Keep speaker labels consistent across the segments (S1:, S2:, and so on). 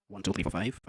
S1: One, two, three, four, five.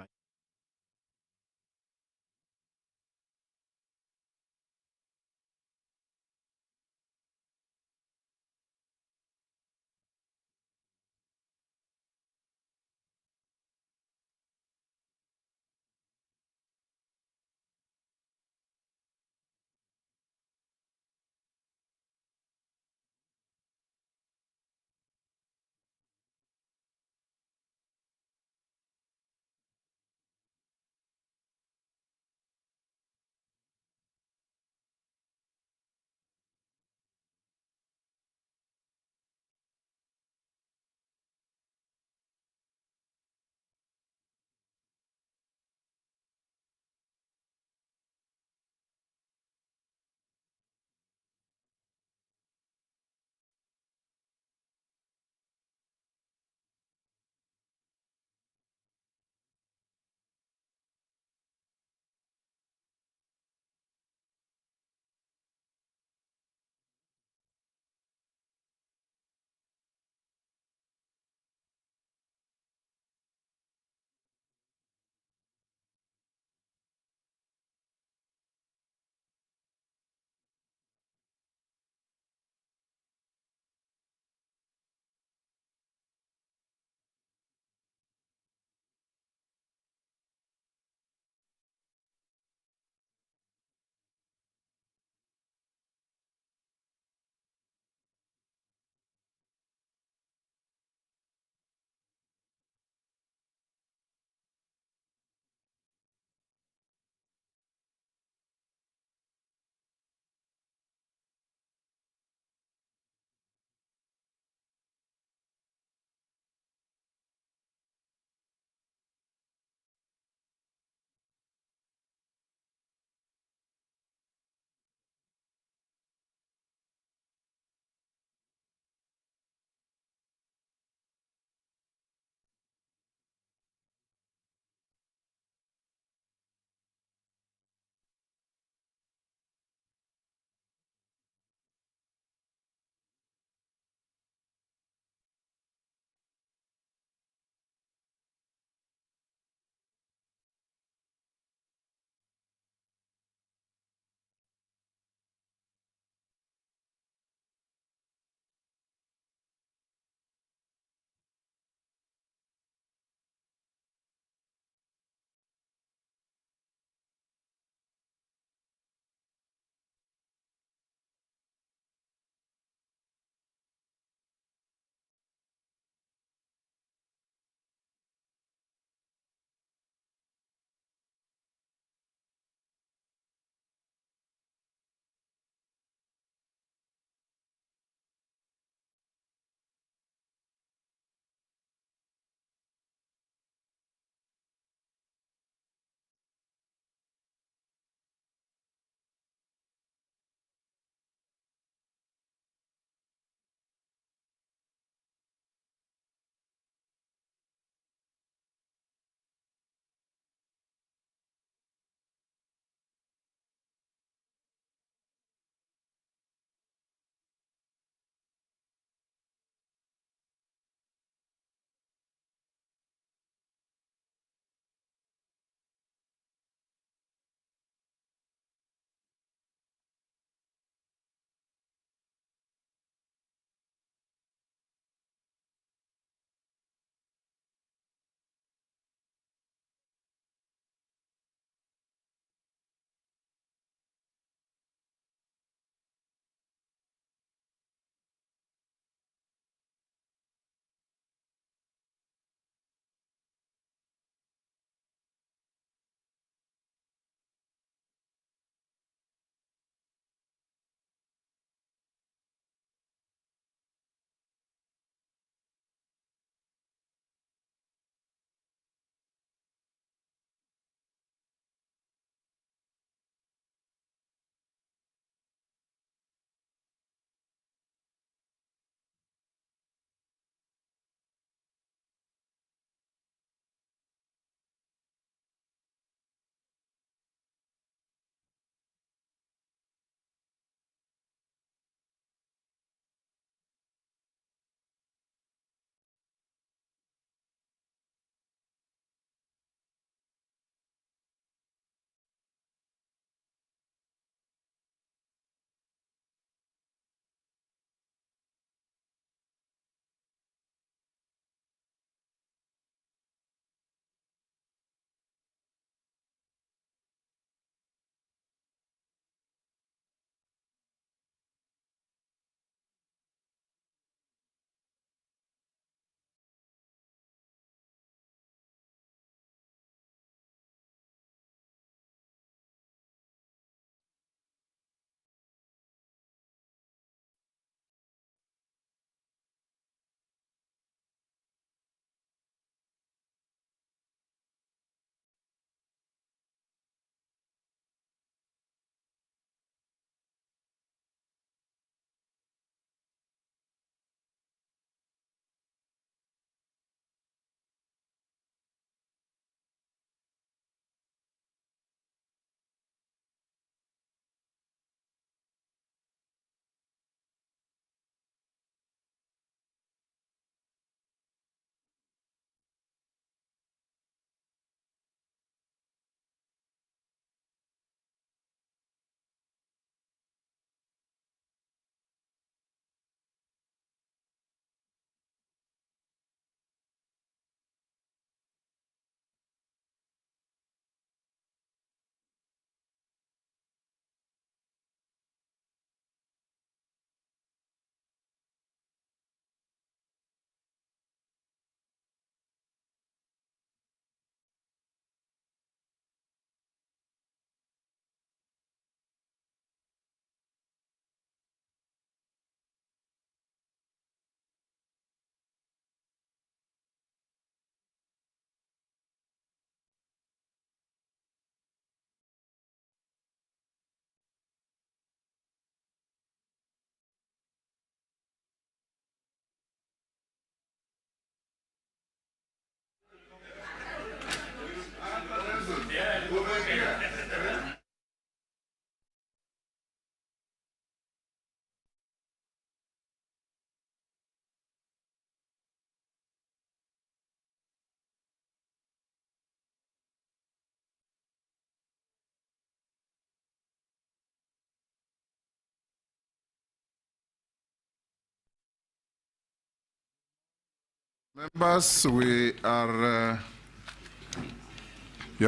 S1: Members, you are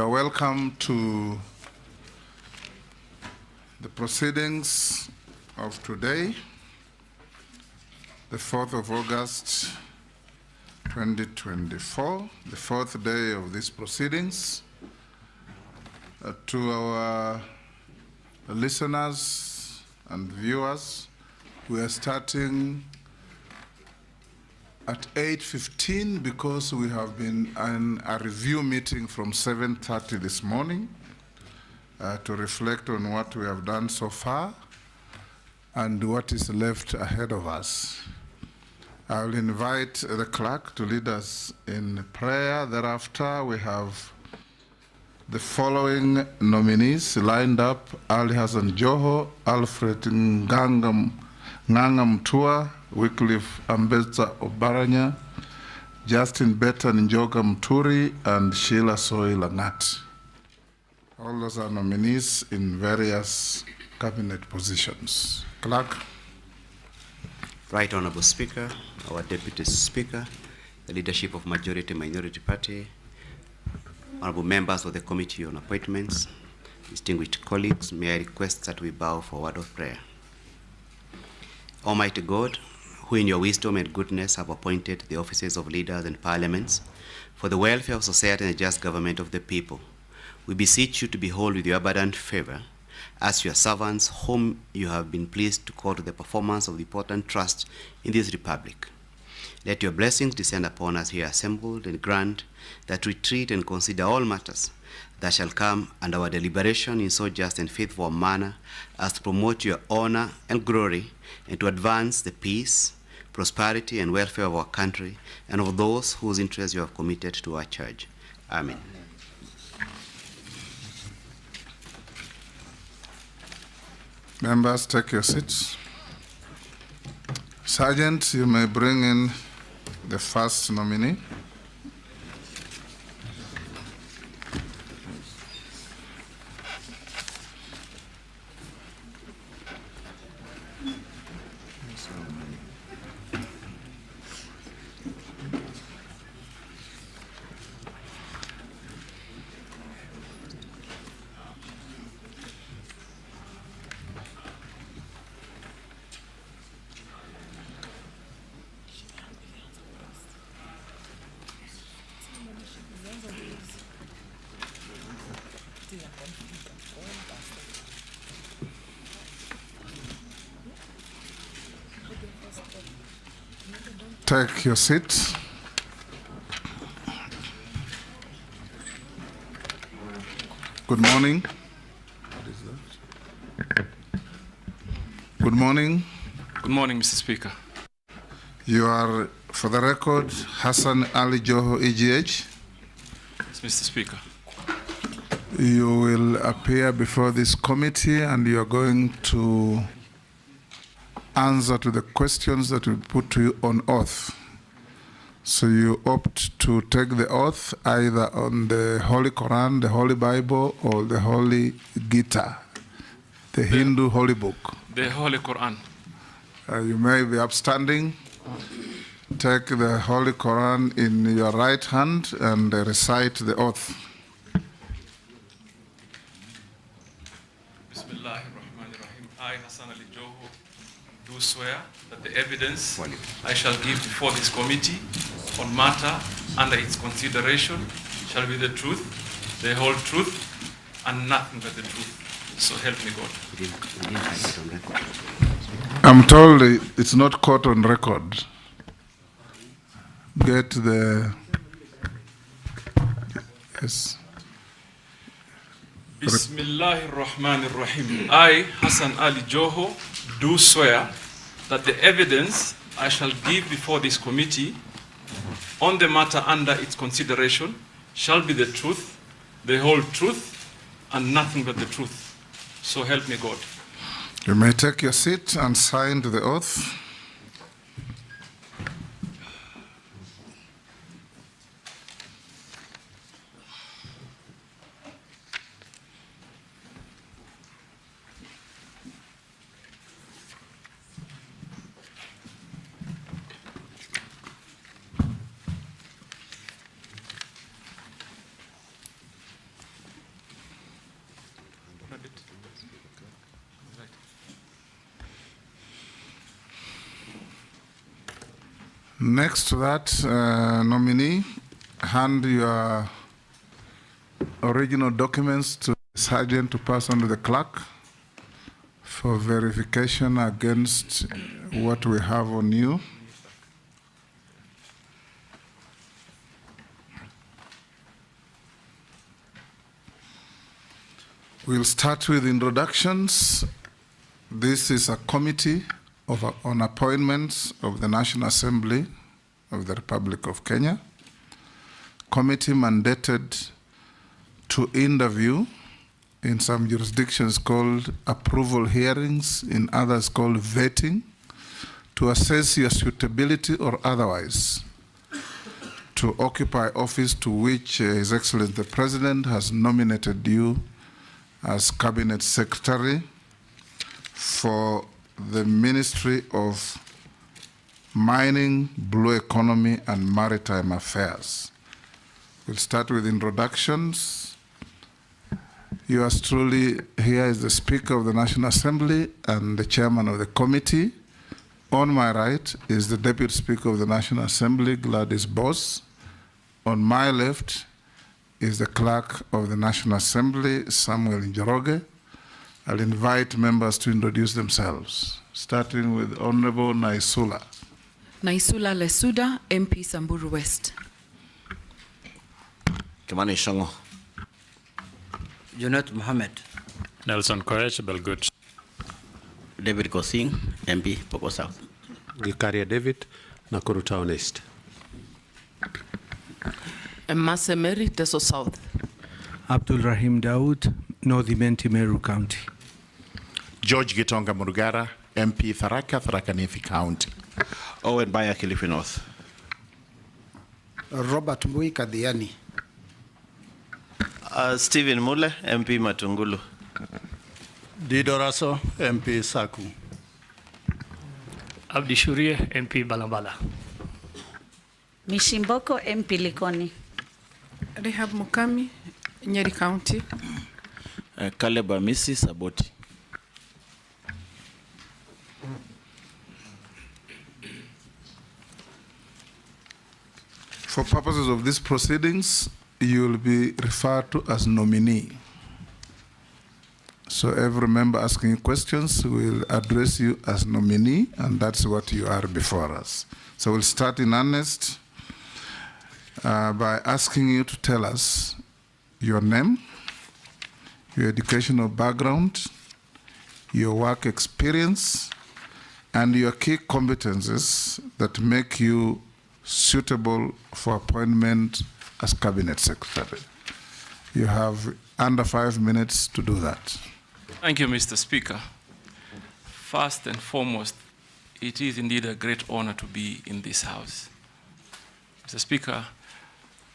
S1: welcome to the proceedings of today, the 4th of August, 2024, the fourth day of these proceedings. To our listeners and viewers, we are starting at 8:15 because we have been in a review meeting from 7:30 this morning to reflect on what we have done so far and what is left ahead of us. I will invite the clerk to lead us in prayer. Thereafter, we have the following nominees lined up: Ali Hassan Joho, Alfred Nganga Mutua, Wycliffe Ambetsa Oparanya, Justin Beta Njoga Muturi, and Sheila Soy Langat. All those are nominees in various cabinet positions. Clerk.
S2: Right Honorable Speaker, our Deputy Speaker, the leadership of Majority Minority Party, honorable members of the Committee on Appointments, distinguished colleagues, may I request that we bow for a word of prayer. Almighty God, who in your wisdom and goodness have appointed the offices of leaders and parliaments for the welfare of society and the just government of the people, we beseech you to behold with your abundant favor as your servants whom you have been pleased to call to the performance of the important trust in this republic. Let your blessings descend upon us here assembled, and grant that we treat and consider all matters that shall come under our deliberation in so just and faithful a manner as to promote your honor and glory, and to advance the peace, prosperity, and welfare of our country and of those whose interests you have committed to our charge. Amen.
S1: Members, take your seats. Sergeant, you may bring in the first nominee. Take your seat. Good morning. What is that? Good morning.
S3: Good morning, Mr. Speaker.
S1: You are, for the record, Hassan Ali Joho, EGH.
S3: Yes, Mr. Speaker.
S1: You will appear before this committee and you are going to answer to the questions that we put to you on oath. So you opt to take the oath either on the Holy Quran, the Holy Bible, or the Holy Gita, the Hindu Holy Book.
S3: The Holy Quran.
S1: You may be upstanding. Take the Holy Quran in your right hand and recite the oath.
S3: Bismillahirrahmanirrahim. I, Hassan Ali Joho, do swear that the evidence I shall give before this committee on matter under its consideration shall be the truth, the whole truth, and nothing but the truth. So help me God.
S1: I'm told it's not caught on record. Get the... Yes.
S3: Bismillahirrahmanirrahim. I, Hassan Ali Joho, do swear that the evidence I shall give before this committee on the matter under its consideration shall be the truth, the whole truth, and nothing but the truth. So help me God.
S1: You may take your seat and sign the oath. Next to that, nominee, hand your original documents to the sergeant to pass on to the clerk for verification against what we have on you. We'll start with introductions. This is a committee on appointments of the National Assembly of the Republic of Kenya. Committee mandated to interview, in some jurisdictions called approval hearings, in others called vetting, to assess your suitability or otherwise to occupy office to which His Excellency the President has nominated you as Cabinet Secretary for the Ministry of Mining, Blue Economy, and Maritime Affairs. We'll start with introductions. Yours truly, here is the Speaker of the National Assembly and the Chairman of the committee. On my right is the Deputy Speaker of the National Assembly, Gladys Boss. On my left is the Clerk of the National Assembly, Samuel Njoroge. I'll invite members to introduce themselves, starting with Honorable Naisula.
S4: Naisula Lesuda, MP Samburu West.
S5: Kimani Shongo.
S6: Junet Mohammed.
S7: Nelson Koech, Belgut.
S5: David Kosing, MP Poko South.
S8: Gikaria David, Nakuru Town East.
S4: Masemeri, Teso South.
S9: Abdul Rahim Daoud, North Imenti Meru County.
S10: George Gitonga Murugara, MP Tharaka, Tharaka Nithi County.
S5: Owen Baya, Kilifi North.
S6: Robert Mbui Kadhiani.
S5: Stephen Mule, MP Matungulu.
S11: Didoraso, MP Saku.
S7: Abdi Shurie, MP Balambala.
S12: Mishimboko, MP Likoni.
S4: Rehab Mukami, Nyeri County.
S5: Kaleba Misi Saboti.
S1: For purposes of these proceedings, you will be referred to as nominee. So every member asking questions will address you as nominee, and that's what you are before us. So we'll start in earnest by asking you to tell us your name, your educational background, your work experience, and your key competencies that make you suitable for appointment as Cabinet Secretary. You have under 5 minutes to do that.
S3: Thank you, Mr. Speaker. First and foremost, it is indeed a great honor to be in this House. Mr. Speaker,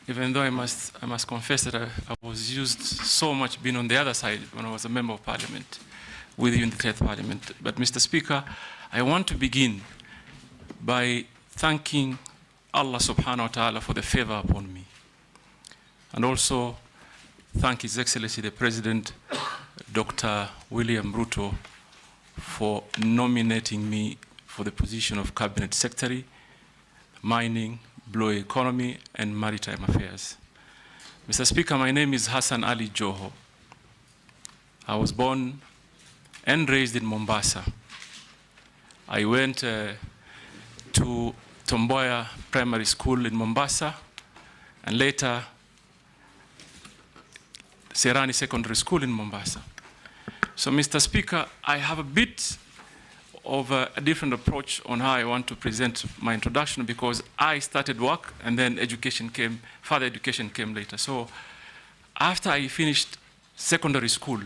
S3: even though I must confess that I was used so much being on the other side when I was a Member of Parliament with you in the 10th Parliament. But Mr. Speaker, I want to begin by thanking Allah subhanahu wa ta'ala for the favor upon me. And also thank His Excellency the President, Dr. William Ruto, for nominating me for the position of Cabinet Secretary, Mining, Blue Economy, and Maritime Affairs. Mr. Speaker, my name is Hassan Ali Joho. I was born and raised in Mombasa. I went to Tomboya Primary School in Mombasa, and later Serani Secondary School in Mombasa. So, Mr. Speaker, I have a bit of a different approach on how I want to present my introduction, because I started work and then further education came later. So, after I finished secondary school,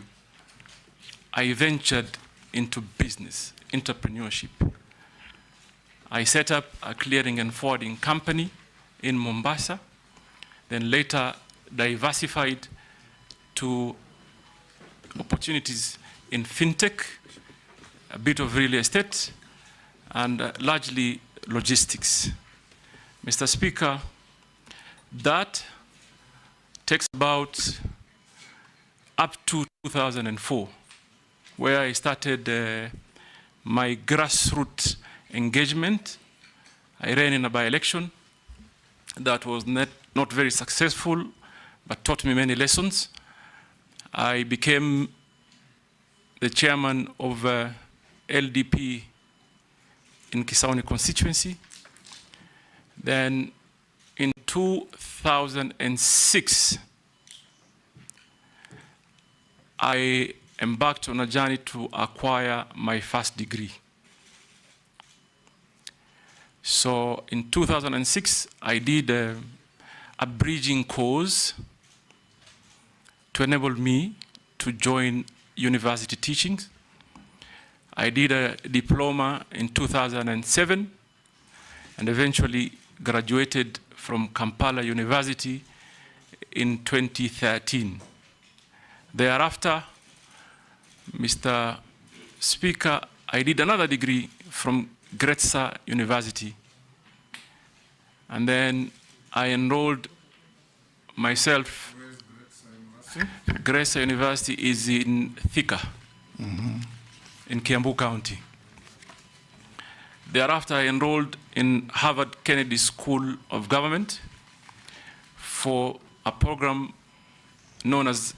S3: I ventured into business, entrepreneurship. I set up a clearing and forwarding company in Mombasa, then later diversified to opportunities in fintech, a bit of real estate, and largely logistics. Mr. Speaker, that takes about up to 2004, where I started my grassroots engagement I ran in a by-election that was not very successful, but taught me many lessons. I became the chairman of LDP in Kisauni constituency. Then in 2006, I embarked on a journey to acquire my first degree. So in 2006, I did a bridging course to enable me to join university teachings. I did a diploma in 2007 and eventually graduated from Kampala University in 2013. Thereafter, Mr. Speaker, I did another degree from Gretsa University. And then I enrolled myself. Gretsa University is in Thika, in Kiambu County. Thereafter, I enrolled in Harvard Kennedy School of Government for a program known as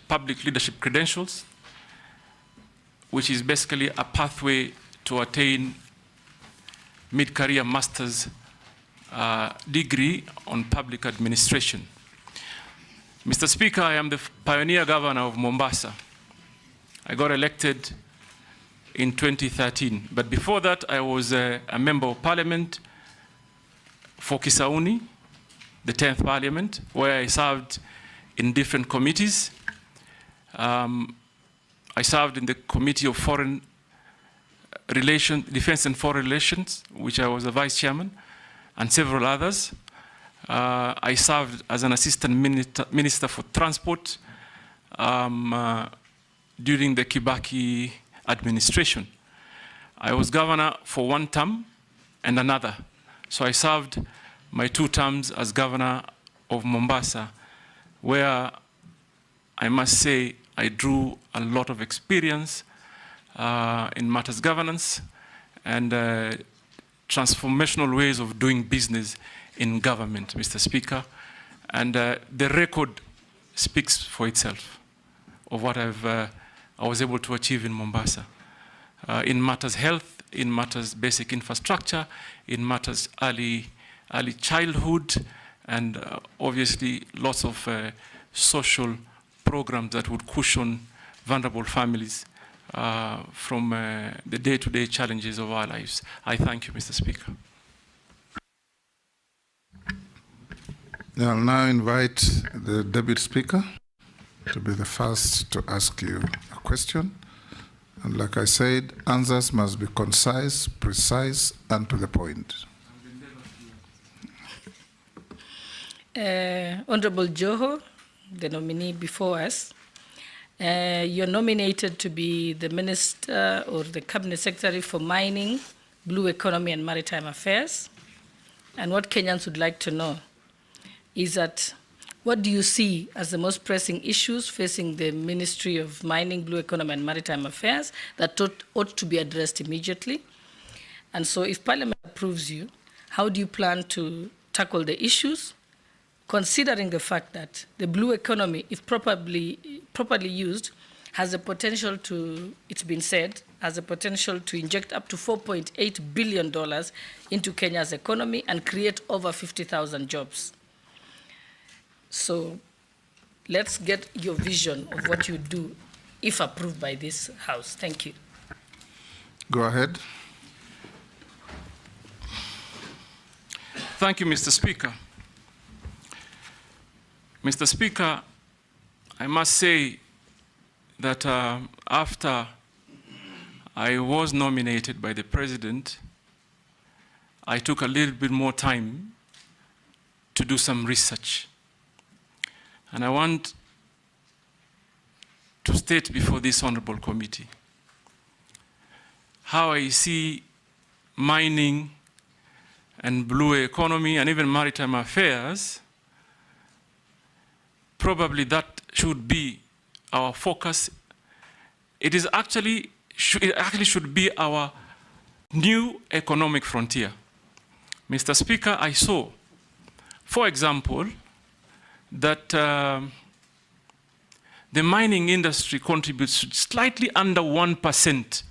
S3: Public Leadership Credentials, which is basically a pathway to attain mid-career master's degree on public administration. Mr. Speaker, I am the pioneer governor of Mombasa. I got elected in 2013, but before that I was a member of parliament for Kisauni, the 10th parliament, where I served in different committees. I served in the Committee of Foreign Relations, Defense and Foreign Relations, which I was a vice chairman, and several others. I served as an assistant minister for transport during the Kibaki administration. I was governor for one term and another. So I served my 2 terms as governor of Mombasa, where I must say I drew a lot of experience in matters governance and transformational ways of doing business in government, Mr. Speaker. And the record speaks for itself of what I was able to achieve in Mombasa. In matters health, in matters basic infrastructure, in matters early childhood, and obviously lots of social programs that would cushion vulnerable families from the day-to-day challenges of our lives. I thank you, Mr. Speaker.
S1: I'll now invite the Deputy Speaker to be the first to ask you a question. And like I said, answers must be concise, precise, and to the point.
S6: Honorable Joho, the nominee before us, you're nominated to be the Minister or the Cabinet Secretary for Mining, Blue Economy and Maritime Affairs. And what Kenyans would like to know is that what do you see as the most pressing issues facing the Ministry of Mining, Blue Economy and Maritime Affairs that ought to be addressed immediately? And so if Parliament approves you, how do you plan to tackle the issues, considering the fact that the blue economy, if properly used, has the potential to, it's been said, has the potential to inject up to $4.8 billion into Kenya's economy and create over 50,000 jobs. So let's get your vision of what you do if approved by this House. Thank you.
S1: Go ahead.
S3: Thank you, Mr. Speaker. Mr. Speaker, I must say that after I was nominated by the President, I took a little bit more time to do some research. And I want to state before this honorable committee how I see mining and blue economy and even maritime affairs. Probably that should be our focus. It actually should be our new economic frontier, Mr. Speaker, I saw, for example, that the mining industry contributes slightly under 1%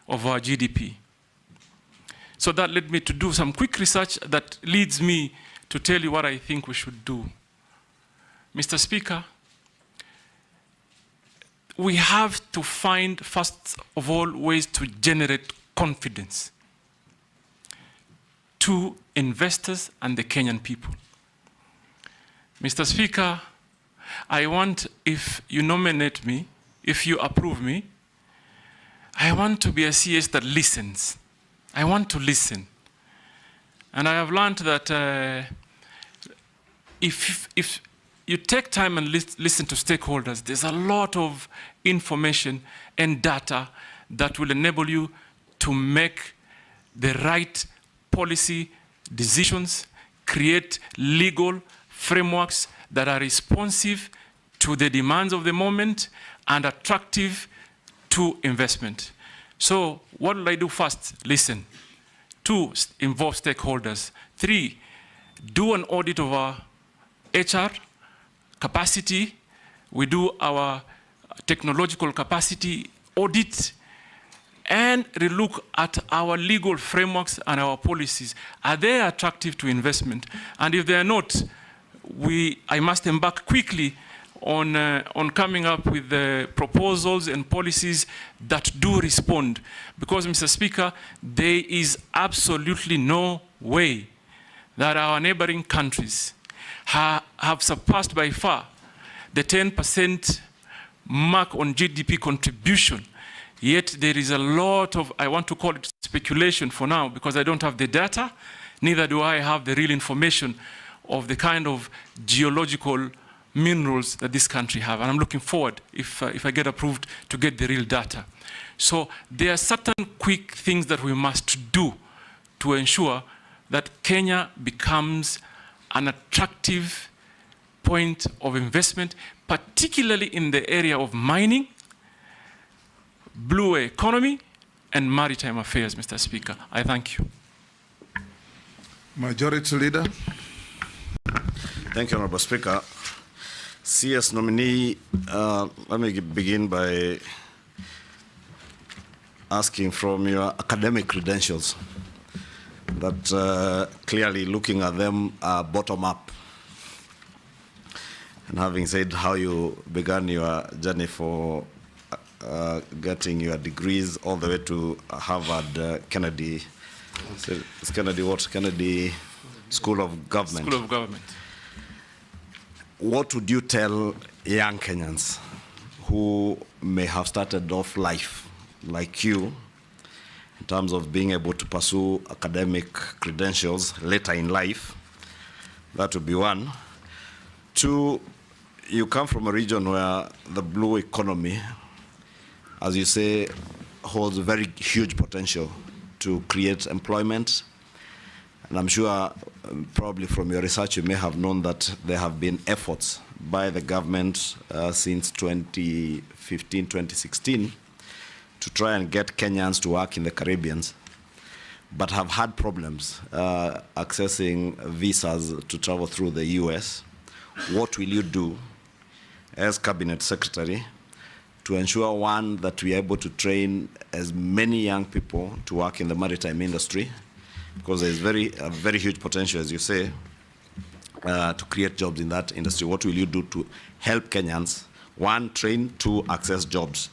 S3: of our GDP. So that led me to do some quick research that leads me to tell you what I think we should do. Mr. Speaker, we have to find, first of all, ways to generate confidence to investors and the Kenyan people. Mr. Speaker, I want, if you nominate me, if you approve me, I want to be a CS that listens. I want to listen. And I have learned that if you take time and listen to stakeholders, there's a lot of information and data that will enable you to make the right policy decisions, create legal frameworks that are responsive to the demands of the moment and attractive to investment. So what will I do first? Listen. 2, involve stakeholders. 3, do an audit of our HR capacity. We do our technological capacity audit and relook at our legal frameworks and our policies. Are they attractive to investment? And if they are not, I must embark quickly on coming up with the proposals and policies that do respond. Because, Mr. Speaker, there is absolutely no way that our neighboring countries have surpassed by far the 10% mark on GDP contribution. Yet there is a lot of, I want to call it speculation for now, because I don't have the data, neither do I have the real information of the kind of geological minerals that this country have. And I'm looking forward, if I get approved, to get the real data. So there are certain quick things that we must do to ensure that Kenya becomes an attractive point of investment, particularly in the area of mining, blue economy, and maritime affairs, Mr. Speaker. I thank you.
S1: Majority Leader.
S11: Thank you, Honorable Speaker. CS nominee, let me begin by asking from your academic credentials that clearly looking at them bottom up. And having said how you began your journey for getting your degrees all the way to Harvard Kennedy, it's Kennedy what? Kennedy School of Government.
S3: School of Government.
S11: What would you tell young Kenyans who may have started off life like you in terms of being able to pursue academic credentials later in life? That would be 1. 2, you come from a region where the blue economy, as you say, holds very huge potential to create employment. And I'm sure probably from your research you may have known that there have been efforts by the government since 2015, 2016 to try and get Kenyans to work in the Caribbean, but have had problems accessing visas to travel through the US. What will you do as Cabinet Secretary to ensure, 1, that we are able to train as many young people to work in the maritime industry, because there is a very huge potential, as you say, to create jobs in that industry? What will you do to help Kenyans, 1, train, 2, access jobs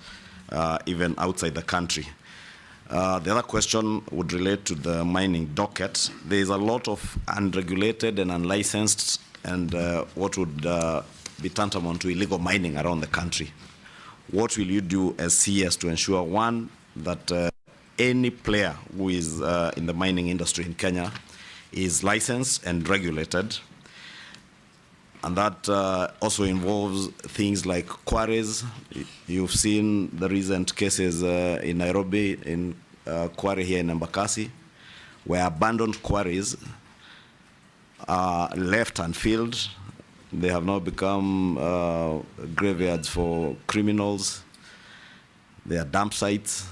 S11: even outside the country? The other question would relate to the mining docket. There is a lot of unregulated and unlicensed and what would be tantamount to illegal mining around the country. What will you do as CS to ensure, 1, that any player who is in the mining industry in Kenya is licensed and regulated? And that also involves things like quarries. You've seen the recent cases in Nairobi, in quarry here in Embakasi, where abandoned quarries are left unfilled. They have now become graveyards for criminals. They are dump sites.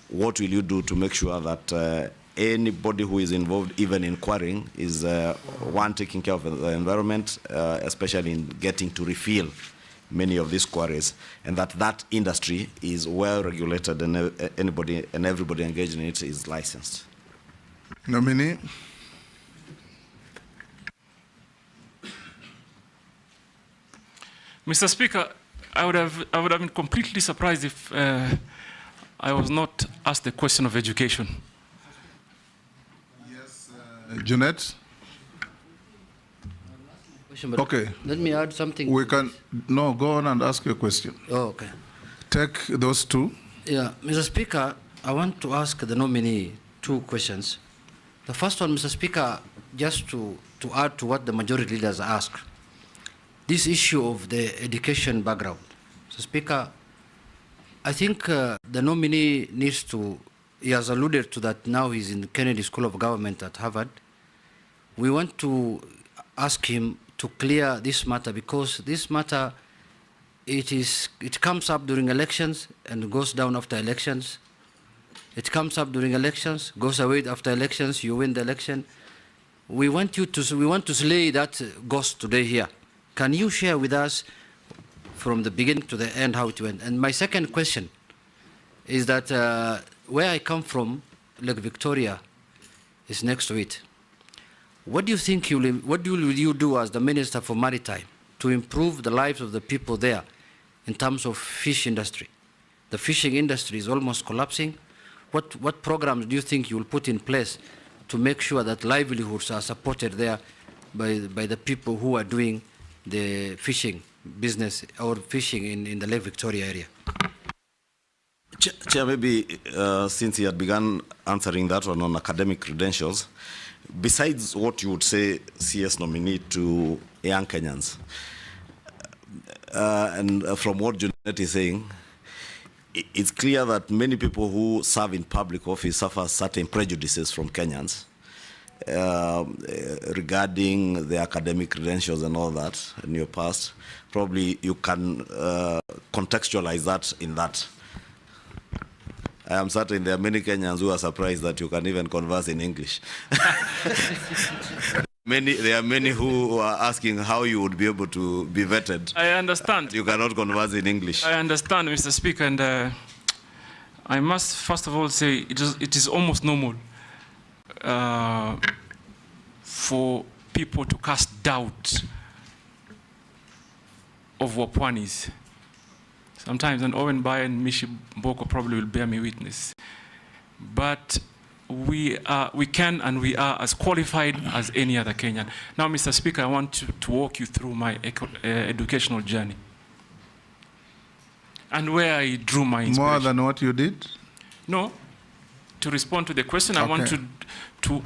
S11: What will you do to make sure that anybody who is involved, even in quarrying, is one taking care of the environment, especially in getting to refill many of these quarries, and that industry is well regulated, and anybody and everybody engaged in it is licensed.
S1: Nominee.
S3: Mr. Speaker, I would have been completely surprised if I was not asked the question of education.
S1: Yes, Jeanette. Okay.
S12: Let me add something.
S1: We can go on and ask your question.
S12: Oh, okay.
S1: Take those two.
S12: Yeah, Mr. Speaker, I want to ask the nominee two questions. The first one, Mr. Speaker, just to add to what the majority leaders asked, this issue of the education background. Mr. Speaker, I think the nominee needs to, he has alluded to that now he's in the Kennedy School of Government at Harvard. We want to ask him to clear this matter, because this matter, it comes up during elections and goes down after elections. It comes up during elections, goes away after elections, you win the election. We want to slay that ghost today here. Can you share with us from the beginning to the end how it went? And my second question is that where I come from, Lake Victoria is next to it. What do you think what will you do as the Minister for Maritime to improve the lives of the people there in terms of fish industry? The fishing industry is almost collapsing. What programs do you think you will put in place to make sure that livelihoods are supported there by the people who are doing the fishing business or fishing in the Lake Victoria area?
S11: Chair, maybe since he had begun answering that one on academic credentials, besides what you would say CS nominee to young Kenyans, and from what Junet is saying, it's clear that many people who serve in public office suffer certain prejudices from Kenyans regarding the academic credentials and all that in your past. Probably you can contextualize that in that. I am certain there are many Kenyans who are surprised that you can even converse in English. There are many who are asking how you would be able to be vetted.
S3: I understand.
S11: You cannot converse in English.
S3: I understand, Mr. Speaker, and I must first of all say it is almost normal for people to cast doubt of Wapwanis. Sometimes, and Owen Bai and Mishi Boko probably will bear me witness. But we can and we are as qualified as any other Kenyan. Now, Mr. Speaker, I want to walk you through my educational journey and where I drew my inspiration.
S1: More than what you did?
S3: No. To respond to the question,
S1: Okay.
S3: I want to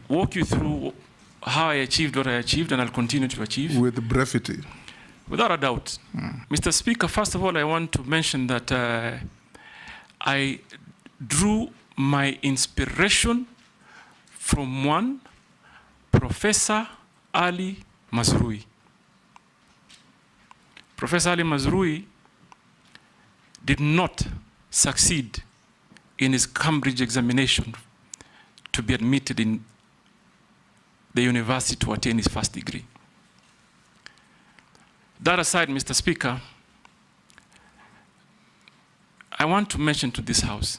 S3: walk you through how I achieved what I achieved, and I'll continue to achieve.
S1: With brevity.
S3: Without a doubt. Mr. Speaker, first of all, I want to mention that I drew my inspiration from one Professor Ali Mazrui. Professor Ali Mazrui did not succeed in his Cambridge examination to be admitted in the university to attain his first degree. That aside, Mr. Speaker, I want to mention to this House.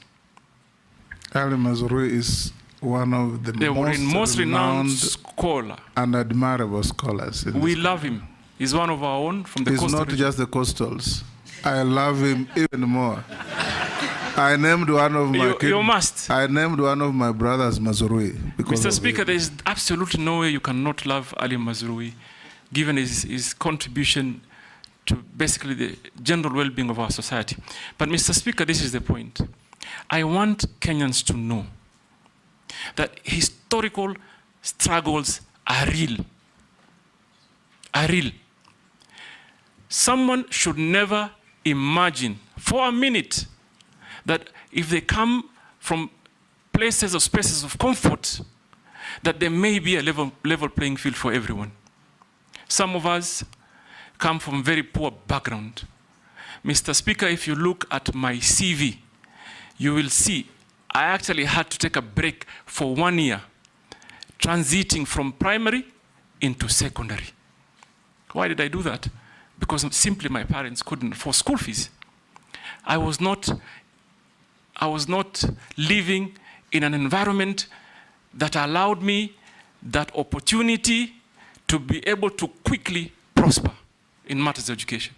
S1: Ali Mazrui is one of the most renowned
S3: scholar
S1: and admirable scholars.
S3: We love him. He's one of our own from the
S1: coastal.
S3: coastal
S1: He's not just the coastals. I love him even more. I named one of my kids.
S3: You must.
S1: I named one of my brothers Mazrui.
S3: Mr. Speaker, there is absolutely no way you cannot love Ali Mazrui, given his contribution to basically the general well-being of our society. But Mr. Speaker, this is the point. I want Kenyans to know that historical struggles are real. Are real. Someone should never imagine for a minute that if they come from places or spaces of comfort, that there may be a level playing field for everyone. Some of us come from very poor background. Mr. Speaker, if you look at my CV, you will see I actually had to take a break for 1 year, transiting from primary into secondary. Why did I do that? Because simply my parents couldn't afford school fees. I was not living in an environment that allowed me that opportunity to be able to quickly prosper in matters of education.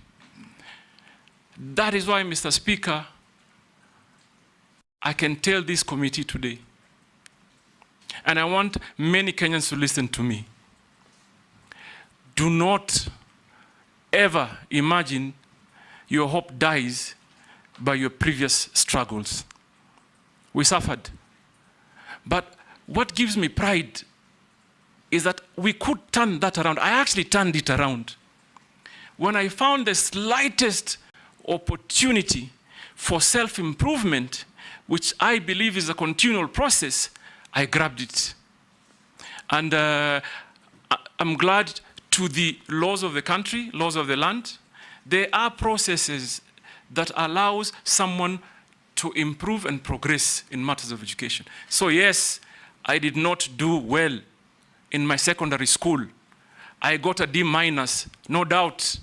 S3: That is why, Mr. Speaker, I can tell this committee today, and I want many Kenyans to listen to me. Do not ever imagine your hope dies by your previous struggles. We suffered. But what gives me pride is that we could turn that around. I actually turned it around. When I found the slightest opportunity for self-improvement, which I believe is a continual process, I grabbed it. And I'm glad to the laws of the country, laws of the land, there are processes that allows someone to improve and progress in matters of education. So yes, I did not do well in my secondary school. I got a D-, no doubt.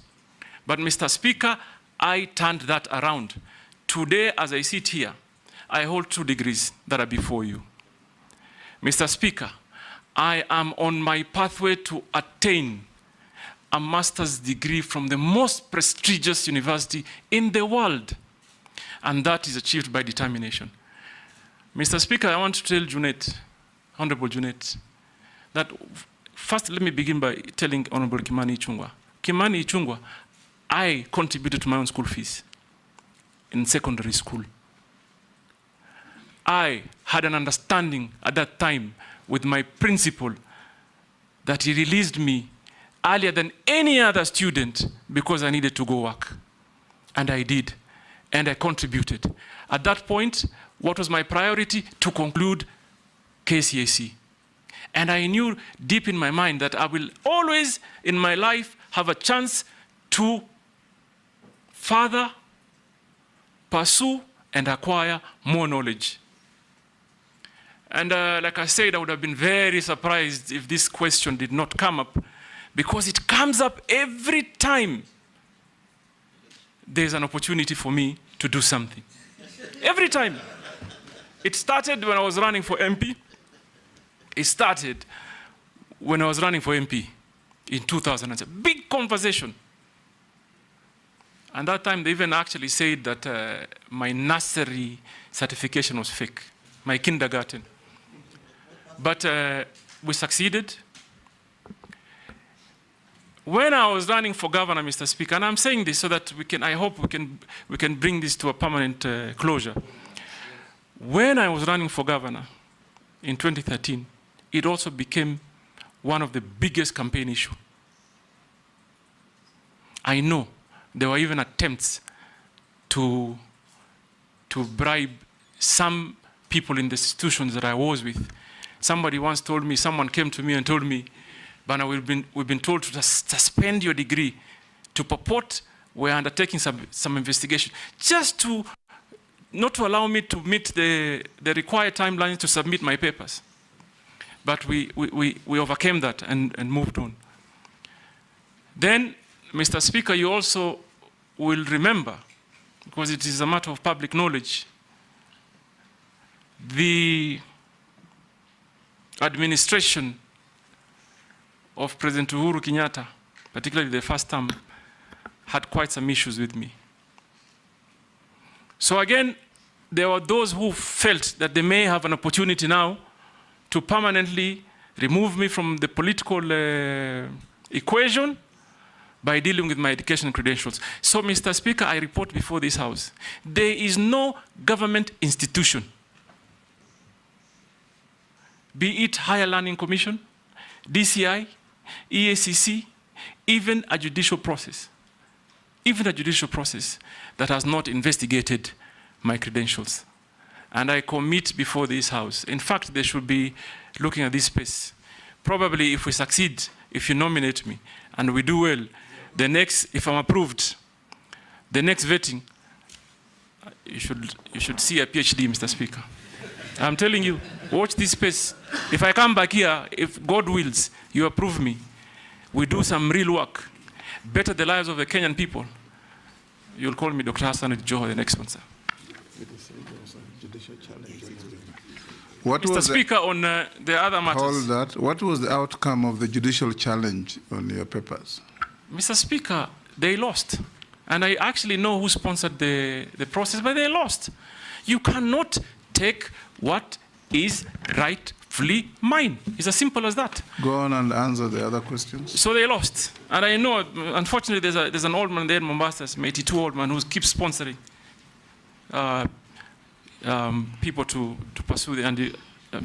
S3: But Mr. Speaker, I turned that around. Today, as I sit here, I hold 2 degrees that are before you. Mr. Speaker, I am on my pathway to attain a master's degree from the most prestigious university in the world. And that is achieved by determination. Mr. Speaker, I want to tell Junet, Honorable Junet, that first let me begin by telling Honorable Kimani Ichung'wah. Kimani Ichung'wah, I contributed to my own school fees in secondary school. I had an understanding at that time with my principal that he released me earlier than any other student because I needed to go work. And I did. And I contributed. At that point, what was my priority? To conclude KCSE. And I knew deep in my mind that I will always in my life have a chance to further pursue and acquire more knowledge. And like I said, I would have been very surprised if this question did not come up, because it comes up every time there's an opportunity for me to do something. Every time. It started when I was running for MP. It started when I was running for MP in 2007. Big conversation. And that time they even actually said that my nursery certification was fake, my kindergarten. But we succeeded. When I was running for governor, Mr. Speaker, and I'm saying this so that we can, I hope we can bring this to a permanent closure. When I was running for governor in 2013, it also became one of the biggest campaign issues. I know there were even attempts to bribe some people in the institutions that I was with. Somebody once told me, someone came to me and told me, Bana, we've been told to suspend your degree. To purport, we're undertaking some investigation, just to not to allow me to meet the required timelines to submit my papers. But we overcame that and moved on. Then, Mr. Speaker, you also will remember, because it is a matter of public knowledge, the administration of President Uhuru Kenyatta, particularly the first term, had quite some issues with me. So again, there were those who felt that they may have an opportunity now to permanently remove me from the political equation by dealing with my education credentials. So, Mr. Speaker, I report before this House, there is no government institution, be it Higher Learning Commission, DCI, EACC, even a judicial process that has not investigated my credentials. And I commit before this House. In fact, they should be looking at this space. Probably if we succeed, if you nominate me, and we do well, the next, if I'm approved, the next vetting, you should see a PhD, Mr. Speaker. I'm telling you, watch this space. If I come back here, if God wills, you approve me, we do some real work, better the lives of the Kenyan people, you'll call me Dr. Hassan Joho, the next one, sir. Mr. Speaker, on the other matters.
S1: Hold that. What was the outcome of the judicial challenge on your papers?
S3: Mr. Speaker, they lost. And I actually know who sponsored the process, but they lost. You cannot take what is rightfully mine. It's as simple as that.
S1: Go on and answer the other questions.
S3: So they lost. And I know, unfortunately, there's an old man there in Mombasa, an 82 old man, who keeps sponsoring people to pursue the, and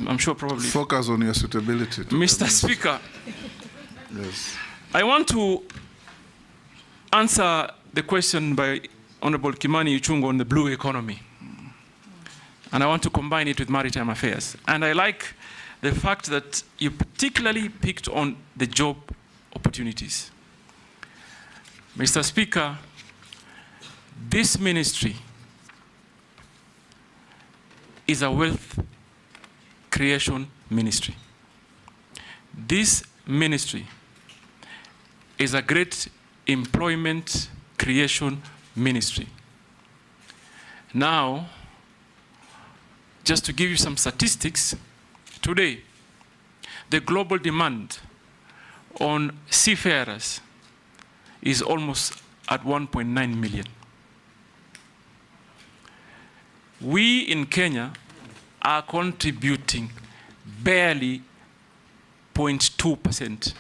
S3: I'm sure probably...
S1: Focus on your suitability.
S3: Mr. Speaker,
S1: yes.
S3: I want to answer the question by Honorable Kimani Ichung'wah on the blue economy. And I want to combine it with maritime affairs. And I like the fact that you particularly picked on the job opportunities. Mr. Speaker, this ministry is a wealth creation ministry. This ministry is a great employment creation ministry. Now, just to give you some statistics, today, the global demand on seafarers is almost at 1.9 million. We in Kenya are contributing barely 0.2%.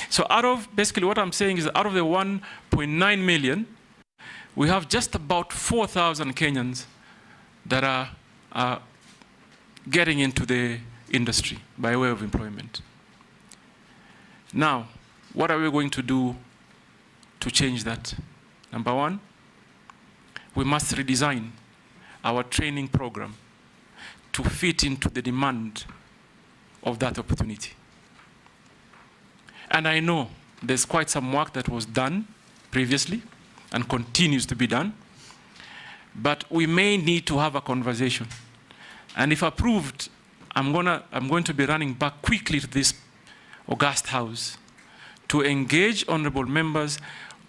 S3: So out of, basically what I'm saying is out of the 1.9 million, we have just about 4,000 Kenyans that are getting into the industry by way of employment. Now, what are we going to do to change that? Number one, we must redesign our training program to fit into the demand of that opportunity. And I know there's quite some work that was done previously and continues to be done, but we may need to have a conversation. And if approved, I'm going to be running back quickly to this august house to engage honorable members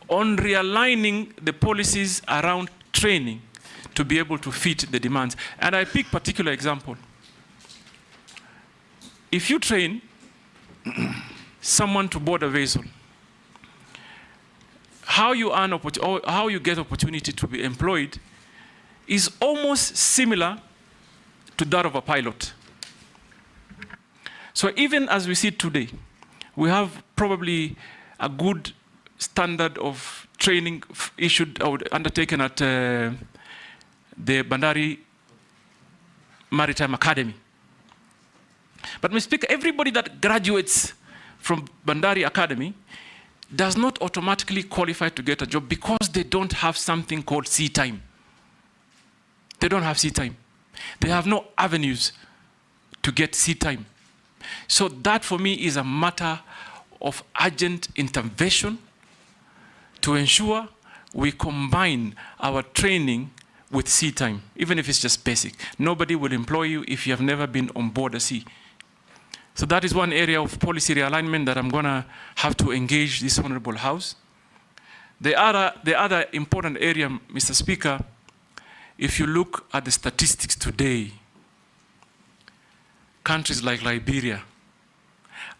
S3: on realigning the policies around training to be able to fit the demands. And I pick particular example. If you train someone to board a vessel, how you earn or how you get opportunity to be employed is almost similar to that of a pilot. So even as we see today, we have probably a good standard of training issued or undertaken at the Bandari Maritime Academy. But Mr. Speaker, everybody that graduates from Bandari Academy does not automatically qualify to get a job because they don't have something called sea time. They don't have sea time. They have no avenues to get sea time. So that for me is a matter of urgent intervention to ensure we combine our training with sea time, even if it's just basic. Nobody will employ you if you have never been on board a sea. So that is one area of policy realignment that I'm going to have to engage this Honorable House. The other important area, Mr. Speaker, if you look at the statistics today, countries like Liberia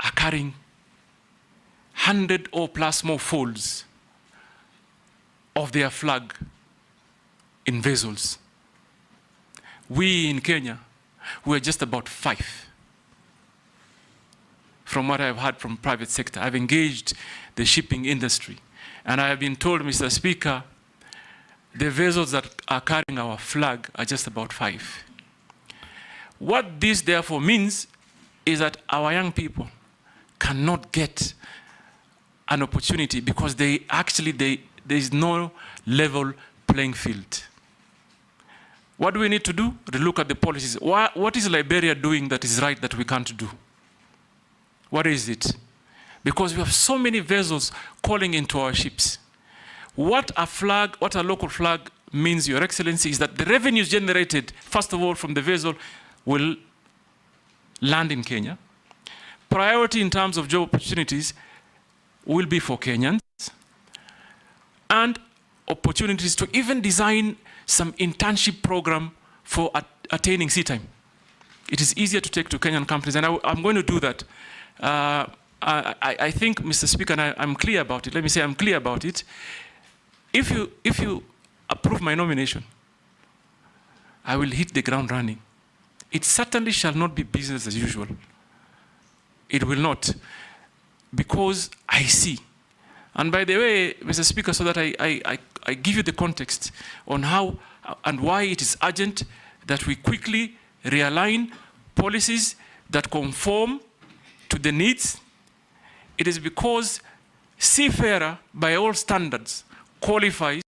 S3: are carrying 100 or plus more folds of their flag in vessels. We in Kenya, we're just about 5. From what I've heard from private sector, I've engaged the shipping industry, and I have been told, Mr. Speaker, the vessels that are carrying our flag are just about 5. What this therefore means is that our young people cannot get an opportunity because there is no level playing field. What do we need to do? To look at the policies. What is Liberia doing that is right that we can't do? What is it? Because we have so many vessels calling into our ships. What a local flag means, Your Excellency, is that the revenues generated, first of all, from the vessel will land in Kenya. Priority in terms of job opportunities will be for Kenyans, and opportunities to even design some internship program for attaining sea time. It is easier to take to Kenyan companies, and I'm going to do that. I think, Mr. Speaker, and I'm clear about it. Let me say I'm clear about it. If you approve my nomination, I will hit the ground running. It certainly shall not be business as usual. It will not, because I see. And by the way, Mr. Speaker, so that I give you the context on how and why it is urgent that we quickly realign policies that conform to the needs. It is because seafarer, by all standards, qualifies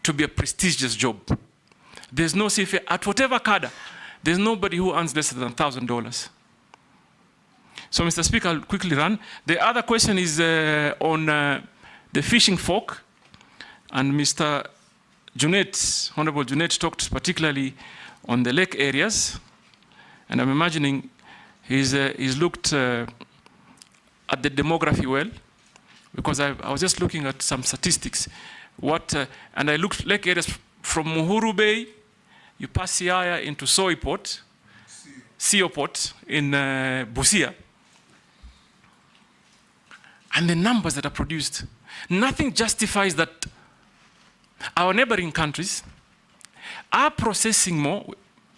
S3: to be a prestigious job. There's no seafarer, at whatever cadre, there's nobody who earns less than $1,000. So, Mr. Speaker, I'll quickly run. The other question is on the fishing folk, and Mr. Junet, Honorable Junet, talked particularly on the lake areas, and I'm imagining he's looked at the demography well, because I was just looking at some statistics. And I looked lake areas from Muhuru Bay, you pass Siaya into Soiport, Sioport in Busia. And the numbers that are produced, nothing justifies that our neighboring countries are processing more.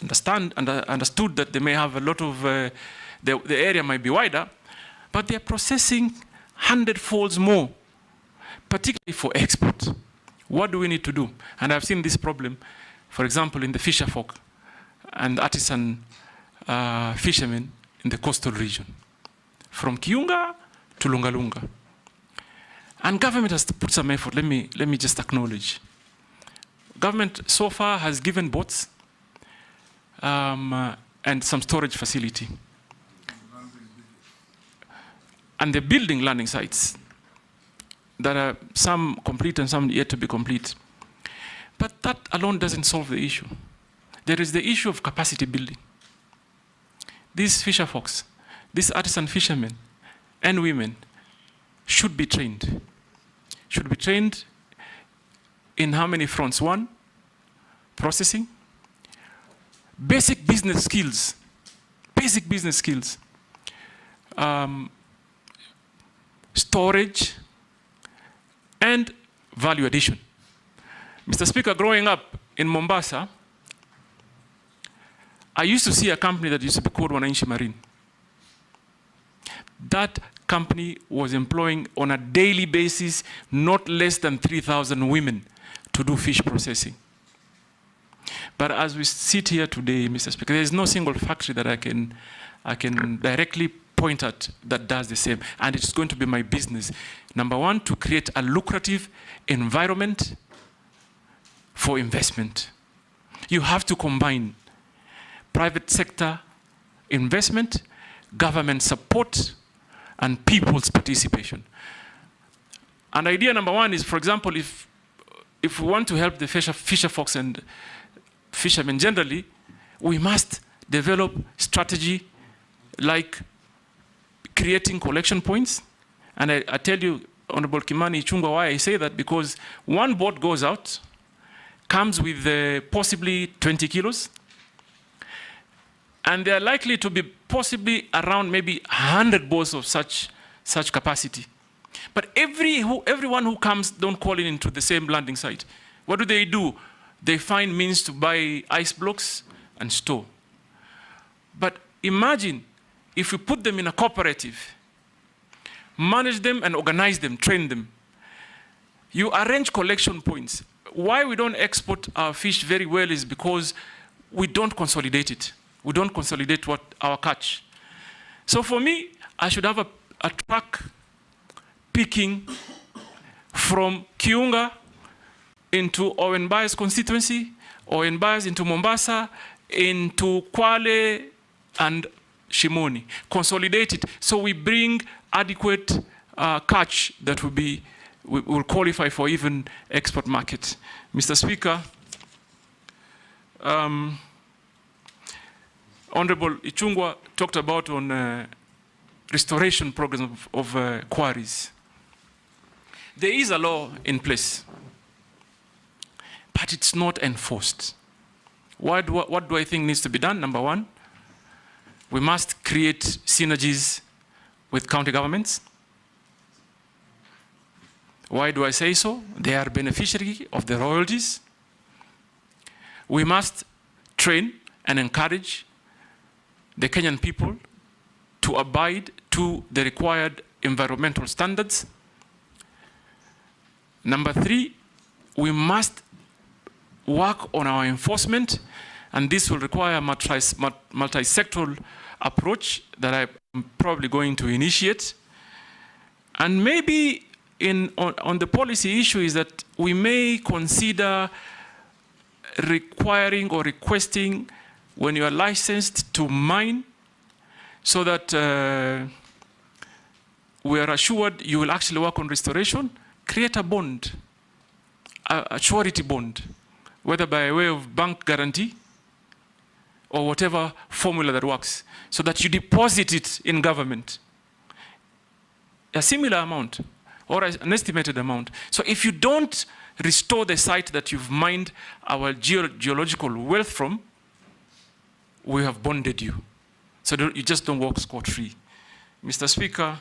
S3: Understood that they may have a lot of, the area might be wider, but they're processing 100-folds more, particularly for export. What do we need to do? And I've seen this problem, for example, in the fisher folk and artisan fishermen in the coastal region, from Kiunga to Lungalunga. And government has put some effort. Let me just acknowledge. Government so far has given boats and some storage facility. And they're building landing sites that are some complete and some yet to be complete. But that alone doesn't solve the issue. There is the issue of capacity building. These fisher folks, these artisan fishermen and women should be trained. Should be trained in how many fronts? One, processing. Basic business skills. Basic business skills. Storage and value addition. Mr. Speaker, growing up in Mombasa, I used to see a company that used to be called Wananchi Marine. That company was employing on a daily basis not less than 3,000 women to do fish processing. But as we sit here today, Mr. Speaker, there is no single factory that I can directly point at that does the same. And it's going to be my business. Number one, to create a lucrative environment for investment. You have to combine private sector investment, government support, and people's participation. And idea number one is, for example, if we want to help the fisher folks and fishermen generally, we must develop strategy like creating collection points. And I tell you, Honorable Kimani Ichung'wah, why I say that, because one boat goes out, comes with possibly 20 kilos, and they are likely to be possibly around maybe 100 boats of such capacity. But everyone who comes don't call in into the same landing site. What do? They find means to buy ice blocks and store. But imagine if we put them in a cooperative, manage them and organize them, train them. You arrange collection points. Why we don't export our fish very well is because we don't consolidate it. We don't consolidate our catch. So for me, I should have a truck picking from Kiunga into Owen Bayer's constituency, Owen Bayer's into Mombasa, into Kwale and Shimoni. Consolidate it so we bring adequate catch that will qualify for even export market. Mr. Speaker, Honorable Ichungwa talked about on restoration program of quarries. There is a law in place, but it's not enforced. What do I think needs to be done? Number one, we must create synergies with county governments. Why do I say so? They are beneficiary of the royalties. We must train and encourage the Kenyan people to abide to the required environmental standards. Number three, we must work on our enforcement, and this will require a multi-sectoral approach that I'm probably going to initiate. And maybe on the policy issue is that we may consider requiring or requesting when you are licensed to mine, so that we are assured you will actually work on restoration, create a bond, a surety bond, whether by way of bank guarantee or whatever formula that works, so that you deposit it in government, a similar amount or an estimated amount. So if you don't restore the site that you've mined our geological wealth from, we have bonded you. So you just don't walk scot-free. Mr. Speaker,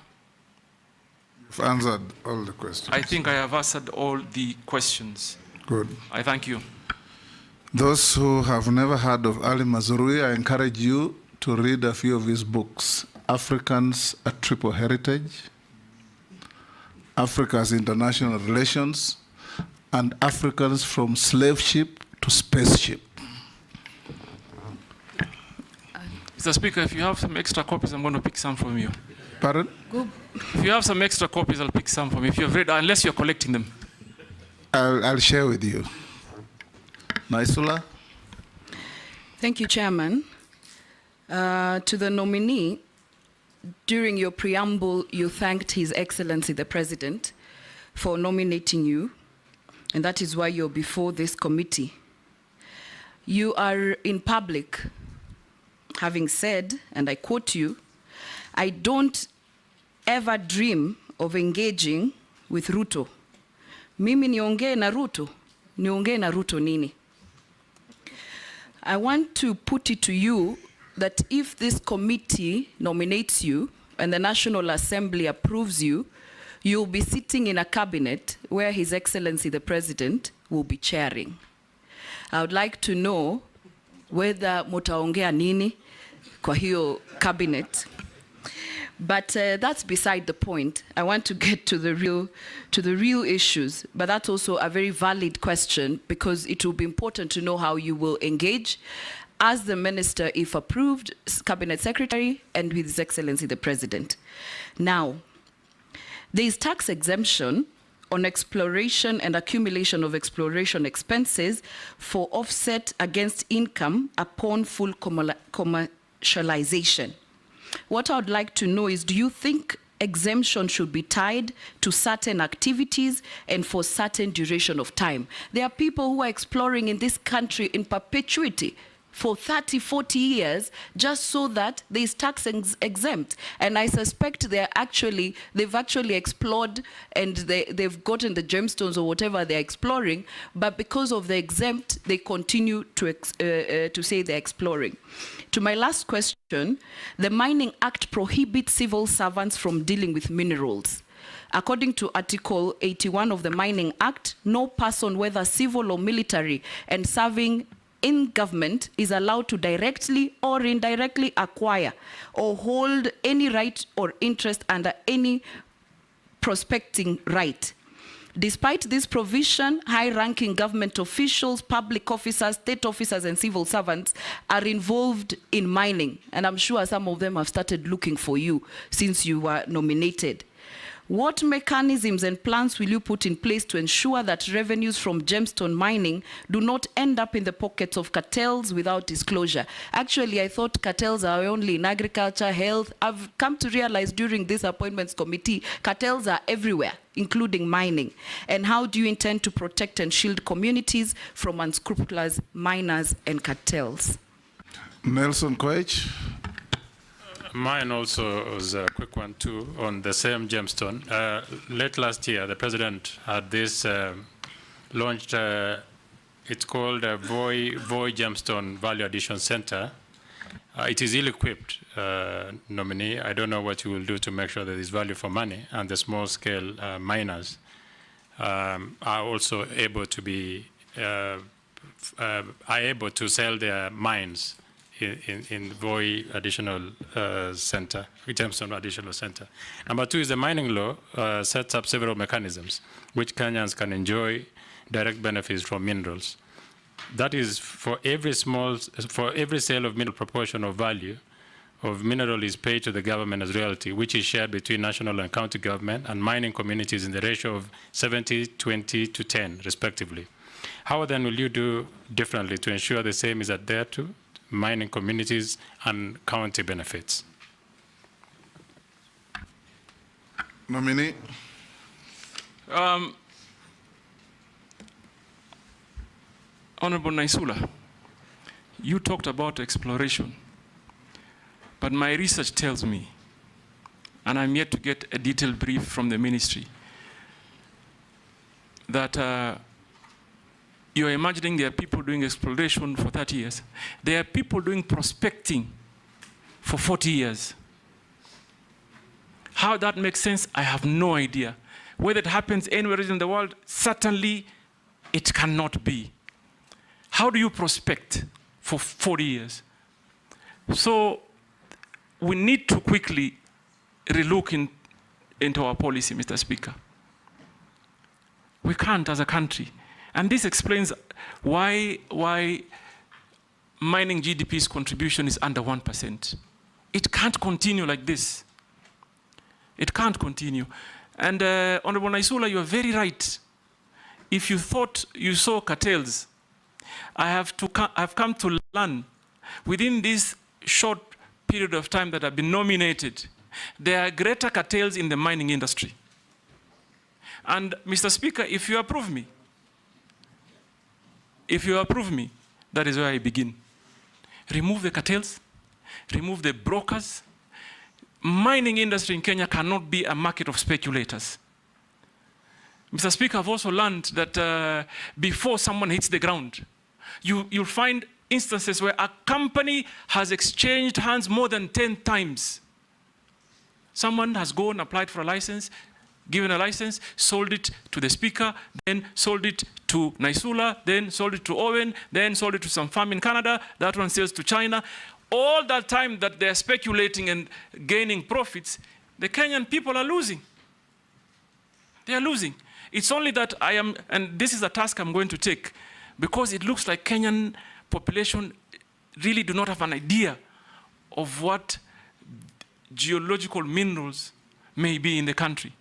S1: you've answered all the questions.
S3: I think I have answered all the questions.
S1: Good.
S3: I thank you.
S1: Those who have never heard of Ali Mazrui, I encourage you to read a few of his books. Africans, A Triple Heritage, Africa's International Relations, and Africans from Slave Ship to Spaceship.
S3: Mr. Speaker, if you have some extra copies, I'm going to pick some from you.
S1: Pardon?
S4: Good.
S3: If you have some extra copies, I'll pick some from you. If you've read, unless you're collecting them.
S1: I'll share with you. Naisula?
S4: Thank you, Chairman. To the nominee, during your preamble, you thanked His Excellency the President for nominating you, and that is why you're before this committee. You are in public having said, and I quote you, "I don't ever dream of engaging with Ruto. Mimi niongee na Ruto, niongee na Ruto nini?" I want to put it to you that if this committee nominates you and the National Assembly approves you, you'll be sitting in a cabinet where His Excellency the President will be chairing. I would like to know whether mutaongea nini kwa hiyo cabinet. But that's beside the point. I want to get to the real issues, but that's also a very valid question, because it will be important to know how you will engage as the minister, if approved, cabinet secretary, and with His Excellency the President. Now, there is tax exemption on exploration and accumulation of exploration expenses for offset against income upon full commercialization. What I would like to know is, do you think exemption should be tied to certain activities and for certain duration of time? There are people who are exploring in this country in perpetuity for 30, 40 years, just so that there is tax exempt. And I suspect they've actually explored and they've gotten the gemstones or whatever they're exploring, but because of the exempt, they continue to say they're exploring. To my last question, the Mining Act prohibits civil servants from dealing with minerals. According to Article 81 of the Mining Act, no person, whether civil or military, and serving in government is allowed to directly or indirectly acquire or hold any right or interest under any prospecting right. Despite this provision, high-ranking government officials, public officers, state officers, and civil servants are involved in mining. And I'm sure some of them have started looking for you since you were nominated. What mechanisms and plans will you put in place to ensure that revenues from gemstone mining do not end up in the pockets of cartels without disclosure? Actually, I thought cartels are only in agriculture, health. I've come to realize during this appointments committee, cartels are everywhere, including mining. And how do you intend to protect and shield communities from unscrupulous miners and cartels?
S1: Nelson Koech.
S7: Mine also was a quick one too, on the same gemstone. Late last year, the president had this launched, it's called a Voi Gemstone Value Addition Center. It is ill-equipped, nominee. I don't know what you will do to make sure that there is value for money, and the small-scale miners are also able to be able to sell their mines in Voi Additional Center, Gemstone Additional Center. Number two is the mining law sets up several mechanisms which Kenyans can enjoy direct benefits from minerals. That is, for every sale of mineral proportion of value of mineral is paid to the government as royalty, which is shared between national and county government and mining communities in the ratio of 70, 20 to 10, respectively. How then will you do differently to ensure the same is adhered to mining communities and county benefits?
S1: Nominee.
S3: Honorable Naisula, you talked about exploration, but my research tells me, and I'm yet to get a detailed brief from the ministry, that you're imagining there are people doing exploration for 30 years. There are people doing prospecting for 40 years. How that makes sense, I have no idea. Whether it happens anywhere in the world, certainly it cannot be. How do you prospect for 40 years? So we need to quickly relook into our policy, Mr. Speaker. We can't as a country. And this explains why mining GDP's contribution is under 1%. It can't continue like this. It can't continue. And Honorable Naisula, you are very right. If you thought you saw cartels, I've come to learn within this short period of time that I've been nominated, there are greater cartels in the mining industry. And Mr. Speaker, if you approve me, that is where I begin. Remove the cartels, remove the brokers. Mining industry in Kenya cannot be a market of speculators. Mr. Speaker, I've also learned that before someone hits the ground, you'll find instances where a company has exchanged hands more than 10 times. Someone has gone, applied for a license, given a license, sold it to the speaker, then sold it to Naisula, then sold it to Owen, then sold it to some farm in Canada, that one sells to China. All that time that they're speculating and gaining profits, the Kenyan people are losing. They are losing. It's only that I am, and this is a task I'm going to take, because it looks like Kenyan population really do not have an idea of what geological minerals may be in the country.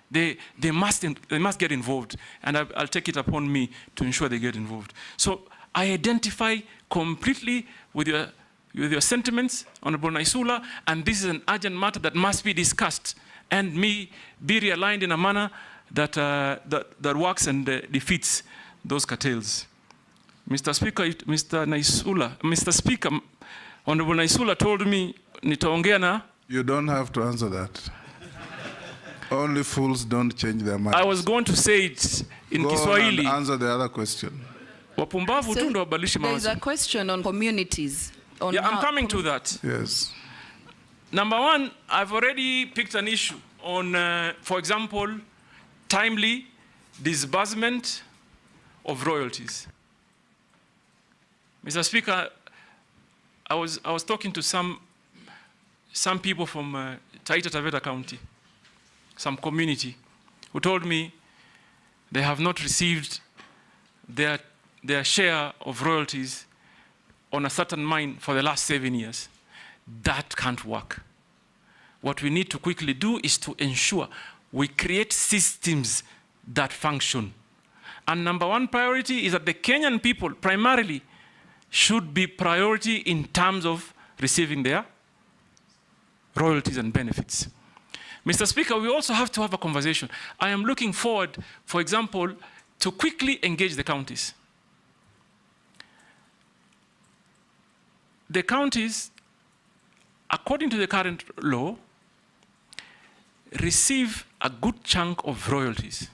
S3: They must get involved, and I'll take it upon me to ensure they get involved. So I identify completely with your sentiments, Honorable Naisula, and this is an urgent matter that must be discussed and be realigned in a manner that works and defeats those cartels. Mr. Speaker, Mr. Speaker, Honorable Naisula told me nitaongea na.
S1: You don't have to answer that. Only fools don't change their minds.
S3: I was going to say it in Kiswahili.
S1: Go on and answer the other question.
S3: Wapumbavu tu ndo wabadilishe mawazo.
S4: There's a question on communities.
S3: Yeah, I'm coming to that.
S1: Yes.
S3: Number one, I've already picked an issue on, for example, timely disbursement of royalties. Mr. Speaker, I was talking to some people from Taita Taveta County, some community, who told me they have not received their share of royalties on a certain mine for the last 7 years. That can't work. What we need to quickly do is to ensure we create systems that function. And number one priority is that the Kenyan people primarily should be priority in terms of receiving their royalties and benefits. Mr. Speaker, we also have to have a conversation. I am looking forward, for example, to quickly engage the counties. the counties, according to the current law, receive a good chunk of royalties.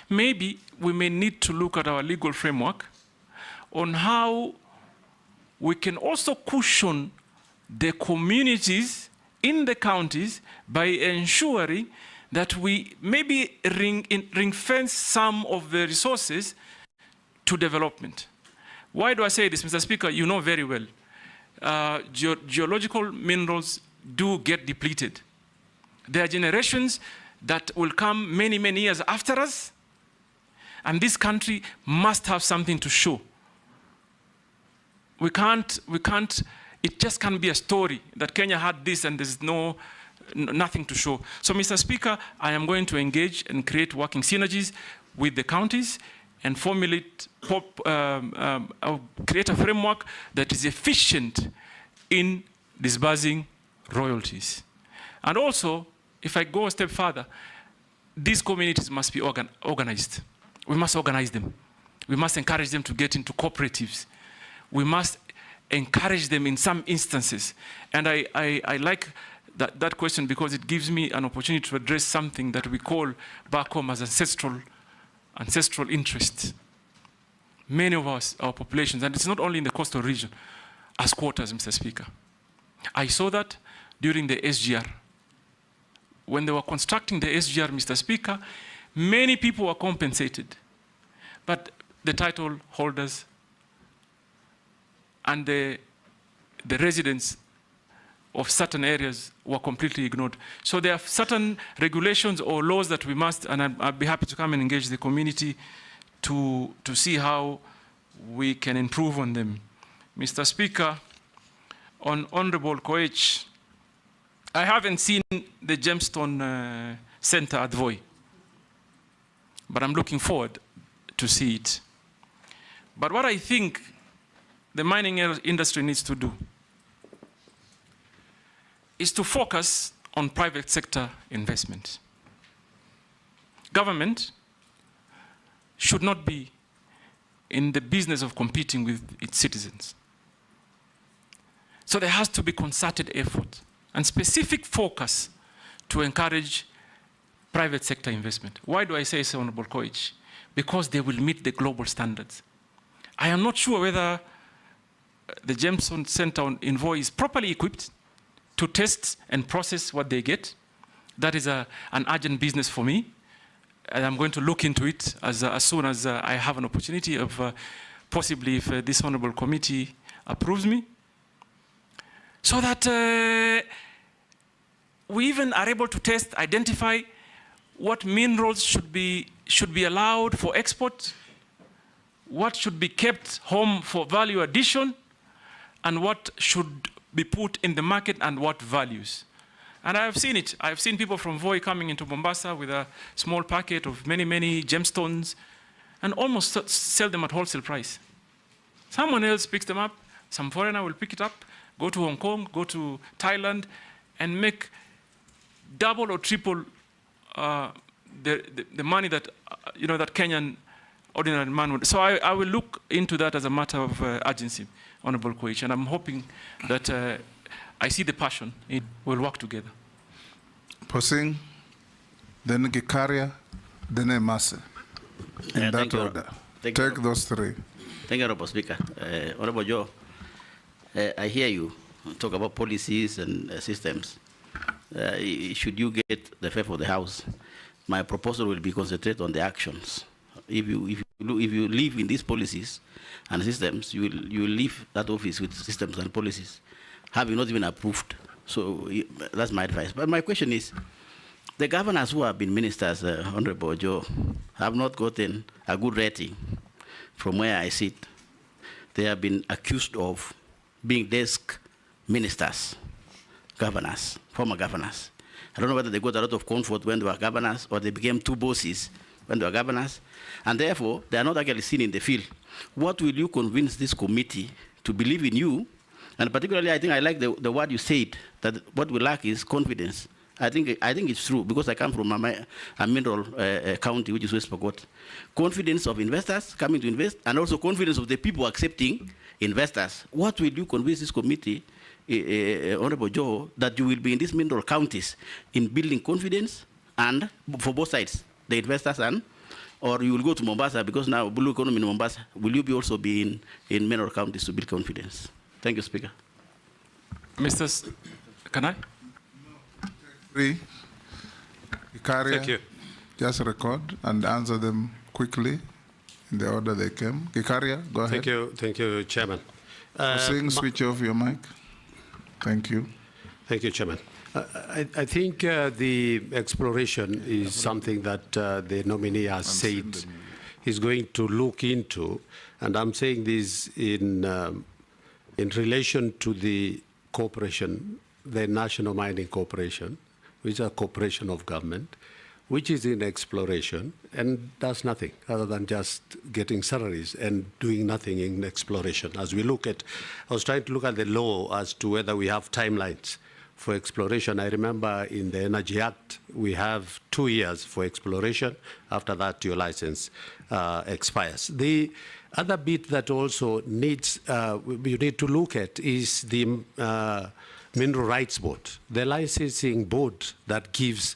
S3: Maybe we may need to look at our legal framework on how we can also cushion the communities in the counties by ensuring that we maybe ring-fence some of the resources to development. Why do I say this, Mr. Speaker? You know very well. Geological minerals do get depleted. There are generations that will come many, many years after us, and this country must have something to show. We can't, it just can't be a story that Kenya had this and there's nothing to show. So, Mr. Speaker, I am going to engage and create working synergies with the counties and formulate, create a framework that is efficient in disbursing royalties. And also, if I go a step further, these communities must be organized. We must organize them. We must encourage them to get into cooperatives. We must encourage them in some instances. And I like that question because it gives me an opportunity to address something that we call back home as ancestral interests. Many of our populations, and it's not only in the coastal region, as squatters, Mr. Speaker. I saw that during the SGR. When they were constructing the SGR, Mr. Speaker, many people were compensated, but the title holders and the residents of certain areas were completely ignored. So there are certain regulations or laws that we must, and I'd be happy to come and engage the community to see how we can improve on them. Mr. Speaker, on Honorable Koech, I haven't seen the Gemstone Center at Voi, but I'm looking forward to see it. But what I think the mining industry needs to do is to focus on private sector investment. Government should not be in the business of competing with its citizens. So there has to be concerted effort and specific focus to encourage private sector investment. Why do I say so, Honorable Koech? Because they will meet the global standards. I am not sure whether the Gemstone Center in Voi is properly equipped to test and process what they get. That is an urgent business for me. And I'm going to look into it as soon as I have an opportunity of possibly if this honorable committee approves me. So that we even are able to test, identify what minerals should be allowed for export, what should be kept home for value addition, and what should be put in the market and what values. And I have seen it. I've seen people from Voi coming into Mombasa with a small packet of many, many gemstones and almost sell them at wholesale price. Someone else picks them up, some foreigner will pick it up, go to Hong Kong, go to Thailand, and make double or triple the money that, that Kenyan ordinary man would. So I will look into that as a matter of urgency, Honorable Koech, and I'm hoping that I see the passion. We'll work together.
S1: Posing, then Gikaria, then Emase. In that order. Take those three.
S5: Thank you, Honorable Speaker. Honorable Joe, I hear you talk about policies and systems. Should you get the favor of the House, my proposal will be concentrate on the actions. If you live in these policies and systems, you will leave that office with systems and policies, having not even approved. So that's my advice. But my question is, the governors who have been ministers, Honorable Joe, have not gotten a good rating from where I sit. They have been accused of being desk ministers, governors, former governors. I don't know whether they got a lot of comfort when they were governors or they became two bosses when they were governors, and therefore they are not actually seen in the field. What will you convince this committee to believe in you? And particularly, I think I like the word you said, that what we lack is confidence I think it's true, because I come from a mineral county, which is West Pokot. Confidence of investors coming to invest, and also confidence of the people accepting investors. What will you convince this committee, Honorable Joho, that you will be in these mineral counties in building confidence, and for both sides, the investors and, or you will go to Mombasa, because now blue economy in Mombasa, will you also be in mineral counties to build confidence? Thank you, Speaker.
S3: Can I?
S1: Thank you. Just record and answer them quickly in the order they came. Kikaria, go ahead.
S8: Thank you, Chairman.
S1: Switch off your mic. Thank you.
S8: Thank you, Chairman. I think the exploration is something that the nominee has said he's going to look into, and I'm saying this in relation to the corporation, the National Mining Corporation, which is a corporation of government, which is in exploration and does nothing other than just getting salaries and doing nothing in exploration. As we look at, I was trying to look at the law as to whether we have timelines for exploration. I remember in the Energy Act, we have 2 years for exploration. After that, your license expires. The other bit that also needs, you need to look at is the Mineral Rights Board, the licensing board that gives.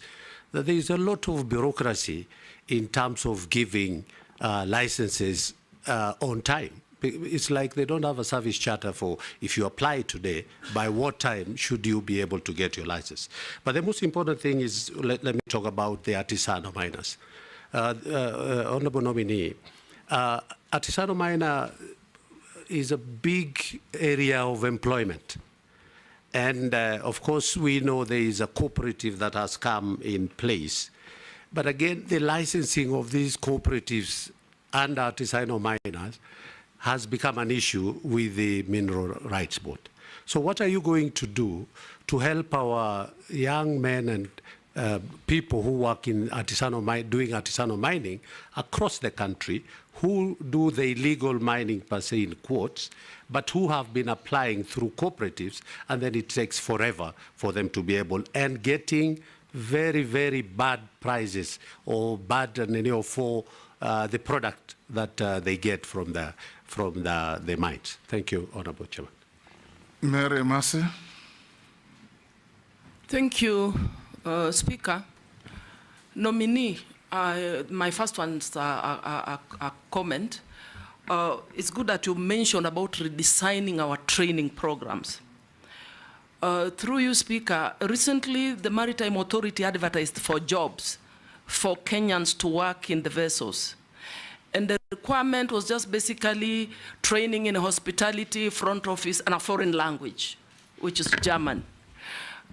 S8: There is a lot of bureaucracy in terms of giving licenses on time. It's like they don't have a service charter for if you apply today, by what time should you be able to get your license. But the most important thing is, let me talk about the artisanal miners. Honorable Nominee, artisanal miner is a big area of employment. And of course, we know there is a cooperative that has come in place. But again, the licensing of these cooperatives and artisanal miners has become an issue with the Mineral Rights Board. So what are you going to do to help our young men and people who work in doing artisanal mining across the country, who do the illegal mining per se in quotes, but who have been applying through cooperatives, and then it takes forever for them to be able, and getting very, very bad prices or bad for the product that they get from the mines. Thank you, Honorable Chairman.
S1: Mary Massey.
S13: Thank you, Speaker. Nominee, my first one's a comment. It's good that you mentioned about redesigning our training programs. Through you, Speaker, recently the Maritime Authority advertised for jobs for Kenyans to work in the vessels. And the requirement was just basically training in hospitality, front office, and a foreign language, which is German.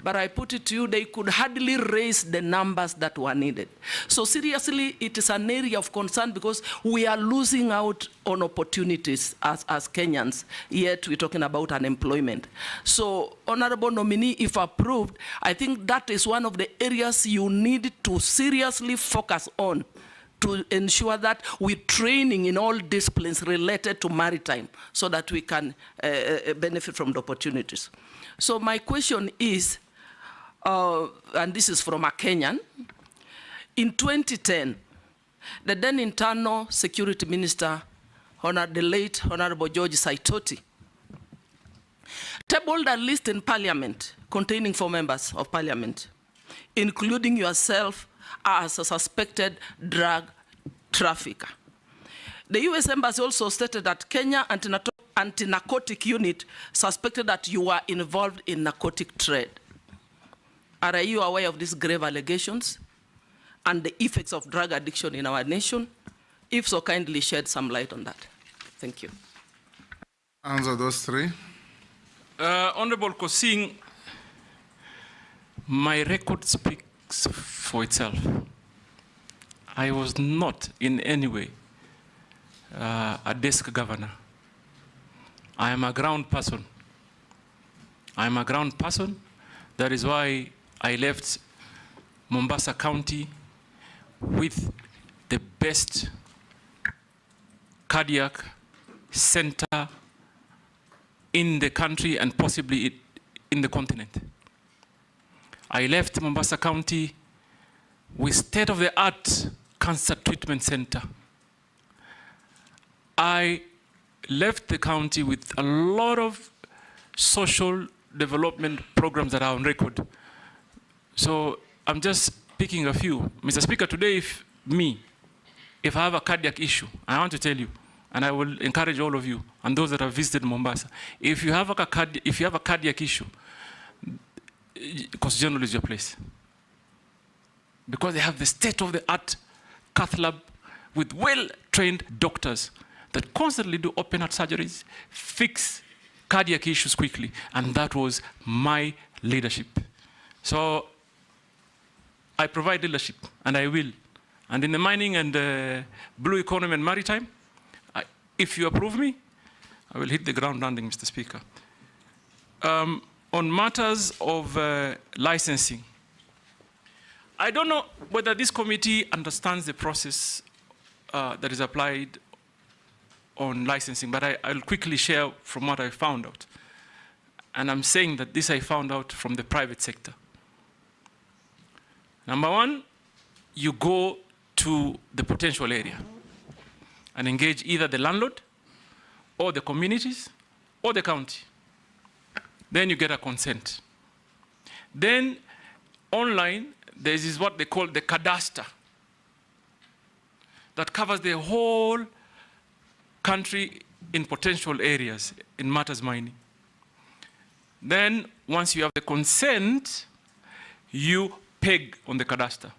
S13: But I put it to you, they could hardly raise the numbers that were needed. So seriously, it is an area of concern because we are losing out on opportunities as Kenyans, yet we're talking about unemployment. So, Honorable Nominee, if approved, I think that is one of the areas you need to seriously focus on to ensure that we're training in all disciplines related to maritime so that we can benefit from the opportunities. So my question is, and this is from a Kenyan, in 2010, the then Internal Security Minister, the late Honorable George Saitoti, tabled a list in Parliament containing 4 members of Parliament, including yourself as a suspected drug trafficker. The US Embassy also stated that Kenya Anti-Narcotic Unit suspected that you were involved in narcotic trade. Are you aware of these grave allegations and the effects of drug addiction in our nation? If so, kindly shed some light on that. Thank you.
S1: Answer those 3.
S3: Honorable Kosing, my record speaks for itself. I was not in any way a desk governor. I am a ground person. I am a ground person. That is why I left Mombasa County with the best cardiac center in the country and possibly in the continent. I left Mombasa County with state-of-the-art cancer treatment center. I left the county with a lot of social development programs that are on record. So I'm just picking a few. Mr. Speaker, today if I have a cardiac issue, I want to tell you, and I will encourage all of you and those that have visited Mombasa, if you have a cardiac issue, Coast General is your place. Because they have the state-of-the-art cath lab with well-trained doctors that constantly do open heart surgeries, fix cardiac issues quickly, and that was my leadership. So I provide leadership, and I will. And in the mining and blue economy and maritime, if you approve me, I will hit the ground running, Mr. Speaker. On matters of licensing, I don't know whether this committee understands the process that is applied on licensing, but I'll quickly share from what I found out. And I'm saying that this I found out from the private sector. Number one, you go to the potential area and engage either the landlord or the communities or the county. Then you get a consent. Then online, there is what they call the cadastre that covers the whole country in potential areas in matters mining. Then once you have the consent, you peg on the cadastre.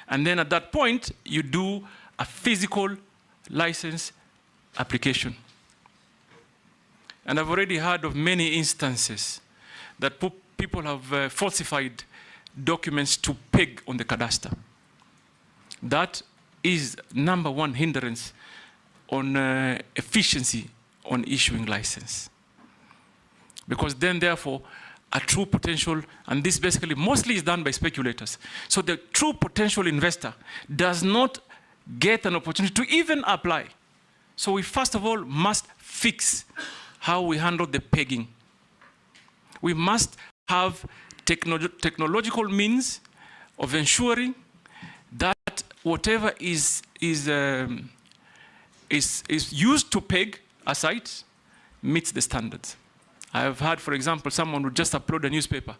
S3: And then at that point, you do a physical license application. And I've already heard of many instances that people have falsified documents to peg on the cadastre. That is number one hindrance on efficiency on issuing license. Because then therefore, a true potential, and this basically mostly is done by speculators. So the true potential investor does not get an opportunity to even apply. So we first of all must fix how we handle the pegging. We must have technological means of ensuring that whatever is used to peg a site meets the standards. I have had, for example, someone would just upload a newspaper,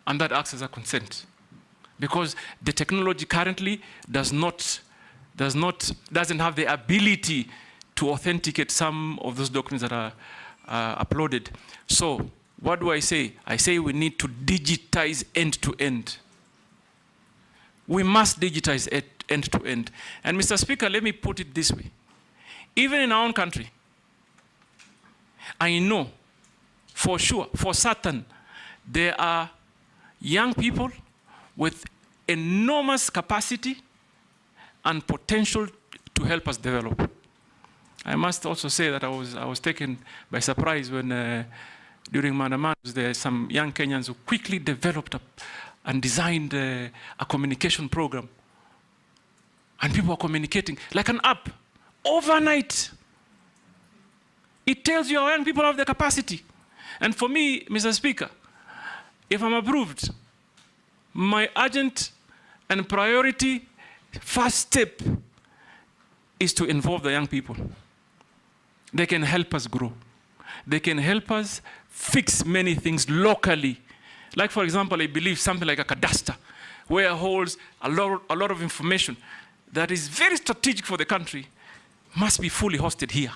S3: and that acts as a consent, because the technology currently doesn't have the ability to authenticate some of those documents that are uploaded. So what do I say? I say we need to digitize end to end. We must digitize end to end. And Mr. Speaker, let me put it this way. Even in our own country, I know for sure, for certain, there are young people with enormous capacity and potential to help us develop. I must also say that I was taken by surprise when during Mandaman, there are some young Kenyans who quickly developed and designed a communication program. And people are communicating like an app overnight. It tells you our young people have the capacity. And for me, Mr. Speaker, if I'm approved, my urgent and priority first step is to involve the young people. They can help us grow. They can help us fix many things locally. Like, for example, I believe something like a cadastre, where it holds a lot of information that is very strategic for the country, must be fully hosted here.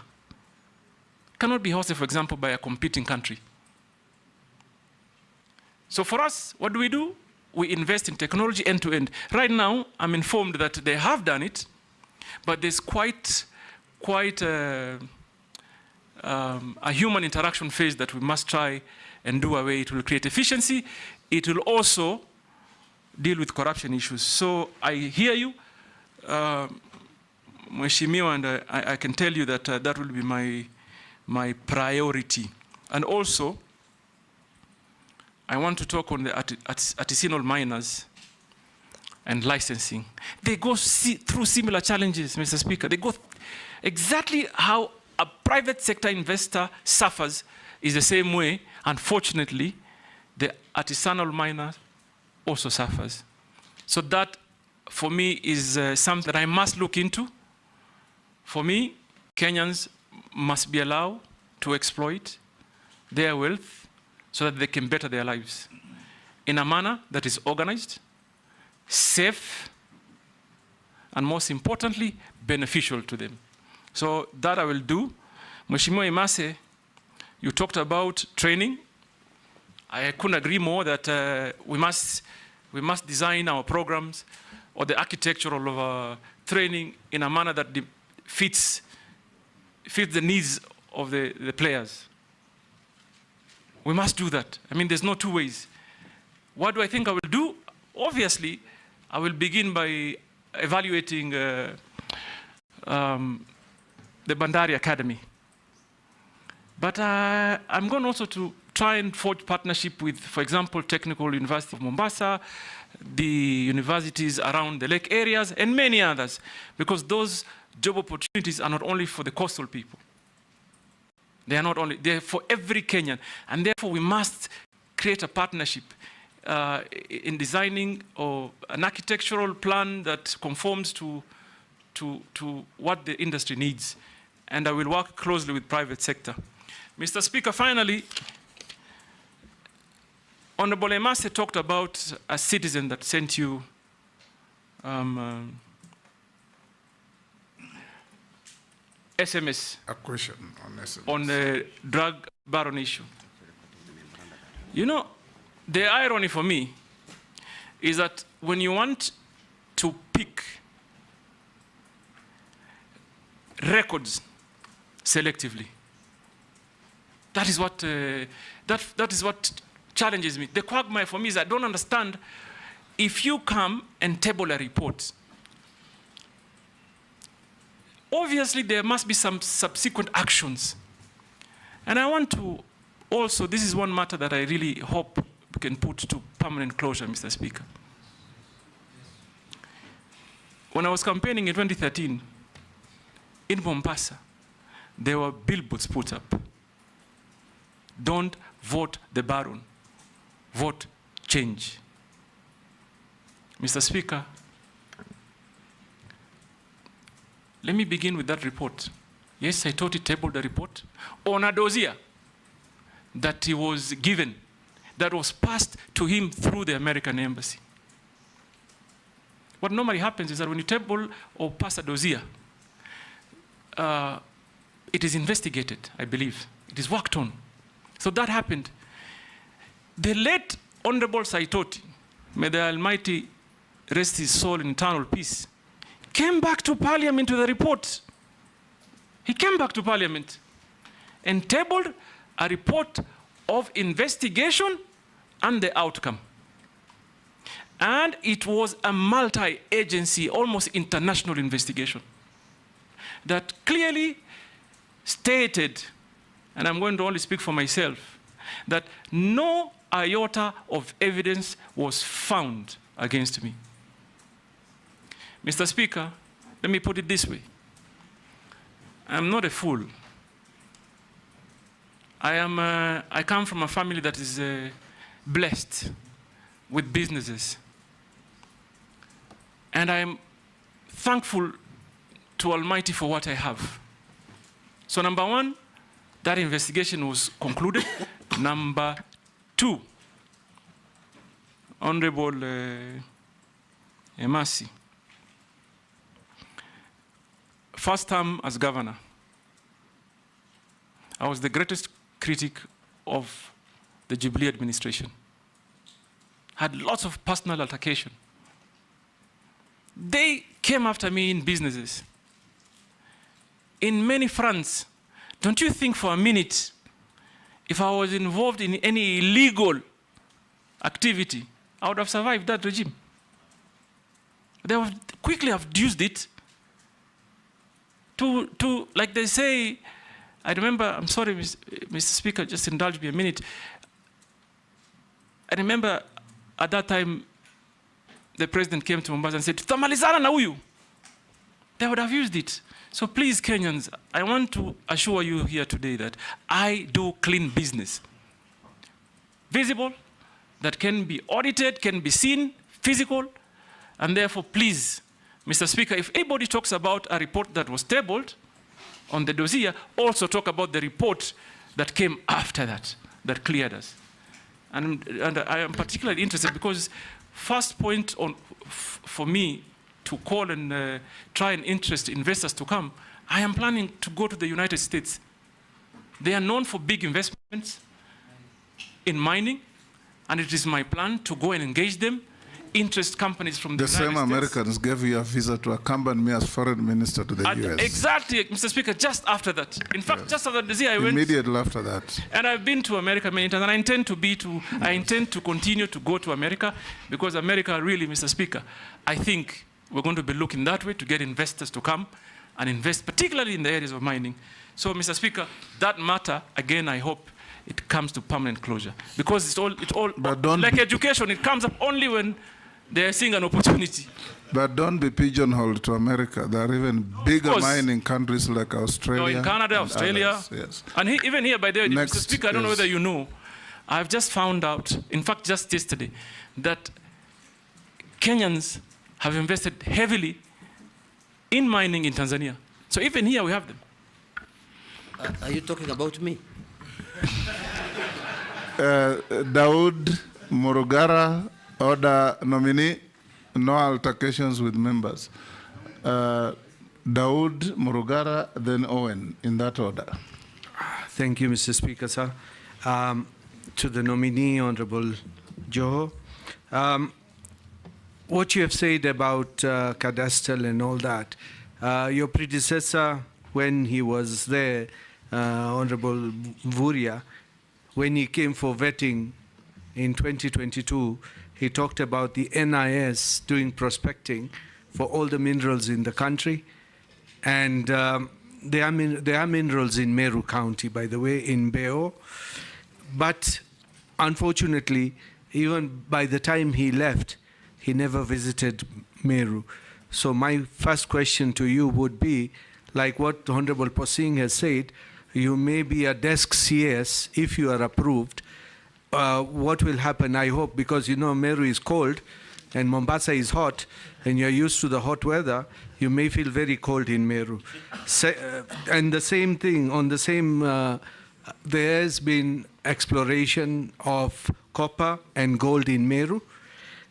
S3: Cannot be hosted, for example, by a competing country. So for us, what do? We invest in technology end to end. Right now, I'm informed that they have done it, but there's quite a human interaction phase that we must try and do away. It will create efficiency. It will also deal with corruption issues. So I hear you, Mheshimiwa, and I can tell you that that will be my priority. And also, I want to talk on the artisanal miners and licensing. They go through similar challenges, Mr. Speaker. They go exactly how a private sector investor suffers is the same way, unfortunately, the artisanal miner also suffers. So that, for me, is something that I must look into. For me, Kenyans must be allowed to exploit their wealth so that they can better their lives in a manner that is organized, safe, and most importantly, beneficial to them. So that I will do. Mheshimiwa Imase, you talked about training. I couldn't agree more that we must design our programs or the architectural of training in a manner that fits the needs of the players. We must do that. I mean, there's no two ways. What do I think I will do? Obviously, I will begin by evaluating the Bandari Academy. But I'm going also to try and forge partnership with, for example, Technical University of Mombasa, the universities around the lake areas, and many others, because those job opportunities are not only for the coastal people. They are not only, they're for every Kenyan. And therefore, we must create a partnership in designing an architectural plan that conforms to what the industry needs. And I will work closely with private sector. Mr. Speaker, finally, Honorable Emase talked about a citizen that sent you SMS.
S1: A question on SMS.
S3: On the drug baron issue. You know, the irony for me is that when you want to pick records selectively, that is what challenges me. The quagmire for me is I don't understand if you come and table a report. Obviously, there must be some subsequent actions. And I want to also, this is one matter that I really hope we can put to permanent closure, Mr. Speaker. When I was campaigning in 2013, in Mombasa, there were billboards put up. Don't vote the baron, vote change. Mr. Speaker, let me begin with that report. Yes, I thought he tabled the report on a dossier that he was given, that was passed to him through the American embassy. What normally happens is that when you table or pass a dossier, it is investigated, I believe. It is worked on. So that happened. The late Honorable Saitoti, may the Almighty rest his soul in eternal peace, came back to Parliament with a report. He came back to Parliament and tabled a report of investigation and the outcome. And it was a multi-agency, almost international investigation that clearly stated, and I'm going to only speak for myself, that no iota of evidence was found against me. Mr. Speaker, let me put it this way. I'm not a fool. I come from a family that is blessed with businesses. And I'm thankful to Almighty for what I have. So number one, that investigation was concluded. Number two, Honorable Emasi, first term as governor, I was the greatest critic of the Jubilee administration. Had lots of personal altercation. They came after me in businesses, in many fronts. Don't you think for a minute, if I was involved in any illegal activity, I would have survived that regime? They would quickly have used it to, like they say, I remember, I'm sorry, Mr. Speaker, just indulge me a minute. I remember at that time, the president came to Mombasa and said, "Tutamalizana na huyu." They would have used it. So please, Kenyans, I want to assure you here today that I do clean business. Visible, that can be audited, can be seen, physical, and therefore, please, Mr. Speaker, if anybody talks about a report that was tabled on the dossier, also talk about the report that came after that, that cleared us. And I am particularly interested because first point for me to call and try and interest investors to come, I am planning to go to the United States. They are known for big investments in mining, and it is my plan to go and engage them, interest companies from the United States.
S1: The same Americans gave you a visa to accompany me as foreign minister to the US.
S3: Exactly, Mr. Speaker, just after that. In fact, just after the I went.
S1: Immediately after that.
S3: And I've been to America many times, and I intend to continue to go to America, because America really, Mr. Speaker, I think we're going to be looking that way to get investors to come and invest, particularly in the areas of mining. So, Mr. Speaker, that matter, again, I hope it comes to permanent closure. Because it's all like education, it comes up only when they're seeing an opportunity.
S1: But don't be pigeonholed to America. There are even bigger mining countries like Australia.
S3: No, in Canada, Australia.
S1: Others, yes.
S3: And even here, by the way, Mr. Speaker, I don't know whether you know, I've just found out, in fact, just yesterday, that Kenyans have invested heavily in mining in Tanzania. So even here, we have them.
S12: Are you talking about me?
S1: Daud Murugara, order nominee, no altercations with members. Daud Murugara, then Owen, in that order.
S9: Thank you, Mr. Speaker, sir. To the nominee, Honorable Joho, what you have said about cadastral and all that, your predecessor, when he was there, Honorable Vuria, when he came for vetting in 2022, he talked about the NIS doing prospecting for all the minerals in the country. And there are minerals in Meru County, by the way, in Beo. But unfortunately, even by the time he left, he never visited Meru. So my first question to you would be, like what Honorable Posing has said, you may be a desk CS if you are approved. What will happen, I hope, because you know Meru is cold and Mombasa is hot, and you're used to the hot weather, you may feel very cold in Meru. And the same thing, on the same, there has been exploration of copper and gold in Meru.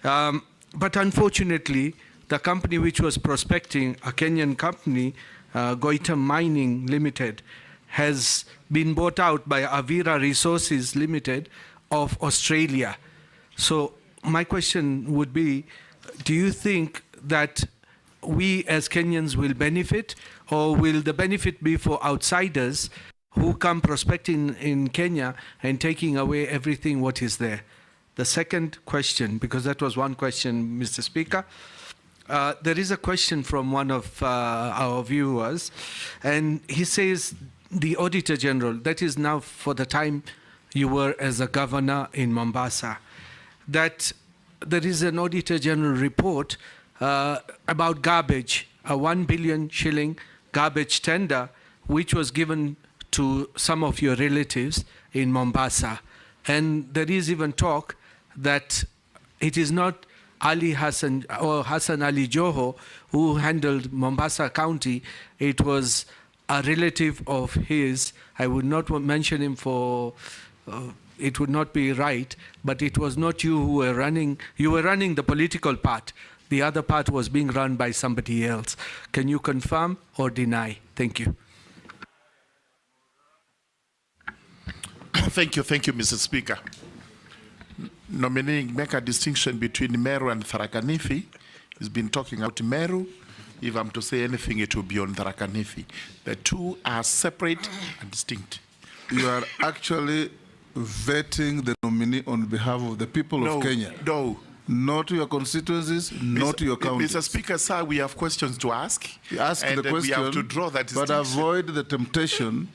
S9: But unfortunately, the company which was prospecting, a Kenyan company, Goita Mining Limited, has been bought out by Avira Resources Limited of Australia. So my question would be, do you think that we as Kenyans will benefit, or will the benefit be for outsiders who come prospecting in Kenya and taking away everything what is there? The second question, because that was one question, Mr. Speaker, there is a question from one of our viewers, and he says, the Auditor General, that is now for the time you were as a governor in Mombasa, that there is an Auditor General report about garbage, a 1 billion shilling garbage tender, which was given to some of your relatives in Mombasa. And there is even talk that it is not Ali Hassan or Hassan Ali Joho who handled Mombasa County. It was a relative of his. I would not mention him for, it would not be right, but it was not you who were running. You were running the political part. The other part was being run by somebody else. Can you confirm or deny? Thank you.
S10: Thank you, Mr. Speaker. Nominee, make a distinction between Meru and Tharaka Nithi. He's been talking about Meru. If I'm to say anything, it will be on Tharaka Nithi. The two are separate and distinct.
S1: You are actually vetting the nominee on behalf of the people of Kenya.
S10: No.
S1: Not your constituencies, not your counties.
S10: Mr. Speaker, sir, we have questions to ask.
S1: Ask the question,
S10: we have to draw that distinction.
S1: But avoid the temptation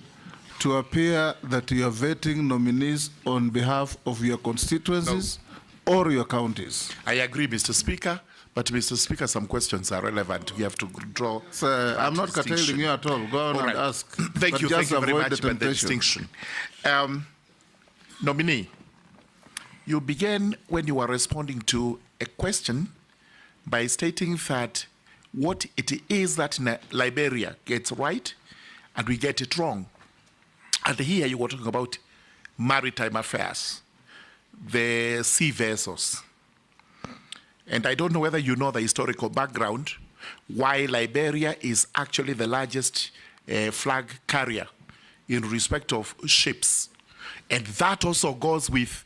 S1: to appear that you are vetting nominees on behalf of your constituencies or your counties.
S10: I agree, Mr. Speaker. But, Mr. Speaker, some questions are relevant. We have to draw.
S1: Sir, I'm not curtailing you at all. Go on and ask.
S10: Thank you very much for the distinction. Nominee, You began when you were responding to a question by stating that what it is that Liberia gets right and we get it wrong. And here you were talking about maritime affairs, the sea vessels. And I don't know whether you know the historical background why Liberia is actually the largest flag carrier in respect of ships. And that also goes with,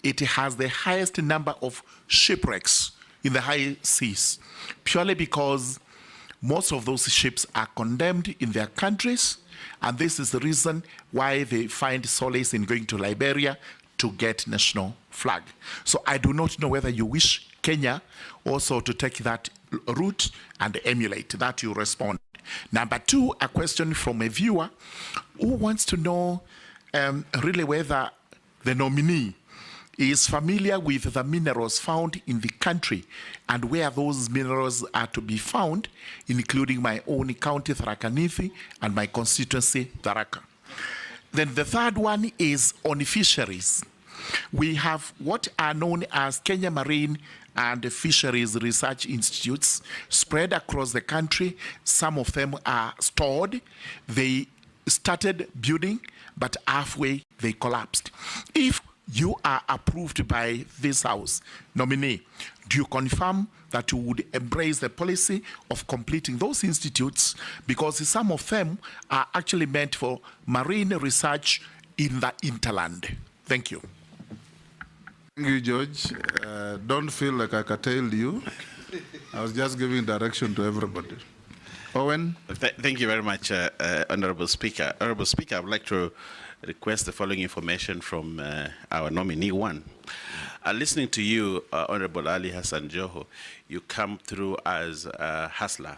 S10: it has the highest number of shipwrecks in the high seas, purely because most of those ships are condemned in their countries, and this is the reason why they find solace in going to Liberia to get national flag. So I do not know whether you wish Kenya also to take that route and emulate. That you respond. Number two, a question from a viewer who wants to know really whether the nominee is familiar with the minerals found in the country and where those minerals are to be found, including my own county, Tharaka Nithi, and my constituency, Tharaka. Then the third one is on fisheries. We have what are known as Kenya Marine and Fisheries Research Institutes spread across the country. Some of them are stored. They started building, but halfway they collapsed. If you are approved by this House, nominee, do you confirm that you would embrace the policy of completing those institutes, because some of them are actually meant for marine research in the hinterland? Thank you.
S1: Thank you, George. Don't feel like I curtailed you. I was just giving direction to everybody. Owen?
S14: Thank you very much, Honorable Speaker. Honorable Speaker, I would like to request the following information from our nominee one. Listening to you, Honorable Ali Hassan Joho, you come through as a hustler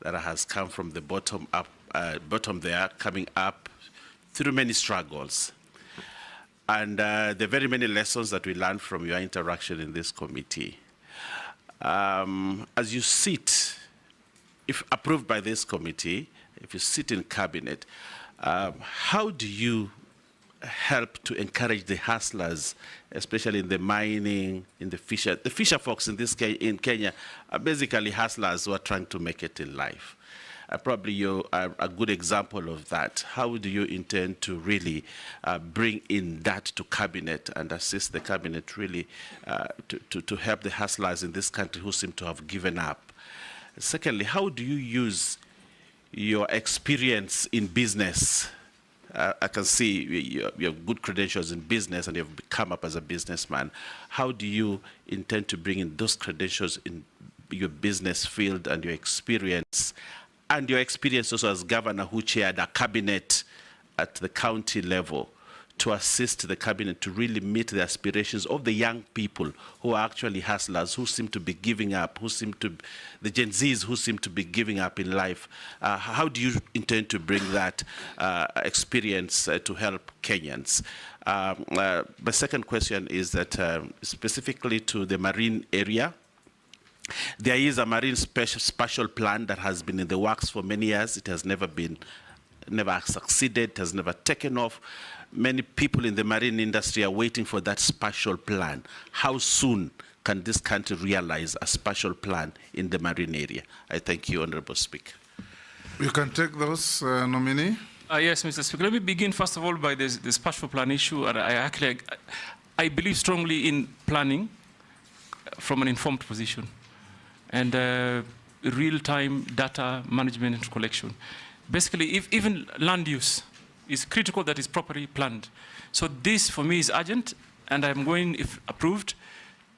S14: that has come from the bottom up, bottom there, coming up through many struggles. And there are very many lessons that we learned from your interaction in this committee. As you sit, if approved by this committee, if you sit in cabinet, how do you help to encourage the hustlers, especially in the mining, in the fisher? The fisher folks in in Kenya are basically hustlers who are trying to make it in life. Probably you are a good example of that. How do you intend to really bring in that to cabinet and assist the cabinet really to help the hustlers in this country who seem to have given up? Secondly, how do you use your experience in business? I can see you have good credentials in business and you've come up as a businessman. How do you intend to bring in those credentials in your business field and your experience also as governor who chaired a cabinet at the county level to assist the cabinet to really meet the aspirations of the young people who are actually hustlers, who seem to be giving up, the Gen Zs who seem to be giving up in life? How do you intend to bring that experience to help Kenyans? My second question is that specifically to the marine area, there is a marine spatial plan that has been in the works for many years. It has never succeeded, it has never taken off. Many people in the marine industry are waiting for that spatial plan. How soon can this country realize a spatial plan in the marine area? I thank you, Honorable Speaker.
S1: You can take those, nominee.
S3: Yes, Mr. Speaker. Let me begin first of all by the spatial plan issue. And I believe strongly in planning from an informed position and real-time data management and collection. Basically, if even land use is critical that is properly planned. So this, for me, is urgent, and I'm going, if approved,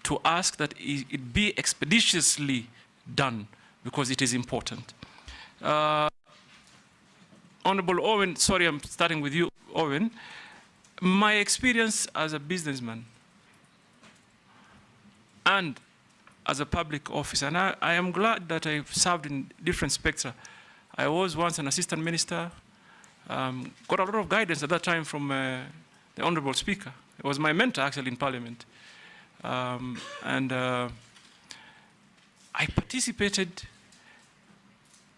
S3: to ask that it be expeditiously done, because it is important. Honorable Owen, sorry, I'm starting with you, Owen. My experience as a businessman and as a public officer, and I am glad that I've served in different spectra. I was once an assistant minister, got a lot of guidance at that time from the Honorable Speaker. He was my mentor, actually, in Parliament. I participated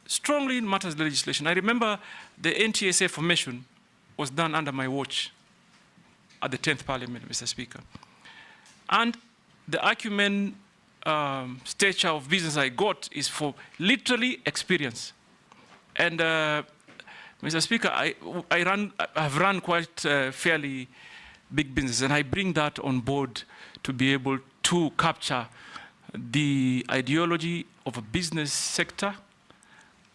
S3: strongly in matters of legislation. I remember the NTSA formation was done under my watch at the 10th Parliament, Mr. Speaker. And the acumen stature of business I got is for literally experience. And Mr. Speaker, I've run quite fairly big business, and I bring that on board to be able to capture the ideology of a business sector,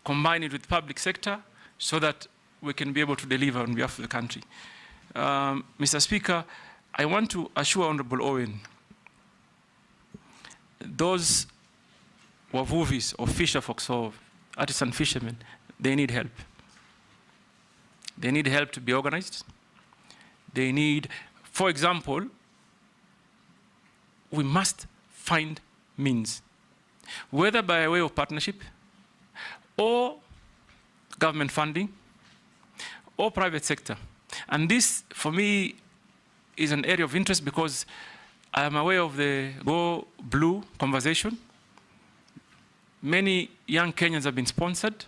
S3: combine it with public sector, so that we can be able to deliver on behalf of the country. Mr. Speaker, I want to assure Honorable Owen, those wavuvis or fisher folks or artisan fishermen, they need help. They need help to be organized. They need, for example, we must find means, whether by way of partnership or government funding or private sector. And this, for me, is an area of interest because I am aware of the Go Blue conversation. Many young Kenyans have been sponsored,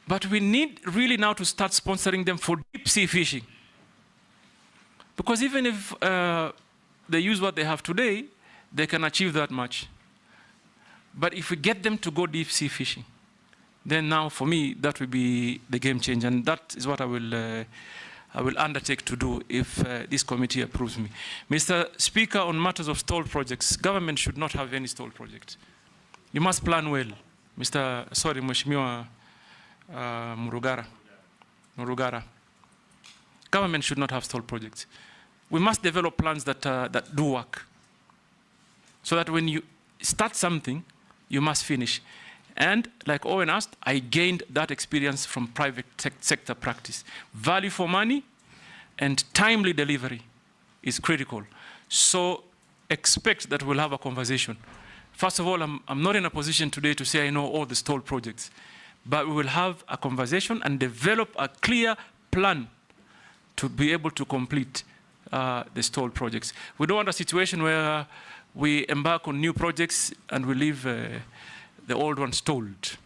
S3: but we need really now to start sponsoring them for deep sea fishing. Because even if they use what they have today, they can achieve that much. But if we get them to go deep sea fishing, then now for me, that will be the game changer. And that is what I will undertake to do if this committee approves me. Mr. Speaker, on matters of stalled projects, government should not have any stalled project. You must plan well. Mheshimiwa Murugara. Government should not have stalled projects. We must develop plans that do work. So that when you start something, you must finish. And like Owen asked, I gained that experience from private sector practice. Value for money and timely delivery is critical. So expect that we'll have a conversation. First of all, I'm not in a position today to say I know all the stalled projects, but we will have a conversation and develop a clear plan to be able to complete the stalled projects. We don't want a situation where we embark on new projects and we leave the old ones stalled.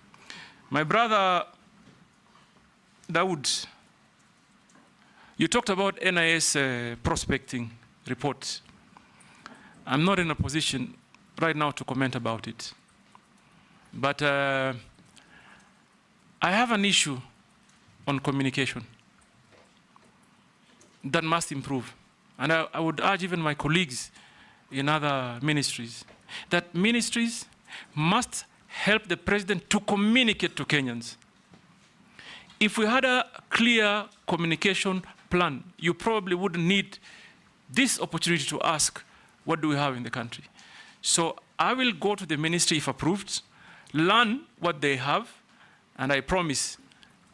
S3: My brother Dawood, you talked about NIS prospecting report. I'm not in a position right now to comment about it. But I have an issue on communication that must improve. And I would urge even my colleagues in other ministries that ministries must help the president to communicate to Kenyans. If we had a clear communication plan, you probably wouldn't need this opportunity to ask, what do we have in the country? So I will go to the ministry if approved, learn what they have, and I promise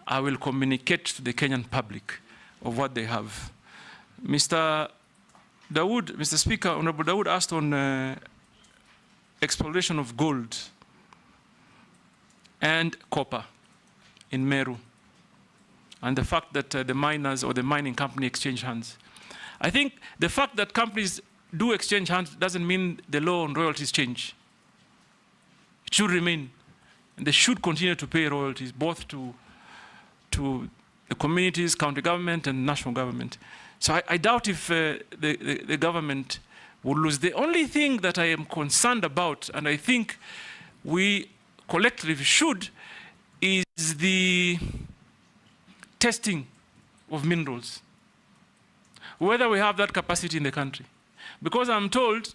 S3: I will communicate to the Kenyan public of what they have. Mr. Speaker, Honorable Dawood asked on exploration of gold and copper in Meru, and the fact that the miners or the mining company exchange hands. I think the fact that companies do exchange hands doesn't mean the law on royalties change. It should remain. And they should continue to pay royalties, both to the communities, county government, and national government. So I doubt if the government will lose. The only thing that I am concerned about, and I think we collectively should, is the testing of minerals. Whether we have that capacity in the country. Because I'm told,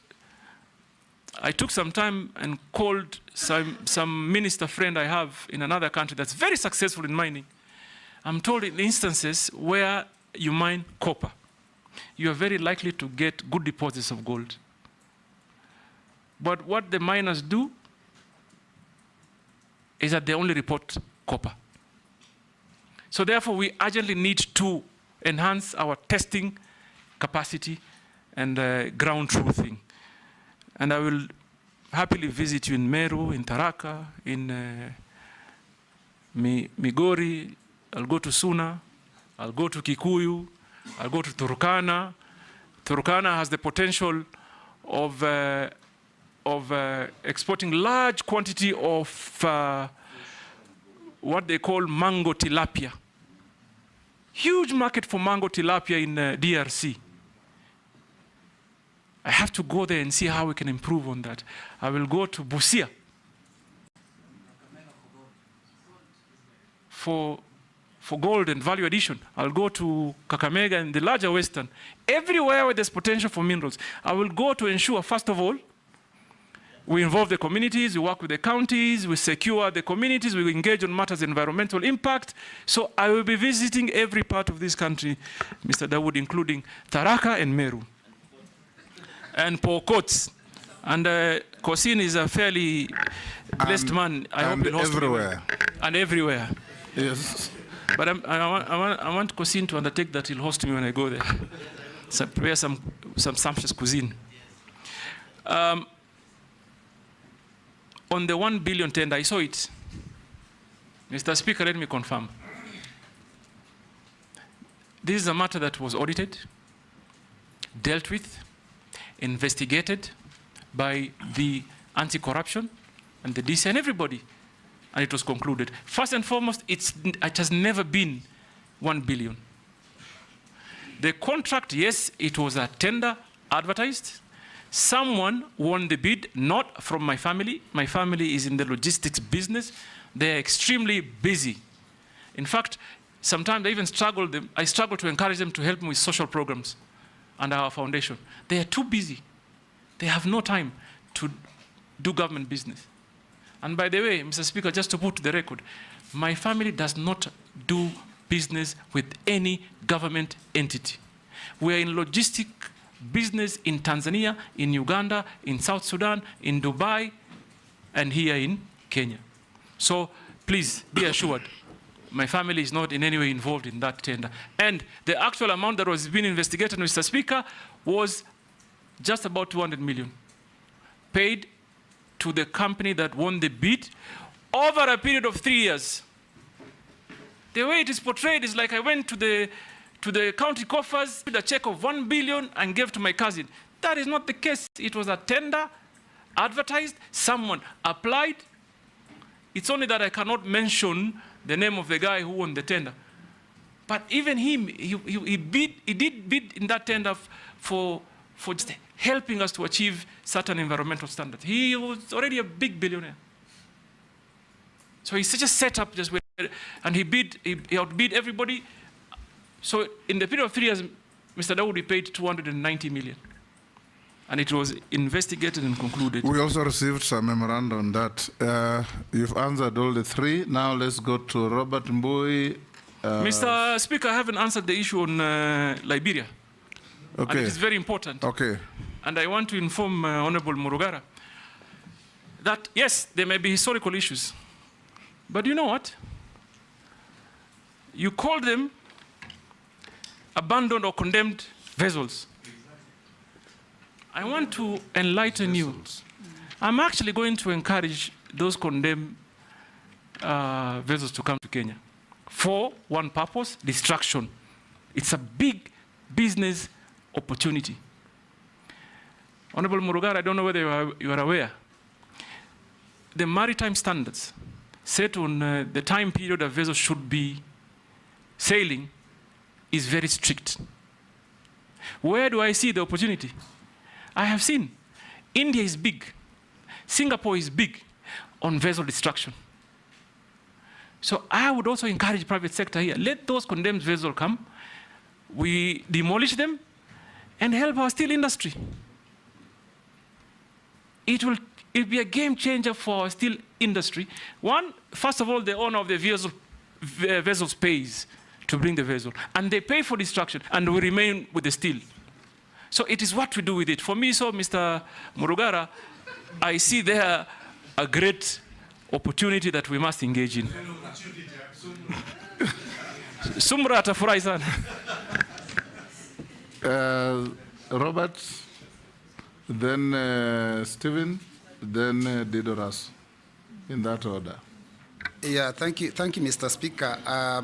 S3: I took some time and called some minister friend I have in another country that's very successful in mining. I'm told in instances where you mine copper, you are very likely to get good deposits of gold. But what the miners do is that they only report copper. So therefore, we urgently need to enhance our testing capacity and ground truthing. And I will happily visit you in Meru, in Tharaka, in Migori. I'll go to Suna. I'll go to Kikuyu. I'll go to Turkana. Turkana has the potential of exporting large quantity of what they call mango tilapia. Huge market for mango tilapia in DRC. I have to go there and see how we can improve on that. I will go to Busia for gold and value addition. I'll go to Kakamega and the larger Western. Everywhere where there's potential for minerals, I will go to ensure, first of all, we involve the communities, we work with the counties, we secure the communities, we engage on matters of environmental impact. So I will be visiting every part of this country, Mr. Dawood, including Tharaka and Meru. And Pokot. And Kosin is a fairly blessed man. I hope he'll host
S1: everywhere.
S3: And everywhere.
S1: Yes.
S3: But I want Kosin to undertake that he'll host me when I go there. So prepare some sumptuous cuisine. On the 1 billion tender, I saw it. Mr. Speaker, let me confirm. This is a matter that was audited, dealt with, investigated by the anti-corruption and the DC and everybody, and it was concluded. First and foremost, it has never been 1 billion. The contract, yes, it was a tender advertised. Someone won the bid, not from my family. My family is in the logistics business. They're extremely busy. In fact, sometimes I even struggle to encourage them to help me with social programs and our foundation. They are too busy. They have no time to do government business. And by the way, Mr. Speaker, just to put to the record, my family does not do business with any government entity. We are in logistic business in Tanzania, in Uganda, in South Sudan, in Dubai, and here in Kenya. So please be assured, my family is not in any way involved in that tender. And the actual amount that was being investigated, Mr. Speaker, was just about 200 million, paid to the company that won the bid over a period of 3 years. The way it is portrayed is like I went to the county coffers with a check of 1 billion and gave to my cousin. That is not the case. It was a tender, advertised, someone applied. It's only that I cannot mention the name of the guy who won the tender. But even him, he did bid in that tender for just helping us to achieve certain environmental standards. He was already a big billionaire. So he's such a setup, just where, and he outbid everybody. So in the period of 3 years, Mr. Dawood paid 290 million. And it was investigated and concluded.
S1: We also received some memorandum on that. You've answered all the three. Now let's go to Robert Mbui.
S3: Mr. Speaker, I haven't answered the issue on Liberia.
S1: Okay.
S3: And it is very important.
S1: Okay.
S3: And I want to inform Honorable Murugara that, yes, there may be historical issues. But you know what? You call them abandoned or condemned vessels. I want to enlighten you. I'm actually going to encourage those condemned vessels to come to Kenya for one purpose: distraction. It's a big business opportunity. Honorable Murugara, I don't know whether you are aware. The maritime standards set on the time period a vessel should be sailing is very strict. Where do I see the opportunity? I have seen India is big, Singapore is big on vessel destruction. So I would also encourage private sector here. Let those condemned vessels come, we demolish them, and help our steel industry. It will be a game changer for our steel industry. One, first of all, the owner of the vessels pays to bring the vessel, and they pay for destruction, and we remain with the steel. So it is what we do with it. For me, so Mr. Murugara, I see there a great opportunity that we must engage in. Sumra atafurahi sana.
S1: Robert, then Stephen, then Didoras, in that order.
S15: Yeah, thank you, Mr. Speaker. I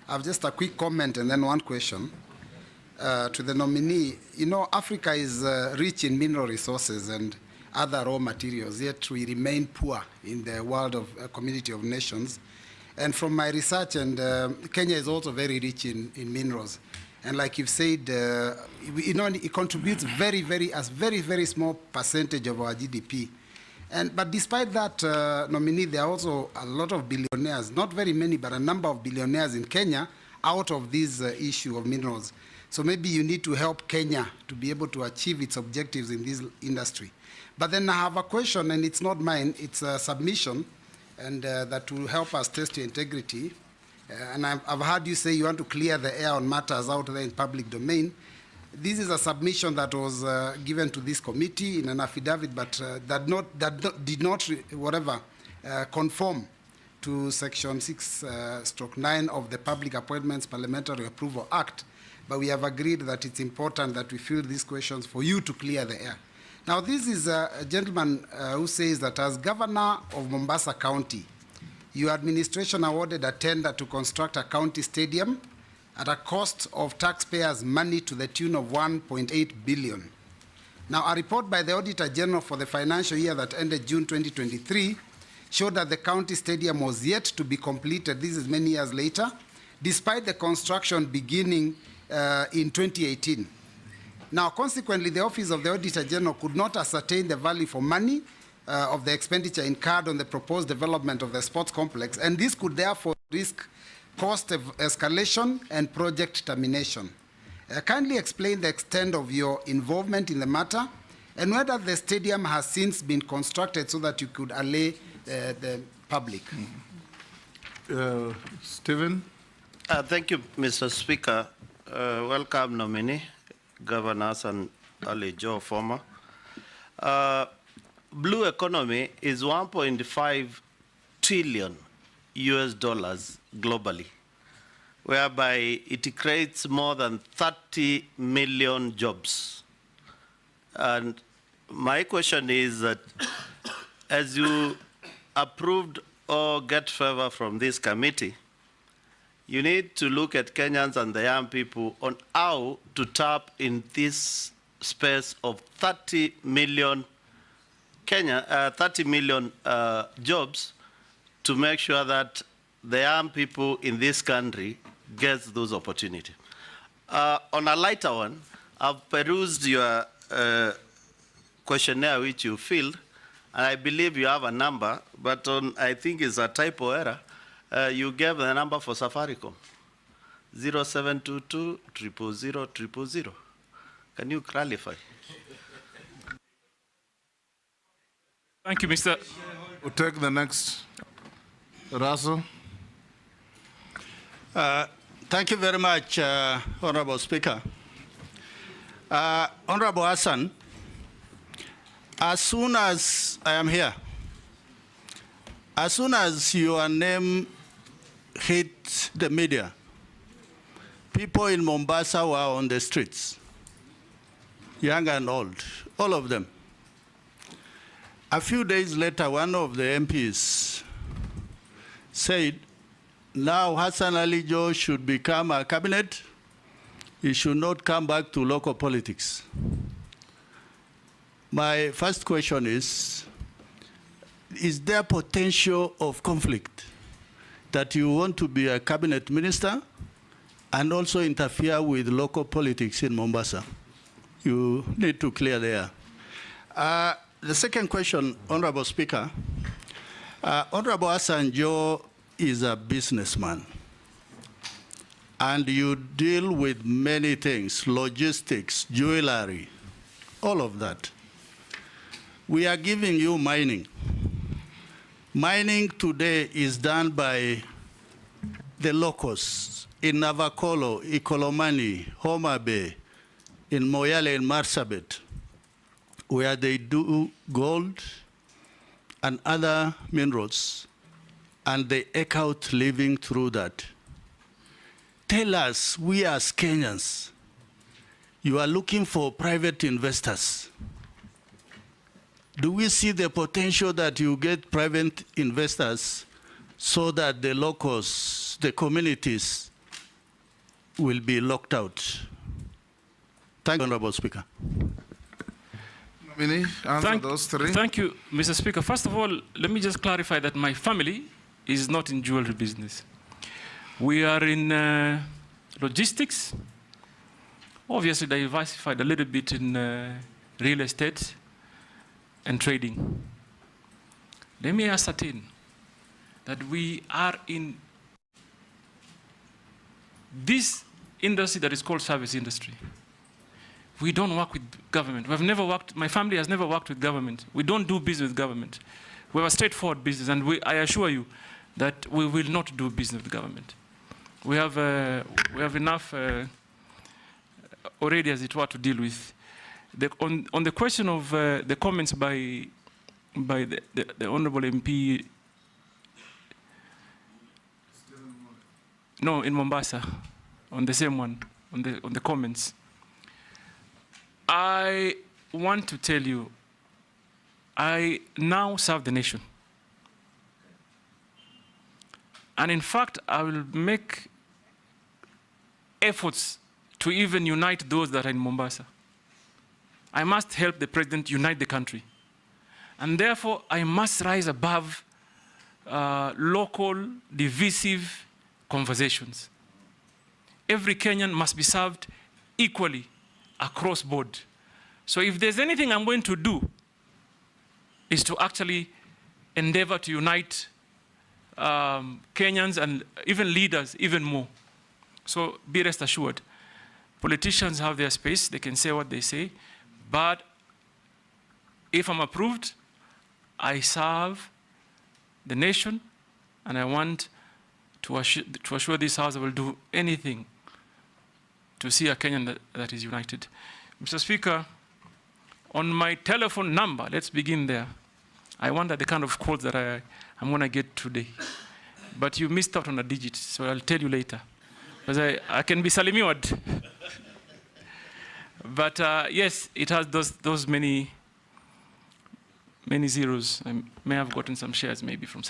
S15: have just a quick comment and then one question to the nominee. You know, Africa is rich in mineral resources and other raw materials, yet we remain poor in the world of community of nations. And from my research, and Kenya is also very rich in minerals. And like you've said, it contributes very small percentage of our GDP. But despite that, Nominee, there are also a lot of billionaires, not very many, but a number of billionaires in Kenya out of this issue of minerals. So maybe you need to help Kenya to be able to achieve its objectives in this industry. But then I have a question, and it's not mine, it's a submission, and that will help us test your integrity. And I've heard you say you want to clear the air on matters out there in public domain. This is a submission that was given to this committee in an affidavit, but did not conform to Section 6/9 of the Public Appointments Parliamentary Approval Act. But we have agreed that it's important that we field these questions for you to clear the air. Now, this is a gentleman who says that as governor of Mombasa County, your administration awarded a tender to construct a county stadium at a cost of taxpayers' money to the tune of 1.8 billion. Now, a report by the Auditor General for the financial year that ended June 2023 showed that the county stadium was yet to be completed, this is many years later, despite the construction beginning in 2018. Now, consequently, the Office of the Auditor General could not ascertain the value for money of the expenditure incurred on the proposed development of the sports complex, and this could therefore risk cost escalation and project termination. Kindly explain the extent of your involvement in the matter and whether the stadium has since been constructed so that you could allay the public.
S1: Stephen?
S16: Thank you, Mr. Speaker. Welcome, Nominee, Governors, and Ali Joho, former. Blue economy is 1.5 trillion US dollars globally, whereby it creates more than 30 million jobs. And my question is that as you approved or get favor from this committee, you need to look at Kenyans and the young people on how to tap in this space of 30 million jobs to make sure that the young people in this country get those opportunities. On a lighter one, I've perused your questionnaire which you filled, and I believe you have a number, but I think it's a typo error. You gave the number for Safaricom, 0722 000 000. Can you clarify?
S3: Thank you, Mr.
S1: We'll take the next. Russell.
S17: Thank you very much, Honorable Speaker. Honorable Hassan, as soon as I am here, as soon as your name hit the media, people in Mombasa were on the streets, young and old, all of them. A few days later, one of the MPs said, now Hassan Ali Joho should become a cabinet. He should not come back to local politics. My first question is there potential of conflict that you want to be a cabinet minister and also interfere with local politics in Mombasa? You need to clear the air. The second question, Honorable Speaker, Honorable Hassan Joho is a businessman, and you deal with many things, logistics, jewelry, all of that. We are giving you mining. Mining today is done by the locals in Navakolo, Ikolomani, Homa Bay, in Moyale and Marsabit, where they do gold and other minerals, and they eke out living through that. Tell us, we as Kenyans, you are looking for private investors. Do we see the potential that you get private investors so that the locals, the communities, will be locked out? Thank you, Honorable Speaker.
S1: Nominee, answer those three.
S3: Thank you, Mr. Speaker. First of all, let me just clarify that my family is not in jewelry business. We are in logistics, obviously diversified a little bit in real estate and trading. Let me ascertain that we are in this industry that is called service industry. We don't work with government. We've never worked, my family has never worked with government. We don't do business with government. We have a straightforward business, and I assure you that we will not do business with government. We have enough already, as it were, to deal with. On the question of the comments by the Honorable MP, no, in Mombasa, on the same one, on the comments. I want to tell you, I now serve the nation. And in fact, I will make efforts to even unite those that are in Mombasa. I must help the president unite the country. And therefore, I must rise above local, divisive conversations. Every Kenyan must be served equally across board. So if there's anything I'm going to do, is to actually endeavor to unite Kenyans and even leaders even more. So be rest assured, politicians have their space, they can say what they say, but if I'm approved, I serve the nation, and I want to assure this House I will do anything to see a Kenyan that is united. Mr. Speaker, on my telephone number, let's begin there. I wonder the kind of calls that I'm going to get today. But you missed out on a digit, so I'll tell you later. Because I can be salimiwad. But yes, it has those many zeros. I may have gotten some shares maybe from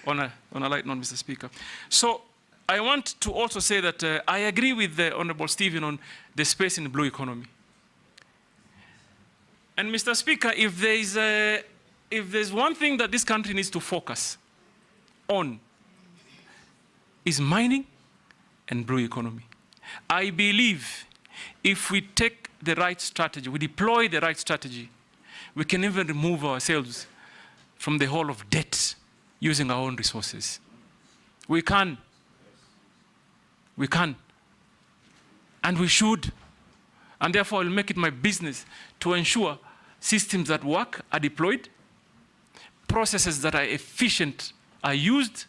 S3: on a light note, Mr. Speaker. So I want to also say that I agree with the Honorable Stephen on the space in the blue economy. And Mr. Speaker, if there's one thing that this country needs to focus on, is mining and blue economy. I believe if we take the right strategy, we deploy the right strategy, we can even remove ourselves from the hole of debt using our own resources. We can. We can. And we should. And therefore, I'll make it my business to ensure systems that work are deployed, processes that are efficient are used,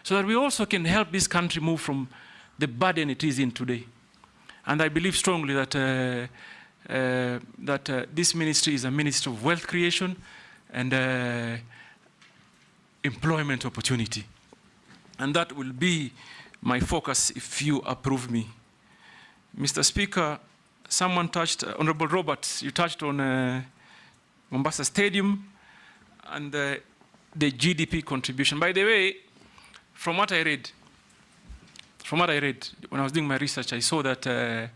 S3: so that we also can help this country move from the burden it is in today. And I believe strongly that this ministry is a ministry of wealth creation and employment opportunity. And that will be my focus if you approve me. Mr. Speaker, someone touched, Honorable Roberts, you touched on Mombasa Stadium and the GDP contribution. By the way, from what I read, when I was doing my research, I saw that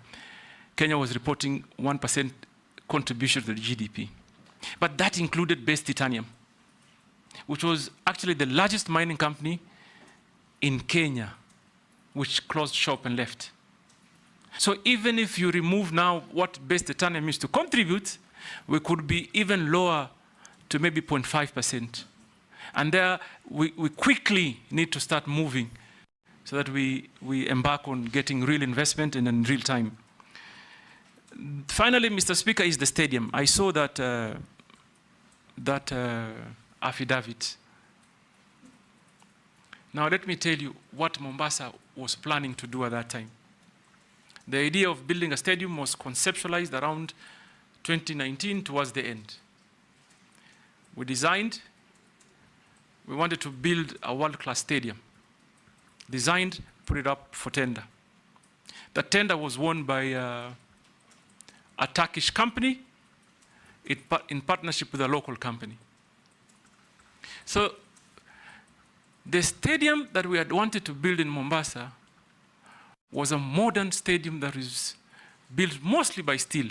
S3: Kenya was reporting 1% contribution to the GDP. But that included Base Titanium, which was actually the largest mining company in Kenya, which closed shop and left. So even if you remove now what Base Titanium used to contribute, we could be even lower to maybe 0.5%. And there, we quickly need to start moving so that we embark on getting real investment and in real time. Finally, Mr. Speaker, is the stadium. I saw that, affidavit. Now let me tell you what Mombasa was planning to do at that time. The idea of building a stadium was conceptualized around 2019 towards the end. We designed, we wanted to build a world-class stadium. Designed, put it up for tender. The tender was won by a Turkish company in partnership with a local company. So the stadium that we had wanted to build in Mombasa was a modern stadium that is built mostly by steel.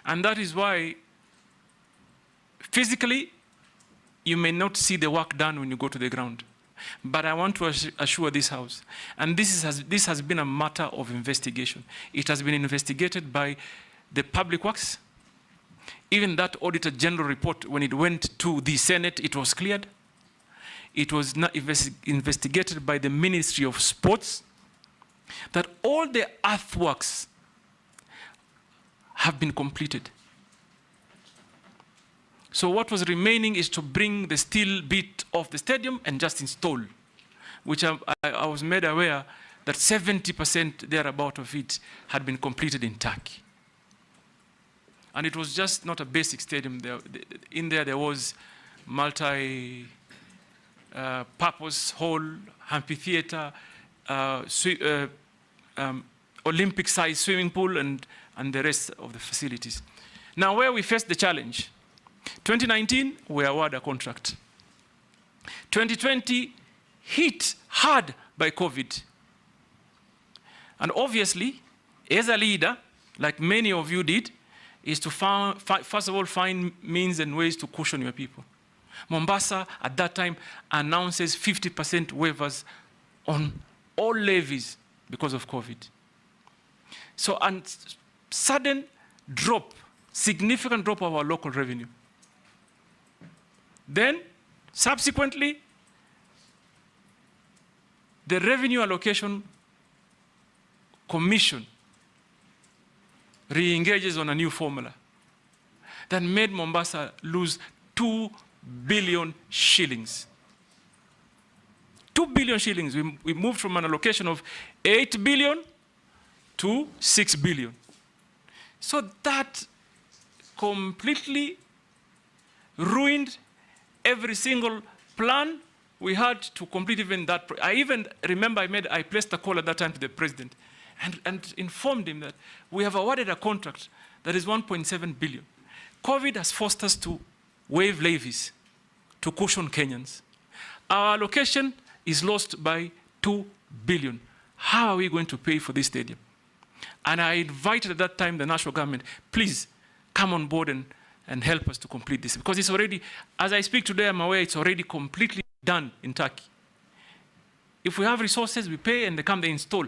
S3: And that is why physically you may not see the work done when you go to the ground. But I want to assure this House, and this has been a matter of investigation. It has been investigated by the Public Works. Even that Auditor General report, when it went to the Senate, it was cleared. It was not investigated by the Ministry of Sports, that all the earthworks have been completed. So what was remaining is to bring the steel bit of the stadium and just install, which I was made aware that 70% thereabout of it had been completed in Turkey. And it was just not a basic stadium. In there was multi-purpose hall, amphitheater, Olympic-sized swimming pool, and the rest of the facilities. Now, where we faced the challenge, 2019, we award a contract. 2020, hit hard by COVID. And obviously, as a leader, like many of you did, is to first of all find means and ways to cushion your people. Mombasa, at that time, announces 50% waivers on all levies because of COVID. So a sudden drop, significant drop of our local revenue. Then, subsequently, the Revenue Allocation Commission re-engages on a new formula that made Mombasa lose 2 billion shillings. 2 billion shillings. We moved from an allocation of 8 billion to 6 billion. So that completely ruined every single plan we had to complete even that. I even remember I placed a call at that time to the president and informed him that we have awarded a contract that is 1.7 billion. COVID has forced us to waive levies to cushion Kenyans. Our allocation is lost by 2 billion. How are we going to pay for this stadium? And I invited at that time the national government, please come on board and help us to complete this. Because it's already, as I speak today, I'm aware it's already completely done in Turkey. If we have resources, we pay and they install.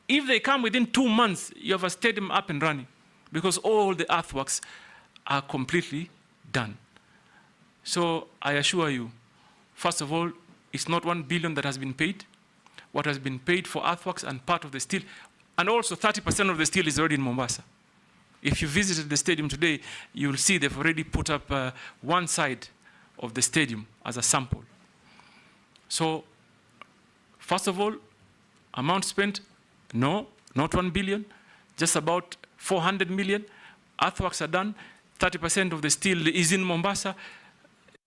S3: If they come within 2 months, you have a stadium up and running because all the earthworks are completely done. So I assure you, first of all, it's not 1 billion that has been paid. What has been paid for earthworks and part of the steel, and also 30% of the steel is already in Mombasa. If you visited the stadium today, you'll see they've already put up one side of the stadium as a sample. So, first of all, amount spent, no, not 1 billion, just about 400 million. Earthworks are done. 30% of the steel is in Mombasa.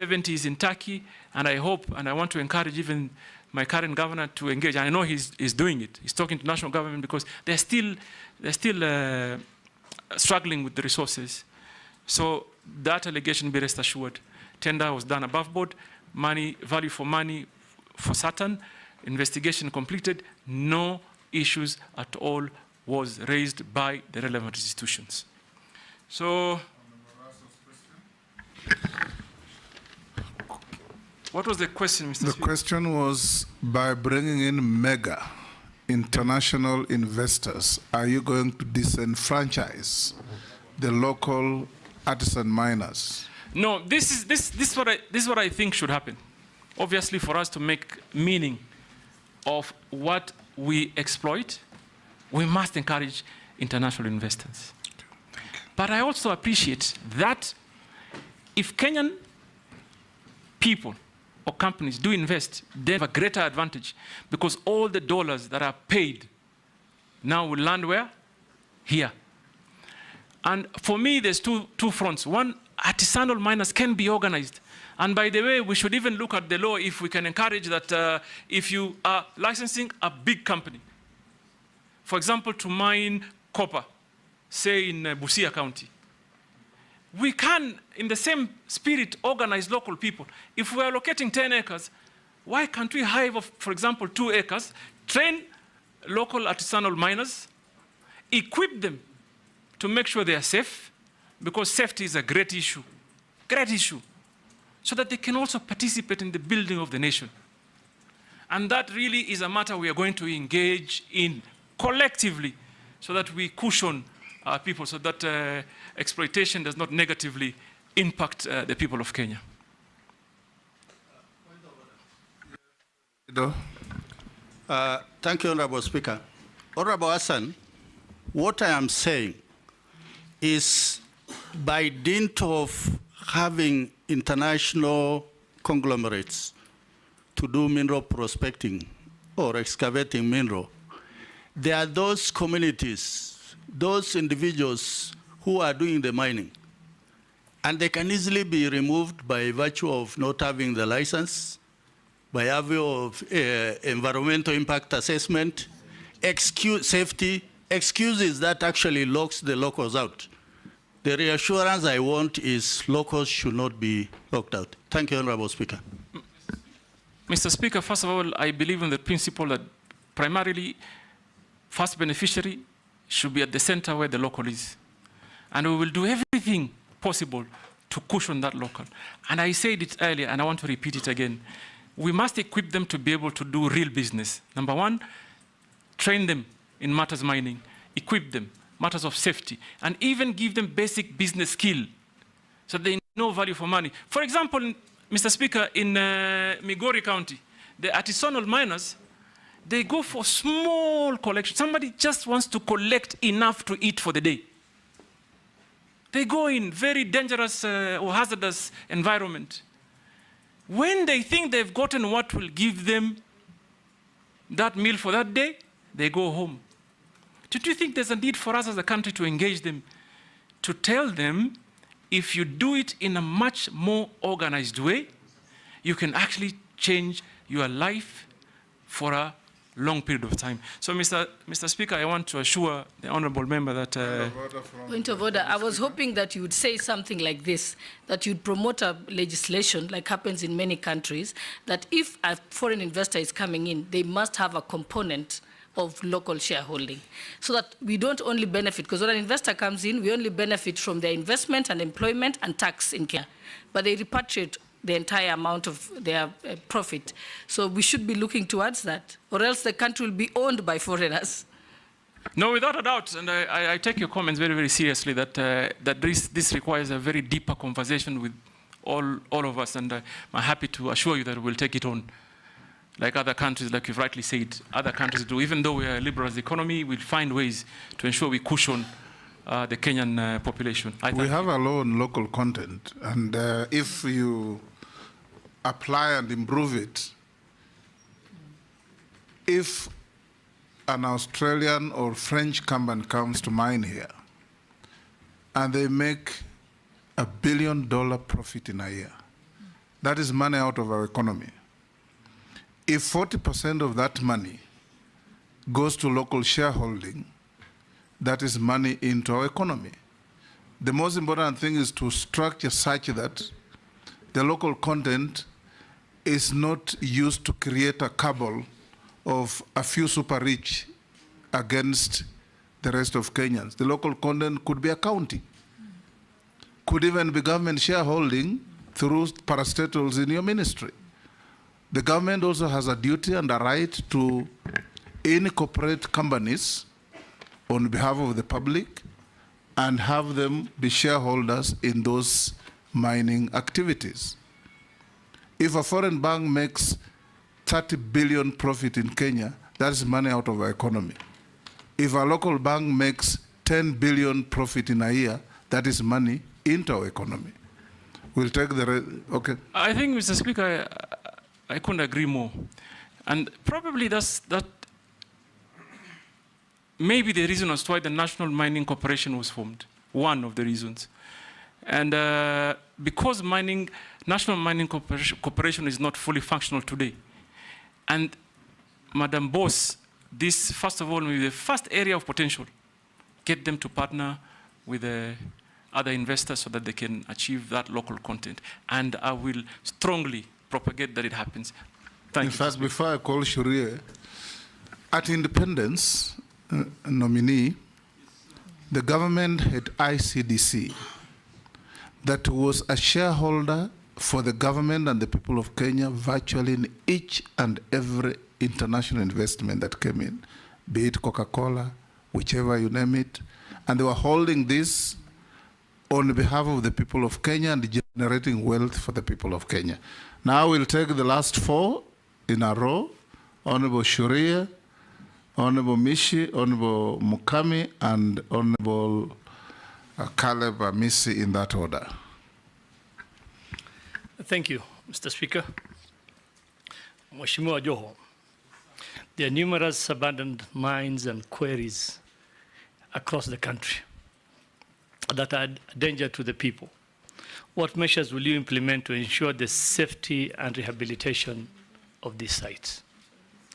S3: 70 is in Turkey. And I hope, and I want to encourage even my current governor to engage. And I know he's doing it. He's talking to national government because they're still struggling with the resources. So that allegation, be rest assured. Tender was done above board. Money, value for money for certain. Investigation completed. No issues at all was raised by the relevant institutions. So, what was the question, Mr. Speaker?
S1: The question was, by bringing in mega international investors, are you going to disenfranchise the local artisan miners?
S3: No, this is what I think should happen. Obviously, for us to make meaning of what we exploit, we must encourage international investors. But I also appreciate that if Kenyan people or companies do invest, they have a greater advantage because all the dollars that are paid now will land where? Here. And for me, there's two fronts. One, artisanal miners can be organized. And by the way, we should even look at the law if we can encourage that if you are licensing a big company, for example, to mine copper, say in Busia County, we can, in the same spirit, organize local people. If we're allocating 10 acres, why can't we hire, for example, 2 acres, train local artisanal miners, equip them to make sure they are safe, because safety is a great issue, so that they can also participate in the building of the nation. And that really is a matter we are going to engage in collectively so that we cushion people, so that exploitation does not negatively impact the people of Kenya.
S17: Thank you, Honorable Speaker. Honorable Hassan, what I am saying is by dint of having international conglomerates to do mineral prospecting or excavating mineral, there are those communities, those individuals who are doing the mining, and they can easily be removed by virtue of not having the license, by virtue of environmental impact assessment, safety, excuses that actually locks the locals out. The reassurance I want is locals should not be locked out. Thank you, Honorable Speaker.
S3: Mr. Speaker, first of all, I believe in the principle that primarily first beneficiary should be at the center where the local is. And we will do everything possible to cushion that local. And I said it earlier, and I want to repeat it again. We must equip them to be able to do real business. Number one, train them in matters mining, equip them, matters of safety, and even give them basic business skill so they know value for money. For example, Mr. Speaker, in Migori County, the artisanal miners, they go for small collection. Somebody just wants to collect enough to eat for the day. They go in very dangerous or hazardous environment. When they think they've gotten what will give them that meal for that day, they go home. Don't you think there's a need for us as a country to engage them, to tell them if you do it in a much more organized way, you can actually change your life for a long period of time. So, Mr. Speaker, I want to assure the honourable member that...
S6: Point of order. I was hoping that you would say something like this, that you'd promote a legislation, like happens in many countries, that if a foreign investor is coming in, they must have a component of local shareholding, so that we don't only benefit, because when an investor comes in, we only benefit from their investment and employment and tax in Kenya, but they repatriate the entire amount of their profit. So we should be looking towards that, or else the country will be owned by foreigners.
S3: No, without a doubt, and I take your comments very, very seriously, that, this requires a very deeper conversation with all of us, and I'm happy to assure you that we'll take it on. Like other countries, like you've rightly said, other countries do. Even though we are a liberal economy, we'll find ways to ensure we cushion the Kenyan population.
S1: We have a law on local content, and if you apply and improve it, if an Australian or French company comes to mine here, and they make $1 billion profit in a year, that is money out of our economy. If 40% of that money goes to local shareholding, that is money into our economy. The most important thing is to structure such that the local content is not used to create a cabal of a few super rich against the rest of Kenyans. The local content could be a county, could even be government shareholding through parastatals in your ministry. The government also has a duty and a right to incorporate companies on behalf of the public and have them be shareholders in those mining activities. If a foreign bank makes 30 billion profit in Kenya, that is money out of our economy. If a local bank makes 10 billion profit in a year, that is money into our economy. We'll take the okay.
S3: I think, Mr. Speaker, I couldn't agree more. And probably that may be the reason as to why the National Mining Corporation was formed, one of the reasons. And because National Mining Corporation is not fully functional today, and Madam Boss, this, first of all, will be the first area of potential. Get them to partner with other investors so that they can achieve that local content. And I will strongly propagate that it happens.
S1: In fact, before I call Shurie, at independence, nominee, the government had ICDC that was a shareholder for the government and the people of Kenya virtually in each and every international investment that came in, be it Coca-Cola, whichever you name it, and they were holding this on behalf of the people of Kenya and generating wealth for the people of Kenya. Now we'll take the last 4 in a row, Honorable Shuria, Honorable Mishi, Honorable Mukami, and Honorable Caleb Amisi in that order.
S18: Thank you, Mr. Speaker. Mheshimiwa Joho, there are numerous abandoned mines and quarries across the country that are a danger to the people. What measures will you implement to ensure the safety and rehabilitation of these sites?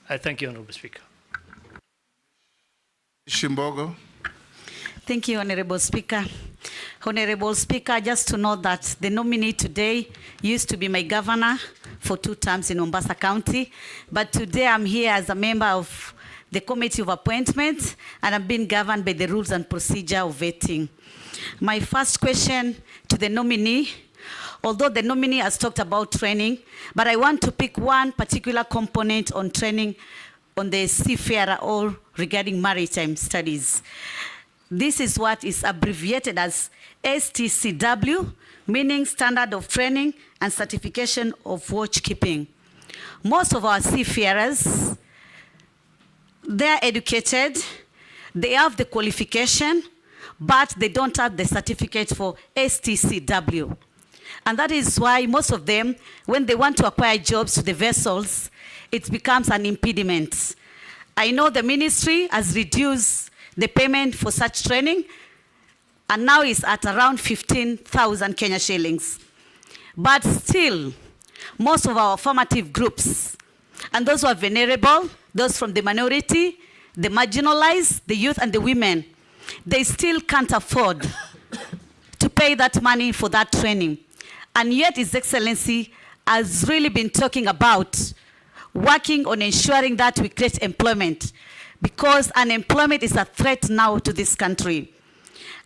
S18: I thank you, Honorable Speaker.
S1: Shimbogo.
S19: Thank you, Honorable Speaker. Honorable Speaker, just to know that the nominee today used to be my governor for 2 terms in Mombasa County, but today I'm here as a member of the Committee of Appointments, and I'm being governed by the rules and procedure of vetting. My first question to the nominee, although the nominee has talked about training, but I want to pick one particular component on training on the seafarer or regarding maritime studies. This is what is abbreviated as STCW, meaning Standard of Training and Certification of Watchkeeping. Most of our seafarers, they're educated, they have the qualification, but they don't have the certificate for STCW. And that is why most of them, when they want to acquire jobs to the vessels, it becomes an impediment. I know the ministry has reduced the payment for such training, and now it's at around 15,000 Kenya shillings. But still, most of our formative groups, and those who are vulnerable, those from the minority, the marginalized, the youth and the women, they still can't afford to pay that money for that training. And yet His Excellency has really been talking about working on ensuring that we create employment, because unemployment is a threat now to this country.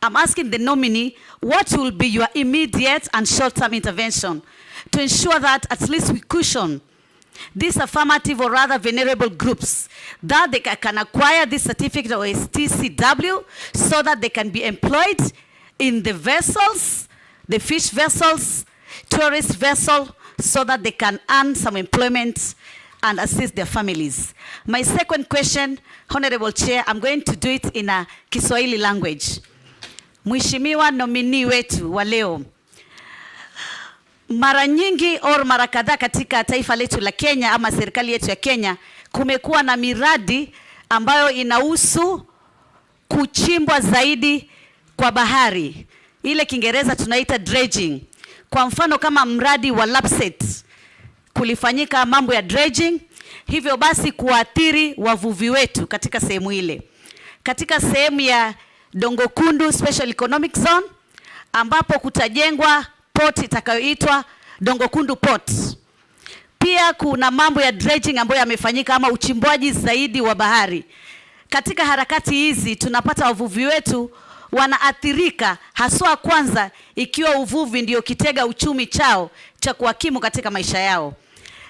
S19: I'm asking the nominee, what will be your immediate and short-term intervention to ensure that at least we cushion these affirmative or rather vulnerable groups, that they can acquire this certificate or STCW so that they can be employed in the vessels, the fish vessels, tourist vessels, so that they can earn some employment and assist their families. My second question, Honorable Chair, I'm going to do it in a Kiswahili language. Mheshimiwa nominee wetu wa leo, mara nyingi au mara kadhaa katika taifa letu la Kenya ama serikali yetu ya Kenya kumekuwa na miradi ambayo inahusu kuchimbwa zaidi kwa bahari. Ile Kiingereza tunaita dredging. Kwa mfano kama mradi wa Lapset, kulifanyika mambo ya dredging, hivyo basi kuathiri wavuvi wetu katika sehemu ile. Katika sehemu ya Dongo Kundu Special Economic Zone, ambapo kutajengwa port itakayoitwa Dongo Kundu Port. Pia kuna mambo ya dredging ambayo yamefanyika ama uchimbwaji zaidi wa bahari. Katika harakati hizi tunapata wavuvi wetu wanaathirika, haswa kwanza ikiwa uvuvi ndio kitega uchumi chao cha kuhakimu katika maisha yao.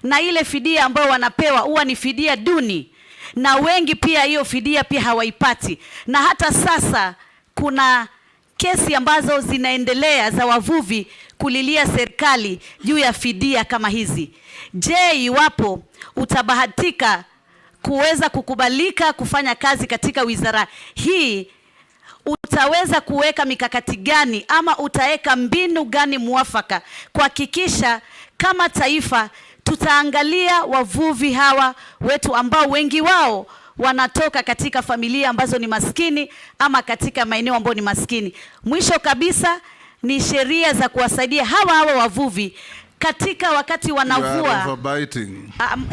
S19: Na ile fidia ambayo wanapewa huwa ni fidia duni, na wengi pia hiyo fidia pia hawaipati. Na hata sasa kuna kesi ambazo zinaendelea za wavuvi kulilia serikali juu ya fidia kama hizi. Je, iwapo utabahatika kuweza kukubalika kufanya kazi katika wizara hii, utaweza kuweka mikakati gani ama utaweka mbinu gani muafaka kuhakikisha kama taifa tutaangalia wavuvi hawa wetu ambao wengi wao wanatoka katika familia ambazo ni maskini ama katika maeneo ambayo ni maskini. Mwisho kabisa ni sheria za kuwasaidia hawa wavuvi katika wakati wanavua.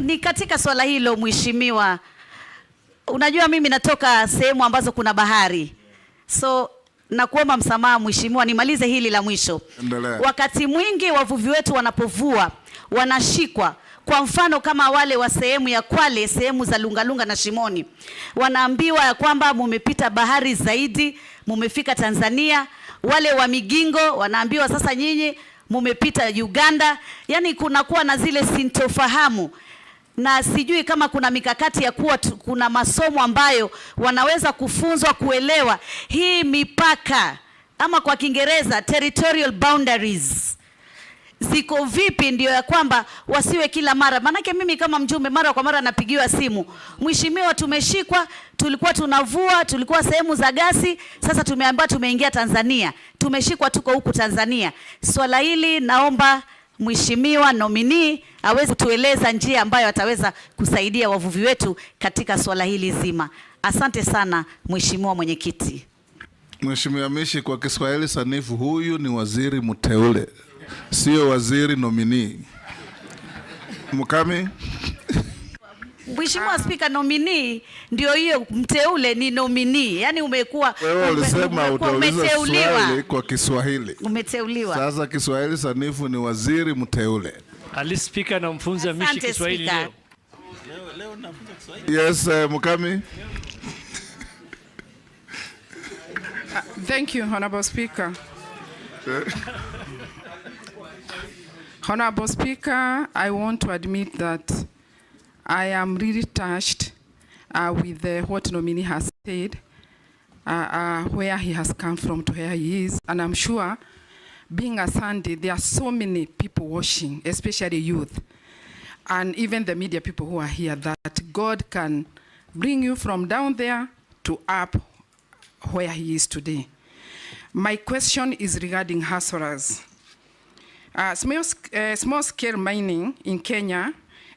S19: Ni katika swala hilo mheshimiwa. Unajua mimi natoka sehemu ambazo kuna bahari. So nakuomba msamaha mheshimiwa, nimalize hili la mwisho. Wakati mwingi wavuvi wetu wanapovua wanashikwa. Kwa mfano kama wale wa sehemu ya Kwale, sehemu za Lungalunga na Shimoni, wanaambiwa ya kwamba mumepita bahari zaidi, mumefika Tanzania. Wale wa Migingo wanaambiwa sasa nyinyi mumepita Uganda. Yani kunakuwa na zile sintofahamu. na sijui kama kuna mikakati ya kuwa kuna masomo ambayo wanaweza kufunzwa kuelewa hii mipaka, ama kwa Kiingereza territorial boundaries ziko vipi, ndio ya kwamba wasiwe kila mara. Manake mimi kama mjumbe mara kwa mara napigiwa simu, mheshimiwa, tumeshikwa, tulikuwa tunavua, tulikuwa sehemu za gasi, sasa tumeambiwa tumeingia Tanzania, tumeshikwa, tuko huku Tanzania. Swala hili naomba mheshimiwa nominee aweze kutueleza njia ambayo ataweza kusaidia wavuvi wetu katika swala hili zima. Asante sana mheshimiwa mwenyekiti.
S1: Mheshimiwa Mishi, kwa Kiswahili sanifu, huyu ni waziri mteule, sio waziri nominee. Mukami?
S19: Mheshimiwa Spika, nominee ndio hiyo, mteule ni nominee. Yaani umekuwa
S1: wewe ulisema utauliza swali kwa Kiswahili.
S19: Umeteuliwa.
S1: Sasa Kiswahili sanifu ni waziri mteule.
S18: Ali Spika na mfunza Mishi Kiswahili leo.
S14: Leo nafunza Kiswahili.
S1: Yes, Mukami.
S20: Thank you, Honorable Speaker. Honorable Speaker, I want to admit that I am really touched with what nominee has said, where he has come from to where he is. And I'm sure, being a Sunday, there are so many people watching, especially youth, and even the media people who are here, that God can bring you from down there to up where he is today. My question is regarding hustlers. Small-scale mining in Kenya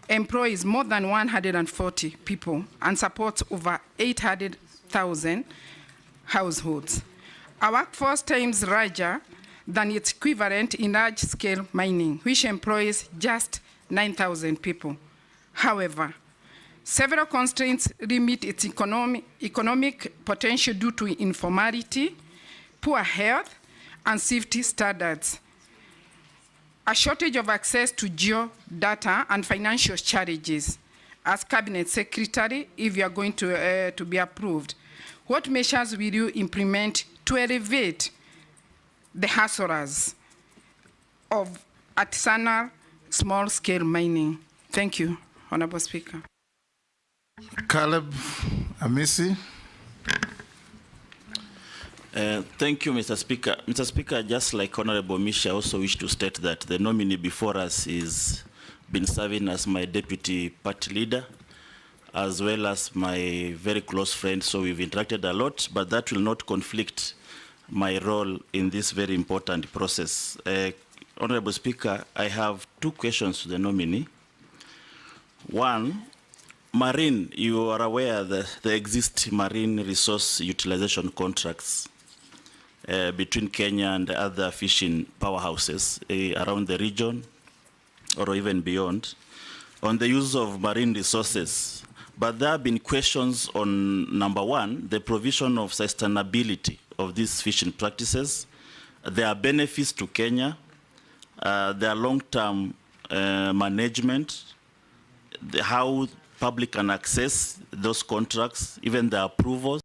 S20: employs more than 140 people and supports over 800,000 households. Our workforce times larger than its equivalent in large-scale mining, which employs just 9,000 people. However, several constraints limit its economic potential due to informality, poor health, and safety standards, a shortage of access to geo-data, and financial challenges. As Cabinet Secretary, if you are going to be approved, what measures will you implement to elevate the hustlers of artisanal small-scale mining? Thank you, Honorable Speaker.
S1: Caleb Amisi.
S14: Thank you, Mr. Speaker. Mr. Speaker, just like Honorable Mishi, I also wish to state that the nominee before us is been serving as my deputy party leader, as well as my very close friend, so we've interacted a lot, but that will not conflict my role in this very important process. Honorable Speaker, I have two questions to the nominee. One, marine, you are aware that there exist marine resource utilization contracts between Kenya and other fishing powerhouses around the region or even beyond on the use of marine resources. But there have been questions on, number one, the provision of sustainability of these fishing practices, their benefits to Kenya, their long-term management, how public can access those contracts, even the approvals,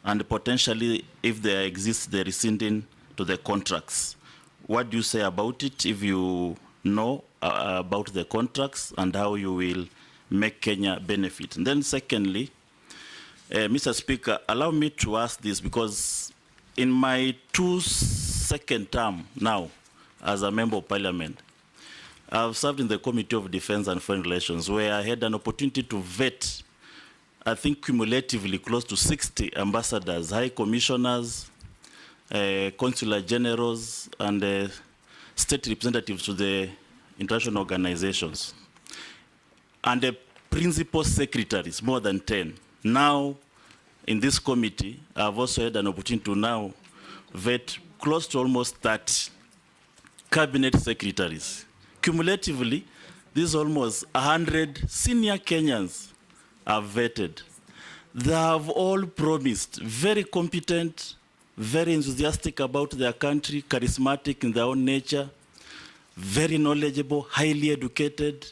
S14: and potentially, if there exists, the rescinding to the contracts. What do you say about it, if you know about the contracts and how you will make Kenya benefit? And then secondly, Mr. Speaker, allow me to ask this because in my second term now as a member of Parliament, I've served in the Committee of Defense and Foreign Relations, where I had an opportunity to vet, I think cumulatively close to 60 ambassadors, high commissioners, consular generals, and state representatives to the international organizations. And the principal secretaries, more than 10. Now, in this committee, I've also had an opportunity to now vet close to almost 30 cabinet secretaries. Cumulatively, these almost 100 senior Kenyans are vetted. They have all promised, very competent, very enthusiastic about their country, charismatic in their own nature, very knowledgeable, highly educated,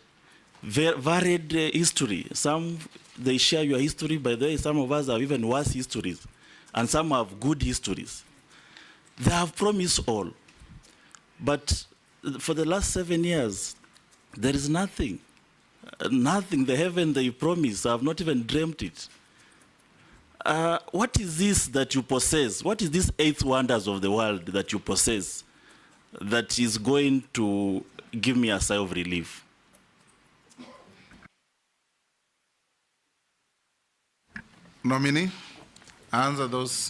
S14: varied history. Some, they share your history, by the way, some of us have even worse histories, and some have good histories. They have promised all. But for the last 7 years, there is nothing.
S21: Nothing, the heaven that you promised, I have not even dreamt it. What is this that you possess? What is this 8 wonders of the world that you possess that is going to give me a sigh of relief?
S1: Nominee, answer those.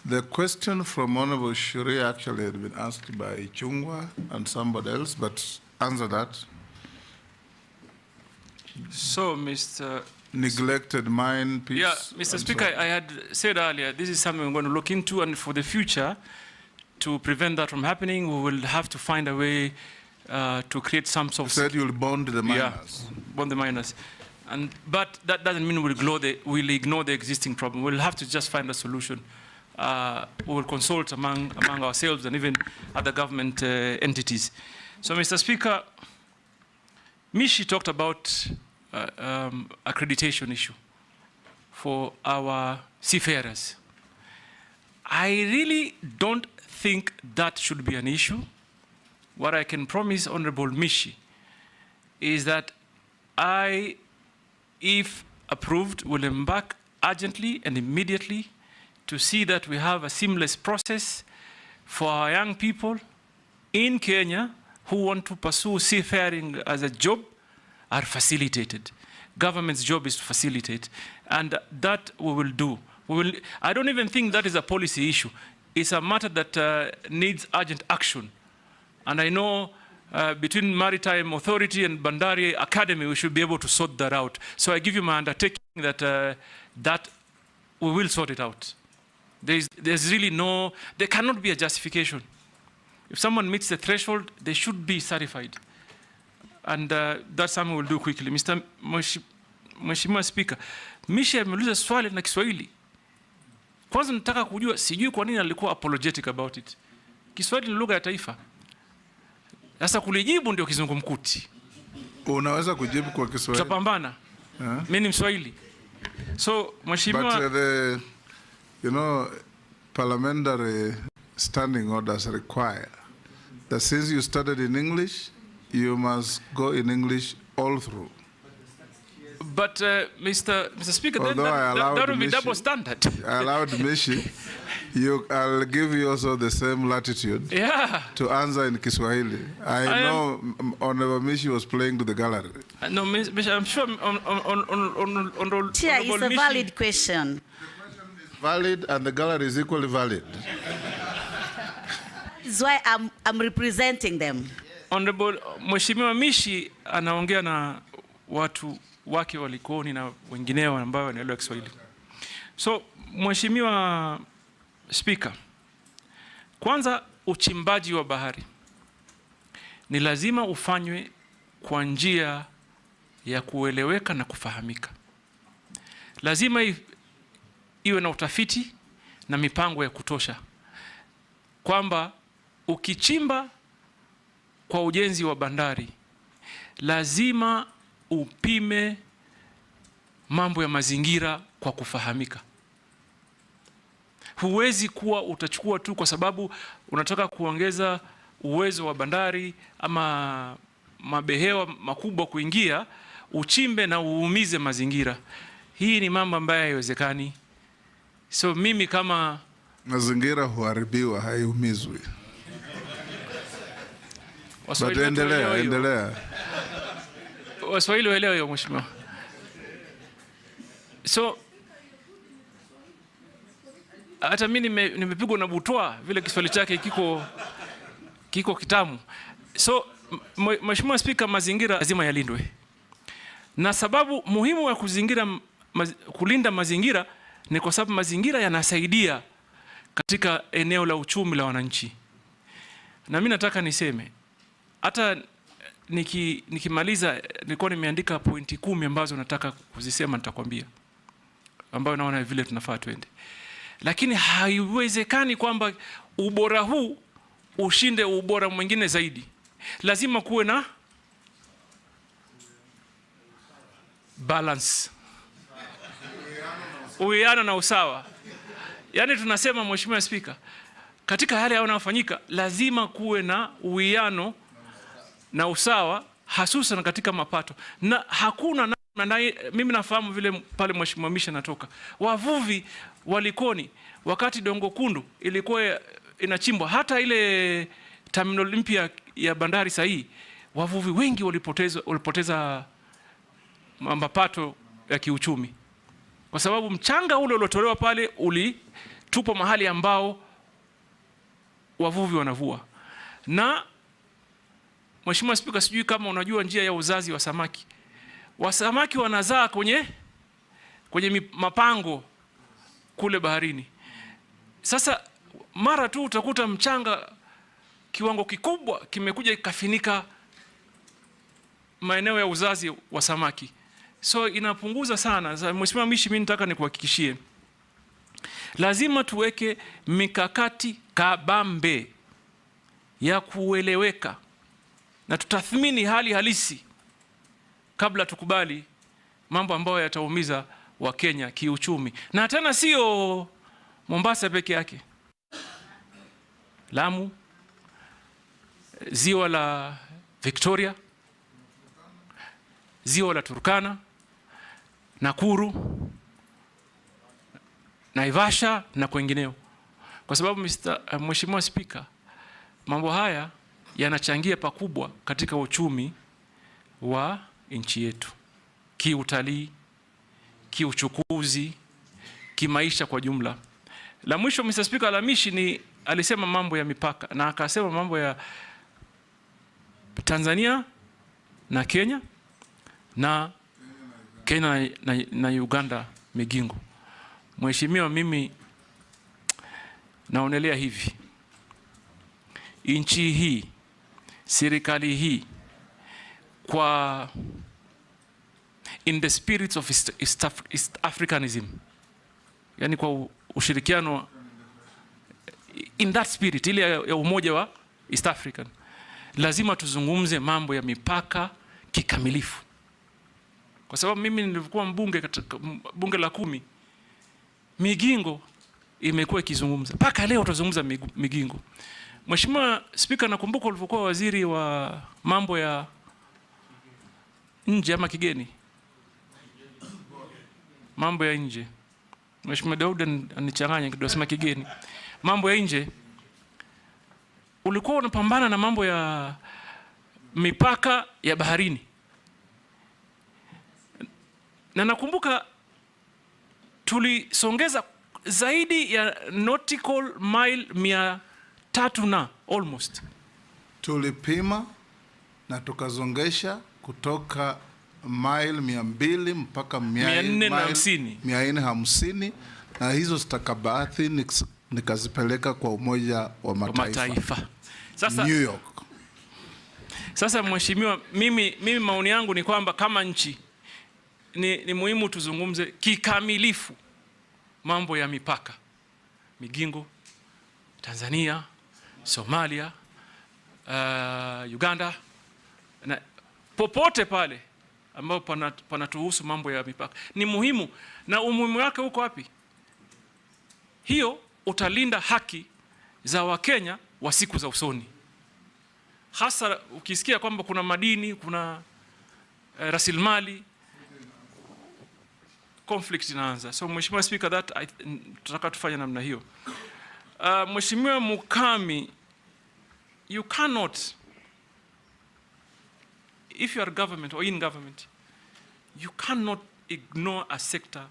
S1: The question from Honorable Shuri actually had been asked by Chungwa and somebody else, but answer that.
S3: So, Mr.
S1: Neglected mine piece.
S3: Yeah, Mr. Speaker, I had said earlier, this is something we're going to look into, and for the future, to prevent that from happening, we will have to find a way to create some sort of...
S1: You said you'll bond the miners.
S3: Yeah, bond the miners. But that doesn't mean we'll ignore the existing problem. We'll have to just find a solution. We will consult among ourselves and even other government entities. So, Mr. Speaker, Mishi talked about accreditation issue for our seafarers. I really don't think that should be an issue. What I can promise Honorable Mishi is that I, if approved, will embark urgently and immediately to see that we have a seamless process for our young people in Kenya who want to pursue seafaring as a job are facilitated. Government's job is to facilitate, and that we will do. I don't even think that is a policy issue. It's a matter that needs urgent action. And I know between Maritime Authority and Bandari Academy, we should be able to sort that out. So I give you my undertaking that, that we will sort it out. There's really there cannot be a justification. If someone meets the threshold, they should be certified. And that's something we'll do quickly. Mr. Mheshimiwa Speaker, Mishi ameuliza swali na Kiswahili. Kwanza nataka kujua, sijui kwa nini alikuwa apologetic about it. Kiswahili ni lugha ya taifa. Sasa kulijibu ndio kizungumkuti.
S1: Unaweza kujibu kwa Kiswahili?
S3: Tutapambana. Mimi ni Mswahili. So, Mheshimiwa...
S1: But you know, parliamentary standing orders require that since you started in English, you must go in English all through.
S3: But Mr. Speaker, that would be double standard.
S1: I allowed Mishi. I'll give you also the same latitude to answer in Kiswahili. I know Honorable Mishi was playing to the gallery.
S3: No, I'm sure on
S19: Chair, it's a valid question.
S1: Valid, and the gallery is equally valid.
S19: That's why I'm representing them.
S3: Honorable Mheshimiwa Mishi anaongea na watu wake wa Likoni na wengineo ambao wanaelewa Kiswahili. So, Mheshimiwa Speaker, kwanza uchimbaji wa bahari ni lazima ufanywe kwa njia ya kueleweka na kufahamika. Lazima iwe na utafiti na mipango ya kutosha, kwamba ukichimba kwa ujenzi wa bandari lazima upime mambo ya mazingira kwa kufahamika. Huwezi kuwa utachukua tu kwa sababu unataka kuongeza uwezo wa bandari ama mabehewa makubwa kuingia, uchimbe na uumize mazingira. Hii ni mambo ambayo haiwezekani. So mimi kama
S1: mazingira huharibiwa, haiumizwi. Endelea.
S3: Waswahili waelewe hiyo, Mheshimiwa. So hata mimi nimepigwa na butwa vile Kiswahili chake kiko kitamu. So Mheshimiwa Speaker, mazingira lazima yalindwe. Na sababu muhimu ya kulinda mazingira ni kwa sababu mazingira yanasaidia katika eneo la uchumi la wananchi. Na mimi nataka niseme, hata nikimaliza nilikuwa nimeandika pointi 10 ambazo nataka kuzisema, nitakwambia, ambayo naona vile tunafaa twende. Lakini haiwezekani kwamba ubora huu ushinde ubora mwingine zaidi. Lazima kuwe na balance, uwiano na usawa. Yaani tunasema, Mheshimiwa Speaker, katika hali yanayofanyika lazima kuwe na uwiano na usawa hasusan katika mapato, na hakuna mimi nafahamu vile pale Mheshimiwa Misha natoka, wavuvi walikoni wakati Dongo Kundu ilikuwa inachimbwa, hata ile terminal mpya ya bandari sahihi, wavuvi wengi walipoteza mapato ya kiuchumi, kwa sababu mchanga ule uliotolewa pale ulitupwa mahali ambao wavuvi wanavua. Na Mheshimiwa Spika, sijui kama unajua njia ya uzazi wa samaki. Wasamaki wanazaa kwenye mapango kule baharini. Sasa mara tu utakuta mchanga kiwango kikubwa kimekuja kikafinika maeneo ya uzazi wa samaki. So inapunguza sana. Mheshimiwa Mishi, mimi nataka nikuhakikishie, lazima tuweke mikakati kabambe ya kueleweka na tutathmini hali halisi kabla tukubali mambo ambayo yataumiza Wakenya kiuchumi. Na tena sio Mombasa peke yake. Lamu, ziwa la Victoria, ziwa la Turkana, Nakuru, Naivasha na kwengineo. Kwa sababu Mheshimiwa Spika, mambo haya yanachangia pakubwa katika uchumi wa nchi yetu, kiutalii, kiuchukuzi, kimaisha kwa jumla. La mwisho, Mr. Speaker, Alamishi alisema mambo ya mipaka, na akasema mambo ya Tanzania na Kenya na Uganda Migingo. Mheshimiwa, mimi naonelea hivi, nchi hii, serikali hii, kwa in the spirit of East Africanism, yani kwa ushirikiano in that spirit ile ya umoja wa East African, lazima tuzungumze mambo ya mipaka kikamilifu. Kwa sababu mimi nilikuwa mbunge katika bunge la 10, Migingo imekuwa ikizungumza mpaka leo, tutazungumza Migingo. Mheshimiwa Spika, nakumbuka ulivyokuwa waziri wa mambo ya nje ama kigeni, mambo ya nje, Mheshimiwa Daud anichanganya kidogo, sema kigeni, mambo ya nje, ulikuwa unapambana na mambo ya mipaka ya baharini. Na nakumbuka tulisongeza zaidi ya nautical mile 300 na almost.
S1: Tulipima na tukazongesha kutoka mile 200 mpaka 450, na hizo stakabadhi nikazipeleka kwa Umoja wa Mataifa.
S3: Sasa,
S1: New York.
S3: Sasa Mheshimiwa, mimi maoni yangu ni kwamba kama nchi ni muhimu tuzungumze kikamilifu mambo ya mipaka, Migingo, Tanzania, Somalia, Uganda, na popote pale ambapo panatuhusu mambo ya mipaka ni muhimu. Na umuhimu wake uko wapi? Hiyo utalinda haki za Wakenya wa siku za usoni, hasa ukisikia kwamba kuna madini, kuna rasilimali, conflict inaanza. So Mheshimiwa Speaker, tutaka tufanye namna hiyo. Mheshimiwa Mukami, you cannot, if you are government or in government, you cannot ignore a sector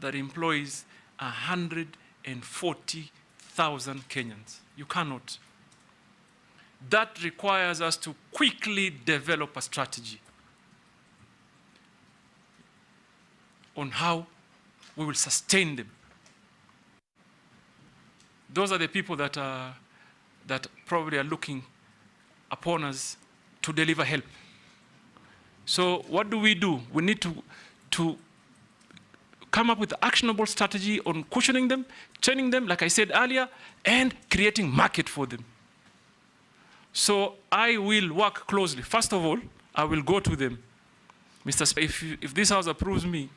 S3: that employs 140,000 Kenyans. You cannot. That requires us to quickly develop a strategy on how we will sustain them. Those are the people that probably are looking upon us to deliver help. So what do? We need to come up with an actionable strategy on cushioning them, training them, like I said earlier, and creating market for them. So I will work closely. First of all, I will go to them. Mr. Speaker, if this House approves me,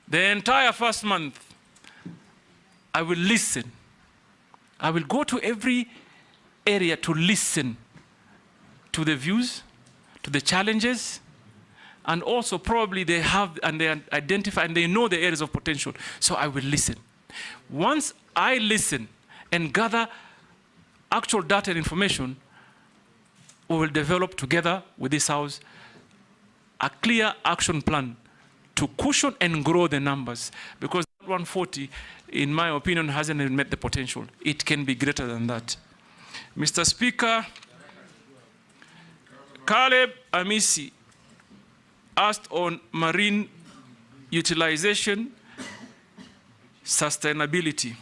S3: the entire first month, I will listen. I will go to every area to listen to the views, to the challenges, and also probably they have and they identify and they know the areas of potential. So I will listen. Once I listen and gather actual data and information, we will develop together with this House a clear action plan to cushion and grow the numbers, because 140, in my opinion, hasn't even met the potential. It can be greater than that. Mr. Speaker, Caleb Amisi asked on marine utilization, sustainability.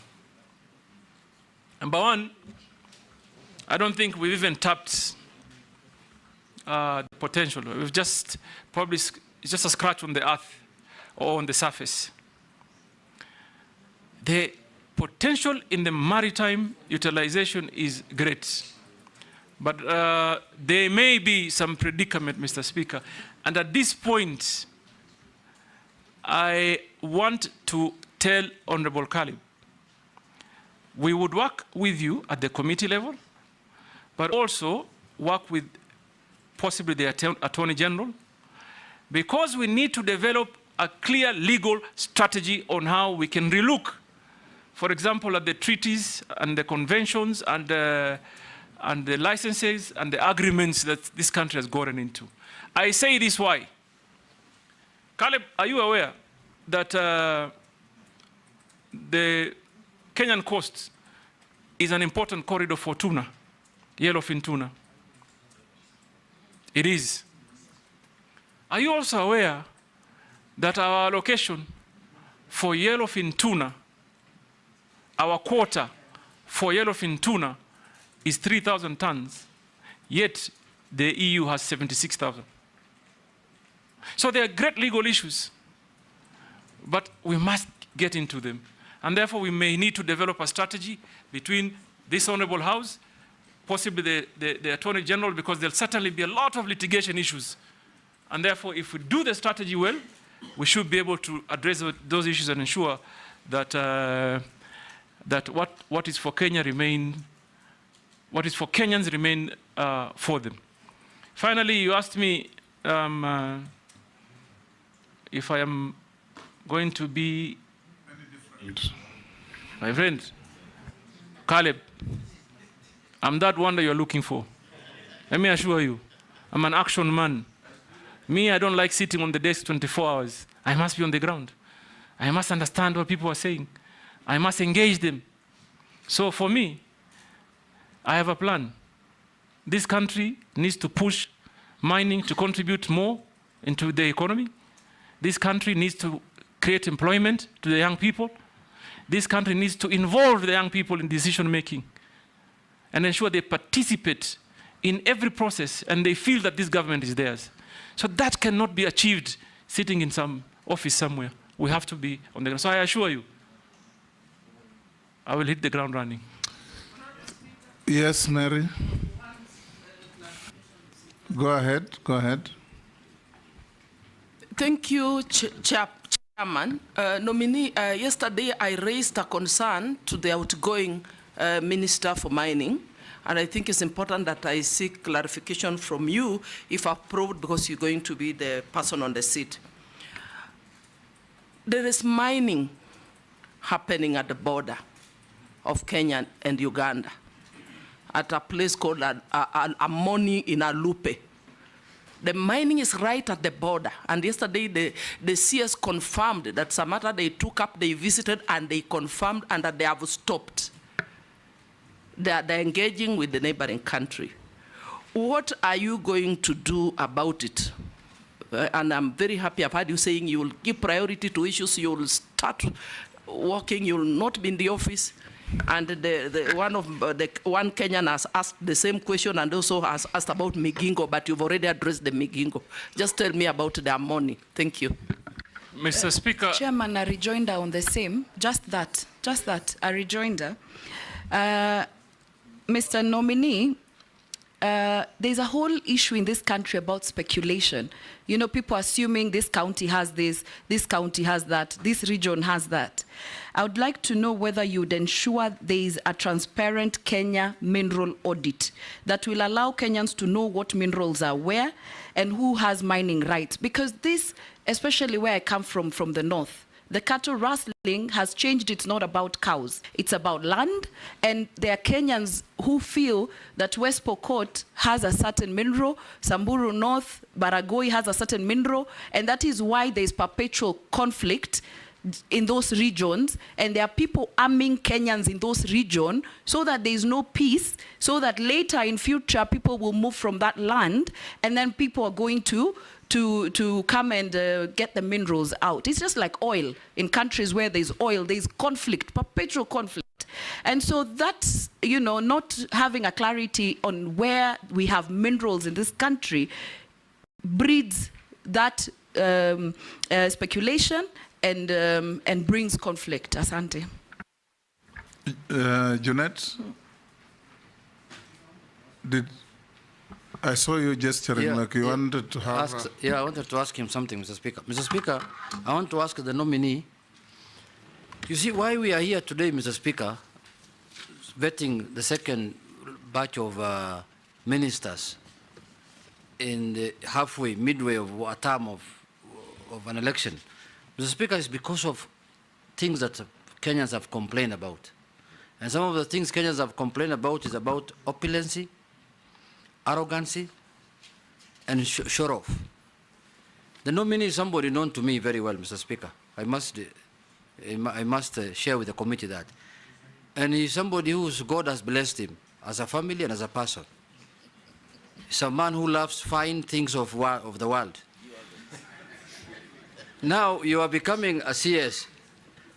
S3: Number one, I don't think we've even tapped the potential. We've just probably, it's just a scratch on the earth or on the surface. The potential in the maritime utilization is great. But there may be some predicament, Mr. Speaker. And at this point, I want to tell Honorable Caleb, we would work with you at the committee level, but also work with possibly the Attorney General, because we need to develop a clear legal strategy on how we can relook, for example, at the treaties and the conventions and the licenses and the agreements that this country has gotten into. I say this why. Caleb, are you aware that the Kenyan coast is an important corridor for tuna, yellowfin tuna? It is. Are you also aware that our allocation for yellowfin tuna, our quota for yellowfin tuna, is 3,000 tons, yet the EU has 76,000. So there are great legal issues, but we must get into them. And therefore, we may need to develop a strategy between this Honorable House, possibly the Attorney General, because there'll certainly be a lot of litigation issues. And therefore, if we do the strategy well, we should be able to address those issues and ensure that, that what is for Kenya remain, what is for Kenyans remain for them. Finally, you asked me if I am going to be, my friend, Caleb, I'm that one that you're looking for. Let me assure you, I'm an action man. Me, I don't like sitting on the desk 24 hours. I must be on the ground. I must understand what people are saying. I must engage them. So for me, I have a plan. This country needs to push mining to contribute more into the economy. This country needs to create employment to the young people. This country needs to involve the young people in decision making and ensure they participate in every process and they feel that this government is theirs. So that cannot be achieved sitting in some office somewhere. We have to be on the ground. So I assure you, I will hit the ground running.
S1: Yes, Mary. Go ahead, go ahead.
S13: Thank you, Chairman. Nominee, yesterday I raised a concern to the outgoing Minister for Mining, and I think it's important that I seek clarification from you, if approved, because you're going to be the person on the seat. There is mining happening at the border of Kenya and Uganda at a place called Amoni in Alupe. The mining is right at the border, and yesterday the CS confirmed that some matter they took up, they visited, and they confirmed and that they have stopped. They're engaging with the neighboring country. What are you going to do about it? And I'm very happy I've heard you saying you will give priority to issues, you will start working, you will not be in the office. And one Kenyan has asked the same question and also has asked about Migingo, but you've already addressed the Migingo. Just tell me about the Amoni. Thank you.
S3: Mr. Speaker.
S4: Chairman, a rejoinder on the same, just that, a rejoinder. Mr. Nominee, there's a whole issue in this country about speculation. You know, people assuming this county has this county has that, this region has that. I would like to know whether you would ensure there is a transparent Kenya mineral audit that will allow Kenyans to know what minerals are where and who has mining rights. Because this, especially where I come from the north, the cattle rustling has changed. It's not about cows. It's about land. And there are Kenyans who feel that West Pokot has a certain mineral, Samburu North, Baragoi has a certain mineral, and that is why there is perpetual conflict in those regions, and there are people arming Kenyans in those regions so that there is no peace, so that later in future people will move from that land, and then people are going to come and get the minerals out. It's just like oil. In countries where there's oil, there's conflict, perpetual conflict. And so that's, you know, not having a clarity on where we have minerals in this country breeds that speculation and brings conflict. Asante.
S1: Jeanette, I saw you gesturing like you wanted to have...
S12: I wanted to ask him something, Mr. Speaker. Mr. Speaker, I want to ask the nominee, you see why we are here today, Mr. Speaker, vetting the second batch of ministers in the halfway, midway of a term of an election. Mr. Speaker, is because of things that Kenyans have complained about. And some of the things Kenyans have complained about is about opulency, arrogancy, and show off. The nominee is somebody known to me very well, Mr. Speaker. I must share with the committee that. And he's somebody whose God has blessed him as a family and as a person. He's a man who loves fine things of the world. Now you are becoming a CS.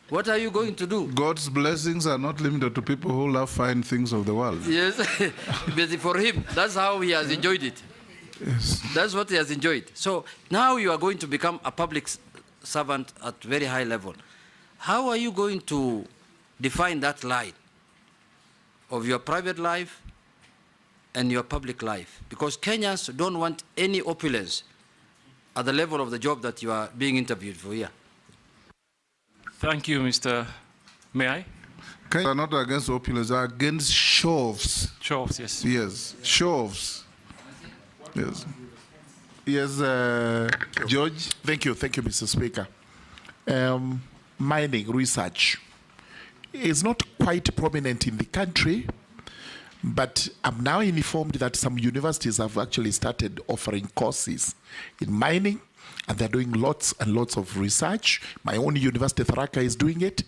S12: What are you going to do?
S1: God's blessings are not limited to people who love fine things of the world.
S12: Yes, but for him, that's how he has enjoyed it.
S1: Yes.
S12: That's what he has enjoyed. So now you are going to become a public servant at very high level. How are you going to define that line of your private life and your public life? Because Kenyans don't want any opulence at the level of the job that you are being interviewed for here.
S3: Thank you, Mr. May I?
S1: Kenyans are not against opulence, they are against show-offs.
S3: Show-offs, yes.
S1: Yes, show-offs. Yes. Yes, George?
S10: Thank you, Mr. Speaker. Mining research is not quite prominent in the country, but I'm now informed that some universities have actually started offering courses in mining, and they're doing lots and lots of research. My own university, Tharaka, is doing it.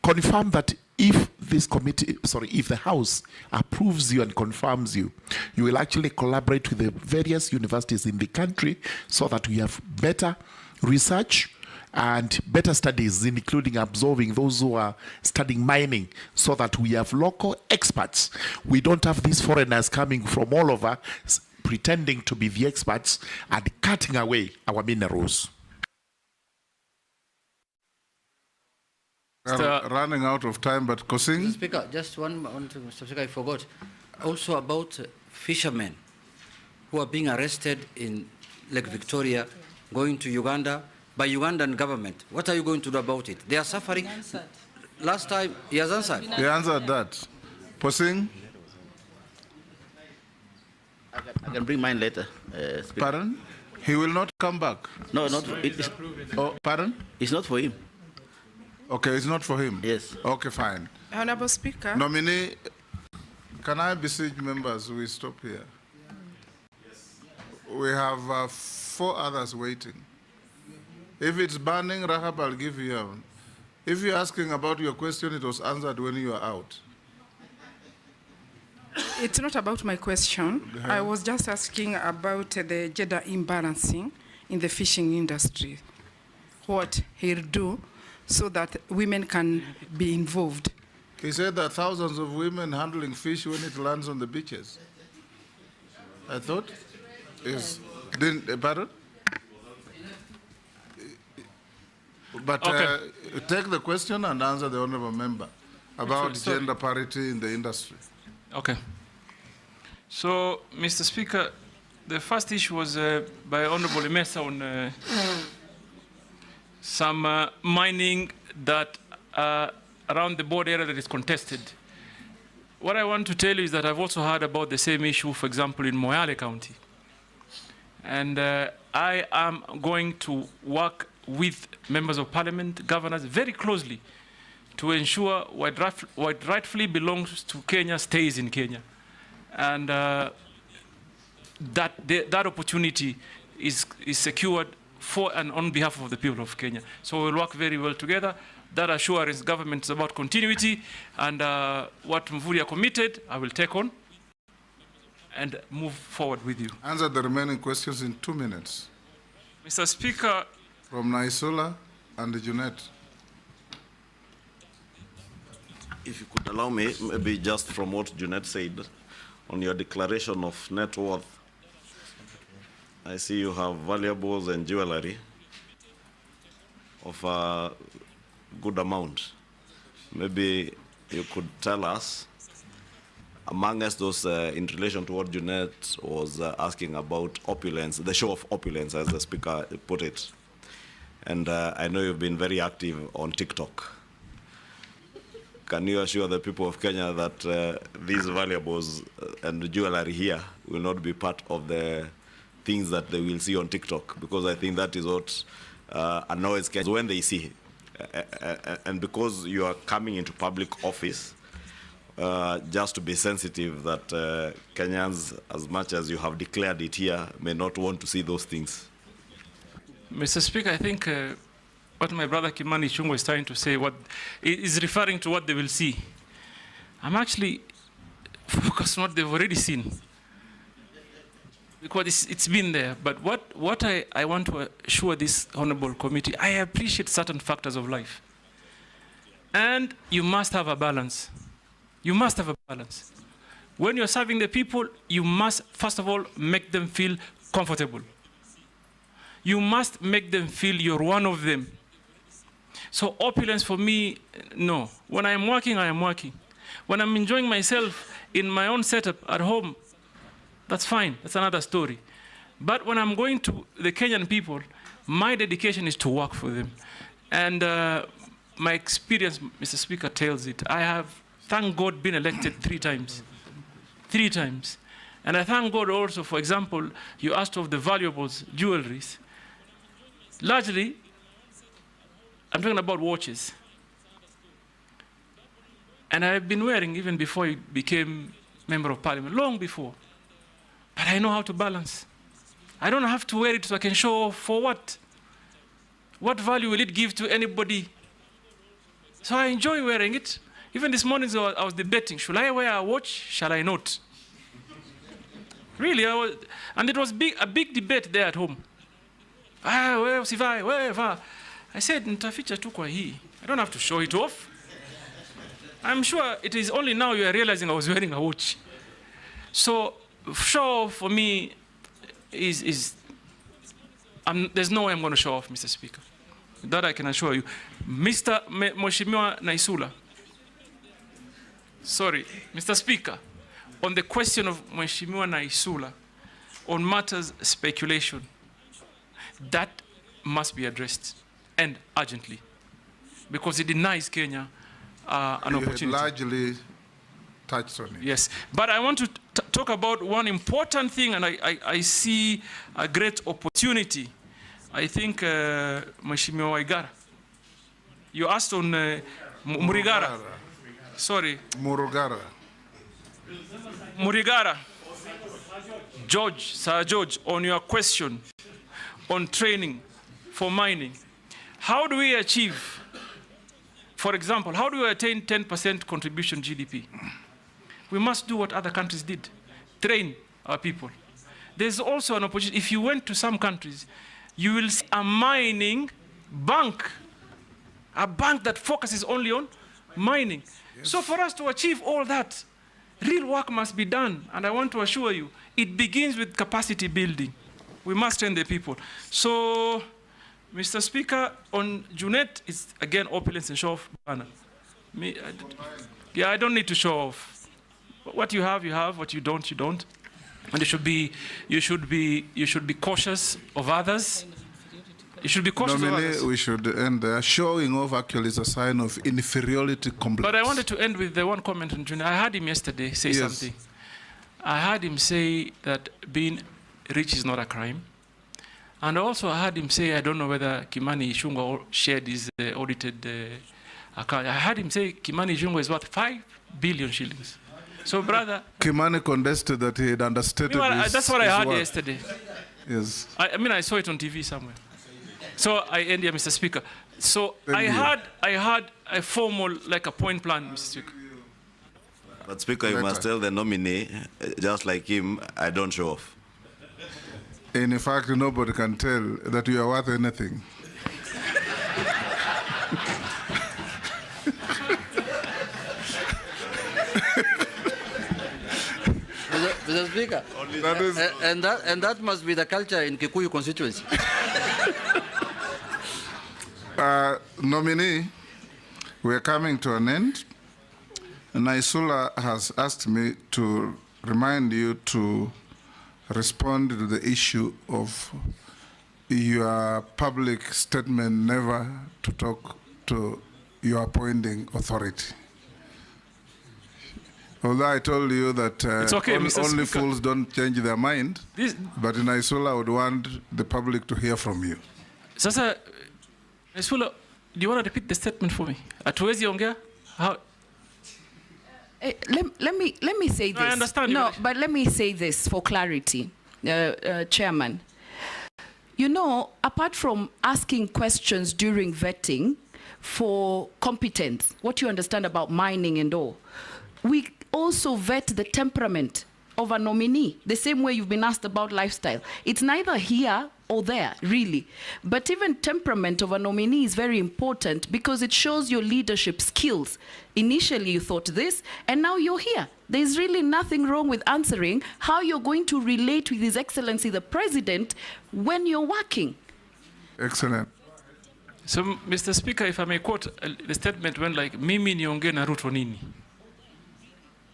S10: Confirm that if this committee, if the House approves you and confirms you, you will actually collaborate with the various universities in the country so that we have better research and better studies, including absorbing those who are studying mining, so that we have local experts. We don't have these foreigners coming from all over pretending to be the experts and cutting away our minerals.
S1: Running out of time, but Kosing?
S12: Mr. Speaker, just one thing, Mr. Speaker, I forgot. Also about fishermen who are being arrested in Lake Victoria, going to Uganda, by Ugandan government. What are you going to do about it? They are suffering. Last time, he has answered.
S1: He answered that. Posing?
S5: I can bring mine later.
S1: Pardon? He will not come back?
S5: No, not.
S1: Pardon?
S5: It's not for him.
S1: Okay, it's not for him?
S5: Yes.
S1: Okay, fine.
S20: Honorable Speaker.
S1: Nominee, can I beseech members, we stop here? Yes. We have 4 others waiting. If it's burning, Rahab, I'll give you. If you're asking about your question, it was answered when you are out.
S20: It's not about my question. I was just asking about the gender imbalancing in the fishing industry. What he'll do so that women can be involved.
S1: He said that thousands of women handling fish when it lands on the beaches. I thought? Yes. Pardon? But take the question and answer the honorable member about gender parity in the industry.
S3: Okay. So, Mr. Speaker, the first issue was by Honorable Mesa on some mining that around the border area that is contested. What I want to tell you is that I've also heard about the same issue, for example, in Moyale County. And I am going to work with members of parliament, governors, very closely to ensure what rightfully belongs to Kenya stays in Kenya. And that opportunity is secured for and on behalf of the people of Kenya. So we'll work very well together. That assurance government is about continuity, and what Mvurya committed, I will take on and move forward with you.
S1: Answer the remaining questions in 2 minutes.
S3: Mr. Speaker.
S1: From Naisula and Junet.
S11: If you could allow me, maybe just from what Junet said, on your declaration of net worth, I see you have valuables and jewelry of a good amount. Maybe you could tell us, amongst those in relation to what Junet was asking about opulence, the show of opulence, as the speaker put it. And I know you've been very active on TikTok. Can you assure the people of Kenya that these valuables and jewelry here will not be part of the things that they will see on TikTok? Because I think that is what annoys Kenyans when they see it. And because you are coming into public office, just to be sensitive that Kenyans, as much as you have declared it here, may not want to see those things.
S3: Mr. Speaker, I think what my brother Kimani Ichung'wah is trying to say is referring to what they will see. I'm actually focused on what they've already seen, because it's been there. But what I want to assure this honorable committee, I appreciate certain factors of life. And you must have a balance. You must have a balance. When you're serving the people, you must, first of all, make them feel comfortable. You must make them feel you're one of them. So opulence for me, no. When I am working, I am working. When I'm enjoying myself in my own setup at home, that's fine. That's another story. But when I'm going to the Kenyan people, my dedication is to work for them. And my experience, Mr. Speaker, tells it. I have, thank God, been elected 3 times. 3 times. And I thank God also, for example, you asked of the valuables, jewelries. Largely, I'm talking about watches. And I've been wearing even before I became member of parliament, long before. But I know how to balance. I don't have to wear it so I can show off for what? What value will it give to anybody? So I enjoy wearing it. Even this morning I was debating, should I wear a watch? Shall I not? Really, and it was a big debate there at home. I said, nitaficha tu kwa hii. I don't have to show it off. I'm sure it is only now you are realizing I was wearing a watch. So, show off for me there's no way I'm going to show off, Mr. Speaker. That I can assure you. Mr. Mheshimiwa Naisula. Sorry, Mr. Speaker, on the question of Mheshimiwa Naisula, on matters speculation, that must be addressed, and urgently, because it denies Kenya an opportunity.
S1: You had largely touched on it.
S3: Yes, but I want to talk about one important thing, and I see a great opportunity. I think Mheshimiwa Waigara, you asked on Murigara. Sorry.
S1: Murugara.
S3: Murigara. George, Sir George, on your question on training for mining, how do we achieve, for example, how do we attain 10% contribution GDP? We must do what other countries did, train our people. There's also an opportunity. If you went to some countries, you will see a mining bank, a bank that focuses only on mining. Yes. So for us to achieve all that, real work must be done. And I want to assure you, it begins with capacity building. We must train the people. So, Mr. Speaker, on Junet, it's again opulence and show off banner. I don't need to show off. What you have, you have. What you don't, you don't. And you should be cautious of others. You should be cautious of others.
S1: We should end there. Showing off actually is a sign of inferiority complex.
S3: But I wanted to end with the one comment on Junior. I heard him yesterday say something. I heard him say that being rich is not a crime. And also I heard him say, I don't know whether Kimani Ichung'wah shared his audited account. I heard him say Kimani Ichung'wah is worth 5 billion shillings. So, brother...
S1: Kimani contested that he had understated
S3: that's what I heard yesterday.
S1: Yes.
S3: I mean, I saw it on TV somewhere. So I end here, Mr. Speaker. So I had a formal, like a point plan, Mr. Speaker.
S11: But Speaker, you must tell the nominee, just like him, I don't show off.
S1: In fact, nobody can tell that you are worth anything.
S12: Mr. Speaker, and that must be the culture in Kikuyu constituency.
S1: Nominee, we're coming to an end. Naisula has asked me to remind you to respond to the issue of your public statement never to talk to your appointing authority. Although I told you that only fools don't change their mind, but in Naisula I would want the public to hear from you.
S3: Sasa, Naisula, do you want to repeat the statement for me? Atuwezi ongea? How?
S4: Let me say this.
S3: I understand.
S4: No, but let me say this for clarity, Chairman. You know, apart from asking questions during vetting for competence, what you understand about mining and all, we also vet the temperament of a nominee, the same way you've been asked about lifestyle. It's neither here or there, really. But even temperament of a nominee is very important because it shows your leadership skills. Initially you thought this, and now you're here. There's really nothing wrong with answering how you're going to relate with His Excellency the President when you're working.
S1: Excellent.
S3: So, Mr. Speaker, if I may quote, the statement went like, mimi niongee na Ruto nini?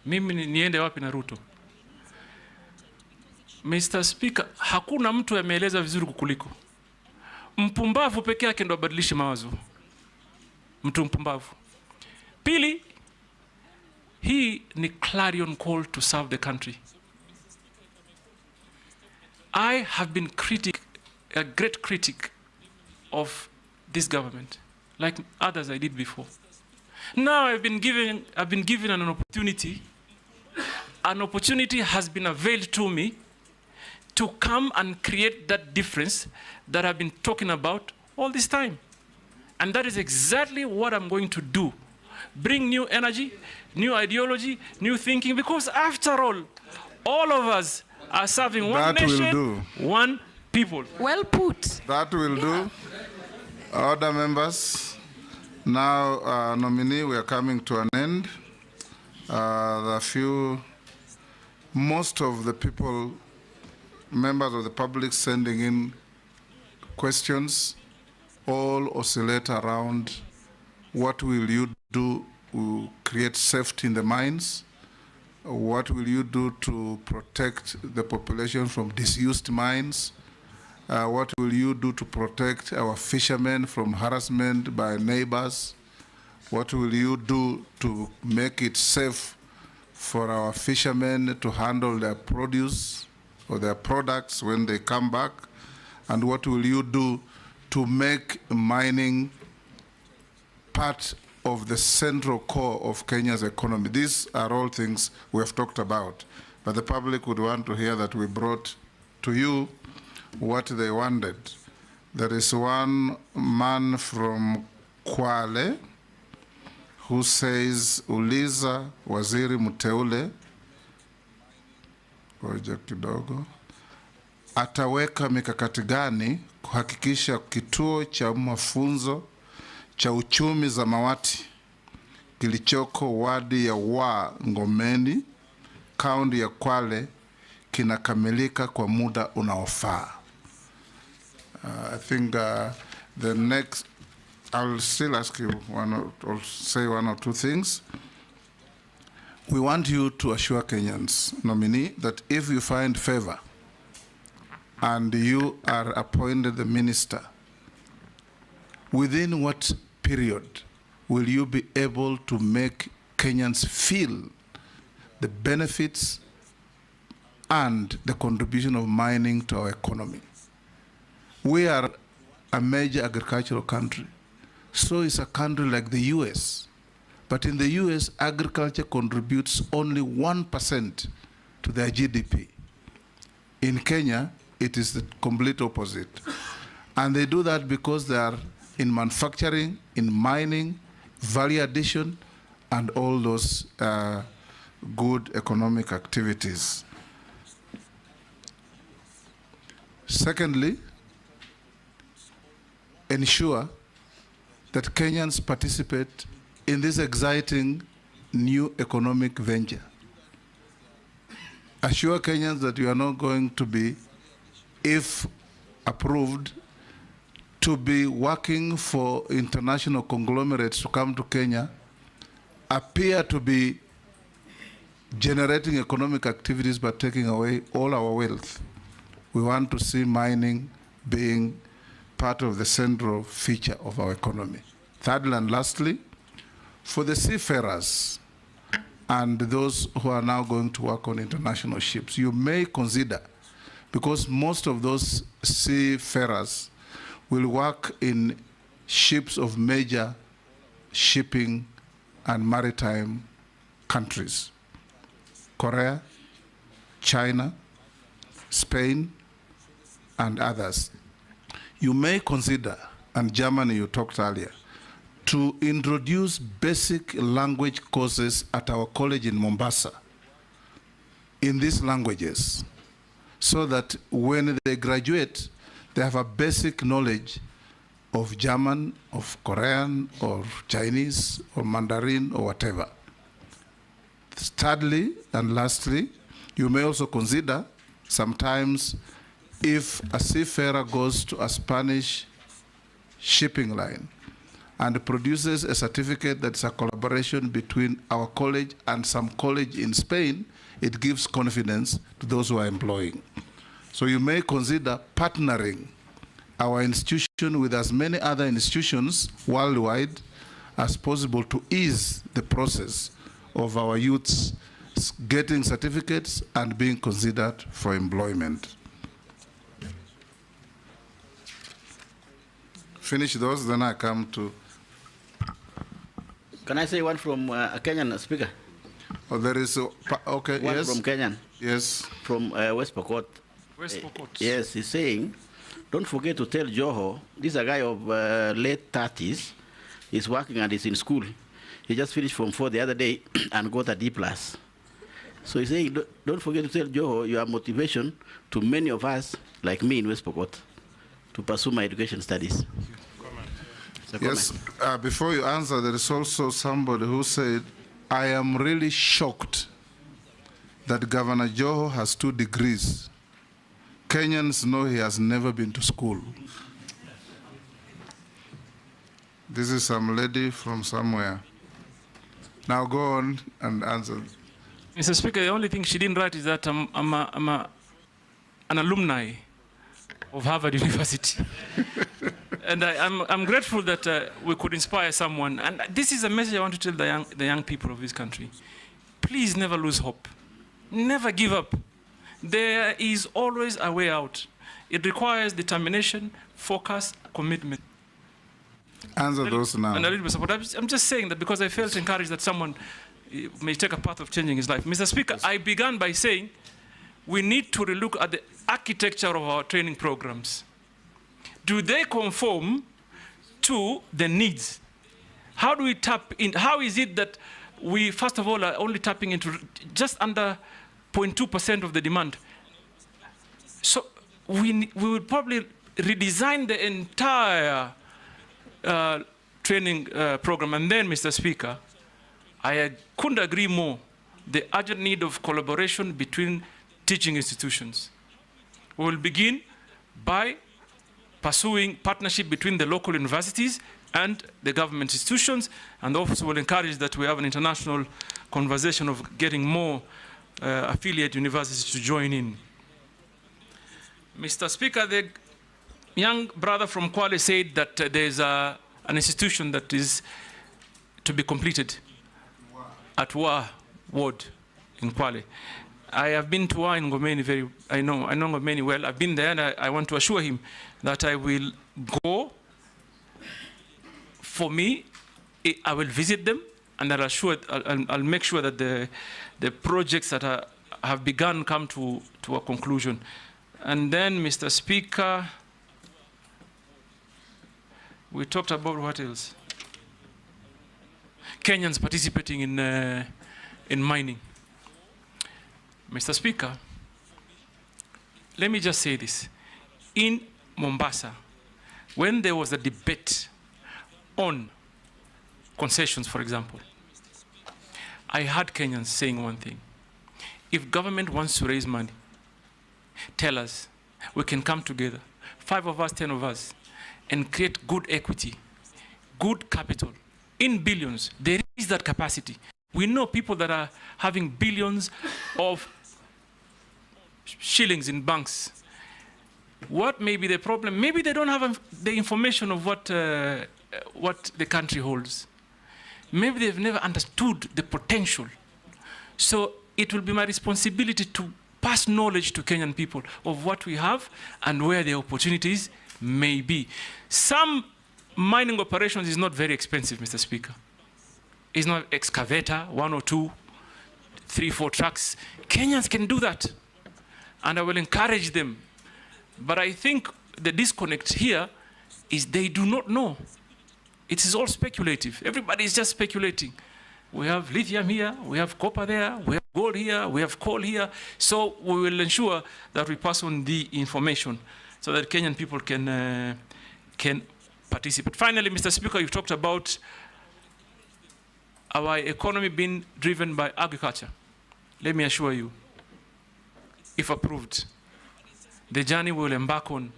S3: Mimi niende wapi na Ruto? Mr. Speaker, hakuna mtu ameeleza vizuri kukuliko. Mpumbavu peke yake ndo abadilishe mawazo. Mtu mpumbavu. Pili, hii ni clarion call to serve the country. I have been a great critic of this government, like others I did before. Now I've been given an opportunity. An opportunity has been availed to me to come and create that difference that I've been talking about all this time. And that is exactly what I'm going to do. Bring new energy, new ideology, new thinking, because after all of us are serving one nation, one people.
S4: Well put.
S1: That will do. Other members, now nominee, we are coming to an end. Most of the people, members of the public sending in questions, all oscillate around what will you do to create safety in the mines? What will you do to protect the population from disused mines? What will you do to protect our fishermen from harassment by neighbors? What will you do to make it safe for our fishermen to handle their produce or their products when they come back? And what will you do to make mining part of the central core of Kenya's economy? These are all things we have talked about, but the public would want to hear that we brought to you what they wanted. There is one man from Kwale who says, uliza waziri mteule, ngoja kidogo, ataweka mikakati gani kuhakikisha kituo cha mafunzo cha uchumi Zamawati kilichoko wadi ya Ngomeni, kaunti ya Kwale, kinakamilika kwa muda unaofaa. I think the next, I'll still ask you say one or two things. we want you to assure Kenyans, nominee, that if you find favor and you are appointed the minister, within what period will you be able to make Kenyans feel the benefits and the contribution of mining to our economy? We are a major agricultural country. So is a country like the US. But in the US, agriculture contributes only 1% to their GDP. In Kenya, it is the complete opposite. And they do that because they are in manufacturing, in mining, value addition, and all those good economic activities. Secondly, ensure that Kenyans participate in this exciting new economic venture. Assure Kenyans that you are not going to be, if approved, to be working for international conglomerates to come to Kenya, appear to be generating economic activities but taking away all our wealth. We want to see mining being part of the central feature of our economy. Thirdly and lastly, for the seafarers and those who are now going to work on international ships, you may consider, because most of those seafarers will work in ships of major shipping and maritime countries: Korea, China, Spain, and others. You may consider, and Germany you talked earlier, to introduce basic language courses at our college in Mombasa in these languages, so that when they graduate, they have a basic knowledge of German, of Korean, or Chinese, or Mandarin, or whatever. Thirdly and lastly, you may also consider sometimes if a seafarer goes to a Spanish shipping line and produces a certificate that's a collaboration between our college and some college in Spain, it gives confidence to those who are employing. So you may consider partnering our institution with as many other institutions worldwide as possible to ease the process of our youths getting certificates and being considered for employment. Finish those, then I come to...
S5: Can I say one from a Kenyan speaker?
S1: Oh, there is, okay,
S5: one
S1: yes.
S5: from Kenyan.
S1: Yes.
S5: From West Pokot.
S3: West Pokot.
S5: Yes, he's saying, don't forget to tell Joho, this is a guy of late 30s, he's working and he's in school. He just finished Form 4 the other day and got a D+. So he's saying, don't forget to tell Joho your motivation to many of us, like me in West Pokot, to pursue my education studies.
S1: Yes, before you answer, there is also somebody who said, I am really shocked that Governor Joho has 2 degrees. Kenyans know he has never been to school. This is some lady from somewhere. Now go on and answer.
S3: Mr. Speaker, the only thing she didn't write is that I'm an alumni of Harvard University. And I'm grateful that we could inspire someone. And this is a message I want to tell the young people of this country. Please never lose hope. Never give up. There is always a way out. It requires determination, focus, commitment.
S1: Answer those now.
S3: And a little bit of support. I'm just saying that because I felt encouraged that someone may take a path of changing his life. Mr. Speaker, yes. I began by saying we need to relook at the architecture of our training programs. Do they conform to the needs? How do we tap in? How is it that we, first of all, are only tapping into just under 0.2% of the demand? So we would probably redesign the entire training program. And then, Mr. Speaker, I couldn't agree more. The urgent need of collaboration between teaching institutions. We will begin by pursuing partnership between the local universities, and the government institutions, and also will encourage that we have an international conversation of getting more affiliate universities to join in. Mr. Speaker, the young brother from Kwale said that there's an institution that is to be completed at Wa Ward in Kwale. I have been to Wa in Ngomeni I know Ngomeni well. I've been there, and I want to assure him that I will go. For me, I will visit them, and I'll make sure that the projects that have begun come to a conclusion. And then, Mr. Speaker, we talked about what else? Kenyans participating in mining. Mr. Speaker, let me just say this. In Mombasa, when there was a debate on concessions, for example, I heard Kenyans saying one thing. If government wants to raise money, tell us. We can come together, 5 of us, 10 of us, and create good equity, good capital, in billions. There is that capacity. We know people that are having billions of shillings in banks. What may be the problem? Maybe they don't have the information of what the country holds. Maybe they've never understood the potential. So it will be my responsibility to pass knowledge to Kenyan people of what we have and where the opportunities may be. Some mining operations is not very expensive, Mr. Speaker. It's not excavator, 1 or 2, 3, 4 trucks. Kenyans can do that, and I will encourage them. But I think the disconnect here is they do not know. It is all speculative. Everybody is just speculating. We have lithium here, we have copper there, we have gold here, we have coal here. So we will ensure that we pass on the information so that Kenyan people can participate. Finally, Mr. Speaker, you talked about our economy being driven by agriculture. Let me assure you, if approved, the journey we will embark on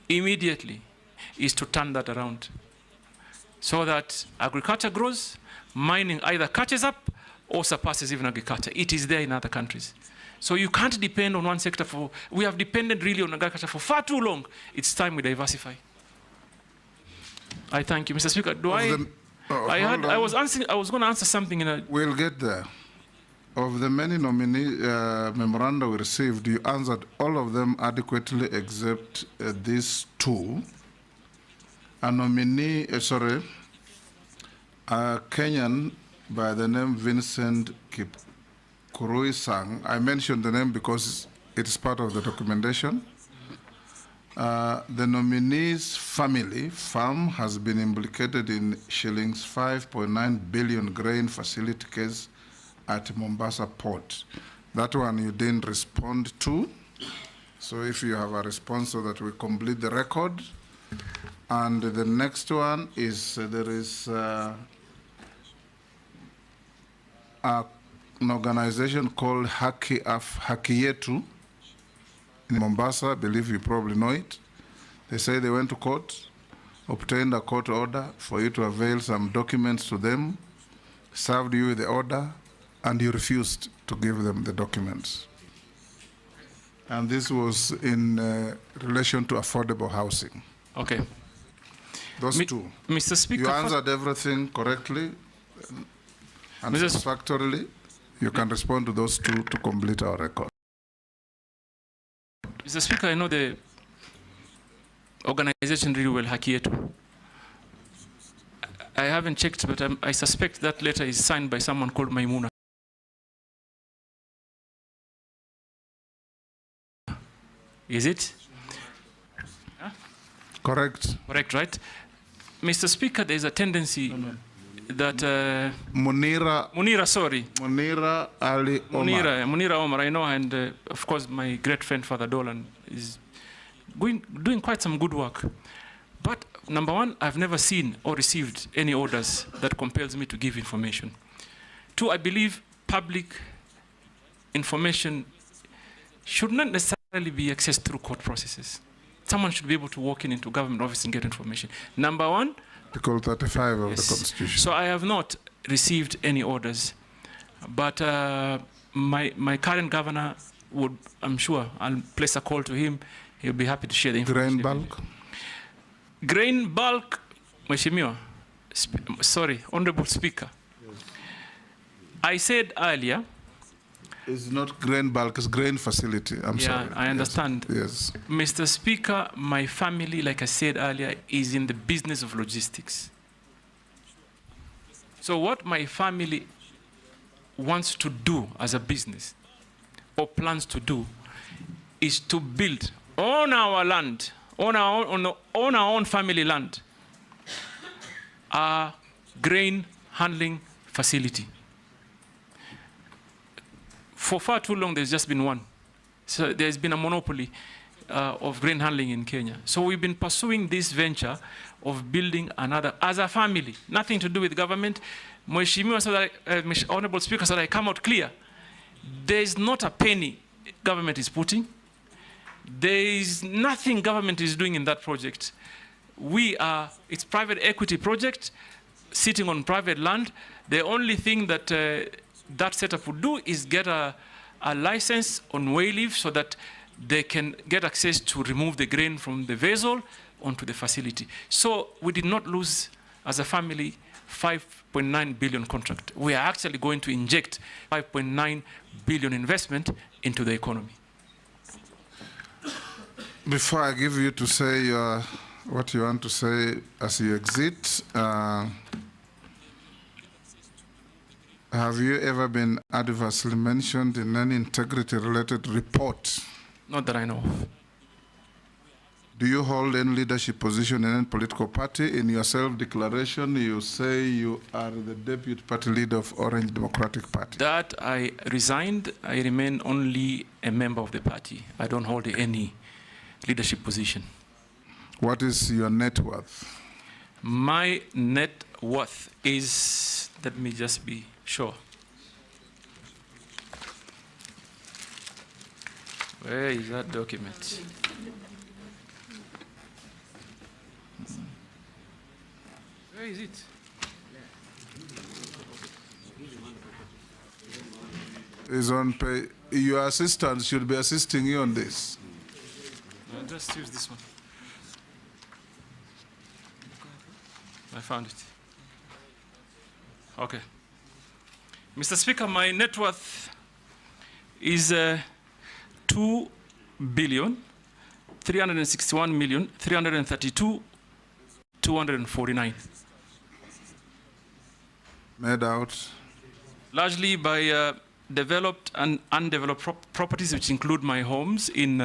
S3: immediately is to turn that around so that agriculture grows, mining either catches up or surpasses even agriculture. It is there in other countries. So you can't depend on one sector we have depended really on agriculture for far too long. It's time we diversify. I thank you. Mr. Speaker, I was going to answer something.
S1: We'll get there. Of the many nominee memoranda we received, you answered all of them adequately except these 2. A nominee, a Kenyan by the name Vincent Kipkurui Sang. I mentioned the name because it is part of the documentation. The nominee's family farm has been implicated in shillings 5.9 billion grain facility case at Mombasa Port. That one you didn't respond to. So if you have a response so that we complete the record. And the next one is there is an organization called Haki Yetu in Mombasa. I believe you probably know it. They say they went to court, obtained a court order for you to avail some documents to them, served you with the order, and you refused to give them the documents. And this was in relation to affordable housing.
S3: Okay.
S1: Those 2.
S3: Mr. Speaker,
S1: you answered everything correctly and satisfactorily. You can respond to those 2 to complete our record.
S3: Mr. Speaker, I know the organization really well, Haki Yetu. I haven't checked, but I suspect that letter is signed by someone called Maimuna. Is it?
S1: Correct.
S3: Correct, right? Mr. Speaker, there's a tendency that...
S1: Munira Ali Omar.
S3: Munira Omar, I know, and of course my great friend Father Dolan is doing quite some good work. But number 1, I've never seen or received any orders that compels me to give information. 2, I believe public information should not necessarily be accessed through court processes. Someone should be able to walk into government office and get information. Number 1,
S1: Article 35 of
S3: Yes.
S1: the Constitution.
S3: So I have not received any orders, but my current governor would, I'm sure, I'll place a call to him. He'll be happy to share the information.
S1: Grain bulk?
S3: Grain bulk, Mheshimiwa, sorry, Honorable Speaker. I said earlier.
S1: It's not grain bulk, it's grain facility. I'm sorry.
S3: I understand.
S1: Yes.
S3: Mr. Speaker, my family, like I said earlier, is in the business of logistics. So what my family wants to do as a business, or plans to do, is to build on our land, on our own family land, a grain handling facility. For far too long, there's just been one. So there's been a monopoly of grain handling in Kenya. So we've been pursuing this venture of building another, as a family, nothing to do with government. Mheshimiwa, so that, Honorable Speaker, so that I come out clear, there is not a penny government is putting. There is nothing government is doing in that project. It's private equity project, sitting on private land. The only thing that that setup would do is get a license on way leave so that they can get access to remove the grain from the vessel onto the facility. So we did not lose, as a family, 5.9 billion contract. We are actually going to inject 5.9 billion investment into the economy.
S1: Before I give you to say what you want to say as you exit, have you ever been adversely mentioned in any integrity-related report?
S3: Not that I know of.
S1: Do you hold any leadership position in any political party? In your self-declaration, you say you are the deputy party leader of Orange Democratic Party.
S3: That I resigned. I remain only a member of the party. I don't hold any leadership position.
S1: What is your net worth?
S3: My net worth is, let me just be sure. Where is that document? Where is it?
S1: Is on pay. Your assistant should be assisting you on this.
S3: No, just use this one. I found it. Okay. Mr. Speaker, my net worth is 2,361,332,249.
S1: Made out?
S3: Largely by developed and undeveloped properties, which include my homes in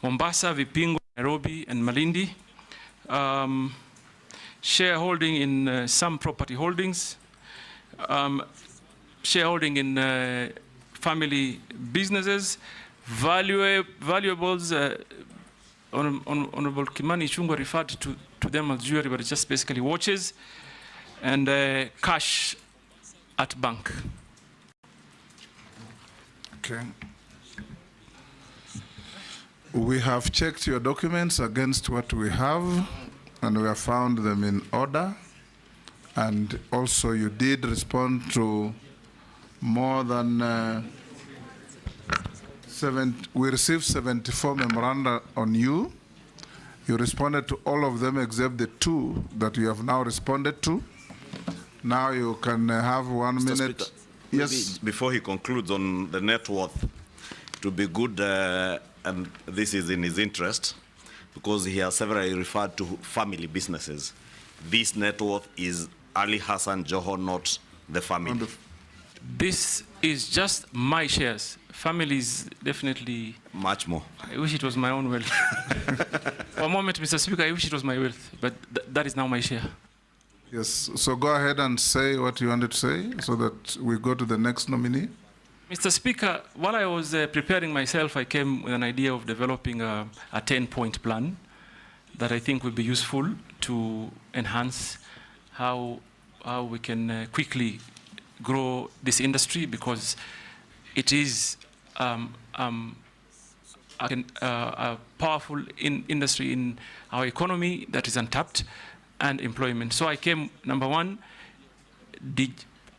S3: Mombasa, Vipingo, Nairobi, and Malindi. Shareholding in some property holdings. Shareholding in family businesses. Valuables, Honorable Kimani Ichung'wah referred to them as jewelry, but it's just basically watches. And cash at bank.
S1: Okay. We have checked your documents against what we have, and we have found them in order. And also you did respond to more than we received 74 memoranda on you. You responded to all of them except the 2 that you have now responded to. Now you can have 1
S11: Mr.
S1: minute.
S11: Speaker,
S1: yes.
S11: Before he concludes on the net worth, it would be good, and this is in his interest, because he has severally referred to family businesses. This net worth is Ali Hassan Joho, not the family.
S3: This is just my shares. Families definitely
S11: much more.
S3: I wish it was my own wealth. For a moment, Mr. Speaker, I wish it was my wealth, but that is now my share.
S1: Yes, so go ahead and say what you wanted to say so that we go to the next nominee.
S3: Mr. Speaker, while I was preparing myself, I came with an idea of developing a 10-point plan that I think would be useful to enhance how we can quickly grow this industry, because it is a powerful industry in our economy that is untapped, and employment. So I came, number one,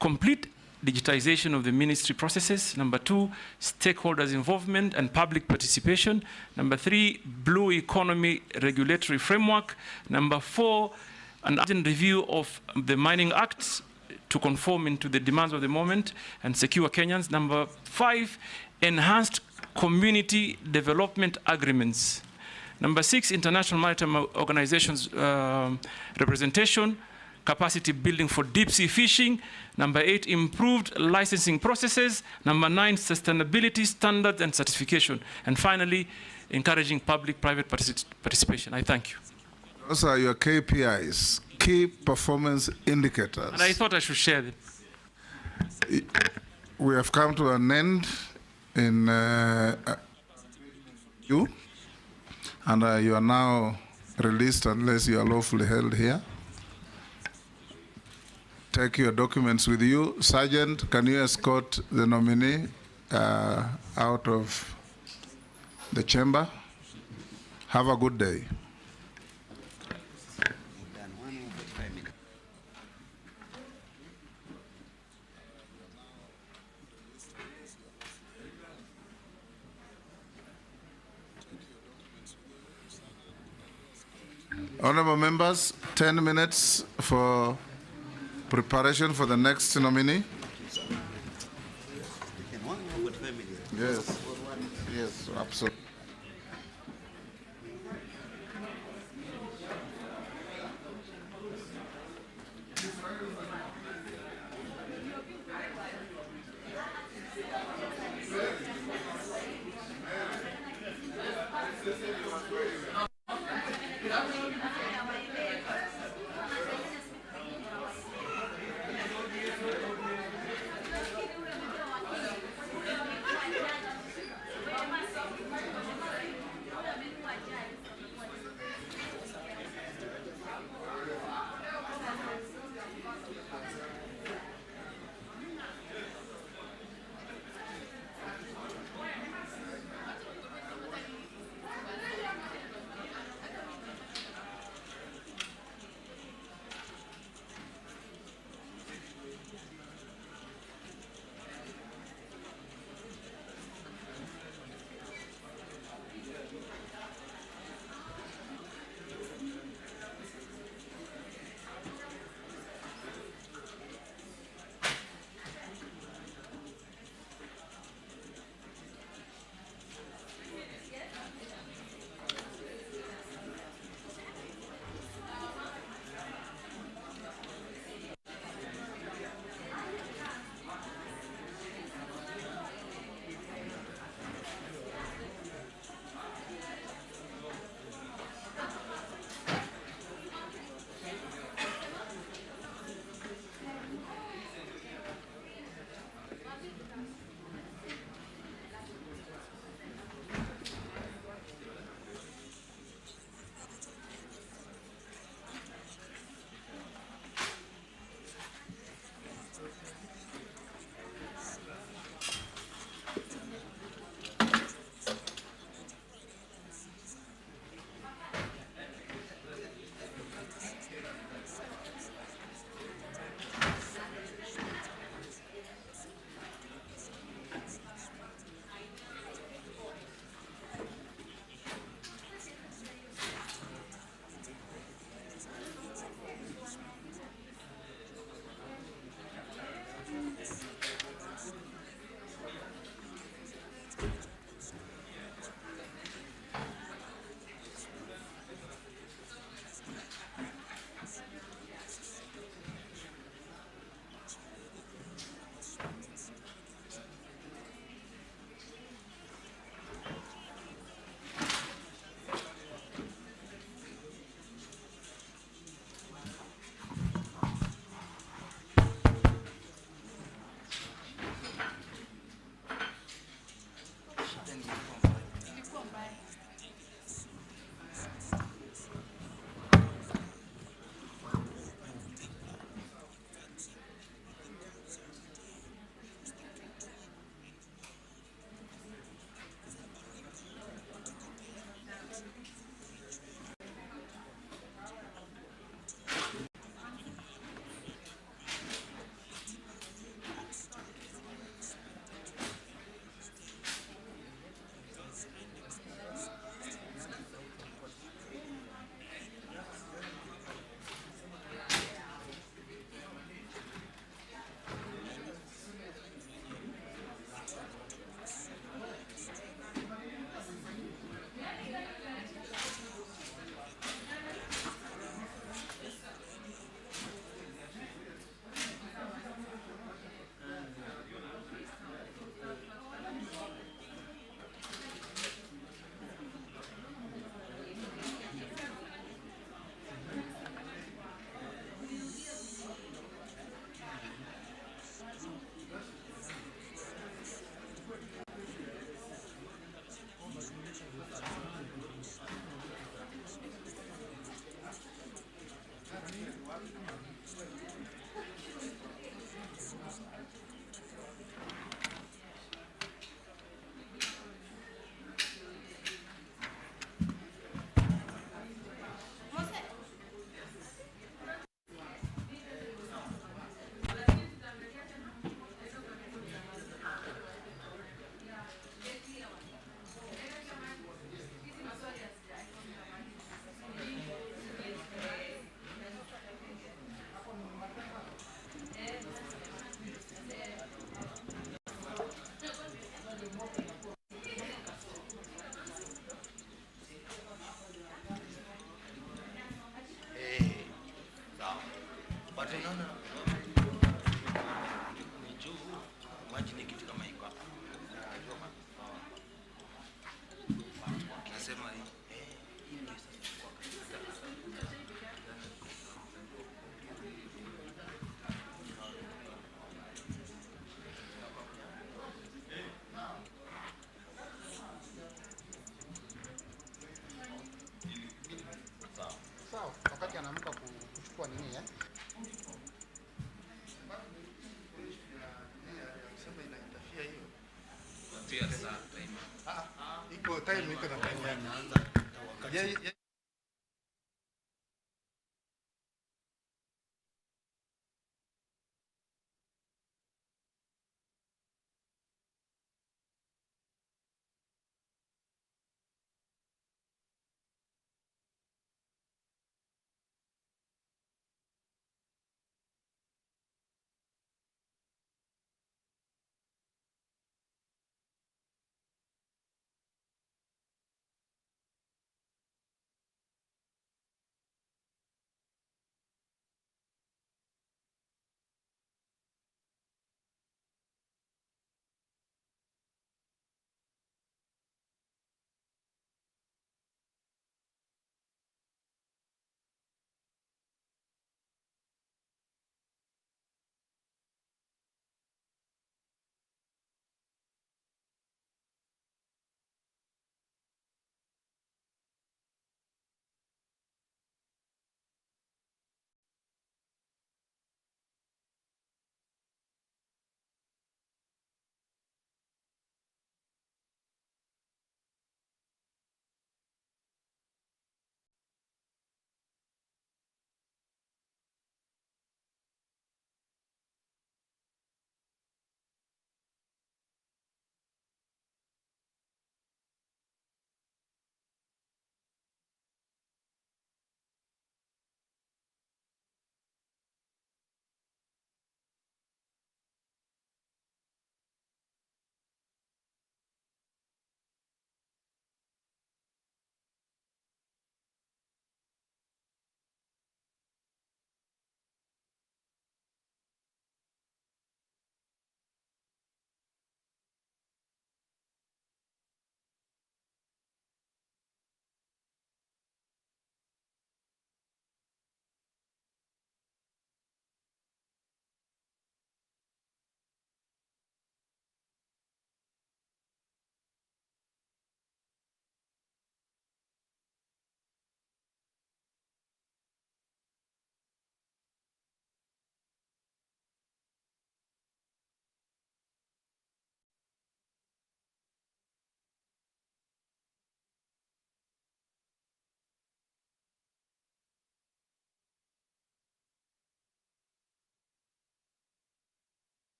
S3: complete digitization of the ministry processes. Number two, stakeholders' involvement and public participation. Number three, blue economy regulatory framework. Number four, an urgent review of the Mining Act to conform into the demands of the moment and secure Kenyans. Number five, enhanced community development agreements. Number six, international maritime organizations representation, capacity building for deep sea fishing. Number eight, improved licensing processes. Number nine, sustainability standards and certification. And finally, encouraging public-private participation. I thank you.
S1: Those are your KPIs, key performance indicators.
S3: And I thought I should share them.
S1: We have come to an end in you, and you are now released unless you are lawfully held here. Take your documents with you. Sergeant, can you escort the nominee out of the chamber? Have a good day. Honorable members, 10 minutes for preparation for the next nominee. Yes, yes, absolutely.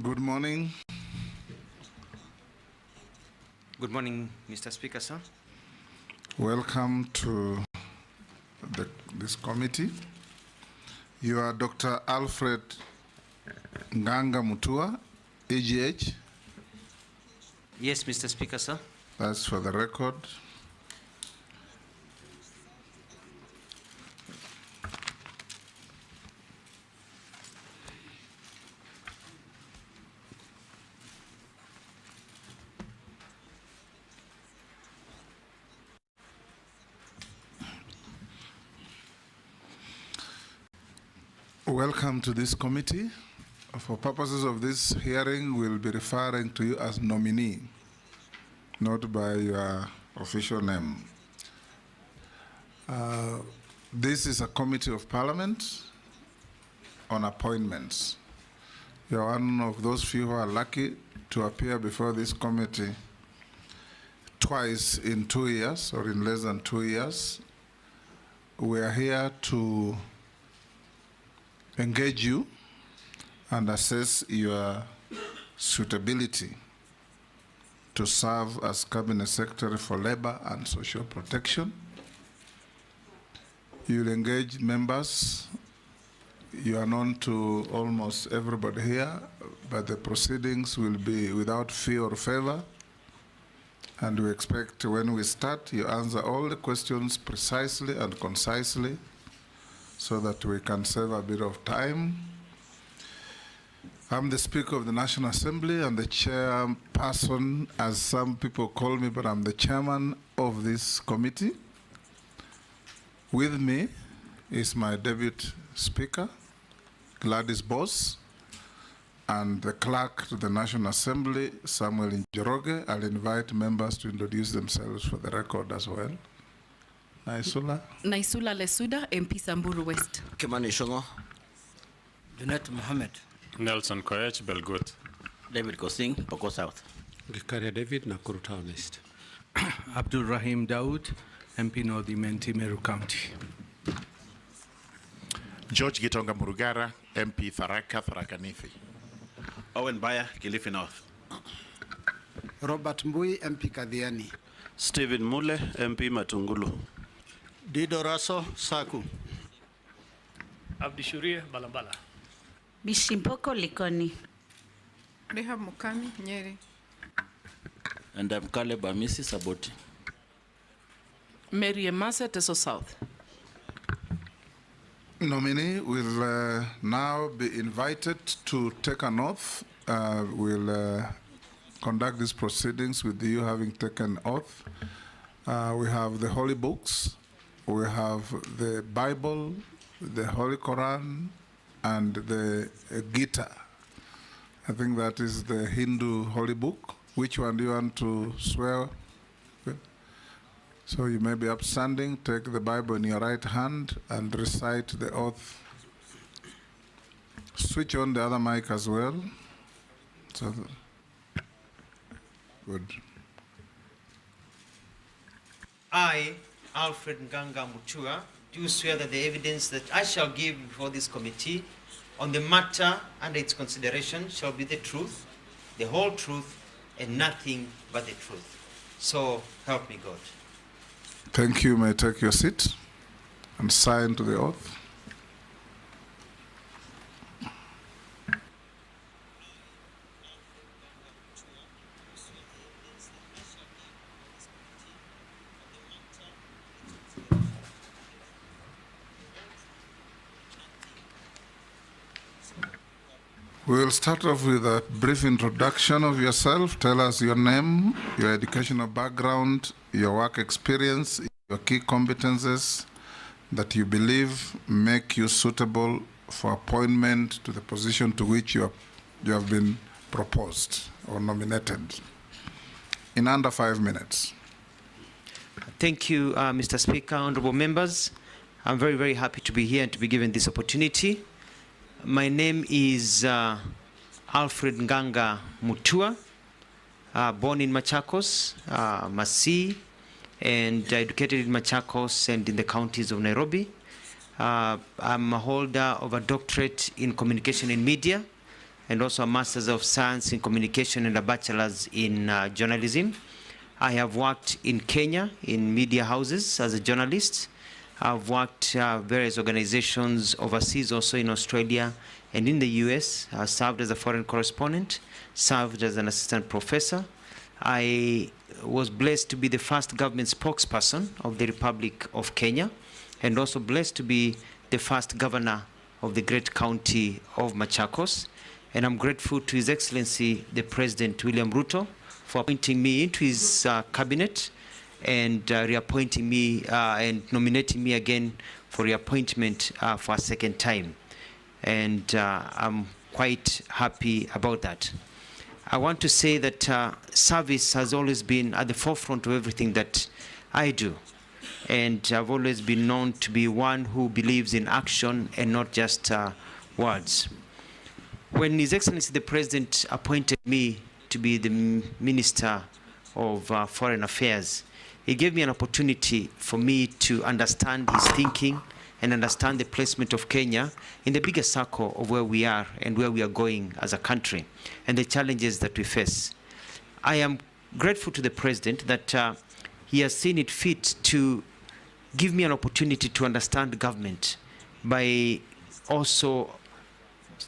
S1: Good morning.
S2: Good morning, Mr. Speaker, sir.
S1: Welcome to this committee. You are Dr. Alfred Nganga Mutua, AGH.
S2: Yes, Mr. Speaker, sir.
S1: That's for the record. Welcome to this committee. For purposes of this hearing, we'll be referring to you as nominee, not by your official name. This is a committee of parliament on appointments. You're one of those few who are lucky to appear before this committee twice in 2 years or in less than 2 years. We are here to engage you and assess your suitability to serve as Cabinet Secretary for Labor and Social Protection. You'll engage members. You are known to almost everybody here, but the proceedings will be without fear or favor. And we expect when we start, you answer all the questions precisely and concisely so that we can save a bit of time. I'm the Speaker of the National Assembly and the chairperson, as some people call me, but I'm the chairman of this committee. With me is my deputy speaker, Gladys Boss, and the clerk to the National Assembly, Samuel Njoroge. I'll invite members to introduce themselves for the record as well. Naisula
S4: Lesuda, MP Samburu West.
S5: Kimani Shongo.
S12: Junet Mohammed.
S7: Nelson Koech, Belgut.
S5: David Kosing, Poko South.
S8: Gikaria David, Nakuru Town East.
S9: Abdul Rahim Daud, MP North Imenti, Meru County.
S10: George Gitonga Murugara, MP Tharaka, Tharaka Nithi.
S14: Owen Baya, Kilifi North.
S15: Robert Mbui, MP Kadhiani.
S16: Stephen Mule, MP Matungulu.
S17: Dido Raso, Saku.
S18: Abdi Shuria, Balambala.
S19: Bishimpoko Likoni.
S20: Rehab Mukami, Nyeri.
S21: And I'm Caleb Amisi Saboti.
S13: Mary Emase, Teso South.
S1: Nominee will now be invited to take an oath. We'll conduct these proceedings with you having taken oath. We have the holy books, we have the Bible, the Holy Quran, and the Gita. I think that is the Hindu holy book. Which one do you want to swear with? So you may be upstanding, take the Bible in your right hand and recite the oath. Switch on the other mic as well. So, good.
S2: I, Alfred Nganga Mutua, do swear that the evidence that I shall give before this committee on the matter under its consideration shall be the truth, the whole truth, and nothing but the truth. So help me God.
S1: Thank you. May take your seat and sign to the oath. We'll start off with a brief introduction of yourself. Tell us your name, your educational background, your work experience, your key competences that you believe make you suitable for appointment to the position to which you have been proposed or nominated. In under 5 minutes.
S2: Thank you, Mr. Speaker, honorable members. I'm very, very happy to be here and to be given this opportunity. My name is Alfred Nganga Mutua, born in Machakos, Masii, and educated in Machakos and in the counties of Nairobi. I'm a holder of a doctorate in communication and media and also a Master's of Science in Communication and a Bachelor's in Journalism. I have worked in Kenya in media houses as a journalist. I've worked various organizations overseas, also in Australia and in the US. I served as a foreign correspondent, served as an assistant professor. I was blessed to be the first government spokesperson of the Republic of Kenya, and also blessed to be the first governor of the great county of Machakos. And I'm grateful to His Excellency, the President William Ruto, for appointing me into his cabinet and reappointing me and nominating me again for reappointment for a second time. And I'm quite happy about that. I want to say that service has always been at the forefront of everything that I do. And I've always been known to be one who believes in action and not just words. When His Excellency the President appointed me to be the Minister of Foreign Affairs, he gave me an opportunity for me to understand his thinking and understand the placement of Kenya in the bigger circle of where we are and where we are going as a country and the challenges that we face. I am grateful to the President that he has seen it fit to give me an opportunity to understand government by also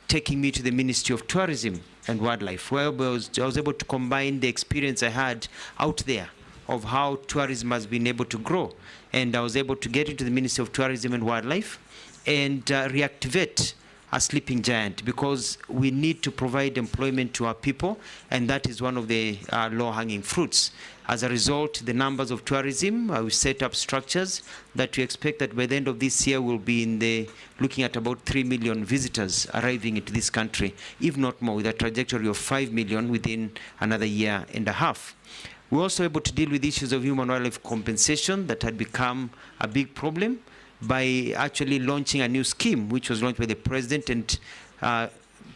S2: taking me to the Ministry of Tourism and Wildlife, where I was able to combine the experience I had out there of how tourism has been able to grow. And I was able to get into the Ministry of Tourism and Wildlife and reactivate a sleeping giant, because we need to provide employment to our people, and that is one of the low-hanging fruits. As a result, the numbers of tourism, we set up structures that we expect that by the end of this year we'll be looking at about 3 million visitors arriving into this country, if not more, with a trajectory of 5 million within another year and a half. We're also able to deal with issues of human wildlife compensation that had become a big problem by actually launching a new scheme, which was launched by the President, and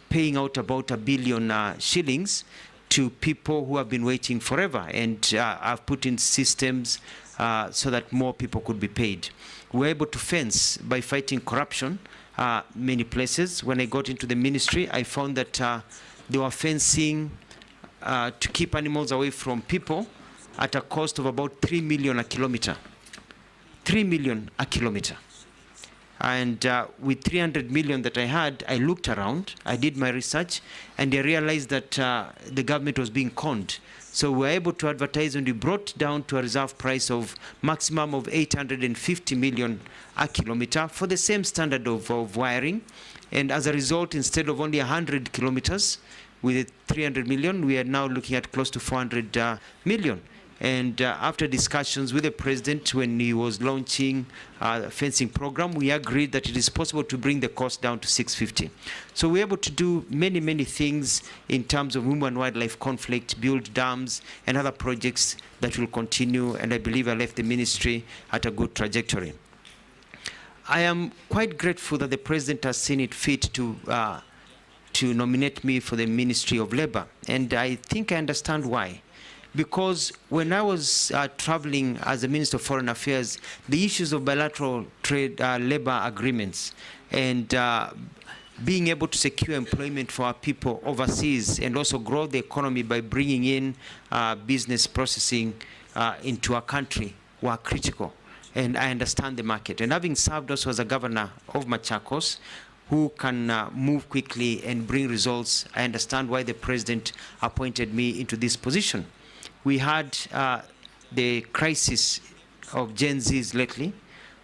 S2: paying out about $1 billion shillings to people who have been waiting forever. And I've put in systems so that more people could be paid. We're able to fence by fighting corruption many places. When I got into the ministry, I found that they were fencing to keep animals away from people at a cost of about 3 million a kilometer. 3 million a kilometer. And with 300 million that I had, I looked around, I did my research, and I realized that the government was being conned. So we were able to advertise, and we brought down to a reserve price of maximum of 850 million a kilometer for the same standard of wiring. And as a result, instead of only 100 kilometers with 300 million, we are now looking at close to 400 million. And after discussions with the President, when he was launching a fencing program, we agreed that it is possible to bring the cost down to 650. So we're able to do many, many things in terms of human-wildlife conflict, build dams, and other projects that will continue, and I believe I left the ministry at a good trajectory. I am quite grateful that the President has seen it fit to nominate me for the Ministry of Labor, and I think I understand why. Because when I was traveling as a Minister of Foreign Affairs, the issues of bilateral trade labor agreements and being able to secure employment for our people overseas and also grow the economy by bringing in business processing into our country were critical. And I understand the market. And having served also as a governor of Machakos, who can move quickly and bring results, I understand why the President appointed me into this position. We had the crisis of Gen Zs lately,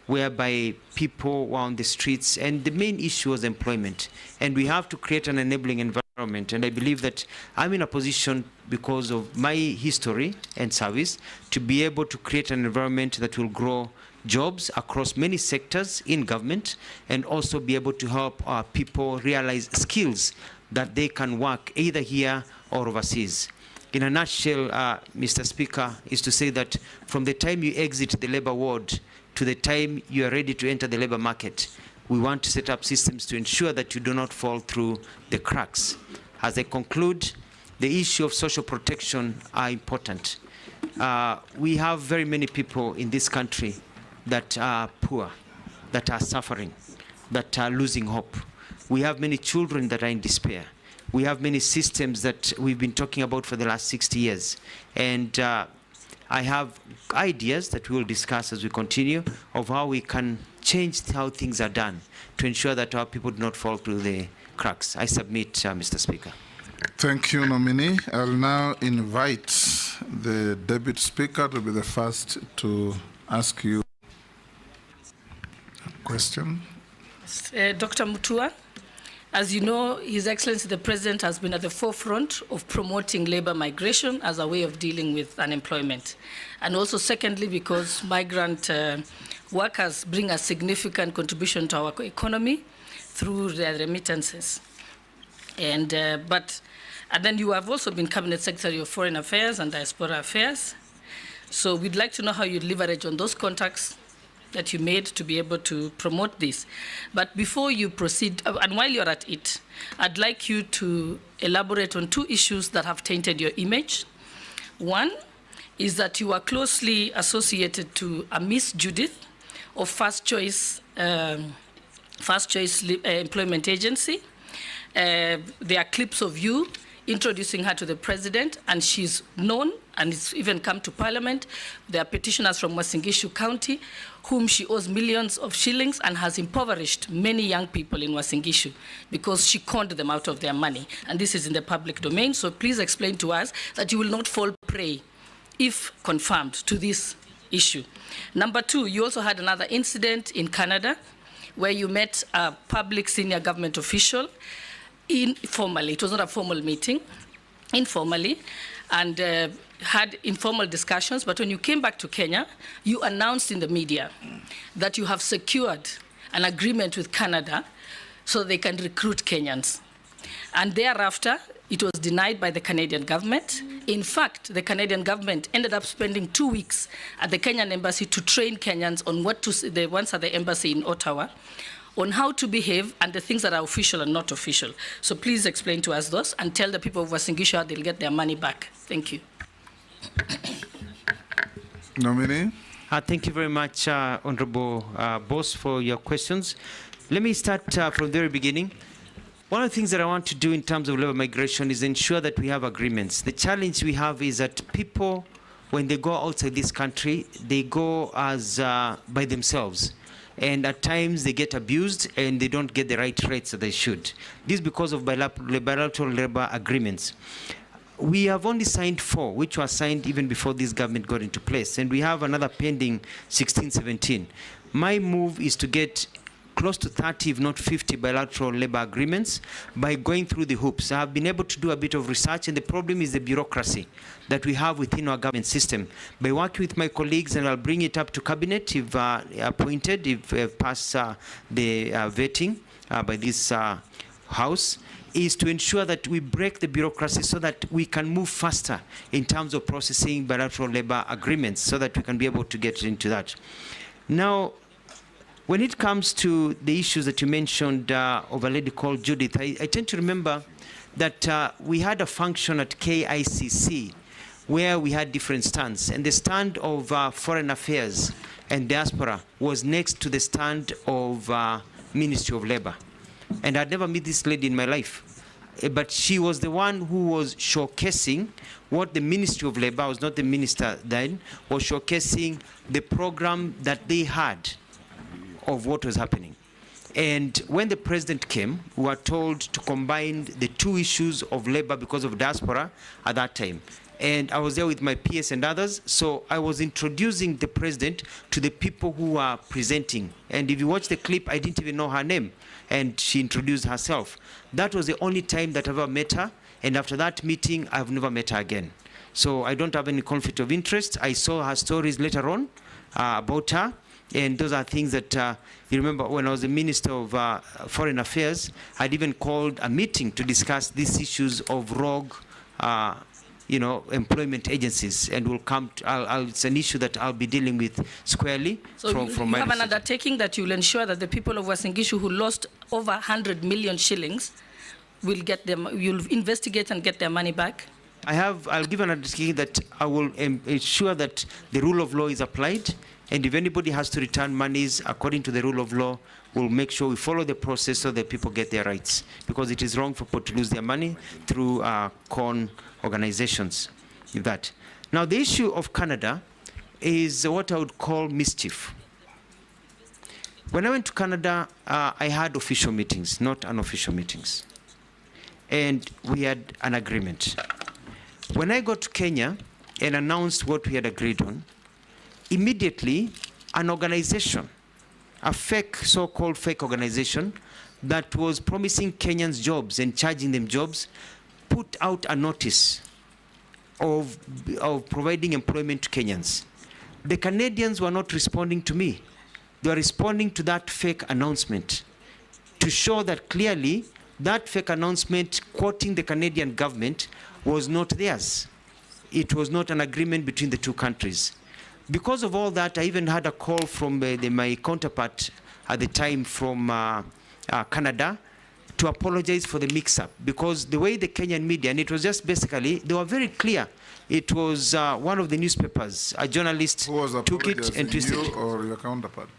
S2: whereby people were on the streets, and the main issue was employment. And we have to create an enabling environment. And I believe that I'm in a position, because of my history and service, to be able to create an environment that will grow jobs across many sectors in government, and also be able to help our people realize skills that they can work either here or overseas. In a nutshell, Mr. Speaker, is to say that from the time you exit the labor ward to the time you are ready to enter the labor market, we want to set up systems to ensure that you do not fall through the cracks. As I conclude, the issue of social protection are important. We have very many people in this country that are poor, that are suffering, that are losing hope. We have many children that are in despair. we have many systems that we've been talking about for the last 60 years. And I have ideas that we will discuss as we continue of how we can change how things are done to ensure that our people do not fall through the cracks. I submit, Mr. Speaker.
S1: Thank you, nominee. I'll now invite the Deputy Speaker to be the first to ask you a question.
S6: Dr. Mutua, as you know, His Excellency the President has been at the forefront of promoting labor migration as a way of dealing with unemployment. And also secondly, because migrant workers bring a significant contribution to our economy through their remittances. And then you have also been Cabinet Secretary of Foreign Affairs and Diaspora Affairs. So we'd like to know how you leverage on those contacts that you made to be able to promote this. But before you proceed, and while you're at it, I'd like you to elaborate on two issues that have tainted your image. One is that you are closely associated to a Miss Judith of First Choice Employment Agency. There are clips of you introducing her to the president, and she's known, and it's even come to parliament. There are petitioners from Wasingishu County, whom she owes millions of shillings and has impoverished many young people in Wasingishu because she conned them out of their money. And this is in the public domain, so please explain to us that you will not fall prey, if confirmed, to this issue. Number two, you also had another incident in Canada where you met a public senior government official informally. It was not a formal meeting, informally, and had informal discussions. But when you came back to Kenya, you announced in the media that you have secured an agreement with Canada so they can recruit Kenyans. And thereafter, it was denied by the Canadian government. In fact, the Canadian government ended up spending 2 weeks at the Kenyan embassy to train Kenyans on what to say, the ones at the embassy in Ottawa, on how to behave and the things that are official and not official. So please explain to us those and tell the people of Wasingishu how they'll get their money back. Thank you.
S1: Nominee.
S2: Thank you very much, Honorable Boss, for your questions. Let me start from the very beginning. One of the things that I want to do in terms of labor migration is ensure that we have agreements. The challenge we have is that people, when they go outside this country, they go as by themselves. And at times they get abused and they don't get the right rates that they should. This is because of bilateral labor agreements. We have only signed 4, which were signed even before this government got into place. And we have another pending 16, 17. My move is to get close to 30, if not 50 bilateral labor agreements by going through the hoops. I have been able to do a bit of research, and the problem is the bureaucracy that we have within our government system. By working with my colleagues, and I'll bring it up to cabinet if appointed, if pass the vetting by this house, is to ensure that we break the bureaucracy so that we can move faster in terms of processing bilateral labor agreements so that we can be able to get into that. Now, when it comes to the issues that you mentioned of a lady called Judith, I tend to remember that we had a function at KICC where we had different stands. And the stand of Foreign Affairs and Diaspora was next to the stand of Ministry of Labor. And I'd never met this lady in my life. But she was the one who was showcasing what the Ministry of Labor, I was not the minister then, was showcasing the program that they had of what was happening. And when the president came, we were told to combine the two issues of labor because of diaspora at that time. And I was there with my PS and others, so I was introducing the president to the people who are presenting. And if you watch the clip, I didn't even know her name, and she introduced herself. That was the only time that I've ever met her, and after that meeting, I've never met her again. So I don't have any conflict of interest. I saw her stories later on about her. And those are things that, you remember when I was the Minister of Foreign Affairs, I'd even called a meeting to discuss these issues of rogue, employment agencies. And we'll come to, it's an issue that I'll be dealing with squarely
S6: so
S2: from my
S6: you have
S2: research.
S6: an undertaking that you will ensure that the people of Wasingishu who lost over 100 million shillings will get them, you'll investigate and get their money back?
S2: I'll give an undertaking that I will ensure that the rule of law is applied And if anybody has to return monies according to the rule of law, we'll make sure we follow the process so that people get their rights. Because it is wrong for people to lose their money through con organizations. That. Now, the issue of Canada is what I would call mischief. When I went to Canada, I had official meetings, not unofficial meetings. And we had an agreement. When I got to Kenya and announced what we had agreed on, immediately an organization, a fake, so-called fake organization that was promising Kenyans jobs and charging them jobs, put out a notice of providing employment to Kenyans. The Canadians were not responding to me. They were responding to that fake announcement to show that clearly that fake announcement quoting the Canadian government was not theirs. It was not an agreement between the two countries. Because of all that, I even had a call from my counterpart at the time from Canada to apologize for the mix-up, because the way the Kenyan media, and it was just basically, they were very clear. It was one of the newspapers, a journalist took it and twisted it.
S1: You or your counterpart?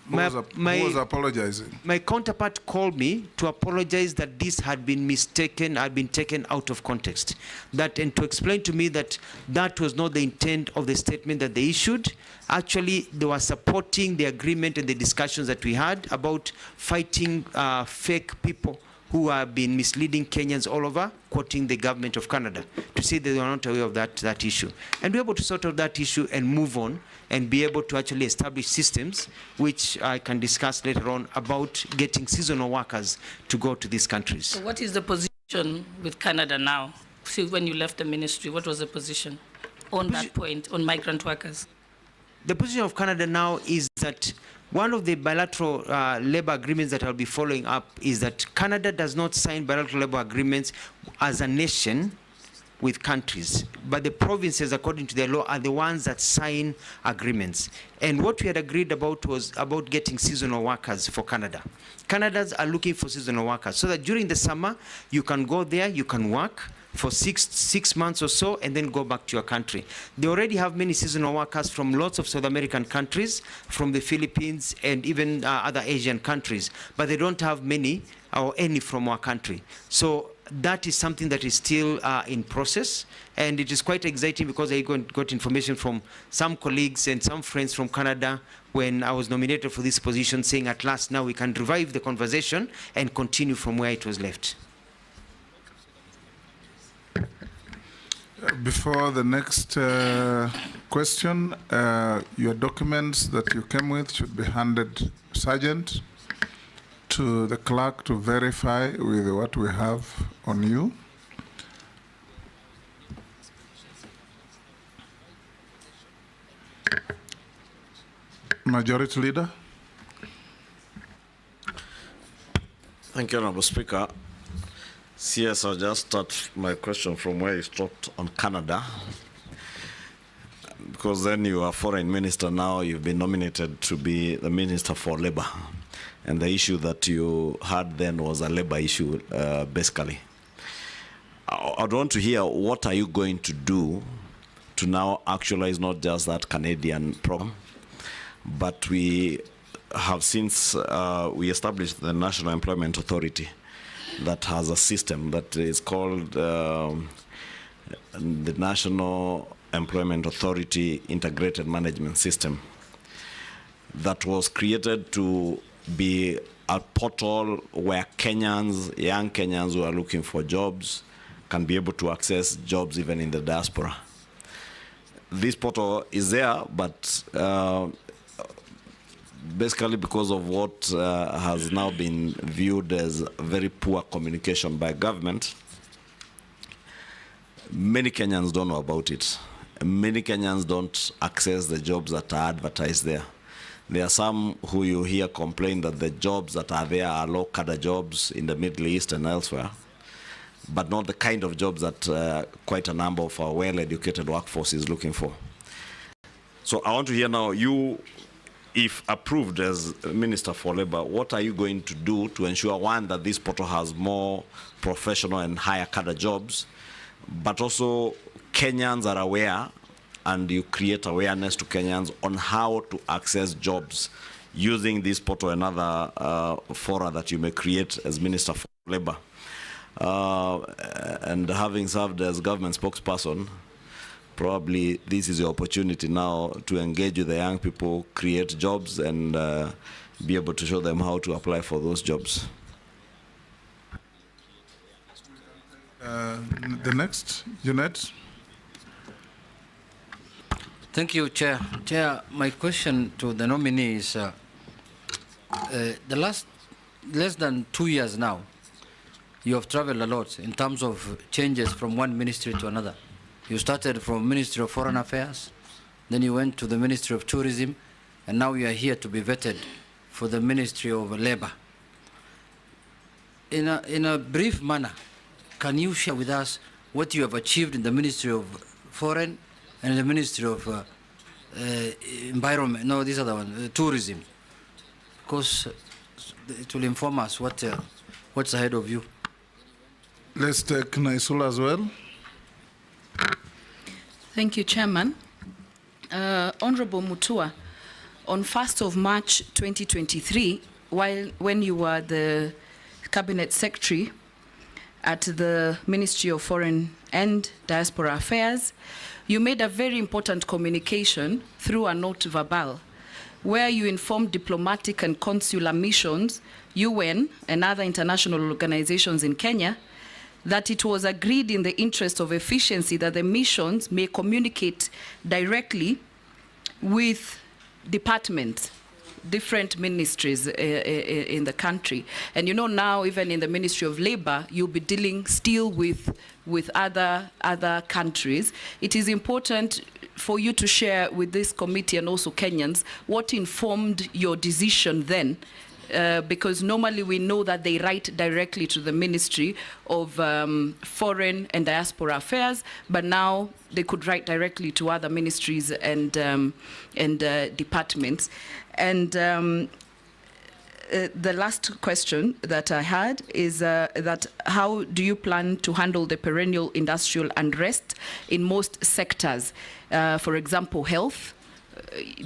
S1: Who was apologizing?
S2: My counterpart called me to apologize that this had been mistaken, had been taken out of context. And to explain to me that that was not the intent of the statement that they issued. Actually, they were supporting the agreement and the discussions that we had about fighting fake people who have been misleading Kenyans all over, quoting the government of Canada, to say that they were not aware of that issue. And we're able to sort out that issue and move on and be able to actually establish systems, which I can discuss later on, about getting seasonal workers to go to these countries.
S6: So what is the position with Canada now? See, when you left the ministry, what was the position on that point, on migrant workers?
S2: The position of Canada now is that one of the bilateral labor agreements that I'll be following up is that Canada does not sign bilateral labor agreements as a nation with countries, but the provinces, according to their law, are the ones that sign agreements. And what we had agreed about was about getting seasonal workers for Canada. Canadians are looking for seasonal workers so that during the summer, you can go there, you can work for six months or so, and then go back to your country. They already have many seasonal workers from lots of South American countries, from the Philippines and even other Asian countries, but they don't have many or any from our country. So that is something that is still in process, and it is quite exciting because I got information from some colleagues and some friends from Canada when I was nominated for this position, saying at last now we can revive the conversation and continue from where it was left.
S1: Before the next question, your documents that you came with should be handed, Sergeant, to the clerk to verify with what we have on you. Majority Leader.
S11: Thank you, Honorable Speaker. CS, I'll just start my question from where you stopped on Canada. Because then you are foreign minister now, you've been nominated to be the Minister for Labor. And the issue that you had then was a labor issue, basically. I'd want to hear what are you going to do to now actualize not just that Canadian program, but we have since we established the National Employment Authority that has a system that is called the National Employment Authority Integrated Management System that was created to be a portal where Kenyans, young Kenyans who are looking for jobs can be able to access jobs even in the diaspora. This portal is there, but basically because of what has now been viewed as very poor communication by government, many Kenyans don't know about it. Many Kenyans don't access the jobs that are advertised there. There are some who you hear complain that the jobs that are there are low-cadre jobs in the Middle East and elsewhere, but not the kind of jobs that quite a number of our well-educated workforce is looking for. So I want to hear now, you, if approved as Minister for Labor, what are you going to do to ensure, one, that this portal has more professional and higher cadre jobs, but also Kenyans are aware and you create awareness to Kenyans on how to access jobs using this portal and other fora that you may create as Minister for Labour. And having served as government spokesperson, probably this is your opportunity now to engage with the young people, create jobs, and be able to show them how to apply for those jobs.
S1: The next, Jeanette.
S12: Thank you, Chair. Chair, my question to the nominee is, the last less than 2 years now, you have traveled a lot in terms of changes from one ministry to another. You started from Ministry of Foreign Affairs, then you went to the Ministry of Tourism, and now you are here to be vetted for the Ministry of Labour. In a brief manner, can you share with us what you have achieved in the Ministry of Foreign and the Ministry of Environment? No, these are the one, Tourism, because it will inform us what's ahead of you.
S1: Let's take Naisula as well.
S4: Thank you, Chairman. Honorable Mutua, on 1st of March 2023, when you were the Cabinet Secretary at the Ministry of Foreign and Diaspora Affairs, you made a very important communication through a note verbal, where you informed diplomatic and consular missions, UN, and other international organizations in Kenya, that it was agreed in the interest of efficiency that the missions may communicate directly with departments, different ministries in the country. And you know now, even in the Ministry of Labour, you'll be dealing still with other countries. It is important for you to share with this committee and also Kenyans what informed your decision then, because normally we know that they write directly to the Ministry of Foreign and Diaspora Affairs, but now they could write directly to other ministries and departments. And the last question that I had is that how do you plan to handle the perennial industrial unrest in most sectors? For example, health,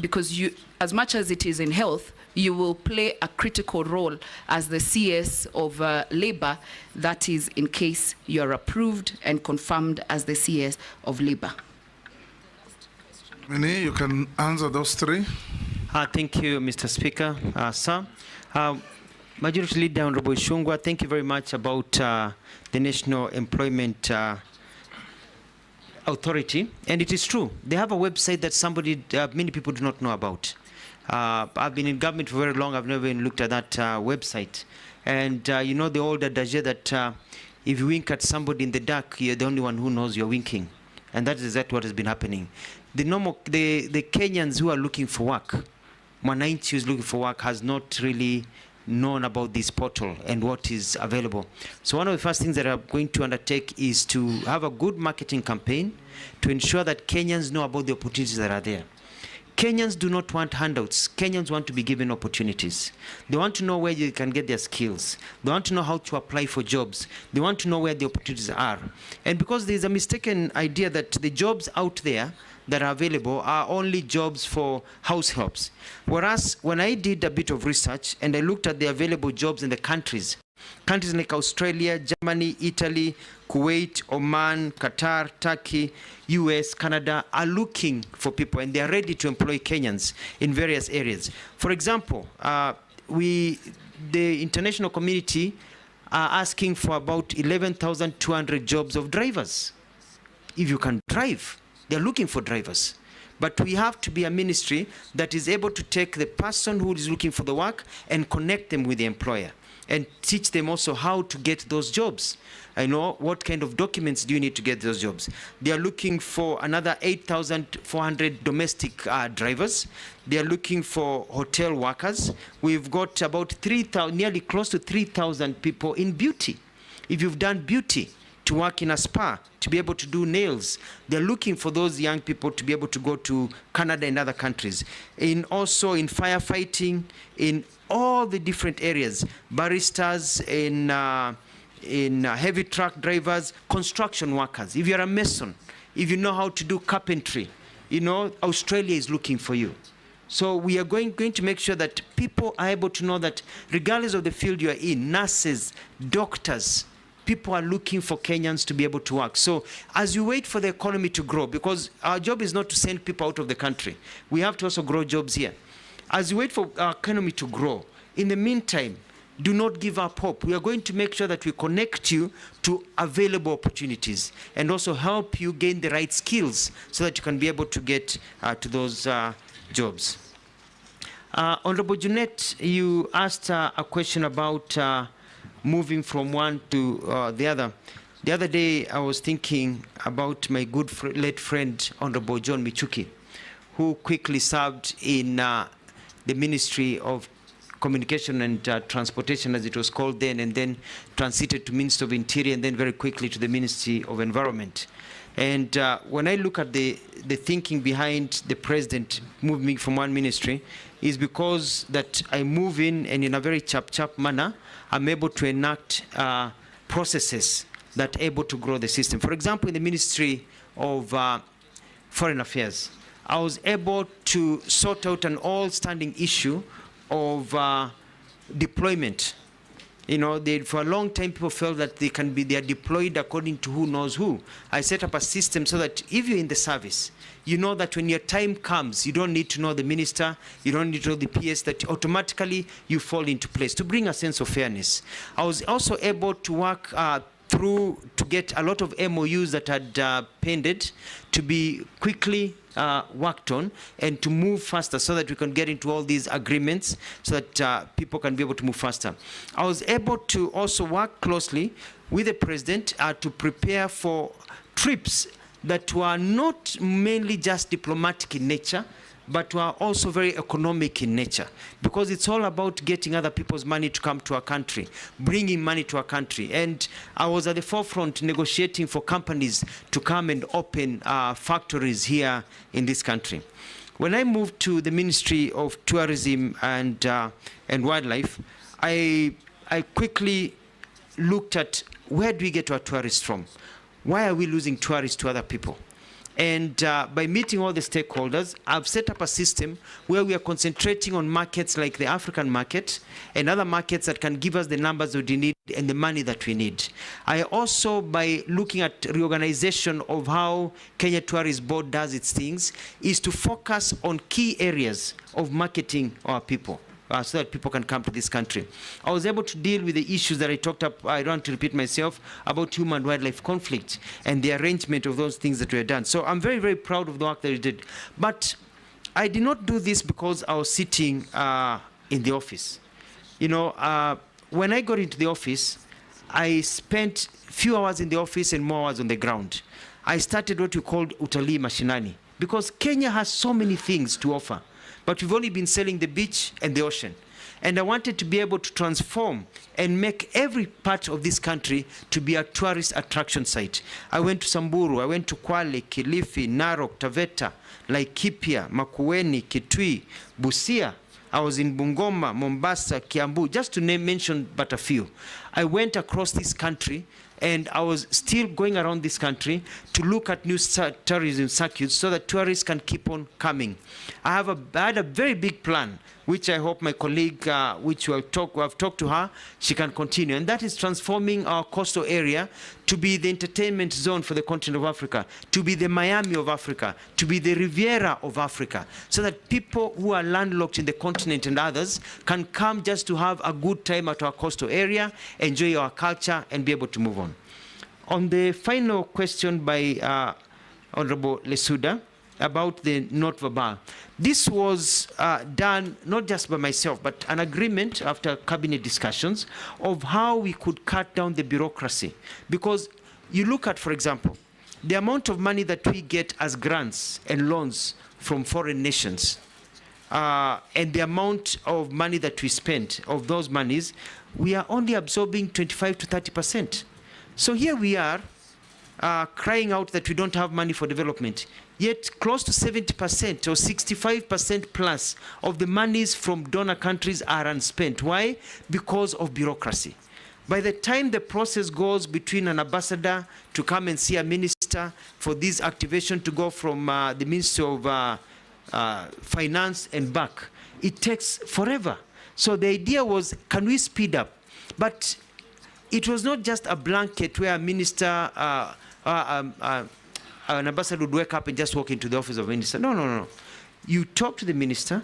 S4: because you, as much as it is in health, you will play a critical role as the CS of Labour, that is in case you are approved and confirmed as the CS of Labour.
S1: Nominee, you can answer those three.
S2: Thank you, Mr. Speaker. Sir, Majority Leader Honorable Shungwa, thank you very much about the National Employment Authority. And it is true, they have a website that many people do not know about. I've been in government for very long. I've never even looked at that website. And you know the old adage that if you wink at somebody in the dark, you're the only one who knows you're winking. And that is exactly what has been happening. The Kenyans who are looking for work, Mwananchi who is looking for work, has not really known about this portal and what is available. So one of the first things that I'm going to undertake is to have a good marketing campaign to ensure that Kenyans know about the opportunities that are there. Kenyans do not want handouts. Kenyans want to be given opportunities. They want to know where they can get their skills. They want to know how to apply for jobs. They want to know where the opportunities are. And because there's a mistaken idea that the jobs out there that are available are only jobs for house helps. Whereas when I did a bit of research and I looked at the available jobs in the countries like Australia, Germany, Italy, Kuwait, Oman, Qatar, Turkey, US, Canada are looking for people, and they are ready to employ Kenyans in various areas. For example, the international community are asking for about 11,200 jobs of drivers. If you can drive, they're looking for drivers. But we have to be a ministry that is able to take the person who is looking for the work and connect them with the employer, and teach them also how to get those jobs. I know what kind of documents do you need to get those jobs. They are looking for another 8,400 domestic drivers. They are looking for hotel workers. We've got about 3,000, nearly close to 3,000 people in beauty. If you've done beauty, to work in a spa, to be able to do nails. They're looking for those young people to be able to go to Canada and other countries. Also in firefighting, in all the different areas, baristas, in heavy truck drivers, construction workers. If you're a mason, if you know how to do carpentry, you know, Australia is looking for you. So we are going to make sure that people are able to know that regardless of the field you are in, nurses, doctors, people are looking for Kenyans to be able to work. So as you wait for the economy to grow, because our job is not to send people out of the country, we have to also grow jobs here. As you wait for our economy to grow, in the meantime, do not give up hope. We are going to make sure that we connect you to available opportunities and also help you gain the right skills so that you can be able to get to those jobs. Honorable Jeanette, you asked a question about moving from one to the other. The other day, I was thinking about my good late friend, Honorable John Michuki, who quickly served in the Ministry of Communication and Transportation, as it was called then, and then transited to Ministry of Interior, and then very quickly to the Ministry of Environment. And when I look at the thinking behind the president moving from one ministry, is because that I move in, and in a very chap manner, I'm able to enact processes that are able to grow the system. For example, in the Ministry of Foreign Affairs, I was able to sort out an all-standing issue of deployment. You know, for a long time, people felt that they are deployed according to who knows who. I set up a system so that if you're in the service, you know that when your time comes, you don't need to know the minister, you don't need to know the PS, that automatically you fall into place to bring a sense of fairness. I was also able to work to get a lot of MOUs that had pended to be quickly worked on and to move faster so that we can get into all these agreements so that people can be able to move faster. I was able to also work closely with the president to prepare for trips that were not mainly just diplomatic in nature, but were also very economic in nature, because it's all about getting other people's money to come to our country, bringing money to our country. And I was at the forefront negotiating for companies to come and open factories here in this country. When I moved to the Ministry of Tourism and Wildlife, I quickly looked at where do we get our tourists from? Why are we losing tourists to other people? And by meeting all the stakeholders, I've set up a system where we are concentrating on markets like the African market and other markets that can give us the numbers that we need and the money that we need. I also, by looking at reorganization of how Kenya Tourist Board does its things, is to focus on key areas of marketing our people. So that people can come to this country. I was able to deal with the issues that I talked about, I don't want to repeat myself, about human-wildlife conflict and the arrangement of those things that were done. So I'm very, very proud of the work that we did. But I did not do this because I was sitting in the office. You know, when I got into the office, I spent few hours in the office and more hours on the ground. I started what we called utalii mashinani, because Kenya has so many things to offer. But we've only been selling the beach and the ocean. And I wanted to be able to transform and make every part of this country to be a tourist attraction site. I went to Samburu, I went to Kwale, Kilifi, Narok, Taveta, Laikipia, Makueni, Kitui, Busia. I was in Bungoma, Mombasa, Kiambu, just to mention but a few. I went across this country, and I was still going around this country to look at new tourism circuits so that tourists can keep on coming. I had a very big plan, which I hope my colleague, which I've talked to her, she can continue. And that is transforming our coastal area to be the entertainment zone for the continent of Africa, to be the Miami of Africa, to be the Riviera of Africa, so that people who are landlocked in the continent and others can come just to have a good time at our coastal area, enjoy our culture, and be able to move on. On the final question by Honorable Lesuda about the note verbal, this was done not just by myself, but an agreement after cabinet discussions of how we could cut down the bureaucracy. Because you look at, for example, the amount of money that we get as grants and loans from foreign nations, and the amount of money that we spend of those monies, we are only absorbing 25 to 30%. So here we are crying out that we don't have money for development, yet close to 70% or 65% plus of the monies from donor countries are unspent. Why? Because of bureaucracy. By the time the process goes between an ambassador to come and see a minister minister for this activation to go from the Ministry of Finance and back. It takes forever. So the idea was, can we speed up? But it was not just a blanket where a minister, an ambassador would wake up and just walk into the office of a minister. No, no, no. You talk to the minister,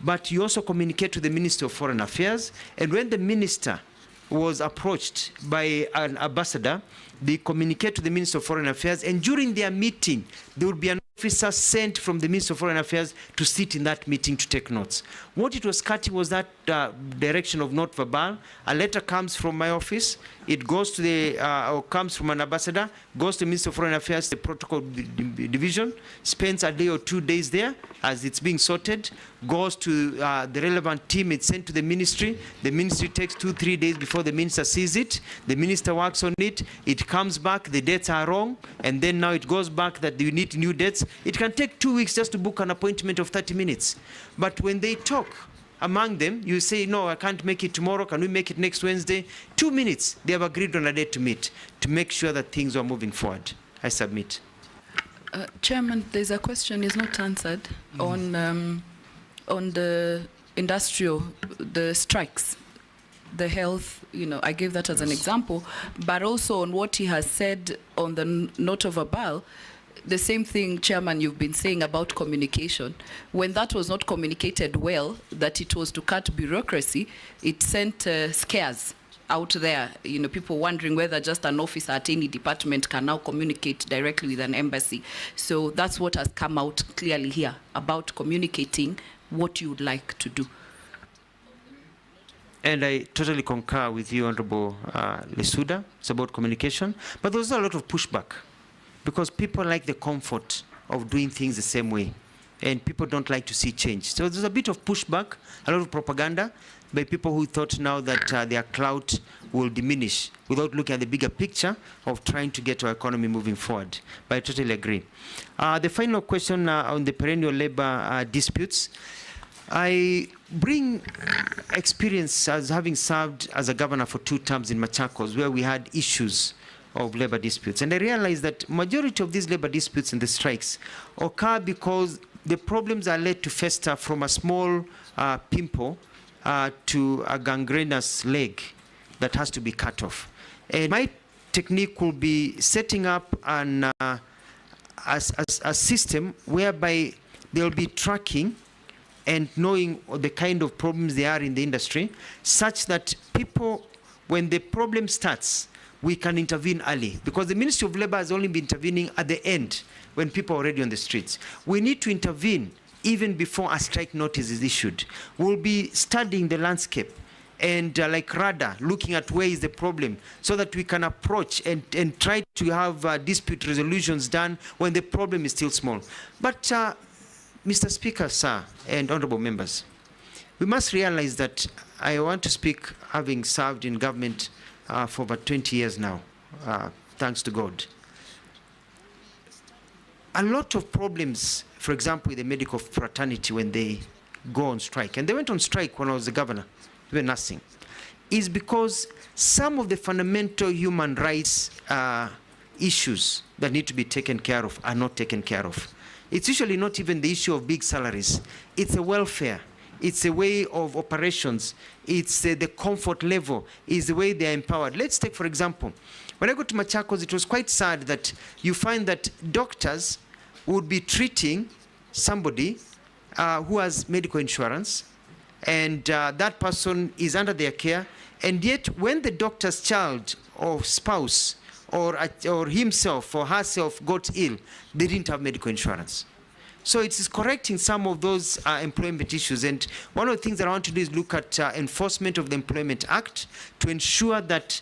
S2: but you also communicate to the Minister of Foreign Affairs. And when the minister was approached by an ambassador, they communicate to the Minister of Foreign Affairs, and during their meeting, there would be an officer sent from the Minister of Foreign Affairs to sit in that meeting to take notes. What it was cutting was that direction of not verbal. A letter comes from my office, it goes to the, or comes from an ambassador, goes to the Minister of Foreign Affairs, the protocol division, spends a day or 2 days there as it's being sorted, goes to the relevant team, it's sent to the ministry takes 2-3 days before the minister sees it, the minister works on it, it comes back, the dates are wrong, and then now it goes back that you need new dates. It can take 2 weeks just to book an appointment of 30 minutes. But when they talk among them, you say, no, I can't make it tomorrow, can we make it next Wednesday? 2 minutes, they have agreed on a date to meet, to make sure that things are moving forward. I submit.
S4: Chairman, there's a question is not answered on the industrial, the strikes, the health, I gave that as an example, but also on what he has said on the note of verbal, the same thing, Chairman, you've been saying about communication. When that was not communicated well, that it was to cut bureaucracy, it sent scares out there, people wondering whether just an officer at any department can now communicate directly with an embassy. So that's what has come out clearly here about communicating what you would like to do.
S2: And I totally concur with you, Honorable Lesuda. It's about communication. But there's a lot of pushback because people like the comfort of doing things the same way. And people don't like to see change. So there's a bit of pushback, a lot of propaganda by people who thought now that their clout will diminish without looking at the bigger picture of trying to get our economy moving forward. But I totally agree. The final question on the perennial labor disputes. I bring experience as having served as a governor for 2 terms in Machakos, where we had issues of labor disputes. And I realized that majority of these labor disputes and the strikes occur because the problems are led to fester from a small pimple to a gangrenous leg that has to be cut off. And my technique will be setting up a system whereby they'll be tracking and knowing the kind of problems there are in the industry, such that people, when the problem starts, we can intervene early. Because the Ministry of Labor has only been intervening at the end, when people are already on the streets. We need to intervene even before a strike notice is issued. We'll be studying the landscape and like radar, looking at where is the problem, so that we can approach and try to have dispute resolutions done when the problem is still small. But Mr. Speaker, sir, and honorable members, we must realize that I want to speak having served in government for about 20 years now, thanks to God. A lot of problems, for example, with the medical fraternity when they go on strike, and they went on strike when I was the governor, even nursing, is because some of the fundamental human rights issues that need to be taken care of are not taken care of. It's usually not even the issue of big salaries. It's a welfare. It's a way of operations. It's the comfort level. It's the way they're empowered. Let's take, for example, when I go to Machakos, it was quite sad that you find that doctors would be treating somebody who has medical insurance, and that person is under their care, and yet when the doctor's child or spouse or himself or herself got ill, they didn't have medical insurance. So it is correcting some of those employment issues. And one of the things that I want to do is look at enforcement of the Employment Act to ensure that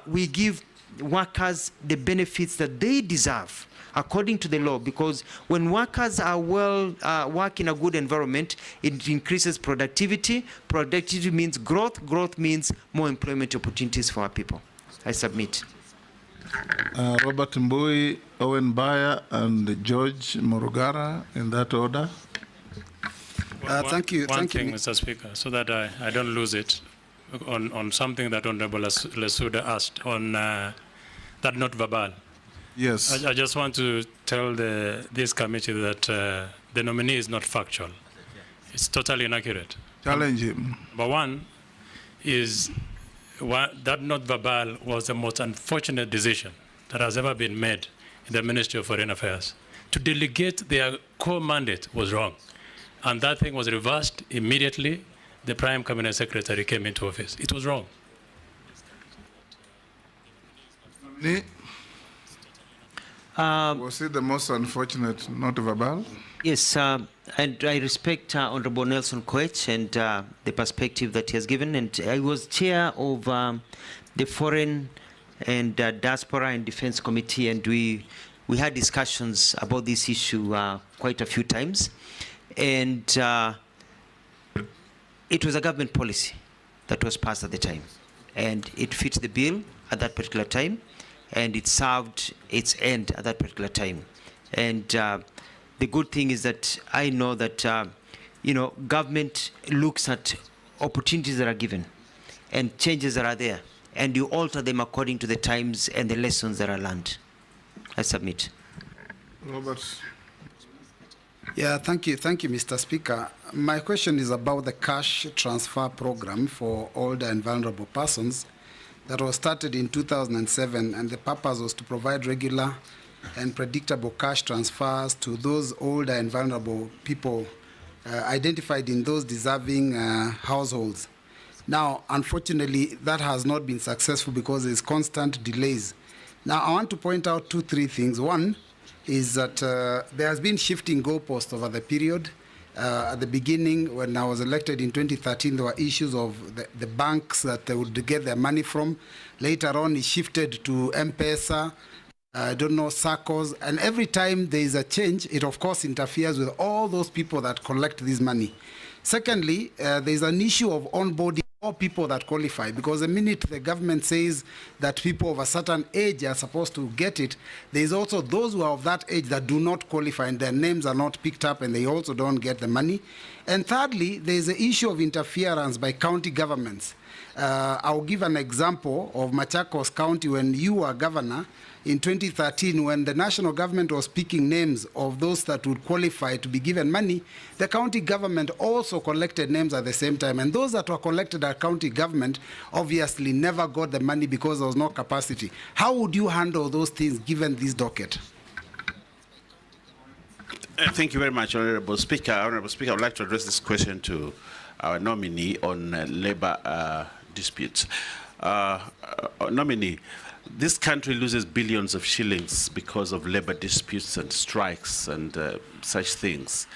S2: we give workers the benefits that they deserve according to the law, because when workers are work in a good environment, it increases productivity. Productivity means growth. Growth means more employment opportunities for our people. I submit.
S1: Robert Mbui, Owen Baya, and George Morugara, in that order.
S15: Thank you.
S7: One thing, Mr. Speaker, so that I don't lose it, on something that Honorable Lesuda asked on that not verbal.
S1: Yes.
S7: I just want to tell this committee that the nominee is not factual. It's totally inaccurate.
S1: Challenge him.
S7: Number one is that not verbal was the most unfortunate decision that has ever been made in the Ministry of Foreign Affairs. To delegate their core mandate was wrong. And that thing was reversed immediately. The Prime Cabinet Secretary came into office. It was wrong.
S1: Was it the most unfortunate, not verbal?
S2: Yes, and I respect Honorable Nelson Koech and the perspective that he has given. And I was chair of the Foreign and Diaspora and Defense Committee, and we had discussions about this issue quite a few times. And it was a government policy that was passed at the time. And it fit the bill at that particular time, and it served its end at that particular time. And the good thing is that I know that, government looks at opportunities that are given and changes that are there, and you alter them according to the times and the lessons that are learned. I submit.
S1: Robert.
S15: Yeah, thank you, Mr. Speaker. My question is about the cash transfer program for older and vulnerable persons that was started in 2007, and the purpose was to provide regular and predictable cash transfers to those older and vulnerable people identified in those deserving households. Now, unfortunately, that has not been successful because there's constant delays. Now, I want to point out 2-3 things. One is that there has been shifting goalposts over the period. At the beginning, when I was elected in 2013, there were issues of the banks that they would get their money from. Later on, it shifted to M-Pesa, SACCOs, and every time there is a change, it of course interferes with all those people that collect this money. Secondly, there is an issue of onboarding all people that qualify, because the minute the government says that people of a certain age are supposed to get it, there is also those who are of that age that do not qualify and their names are not picked up and they also don't get the money. And thirdly, there is the issue of interference by county governments. I'll give an example of Machakos County when you were governor in 2013, when the national government was picking names of those that would qualify to be given money. The county government also collected names at the same time, and those that were collected at county government obviously never got the money because there was no capacity. How would you handle those things given this docket?
S14: Thank you very much, Honorable Speaker. Honorable Speaker, I would like to address this question to our nominee on labor disputes. Nominee, this country loses billions of shillings because of labor disputes and strikes and such things.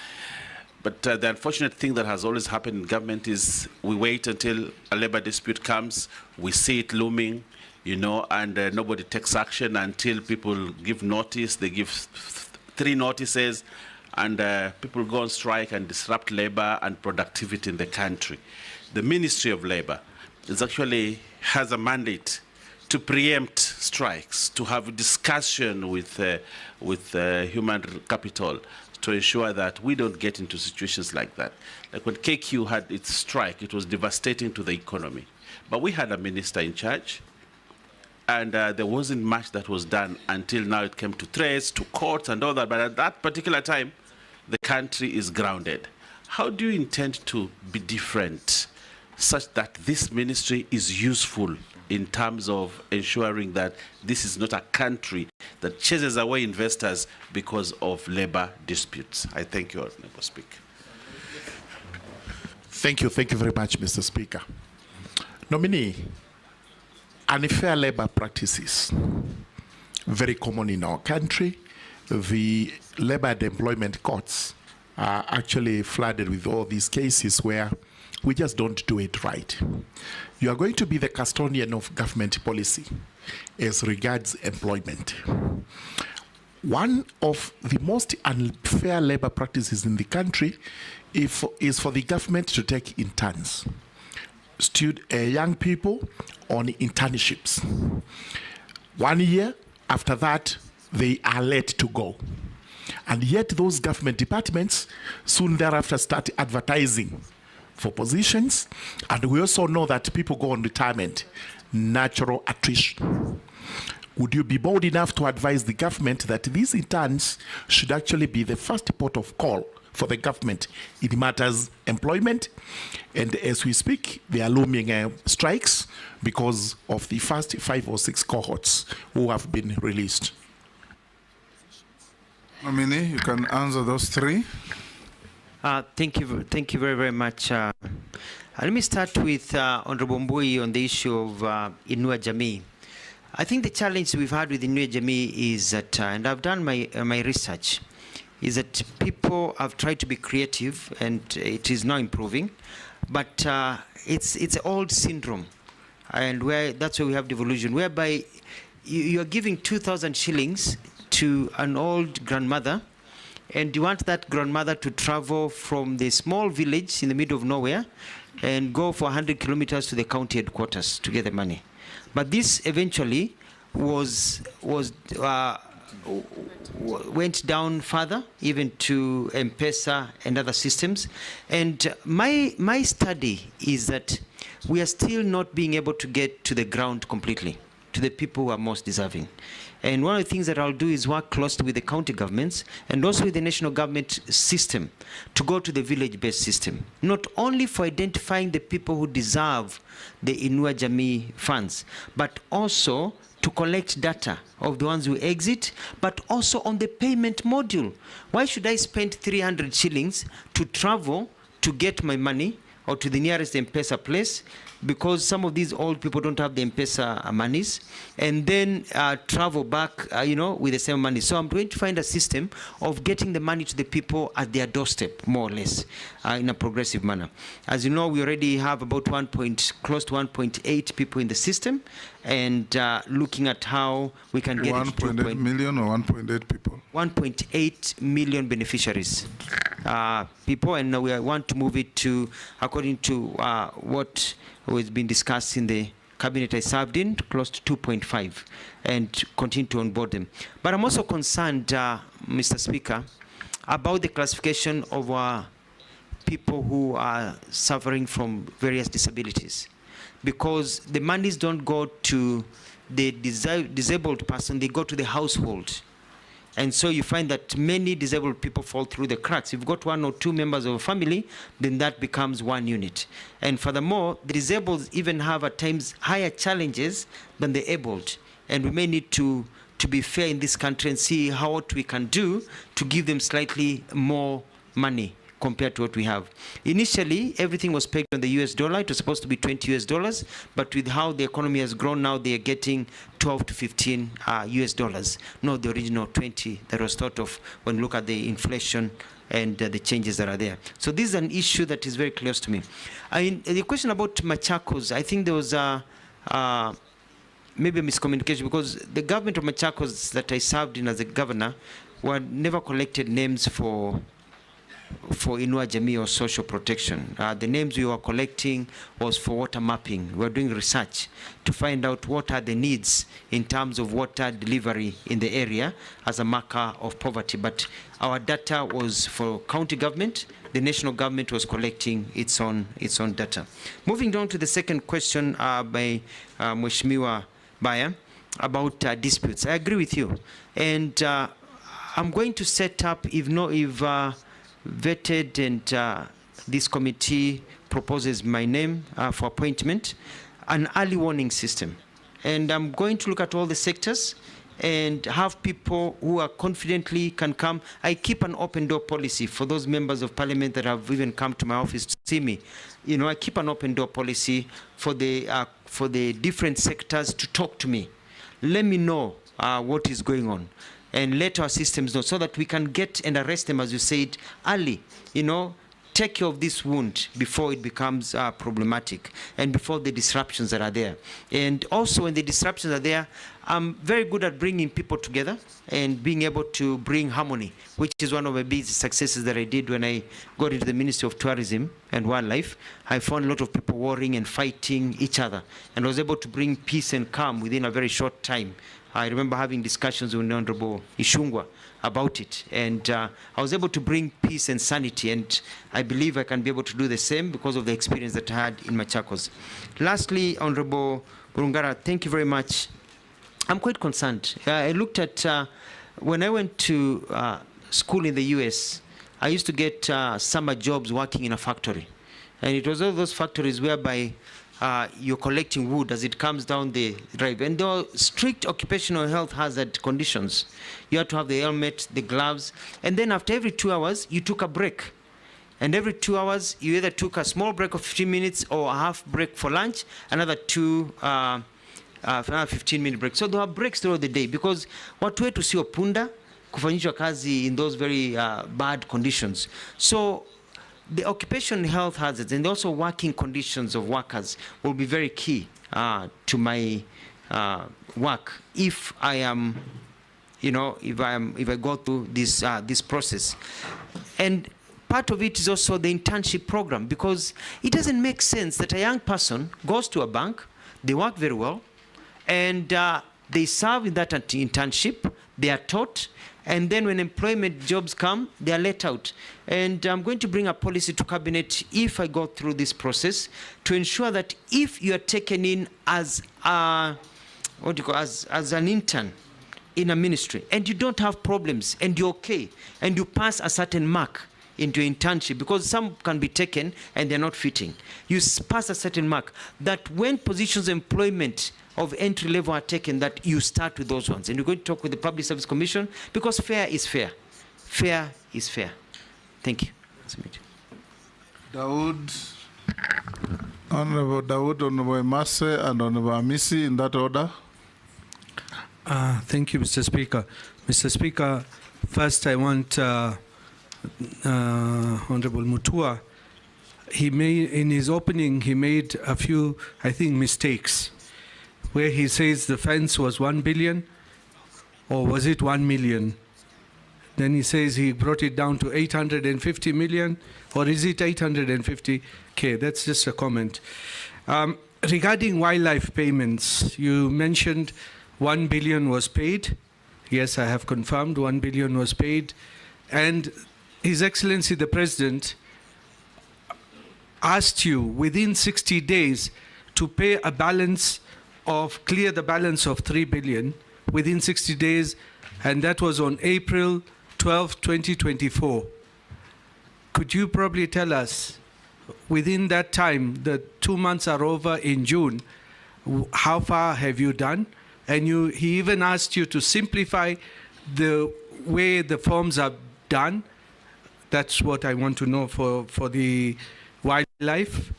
S14: But the unfortunate thing that has always happened in government is we wait until a labor dispute comes, we see it looming, and nobody takes action until people give notice. They give 3 notices, and people go on strike and disrupt labor and productivity in the country. The Ministry of Labor has a mandate to preempt strikes, to have a discussion with human capital to ensure that we don't get into situations like that. Like when KQ had its strike, it was devastating to the economy. But we had a minister in charge, and there wasn't much that was done until now it came to threats, to courts and all that. But at that particular time, the country is grounded. How do you intend to be different such that this ministry is useful in terms of ensuring that this is not a country that chases away investors because of labor disputes? I thank you, Honorable Speaker.
S10: Thank you very much, Mr. Speaker. Nominee, unfair labor practices, very common in our country. The labor and employment courts are actually flooded with all these cases where we just don't do it right. You are going to be the custodian of government policy as regards employment. One of the most unfair labor practices in the country is for the government to take interns, young people on internships. 1 year after that, they are let to go. And yet those government departments soon thereafter start advertising for positions, and we also know that people go on retirement, natural attrition. would you be bold enough to advise the government that these interns should actually be the first port of call for the government in matters employment? And as we speak, they are looming strikes because of the first 5 or 6 cohorts who have been released.
S1: Nominee, you can answer those 3.
S2: Thank you very, very much. Let me start with Honorable Mbui on the issue of Inua Jamii. I think the challenge we've had with Inua Jamii is that, and I've done my research, is that people have tried to be creative, and it is now improving, but it's an old syndrome, and that's where we have devolution, whereby you are giving 2,000 shillings to an old grandmother, and you want that grandmother to travel from the small village in the middle of nowhere and go for 100 kilometers to the county headquarters to get the money. But this eventually went down further, even to M-Pesa and other systems. And my study is that we are still not being able to get to the ground completely, to the people who are most deserving. And one of the things that I'll do is work closely with the county governments and also with the national government system to go to the village-based system, not only for identifying the people who deserve the Inua Jamii funds, but also to collect data of the ones who exit, but also on the payment module. Why should I spend 300 shillings to travel to get my money or to the nearest M-Pesa place, because some of these old people don't have the M-Pesa monies, and then travel back, with the same money. So I'm going to find a system of getting the money to the people at their doorstep, more or less, in a progressive manner. As you know, we already have about close to 1.8 people in the system, and looking at how we can get
S1: 1.8 million or 1.8 people?
S2: 1.8 million beneficiaries, people, and now we want to move it to, according to what has been discussed in the cabinet I served in, close to 2.5, and continue to onboard them. But I'm also concerned, Mr. Speaker, about the classification of people who are suffering from various disabilities, because the monies don't go to the disabled person, they go to the household. And so you find that many disabled people fall through the cracks. If you've got 1 or 2 members of a family, then that becomes one unit. And furthermore, the disabled even have at times higher challenges than the abled. And we may need to be fair in this country and see what we can do to give them slightly more money compared to what we have. Initially, everything was pegged on the US dollar. It was supposed to be $20 US, but with how the economy has grown now, they are getting 12 to 15 US dollars, not the original 20 that was thought of when you look at the inflation and the changes that are there. So this is an issue that is very close to me. The question about Machakos, I think there was maybe a miscommunication, because the government of Machakos that I served in as a governor never collected names for Inua Jamii or social protection. The names we were collecting was for water mapping. We were doing research to find out what are the needs in terms of water delivery in the area as a marker of poverty. But our data was for county government. The national government was collecting its own data. Moving on to the second question by Mheshimiwa Baya about disputes. I agree with you. And I'm going to set up, if vetted and this committee proposes my name for appointment, an early warning system. And I'm going to look at all the sectors and have people who are confidently can come. I keep an open door policy for those members of parliament that have even come to my office to see me. I keep an open door policy for the different sectors to talk to me. Let me know what is going on, and let our systems know so that we can get and arrest them, as you said, early. Take care of this wound before it becomes problematic and before the disruptions that are there. And also when the disruptions are there, I'm very good at bringing people together and being able to bring harmony, which is one of my big successes that I did when I got into the Ministry of Tourism and Wildlife. I found a lot of people warring and fighting each other, and I was able to bring peace and calm within a very short time. I remember having discussions with Honorable Ishungwa about it, and I was able to bring peace and sanity, and I believe I can be able to do the same because of the experience that I had in Machakos. Lastly, Honorable Burungara, thank you very much I'm quite concerned. I looked at, when I went to school in the US, I used to get summer jobs working in a factory. And it was all those factories whereby you're collecting wood as it comes down the drive. And there were strict occupational health hazard conditions. You had to have the helmet, the gloves, and then after every 2 hours, you took a break. And every 2 hours, you either took a small break of 15 minutes or a half break for lunch, another 15-minute break. So there were breaks throughout the day because watu wetu sio punda kufanyishwa kazi in those very bad conditions. So the occupational health hazards and also working conditions of workers will be very key to my work if I am, if I go through this process. And part of it is also the internship program, because it doesn't make sense that a young person goes to a bank, they work very well, and they serve in that internship, they are taught, and then when employment jobs come, they are let out. And I'm going to bring a policy to cabinet if I go through this process to ensure that if you are taken in as as an intern in a ministry and you don't have problems and you're okay and you pass a certain mark into internship, because some can be taken and they're not fitting. You pass a certain mark, that when positions of employment of entry level are taken, that you start with those ones. And you're going to talk with the Public Service Commission, because fair is fair. Fair is fair. Thank you.
S1: Dawood, Honorable Dawood, Honorable Mase, and Honorable Amisi, in that order.
S9: Thank you, Mr. Speaker. Mr. Speaker, first I want Honorable Mutua. In his opening, he made a few, I think, mistakes, where he says the fence was 1 billion, or was it 1 million? Then he says he brought it down to 850 million, or is it 850K? That's just a comment. Regarding wildlife payments, you mentioned 1 billion was paid. Yes, I have confirmed 1 billion was paid. And His Excellency the President asked you within 60 days to pay a balance of, clear the balance of 3 billion within 60 days, and that was on April 12, 2024. Could you probably tell us, within that time, the 2 months are over in June, how far have you done? And he even asked you to simplify the way the forms are done. That's what I want to know for the wildlife.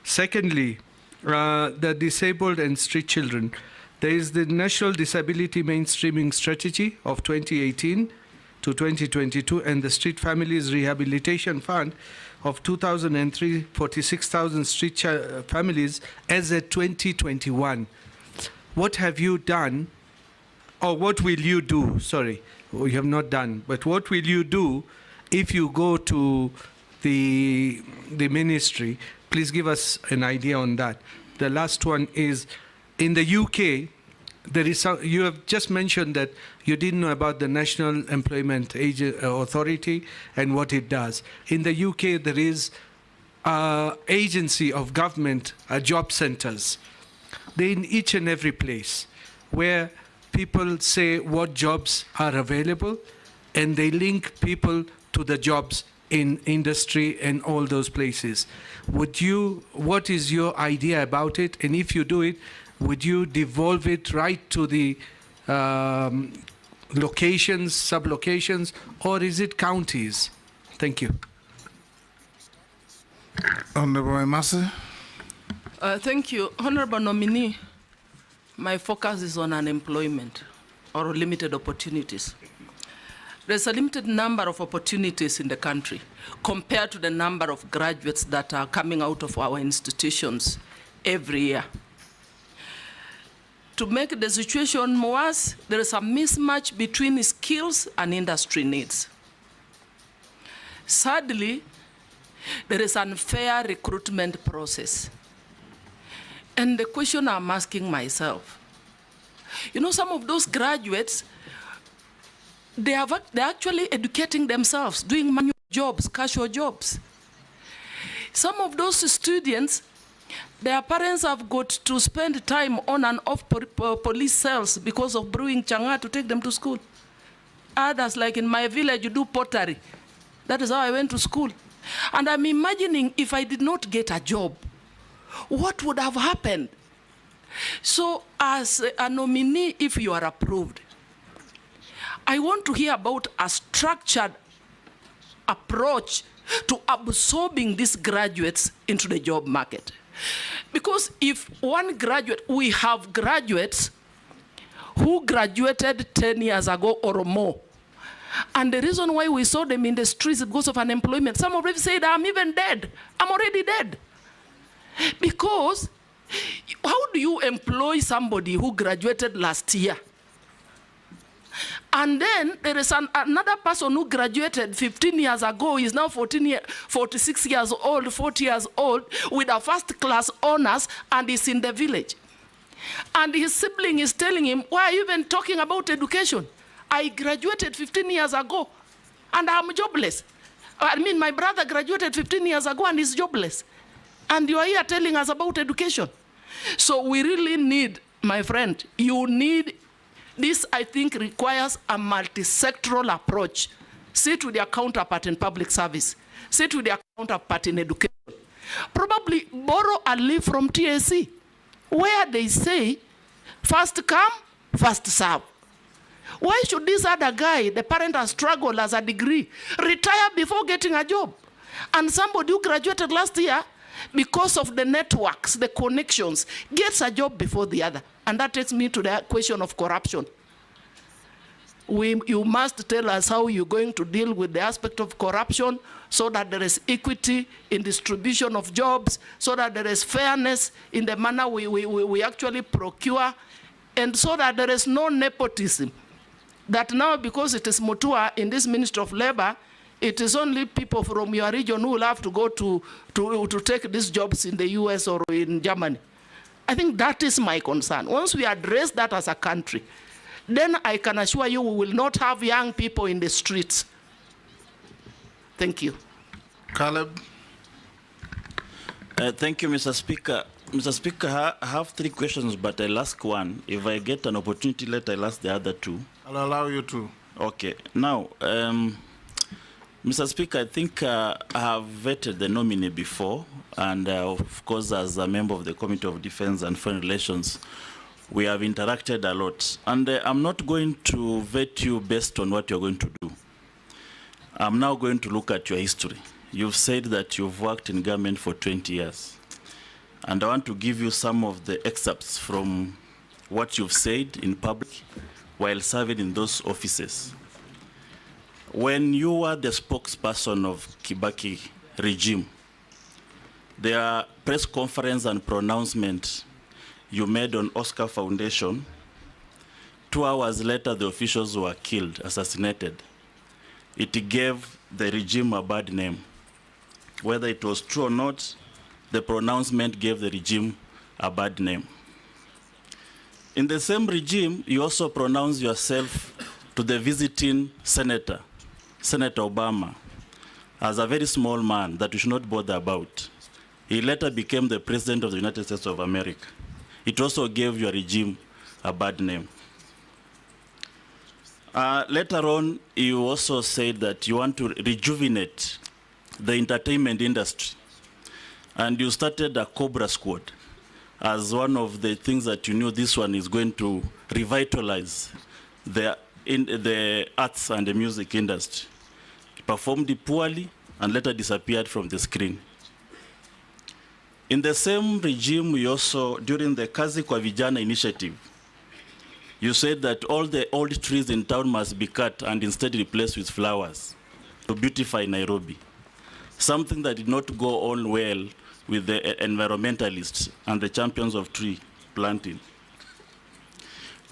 S9: Secondly, the disabled and street children. There is the National Disability Mainstreaming Strategy of 2018 to 2022 and the Street Families Rehabilitation Fund of 2003, 46,000 street families as at 2021. What have you done, or what will you do? Sorry, we have not done, but what will you do if you go to the ministry? Please give us an idea on that. The last one is, in the UK, there is you have just mentioned that you didn't know about the National Employment Authority and what it does. In the UK, there is agency of government, job centers. They're in each and every place where people say what jobs are available, and they link people to the jobs in industry and all those places. What is your idea about it? And if you do it, would you devolve it right to the locations, sub-locations, or is it counties? Thank you.
S1: Honorable Mase.
S13: Thank you. Honorable Nominee, my focus is on unemployment or limited opportunities. There's a limited number of opportunities in the country compared to the number of graduates that are coming out of our institutions every year. To make the situation worse, there is a mismatch between skills and industry needs. Sadly, there is an unfair recruitment process. And the question I'm asking myself, some of those graduates, they're actually educating themselves, doing manual jobs, casual jobs. Some of those students, Their parents have got to spend time on and off police cells because of brewing changa to take them to school. Others, like in my village, you do pottery. That is how I went to school. And I'm imagining if I did not get a job, what would have happened? So as a nominee, if you are approved, I want to hear about a structured approach to absorbing these graduates into the job market. Because if one graduate, we have graduates who graduated 10 years ago or more. And the reason why we saw them in the streets is because of unemployment. Some of them said, I'm even dead. I'm already dead. Because how do you employ somebody who graduated last year? And then there is another person who graduated 15 years ago, is now 46 years old, 40 years old, with a first-class honors, and is in the village. And his sibling is telling him, why are you even talking about education? I graduated 15 years ago, and I'm jobless. I mean, my brother graduated 15 years ago and is jobless. And you are here telling us about education. So we really need, my friend, you need, this I think requires a multi-sectoral approach. Sit with your counterpart in public service. Sit with your counterpart in education. Probably borrow a leaf from TSC, where they say, first come, first serve. Why should this other guy, the parent has struggled as a degree, retire before getting a job? And somebody who graduated last year, because of the networks, the connections, gets a job before the other. And that takes me to the question of corruption. You must tell us how you're going to deal with the aspect of corruption so that there is equity in distribution of jobs, so that there is fairness in the manner we actually procure, and so that there is no nepotism. That now, because it is Mutua in this Ministry of Labor, it is only people from your region who will have to go to take these jobs in the US or in Germany. I think that is my concern. Once we address that as a country, then I can assure you we will not have young people in the streets. Thank you.
S1: Caleb.
S21: Thank you, Mr. Speaker. Mr. Speaker, I have 3 questions, but I'll ask one. If I get an opportunity later, I'll ask the other 2.
S1: I'll allow you to.
S21: Okay. Now, Mr. Speaker, I think I have vetted the nominee before, and of course, as a member of the Committee of Defense and Foreign Relations, we have interacted a lot. And I'm not going to vet you based on what you're going to do. I'm now going to look at your history. You've said that you've worked in government for 20 years. And I want to give you some of the excerpts from what you've said in public while serving in those offices. When you were the spokesperson of Kibaki regime, there press conference and pronouncement you made on Oscar Foundation. 2 hours later, the officials were killed, assassinated. It gave the regime a bad name. Whether it was true or not, the pronouncement gave the regime a bad name. In the same regime, you also pronounced yourself to the visiting senator, Senator Obama, as a very small man that you should not bother about. He later became the president of the United States of America. It also gave your regime a bad name. Later on, you also said that you want to rejuvenate the entertainment industry. And you started a Cobra Squad as one of the things that you knew this one is going to revitalize the arts and the music industry. It performed poorly and later disappeared from the screen. In the same regime, we also, during the Kazi kwa Vijana initiative, you said that all the old trees in town must be cut and instead replaced with flowers to beautify Nairobi. Something that did not go on well with the environmentalists and the champions of tree planting.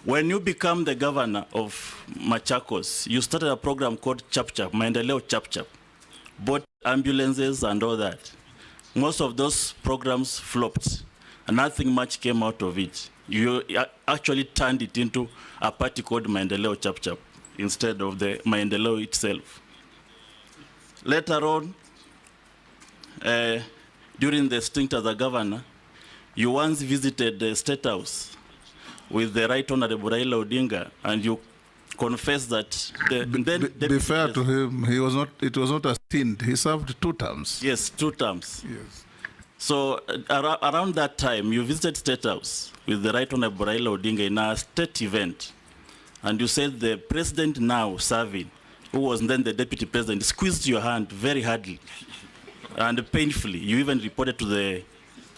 S21: When you become the governor of Machakos, you started a program called Chap Chap, Maendeleo Chap Chap, bought ambulances and all that. Most of those programs flopped, and nothing much came out of it. You actually turned it into a party called Maendeleo Chap Chap instead of the Maendeleo itself. Later on, during the stint as a governor, You once visited the State House with the Right Honorable Raila Odinga, and you confessed that
S1: be fair to him, he was not. It was not a stint. He served 2 terms.
S21: Yes, 2 terms.
S1: Yes.
S21: So around that time, you visited State House with the Right Honorable Raila Odinga in a state event, and you said the president now serving, who was then the deputy president, squeezed your hand very hardly and painfully. You even reported to the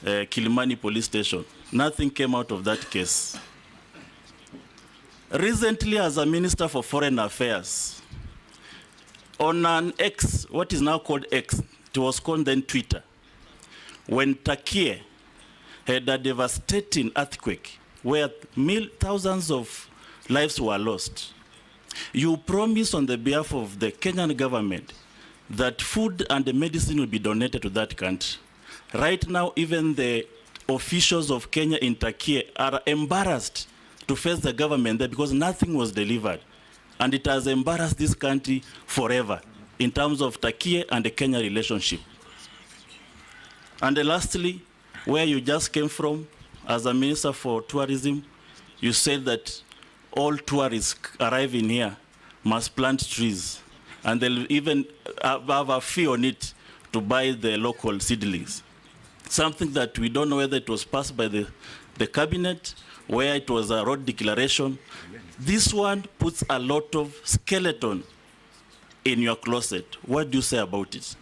S21: Kilimani police station. Nothing came out of that case. Recently, as a Minister for Foreign Affairs, on an X, what is now called X, it was called then Twitter, when Turkey had a devastating earthquake where thousands of lives were lost, you promised on the behalf of the Kenyan government that food and medicine will be donated to that country. Right now, even the officials of Kenya in Turkey are embarrassed to face the government there because nothing was delivered. And it has embarrassed this country forever in terms of Turkey and the Kenya relationship. And lastly, where you just came from as a Minister for Tourism, you said that all tourists arriving here must plant trees, and they'll even have a fee on it to buy the local seedlings. Something that we don't know whether it was passed by the cabinet, where it was a road declaration. This one puts a lot of skeleton in your closet. What do you say about it?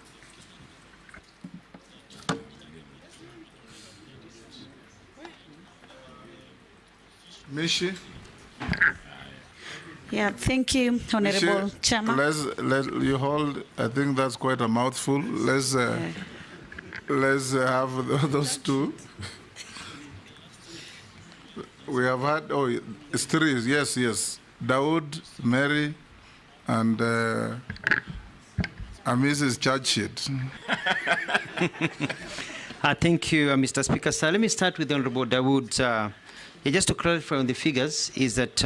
S1: Mishi?
S19: Yeah, thank you, Honorable
S1: Mishi,
S19: Chairman.
S1: you hold, I think that's quite a mouthful. Let's have those 2. We have had, it's 3, yes. Dawood, Mary, and Mrs. Churchit.
S2: Thank you, Mr. Speaker. So let me start with the Honorable Dawood. Just to clarify on the figures, is that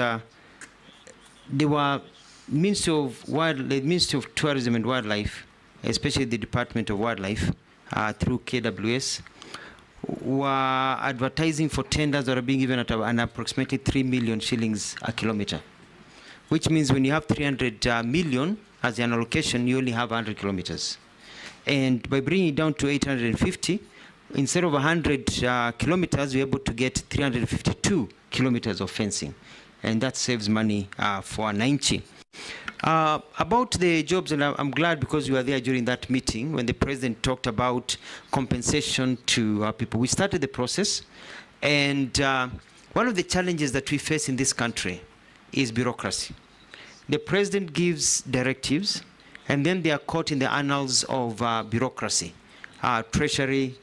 S2: there were Ministry of Tourism and Wildlife, especially the Department of Wildlife, through KWS, were advertising for tenders that are being given at an approximately 3 million shillings a kilometer, which means when you have 300 million as an allocation, you only have 100 kilometers. And by bringing it down to 850, instead of 100 kilometers, we're able to get 352 kilometers of fencing. And that saves money for Wananchi. About the jobs, and I'm glad because you were there during that meeting when the president talked about compensation to people. We started the process, and one of the challenges that we face in this country is bureaucracy. The president gives directives, and then they are caught in the annals of bureaucracy, treasury,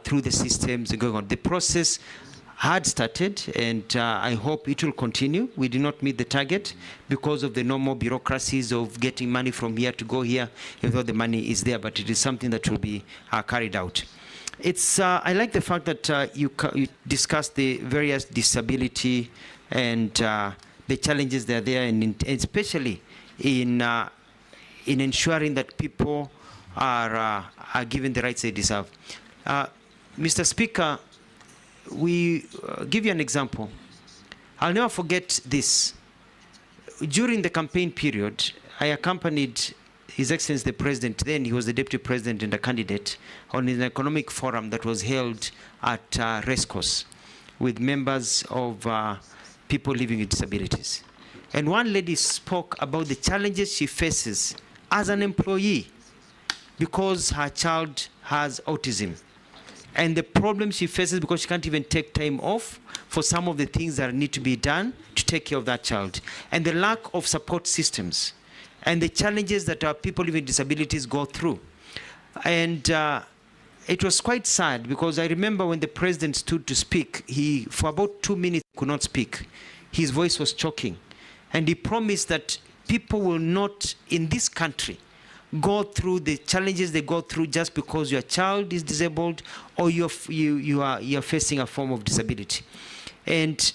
S2: through the systems going on. The process had started, and I hope it will continue. We did not meet the target because of the normal bureaucracies of getting money from here to go here, even though the money is there, but it is something that will be carried out. I like the fact that you discussed the various disability and the challenges that are there, and especially in ensuring that people are given the rights they deserve. Mr. Speaker, we give you an example. I'll never forget this. During the campaign period, I accompanied His Excellency the President, then he was the Deputy President and a candidate, on an economic forum that was held at Racecourse with members of people living with disabilities. And one lady spoke about the challenges she faces as an employee because her child has autism, and the problem she faces because she can't even take time off for some of the things that need to be done to take care of that child, and the lack of support systems, and the challenges that our people living with disabilities go through. And it was quite sad because I remember when the president stood to speak, he, for about 2 minutes, could not speak. His voice was choking. And he promised that people will not, in this country, go through the challenges they go through just because your child is disabled or you're facing a form of disability. And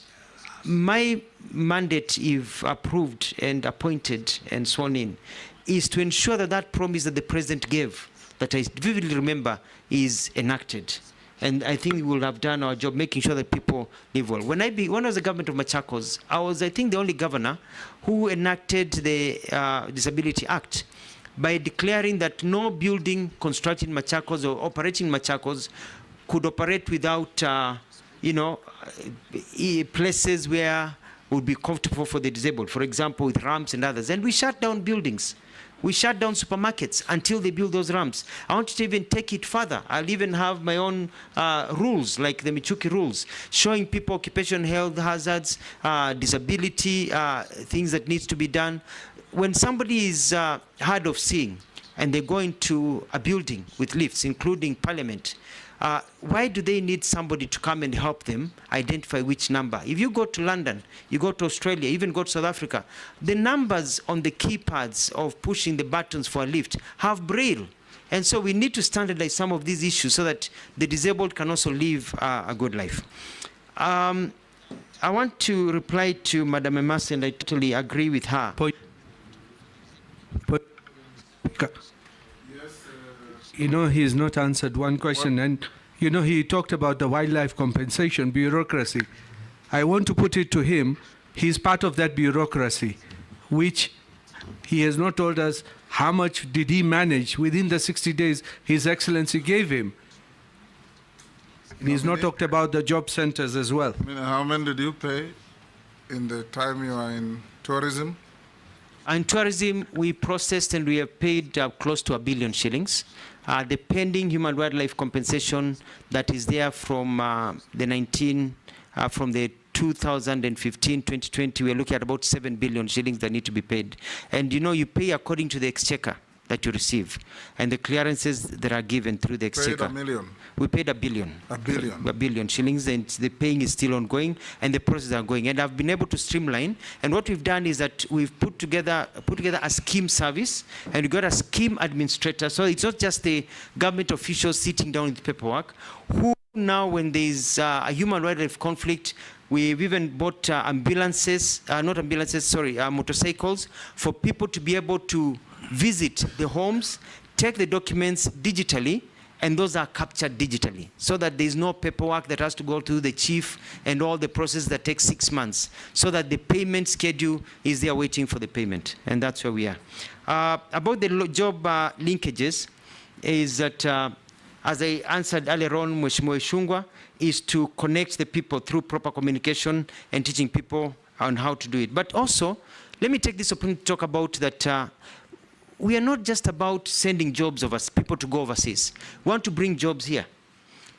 S2: my mandate, if approved and appointed and sworn in, is to ensure that that promise that the president gave, that I vividly remember, is enacted. And I think we will have done our job making sure that people live well. When I was the government of Machakos, I was, I think, the only governor who enacted the Disability Act by declaring that no building constructed in Machakos or operating in Machakos could operate without, places where would be comfortable for the disabled, for example, with ramps and others. And we shut down buildings. We shut down supermarkets until they build those ramps. I want to even take it further. I'll even have my own rules, like the Michuki rules, showing people occupational health hazards, disability, things that needs to be done. When somebody is hard of seeing and they go into a building with lifts, including Parliament, why do they need somebody to come and help them identify which number? If you go to London, you go to Australia, even go to South Africa, the numbers on the keypads of pushing the buttons for a lift have braille. And so we need to standardize some of these issues so that the disabled can also live a good life. I want to reply to Madam Emasi, and I totally agree with her.
S9: You know, he has not answered one question. And, you know, he talked about the wildlife compensation bureaucracy. I want to put it to him, he's part of that bureaucracy, which he has not told us how much did he manage within the 60 days His Excellency gave him. And he's not talked about the job centers as well.
S1: How many did you pay in the time you are in tourism?
S2: In tourism, we processed and we have paid close to 1 billion shillings. The pending human wildlife compensation that is there from from the 2015-2020, we're looking at about 7 billion shillings that need to be paid. And you know, you pay according to the exchequer that you receive and the clearances that are given through the exchequer.
S1: Paid $1 million.
S2: We paid 1 billion.
S1: 1 billion.
S2: 1 billion shillings, and the paying is still ongoing and the process are going. And I've been able to streamline. And what we've done is that we've put together a scheme service, and we got a scheme administrator. So it's not just the government officials sitting down with paperwork, who now when there's a human wildlife conflict, we've even bought motorcycles for people to be able to visit the homes, take the documents digitally, and those are captured digitally, so that there's no paperwork that has to go to the chief and all the process that takes 6 months, so that the payment schedule is there waiting for the payment, and that's where we are. About the job linkages, is that, as I answered earlier on, Mheshimiwa Ishungwa, is to connect the people through proper communication and teaching people on how to do it. But also, let me take this opportunity to talk about that we are not just about sending jobs people to go overseas. We want to bring jobs here.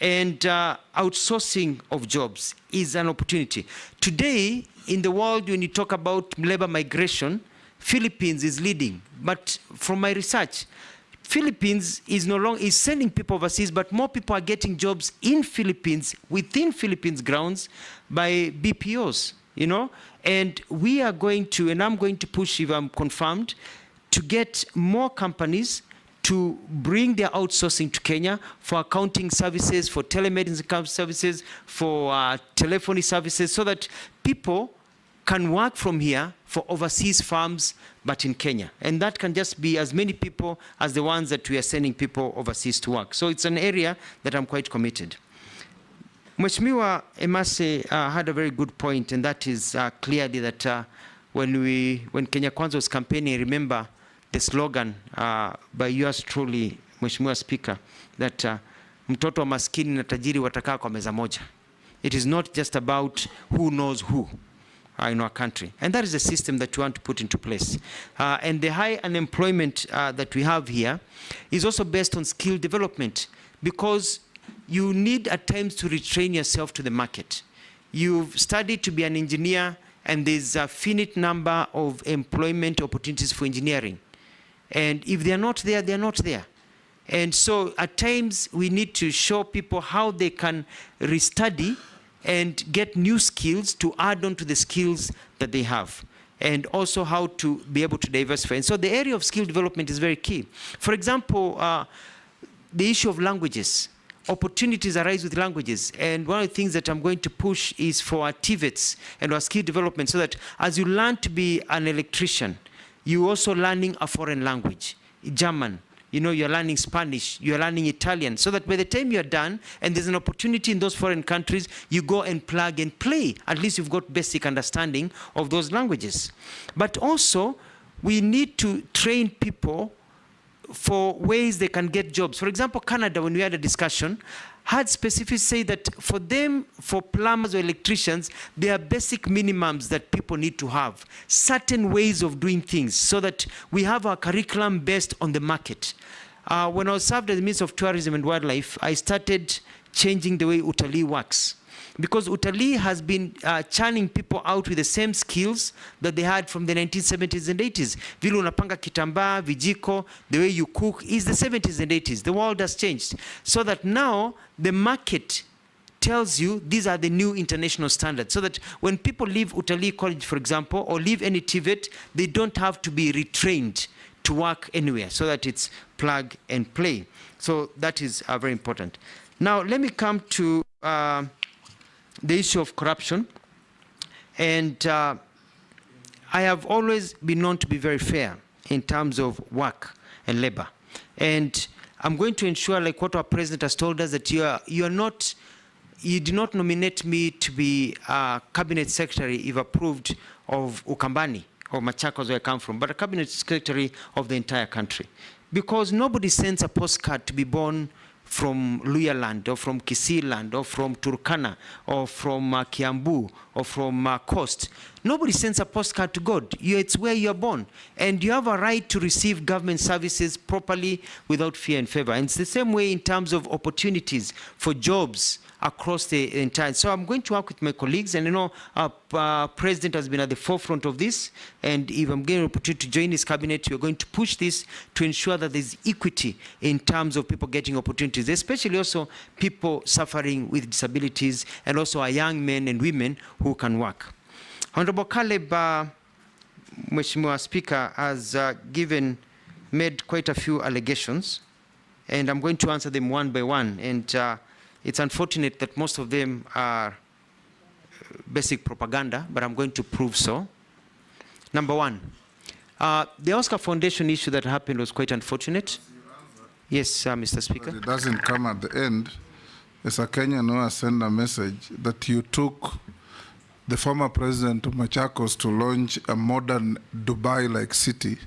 S2: And outsourcing of jobs is an opportunity. Today, in the world, when you talk about labor migration, Philippines is leading. But from my research, Philippines is no longer sending people overseas, but more people are getting jobs in Philippines, within Philippines grounds, by BPOs, you know? And we are going to, and I'm going to push, if I'm confirmed, to get more companies to bring their outsourcing to Kenya for accounting services, for telemedicine services, for telephony services, so that people can work from here for overseas firms, but in Kenya. And that can just be as many people as the ones that we are sending people overseas to work. So it's an area that I'm quite committed. Mheshimiwa Emasi had a very good point, and that is clearly that when Kenya Kwanza was campaigning, remember the slogan by yours truly, Mheshimiwa Speaker, that mtoto wa maskini na tajiri watakaa kwa meza moja. It is not just about who knows who in our country. And that is a system that we want to put into place. And the high unemployment that we have here is also based on skill development, because you need at times to retrain yourself to the market. You've studied to be an engineer, and there's a finite number of employment opportunities for engineering. And if they're not there, they're not there. And so at times we need to show people how they can restudy and get new skills to add on to the skills that they have, and also how to be able to diversify. And so the area of skill development is very key. For example, the issue of languages. Opportunities arise with languages, and one of the things that I'm going to push is for our TVETs and our skill development, so that as you learn to be an electrician, you're also learning a foreign language, German, you're learning Spanish, you're learning Italian, so that by the time you're done and there's an opportunity in those foreign countries, you go and plug and play. At least you've got basic understanding of those languages. But also, we need to train people for ways they can get jobs. For example, Canada, when we had a discussion, had specifically say that for them, for plumbers or electricians, there are basic minimums that people need to have, certain ways of doing things, so that we have our curriculum based on the market. When I was served as the Minister of Tourism and Wildlife, I started changing the way utalii works. Because utalii has been churning people out with the same skills that they had from the 1970s and 80s. Vile unapanga kitambaa, vijiko, the way you cook is the 70s and 80s. The world has changed. So that now the market tells you these are the new international standards. So that when people leave utalii college, for example, or leave any TVET, they don't have to be retrained to work anywhere. So that it's plug and play. So that is very important. Now let me come to the issue of corruption. And I have always been known to be very fair in terms of work and labor. And I'm going to ensure, like what our president has told us, that you do not nominate me to be a cabinet secretary if approved of Ukambani or Machakos, where I come from, but a cabinet secretary of the entire country. Because nobody sends a postcard to be born from Luya land, or from Kisii land, or from Turkana, or from Kiambu, or from Coast. Nobody sends a postcard to God. It's where you're born. And you have a right to receive government services properly without fear and favor. And it's the same way in terms of opportunities for jobs across the entire. So I'm going to work with my colleagues, and our president has been at the forefront of this, and if I'm getting an opportunity to join his cabinet, we're going to push this to ensure that there's equity in terms of people getting opportunities, especially also people suffering with disabilities, and also our young men and women who can work. Honorable Caleb, Mheshimiwa Speaker, has made quite a few allegations, and I'm going to answer them one by one. And it's unfortunate that most of them are basic propaganda, but I'm going to prove so. Number one, the Oscar Foundation issue that happened was quite unfortunate. Yes, Mr. Speaker.
S1: But it doesn't come at the end. As a Kenyan who has sent a message that you took the former president of Machakos to launch a modern Dubai-like city.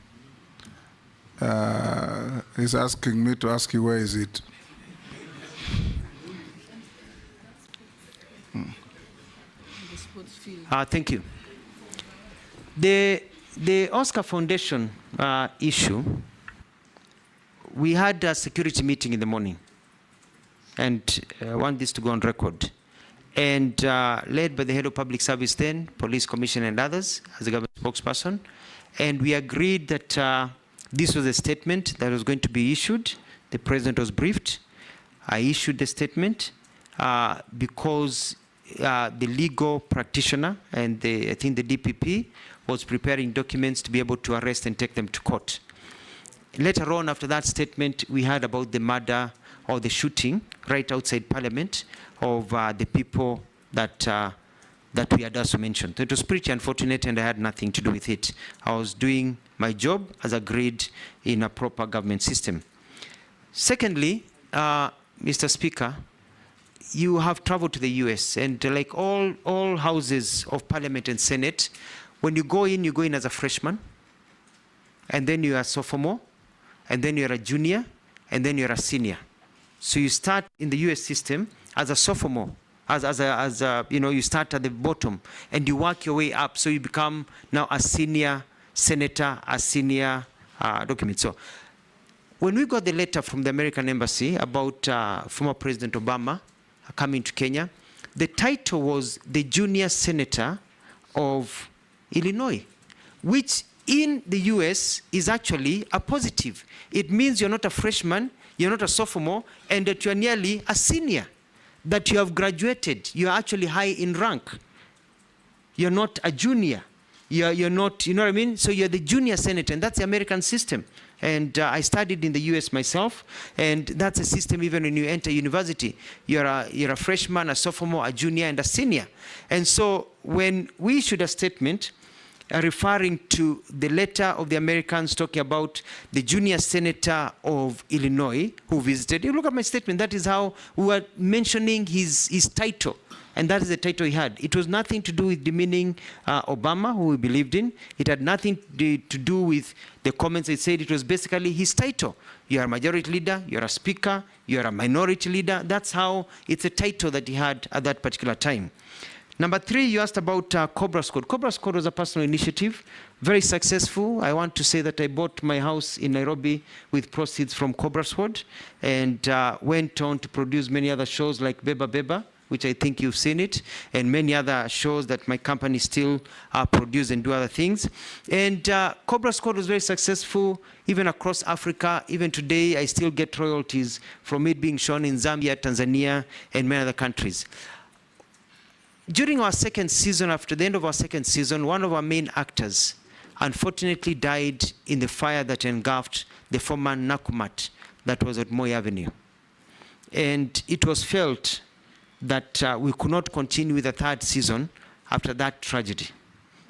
S1: He's asking me to ask you, where is it?
S2: Thank you. The Oscar Foundation issue, we had a security meeting in the morning, and I want this to go on record, and led by the head of public service then, police commissioner and others, as the government spokesperson, and we agreed that this was a statement that was going to be issued. The president was briefed. I issued the statement because the legal practitioner and I think the DPP was preparing documents to be able to arrest and take them to court. Later on, after that statement, we heard about the murder or the shooting right outside Parliament of the people that we had also mentioned. It was pretty unfortunate, and I had nothing to do with it. I was doing my job as agreed in a proper government system. Secondly, Mr. Speaker, you have traveled to the US, and like all houses of Parliament and Senate, when you go in as a freshman, and then you're a sophomore, and then you're a junior, and then you're a senior. So you start in the US system as a sophomore, you start at the bottom, and you work your way up, so you become now a senior senator, a senior document. So when we got the letter from the American Embassy about former President Obama coming to Kenya, the title was the Junior Senator of Illinois, which in the US is actually a positive. It means you're not a freshman, you're not a sophomore, and that you're nearly a senior, that you have graduated, you're actually high in rank. You're not a junior. You're not, you know what I mean? So you're the junior senator, and that's the American system. And I studied in the US myself, and that's a system even when you enter university. You're a freshman, a sophomore, a junior, and a senior. And so when we issued a statement, referring to the letter of the Americans talking about the junior senator of Illinois who visited. You look at my statement, that is how we were mentioning his title. And that is the title he had. It was nothing to do with demeaning Obama, who we believed in. It had nothing to do with the comments. It said it was basically his title. You are a majority leader, you are a speaker, you are a minority leader. That's how it's a title that he had at that particular time. Number 3, you asked about Cobra Squad. Cobra Squad was a personal initiative, very successful. I want to say that I bought my house in Nairobi with proceeds from Cobra Squad and went on to produce many other shows like Beba Beba, which I think you've seen it, and many other shows that my company still produce and do other things. And Cobra Squad was very successful, even across Africa. Even today, I still get royalties from it being shown in Zambia, Tanzania, and many other countries. During our second season, after the end of our second season, one of our main actors unfortunately died in the fire that engulfed the former Nakumat that was at Moi Avenue. And it was felt that we could not continue with the third season after that tragedy.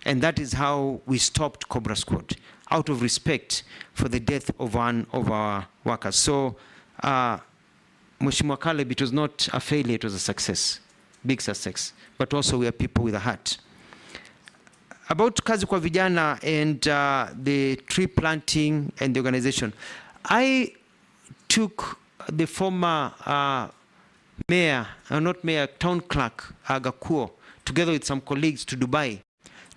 S2: And that is how we stopped Cobra Squad, out of respect for the death of one of our workers. So, Mheshimiwa Caleb, it was not a failure, it was a success, big success. But also we are people with a heart. About Kazi kwa Vijana and the tree planting and the organization, I took the former town clerk, Gakuo, together with some colleagues to Dubai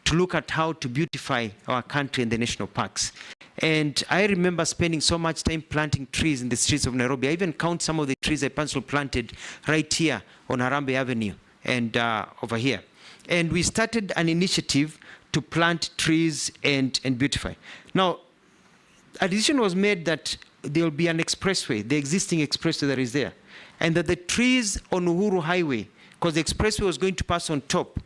S2: to look at how to beautify our country and the national parks. And I remember spending so much time planting trees in the streets of Nairobi. I even count some of the trees I personally planted right here on Harambee Avenue and over here. And we started an initiative to plant trees and beautify. Now, a decision was made that there will be an expressway, the existing expressway that is there, and that the trees on Uhuru Highway, because the expressway was going to pass on top,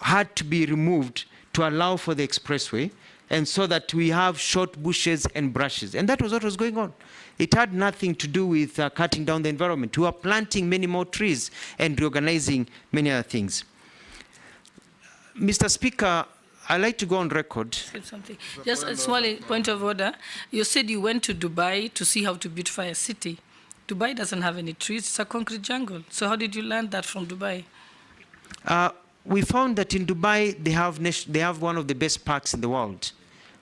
S2: had to be removed to allow for the expressway, and so that we have short bushes and brushes. And that was what was going on. It had nothing to do with cutting down the environment. We were planting many more trees and reorganizing many other things. Mr. Speaker, I'd like to go on record.
S6: Something. Just a small point of order. You said you went to Dubai to see how to beautify a city. Dubai doesn't have any trees, it's a concrete jungle. So how did you learn that from Dubai?
S2: We found that in Dubai, they have one of the best parks in the world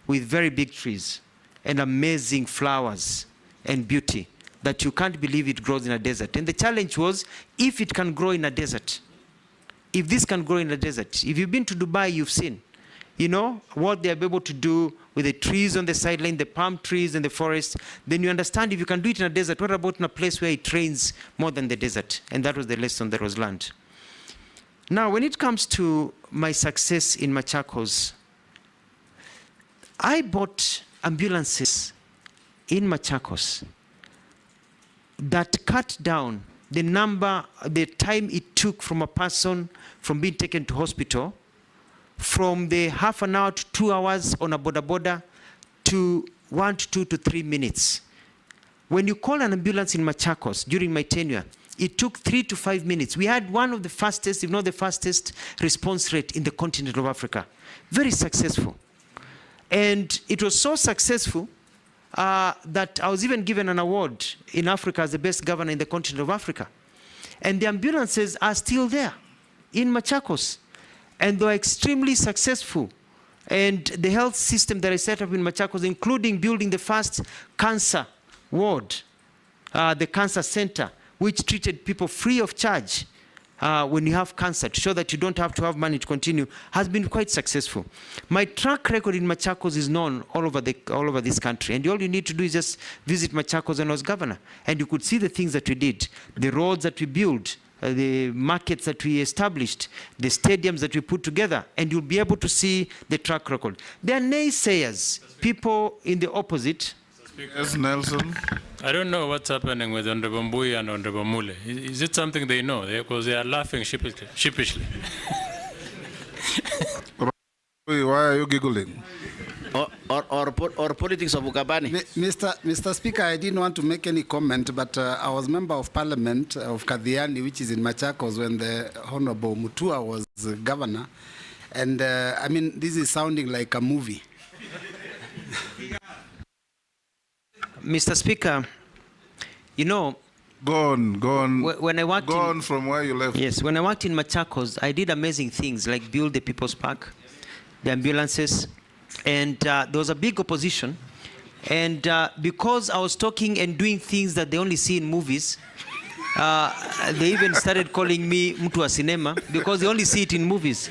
S2: with very big trees and amazing flowers and beauty that you can't believe it grows in a desert. And the challenge was, if it can grow in a desert, if this can grow in a desert, if you've been to Dubai, you've seen, you know, what they're able to do with the trees on the sideline, the palm trees and the forest, then you understand if you can do it in a desert, what about in a place where it rains more than the desert? And that was the lesson that was learned. Now, when it comes to my success in Machakos, I bought ambulances in Machakos that cut down the time it took from a person from being taken to hospital from the half an hour to 2 hours on a boda to 1 to 2 to 3 minutes. When you call an ambulance in Machakos during my tenure, it took 3 to 5 minutes. We had one of the fastest, if not the fastest, response rate in the continent of Africa. Very successful. And it was so successful that I was even given an award in Africa as the best governor in the continent of Africa. And the ambulances are still there in Machakos. And they are extremely successful. And the health system that I set up in Machakos, including building the first cancer ward, the cancer center, which treated people free of charge when you have cancer, to show that you don't have to have money to continue, has been quite successful. My track record in Machakos is known all over this country. And all you need to do is just visit Machakos when I was governor. And you could see the things that we did, the roads that we built, the markets that we established, the stadiums that we put together, and you'll be able to see the track record. There are naysayers, people in the opposite.
S1: Yes, Nelson.
S7: I don't know what's happening with Honorable Mbui and Honorable Mule. Is it something they know? Because they are laughing sheepishly.
S1: Why are you giggling?
S5: Or politics of Ukabani.
S15: Mr. Speaker, I didn't want to make any comment, but I was member of Parliament of Kadhiani, which is in Machakos, when the Honorable Mutua was governor. And I mean, this is sounding like a movie.
S2: Mr. Speaker, you know,
S1: Go on.
S2: When I worked
S1: Go on from where you left.
S2: Yes, when I worked in Machakos, I did amazing things like build the People's Park, the ambulances, and there was a big opposition. And because I was talking and doing things that they only see in movies, they even started calling me Mutua Cinema because they only see it in movies.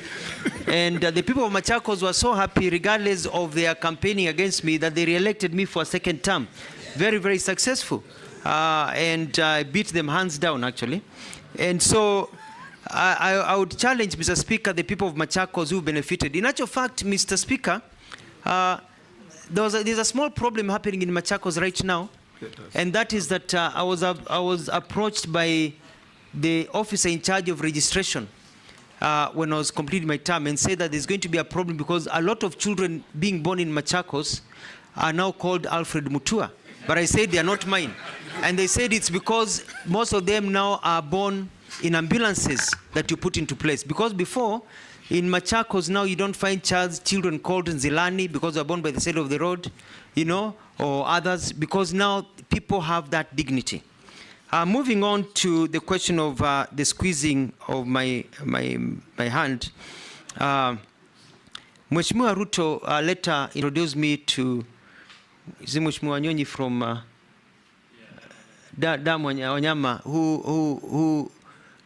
S2: And the people of Machakos were so happy, regardless of their campaigning against me, that they re-elected me for a second term. Very, very successful. And I beat them hands down, actually. And so I would challenge, Mr. Speaker, the people of Machakos who benefited. In actual fact, Mr. Speaker, there's a small problem happening in Machakos right now, and that is that I was approached by the officer in charge of registration when I was completing my term and said that there's going to be a problem because a lot of children being born in Machakos are now called Alfred Mutua. But I said they are not mine. And they said it's because most of them now are born in ambulances that you put into place. Because before, in Machakos now you don't find children called Nzilani because they're born by the side of the road, you know, or others, because now people have that dignity. Moving on to the question of the squeezing of my hand, Mheshimiwa Ruto later introduced me to Mheshimiwa Nyonyi from Wanyama, who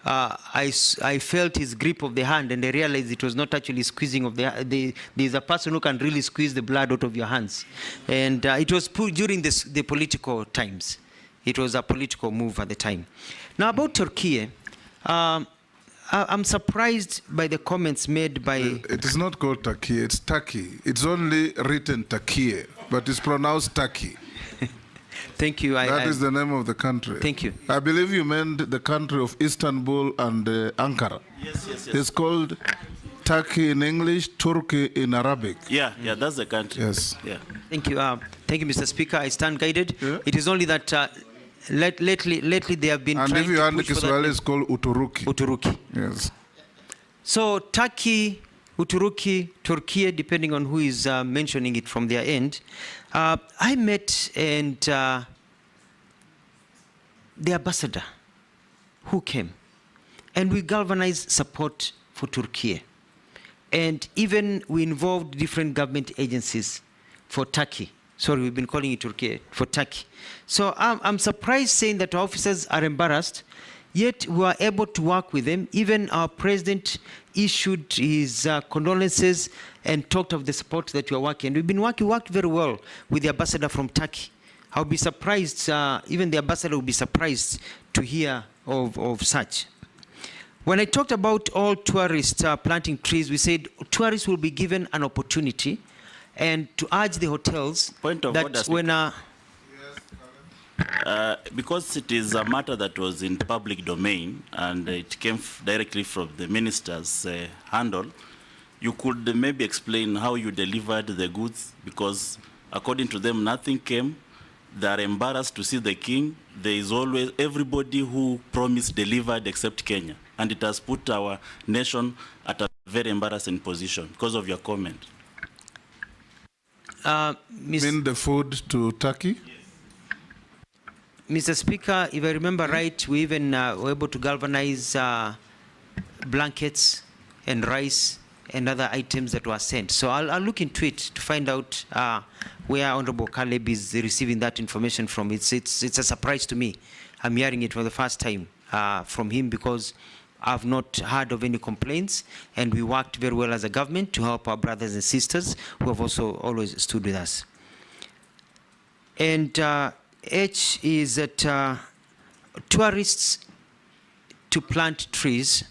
S2: I felt his grip of the hand, and I realized it was not actually squeezing of there's a person who can really squeeze the blood out of your hands. And it was put during the political times. It was a political move at the time. Now about Turkey, I'm surprised by the comments made by...
S1: It is not called Turkey, it's Turkey. It's only written Turkey, but it's pronounced Turkey.
S2: Thank you.
S1: That is the name of the country.
S2: Thank you.
S1: I believe you meant the country of Istanbul and Ankara.
S21: Yes.
S1: It's called Turkey in English, Turkey in Arabic.
S21: Yeah, that's the country.
S1: Yes.
S21: Yeah.
S2: Thank you. Thank you, Mr. Speaker. I stand guided. Yeah. It is only that lately they have been
S1: and
S2: trying to push for that.
S1: And if you understand, it's called Uturuki.
S2: Uturuki.
S1: Yes.
S2: So Turkey, Uturuki, Turkey, depending on who is mentioning it from their end. I met and the ambassador who came, and we galvanized support for Turkey. And even we involved different government agencies for Turkey. Sorry, we've been calling it Turkey, for Turkey. So I'm surprised saying that our officers are embarrassed, yet we are able to work with them. Even our president issued his condolences and talked of the support that we are working. We've been worked very well with the ambassador from Turkey. I'll be surprised, even the ambassador will be surprised to hear of such. When I talked about all tourists planting trees, we said tourists will be given an opportunity, and to urge the hotels that when
S21: because it is a matter that was in public domain and it came directly from the minister's handle, you could maybe explain how you delivered the goods, because according to them, nothing came. They are embarrassed to see the king. There is always everybody who promised delivered except Kenya. And it has put our nation at a very embarrassing position because of your comment.
S1: Mean the food to Turkey?
S2: Mr. Speaker, if I remember right, we even were able to galvanize blankets and rice and other items that were sent. So I'll look into it to find out where Honorable Caleb is receiving that information from. It's a surprise to me. I'm hearing it for the first time from him, because I've not heard of any complaints, and we worked very well as a government to help our brothers and sisters who have also always stood with us. And H is that tourists to plant trees.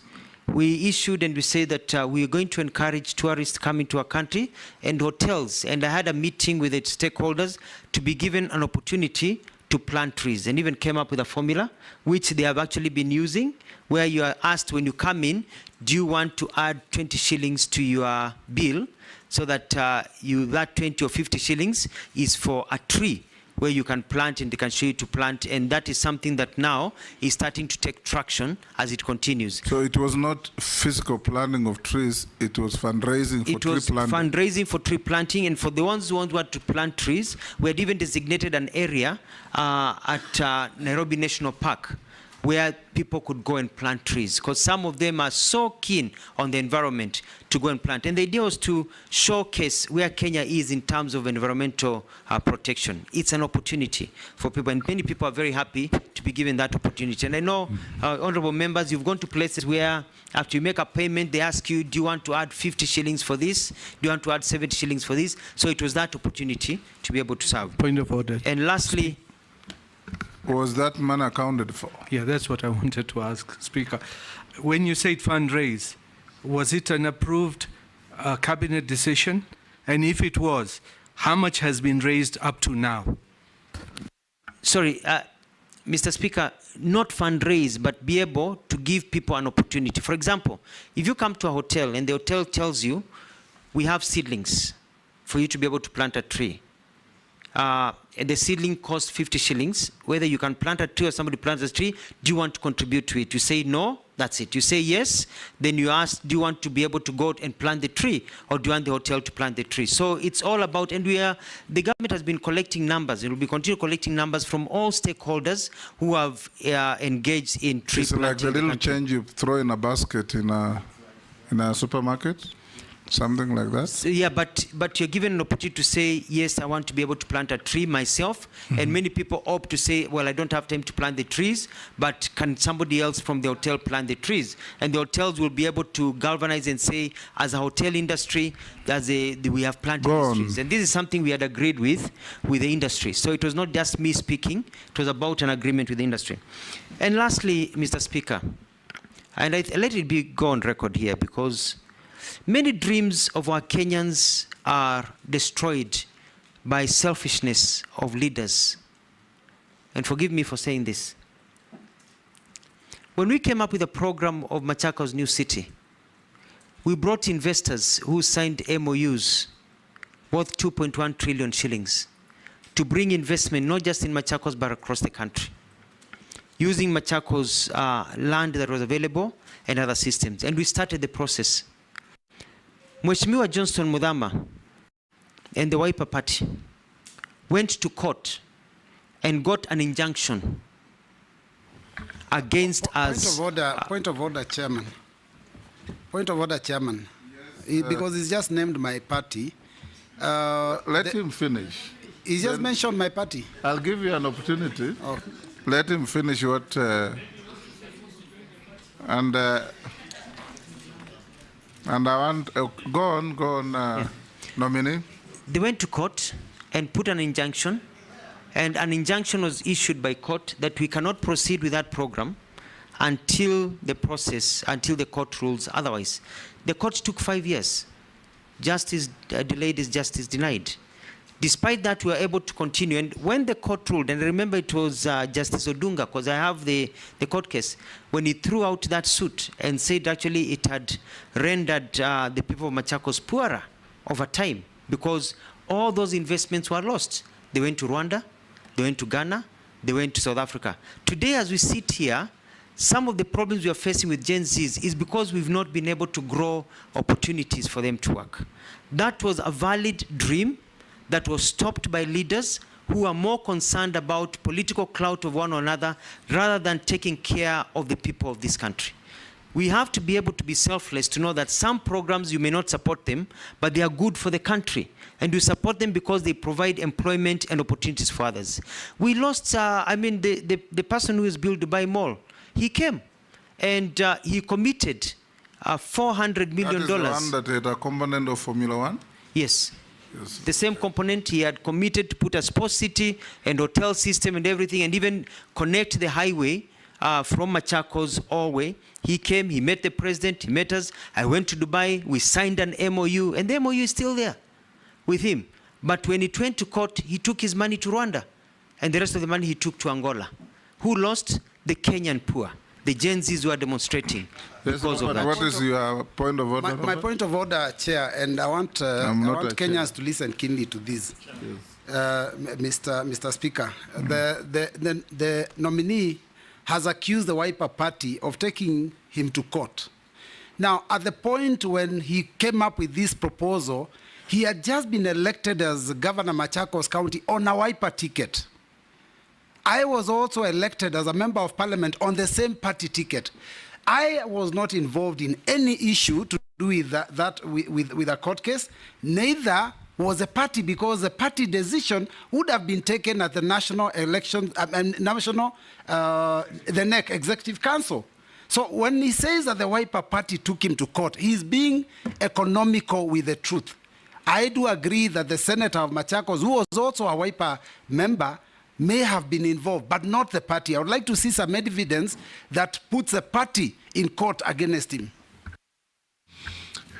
S2: We issued and we say that we are going to encourage tourists coming to our country and hotels. And I had a meeting with its stakeholders to be given an opportunity to plant trees, and even came up with a formula which they have actually been using, where you are asked when you come in, do you want to add 20 shillings to your bill, so that that 20 or 50 shillings is for a tree where you can plant and they can show you to plant, and that is something that now is starting to take traction as it continues.
S1: So it was not physical planting of trees, it was fundraising for tree planting.
S2: It was fundraising for tree planting, and for the ones who want to plant trees, we had even designated an area at Nairobi National Park where people could go and plant trees, because some of them are so keen on the environment to go and plant. And the idea was to showcase where Kenya is in terms of environmental protection. It's an opportunity for people, and many people are very happy to be given that opportunity. And I know, honorable members, you've gone to places where after you make a payment, they ask you, do you want to add 50 shillings for this? Do you want to add 70 shillings for this? So it was that opportunity to be able to serve.
S9: Point of order.
S2: And lastly,
S1: was that money accounted for?
S9: Yeah, that's what I wanted to ask, Speaker. When you said fundraise, was it an approved cabinet decision? And if it was, how much has been raised up to now?
S2: Sorry, Mr. Speaker, not fundraise, but be able to give people an opportunity. For example, if you come to a hotel and the hotel tells you, we have seedlings for you to be able to plant a tree. The seedling costs 50 shillings. Whether you can plant a tree or somebody plants a tree, do you want to contribute to it? You say no, that's it. You say yes, then you ask, do you want to be able to go and plant the tree, or do you want the hotel to plant the tree? So it's all about, and the government has been collecting numbers. It will be continue collecting numbers from all stakeholders who have engaged in tree planting.
S1: It's like the little change you throw in a basket in a supermarket? Something like that?
S2: So, yeah, but you're given an opportunity to say, yes, I want to be able to plant a tree myself. Mm-hmm. And many people opt to say, well, I don't have time to plant the trees, but can somebody else from the hotel plant the trees? And the hotels will be able to galvanize and say, as a hotel industry, we have planted these trees. And this is something we had agreed with the industry. So it was not just me speaking, it was about an agreement with the industry. And lastly, Mr. Speaker, and I let it go on record here, because many dreams of our Kenyans are destroyed by selfishness of leaders. And forgive me for saying this. When we came up with a program of Machakos New City, we brought investors who signed MOUs worth 2.1 trillion shillings to bring investment not just in Machakos but across the country, using Machakos land that was available and other systems. And we started the process. Mheshimiwa Johnston Muthama and the Wiper Party went to court and got an injunction against us.
S15: Point of order, Chairman. Point of order, Chairman. Because he's just named my party.
S1: Let him finish.
S15: He just mentioned my party.
S1: I'll give you an opportunity. Let him finish what... And I want, go on, Nominee.
S2: They went to court and put an injunction, and an injunction was issued by court that we cannot proceed with that program until the court rules otherwise. The court took 5 years. Justice delayed is justice denied. Despite that, we were able to continue. And when the court ruled, and remember it was Justice Odunga, because I have the court case, when he threw out that suit and said actually it had rendered the people of Machakos poorer over time, because all those investments were lost. They went to Rwanda, they went to Ghana, they went to South Africa. Today, as we sit here, some of the problems we are facing with Gen Zs is because we've not been able to grow opportunities for them to work. That was a valid dream that was stopped by leaders who are more concerned about political clout of one another rather than taking care of the people of this country. We have to be able to be selfless, to know that some programs you may not support them, but they are good for the country. And you support them because they provide employment and opportunities for others. We lost, the person who has built Dubai Mall, he came and he committed $400 million.
S1: That is the one that had a component of Formula One?
S2: Yes. The same component. He had committed to put a sports city and hotel system and everything, and even connect the highway from Machakos all the way. He came, he met the president, he met us. I went to Dubai, we signed an MOU, and the MOU is still there with him. But when it went to court, he took his money to Rwanda, and the rest of the money he took to Angola. Who lost? The Kenyan poor. The Gen Zs who are demonstrating because of that.
S1: What is your point of order?
S15: My point of order, Chair, and I want Kenyans to listen keenly to this. Mr. Speaker. The nominee has accused the Wiper Party of taking him to court. Now, at the point when he came up with this proposal, he had just been elected as Governor Machakos County on a Wiper ticket. I was also elected as a member of parliament on the same party ticket. I was not involved in any issue to do with with a court case. Neither was the party, because the party decision would have been taken at the national election, the NEC Executive Council. So when he says that the Wiper Party took him to court, he's being economical with the truth. I do agree that the senator of Machakos, who was also a Wiper member, may have been involved, but not the party. I would like to see some evidence that puts the party in court against him.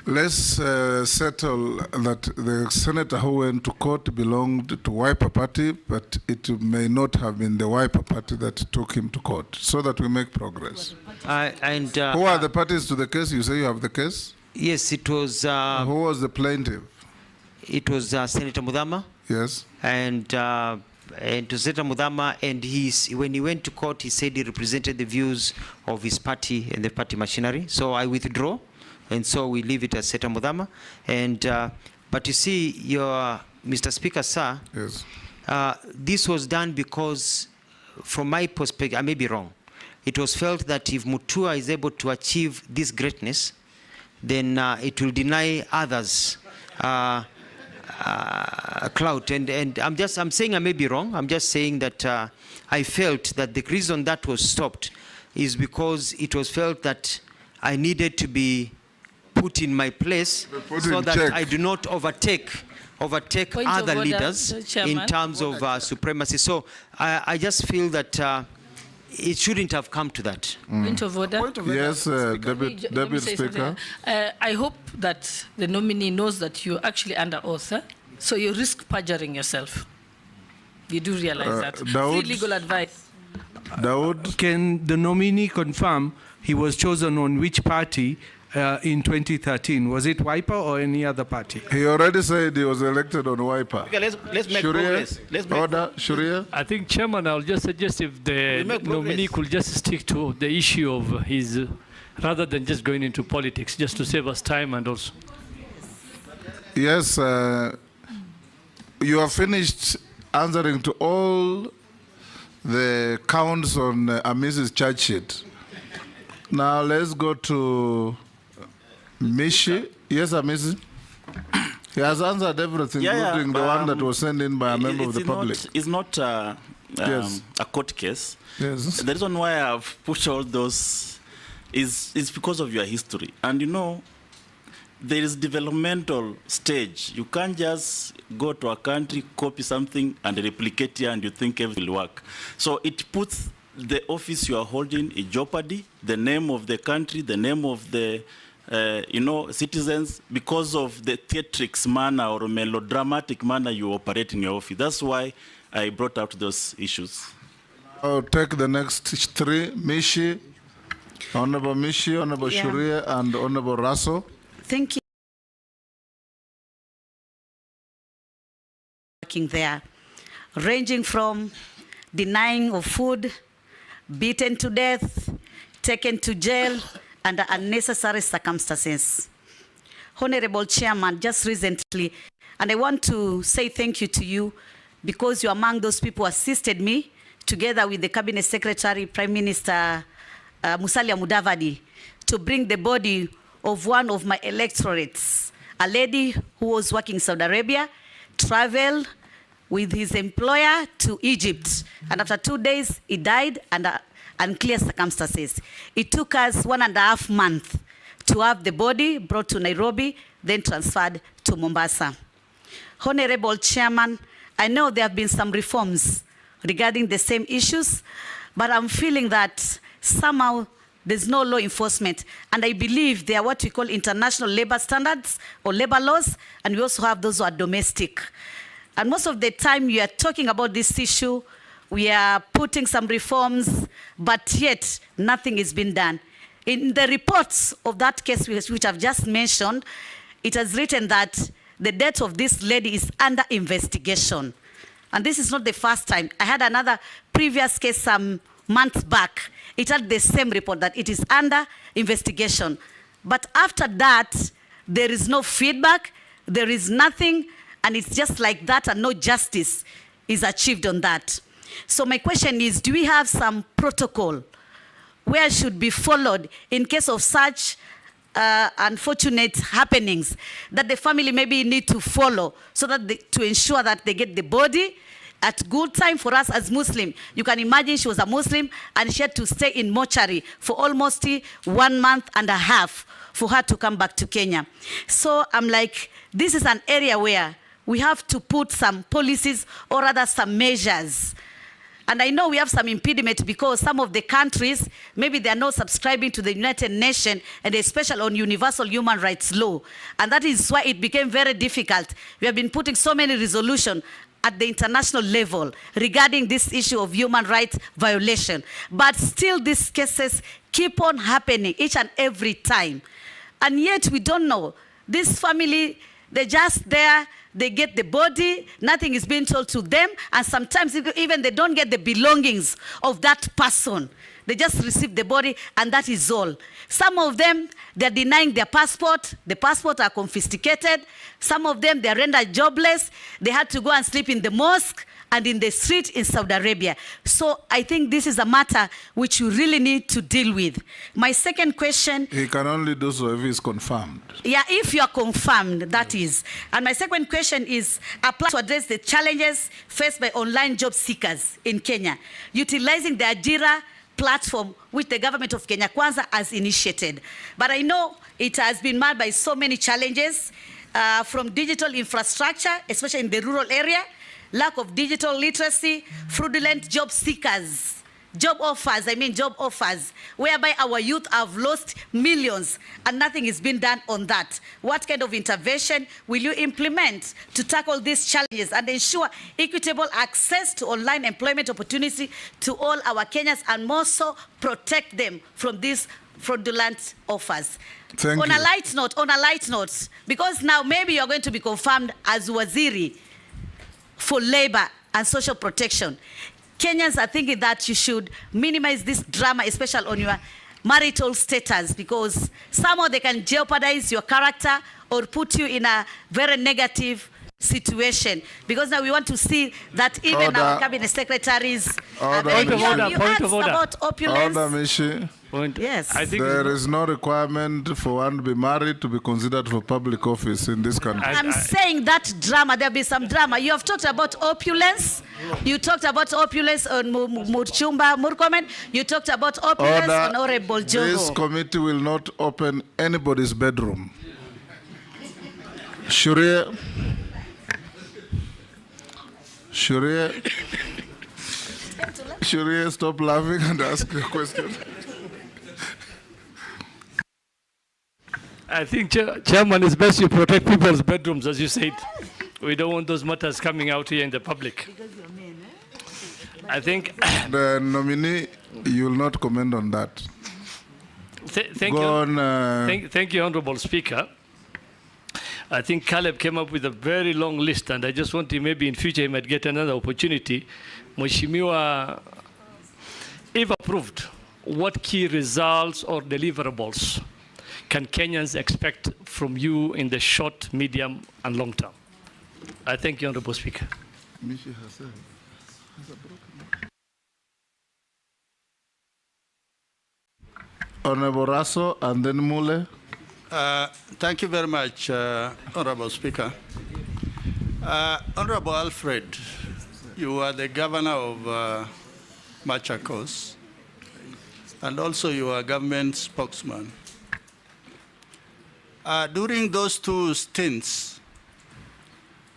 S1: Let's settle that the senator who went to court belonged to Wiper Party, but it may not have been the Wiper Party that took him to court, so that we make progress. Who are the parties to the case? You say you have the case?
S2: Yes, it was...
S1: who was the plaintiff?
S2: It was Senator Mudhama.
S1: Yes.
S2: And to Senator Mudhama, and when he went to court, he said he represented the views of his party and the party machinery. So I withdraw. And so we leave it as Senator Mudhama. And, but you see, Mr. Speaker, sir,
S1: yes.
S2: This was done because, from my perspective, I may be wrong, it was felt that if Mutua is able to achieve this greatness, then it will deny others clout. And I'm saying I may be wrong. I'm just saying that I felt that the reason that was stopped is because it was felt that I needed to be put in my place so that I do not overtake other leaders in terms of supremacy. So I just feel that it shouldn't have come to that.
S6: Point of order.
S1: Yes, Deputy Speaker.
S6: I hope that the nominee knows that you're actually under oath, so you risk perjuring yourself. You do realize that. Free legal advice.
S1: Dawood.
S9: Can the nominee confirm he was chosen on which party in 2013? Was it Wiper or any other party?
S1: He already said he was elected on Wiper.
S5: Okay, let's make progress.
S1: Order, Shuria.
S18: I think, Chairman, I'll just suggest if the nominee could just stick to the issue of his, rather than just going into politics, just to save us time and also.
S1: Yes, you have finished answering to all the counts on Mrs. charge sheet. Now let's go to Mishi. Yes, Mrs. He has answered everything, including the one that was sent in by a member of the public.
S21: It's not a court case.
S1: Yes.
S21: The reason why I've pushed all those is because of your history. And you know, there is developmental stage. You can't just go to a country, copy something, and replicate here, and you think everything will work. So it puts the office you are holding in jeopardy, the name of the country, the name of the citizens, because of the theatrics manner or melodramatic manner you operate in your office. That's why I brought out those issues.
S1: I'll take the next three. Mishi, Honorable Mishi, Honorable Shuria, and Honorable Raso.
S19: Thank you. Working there, ranging from denying of food, beaten to death, taken to jail under unnecessary circumstances. Honorable Chairman, just recently, and I want to say thank you to you because you're among those people who assisted me together with the Cabinet Secretary, Prime Minister Musalia Mudavadi, to bring the body of one of my electorates, a lady who was working in Saudi Arabia, traveled with his employer to Egypt. And after 2 days, he died under unclear circumstances. It took us 1.5 months to have the body brought to Nairobi, then transferred to Mombasa. Honorable Chairman, I know there have been some reforms regarding the same issues, but I'm feeling that somehow there's no law enforcement. And I believe there are what we call international labor standards or labor laws, and we also have those who are domestic. And most of the time you are talking about this issue, we are putting some reforms, but yet nothing is being done. In the reports of that case which I've just mentioned, it has written that the death of this lady is under investigation. And this is not the first time. I had another previous case some months back. It had the same report that it is under investigation. But after that, there is no feedback, there is nothing, and it's just like that, and no justice is achieved on that. So my question is, do we have some protocol where should be followed in case of such unfortunate happenings that the family maybe need to follow so that to ensure that they get the body at good time? For us as Muslim, you can imagine she was a Muslim and she had to stay in mortuary for almost 1.5 months for her to come back to Kenya. So I'm like, this is an area where we have to put some policies or rather some measures. And I know we have some impediment because some of the countries, maybe they are not subscribing to the United Nations and especially on universal human rights law. And that is why it became very difficult. We have been putting so many resolutions at the international level regarding this issue of human rights violation. But still these cases keep on happening each and every time. And yet we don't know. This family, they're just there. They get the body, nothing is being told to them, and sometimes even they don't get the belongings of that person. They just receive the body, and that is all. Some of them, they're denying their passport. The passports are confiscated. Some of them, they're rendered jobless. They had to go and sleep in the mosque and in the street in Saudi Arabia. So I think this is a matter which you really need to deal with. My second question...
S1: He can only do so if he's confirmed.
S19: Yeah, if you are confirmed, that is. And my second question is a plan to address the challenges faced by online job seekers in Kenya, utilizing the Ajira platform which the government of Kenya Kwanza has initiated. But I know it has been marred by so many challenges from digital infrastructure, especially in the rural area, lack of digital literacy, fraudulent job seekers, job offers, whereby our youth have lost millions and nothing is being done on that. What kind of intervention will you implement to tackle these challenges and ensure equitable access to online employment opportunity to all our Kenyans and more so protect them from these fraudulent offers?
S1: Thank
S19: on
S1: you.
S19: a light note, because now maybe you're going to be confirmed as Waziri for labor and social protection. Kenyans are thinking that you should minimize this drama, especially on your marital status, because somehow they can jeopardize your character or put you in a very negative situation. Because now we want to see that even our cabinet secretaries...
S7: Point of order.
S19: About opulence.
S1: Order, Mishi.
S19: Yes.
S7: I think
S1: there is no requirement for one to be married to be considered for public office in this country.
S19: I'm saying that drama, there'll be some drama. You have talked about opulence. You talked about opulence on Murchumba Murkomen. You talked about opulence on Honorable Joho.
S1: This committee will not open anybody's bedroom. Shuria, stop laughing and ask your question.
S18: I think, Chairman, it's best you protect people's bedrooms, as you said. We don't want those matters coming out here in the public. I think...
S1: The nominee, you will not comment on that.
S18: Thank you, Honorable Speaker. I think Caleb came up with a very long list, and I just want to maybe in future he might get another opportunity. Mheshimiwa, if approved, what key results or deliverables can Kenyans expect from you in the short, medium, and long term? I thank you, Honorable Speaker.
S1: Honorable Raso and then Mule.
S17: Thank you very much, Honorable Speaker. Honorable Alfred, you are the governor of Machakos, and also you are government spokesman. During those two stints,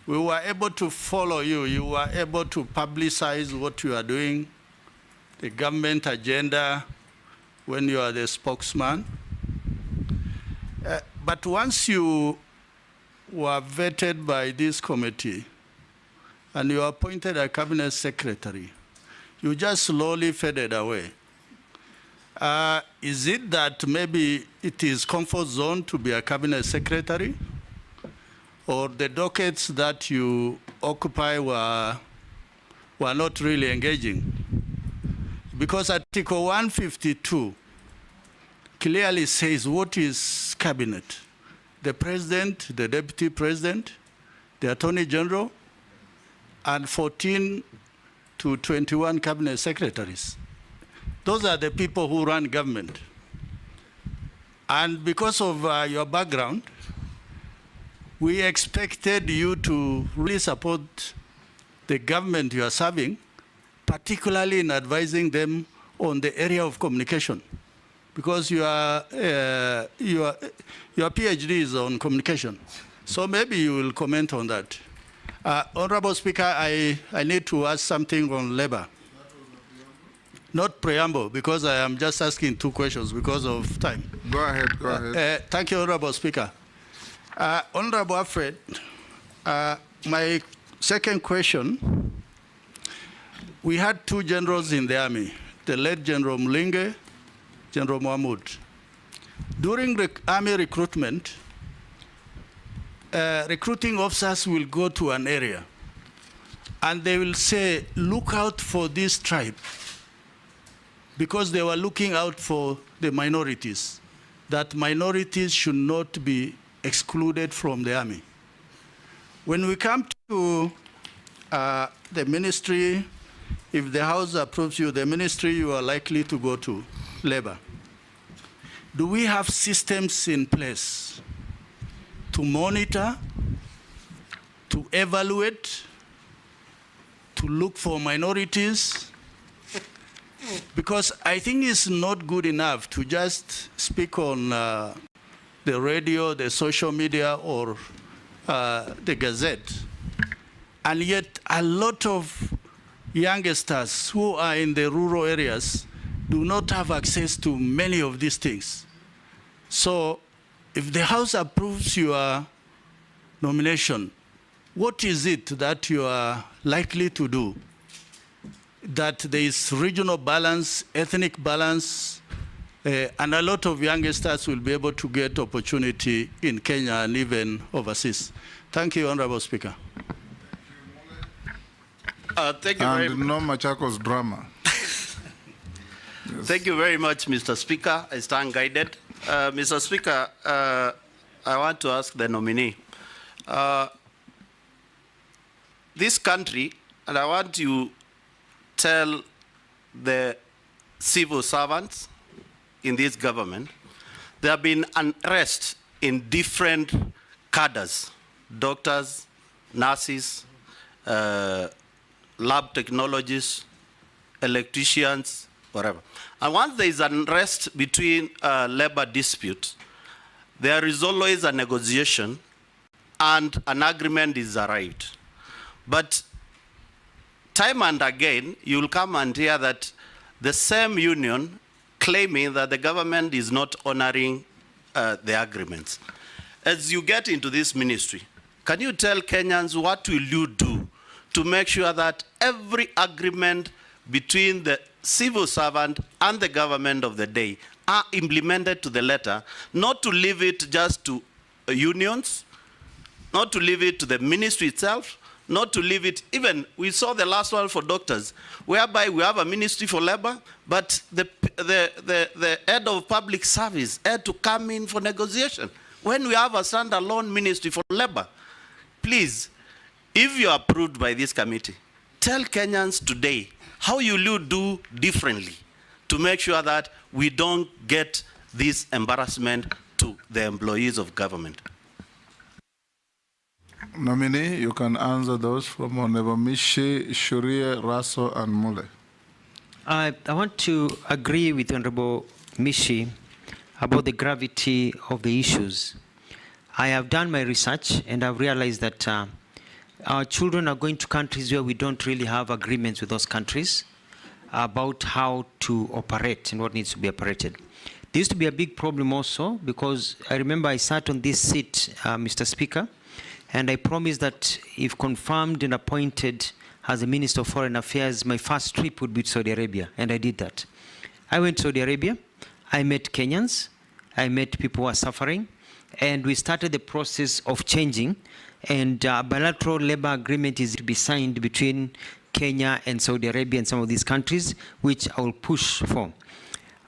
S17: we were able to follow you. You were able to publicize what you are doing, the government agenda, when you are the spokesman. But once you were vetted by this committee and you appointed a cabinet secretary, you just slowly faded away. Is it that maybe it is comfort zone to be a cabinet secretary? Or the dockets that you occupy were were not really engaging. Because Article 152 clearly says what is cabinet. The president, the deputy president, the attorney general, and 14 to 21 cabinet secretaries. Those are the people who run government. And because of your background, we expected you to really support the government you are serving, particularly in advising them on the area of communication, because your PhD is on communication. So maybe you will comment on that. Honorable Speaker, I need to ask something on labor. Not preamble, because I am just asking 2 questions because of time.
S1: Go ahead, go ahead.
S17: Thank you, Honorable Speaker. Honorable Alfred, my second question, we had 2 generals in the army, the late General Mlinge, General Mahmoud. During the army recruitment, recruiting officers will go to an area and they will say, look out for this tribe, because they were looking out for the minorities, that minorities should not be excluded from the army. When we come to the ministry, if the House approves you, the ministry you are likely to go to, labor. Do we have systems in place to monitor, to evaluate, to look for minorities? Because I think it's not good enough to just speak on the radio, the social media, or the Gazette. And yet a lot of youngsters who are in the rural areas do not have access to many of these things. So if the House approves your nomination, what is it that you are likely to do? That there is regional balance, ethnic balance, and a lot of youngsters will be able to get opportunity in Kenya and even overseas. Thank you, Honorable Speaker.
S16: Thank you very
S1: much. And no Machakos drama.
S16: Thank you very much, Mr. Speaker. I stand guided. Mr. Speaker, I want to ask the nominee. This country, and I want you tell the civil servants in this government, there have been unrest in different cadres, doctors, nurses, lab technologists, electricians, whatever. And once there is unrest between labor disputes, there is always a negotiation and an agreement is arrived. But time and again, you'll come and hear that the same union claiming that the government is not honoring the agreements. As you get into this ministry, can you tell Kenyans what will you do to make sure that every agreement between the civil servant and the government of the day are implemented to the letter, not to leave it just to unions, not to leave it to the ministry itself, not to leave it, even, we saw the last one for doctors, whereby we have a ministry for labor, but the head of public service had to come in for negotiation. When we have a standalone ministry for labor, please, if you are approved by this committee, tell Kenyans today how you will do differently to make sure that we don't get this embarrassment to the employees of government.
S1: Nominee, you can answer those from Honorable Mishi, Shuria, Raso, and Mule.
S2: I want to agree with Honorable Mishi about the gravity of the issues. I have done my research and I've realized that our children are going to countries where we don't really have agreements with those countries about how to operate and what needs to be operated. There used to be a big problem also, because I remember I sat on this seat, Mr. Speaker, and I promised that if confirmed and appointed as a Minister of Foreign Affairs, my first trip would be to Saudi Arabia, and I did that. I went to Saudi Arabia, I met Kenyans, I met people who are suffering, and we started the process of changing, and a bilateral labor agreement is to be signed between Kenya and Saudi Arabia and some of these countries, which I will push for.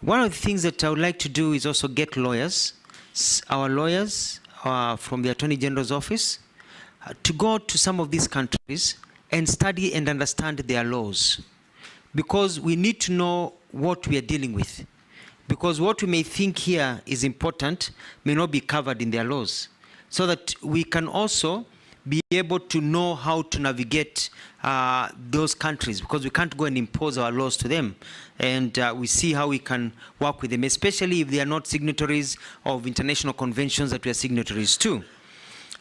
S2: One of the things that I would like to do is also get lawyers, our lawyers from the Attorney General's office, to go to some of these countries and study and understand their laws. Because we need to know what we are dealing with. Because what we may think here is important may not be covered in their laws. So that we can also be able to know how to navigate those countries, because we can't go and impose our laws to them. And we see how we can work with them, especially if they are not signatories of international conventions that we are signatories to.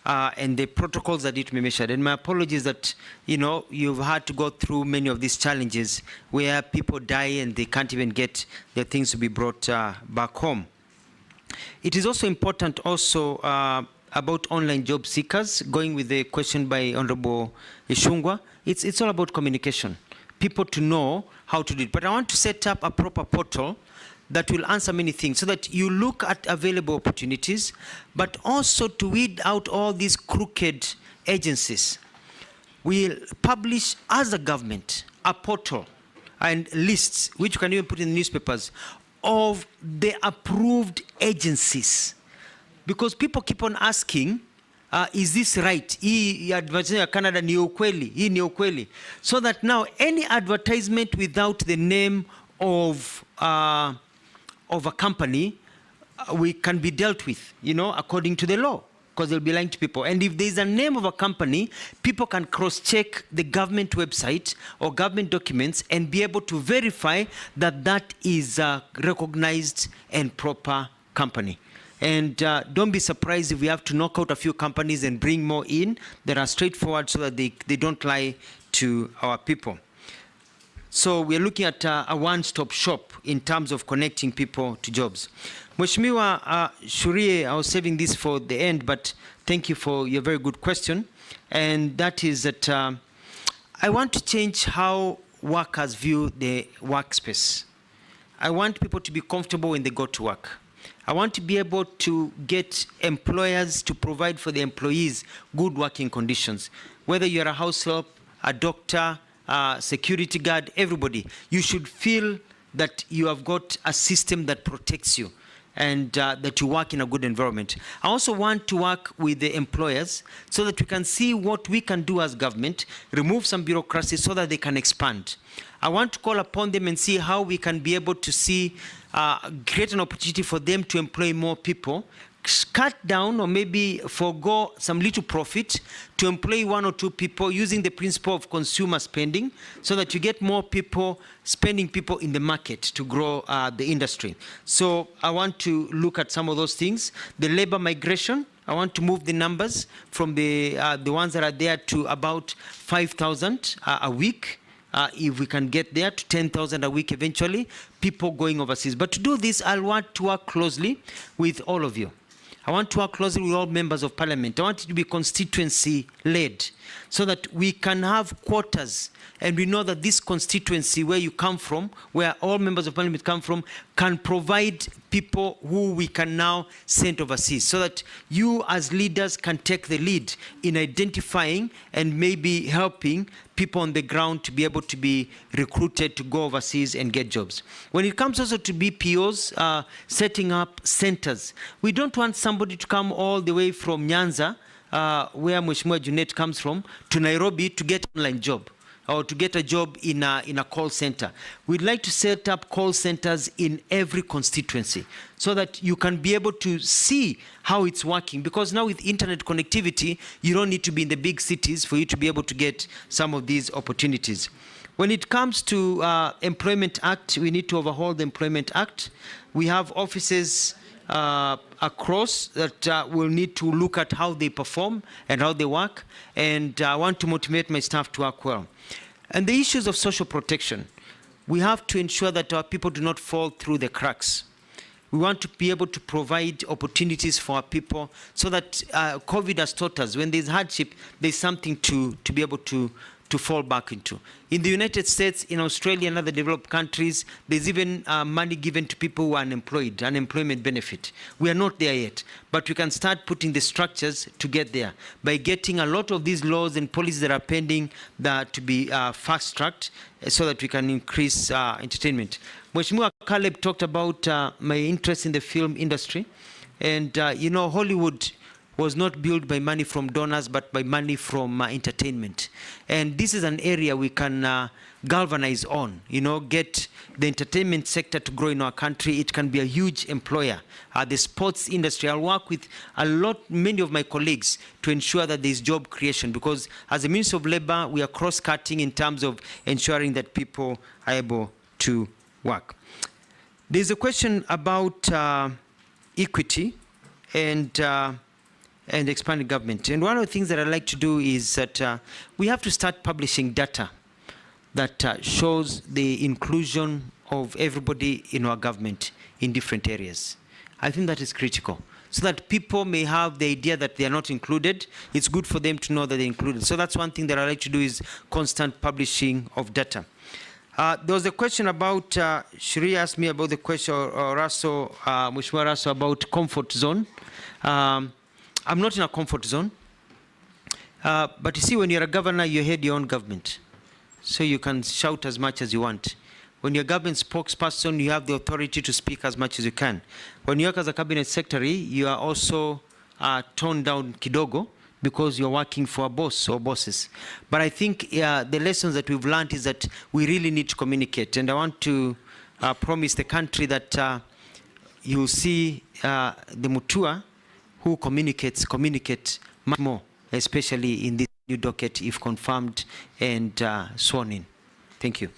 S2: And the protocols that need to be measured. And my apologies that, you know, you've had to go through many of these challenges where people die and they can't even get their things to be brought back home. It is also important also about online job seekers, going with the question by Honorable Ishungwa. It's all about communication, people to know how to do it. But I want to set up a proper portal that will answer many things, so that you look at available opportunities, but also to weed out all these crooked agencies. We'll publish as a government a portal and lists, which you can even put in the newspapers, of the approved agencies. Because people keep on asking, is this right? Hii advertisement ya Canada ni ukweli, hii ni ukweli. So that now any advertisement without the name of a company, we can be dealt with, you know, according to the law, because they'll be lying to people. And if there's a name of a company, people can cross-check the government website or government documents and be able to verify that that is a recognized and proper company. And don't be surprised if we have to knock out a few companies and bring more in that are straightforward, so that they don't lie to our people. So we're looking at a one-stop shop in terms of connecting people to jobs. Mheshimiwa Shurie, I was saving this for the end, but thank you for your very good question. And that is that I want to change how workers view the workspace. I want people to be comfortable when they go to work. I want to be able to get employers to provide for the employees good working conditions. Whether you're a house help, a doctor, security guard, everybody, you should feel that you have got a system that protects you and that you work in a good environment. I also want to work with the employers so that we can see what we can do as government, remove some bureaucracy so that they can expand. I want to call upon them and see how we can be able to see, create an opportunity for them to employ more people, cut down or maybe forego some little profit to employ 1 or 2 people using the principle of consumer spending, so that you get more people, spending people in the market to grow the industry. So I want to look at some of those things. The labor migration, I want to move the numbers from the ones that are there to about 5,000 a week. If we can get there to 10,000 a week eventually, people going overseas. But to do this, I want to work closely with all of you. I want to work closely with all members of parliament. I want it to be constituency-led so that we can have quotas, and we know that this constituency where you come from, where all members of parliament come from, can provide people who we can now send overseas, so that you as leaders can take the lead in identifying and maybe helping people on the ground to be able to be recruited to go overseas and get jobs. When it comes also to BPOs, setting up centers, we don't want somebody to come all the way from Nyanza, where Mheshimiwa Junet comes from, to Nairobi to get an online job, or to get a job in a call center. We'd like to set up call centers in every constituency so that you can be able to see how it's working. Because now with internet connectivity, you don't need to be in the big cities for you to be able to get some of these opportunities. When it comes to Employment Act, we need to overhaul the Employment Act. We have offices across that will need to look at how they perform and how they work. And I want to motivate my staff to work well. And the issues of social protection, we have to ensure that our people do not fall through the cracks. We want to be able to provide opportunities for our people so that COVID has taught us when there's hardship, there's something to be able to to fall back into. In the United States, in Australia and other developed countries, there's even money given to people who are unemployed, unemployment benefit. We are not there yet, but we can start putting the structures to get there by getting a lot of these laws and policies that are pending to be fast-tracked so that we can increase entertainment. Mheshimiwa Caleb talked about my interest in the film industry. And, you know, Hollywood was not built by money from donors, but by money from entertainment. And this is an area we can galvanize on, you know, get the entertainment sector to grow in our country. It can be a huge employer. The sports industry, I'll work with many of my colleagues to ensure that there's job creation, because as a Minister of Labor, we are cross-cutting in terms of ensuring that people are able to work. There's a question about equity and expanding government. And one of the things that I'd like to do is that we have to start publishing data that shows the inclusion of everybody in our government in different areas. I think that is critical, so that people may have the idea that they are not included. It's good for them to know that they're included. So that's one thing that I'd like to do, is constant publishing of data. There was a question about, Shri asked me about the question, or Mheshimiwa Raso, about comfort zone. I'm not in a comfort zone. But you see, when you're a governor, you head your own government. So you can shout as much as you want. When you're a government spokesperson, you have the authority to speak as much as you can. When you work as a cabinet secretary, you are also toned down kidogo, because you're working for a boss or bosses. But I think the lessons that we've learned is that we really need to communicate. And I want to promise the country that you'll see the Mutua who communicate much more, especially in this new docket, if confirmed and sworn in. Thank you.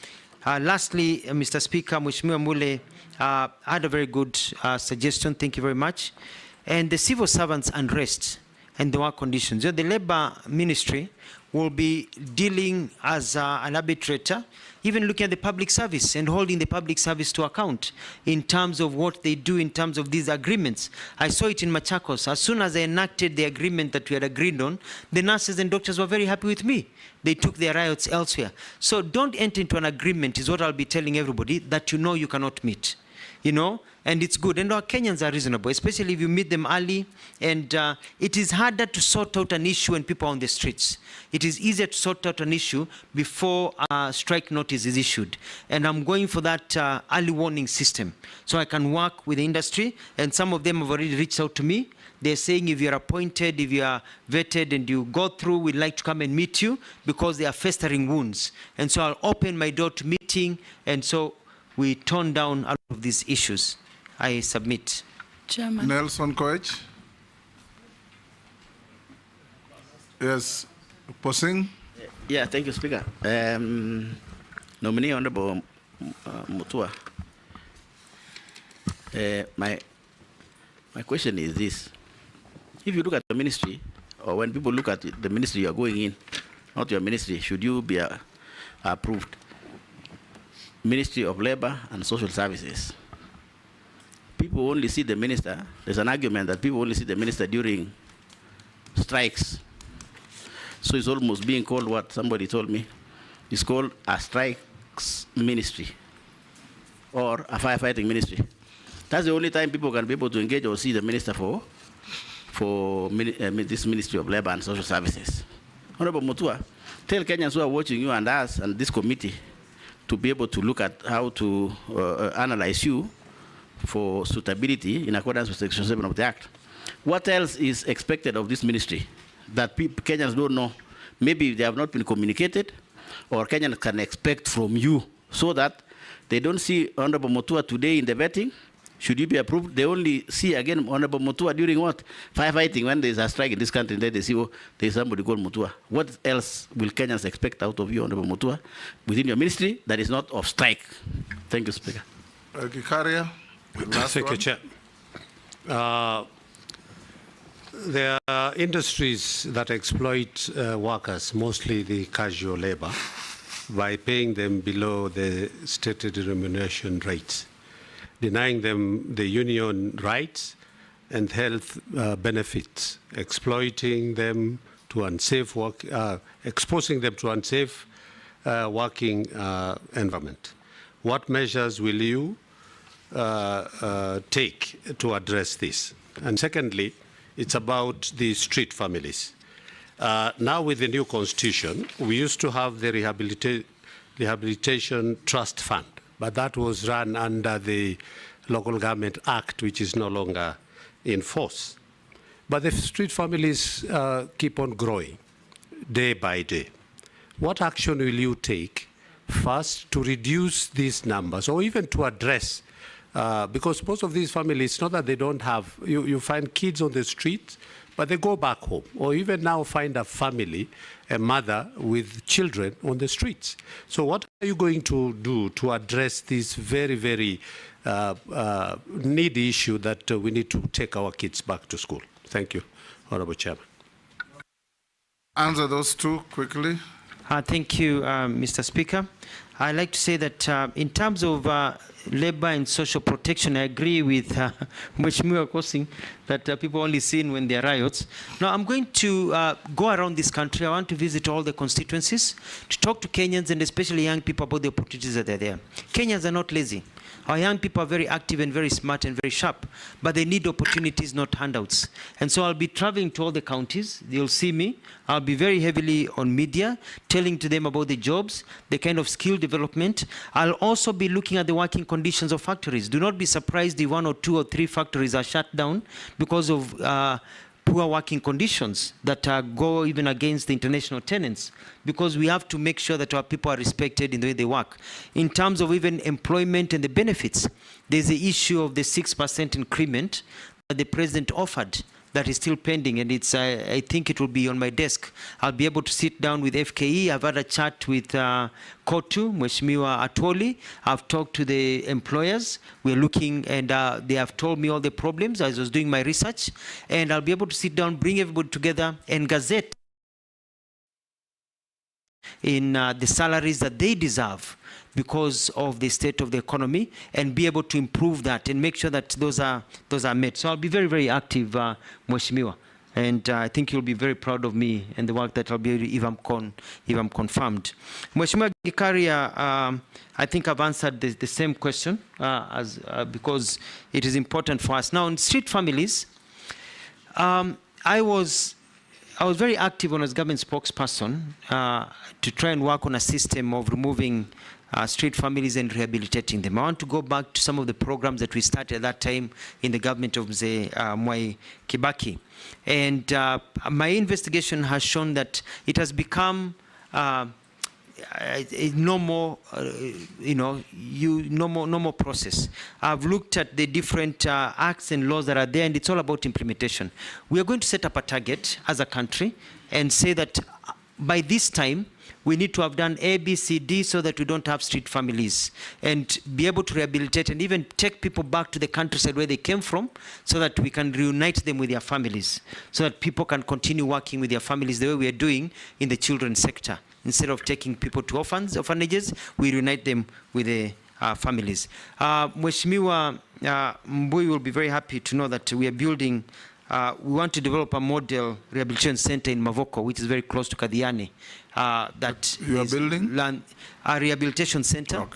S2: Lastly, Mr. Speaker, Mheshimiwa Mule had a very good suggestion. Thank you very much. And the civil servants' unrest and the work conditions. The Labour Ministry will be dealing as an arbitrator, even looking at the public service and holding the public service to account in terms of what they do in terms of these agreements. I saw it in Machakos. As soon as I enacted the agreement that we had agreed on, the nurses and doctors were very happy with me. They took their riots elsewhere. So don't enter into an agreement, is what I'll be telling everybody, that you know you cannot meet. You know, and it's good. And our Kenyans are reasonable, especially if you meet them early. And it is harder to sort out an issue when people are on the streets. It is easier to sort out an issue before a strike notice is issued. And I'm going for that early warning system, so I can work with the industry. And some of them have already reached out to me. They're saying, if you're appointed, if you are vetted and you go through, we'd like to come and meet you, because they are festering wounds. And so I'll open my door to meeting. And so we tone down a lot of these issues. I submit.
S1: Chairman. Nelson Koech. Yes, Posing.
S5: Yeah, thank you, Speaker. Nominee Honorable Mutua. My question is this. If you look at the ministry, or when people look at the ministry you are going in, not your ministry, should you be approved? Ministry of Labor and Social Services. People only see the minister. There's an argument that people only see the minister during strikes. So it's almost being called what somebody told me. It's called a strikes ministry or a firefighting ministry. That's the only time people can be able to engage or see the minister for this Ministry of Labor and Social Services. Honorable Mutua, tell Kenyans who are watching you and us and this committee to be able to look at how to analyze you for suitability in accordance with Section 7 of the Act. What else is expected of this ministry that Kenyans don't know? Maybe they have not been communicated, or Kenyans can expect from you, so that they don't see Honorable Mutua today in the vetting. Should you be approved? They only see again Honorable Mutua during what? Firefighting, when there's a strike in this country, then they see, oh, there's somebody called Mutua. What else will Kenyans expect out of you, Honorable Mutua, within your ministry that is not of strike? Thank you, Speaker.
S1: Kikaria.
S8: Thank you, Chair. There are industries that exploit workers, mostly the casual labor, by paying them below the stated remuneration rates, denying them the union rights and health benefits, exploiting them to to unsafe work, exposing them to unsafe working environment. What measures will you take to address this? And secondly, it's about the street families. Now with the new constitution, we used to have the Rehabilitation Trust Fund, but that was run under the Local Government Act, which is no longer in force. But the street families keep on growing day by day. What action will you take first to reduce these numbers or even to address, because most of these families, not that they don't have, you find kids on the streets, but they go back home, or even now find a family, a mother with children on the streets. So what are you going to do to address this very, very needy issue that we need to take our kids back to school? Thank you, Honorable Chairman.
S1: Answer those two quickly.
S2: Thank you, Mr. Speaker. I'd like to say that in terms of labor and social protection, I agree with Mheshimiwa Kosing that people only seen when there are riots. Now, I'm going to go around this country. I want to visit all the constituencies to talk to Kenyans and especially young people about the opportunities that are there. Kenyans are not lazy. Our young people are very active and very smart and very sharp, but they need opportunities, not handouts. And so I'll be traveling to all the counties. You'll see me. I'll be very heavily on media, telling to them about the jobs, the kind of skill development. I'll also be looking at the working conditions of factories. Do not be surprised if 1 or 2 or 3 factories are shut down because of poor working conditions that go even against the international tenants, because we have to make sure that our people are respected in the way they work. In terms of even employment and the benefits, there's the issue of the 6% increment that the president offered that is still pending, and it's I think it will be on my desk. I'll be able to sit down with FKE. I've had a chat with Kotu, Mheshimiwa Atwoli. I've talked to the employers. We're looking, and they have told me all the problems as I was doing my research, and I'll be able to sit down, bring everybody together, and gazette in the salaries that they deserve because of the state of the economy, and be able to improve that and make sure that those are met. So I'll be very, very active, Mheshimiwa, and I think you'll be very proud of me and the work that I'll be if I'm confirmed. Mheshimiwa Gikaria, I think I've answered the same question because it is important for us. Now, in street families, I was very active when I was government spokesperson to try and work on a system of removing street families and rehabilitating them. I want to go back to some of the programs that we started at that time in the government of Mwai Kibaki. And my investigation has shown that it has become no more, no more process. I've looked at the different acts and laws that are there, and it's all about implementation. We are going to set up a target as a country and say that by this time, we need to have done A, B, C, D so that we don't have street families, and be able to rehabilitate and even take people back to the countryside where they came from so that we can reunite them with their families, so that people can continue working with their families the way we are doing in the children's sector. Instead of taking people to orphanages, we reunite them with the families. Mheshimiwa Mbui will be very happy to know that we are building, we want to develop a model rehabilitation center in Mavoko, which is very close to Kadiani. That
S1: you are building?
S2: A rehabilitation center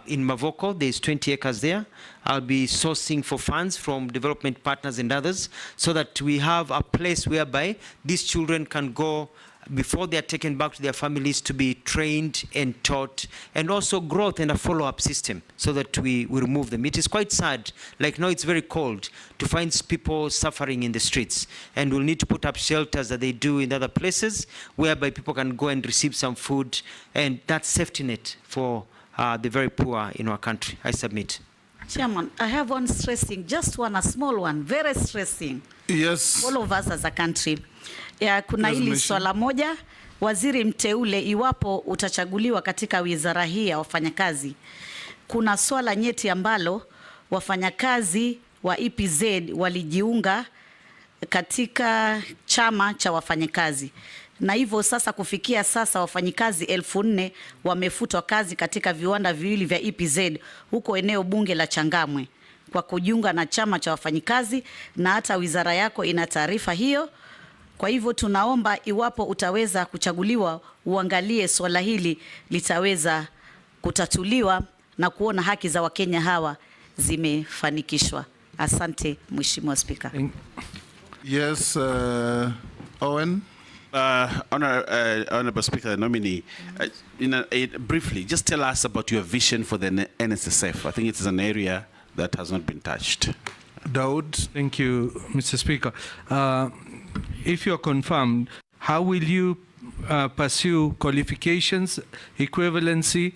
S2: in Mavoko. There's 20 acres there. I'll be sourcing for funds from development partners and others so that we have a place whereby these children can go before they are taken back to their families to be trained and taught, and also growth and a follow-up system so that we remove them. It is quite sad, like now it's very cold, to find people suffering in the streets, and we'll need to put up shelters that they do in other places whereby people can go and receive some food, and that's safety net for the very poor in our country. I submit.
S19: Chairman, I have one stressing, just one, a small one, very stressing.
S1: Yes.
S19: All of us as a country. Kuna hili swala moja, waziri mteule, iwapo utachaguliwa katika wizara hii ya wafanyakazi, kuna swala nyeti ambalo wafanyakazi wa EPZ walijiunga katika chama cha wafanyakazi. Na hivyo sasa kufikia sasa wafanyikazi 1400 wamefutwa kazi katika viwanda viwili vya EPZ huko eneo bunge la Changamwe kwa kujiunga na chama cha wafanyikazi, na hata wizara yako ina taarifa hiyo. Kwa hivyo tunaomba iwapo utaweza kuchaguliwa, uangalie swala hili litaweza kutatuliwa na kuona haki za Wakenya hawa zimefanikishwa. Asante Mheshimiwa Spika.
S1: Yes, Owen.
S14: Honorable Speaker, the nominee, briefly, just tell us about your vision for the NSSF. I think it is an area that has not been touched.
S1: Daud.
S9: Thank you, Mr. Speaker. If you're confirmed, how will you pursue qualifications, equivalency,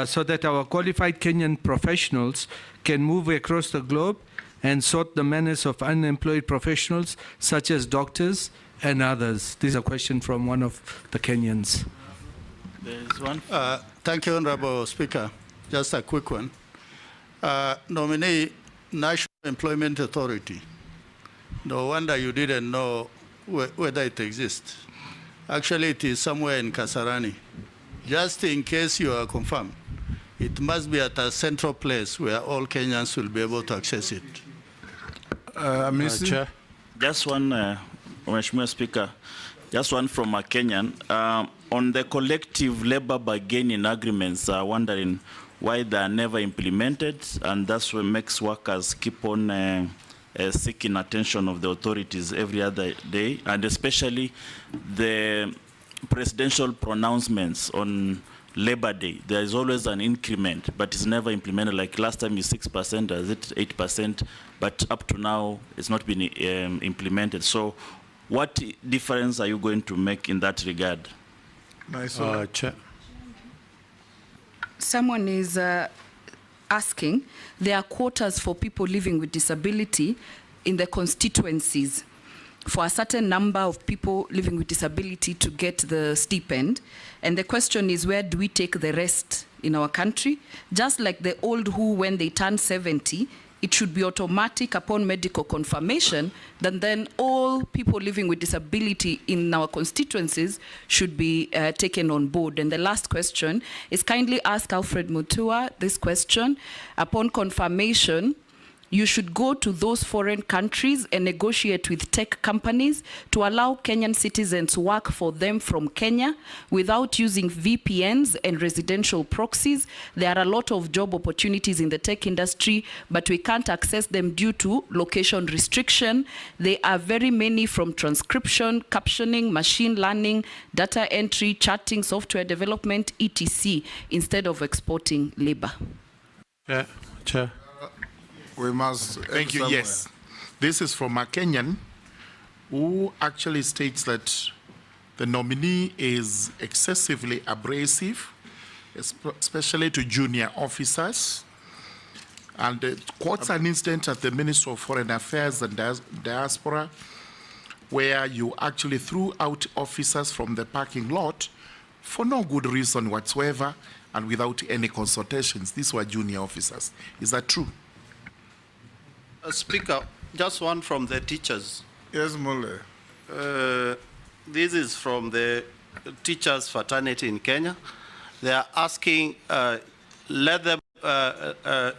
S9: so that our qualified Kenyan professionals can move across the globe and sort the menace of unemployed professionals such as doctors and others? This is a question from one of the Kenyans.
S21: There's one.
S17: Thank you, Honorable Speaker. Just a quick one. Nominee, National Employment Authority. No wonder you didn't know whether it exists. Actually, it is somewhere in Kasarani. Just in case you are confirmed, it must be at a central place where all Kenyans will be able to access it.
S21: Chair. Just one, Mheshimiwa Speaker, just one from a Kenyan. On the collective labor bargaining agreements, wondering why they are never implemented, and that's what makes workers keep on seeking attention of the authorities every other day, and especially the presidential pronouncements on Labor Day. There is always an increment, but it's never implemented. Like last time is 6%, is it 8%? But up to now, it's not been implemented. So what difference are you going to make in that regard?
S1: Nice.
S17: Chair.
S4: Someone is asking, there are quotas for people living with disability in the constituencies for a certain number of people living with disability to get the stipend. And the question is, where do we take the rest in our country? Just like the old who, when they turn 70, it should be automatic upon medical confirmation, then all people living with disability in our constituencies should be taken on board. And the last question is, kindly ask Alfred Mutua this question. Upon confirmation, you should go to those foreign countries and negotiate with tech companies to allow Kenyan citizens work for them from Kenya without using VPNs and residential proxies. There are a lot of job opportunities in the tech industry, but we can't access them due to location restriction. There are very many, from transcription, captioning, machine learning, data entry, chatting, software development, etc., instead of exporting labor.
S17: Yeah, Chair.
S1: We must.
S10: Thank you. Yes. This is from a Kenyan who actually states that the nominee is excessively abrasive, especially to junior officers, and quotes an incident at the Ministry of Foreign Affairs and Diaspora where you actually threw out officers from the parking lot for no good reason whatsoever and without any consultations. These were junior officers. Is that true?
S16: Speaker, just one from the teachers.
S1: Yes, Mole.
S16: This is from the teachers' fraternity in Kenya. They are asking, let them,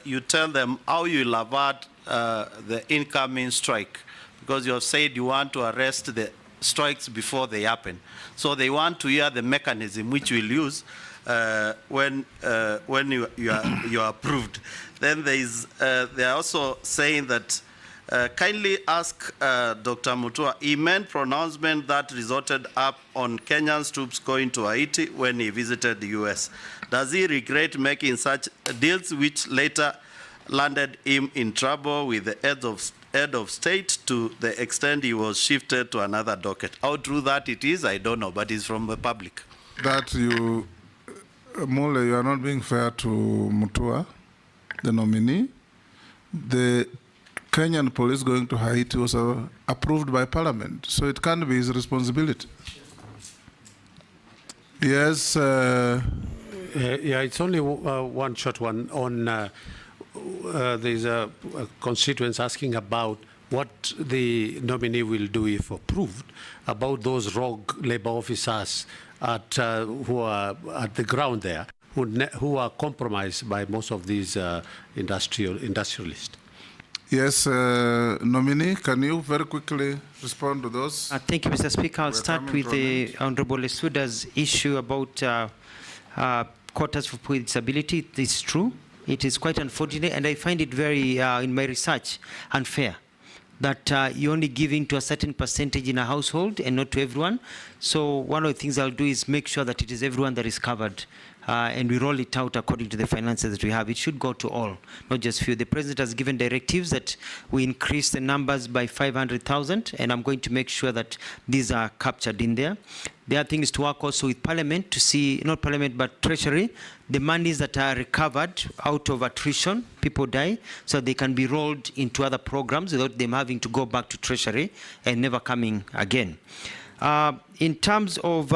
S16: you tell them how you will avert the incoming strike, because you have said you want to arrest the strikes before they happen. So they want to hear the mechanism which you will use when you are approved. Then they are also saying that kindly ask Dr. Mutua, he made pronouncement that resulted up on Kenyan troops going to Haiti when he visited the US. Does he regret making such deals which later landed him in trouble with the head of state to the extent he was shifted to another docket? How true that it is, I don't know, but it's from the public.
S1: That you, Mole, you are not being fair to Mutua, the nominee. The Kenyan police going to Haiti was approved by Parliament, so it can't be his responsibility. Yes.
S8: Yeah, it's only one short one on. There's a constituents asking about what the nominee will do if approved about those rogue labor officers at who are at the ground there, who are compromised by most of these industrialists.
S1: Yes, nominee, can you very quickly respond to those?
S2: Thank you, Mr. Speaker. I'll start with the Honorable Lesuda's issue about quotas for people with disability. It is true. It is quite unfortunate, and I find it very, in my research, unfair that you're only giving to a certain percentage in a household and not to everyone. So one of the things I'll do is make sure that it is everyone that is covered. And we roll it out according to the finances that we have. It should go to all, not just few. The President has given directives that we increase the numbers by 500,000, and I'm going to make sure that these are captured in there. The other thing is to work also with Parliament to see, not Parliament, but Treasury, the monies that are recovered out of attrition, people die, so they can be rolled into other programs without them having to go back to Treasury and never coming again. In terms of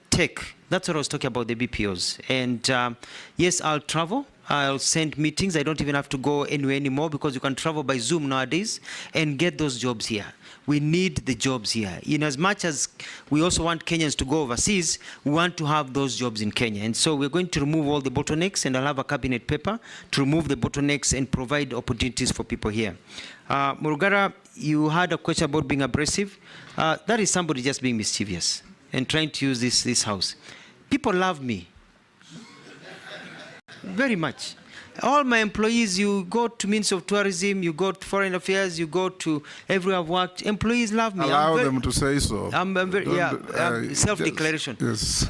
S2: tech, that's what I was talking about, the BPOs. And yes, I'll travel. I'll send meetings. I don't even have to go anywhere anymore because you can travel by Zoom nowadays and get those jobs here. We need the jobs here. In as much as we also want Kenyans to go overseas, we want to have those jobs in Kenya. And so we're going to remove all the bottlenecks, and I'll have a cabinet paper to remove the bottlenecks and provide opportunities for people here. Murugara, you had a question about being abrasive. That is somebody just being mischievous and trying to use this house. People love me very much. All my employees, you go to Ministry of Tourism, you go to Foreign Affairs, you go to everywhere I've worked, employees love me.
S1: Allow them to say so.
S2: I'm very, self-declaration.
S1: Yes.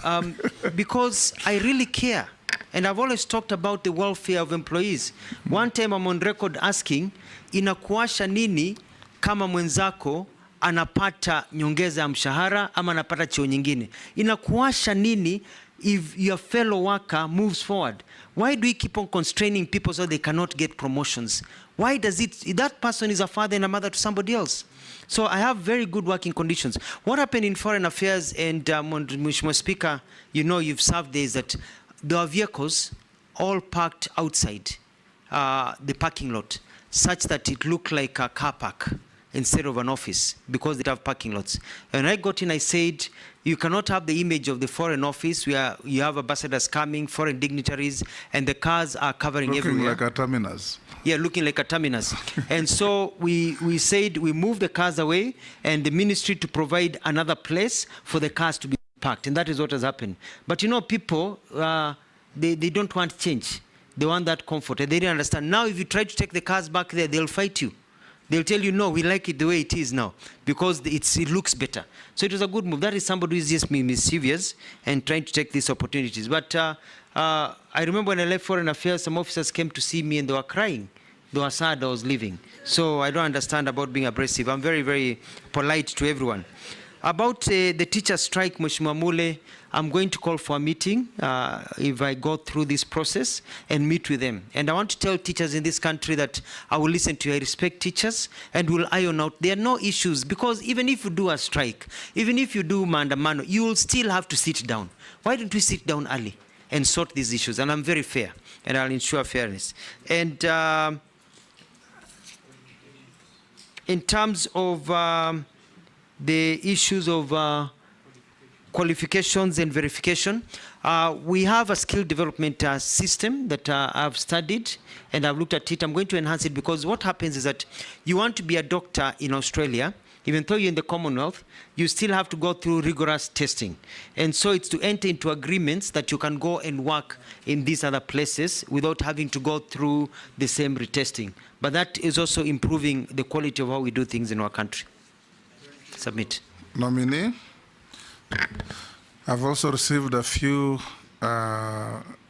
S2: Because I really care. And I've always talked about the welfare of employees. One time I'm on record asking, inakuasha nini kama mwenzako anapata nyongeza ya mshahara ama anapata cheo nyingine? Inakuasha nini if your fellow worker moves forward? Why do we keep on constraining people so they cannot get promotions? Why does it, that person is a father and a mother to somebody else? So I have very good working conditions. What happened in Foreign Affairs, and Mheshimiwa Speaker, you know, you've served there, is that there are vehicles all parked outside the parking lot, such that it looked like a car park instead of an office, because they have parking lots. And I got in, I said, you cannot have the image of the foreign office where you have ambassadors coming, foreign dignitaries, and the cars are covering everywhere.
S1: Looking like a terminus.
S2: Yeah, looking like a terminus. And so we said we move the cars away, and the ministry to provide another place for the cars to be parked. And that is what has happened. But you know, people, they don't want change. They want that comfort, and they didn't understand. Now, if you try to take the cars back there, they'll fight you. They'll tell you, no, we like it the way it is now, because it looks better. So it was a good move. That is somebody who is just mischievous and trying to take these opportunities. But I remember when I left Foreign Affairs, some officers came to see me and they were crying. They were sad I was leaving. So I don't understand about being abrasive. I'm very, very polite to everyone. About the teacher strike, Mheshimiwa Mule, I'm going to call for a meeting if I go through this process and meet with them. And I want to tell teachers in this country that I will listen to you. I respect teachers and will iron out. There are no issues, because even if you do a strike, even if you do maandamano, you will still have to sit down. Why don't we sit down early and sort these issues? And I'm very fair, and I'll ensure fairness. And in terms of the issues of qualifications and verification, we have a skill development system that I've studied and I've looked at it. I'm going to enhance it, because what happens is that you want to be a doctor in Australia, even though you're in the Commonwealth, you still have to go through rigorous testing. And so it's to enter into agreements that you can go and work in these other places without having to go through the same retesting. But that is also improving the quality of how we do things in our country. Submit.
S1: Nominee, I've also received a few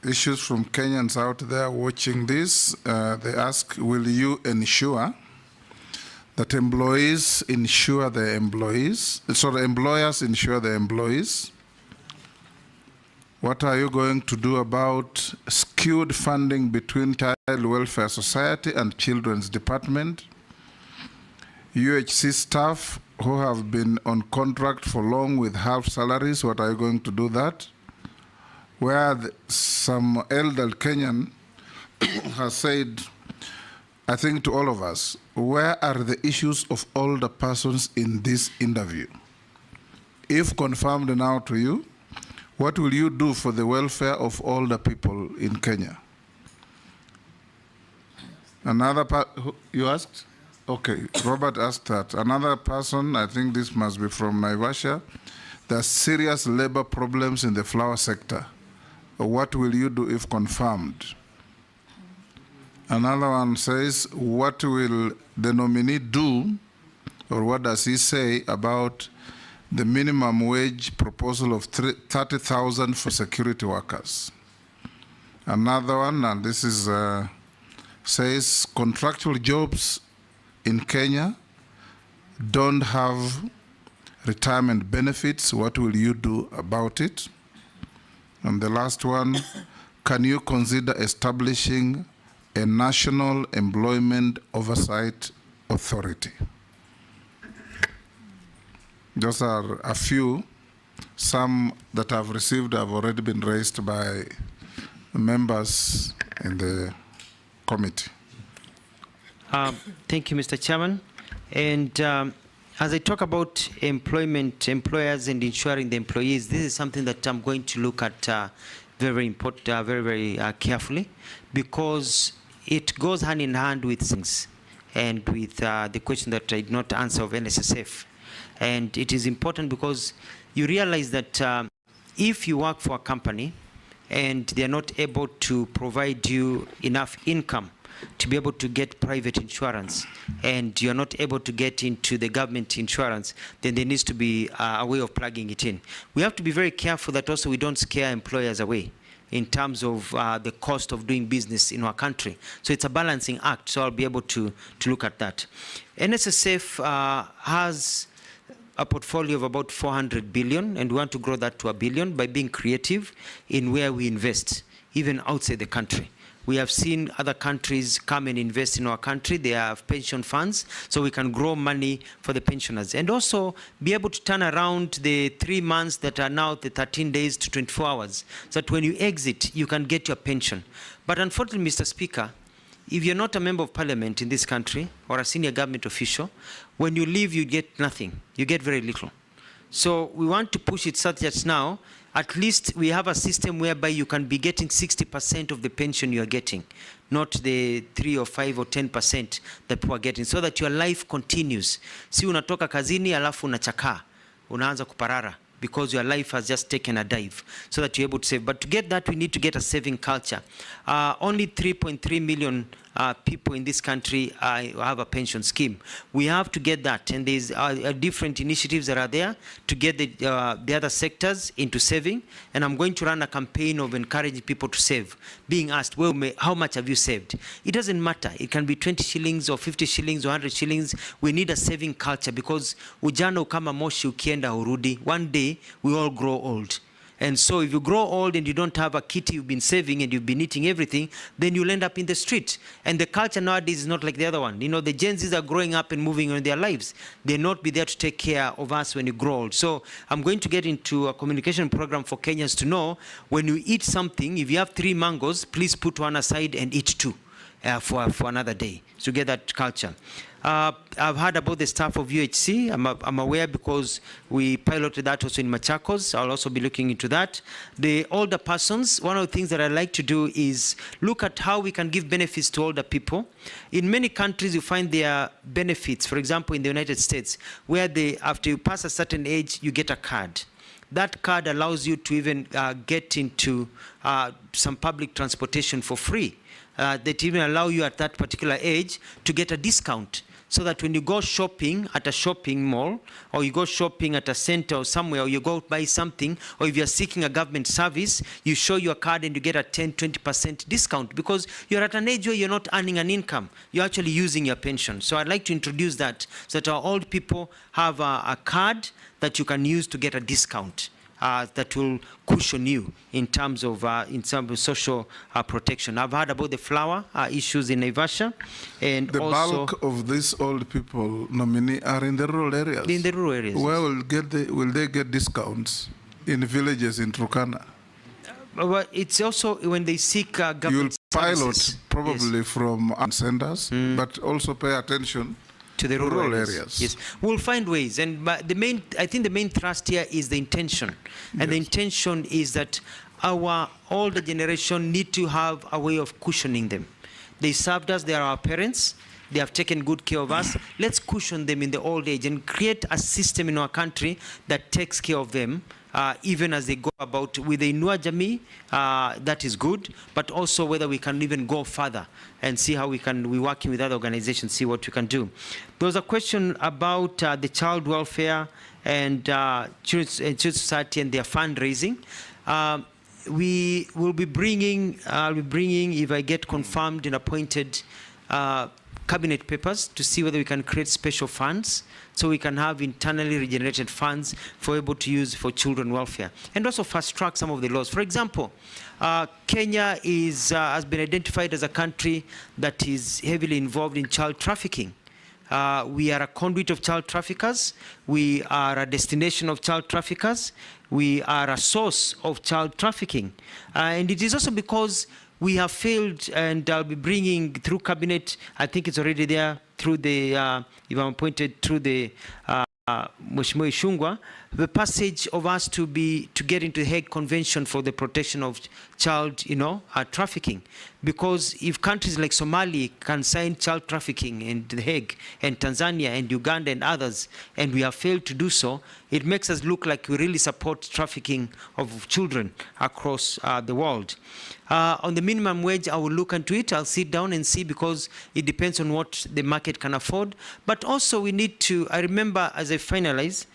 S1: issues from Kenyans out there watching this. They ask, will you ensure that employees insure their employees, so the employers insure their employees? What are you going to do about skewed funding between Child Welfare Society and Children's Department? UHC staff who have been on contract for long with half salaries, what are you going to do that? Where some elder Kenyan has said, I think to all of us, where are the issues of older persons in this interview? If confirmed now to you, what will you do for the welfare of older people in Kenya? Another part, you asked? Okay, Robert asked that. Another person, I think this must be from Naivasha, there's serious labor problems in the flower sector. What will you do if confirmed? Another one says, what will the nominee do, or what does he say about the minimum wage proposal of 30,000 for security workers? Another one, and this is says contractual jobs in Kenya don't have retirement benefits. What will you do about it? And the last one, can you consider establishing a national employment oversight authority? Those are a few. Some that I've received have already been raised by members in the committee.
S2: Thank you, Mr. Chairman. And as I talk about employment, employers, and ensuring the employees, this is something that I'm going to look at very important, very carefully, because it goes hand in hand with things and with the question that I did not answer of NSSF. And it is important because you realize that if you work for a company and they're not able to provide you enough income to be able to get private insurance, and you're not able to get into the government insurance, then there needs to be a way of plugging it in. We have to be very careful that also we don't scare employers away in terms of the cost of doing business in our country. So it's a balancing act, so I'll be able to look at that. NSSF has a portfolio of about 400 billion, and we want to grow that to $1 billion by being creative in where we invest, even outside the country. We have seen other countries come and invest in our country. They have pension funds, so we can grow money for the pensioners. And also be able to turn around the 3 months that are now the 13 days to 24 hours, so that when you exit, you can get your pension. But unfortunately, Mr. Speaker, if you're not a member of parliament in this country or a senior government official, when you leave, you get nothing. You get very little. So we want to push it such that now, at least we have a system whereby you can be getting 60% of the pension you are getting, not the 3 or 5 or 10% that people are getting, so that your life continues. Si unatoka kazini alafu unachakaa, unaanza kuparara, because your life has just taken a dive, so that you're able to save. But to get that, we need to get a saving culture. Only 3.3 million people in this country have a pension scheme. We have to get that, and there's different initiatives that are there to get the other sectors into saving. And I'm going to run a campaign of encouraging people to save, being asked, well, how much have you saved? It doesn't matter. It can be 20 shillings or 50 shillings or 100 shillings. We need a saving culture, because ujana ukama moshi ukienda urudi. One day we all grow old. And so if you grow old and you don't have a kitty you've been saving and you've been eating everything, then you'll end up in the street. And the culture nowadays is not like the other one. You know, the Gen Zs are growing up and moving on in their lives. They'll not be there to take care of us when you grow old. So I'm going to get into a communication program for Kenyans to know, when you eat something, if you have 3 mangoes, please put one aside and eat 2 for another day, to get that culture. I've heard about the staff of UHC. I'm aware because we piloted that also in Machakos. I'll also be looking into that. The older persons, one of the things that I like to do is look at how we can give benefits to older people. In many countries, you find there are benefits. For example, in the United States, where after you pass a certain age, you get a card. That card allows you to even get into some public transportation for free. That even allow you at that particular age to get a discount, so that when you go shopping at a shopping mall, or you go shopping at a center or somewhere, or you go buy something, or if you're seeking a government service, you show your card and you get a 10-20% discount, because you're at an age where you're not earning an income. You're actually using your pension. So I'd like to introduce that, so that our old people have a card that you can use to get a discount. That will cushion you in terms of social protection. I've heard about the flower issues in Naivasha, and
S1: the
S2: also
S1: bulk of these old people, nominee, are in the rural areas.
S2: In the rural areas.
S1: Where will they get discounts in villages in Turkana?
S2: Well, it's also when they seek government
S1: You'll pilot
S2: services.
S1: probably
S2: Yes.
S1: from senders, but also pay attention
S2: to the rural areas. Yes, we'll find ways, and I think the main thrust here is the intention, and the intention is that our older generation need to have a way of cushioning them. They served us; they are our parents, They have taken good care of us. Let's cushion them in the old age and create a system in our country that takes care of them even as they go about with the Inua Jamii, that is good, but also whether we can even go further and see how we're working with other organizations, see what we can do. There was a question about the child welfare and Children's Society and their fundraising. We will be bringing, if I get confirmed and appointed, cabinet papers to see whether we can create special funds so we can have internally regenerated funds for able to use for children welfare and also fast track some of the laws. For example, Kenya has been identified as a country that is heavily involved in child trafficking. We are a conduit of child traffickers. We are a destination of child traffickers. We are a source of child trafficking. And it is also because we have failed, and I'll be bringing through cabinet, I think it's already there, through the, if I'm appointed through the Mheshimiwa Ishungwa, the passage of us to get into the Hague Convention for the protection of child, trafficking. Because if countries like Somalia can sign child trafficking in the Hague, and Tanzania and Uganda and others, and we have failed to do so, it makes us look like we really support trafficking of children across the world. On the minimum wage, I will look into it. I'll sit down and see, because it depends on what the market can afford. But also we need to, I remember as I finalize,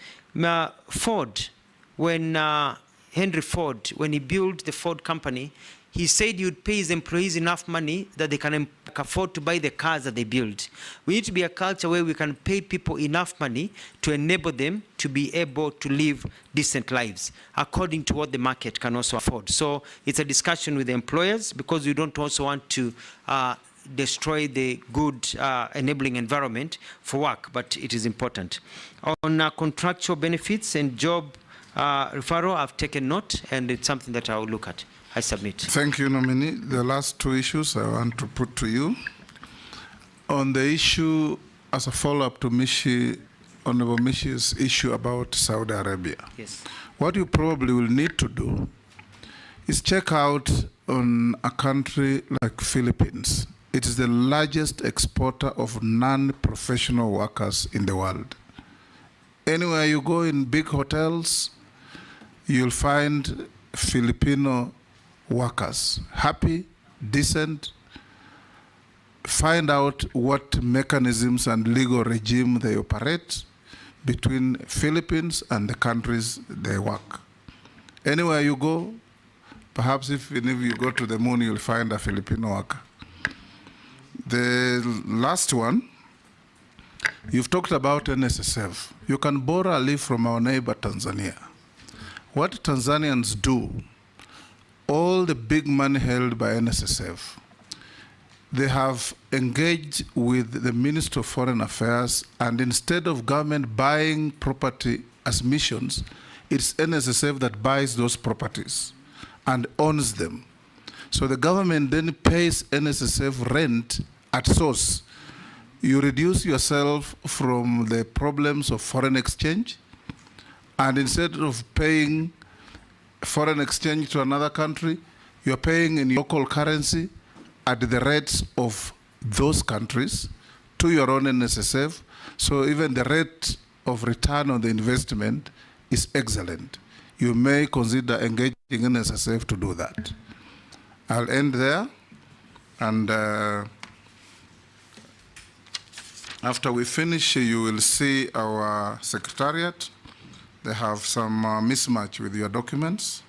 S2: Ford, when Henry Ford, when he built the Ford company, he said he would pay his employees enough money that they can afford to buy the cars that they build. We need to be a culture where we can pay people enough money to enable them to be able to live decent lives according to what the market can also afford. So it's a discussion with the employers, because we don't also want to destroy the good enabling environment for work, but it is important. On contractual benefits and job referral, I've taken note, and it's something that I will look at. I submit.
S1: Thank you, Nominee. The last two issues I want to put to you. On the issue, as a follow-up to Honorable Mishi's issue about Saudi Arabia.
S2: Yes.
S1: What you probably will need to do is check out on a country like Philippines. It is the largest exporter of non-professional workers in the world. Anywhere you go in big hotels, you'll find Filipino workers, happy, decent. Find out what mechanisms and legal regime they operate between Philippines and the countries they work. Anywhere you go, perhaps if you go to the moon, you'll find a Filipino worker. The last one, you've talked about NSSF. You can borrow a leaf from our neighbor Tanzania. What Tanzanians do, all the big money held by NSSF, they have engaged with the Minister of Foreign Affairs, and instead of government buying property as missions, it's NSSF that buys those properties and owns them. So the government then pays NSSF rent at source. You reduce yourself from the problems of foreign exchange, and instead of paying foreign exchange to another country, you're paying in local currency at the rates of those countries to your own NSSF. So even the rate of return on the investment is excellent. You may consider engaging NSSF to do that. I'll end there, and after we finish, you will see our secretariat. They have some mismatch with your documents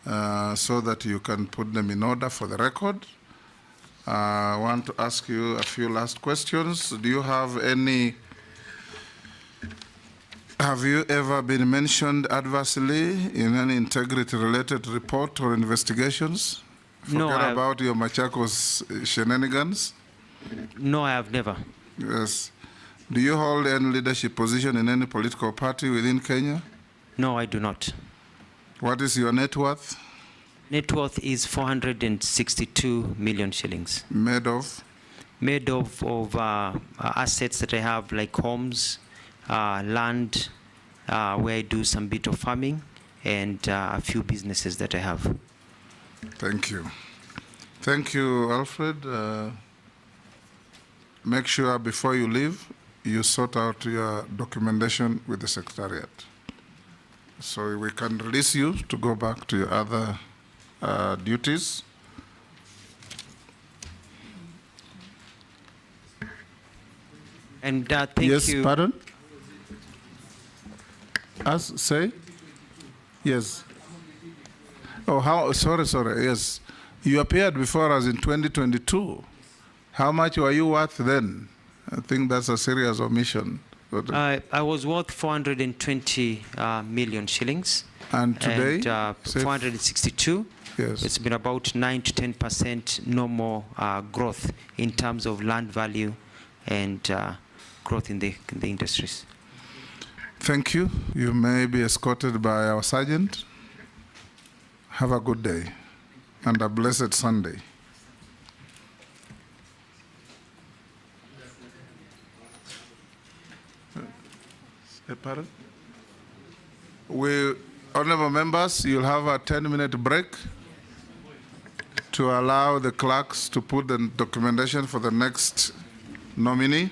S1: so that you can put them in order for the record. I want to ask you a few last questions. Do you have any, have you ever been mentioned adversely in any integrity-related report or investigations?
S2: No,
S1: Forget about your Machakos shenanigans?
S2: No, I have never.
S1: Yes. Do you hold any leadership position in any political party within Kenya?
S2: No, I do not.
S1: What is your net worth?
S2: Net worth is 462 million shillings.
S1: Made of?
S2: Made of assets that I have, like homes, land, where I do some bit of farming, and a few businesses that I have.
S1: Thank you. Thank you, Alfred. make sure before you leave, you sort out your documentation with the Secretariat. So we can release you to go back to your other duties.
S2: And thank
S1: yes,
S2: you.
S1: Yes, pardon? Say? Yes. Oh, sorry, yes. You appeared before us in 2022. How much were you worth then? I think that's a serious omission.
S2: I was worth 420 million shillings.
S1: And today?
S2: And 462.
S1: Yes.
S2: It's been about 9 to 10% normal growth in terms of land value and growth in the industries.
S1: Thank you. You may be escorted by our sergeant. Have a good day and a blessed Sunday. Pardon? Honorable members, you'll have a 10-minute break to allow the clerks to put the documentation for the next nominee.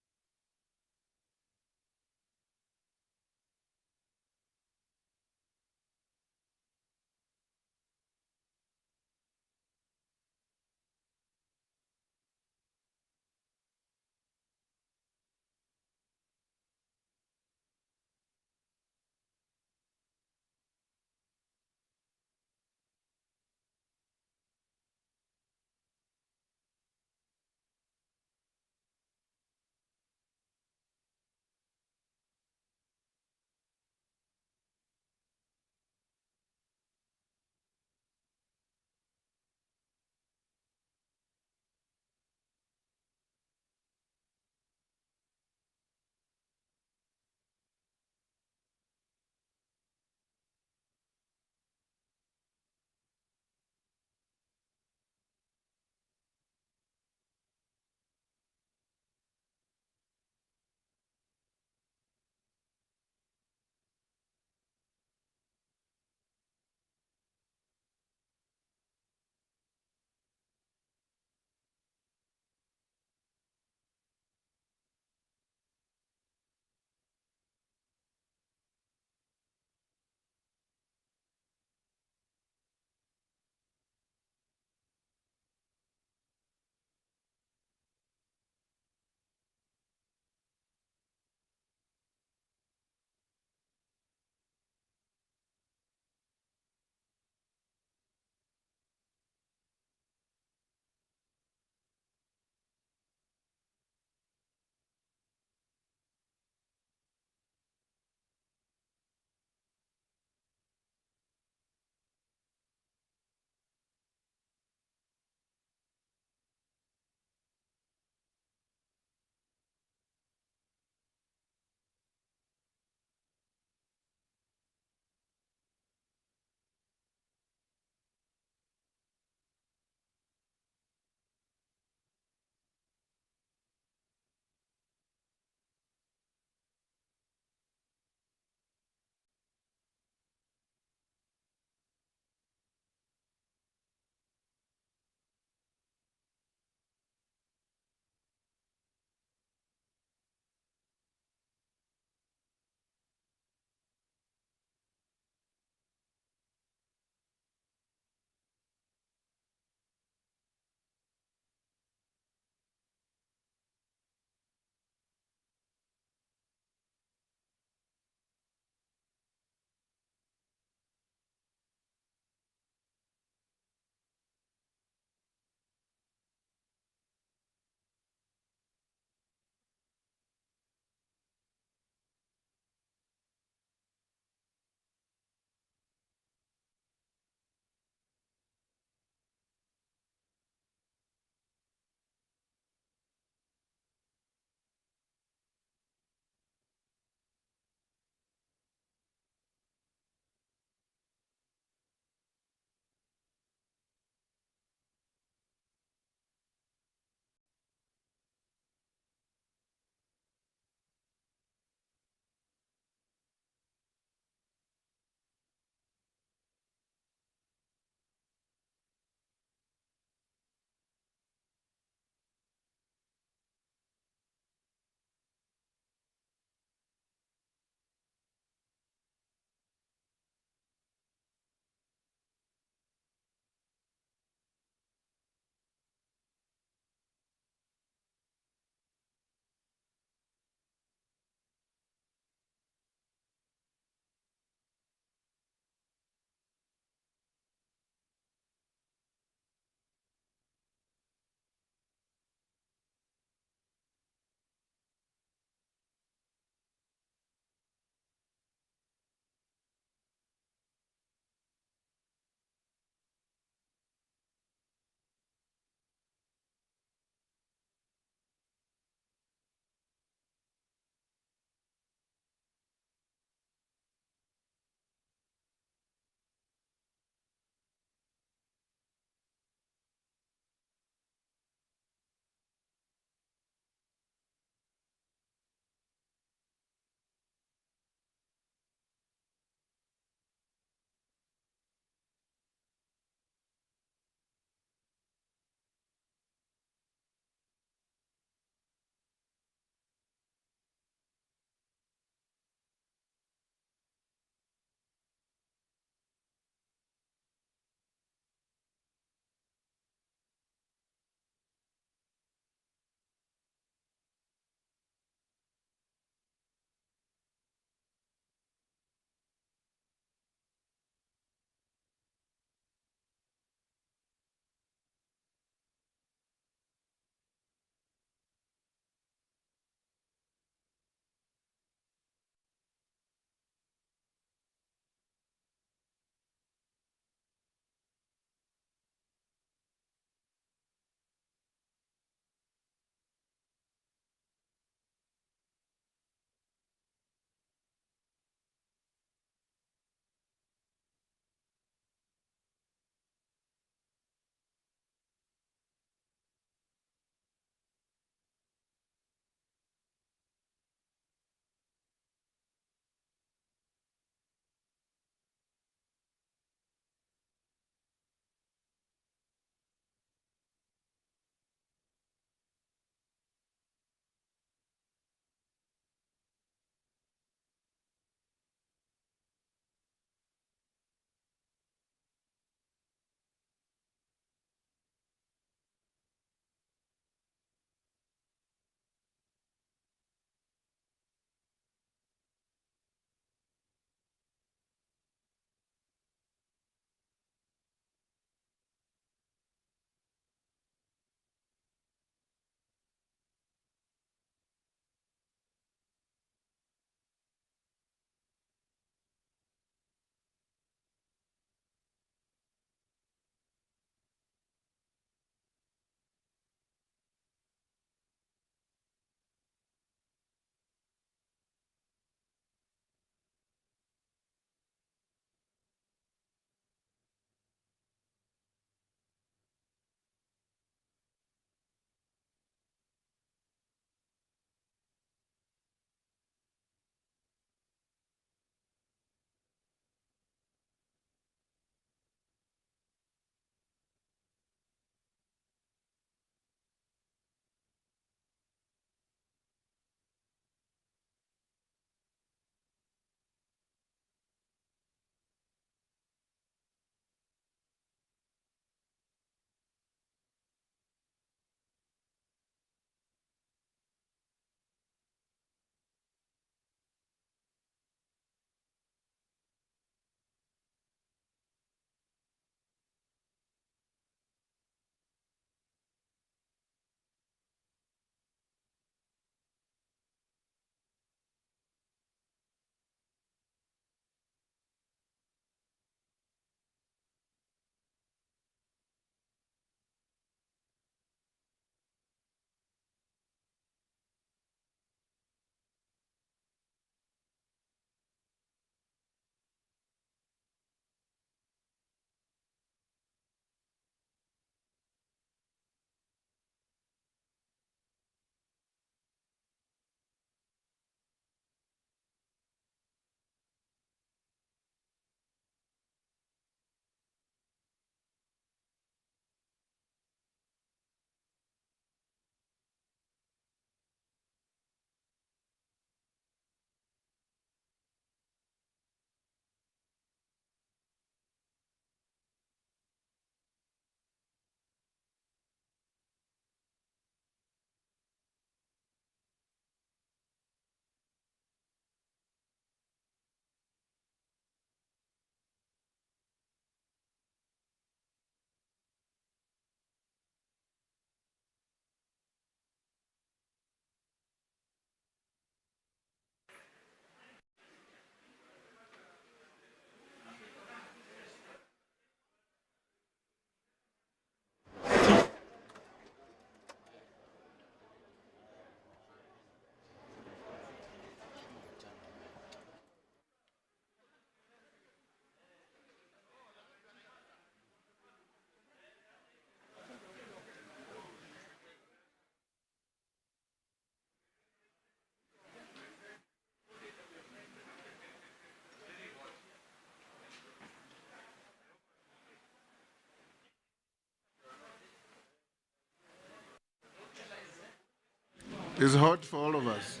S1: It's hot for all of us.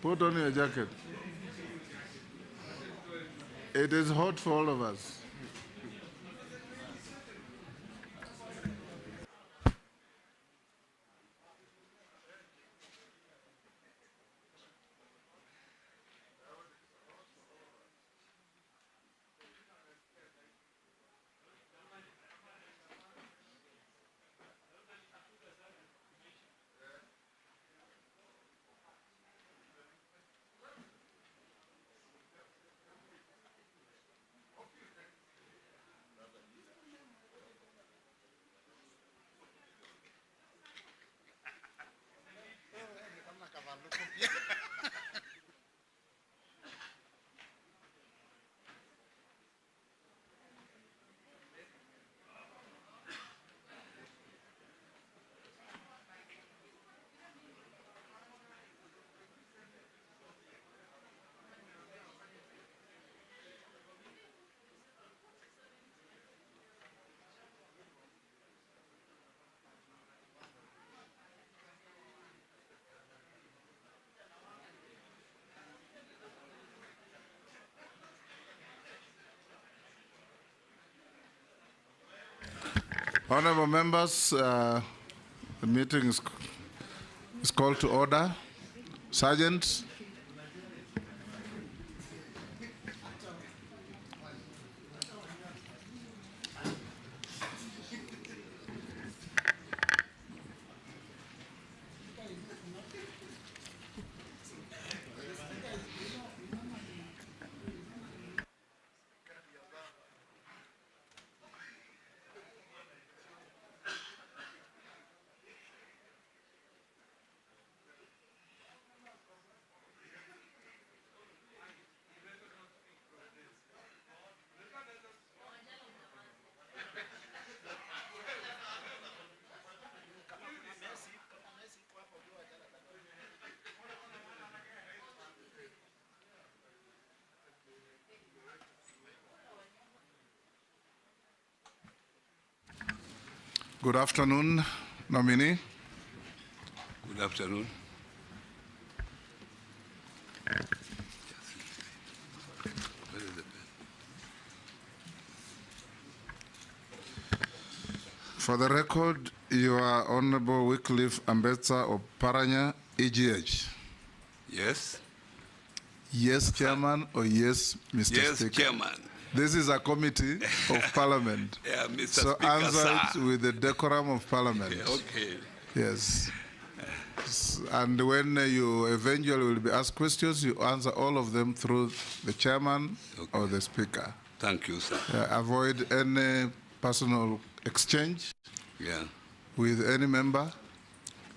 S1: Put on your jacket. It is hot for all of us. Honorable members, the meeting is called to order. Sergeant. Good afternoon, nominee.
S3: Good afternoon.
S1: For the record, you are Honorable Wycliffe Ambetsa Oparanya, EGH.
S3: Yes.
S1: Yes, Chairman, or yes, Mr.
S3: Yes,
S1: Speaker?
S3: Chairman.
S1: This is a committee of Parliament.
S3: Yeah, Mr.
S1: So
S3: Speaker,
S1: answer
S3: sir.
S1: it with the decorum of Parliament.
S3: Okay.
S1: Yes. And when you eventually will be asked questions, you answer all of them through the chairman or the speaker.
S3: Thank you, sir.
S1: Avoid any personal exchange with any member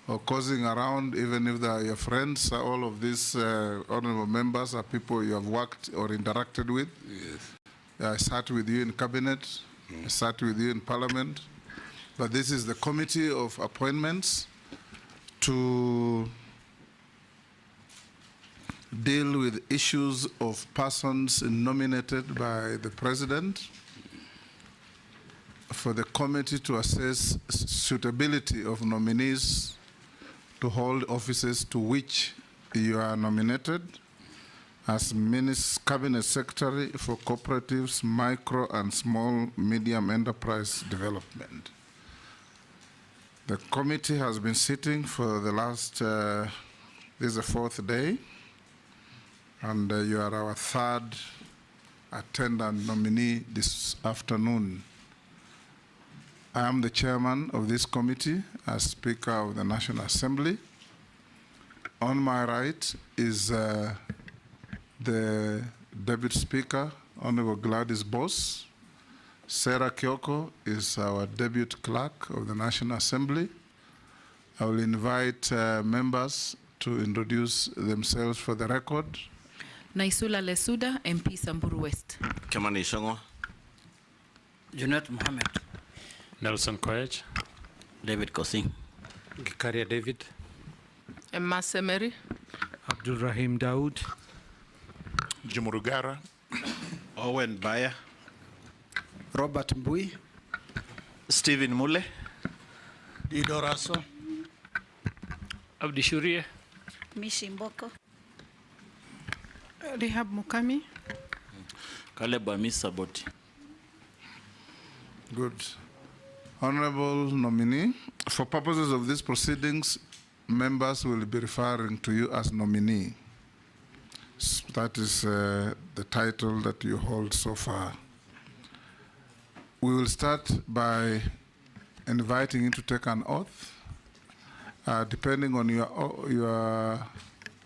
S1: or causing around, even if they are your friends. All of these honorable members are people you have worked or interacted with.
S3: Yes.
S1: I sat with you in cabinet, I sat with you in parliament, but this is the committee of appointments to deal with issues of persons nominated by the president, for the committee to assess suitability of nominees to hold offices to which you are nominated, as Cabinet Secretary for Cooperatives, Micro and Small Medium Enterprise Development. The committee has been sitting for the last, this is the fourth day, and you are our third attendant nominee this afternoon. I am the chairman of this committee as Speaker of the National Assembly. On my right is the Deputy Speaker, Honorable Gladys Boss. Sarah Kyoko is our Deputy Clerk of the National Assembly. I will invite members to introduce themselves for the record.
S4: Naisula Lesuda, MP Samburu West.
S11: Kemani Shongo.
S12: Junet Mohammed.
S7: Nelson Koech.
S5: David Kosing.
S8: Gikaria David.
S13: Emma Semeri.
S9: Abdul Rahim Daoud.
S10: Jumurugara.
S22: Owen Baya.
S15: Robert Mbui.
S22: Stephen Mule.
S17: Dido Raso.
S18: Abdi Shurie.
S19: Mishi Mboko.
S6: Rehab Mukami.
S21: Caleb Amis Saboti.
S1: Good. Honorable nominee, for purposes of these proceedings, members will be referring to you as nominee. That is the title that you hold so far. We will start by inviting you to take an oath. Depending on your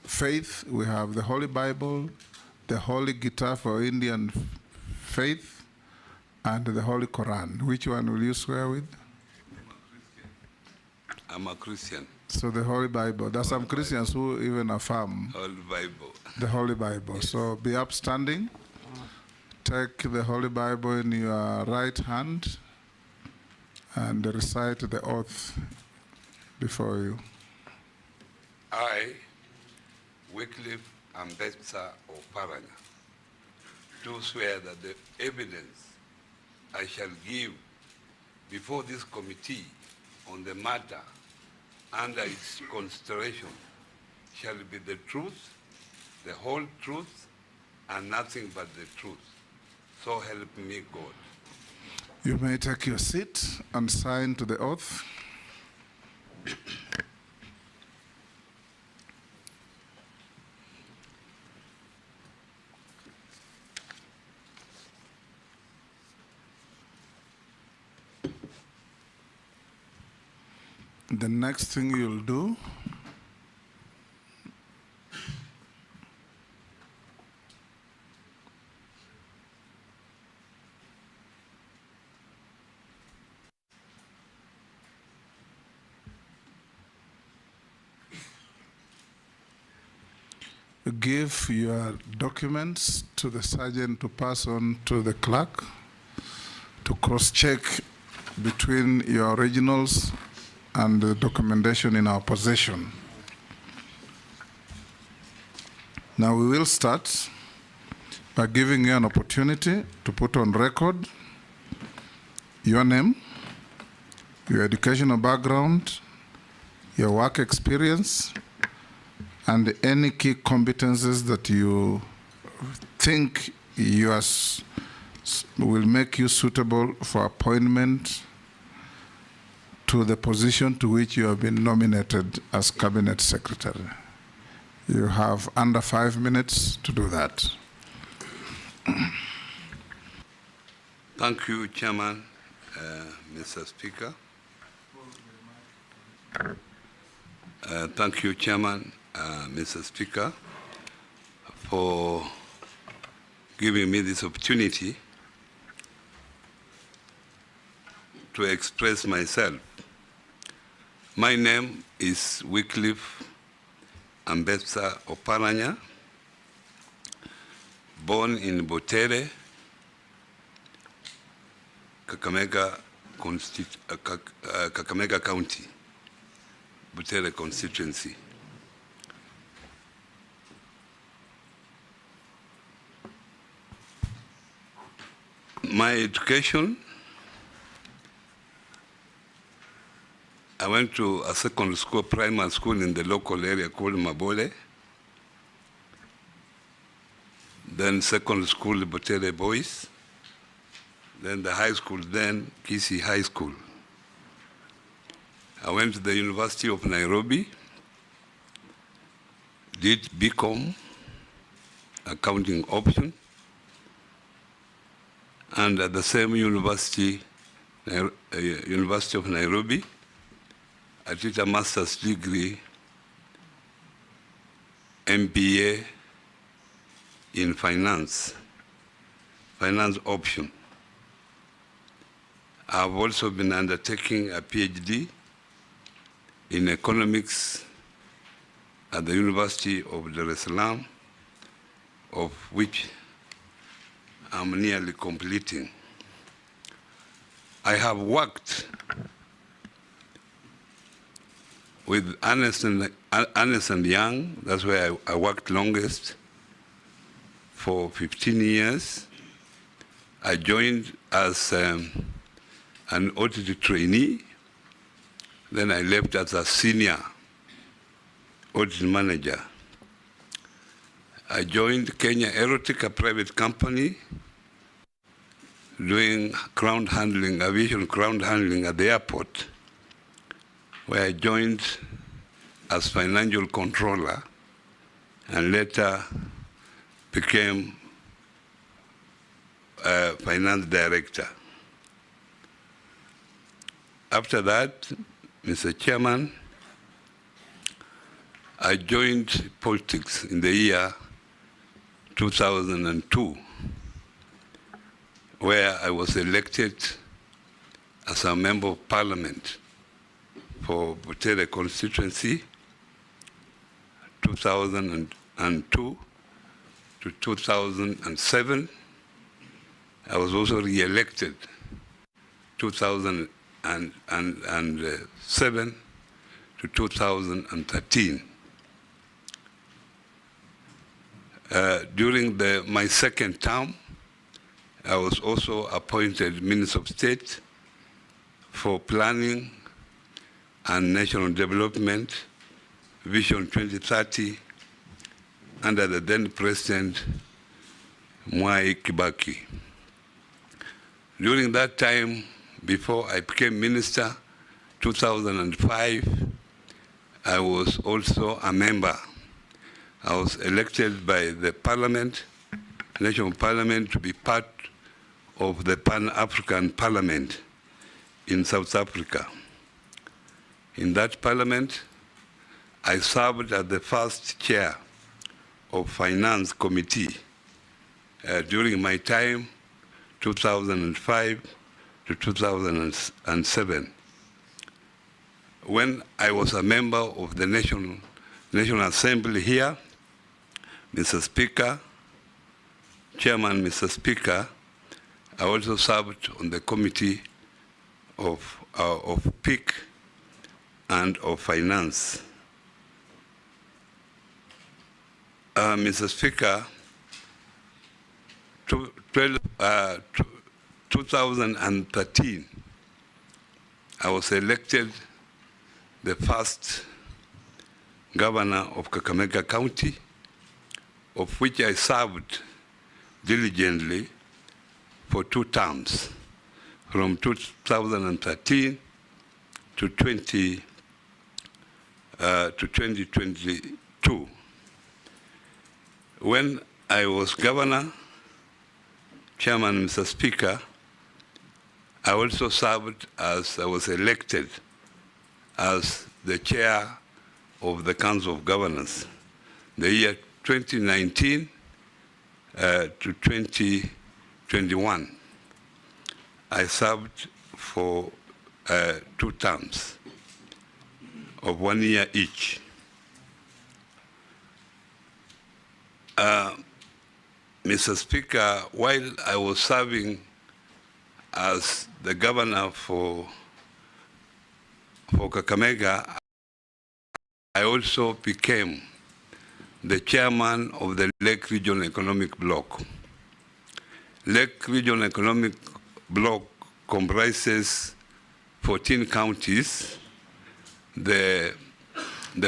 S1: faith, we have the Holy Bible, the Holy Guitar for Indian faith, and the Holy Quran. Which one will you swear with?
S3: I'm a Christian.
S1: So the Holy Bible. There are some Christians who even affirm
S3: Holy Bible.
S1: the Holy Bible. Yes. So be upstanding. Take the Holy Bible in your right hand and recite the oath before you.
S3: I, Wycliffe Ambassador Oparanya, do swear that the evidence I shall give before this committee on the matter under its consideration shall be the truth, the whole truth, and nothing but the truth. So help me God.
S1: You may take your seat and sign to the oath. The next thing you'll do give your documents to the sergeant to pass on to the clerk to cross-check between your originals and the documentation in our possession. Now we will start by giving you an opportunity to put on record your name, your educational background, your work experience, and any key competences that you think will make you suitable for appointment to the position to which you have been nominated as Cabinet Secretary. You have under 5 minutes to do that.
S3: Thank you, Chairman, Mr. Speaker. Thank you, Chairman, Mr. Speaker, for giving me this opportunity to express myself. My name is Wycliffe Ambassador Oparanya, born in Butere, Kakamega County, Butere constituency. My education, I went to a secondary school, primary school in the local area called Mabole. Then secondary school, Butere Boys. Then the high school, then Kisi High School. I went to the University of Nairobi, did BCom, accounting option, and at the same university, University of Nairobi, I did a master's degree, MBA in finance option. I've also been undertaking a PhD in economics at the University of Dar es Salaam, of which I'm nearly completing. I have worked with Ernst & Young, that's where I worked longest, for 15 years. I joined as an audit trainee, then I left as a senior audit manager. I joined Kenya Aerotic, a private company, doing ground handling, aviation ground handling at the airport, where I joined as financial controller and later became finance director. After that, Mr. Chairman, I joined politics in the year 2002, where I was elected as a member of parliament for Butere constituency, 2002 to 2007. I was also re-elected 2007 to 2013. During my second term, I was also appointed Minister of State for Planning and National Development, Vision 2030, under the then President Mwai Kibaki. During that time, before I became minister, 2005, I was also a member. I was elected by the Parliament, National Parliament, to be part of the Pan-African Parliament in South Africa. In that Parliament, I served as the first chair of Finance Committee during my time, 2005 to 2007. When I was a member of the National Assembly here, Mr. Speaker, Chairman, Mr. Speaker, I also served on the committee of PIC and of Finance. Mr. Speaker, 2013, I was elected the first governor of Kakamega County, of which I served diligently for 2 terms, from 2013 to 2022. When I was governor, Chairman, Mr. Speaker, I also served as I was elected as the chair of the Council of Governors. The year 2019 to 2021, I served for 2 terms of 1 year each. Mr. Speaker, while I was serving as the governor for Kakamega, I also became the chairman of the Lake Region Economic Bloc. Lake Region Economic Bloc comprises 14 counties, the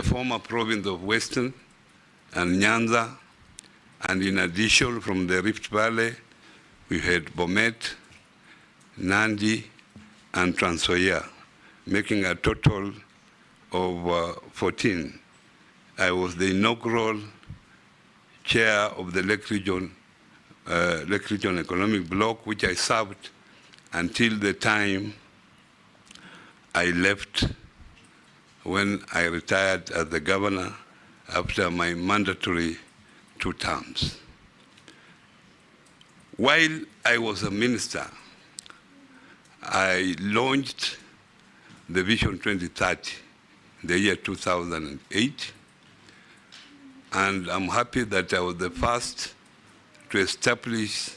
S3: former province of Western and Nyanza, and in addition from the Rift Valley, we had Bomet, Nandi, and Trans Nzoia, making a total of 14. I was the inaugural chair of the Lake Region Economic Bloc, which I served until the time I left, when I retired as the governor after my mandatory 2 terms. While I was a minister, I launched the Vision 2030 in the year 2008, and I'm happy that I was the first to establish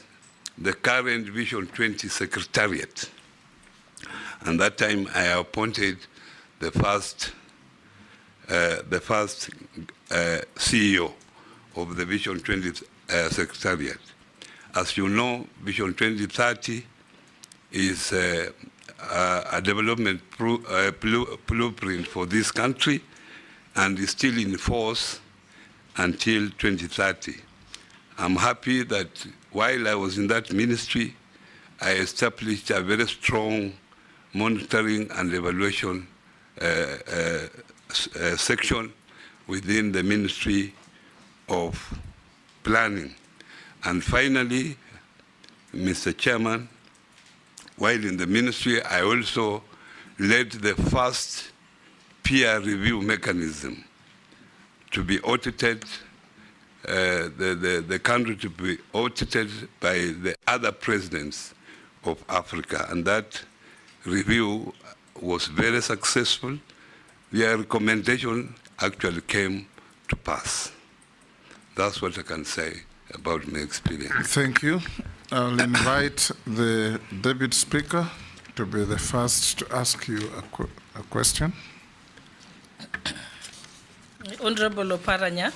S3: the current Vision 20 Secretariat. And that time I appointed the first CEO of the Vision 20 Secretariat. As you know, Vision 2030 is a development blueprint for this country, and is still in force until 2030. I'm happy that while I was in that ministry, I established a very strong monitoring and evaluation section within the Ministry of Planning. And finally, Mr. Chairman, while in the ministry, I also led the first peer review mechanism to be audited, the country to be audited by the other presidents of Africa. And that review was very successful. Their recommendation actually came to pass. That's what I can say about my experience.
S1: Thank you. I'll invite the Deputy Speaker to be the first to ask you a question.
S6: Honorable Oparanya,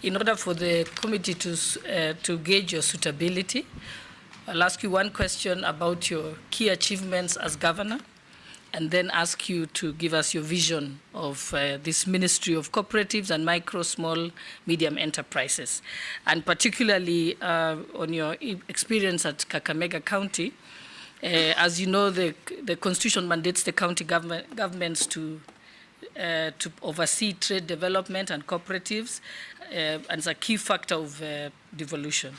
S6: in order for the committee to gauge your suitability, I'll ask you one question about your key achievements as governor, and then ask you to give us your vision of this Ministry of Cooperatives and Micro, Small, Medium Enterprises, and particularly on your experience at Kakamega County. As you know, the Constitution mandates the county governments to oversee trade development and cooperatives, and it's a key factor of devolution.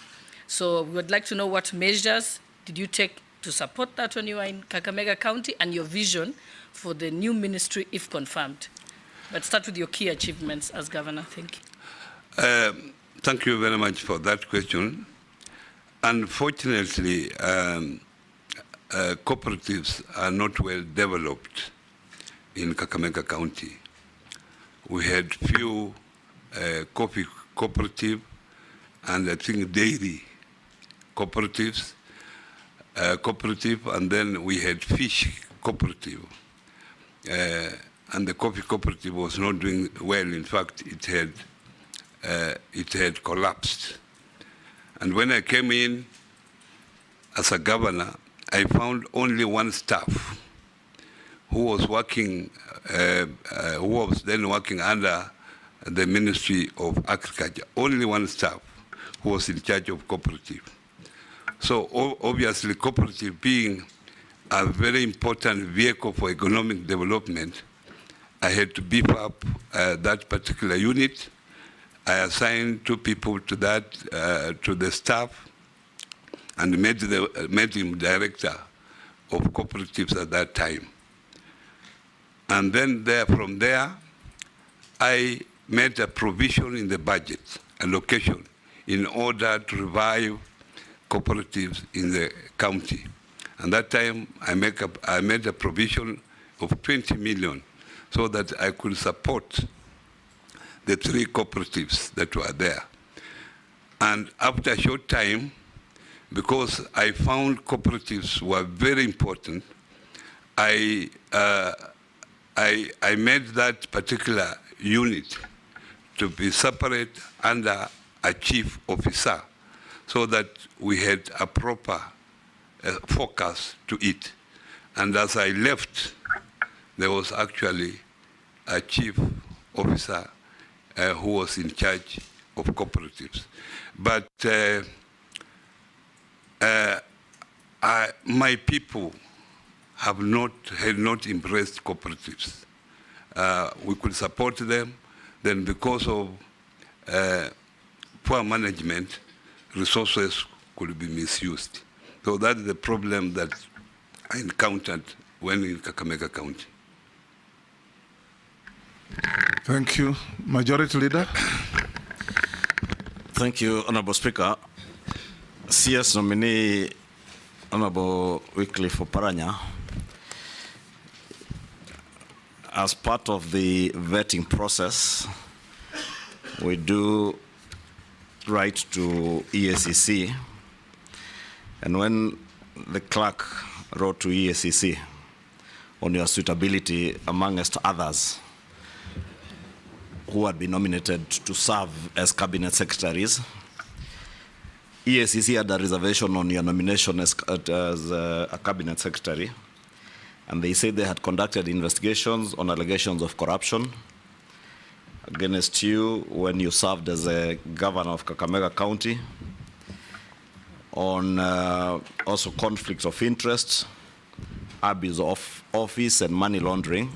S6: So we would like to know what measures did you take to support that when you were in Kakamega County, and your vision for the new ministry if confirmed. But start with your key achievements as governor. Thank you.
S3: Thank you very much for that question. Unfortunately, cooperatives are not well developed in Kakamega County. We had few coffee cooperative and I think dairy cooperatives, and then we had fish cooperative. And the coffee cooperative was not doing well. In fact, it had collapsed. And when I came in as a governor, I found only one staff who was working, who was then working under the Ministry of Agriculture. Only one staff who was in charge of cooperative. So obviously, cooperative being a very important vehicle for economic development, I had to beef up that particular unit. I assigned 2 people to that, to the staff, and made him director of cooperatives at that time. And then from there, I made a provision in the budget, allocation, in order to revive cooperatives in the county. And that time, I made a provision of 20 million so that I could support the 3 cooperatives that were there. And after a short time, because I found cooperatives were very important, I made that particular unit to be separate under a chief officer, so that we had a proper focus to it. And as I left, there was actually a chief officer who was in charge of cooperatives. But my people had not embraced cooperatives. We could support them, then because of poor management, resources could be misused. So that's the problem that I encountered when in Kakamega County.
S1: Thank you. Majority Leader.
S11: Thank you, Honorable Speaker. CS nominee, Honorable Wycliffe Oparanya, as part of the vetting process, we do write to EACC, and when the clerk wrote to EACC on your suitability, amongst others who had been nominated to serve as cabinet secretaries, EACC had a reservation on your nomination as a cabinet secretary, and they said they had conducted investigations on allegations of corruption against you when you served as a governor of Kakamega County on also conflicts of interest, abuse of office, and money laundering.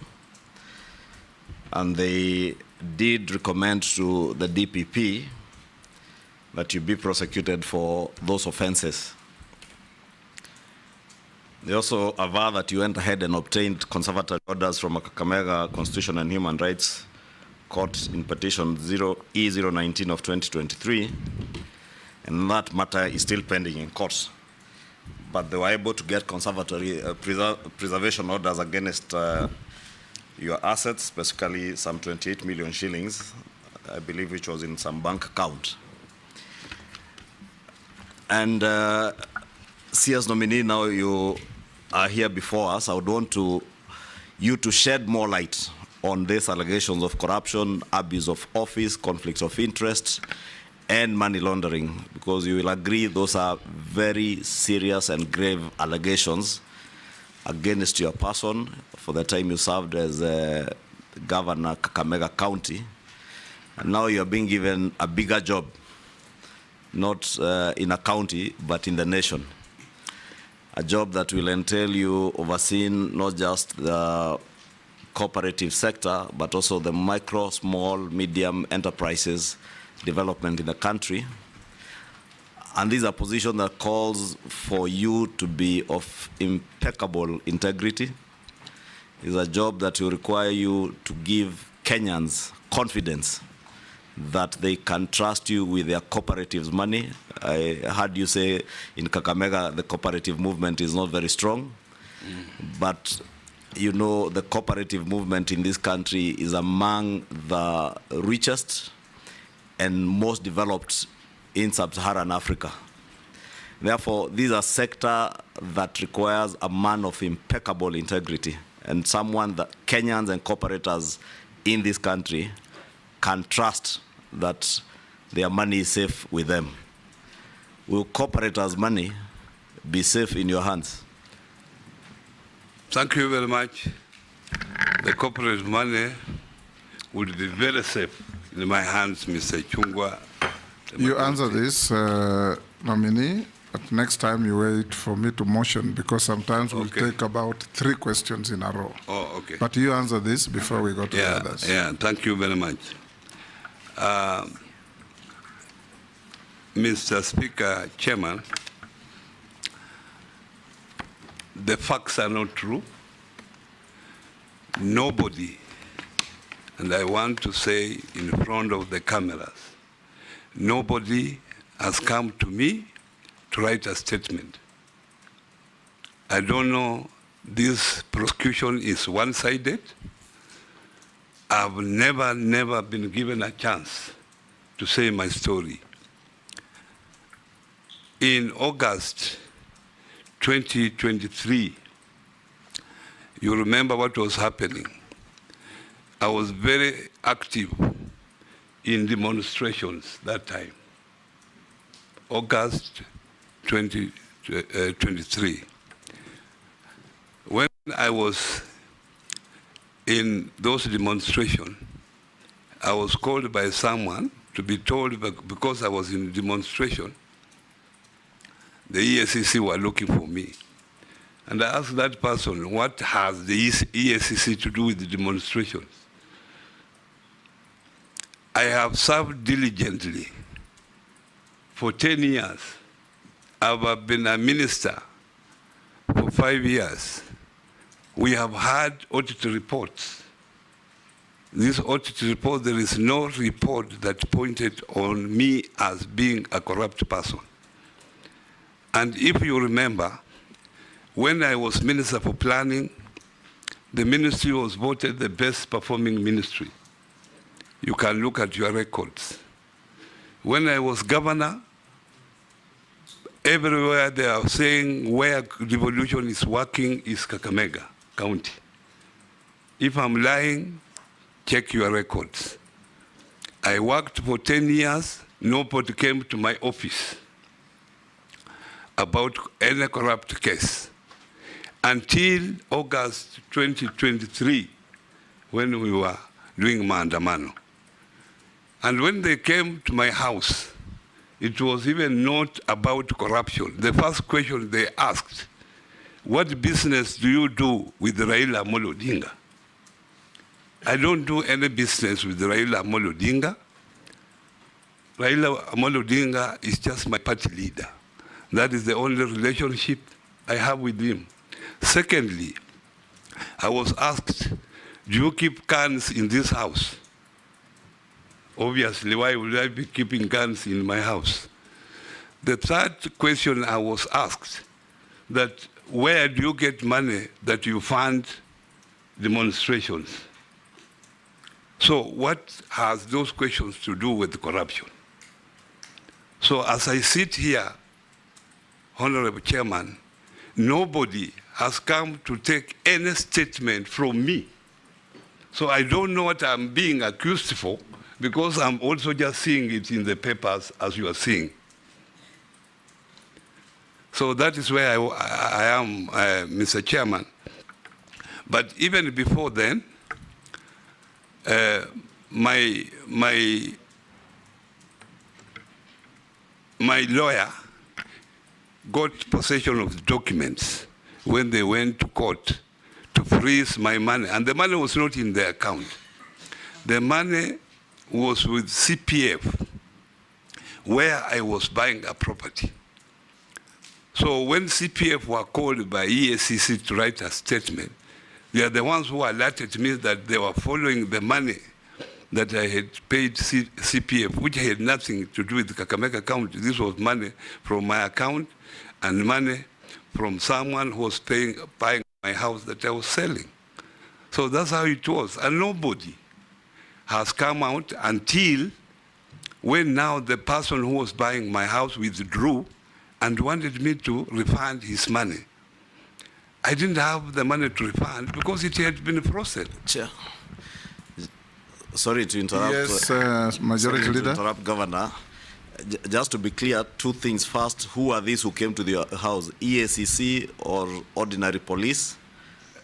S11: And they did recommend to the DPP that you be prosecuted for those offenses. They also aver that you went ahead and obtained conservatory orders from a Kakamega Constitution and Human Rights Court in petition E019 of 2023, and that matter is still pending in court. But they were able to get conservatory preservation orders against your assets, specifically some 28 million shillings, I believe, which was in some bank account. And CS nominee, now you are here before us. I would want you to shed more light on these allegations of corruption, abuse of office, conflicts of interest, and money laundering, because you will agree those are very serious and grave allegations against your person for the time you served as Governor Kakamega County. And now you are being given a bigger job, not in a county, but in the nation. A job that will entail you overseeing not just the cooperative sector, but also the micro, small, medium enterprises development in the country. And this is a position that calls for you to be of impeccable integrity. It's a job that will require you to give Kenyans confidence that they can trust you with their cooperatives' money. I heard you say in Kakamega the cooperative movement is not very strong, but you know the cooperative movement in this country is among the richest and most developed in sub-Saharan Africa. Therefore, this is a sector that requires a man of impeccable integrity and someone that Kenyans and cooperators in this country can trust that their money is safe with them. Will cooperators' money be safe in your hands?
S3: Thank you very much. The corporate money would be very safe in my hands, Mr. Chungwa.
S1: You answer this, nominee, but next time you wait for me to motion, because sometimes we'll take about 3 questions in a row.
S3: Oh, okay.
S1: But you answer this before we go to the others.
S3: Yeah, thank you very much. Mr. Speaker, Chairman, the facts are not true. Nobody, and I want to say in front of the cameras, nobody has come to me to write a statement. I don't know, this prosecution is one-sided. I've never been given a chance to say my story. In August 2023, you remember what was happening. I was very active in demonstrations that time, August 2023. When I was in those demonstrations, I was called by someone to be told, because I was in demonstration, the ESCC were looking for me. And I asked that person, what has the ESCC to do with the demonstrations? I have served diligently for 10 years. I've been a minister for 5 years. We have had audit reports. This audit report, there is no report that pointed on me as being a corrupt person. And if you remember, when I was Minister for Planning, the ministry was voted the best performing ministry. You can look at your records. When I was governor, everywhere they are saying where devolution is working is Kakamega County. If I'm lying, check your records. I worked for 10 years, nobody came to my office about any corrupt case until August 2023, when we were doing maandamano. And when they came to my house, it was even not about corruption. The first question they asked, what business do you do with Raila Amolo Odinga? I don't do any business with Raila Amolo Odinga. Raila Amolo Odinga is just my party leader. That is the only relationship I have with him. Secondly, I was asked, do you keep guns in this house? Obviously, why would I be keeping guns in my house? The third question I was asked, that where do you get money that you fund demonstrations? So what has those questions to do with corruption? So as I sit here, Honorable Chairman, nobody has come to take any statement from me. So I don't know what I'm being accused for, because I'm also just seeing it in the papers as you are seeing. So that is where I am, Mr. Chairman. But even before then, my lawyer got possession of the documents when they went to court to freeze my money. And the money was not in the account. The money was with CPF, where I was buying a property. So when CPF were called by EACC to write a statement, they are the ones who alerted me that they were following the money that I had paid CPF, which had nothing to do with the Kakamega account. This was money from my account and money from someone who was buying my house that I was selling. So that's how it was. And nobody has come out until when now the person who was buying my house withdrew and wanted me to refund his money. I didn't have the money to refund because it had been frozen.
S11: Chair. Sorry to interrupt.
S1: Yes, Majority Leader.
S11: Interrupt, Governor. Just to be clear, two things. First, who are these who came to the house? EACC or ordinary police?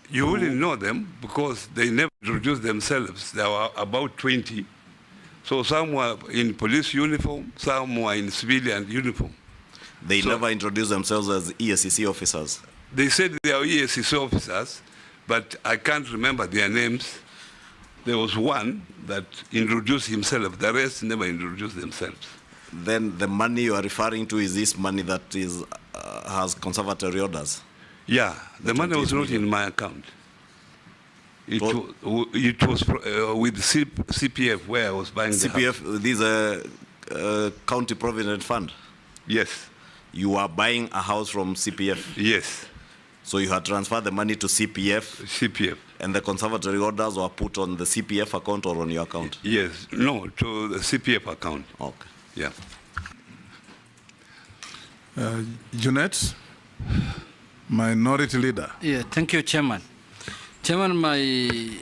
S3: You wouldn't know them because they never introduced themselves. There were about 20. So some were in police uniform, some were in civilian uniform.
S11: They never introduced themselves as EACC officers?
S3: They said they are EACC officers, but I can't remember their names. There was one that introduced himself. The rest never introduced themselves.
S11: Then the money you are referring to is this money that is has conservatory orders?
S3: Yeah, the money was not in my account. It was with CPF where I was buying
S11: CPF,
S3: the house.
S11: This is a county provident fund?
S3: Yes.
S11: You are buying a house from CPF?
S3: Yes.
S11: So you had transferred the money to CPF?
S3: CPF.
S11: And the conservatory orders were put on the CPF account or on your account?
S3: Yes, no, to the CPF account.
S11: Okay.
S3: Yeah.
S1: Junet, Minority Leader.
S12: Yeah, thank you, Chairman. Chairman, my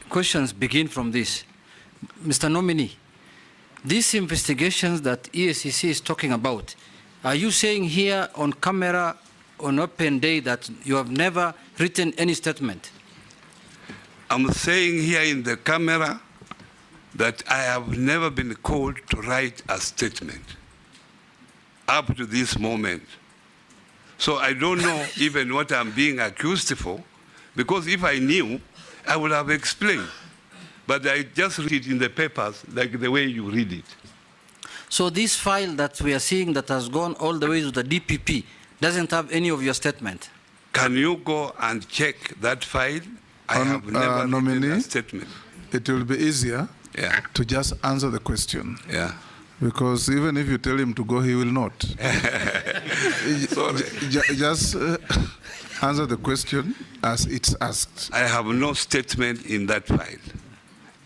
S12: questions begin from this. Mr. Nominee, these investigations that EACC is talking about, are you saying here on camera on open day that you have never written any statement?
S3: I'm saying here in the camera that I have never been called to write a statement up to this moment. So I don't know even what I'm being accused for, because if I knew, I would have explained. But I just read it in the papers like the way you read it.
S12: So this file that we are seeing that has gone all the way to the DPP doesn't have any of your statement?
S3: Can you go and check that file? I have never written a statement.
S1: It will be easier to just answer the question.
S3: Yeah.
S1: Because even if you tell him to go, he will not. Just answer the question as it's asked.
S3: I have no statement in that file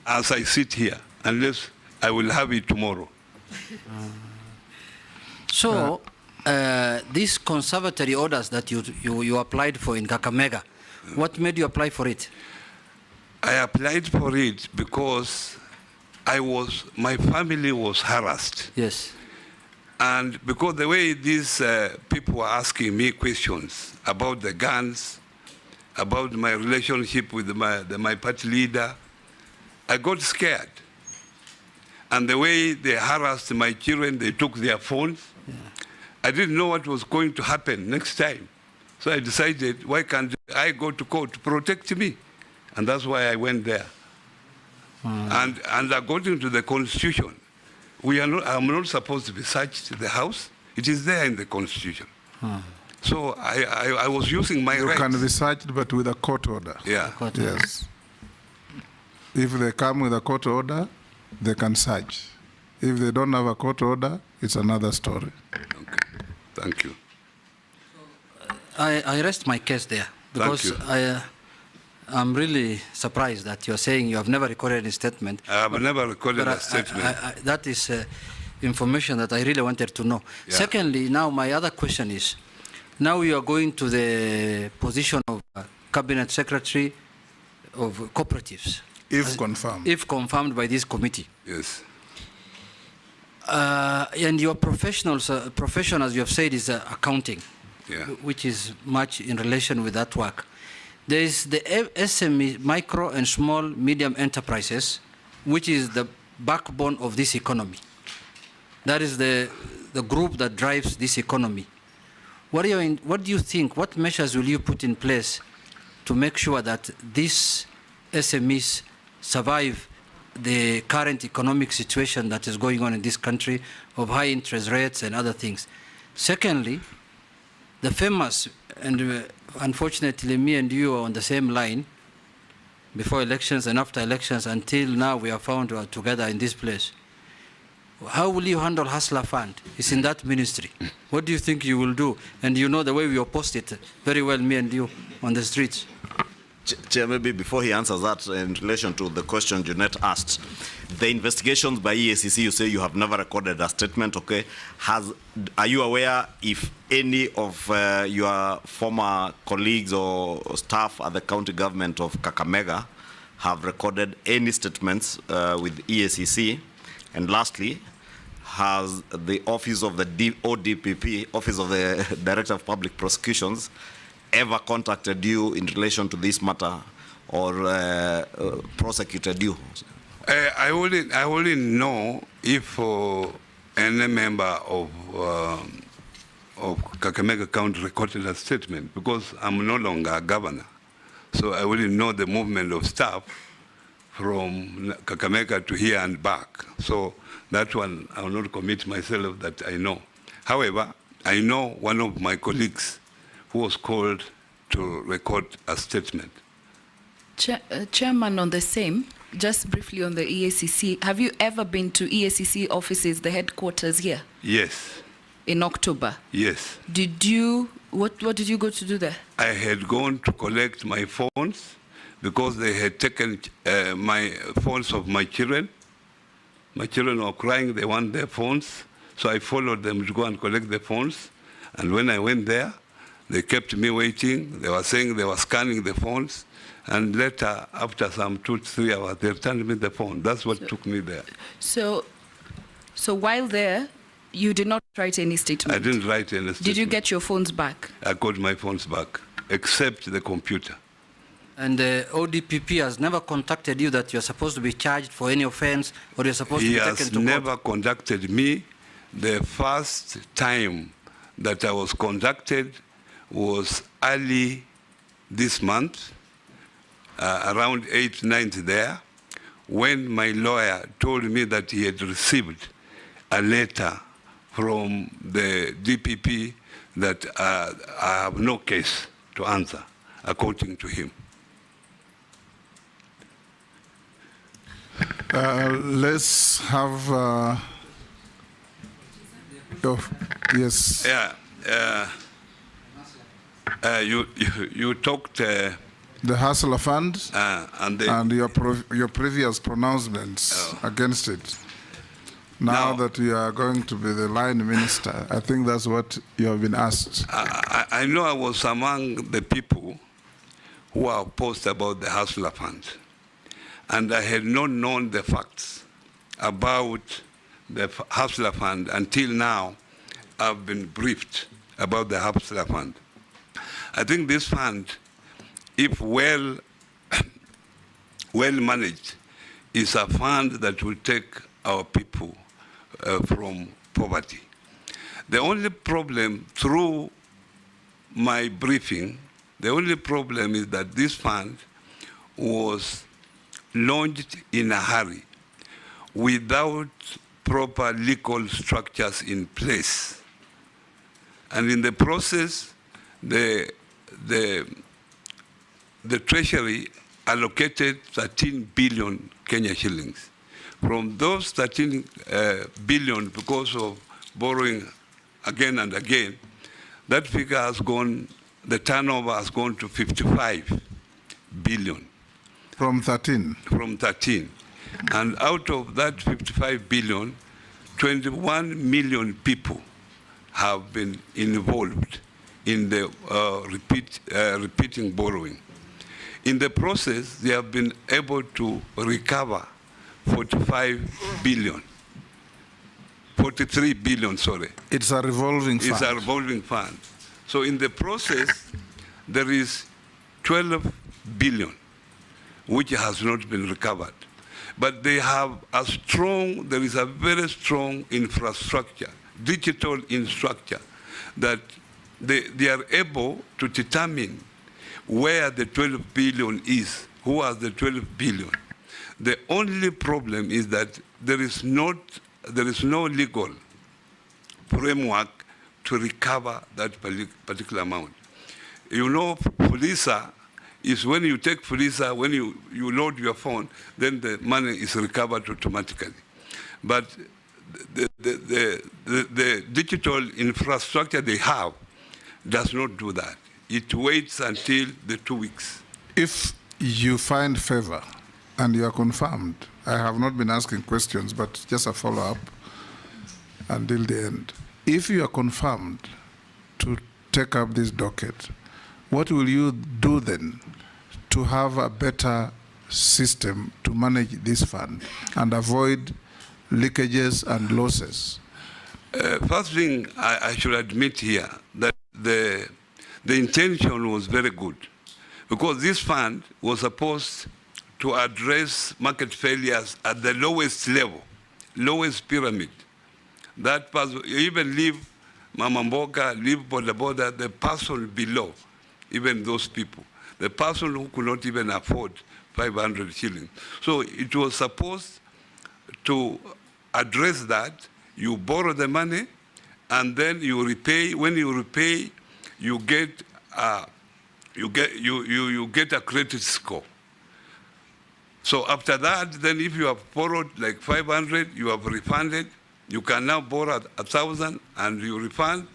S3: as I sit here, unless I will have it tomorrow.
S12: So, these conservatory orders that you applied for in Kakamega, what made you apply for it?
S3: I applied for it because my family was harassed.
S12: Yes.
S3: And because the way these people were asking me questions about the guns, about my relationship with my party leader, I got scared. And the way they harassed my children, they took their phones. Yeah. I didn't know what was going to happen next time. So I decided, why can't I go to court to protect me? And that's why I went there. And according to the Constitution, I'm not supposed to be searched the house. It is there in the Constitution. So I was using my rights.
S1: You can be searched, but with a court order.
S3: Yeah.
S1: Yes. If they come with a court order, they can search. If they don't have a court order, it's another story.
S3: Okay. Thank you.
S12: I rest my case there because I'm really surprised that you're saying you have never recorded any statement.
S3: I have never recorded a statement.
S12: That is information that I really wanted to know. Yeah. Secondly, now my other question is, now you are going to the position of Cabinet Secretary of Cooperatives.
S1: If confirmed.
S12: If confirmed by this committee.
S3: Yes.
S12: And your profession, as you have said, is accounting, which is much in relation with that work. There is the SME, micro and small medium enterprises, which is the backbone of this economy. That is the group that drives this economy. What do you think, what measures will you put in place to make sure that these SMEs survive the current economic situation that is going on in this country of high interest rates and other things? Secondly, the famous, and unfortunately me and you are on the same line, before elections and after elections, until now we are found together in this place. How will you handle Hustler Fund? It's in that ministry. What do you think you will do? And you know the way we opposed it very well, me and you, on the streets.
S11: Chair, maybe before he answers that, in relation to the question Jeanette asked, the investigations by EACC, you say you have never recorded a statement, okay? Are you aware if any of your former colleagues or staff at the county government of Kakamega have recorded any statements with EACC? And lastly, has the Office of the ODPP, Office of the Director of Public Prosecutions, ever contacted you in relation to this matter or prosecuted you?
S3: I only know if any member of Kakamega County recorded a statement, because I'm no longer a governor. So I only know the movement of staff from Kakamega to here and back. So that one, I will not commit myself that I know. However, I know one of my colleagues who was called to record a statement.
S4: Chairman, on the same, just briefly on the EACC, have you ever been to EACC offices, the headquarters here?
S3: Yes.
S4: In October?
S3: Yes.
S4: Did you, what did you go to do there?
S3: I had gone to collect my phones because they had taken my phones of my children. My children were crying, they want their phones. So I followed them to go and collect the phones. And when I went there, they kept me waiting. They were saying they were scanning the phones. And later, after some 2 to 3 hours, they returned me the phone. That's what took me there.
S4: So while there, you did not write any statement?
S3: I didn't write any statement.
S4: Did you get your phones back?
S3: I got my phones back, except the computer.
S12: And the ODPP has never contacted you that you're supposed to be charged for any offense or you're supposed to be taken to court?
S3: He has never contacted me. The first time that I was contacted was early this month, around 8th, 9th there, when my lawyer told me that he had received a letter from the DPP that I have no case to answer, according to him.
S1: Let's have, yes.
S3: Yeah, you talked
S1: the Hustler Fund
S3: and
S1: your previous pronouncements against it. Now that you are going to be the line minister, I think that's what you have been asked.
S3: I know I was among the people who are opposed about the Hustler Fund. And I had not known the facts about the Hustler Fund until now. I've been briefed about the Hustler Fund. I think this fund, if well managed, is a fund that will take our people from poverty. The only problem through my briefing, the only problem is that this fund was launched in a hurry without proper legal structures in place. And in the process, the Treasury allocated 13 billion Kenya shillings. From those 13 billion, because of borrowing again and again, that figure has gone, the turnover has gone to 55 billion.
S1: From 13?
S3: From 13. And out of that 55 billion, 21 million people have been involved in the repeating borrowing. In the process, they have been able to recover 45 billion. 43 billion, sorry.
S1: It's a revolving fund.
S3: It's a revolving fund. So in the process, there is 12 billion, which has not been recovered. But they have a strong, there is a very strong infrastructure, digital infrastructure, that they are able to determine where the 12 billion is, who has the 12 billion. The only problem is that there is no legal framework to recover that particular amount. You know, Fulisa is when you take Fulisa, when you load your phone, then the money is recovered automatically. But the digital infrastructure they have does not do that. It waits until the 2 weeks.
S1: If you find favor and you are confirmed, I have not been asking questions, but just a follow-up until the end. If you are confirmed to take up this docket, what will you do then to have a better system to manage this fund and avoid leakages and losses?
S3: First thing I should admit here that the intention was very good, because this fund was supposed to address market failures at the lowest level, lowest pyramid. That person, even leave Mama Mboga, leave Boda Boda, the person below, even those people, the person who could not even afford 500 shillings. So it was supposed to address that. You borrow the money, and then you repay. When you repay, you get a credit score. So after that, then if you have borrowed like 500, you have refunded. You can now borrow 1,000 and you refund.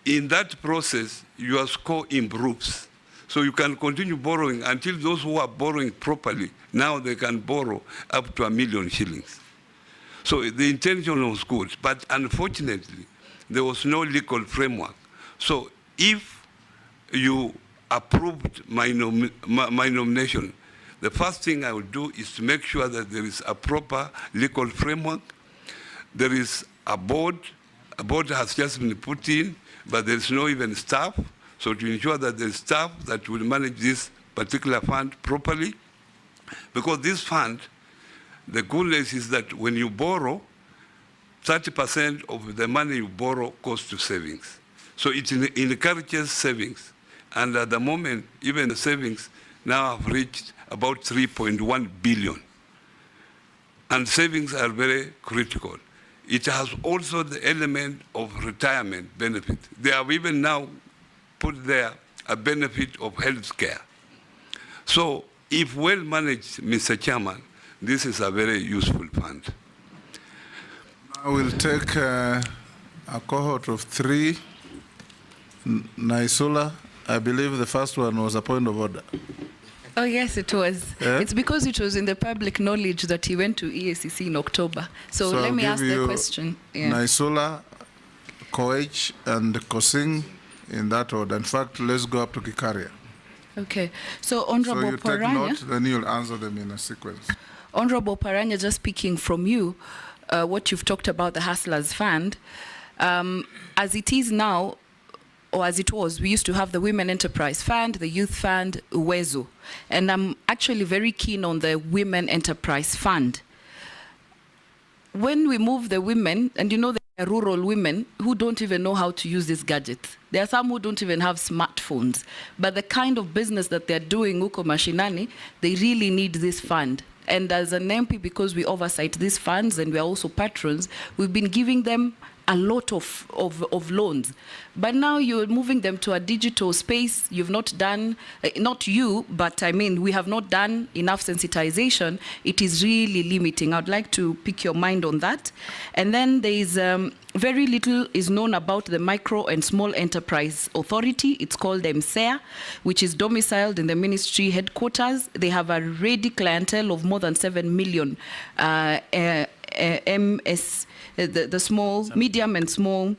S3: In that process, your score improves. So you can continue borrowing until those who are borrowing properly, now they can borrow up to 1 million shillings. So the intention was good, but unfortunately, there was no legal framework. So if you approved my nomination, the first thing I will do is to make sure that there is a proper legal framework. There is a board has just been put in, but there is no even staff. So to ensure that there is staff that will manage this particular fund properly, because this fund, the goodness is that when you borrow, 30% of the money you borrow goes to savings. So it encourages savings. And at the moment, even the savings now have reached about 3.1 billion. And savings are very critical. It has also the element of retirement benefit. They have even now put there a benefit of health care. So if well managed, Mr. Chairman, this is a very useful fund.
S1: I will take a cohort of 3. Naisula, I believe the first one was a point of order.
S4: Oh, yes, it was.
S1: Yeah?
S4: It's because it was in the public knowledge that he went to EACC in October. So let
S1: I'll
S4: me
S1: give
S4: ask the
S1: you
S4: question. Yeah.
S1: Naisula, Koech, and Kosing in that order. In fact, let's go up to Kikaria.
S4: Okay. So,
S1: So
S4: Honorable
S1: you take
S4: Oparanya,
S1: note, then you'll answer them in a sequence.
S4: Honorable Oparanya, just speaking from you, what you've talked about the Hustlers Fund, as it is now, or as it was, we used to have the Women Enterprise Fund, the Youth Fund, Uwezo. And I'm actually very keen on the Women Enterprise Fund. when we move the women, and you know there are rural women who don't even know how to use these gadgets. There are some who don't even have smartphones. But the kind of business that they're doing, huko mashinani, they really need this fund. And as an MP, because we oversight these funds and we are also patrons, we've been giving them a lot of loans. But now you're moving them to a digital space. You've not done, not you, but I mean, we have not done enough sensitization. It is really limiting. I'd like to pick your mind on that. And then there is very little is known about the Micro and Small Enterprise Authority. It's called MSEA, which is domiciled in the ministry headquarters. They have a ready clientele of more than 7 million MS, the small, medium and small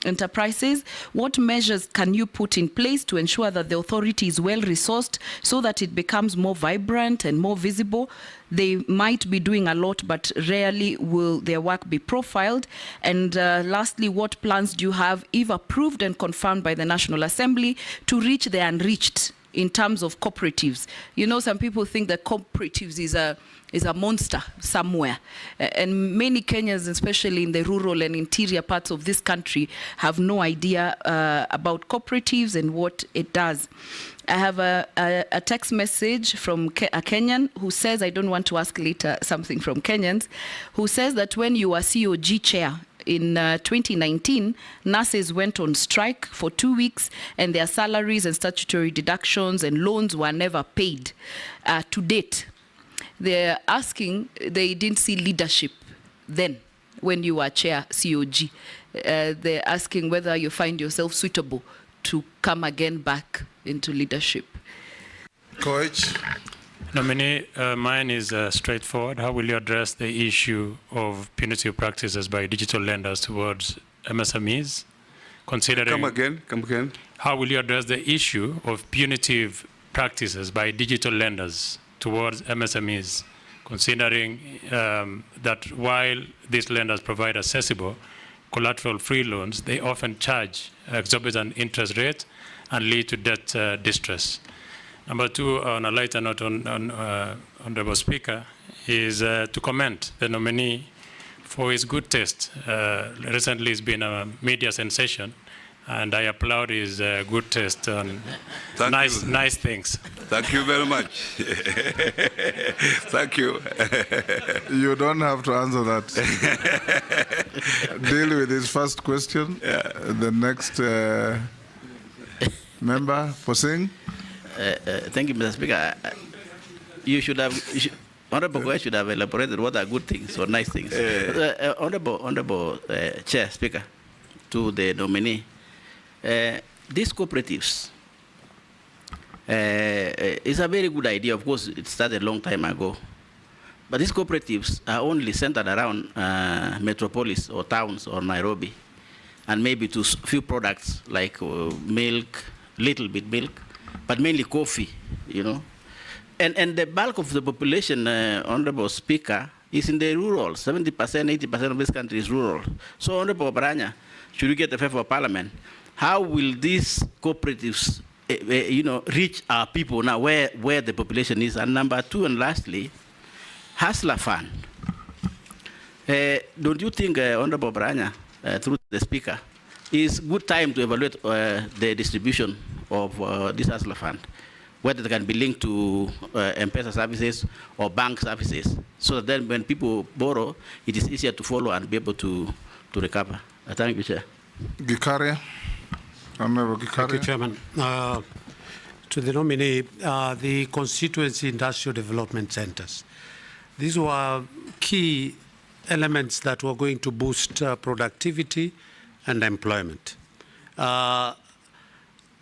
S4: enterprises. What measures can you put in place to ensure that the authority is well resourced so that it becomes more vibrant and more visible? They might be doing a lot, but rarely will their work be profiled. And lastly, what plans do you have, if approved and confirmed by the National Assembly, to reach the unreached in terms of cooperatives? You know, some people think that cooperatives is a monster somewhere. And many Kenyans, especially in the rural and interior parts of this country, have no idea about cooperatives and what it does. I have a text message from a Kenyan who says, I don't want to ask later something from Kenyans, who says that when you were COG chair in 2019, nurses went on strike for 2 weeks and their salaries and statutory deductions and loans were never paid to date. They're asking, they didn't see leadership then when you were chair COG. They're asking whether you find yourself suitable to come again back into leadership.
S1: Coach.
S7: Nominee, mine is straightforward. How will you address the issue of punitive practices by digital lenders towards MSMEs? Considering,
S14: Come again.
S7: How will you address the issue of punitive practices by digital lenders towards MSMEs, considering that while these lenders provide accessible, collateral-free loans, they often charge exorbitant interest rate and lead to debt distress. Number two, on a lighter note, Honorable Speaker, is to commend the nominee for his good taste. Recently, it's been a media sensation, and I applaud his good taste on nice things.
S3: Thank you very much. Thank you.
S1: You don't have to answer that. Deal with his first question. The next member, Posing.
S5: Thank you, Mr. Speaker. Honorable Goy should have elaborated what are good things or nice things. Honorable Chair, Speaker, to the nominee, these cooperatives is a very good idea. Of course, it started a long time ago. But these cooperatives are only centered around metropolis or towns or Nairobi, and maybe to few products like milk, little bit milk, but mainly coffee, you know. And the bulk of the population, Honorable Speaker, is in the rural. 70%, 80% of this country is rural. So, Honorable Oparanya, should we get the favor of Parliament, how will these cooperatives, reach our people now where the population is? And number two, and lastly, Hustler Fund. Don't you think, Honorable Oparanya, through the Speaker, is good time to evaluate the distribution of this Hustler Fund, whether they can be linked to M-Pesa services or bank services, so that then when people borrow, it is easier to follow and be able to recover. Thank you, Chair.
S1: Gikaria. Honorable Gikaria.
S8: Thank you, Chairman. To the nominee, the constituency industrial development centers. These were key elements that were going to boost productivity and employment.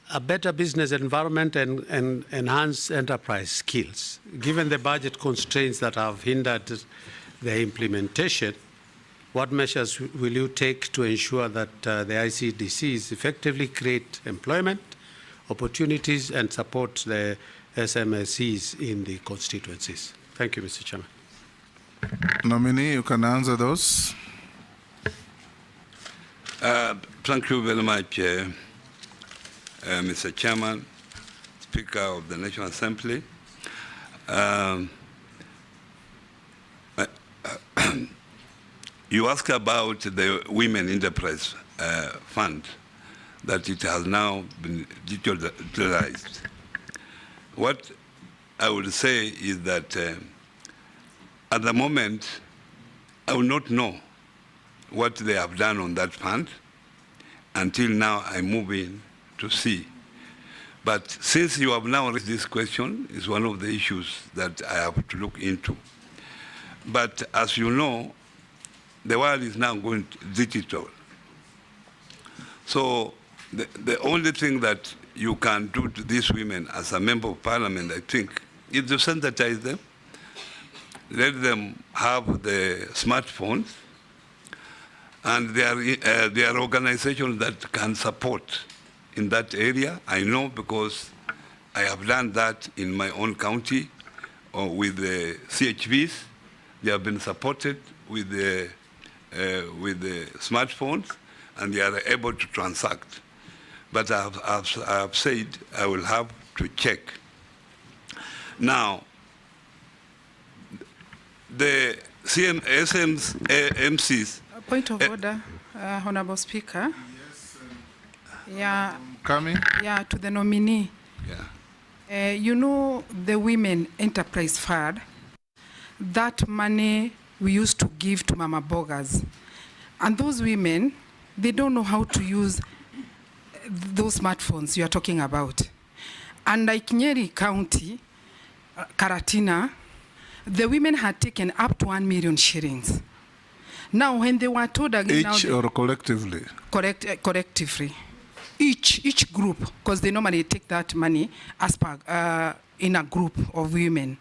S8: A better business environment and enhanced enterprise skills. Given the budget constraints that have hindered the implementation, what measures will you take to ensure that the ICDCs effectively create employment opportunities and support the SMSEs in the constituencies? Thank you, Mr. Chairman.
S1: Nominee, you can answer those.
S3: Thank you very much, Mr. Chairman, Speaker of the National Assembly. You ask about the Women Enterprise Fund, that it has now been utilized. What I would say is that at the moment, I will not know what they have done on that fund until now I move in to see. But since you have now raised this question, it's one of the issues that I have to look into. But as you know, the world is now going digital. So the only thing that you can do to these women as a member of parliament, I think, is to sensitize them, let them have the smartphones, and there are organizations that can support in that area. I know because I have done that in my own county with the CHVs. They have been supported with the smartphones, and they are able to transact. But I have said I will have to check. Now, the MCs.
S14: Point of order, Honorable Speaker. Yeah.
S1: Coming?
S14: Yeah, to the nominee.
S3: Yeah.
S14: You know, the Women Enterprise Fund, that money we used to give to Mama Bogas. And those women, they don't know how to use those smartphones you are talking about. And like Nyeri County, Karatina, the women had taken up to 1 million shillings. Now, when they were told again...
S1: Each or collectively?
S14: Collectively. Each group, because they normally take that money as per, in a group of women.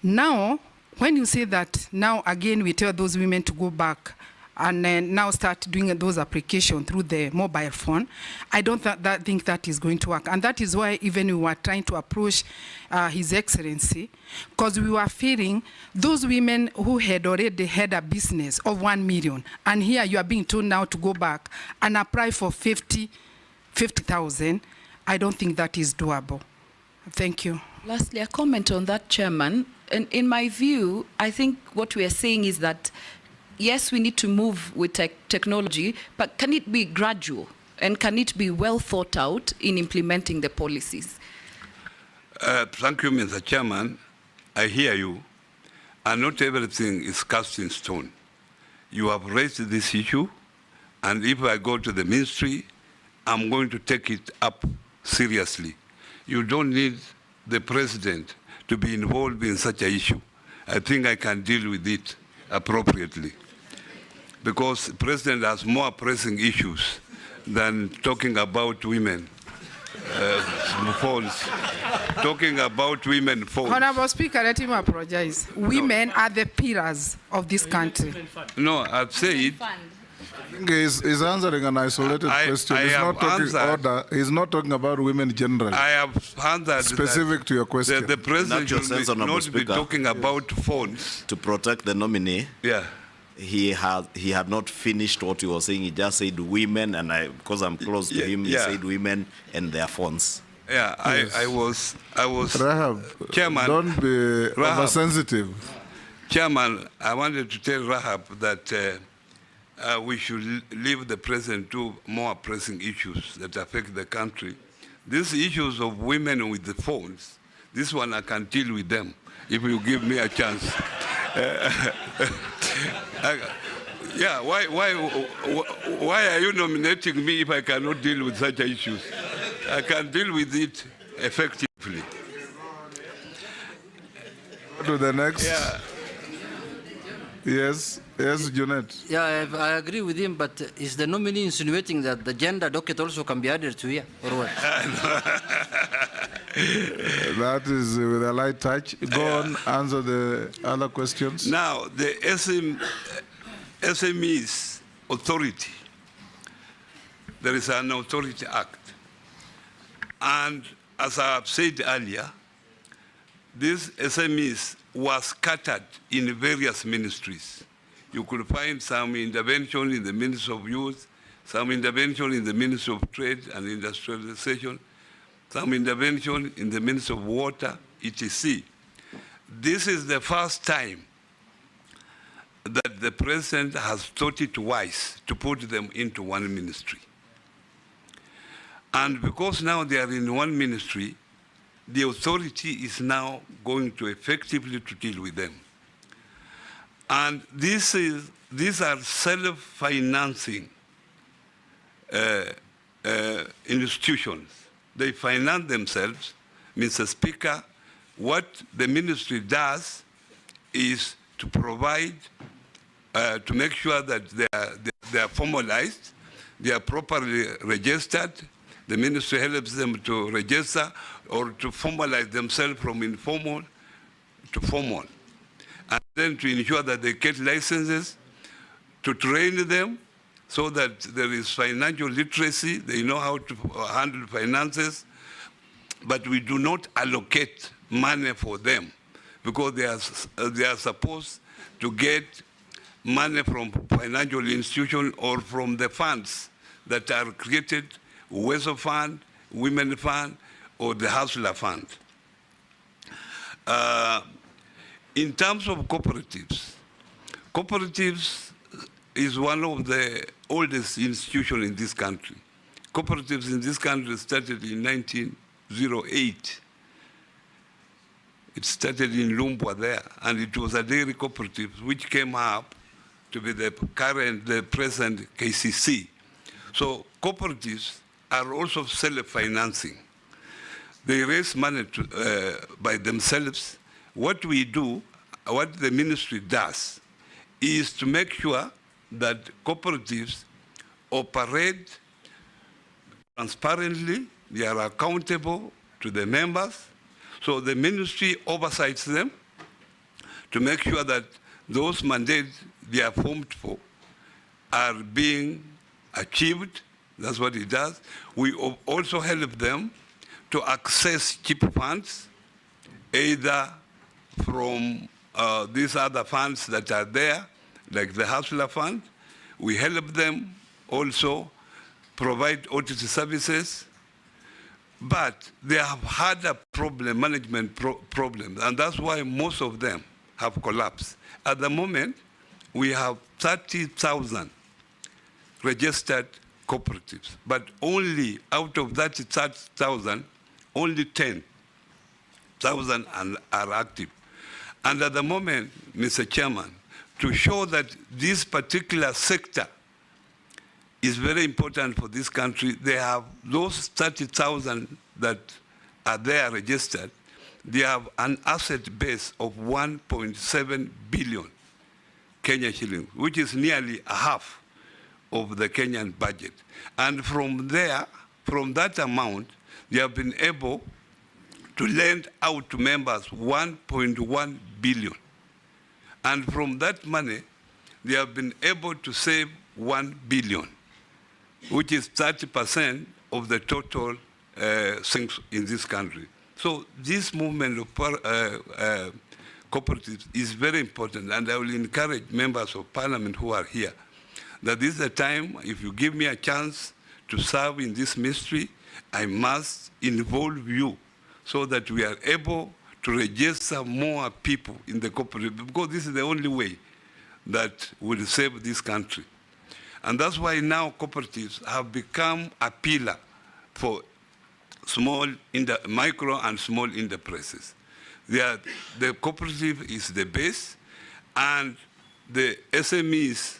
S14: Now, when you say that, now again we tell those women to go back and then now start doing those applications through the mobile phone, I don't think that is going to work. And that is why even we were trying to approach His Excellency, because we were feeling those women who had already had a business of 1 million, and here you are being told now to go back and apply for 50,000, I don't think that is doable. Thank you.
S4: Lastly, a comment on that, Chairman. And in my view, I think what we are saying is that, yes, we need to move with technology, but can it be gradual? And can it be well thought out in implementing the policies?
S3: Thank you, Mr. Chairman. I hear you. And not everything is cast in stone. You have raised this issue, and if I go to the ministry, I'm going to take it up seriously. You don't need the president to be involved in such an issue. I think I can deal with it appropriately, because the president has more pressing issues than talking about women phones. Talking about women phones.
S14: Honorable Speaker, let him apologize. Women are the pillars of this country.
S3: No, I've said.
S1: He's answering an isolated question. He's not talking about women generally.
S3: I have answered
S1: specific to your question.
S3: The president should not be talking about phones.
S11: To protect the nominee.
S3: Yeah.
S11: He had not finished what he was saying. He just said women, and because I'm close to him, he said women and their phones.
S3: Yeah, yes. I was
S1: Rahab,
S3: Chairman.
S1: Don't be oversensitive.
S3: Chairman, I wanted to tell Rahab that we should leave the president to more pressing issues that affect the country. These issues of women with the phones, this one I can deal with them if you give me a chance. Yeah, why are you nominating me if I cannot deal with such issues? I can deal with it effectively.
S1: To the next.
S3: Yeah.
S1: Yes, Junet.
S12: Yeah, I agree with him, but is the nominee insinuating that the gender docket also can be added to here, or what?
S1: That is with a light touch. Go on, answer the other questions.
S3: Now, the SMEs authority, there is an authority act. And as I have said earlier, these SMEs were scattered in various ministries. You could find some intervention in the Ministry of Youth, some intervention in the Ministry of Trade and Industrialization, some intervention in the Ministry of Water, etc. This is the first time that the president has thought it wise to put them into one ministry. And because now they are in one ministry, the authority is now going to effectively to deal with them. And these are self-financing institutions. They finance themselves. Mr. Speaker, what the ministry does is to provide, to make sure that they are formalized, they are properly registered. The ministry helps them to register or to formalize themselves from informal to formal. And then to ensure that they get licenses, to train them so that there is financial literacy, they know how to handle finances, but we do not allocate money for them because they are supposed to get money from financial institutions or from the funds that are created, Weso Fund, Women Fund, or the Hustler Fund. In terms of cooperatives, cooperatives is one of the oldest institutions in this country. Cooperatives in this country started in 1908. It started in Lumbwa there, and it was a dairy cooperative which came up to be the present KCC. So cooperatives are also self-financing. They raise money by themselves. What we do, what the ministry does, is to make sure that cooperatives operate transparently, they are accountable to the members, so the ministry oversees them to make sure that those mandates they are formed for are being achieved. That's what it does. We also help them to access cheap funds, either from these other funds that are there, like the Hustler Fund. We help them also provide audit services, but they have had a problem, management problem, and that's why most of them have collapsed. At the moment, we have 30,000 registered cooperatives, but only out of that 30,000, only 10,000 are active. And at the moment, Mr. Chairman, to show that this particular sector is very important for this country, they have those 30,000 that are there registered, they have an asset base of 1.7 billion Kenya shillings, which is nearly a half of the Kenyan budget. And from there, from that amount, they have been able to lend out to members 1.1 billion. And from that money, they have been able to save 1 billion, which is 30% of the total things in this country. So this movement of cooperatives is very important, and I will encourage members of parliament who are here that this is the time, if you give me a chance to serve in this ministry, I must involve you so that we are able to register more people in the cooperative, because this is the only way that will save this country. And that's why now cooperatives have become a pillar for micro and small enterprises. The cooperative is the base, and the SMEs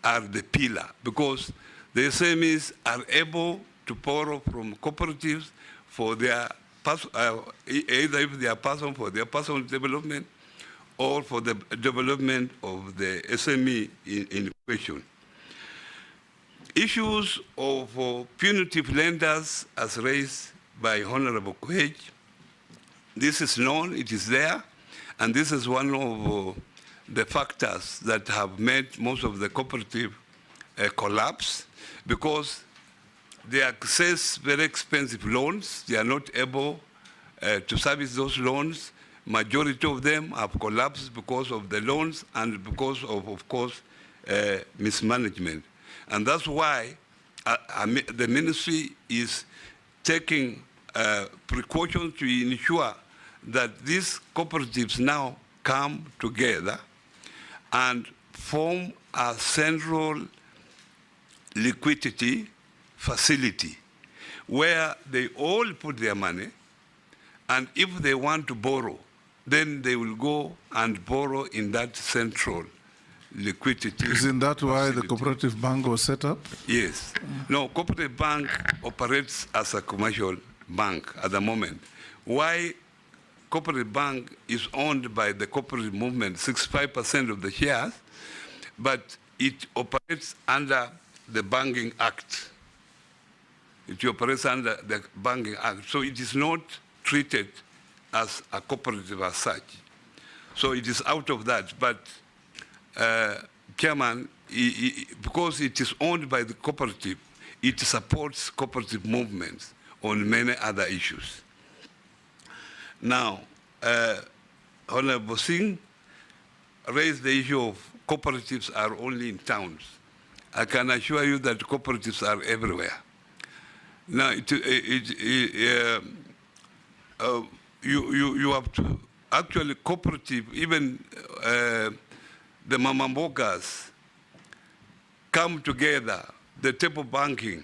S3: are the pillar, because the SMEs are able to borrow from cooperatives for their, either if they are person for their personal development or for the development of the SME in question. Issues of punitive lenders as raised by Honorable Koech, this is known, it is there, and this is one of the factors that have made most of the cooperative collapse, because they access very expensive loans. They are not able to service those loans. Majority of them have collapsed because of the loans and because of course, mismanagement. And that's why the ministry is taking precautions to ensure that these cooperatives now come together and form a central liquidity facility where they all put their money, and if they want to borrow, then they will go and borrow in that central liquidity.
S1: Isn't that why the cooperative bank was set up?
S3: Yes. No, cooperative bank operates as a commercial bank at the moment. Why cooperative bank is owned by the cooperative movement, 65% of the shares, but it operates under the Banking Act. It operates under the Banking Act. So it is not treated as a cooperative as such. So it is out of that. But Chairman, because it is owned by the cooperative, it supports cooperative movements on many other issues. Now, Honorable Singh raised the issue of cooperatives are only in towns. I can assure you that cooperatives are everywhere. Now, you have to, actually cooperative, even the mamambokas come together, the table banking,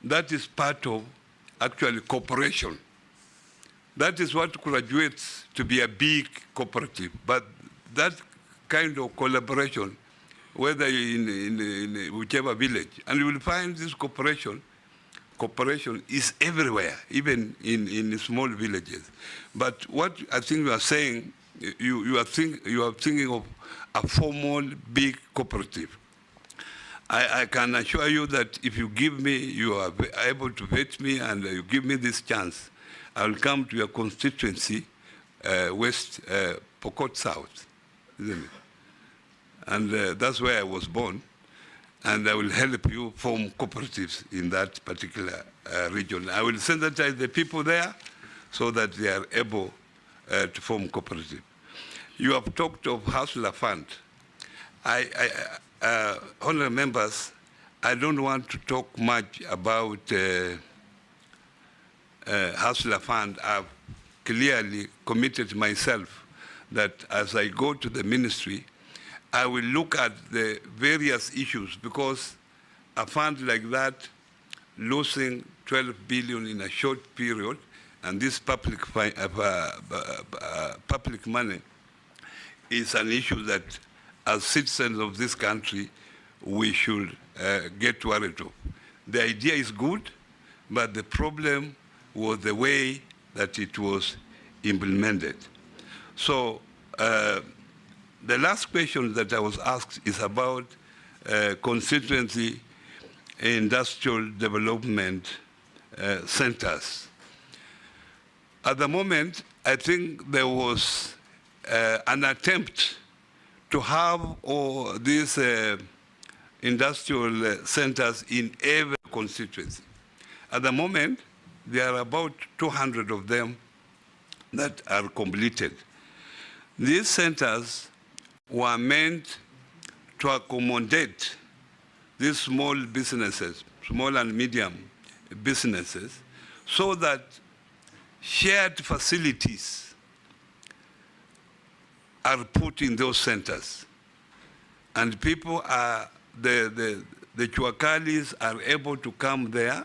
S3: that is part of actually cooperation. That is what graduates to be a big cooperative. But that kind of collaboration, whether in whichever village, and you will find this cooperation is everywhere, even in small villages. But what I think you are saying, you are thinking of a formal big cooperative. I can assure you that if you give me, you are able to vet me and you give me this chance, I will come to your constituency, West Pokot South, isn't it? And that's where I was born. And I will help you form cooperatives in that particular region. I will sensitize the people there so that they are able to form cooperative. You have talked of Hustler Fund. Honourable members, I don't want to talk much about Hustler Fund. I've clearly committed myself that as I go to the ministry, I will look at the various issues, because a fund like that losing 12 billion in a short period, and this public money is an issue that as citizens of this country, we should get worried of. The idea is good, but the problem was the way that it was implemented. So the last question that I was asked is about constituency industrial development centers. At the moment, I think there was an attempt to have all these industrial centers in every constituency. At the moment, there are about 200 of them that are completed. These centers were meant to accommodate these small businesses, small and medium businesses, so that shared facilities are put in those centers. And people are, the Chuakalis are able to come there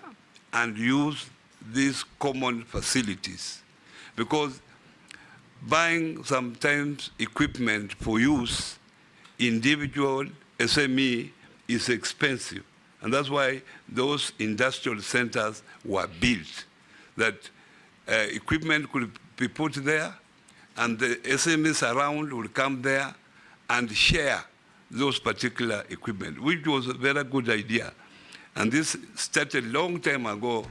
S3: and use these common facilities. Because buying sometimes equipment for use, individual, SME, is expensive. And that's why those industrial centers were built, that equipment could be put there, and the SMEs around would come there and share those particular equipment, which was a very good idea. And this started a long time ago,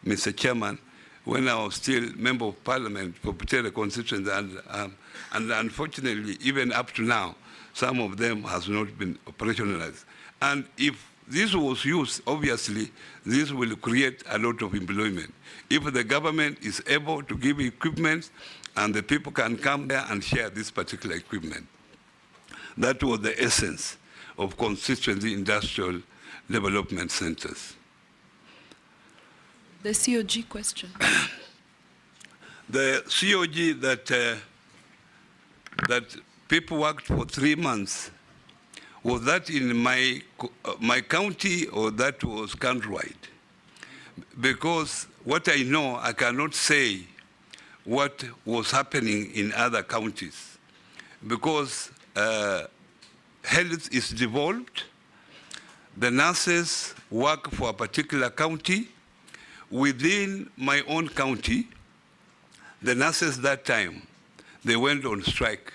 S3: Mr. Chairman, when I was still member of parliament for Butere constituency, and unfortunately, even up to now, some of them has not been operationalized. And if this was used, obviously, this will create a lot of employment. If the government is able to give equipment and the people can come there and share this particular equipment. That was the essence of constituency industrial development centers.
S4: The COG question.
S3: The COG that people worked for 3 months Was that in my county or that was countrywide? Because what I know, I cannot say what was happening in other counties because health is devolved. The nurses work for a particular county. Within my own county, the nurses that time, they went on strike.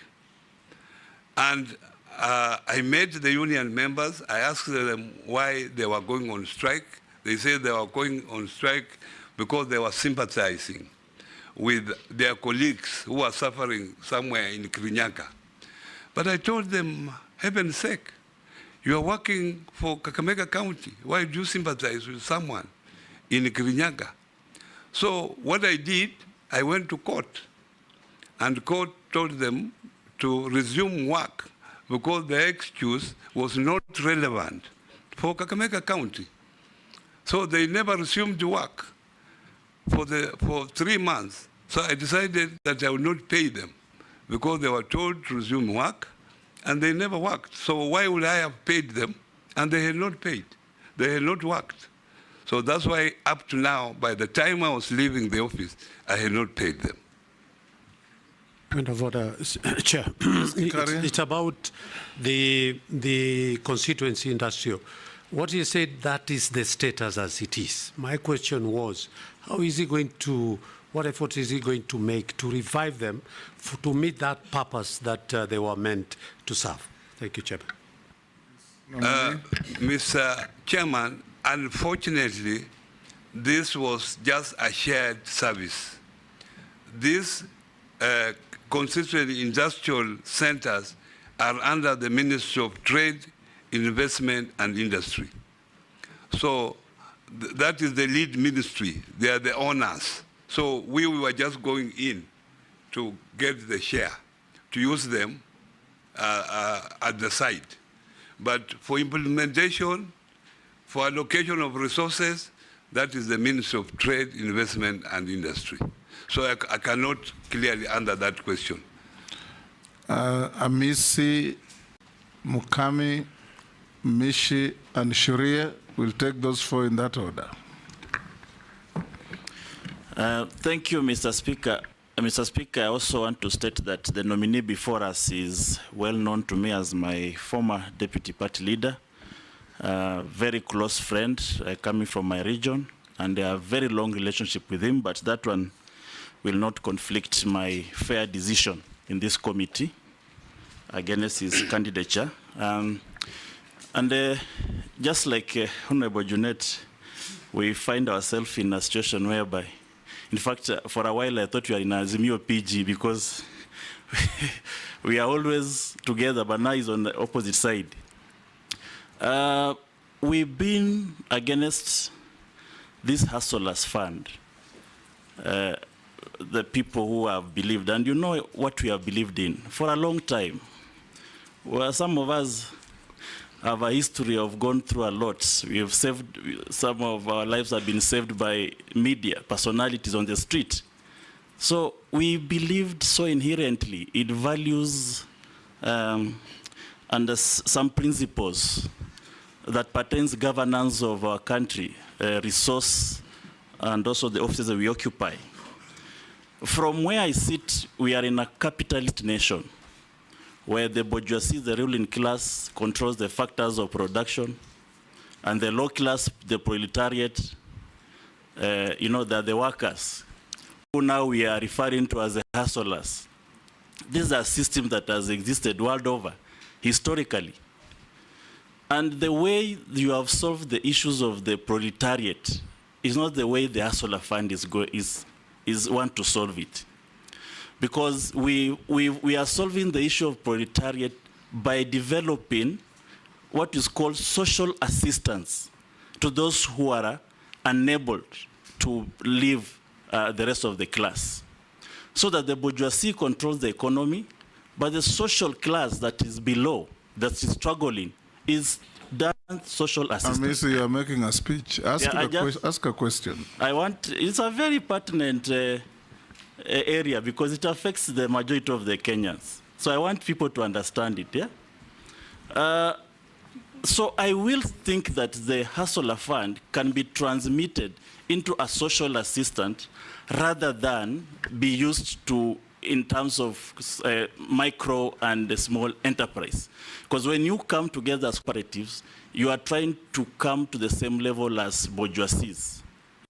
S3: And I met the union members. I asked them why they were going on strike. They said they were going on strike because they were sympathizing with their colleagues who are suffering somewhere in Kirinyaga. But I told them, heaven's sake, you are working for Kakamega County. Why do you sympathize with someone in Kirinyaga? So what I did, I went to court, and court told them to resume work because the excuse was not relevant for Kakamega County. So they never resumed work for 3 months. So I decided that I would not pay them because they were told to resume work and they never worked. So why would I have paid them? And they had not paid. They had not worked. So that's why up to now, by the time I was leaving the office, I had not paid them.
S8: Point of order, Chair. It's about the constituency industrial. What you said, that is the status as it is. My question was, how is he going to, what effort is he going to make to revive them to meet that purpose that they were meant to serve? Thank you, Chairman.
S3: Mr. Chairman, unfortunately, this was just a shared service. These constituent industrial centers are under the Ministry of Trade, Investment and Industry. So that is the lead ministry. They are the owners. So we were just going in to get the share, to use them at the site. But for implementation, for allocation of resources, that is the Ministry of Trade, Investment and Industry. So I cannot clearly answer that question.
S1: Amisi, Mukami, Mishi, and Shuria, will take those 4 in that order.
S21: Thank you, Mr. Speaker. Mr. Speaker, I also want to state that the nominee before us is well known to me as my former deputy party leader, very close friend coming from my region, and I have a very long relationship with him, but that one will not conflict my fair decision in this committee against his candidature. Just like Honorable Junet, we find ourselves in a situation whereby, in fact, for a while I thought we were in Azimio PG because we are always together, but now he's on the opposite side. We've been against this hustlers fund, the people who have believed, and you know what we have believed in for a long time. Well, some of us have a history of gone through a lot. We have saved, some of our lives have been saved by media, personalities on the street. So we believed so inherently in values and some principles that pertains governance of our country, resource, and also the offices that we occupy. From where I sit, we are in a capitalist nation, where the bourgeoisie, the ruling class, controls the factors of production, and the low class, the proletariat, they're the workers, who now we are referring to as the hustlers. This is a system that has existed world over, historically. And the way you have solved the issues of the proletariat is not the way the hustler fund is want to solve it. Because we are solving the issue of proletariat by developing what is called social assistance to those who are unable to live the rest of the class. So that the bourgeoisie controls the economy, but the social class that is below, that is struggling, is done social assistance.
S1: Amisi, you are making a speech. Ask a question.
S21: It's a very pertinent area because it affects the majority of the Kenyans. So I want people to understand it, yeah? So I will think that the hustler fund can be transmitted into a social assistant rather than be used to in terms of micro and small enterprise. Because when you come together as cooperatives, you are trying to come to the same level as bourgeoisies.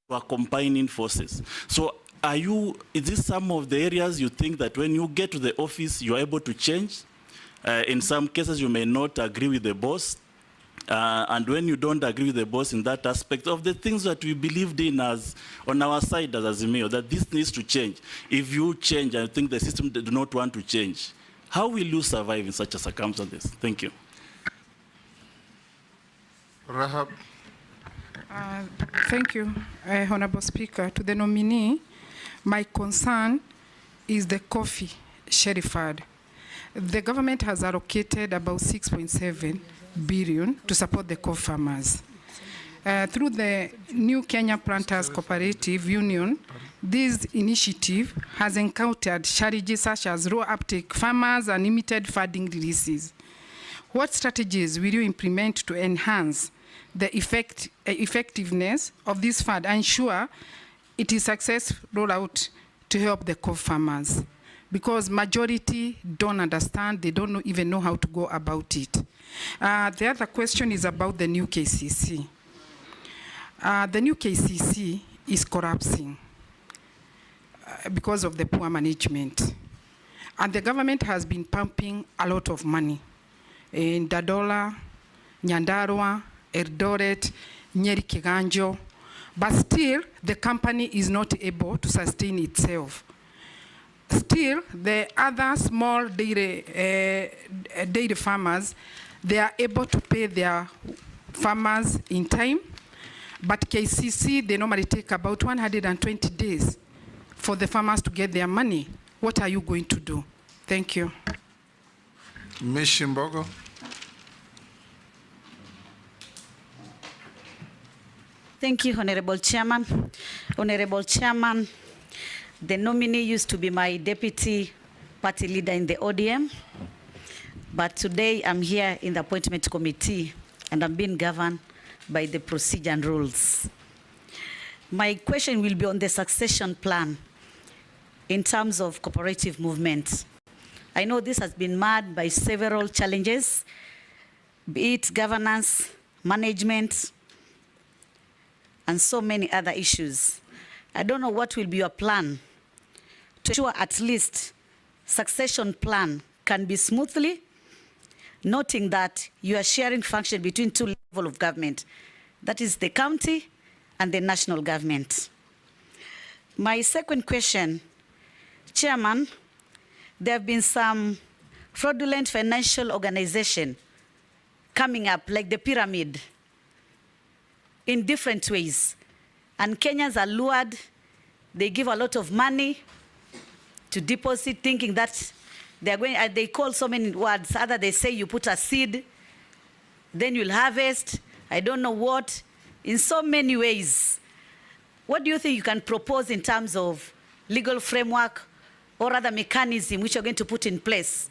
S21: You are combining forces. So is this some of the areas you think that when you get to the office, you are able to change? In some cases, you may not agree with the boss. And when you don't agree with the boss in that aspect of the things that we believed in as on our side as Azimio, that this needs to change. If you change, I think the system do not want to change. How will you survive in such a circumstances? Thank you.
S1: Rahab.
S14: Thank you, Honorable Speaker. To the nominee, my concern is the coffee sheriff fund. The government has allocated about 6.7 billion to support the coffee farmers. Through the New Kenya Planters Cooperative Union, this initiative has encountered challenges such as low uptake farmers and limited funding releases. What strategies will you implement to enhance the effectiveness of this fund and ensure it is successful rollout to help the coffee farmers? Because majority don't understand, they don't even know how to go about it. The other question is about the new KCC. The new KCC is collapsing because of the poor management. And the government has been pumping a lot of money in Dadola, Nyandarua, Eldoret, Nyeri Kiganjo, but still the company is not able to sustain itself. Still, the other small dairy farmers, they are able to pay their farmers in time, but KCC, they normally take about 120 days for the farmers to get their money. What are you going to do? Thank you.
S1: Ms. Shimbogo.
S19: Thank you, Honorable Chairman. Honorable Chairman, the nominee used to be my deputy party leader in the ODM, but today I'm here in the appointment committee and I'm being governed by the procedure and rules. My question will be on the succession plan in terms of cooperative movement. I know this has been marred by several challenges, be it governance, management, and so many other issues. I don't know what will be your plan to ensure at least succession plan can be smoothly, noting that you are sharing function between two levels of government, that is the county and the national government. My second question, Chairman, there have been some fraudulent financial organization coming up, like the pyramid, in different ways. And Kenyans are lured, they give a lot of money to deposit, thinking that they're going, they call so many words. Either they say you put a seed, then you'll harvest, I don't know what, in so many ways. What do you think you can propose in terms of legal framework or other mechanism which you're going to put in place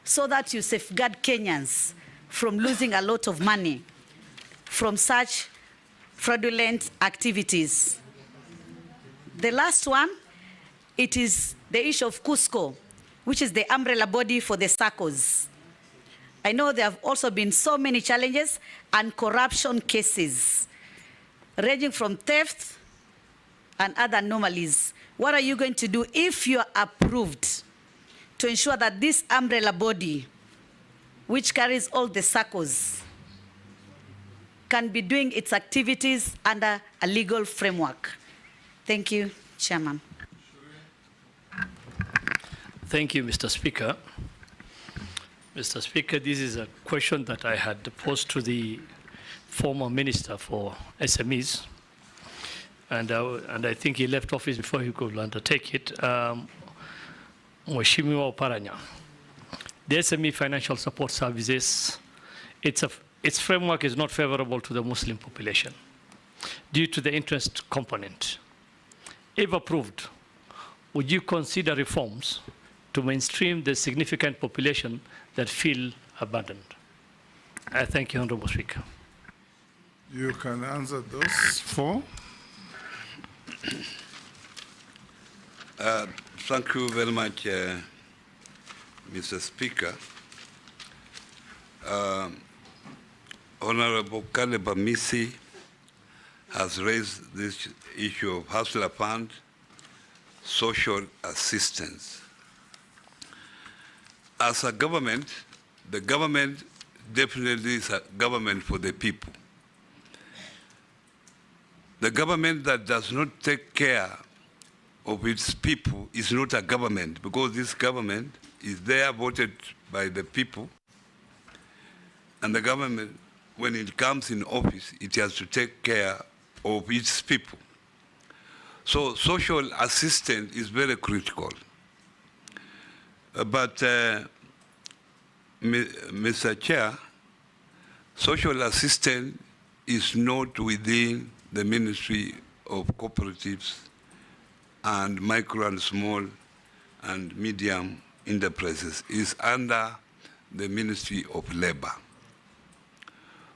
S19: so that you safeguard Kenyans from losing a lot of money from such fraudulent activities? The last one, it is the issue of Cusco, which is the umbrella body for the SACCOs. I know there have also been so many challenges and corruption cases, ranging from theft and other anomalies. What are you going to do if you are approved to ensure that this umbrella body, which carries all the SACCOs, can be doing its activities under a legal framework? Thank you, Chairman.
S18: Thank you, Mr. Speaker. Mr. Speaker, this is a question that I had posed to the former Minister for SMEs, and I think he left office before he could undertake it, Mheshimiwa Oparanya. The SME Financial Support Services, its framework is not favorable to the Muslim population due to the interest component. If approved, would you consider reforms to mainstream the significant population that feel abandoned? Thank you, Honorable Speaker.
S1: You can answer those 4.
S3: Thank you very much, Mr. Speaker. Honorable Kaleba Misi has raised this issue of hustler fund, social assistance. As a government, the government definitely is a government for the people. The government that does not take care of its people is not a government, because this government is there voted by the people, and the government, when it comes in office, it has to take care of its people. So social assistance is very critical. But Mr. Chair, social assistance is not within the Ministry of Cooperatives and Micro and Small and Medium Enterprises. Is under the Ministry of Labor.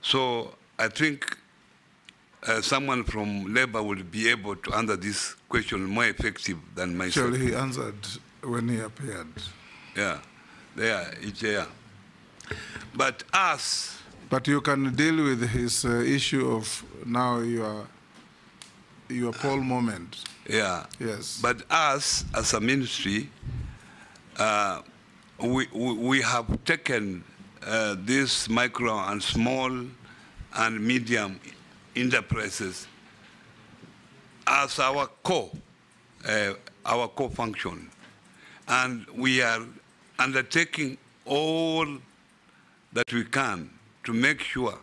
S3: So I think someone from Labor will be able to answer this question more effective than myself.
S1: Actually, he answered when he appeared.
S3: Yeah, it's there. But us...
S1: But you can deal with his issue of now your poll moment.
S3: Yeah.
S1: Yes.
S3: But us, as a ministry, we have taken this micro and small and medium enterprises as our core function. And we are undertaking all that we can to make sure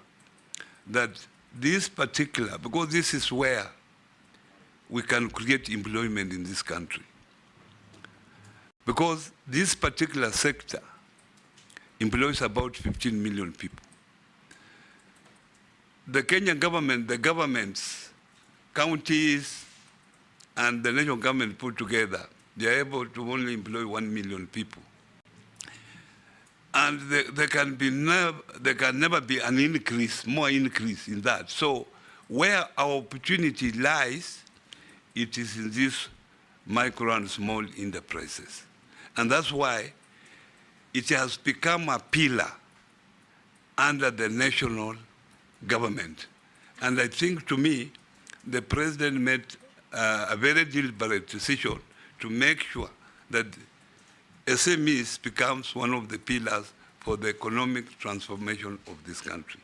S3: that this particular, because this is where we can create employment in this country. Because this particular sector employs about 15 million people. The Kenyan government, the governments, counties, and the national government put together, they are able to only employ 1 million people. And there can never be an increase, more increase in that. So where our opportunity lies, it is in these micro and small enterprises. And that's why it has become a pillar under the national government. And I think, to me, the president made a very deliberate decision to make sure that SMEs becomes one of the pillars for the economic transformation of this country.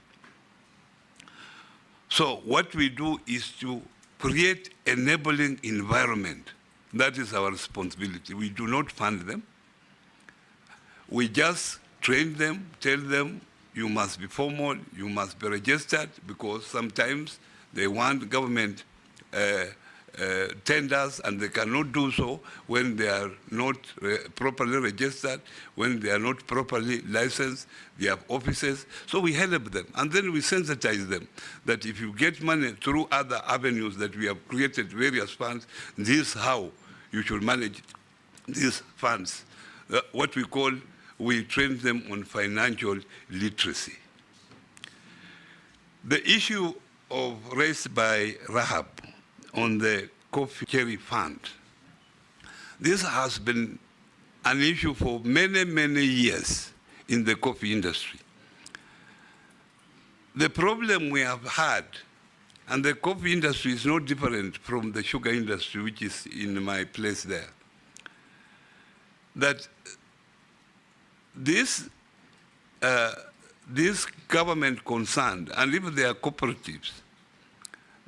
S3: So what we do is to create enabling environment. That is our responsibility. We do not fund them. We just train them, tell them, you must be formal, you must be registered, because sometimes they want government tenders, and they cannot do so when they are not properly registered, when they are not properly licensed, they have offices. So we help them, and then we sensitize them that if you get money through other avenues that we have created various funds, this is how you should manage these funds. What we train them on financial literacy. The issue raised by Rahab on the coffee cherry fund, this has been an issue for many, many years in the coffee industry. The problem we have had, and the coffee industry is no different from the sugar industry, which is in my place there, that this government concerned, and even they are cooperatives,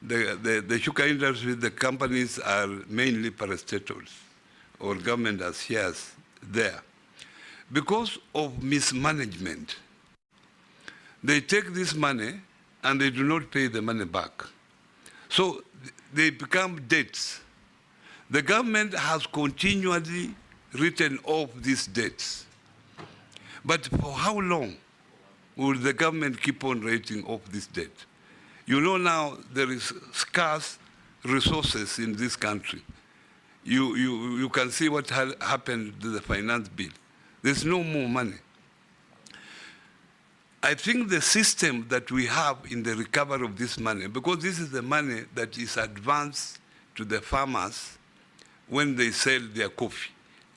S3: the sugar industry, the companies are mainly parastatals, or government has shares there. Because of mismanagement, they take this money and they do not pay the money back. So they become debts. The government has continually written off these debts. But for how long will the government keep on writing off this debt? You know, now there is scarce resources in this country. You can see what happened to the finance bill. There's no more money. I think the system that we have in the recovery of this money, because this is the money that is advanced to the farmers when they sell their coffee,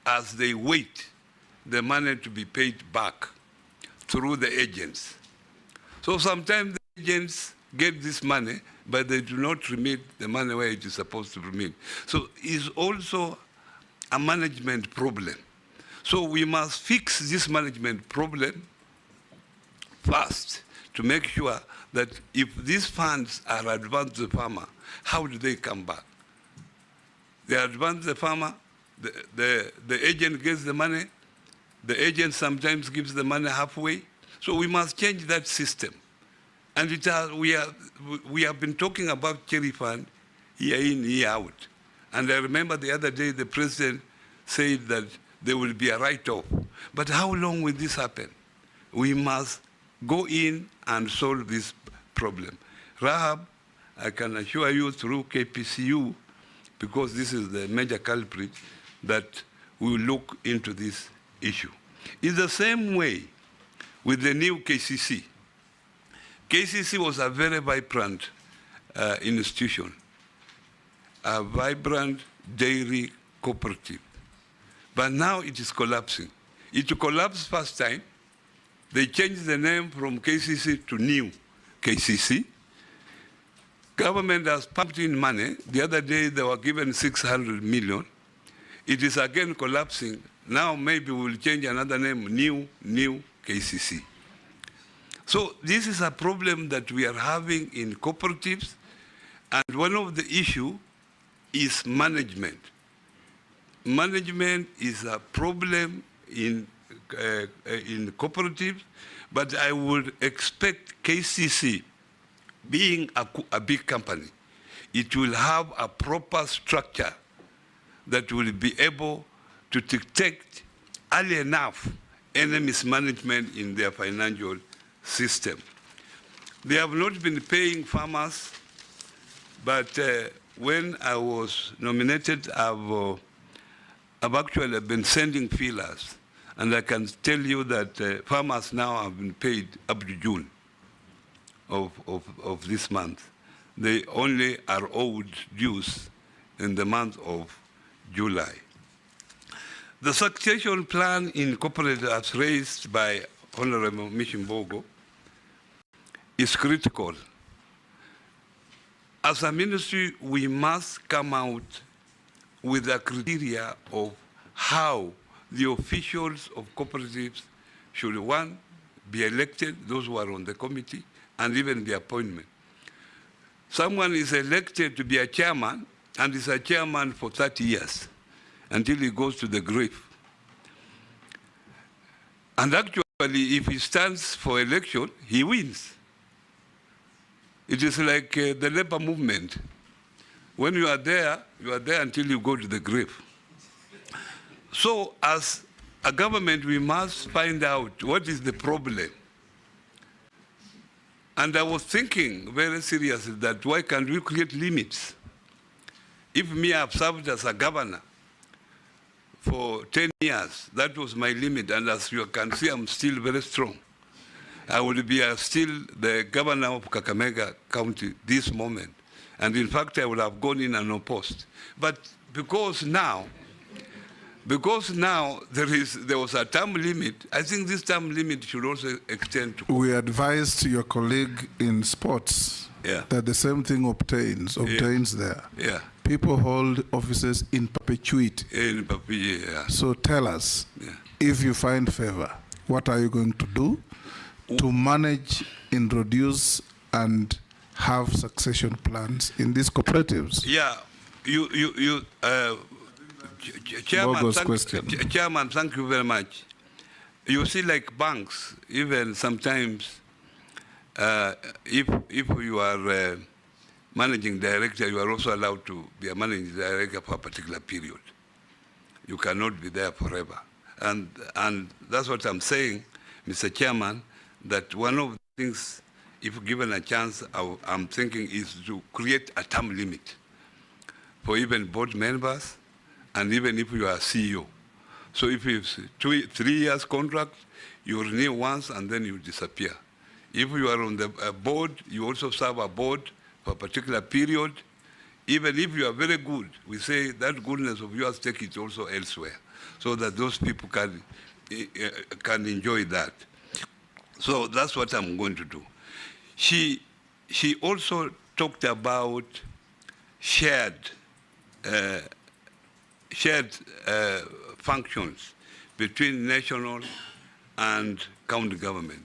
S3: as they wait the money to be paid back through the agents. So sometimes the agents get this money, but they do not remit the money where it is supposed to remit. So it's also a management problem. So we must fix this management problem first to make sure that if these funds are advanced to the farmer, how do they come back? They advance the farmer, the agent gets the money, the agent sometimes gives the money halfway. So we must change that system. And we have been talking about cherry fund year in, year out. And I remember the other day the president said that there will be a write-off. But how long will this happen? We must go in and solve this problem. Rahab, I can assure you through KPCU, because this is the major culprit, that we will look into this issue. In the same way with the new KCC. KCC was a very vibrant institution, a vibrant dairy cooperative. But now it is collapsing. It collapsed first time. They changed the name from KCC to new KCC. Government has pumped in money. The other day they were given 600 million. It is again collapsing. Now maybe we'll change another name, new KCC. So this is a problem that we are having in cooperatives, and one of the issues is management. Management is a problem in cooperatives, but I would expect KCC, being a big company, it will have a proper structure that will be able to detect early enough any mismanagement in their financial system. They have not been paying farmers, but when I was nominated, I've actually been sending feelers, and I can tell you that farmers now have been paid up to June of this month. They only are owed dues in the month of July. The succession plan in cooperatives as raised by Honorable Mishimbogo is critical. As a ministry, we must come out with a criteria of how the officials of cooperatives should, one, be elected, those who are on the committee, and even the appointment. Someone is elected to be a chairman, and is a chairman for 30 years, until he goes to the grave. And actually, if he stands for election, he wins. It is like the labor movement. When you are there until you go to the grave. So as a government, we must find out what is the problem. And I was thinking very seriously that why can't we create limits? If me, I've served as a governor for 10 years, that was my limit, and as you can see, I'm still very strong. I will be still the governor of Kakamega County this moment. And in fact, I would have gone in and opposed. But because now there was a term limit, I think this term limit should also extend to...
S1: We advised your colleague in sports that the same thing obtains there.
S3: Yeah.
S1: People hold offices in perpetuity.
S3: In perpetuity, yeah.
S1: So tell us, if you find favor, what are you going to do to manage, introduce, and have succession plans in these cooperatives?
S3: Yeah, Chairman, thank you very much. You see, like banks, even sometimes, if you are managing director, you are also allowed to be a managing director for a particular period. You cannot be there forever. And that's what I'm saying, Mr. Chairman, that one of the things, if given a chance, I'm thinking is to create a term limit for even board members, and even if you are CEO. So if it's 3 years contract, you renew once and then you disappear. If you are on the board, you also serve a board for a particular period. Even if you are very good, we say that goodness of yours, take it also elsewhere, so that those people can enjoy that. So that's what I'm going to do. She also talked about shared functions between national and county government.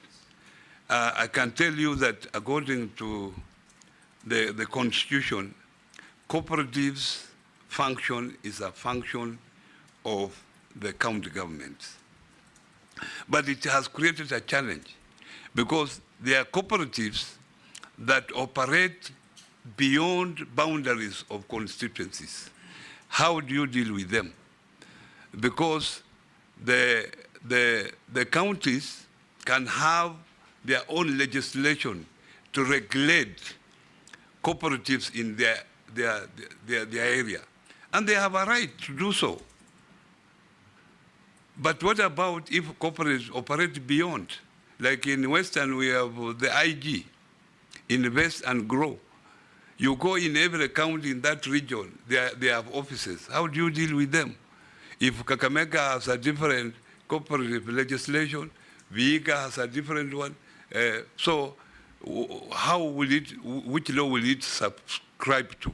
S3: I can tell you that according to the Constitution, cooperatives function is a function of the county governments. But it has created a challenge because there are cooperatives that operate beyond boundaries of constituencies. How do you deal with them? Because the counties can have their own legislation to regulate cooperatives in their area. And they have a right to do so. But what about if cooperatives operate beyond? Like in Western, we have the IG, Invest and Grow. You go in every county in that region, they have offices. How do you deal with them? If Kakamega has a different cooperative legislation, Vihiga has a different one, so how will which law will it subscribe to?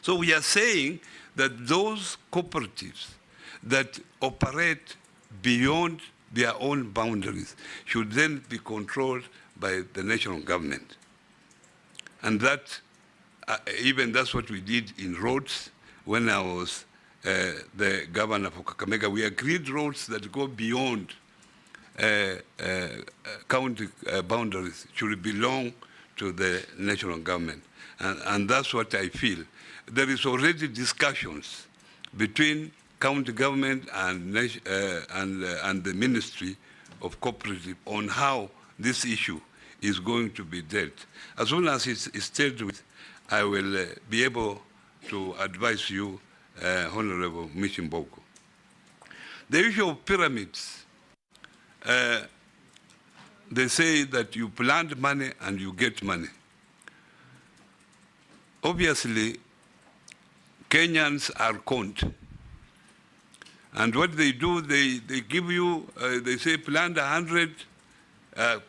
S3: So we are saying that those cooperatives that operate beyond their own boundaries should then be controlled by the national government. And that, even that's what we did in roads when I was the governor for Kakamega. We agreed roads that go beyond county boundaries should belong to the national government. And that's what I feel. There is already discussions between county government and the Ministry of Cooperative on how this issue is going to be dealt. As soon as it's dealt with, I will be able to advise you, Honorable Mishimboko. The issue of pyramids, they say that you plant money and you get money. Obviously, Kenyans are conned. And what they do, they give you, they say plant 100,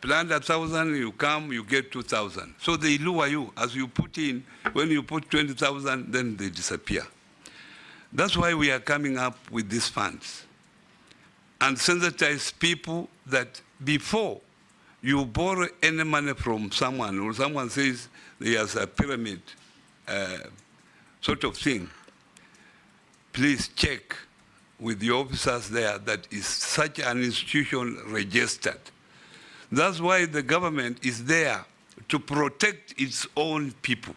S3: plant 1,000, you come, you get 2,000. So they lure you. As you put in, when you put 20,000, then they disappear. That's why we are coming up with these funds. And sensitize people that before you borrow any money from someone, or someone says there's a pyramid sort of thing, please check with the officers there that is such an institution registered. That's why the government is there to protect its own people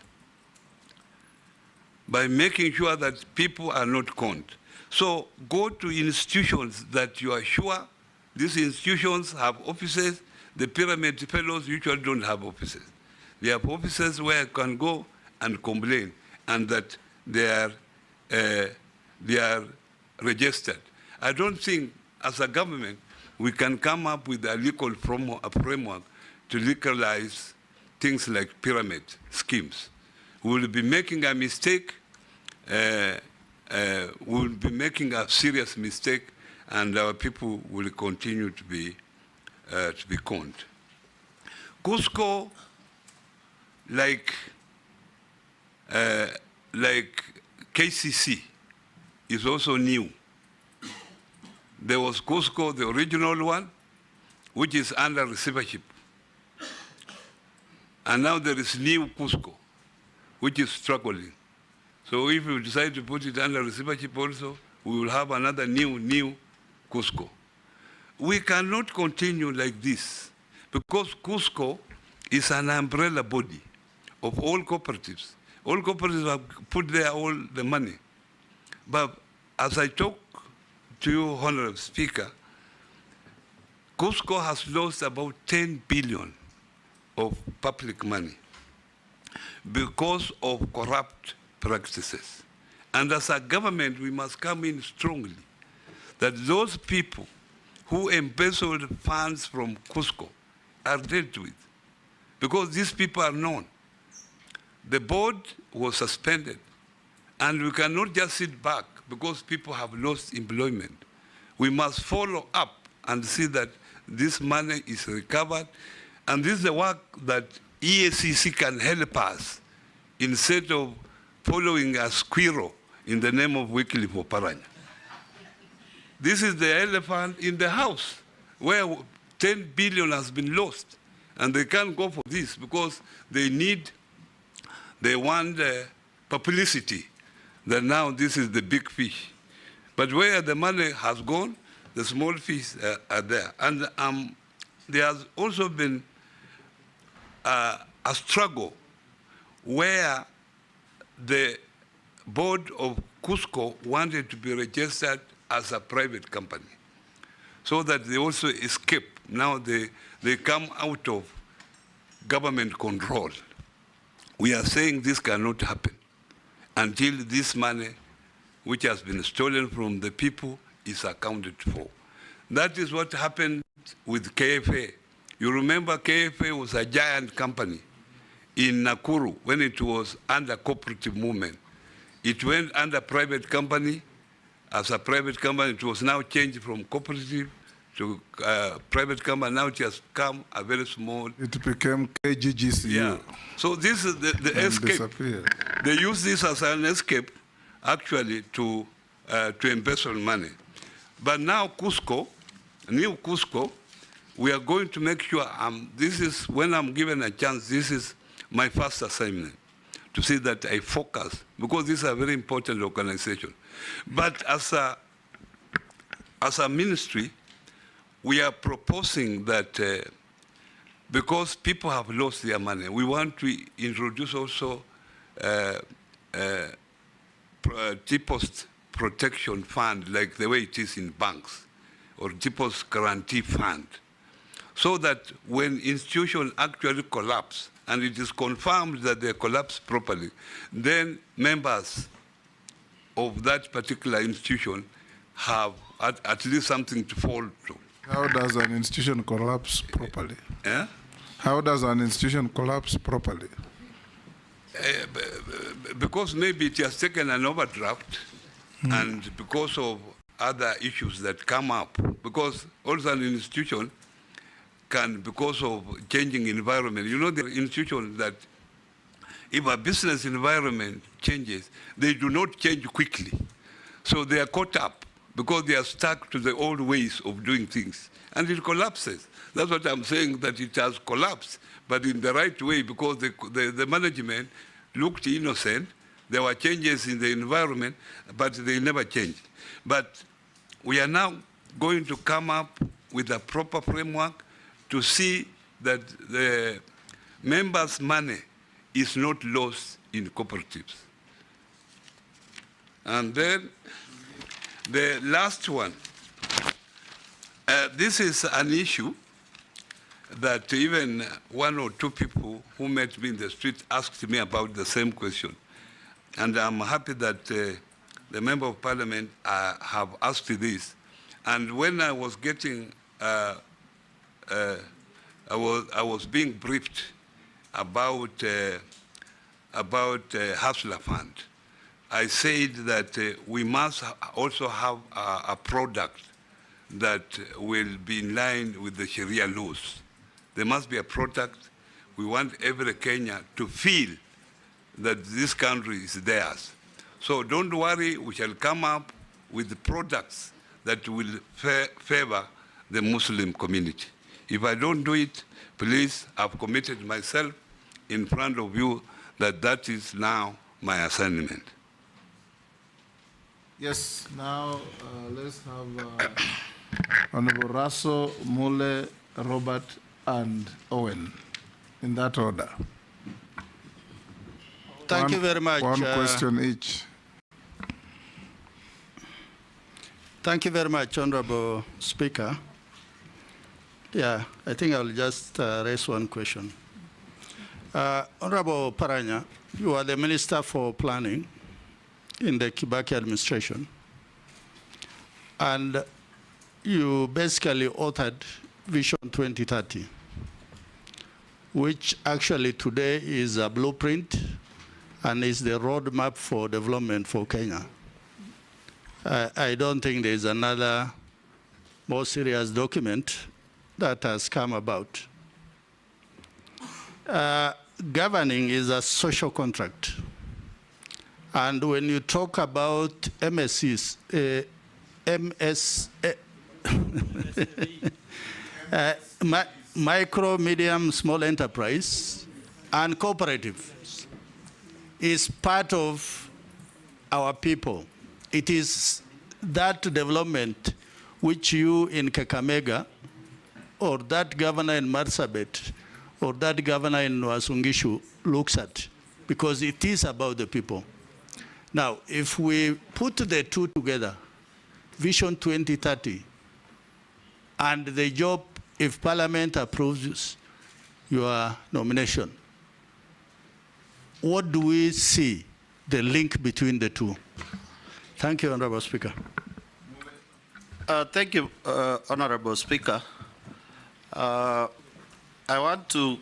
S3: by making sure that people are not conned. So go to institutions that you are sure these institutions have offices. The pyramid fellows usually don't have offices. They have offices where you can go and complain, and that they are registered. I don't think, as a government, we can come up with a legal framework to legalize things like pyramid schemes. We will be making a mistake, we will be making a serious mistake, and our people will continue to be conned. Cusco, like KCC, is also new. There was Cusco, the original one, which is under receivership. And now there is new Cusco, which is struggling. So if we decide to put it under receivership also, we will have another new Cusco. We cannot continue like this, because Cusco is an umbrella body of all cooperatives. All cooperatives have put there all the money. But as I talk to you, Honorable Speaker, Cusco has lost about 10 billion of public money because of corrupt practices. And as a government, we must come in strongly that those people who embezzled funds from Cusco are dealt with. because these people are known. The board was suspended, and we cannot just sit back because people have lost employment. We must follow up and see that this money is recovered, and this is the work that EACC can help us instead of following a squirrel in the name of Wycliffe Oparanya. This is the elephant in the house where 10 billion has been lost, and they can't go for this because they want publicity that now this is the big fish. But where the money has gone, the small fish are there. And there has also been a struggle where the board of Cusco wanted to be registered as a private company, so that they also escape. Now they come out of government control. We are saying this cannot happen until this money, which has been stolen from the people, is accounted for. That is what happened with KFA. You remember KFA was a giant company in Nakuru when it was under cooperative movement. It went under private company. As a private company, it was now changed from cooperative to private company. Now it has come a very small.
S1: It became KGGCU.
S3: Yeah. So this is the escape.
S1: Disappeared.
S3: They use this as an escape, actually, to embezzle money. But now Cusco, new Cusco, we are going to make sure, this is, when I'm given a chance, this is my first assignment, to see that I focus, because this is a very important organization. But as a ministry, we are proposing that because people have lost their money, we want to introduce also deposit protection fund, like the way it is in banks, or deposit guarantee fund, so that when institutions actually collapse, and it is confirmed that they collapse properly, then members of that particular institution have at least something to fall to.
S1: How does an institution collapse properly?
S3: Yeah?
S1: How does an institution collapse properly?
S3: Because maybe it has taken an overdraft, and because of other issues that come up, because also an institution can, because of changing environment, you know, the institution that if a business environment changes, they do not change quickly. So they are caught up because they are stuck to the old ways of doing things, and it collapses. That's what I'm saying, that it has collapsed, but in the right way, because the management looked innocent. There were changes in the environment, but they never changed. But we are now going to come up with a proper framework to see that the members' money is not lost in cooperatives. And then the last one, this is an issue that even one or two people who met me in the street asked me about the same question. And I'm happy that the Member of Parliament have asked this. And when I was getting, I was being briefed about Hustler Fund, I said that we must also have a product that will be in line with the Sharia laws. There must be a product. We want every Kenyan to feel that this country is theirs. So don't worry, we shall come up with the products that will favor the Muslim community. If I don't do it, please, I've committed myself in front of you that that is now my assignment.
S1: Yes, now let's have Honorable Raso, Mule, Robert, and Owen, in that order.
S17: Thank you very much.
S1: One question each.
S17: Thank you very much, Honorable Speaker. Yeah, I think I'll just raise one question. Honorable Oparanya, you are the Minister for Planning in the Kibaki administration, and you basically authored Vision 2030. which actually today is a blueprint and is the roadmap for development for Kenya. I don't think there's another more serious document that has come about. Governing is a social contract. And when you talk about MSCs, micro, medium, small enterprise, and cooperatives is part of our people. It is that development which you in Kakamega, or that governor in Marsabit, or that governor in Wasungishu looks at, because it is about the people. Now, if we put the two together, Vision 2030, and the job, if Parliament approves your nomination, what do we see the link between the two? Thank you, Honorable Speaker.
S22: Thank you, Honorable Speaker. I want to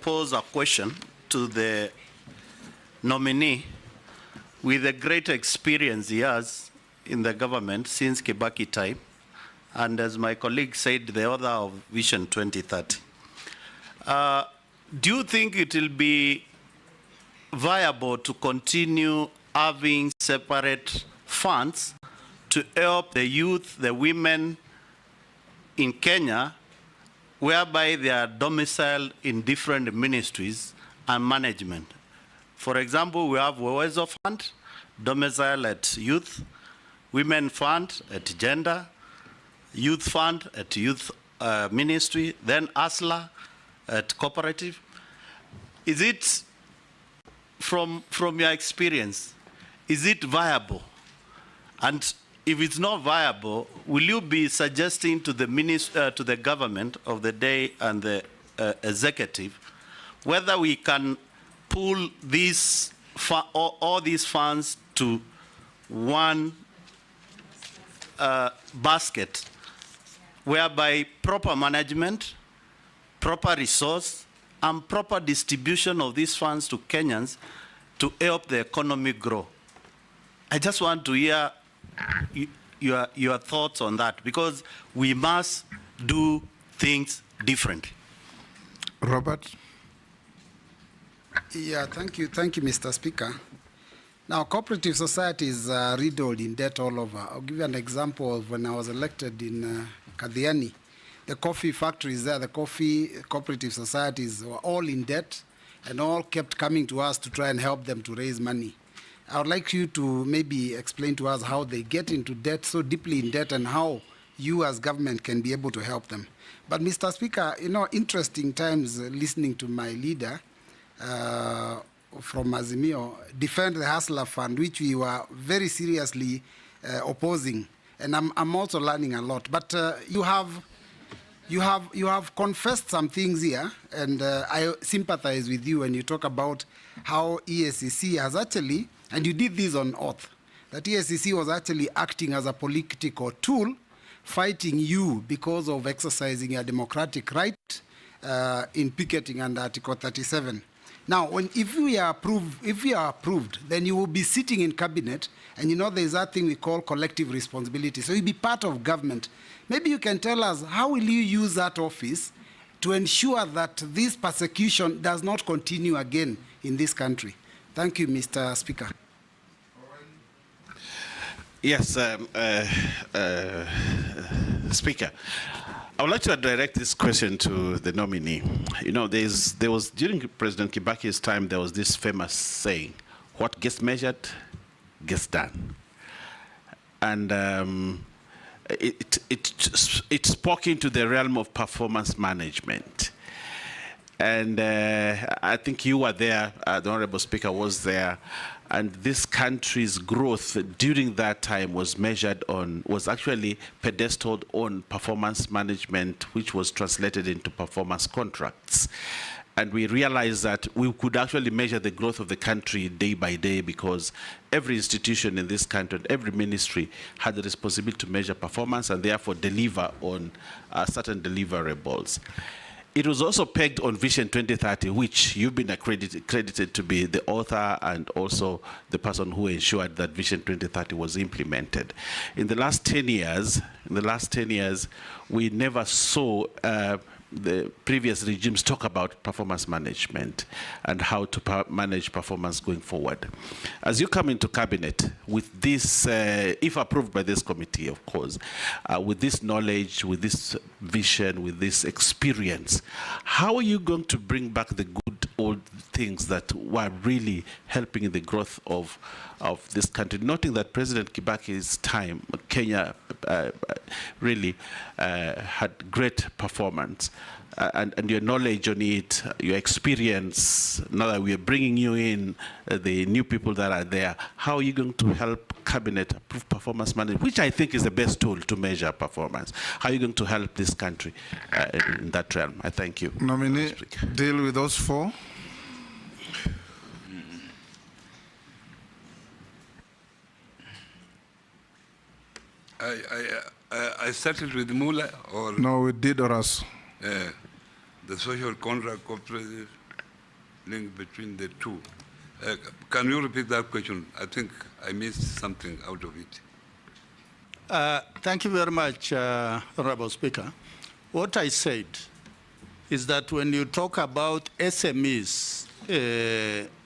S22: pose a question to the nominee with the great experience he has in the government since Kibaki time, and as my colleague said, the author of Vision 2030. Do you think it will be viable to continue having separate funds to help the youth, the women in Kenya, whereby they are domiciled in different ministries and management? For example, we have Wewezo Fund, domicile at youth, Women Fund at gender, Youth Fund at youth ministry, then ASLA at cooperative. Is it, from your experience, is it viable? And if it's not viable, will you be suggesting to the to the government of the day and the executive whether we can pool these all these funds to one basket, whereby proper management, proper resource, and proper distribution of these funds to Kenyans to help the economy grow? I just want to hear your thoughts on that, because we must do things differently.
S1: Robert?
S15: Yeah, thank you, Mr. Speaker. Now, cooperative societies are riddled in debt all over. I'll give you an example of when I was elected in Kadhiani. The coffee factories there, the coffee cooperative societies were all in debt and all kept coming to us to try and help them to raise money. I would like you to maybe explain to us how they get into debt, so deeply in debt, and how you as government can be able to help them. But Mr. Speaker, you know, interesting times listening to my leader from Azimio defend the Hustler Fund, which we were very seriously opposing. And I'm also learning a lot. But you have confessed some things here, and I sympathize with you when you talk about how EACC has actually, and you did this on oath, that EACC was actually acting as a political tool, fighting you because of exercising your democratic right in picketing under Article 37. Now, if we are approved, then you will be sitting in cabinet, and you know there's that thing we call collective responsibility. So you'll be part of government. Maybe you can tell us, how will you use that office to ensure that this persecution does not continue again in this country? Thank you, Mr. Speaker.
S22: Yes, Speaker. I would like to direct this question to the nominee. You know, there was during President Kibaki's time, there was this famous saying, what gets measured gets done. And it spoke into the realm of performance management. And I think you were there, the Honorable Speaker was there, and this country's growth during that time was measured on, was actually pedestaled on performance management, which was translated into performance contracts. And we realized that we could actually measure the growth of the country day by day, because every institution in this country, every ministry had the responsibility to measure performance and therefore deliver on certain deliverables.
S16: it was also pegged on Vision 2030, which you've been credited to be the author and also the person who ensured that Vision 2030 was implemented. In the last 10 years, we never saw the previous regimes talk about performance management and how to manage performance going forward. As you come into cabinet with this, if approved by this committee, of course, with this knowledge, with this vision, with this experience, how are you going to bring back the good old things that were really helping in the growth of this country? Noting that President Kibaki's time, Kenya really had great performance, and your knowledge on it, your experience, now that we are bringing you in, the new people that are there, how are you going to help cabinet approve performance management, which I think is the best tool to measure performance? How are you going to help this country in that realm? I thank you.
S1: Nominee, deal with those four.
S3: I started with Mula or?
S1: No, we did Oras.
S3: The social contract cooperative link between the two. Can you repeat that question? I think I missed something out of it.
S17: Thank you very much, Honorable Speaker. What I said is that when you talk about SMEs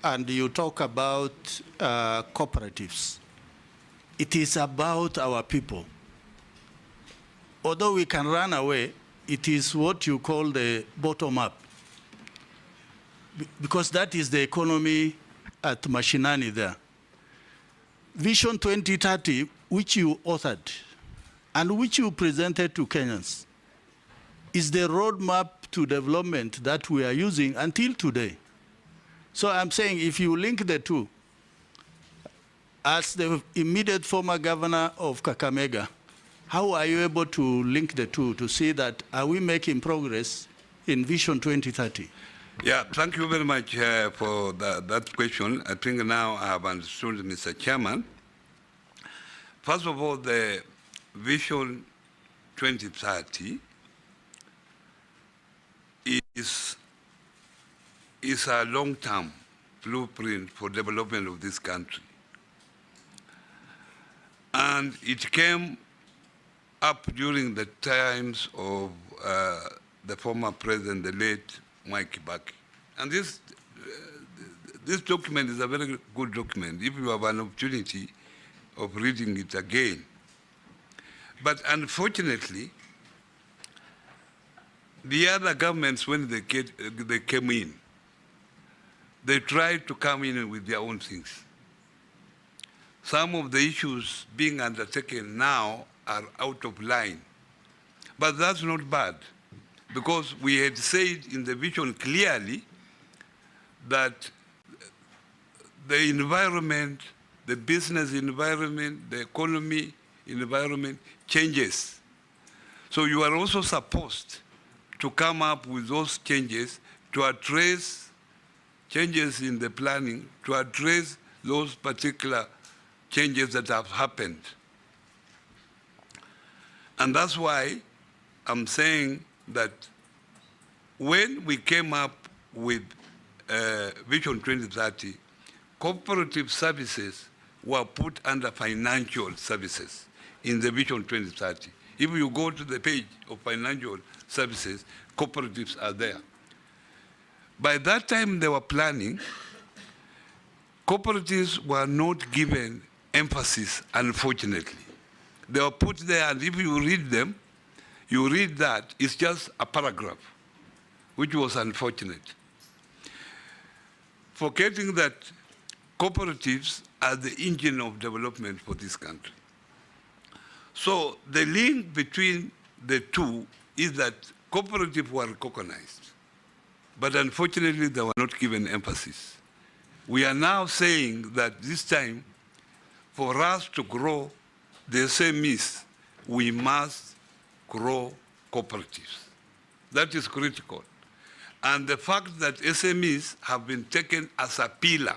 S17: and you talk about cooperatives, it is about our people. Although we can run away, it is what you call the bottom-up, because that is the economy at Mashinani there. Vision 2030, which you authored and which you presented to Kenyans, is the roadmap to development that we are using until today. So I'm saying if you link the two, as the immediate former governor of Kakamega, how are you able to link the two to see that are we making progress in Vision 2030?
S3: Yeah, thank you very much for that question. I think now I have understood, Mr. Chairman. First of all, the Vision 2030 is a long-term blueprint for development of this country. And it came up during the times of the former president, the late Mike Kibaki. And this document is a very good document if you have an opportunity of reading it again. But unfortunately, the other governments, when they came in, they tried to come in with their own things. Some of the issues being undertaken now are out of line. But that's not bad, because we had said in the vision clearly that the environment, the business environment, the economy environment changes. So you are also supposed to come up with those changes to address changes in the planning, to address those particular changes that have happened. And that's why I'm saying that when we came up with Vision 2030, cooperative services were put under financial services in the Vision 2030. If you go to the page of financial services, cooperatives are there. By that time they were planning, cooperatives were not given emphasis, unfortunately. They were put there, and if you read them, you read that it's just a paragraph, which was unfortunate. Forgetting that cooperatives are the engine of development for this country. So the link between the two is that cooperatives were recognized, but unfortunately they were not given emphasis. We are now saying that this time, for us to grow the SMEs, we must grow cooperatives. That is critical. And the fact that SMEs have been taken as a pillar,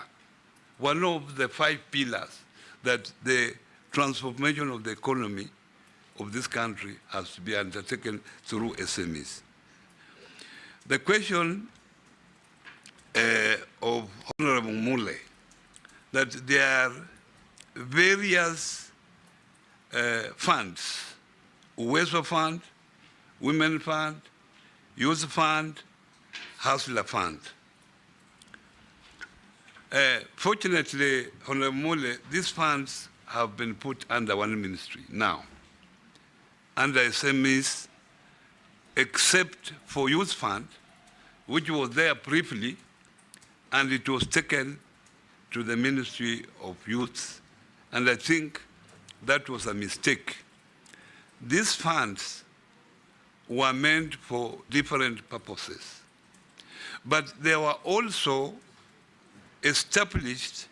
S3: one of the 5 pillars that the transformation of the economy of this country has to be undertaken through SMEs. The question of Honorable Mule, that there are various funds, Uwezo Fund, Women Fund, Youth Fund, Hustler Fund. Fortunately, Honorable Mule, these funds have been put under one ministry now, under SMEs, except for Youth Fund, which was there briefly, and it was taken to the Ministry of Youth. And I think that was a mistake. These funds were meant for different purposes. But they were also established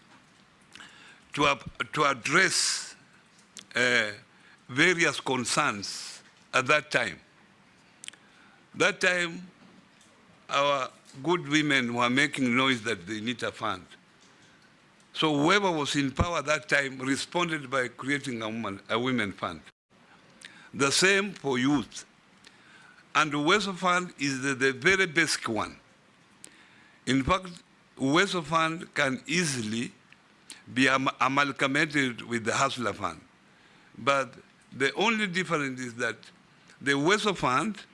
S3: to address various concerns at that time. That time, our good women were making noise that they need a fund. So whoever was in power at that time responded by creating a women fund. The same for youth. And the Uwezo Fund is the very basic one. In fact, Uwezo Fund can easily be amalgamated with the Hustler Fund. But the only difference is that the Uwezo Fund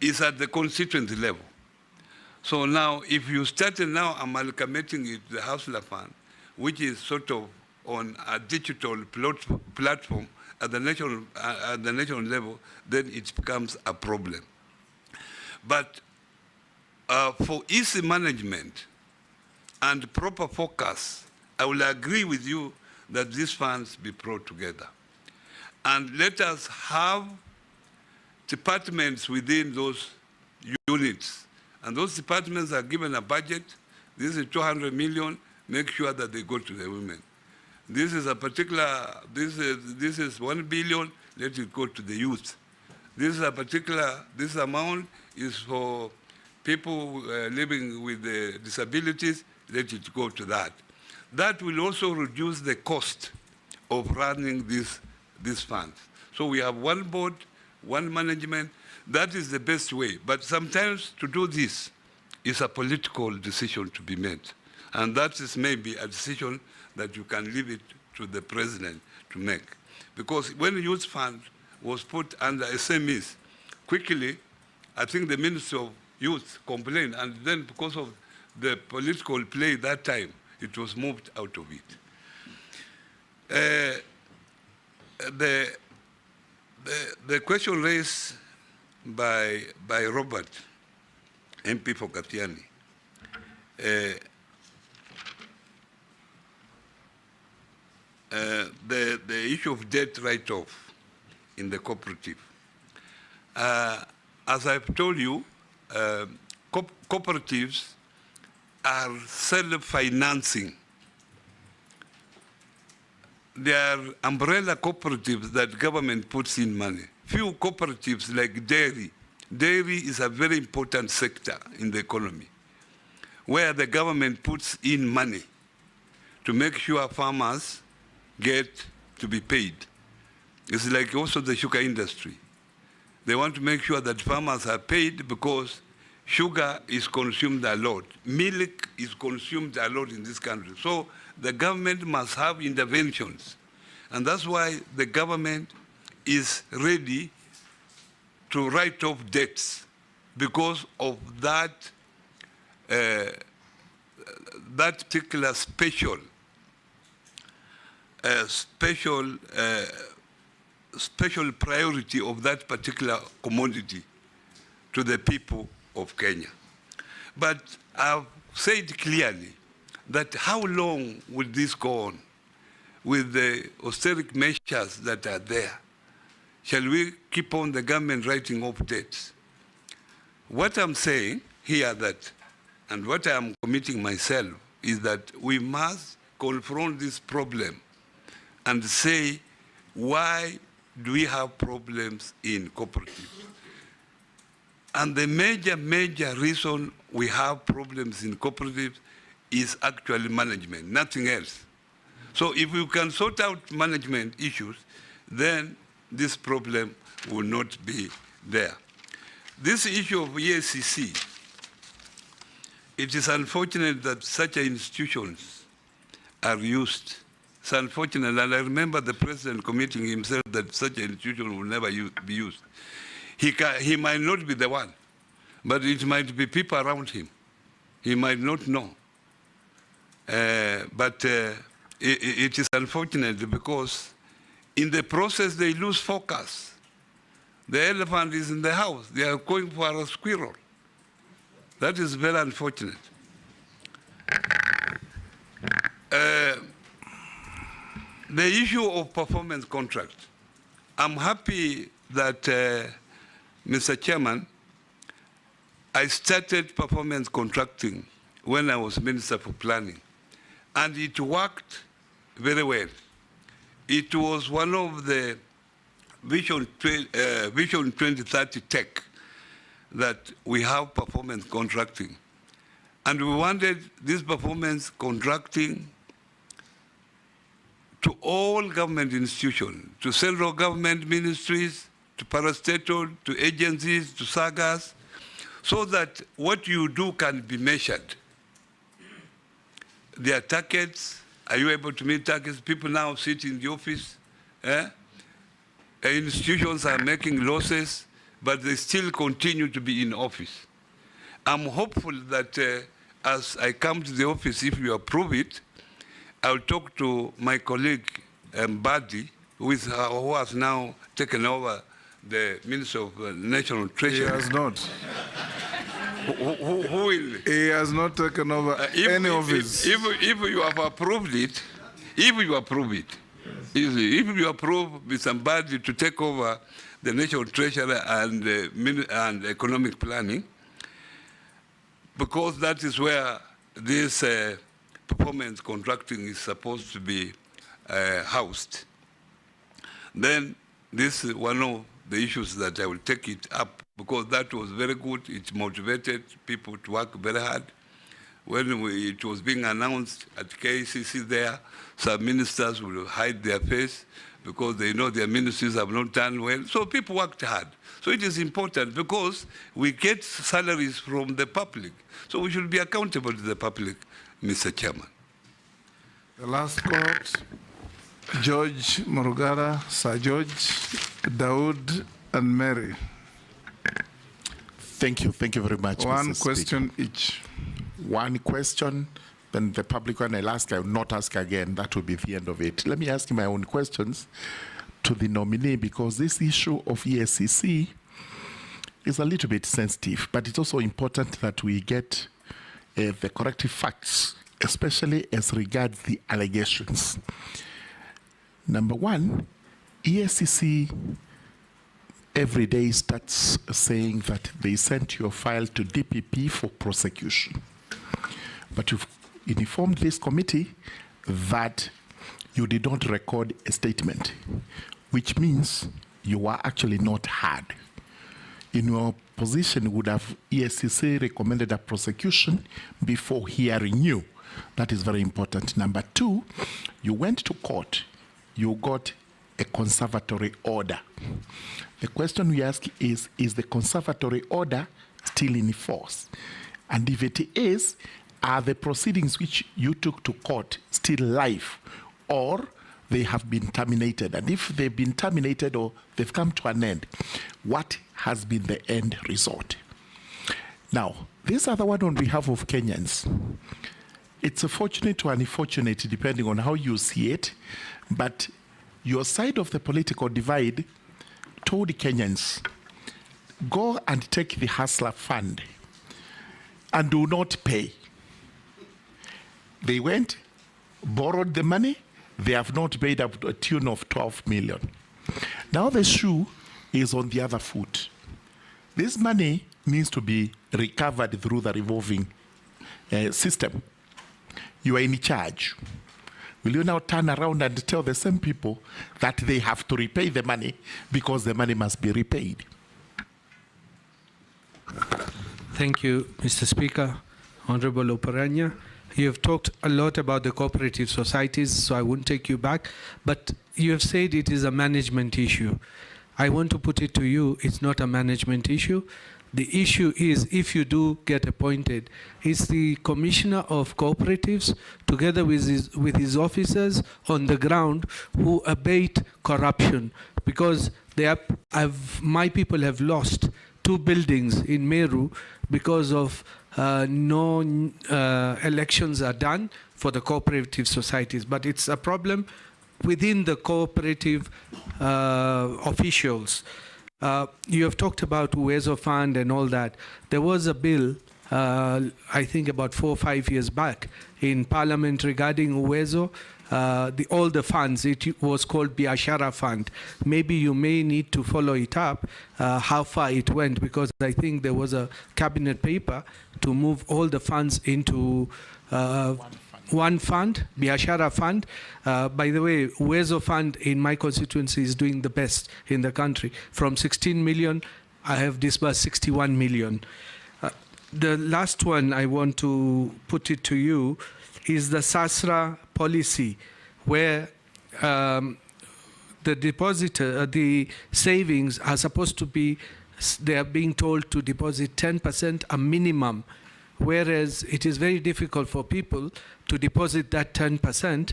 S3: is at the constituency level. So now, if you started now amalgamating it, the Hustler Fund, which is sort of on a digital platform at the national level, then it becomes a problem. But for easy management and proper focus, I will agree with you that these funds be brought together. And let us have departments within those units. And those departments are given a budget. This is 200 million. Make sure that they go to the women. This is a particular, this is 1 billion. Let it go to the youth. This is a particular, this amount is for people living with disabilities. Let it go to that. That will also reduce the cost of running these funds. So we have one board, one management. That is the best way. But sometimes to do this is a political decision to be made. And that is maybe a decision that you can leave it to the president to make. Because when the youth fund was put under SMEs, quickly, I think the Minister of Youth complained, and then because of the political play that time, it was moved out of it. The question raised by Robert, MP for Katiani, the issue of debt write-off in the cooperative. As I've told you, cooperatives are self-financing. They are umbrella cooperatives that government puts in money. Few cooperatives like dairy. Dairy is a very important sector in the economy, where the government puts in money to make sure farmers get to be paid. It's like also the sugar industry. They want to make sure that farmers are paid because sugar is consumed a lot. Milk is consumed a lot in this country. So the government must have interventions. And that's why the government is ready to write off debts because of that, that particular special priority of that particular commodity to the people of Kenya. But I've said clearly that how long will this go on with the austeric measures that are there? Shall we keep on the government writing off debts? What I'm saying here that, and what I'm committing myself, is that we must confront this problem and say, why do we have problems in cooperatives? And the major reason we have problems in cooperatives is actually management, nothing else. So if we can sort out management issues, then this problem will not be there. This issue of EACC, it is unfortunate that such institutions are used. It's unfortunate, and I remember the president committing himself that such an institution will never be used. He might not be the one, but it might be people around him. He might not know. But it is unfortunate because in the process they lose focus. The elephant is in the house. They are going for a squirrel. That is very unfortunate. The issue of performance contract. I'm happy that, Mr. Chairman, I started performance contracting when I was Minister for Planning, and it worked very well. It was one of the Vision 2030 tech that we have performance contracting. And we wanted this performance contracting to all government institutions, to central government ministries, to parastatal, to agencies, to sagas, so that what you do can be measured. There are targets. Are you able to meet targets? People now sit in the office. Institutions are making losses, but they still continue to be in office. I'm hopeful that as I come to the office, if you approve it, I'll talk to my colleague, Mbadi, who has now taken over the Minister of National Treasury.
S1: He has not.
S3: Who will?
S1: He has not taken over any office.
S3: If you have approved it, if you approve with somebody to take over the National Treasury and economic planning, because that is where this performance contracting is supposed to be housed, then this is one of the issues that I will take it up, because that was very good. It motivated people to work very hard. When it was being announced at KCC there, some ministers will hide their face because they know their ministries have not done well. So people worked hard. So it is important because we get salaries from the public. So we should be accountable to the public, Mr. Chairman.
S1: The last court, George Murugara, Sir George, Daoud, and Mary.
S10: Thank you very much,
S1: One
S10: Mr.
S1: question
S10: Speaker.
S1: each.
S10: One question, then the public one I'll ask, I will not ask again. That will be the end of it. Let me ask my own questions to the nominee, because this issue of ESCC is a little bit sensitive, but it's also important that we get the corrective facts, especially as regards the allegations. Number one, ESCC every day starts saying that they sent your file to DPP for prosecution. But you've informed this committee that you did not record a statement, which means you are actually not heard. In your position, would have ESCC recommended a prosecution before hearing you? That is very important. Number two, you went to court. You got a conservatory order. The question we ask is the conservatory order still in force? And if it is, are the proceedings which you took to court still live, or they have been terminated? And if they've been terminated or they've come to an end, what has been the end result? Now, this other one on behalf of Kenyans. It's a fortunate or unfortunate, depending on how you see it, but your side of the political divide told Kenyans, go and take the Hustler Fund and do not pay. They went, borrowed the money, they have not paid up to a tune of 12 million. Now the shoe is on the other foot. This money needs to be recovered through the revolving system. You are in charge. Will you now turn around and tell the same people that they have to repay the money because the money must be repaid?
S9: Thank you, Mr. Speaker. Honorable Oparanya, you have talked a lot about the cooperative societies, so I won't take you back, but you have said it is a management issue. I want to put it to you, it's not a management issue. The issue is, if you do get appointed, is the Commissioner of Cooperatives, together with his officers on the ground, who abate corruption. Because my people have lost 2 buildings in Meru because of no elections are done for the cooperative societies. But it's a problem within the cooperative officials. You have talked about Uwezo Fund and all that. There was a bill, I think about 4 or 5 years back, in Parliament regarding Uwezo, all the funds. It was called Biashara Fund. Maybe you may need to follow it up, how far it went, because I think there was a cabinet paper to move all the funds into one fund, Biashara Fund. By the way, Uwezo Fund in my constituency is doing the best in the country. From 16 million, I have disbursed 61 million. The last one I want to put it to you is the Sasra policy, where the depositor, the savings are supposed to be, they are being told to deposit 10% a minimum, whereas it is very difficult for people to deposit that 10%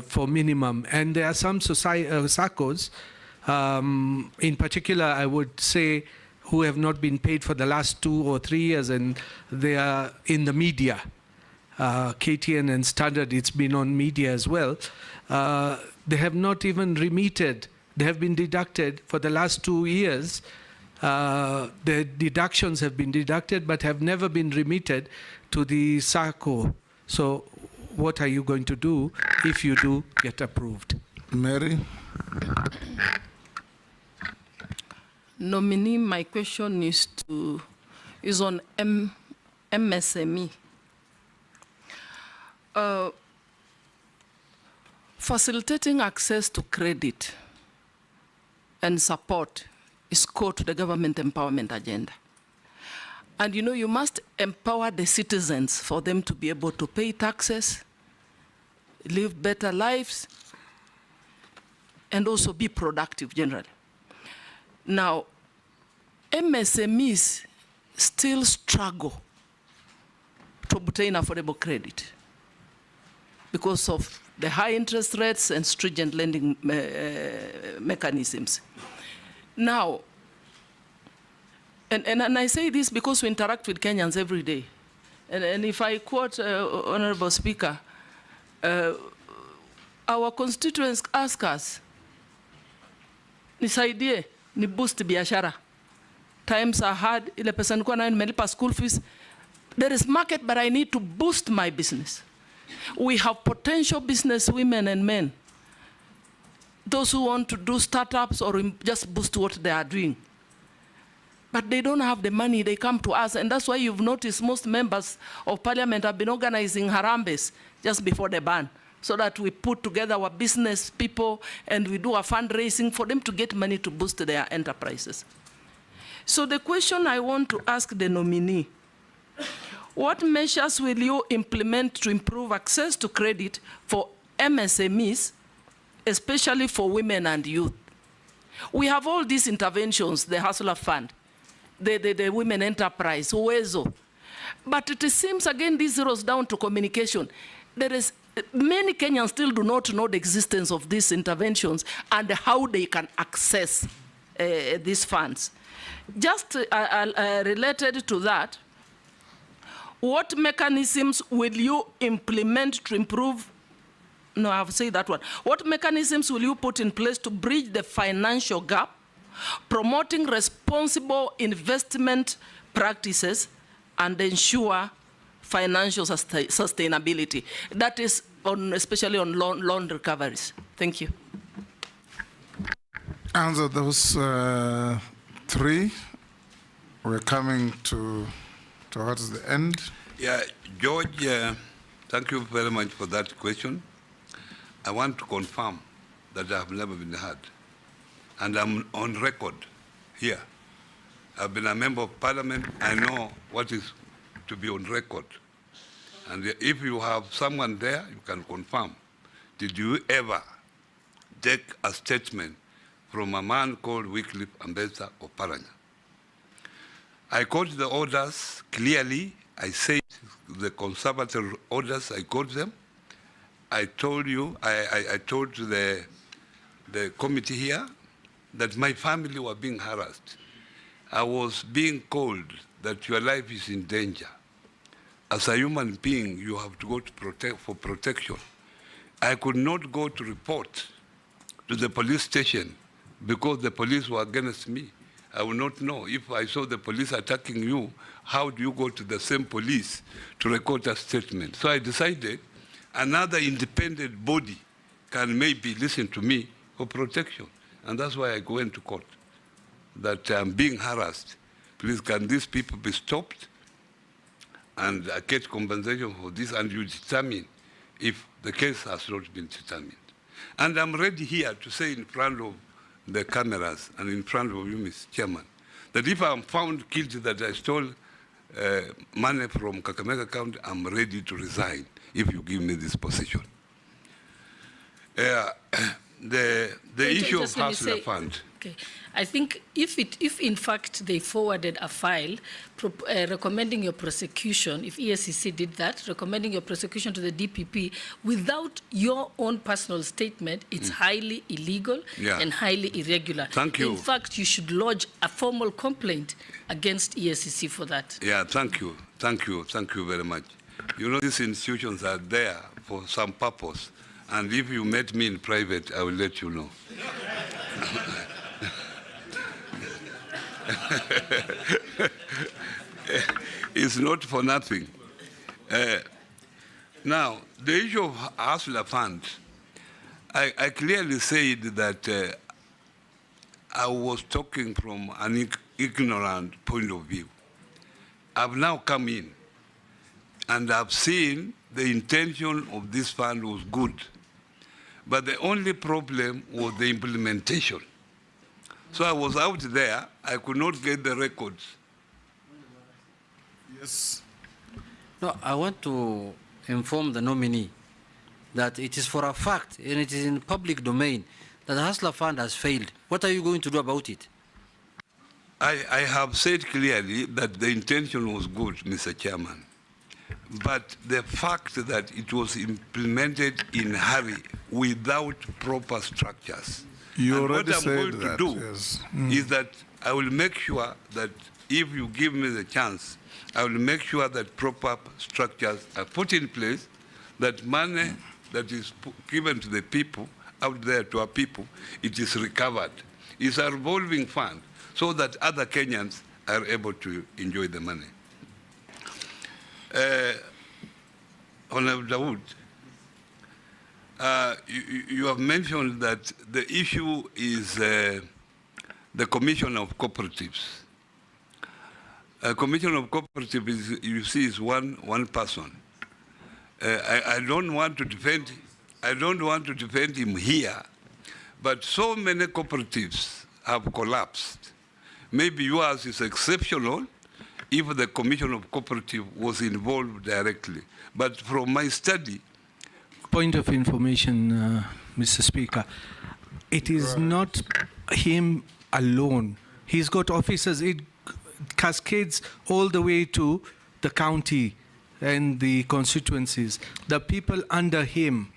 S9: for minimum. And there are some SACCOs, in particular, I would say, who have not been paid for the last 2 or 3 years, and they are in the media. KTN and Standard, it's been on media as well. They have not even remitted. They have been deducted for the last 2 years. The deductions have been deducted but have never been remitted to the SACCO. So what are you going to do if you do get approved?
S1: Mary?
S13: Nominee, my question is on MSME. Facilitating access to credit and support is core to the government empowerment agenda. And you know, you must empower the citizens for them to be able to pay taxes, live better lives, and also be productive generally. Now, MSMEs still struggle to obtain affordable credit because of the high interest rates and stringent lending mechanisms. Now, and I say this because we interact with Kenyans every day. And if I quote Honorable Speaker, our constituents ask us, nisaidie, ni boost biashara. Times are hard, ile pesa nilikuwa nayo nimelipa school fees. There is market, but I need to boost my business. We have potential business women and men. Those who want to do startups or just boost what they are doing. But they don't have the money, they come to us. And that's why you've noticed most members of parliament have been organizing harambes just before the ban, so that we put together our business people and we do a fundraising for them to get money to boost their enterprises. So the question I want to ask the nominee, what measures will you implement to improve access to credit for MSMEs, especially for women and youth? We have all these interventions, the Hustler Fund, the Women Enterprise, Uwezo. But it seems, again, this zeroes down to communication. Many Kenyans still do not know the existence of these interventions and how they can access these funds. Just related to that, what mechanisms will you implement to improve? No, I've said that one. What mechanisms will you put in place to bridge the financial gap, promoting responsible investment practices and ensure financial sustainability? That is especially on loan recoveries. Thank you.
S1: Answer those 3. We're coming towards the end.
S3: Yeah, George, thank you very much for that question. I want to confirm that I have never been heard. And I'm on record here. I've been a member of parliament. I know what is to be on record. And if you have someone there, you can confirm. Did you ever take a statement from a man called Wycliffe Ambassador Oparanya? I quote the orders clearly. I said the conservative orders, I quote them. I told you, I told the committee here that my family were being harassed. I was being called that your life is in danger. As a human being, you have to go to for protection. I could not go to report to the police station because the police were against me. I would not know. If I saw the police attacking you, how do you go to the same police to record a statement? So I decided another independent body can maybe listen to me for protection. And that's why I go into court, that I'm being harassed. Please, can these people be stopped? And I get compensation for this, and you determine if the case has not been determined. And I'm ready here to say in front of the cameras and in front of you, Mr. Chairman, that if I'm found guilty that I stole money from Kakamega County, I'm ready to resign if you give me this position. The issue of Hustler Fund.
S6: Okay. I think if in fact they forwarded a file recommending your prosecution, if ESCC did that, recommending your prosecution to the DPP without your own personal statement, it's highly illegal and highly irregular.
S3: Thank you.
S6: In fact, you should lodge a formal complaint against ESCC for that.
S3: Yeah, thank you. Thank you. Thank you very much. You know, these institutions are there for some purpose. And if you met me in private, I will let you know. It's not for nothing. Now, the issue of Hustler Fund, I clearly said that I was talking from an ignorant point of view. I've now come in, and I've seen the intention of this fund was good. But the only problem was the implementation. So I was out there, I could not get the records.
S12: Yes. No, I want to inform the nominee that it is for a fact, and it is in public domain, that the Hustler Fund has failed. What are you going to do about it?
S3: I have said clearly that the intention was good, Mr. Chairman. But the fact that it was implemented in a hurry without proper structures.
S1: You
S3: and
S1: already
S3: what I'm
S1: said
S3: going
S1: that,
S3: to do
S1: yes.
S3: is that I will make sure that if you give me the chance, I will make sure that proper structures are put in place, that money that is given to the people, out there to our people, it is recovered. It's a revolving fund so that other Kenyans are able to enjoy the money. Honorable Dawood, you have mentioned that the issue is the Commission of Cooperatives. Commission of Cooperatives, is, you see, is one person. I don't want to defend. I don't want to defend him here, but so many cooperatives have collapsed. Maybe yours is exceptional, if the Commission of Cooperative was involved directly. But from my study...
S9: Point of information, Mr. Speaker. It is not him alone. He's got officers. It cascades all the way to the county and the constituencies. The people under him,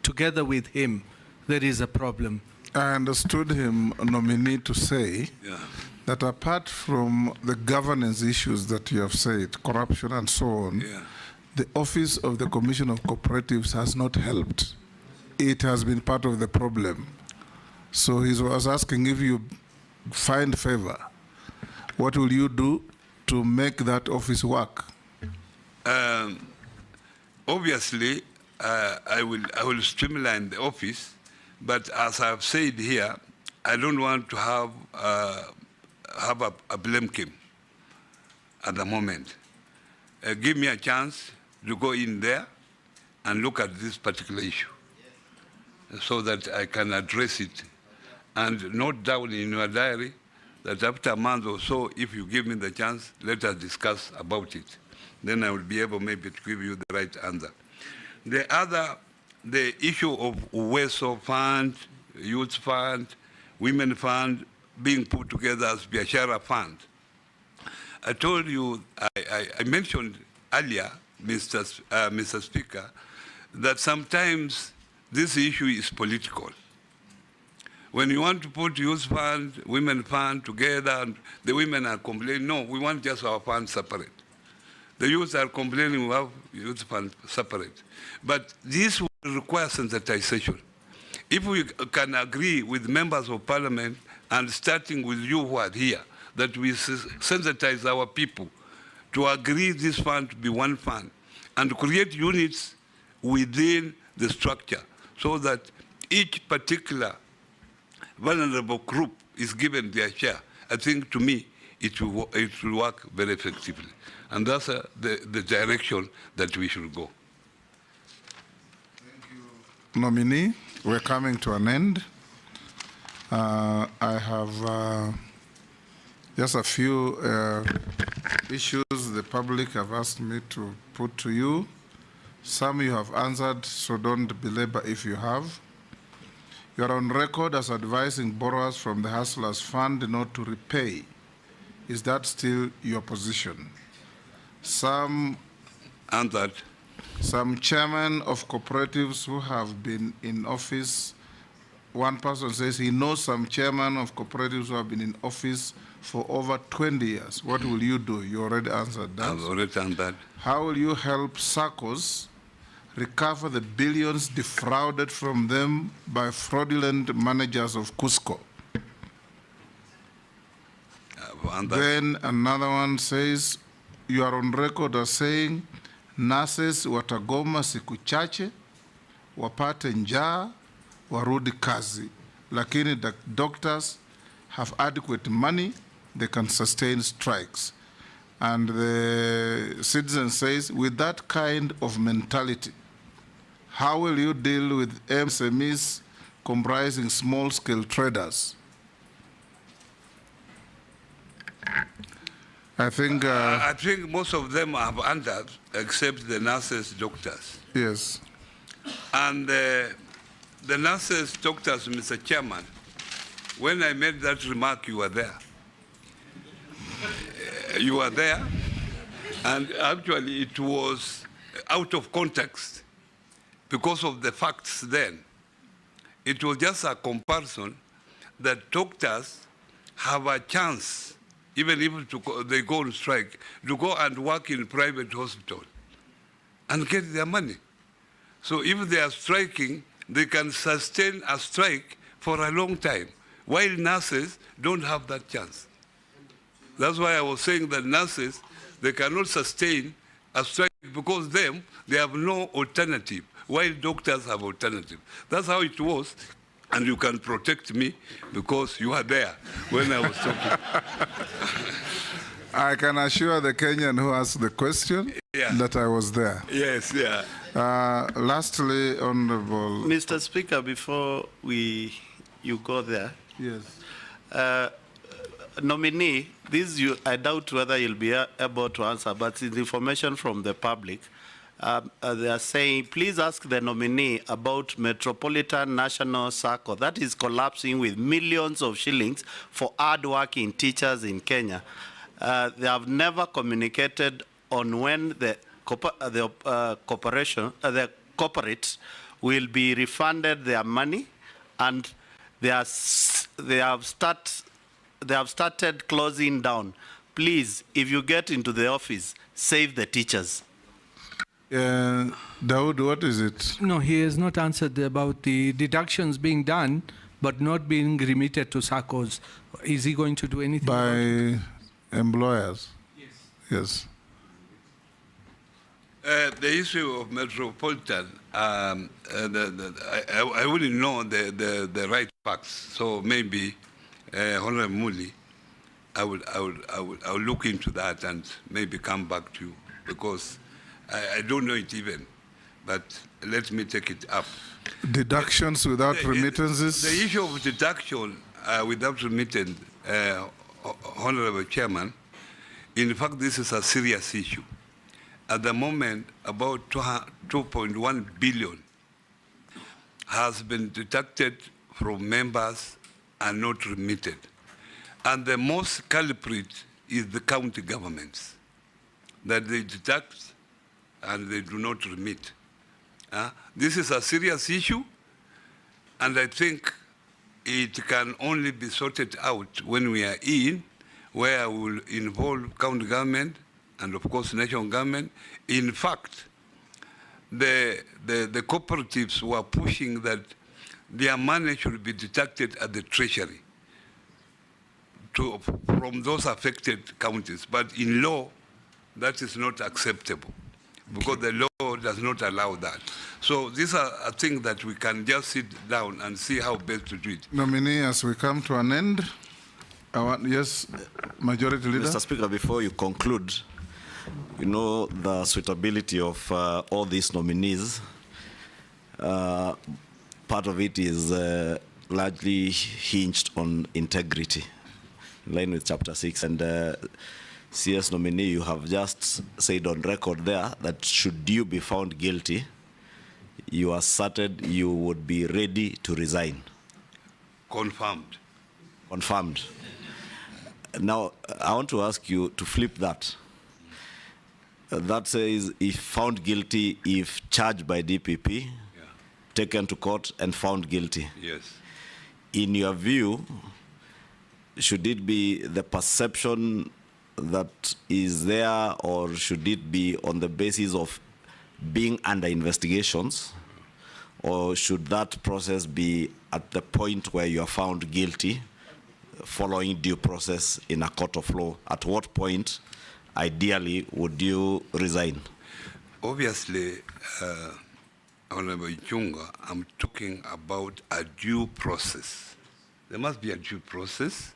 S9: together with him, there is a problem.
S1: I understood him, nominee, to say that apart from the governance issues that you have said, corruption and so on, the office of the Commission of Cooperatives has not helped. It has been part of the problem. So he was asking, if you find favor, what will you do to make that office work?
S3: Obviously, I will streamline the office, but as I've said here, I don't want to have a blame game at the moment. Give me a chance to go in there and look at this particular issue so that I can address it and note down in your diary that after a month or so, if you give me the chance, let us discuss about it. Then I will be able maybe to give you the right answer. The issue of Uweso Fund, Youth Fund, Women Fund being put together as Biashara Fund. I told you, I mentioned earlier, Mr. Speaker, that sometimes this issue is political. When you want to put youth fund, women fund together, and the women are complaining, no, we want just our fund separate. The youth are complaining we have youth fund separate. But this will require sensitization. If we can agree with members of parliament, and starting with you who are here, that we sensitize our people to agree this fund to be one fund, and create units within the structure, so that each particular vulnerable group is given their share, I think to me it will work very effectively. And that's the direction that we should go.
S1: Thank you, Nominee. We're coming to an end. I have just a few issues the public have asked me to put to you. Some you have answered, so don't belabor if you have. You are on record as advising borrowers from the Hustlers Fund not to repay. Is that still your position? Some
S3: answered.
S1: Some chairmen of cooperatives who have been in office, one person says he knows some chairmen of cooperatives who have been in office for over 20 years. What will you do? You already answered that.
S3: I've already answered.
S1: How will you help SACCOs recover the billions defrauded from them by fraudulent managers of Cusco? Then another one says, you are on record as saying, nurses watagoma siku chache, wapate njaa, warudi kazi. Lakini the doctors have adequate money, they can sustain strikes. And the citizen says, with that kind of mentality, how will you deal with MSMEs comprising small-scale traders? I think
S3: most of them have answered, except the nurses, doctors.
S1: Yes.
S3: And the nurses, doctors, Mr. Chairman, when I made that remark, you were there. You were there, and actually it was out of context because of the facts then. It was just a comparison that doctors have a chance, even if they go on strike, to go and work in private hospital and get their money. So if they are striking, they can sustain a strike for a long time, while nurses don't have that chance. That's why I was saying that nurses, they cannot sustain a strike because they have no alternative, while doctors have alternative. That's how it was, and you can protect me because you are there when I was talking.
S1: I can assure the Kenyan who asked the question that I was there.
S3: Yes, yeah.
S1: Lastly, Honorable...
S22: Mr. Speaker, before you go there.
S1: Yes.
S22: Nominee, I doubt whether you'll be able to answer, but it's information from the public. They are saying, please ask the nominee about Metropolitan National Circle that is collapsing with millions of shillings for hard-working teachers in Kenya. They have never communicated on when the corporate will be refunded their money, and they have started closing down. Please, if you get into the office, save the teachers.
S1: Dawood, what is it?
S9: No, he has not answered about the deductions being done, but not being remitted to SACCOs. Is he going to do anything
S1: by employers? Yes.
S3: The issue of Metropolitan, I wouldn't know the right facts, so maybe Honorable Muli, I will look into that and maybe come back to you, because I don't know it even, but let me take it up.
S1: Deductions without remittances?
S3: The issue of deduction without remittance, Honorable Chairman, in fact, this is a serious issue. At the moment, about 2.1 billion has been deducted from members and not remitted. And the most culprit is the county governments, that they deduct and they do not remit. This is a serious issue, and I think it can only be sorted out when we are in, where we will involve county government and of course national government. In fact, the cooperatives were pushing that their money should be deducted at the treasury from those affected counties. But in law, that is not acceptable because the law does not allow that. So these are things that we can just sit down and see how best to do it.
S1: Nominee, as we come to an end, yes, Majority Leader.
S11: Mr. Speaker, before you conclude, you know the suitability of all these nominees. Part of it is largely hinged on integrity, in line with Chapter 6. And CS nominee, you have just said on record there that should you be found guilty, you asserted you would be ready to resign.
S3: Confirmed.
S11: Confirmed. Now, I want to ask you to flip that. That says if found guilty, if charged by DPP, taken to court and found guilty.
S3: Yes.
S11: In your view, should it be the perception that is there, or should it be on the basis of being under investigations, or should that process be at the point where you are found guilty following due process in a court of law? At what point, ideally, would you resign?
S3: Obviously, Honorable Chunga, I'm talking about a due process. There must be a due process.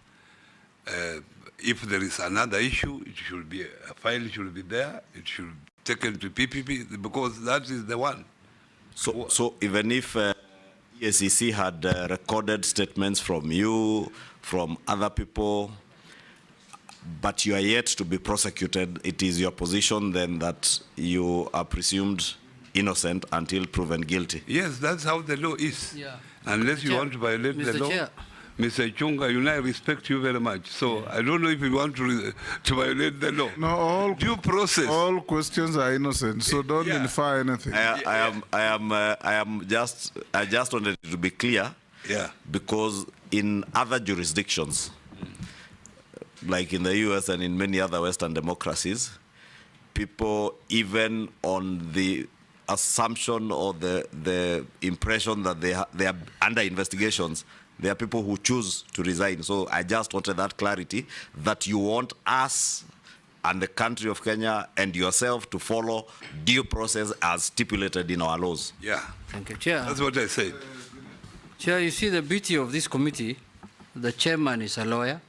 S3: If there is another issue, it should be, a file should be there, it should be taken to PPP, because that is the one.
S11: So even if EACC had recorded statements from you, from other people, but you are yet to be prosecuted, it is your position then that you are presumed innocent until proven guilty?
S3: Yes, that's how the law is.
S12: Yeah.
S3: Unless you want to violate the law.
S12: Chair.
S3: Mr. Chunga, you know, I respect you very much. So I don't know if you want to violate the law.
S1: No, all
S3: due process.
S1: All questions are innocent, so don't infer anything.
S11: I just wanted to be clear.
S3: Yeah.
S11: Because in other jurisdictions, like in the US and in many other Western democracies, people, even on the assumption or the impression that they are under investigations, there are people who choose to resign. So I just wanted that clarity, that you want us and the country of Kenya and yourself to follow due process as stipulated in our laws.
S3: Yeah.
S12: Thank you, Chair.
S3: That's what I said.
S12: Chair, you see the beauty of this committee, the chairman is a lawyer,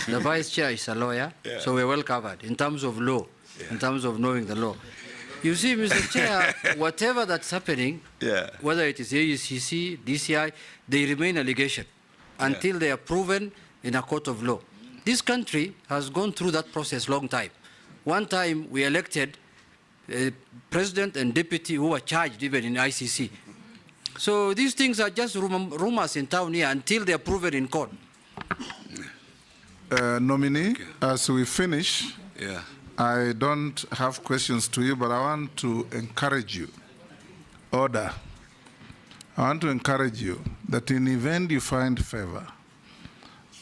S12: the vice chair is a lawyer, so we're well covered in terms of law, in terms of knowing the law. You see, Mr. Chair, whatever that's happening, whether it is AECC, DCI, they remain allegation until they are proven in a court of law. This country has gone through that process long time. One time we elected a president and deputy who were charged even in ICC. So these things are just rumors in town here until they are proven in court.
S1: Nominee, as we finish,
S3: yeah.
S1: I don't have questions to you, but I want to encourage you. Order. I want to encourage you that in the event you find favor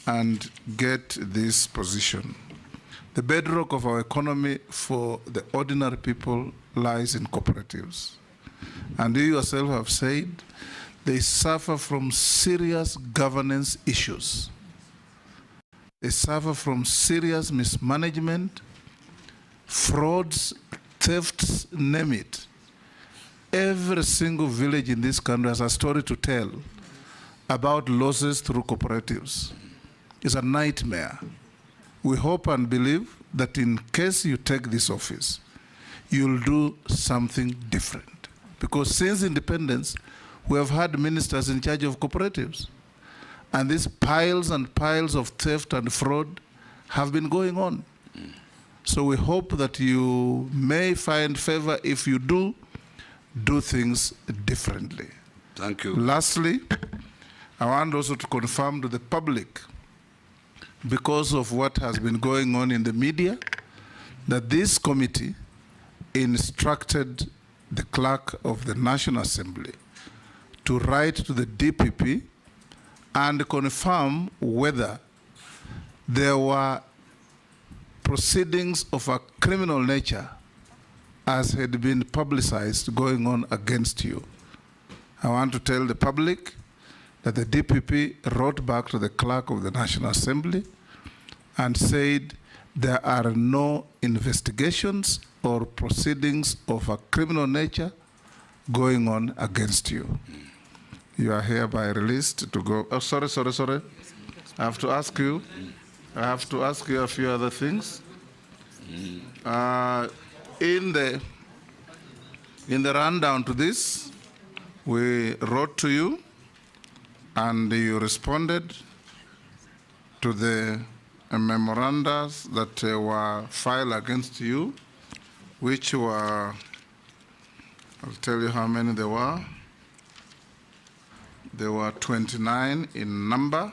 S1: and get this position, the bedrock of our economy for the ordinary people lies in cooperatives. And you yourself have said they suffer from serious governance issues. They suffer from serious mismanagement, frauds, thefts, name it. Every single village in this country has a story to tell about losses through cooperatives. It's a nightmare. We hope and believe that in case you take this office, you'll do something different. Because since independence, we have had ministers in charge of cooperatives. And these piles and piles of theft and fraud have been going on. So we hope that you may find favor. If you do things differently.
S3: Thank you.
S1: Lastly, I want also to confirm to the public because of what has been going on in the media, that this committee instructed the clerk of the National Assembly to write to the DPP and confirm whether there were proceedings of a criminal nature as had been publicized going on against you. I want to tell the public that the DPP wrote back to the clerk of the National Assembly and said there are no investigations or proceedings of a criminal nature going on against you. You are hereby released to go. Oh, sorry. I have to ask you a few other things. In the rundown to this, we wrote to you and you responded to the memoranda that were filed against you, which were, I'll tell you how many there were. There were 29 in number.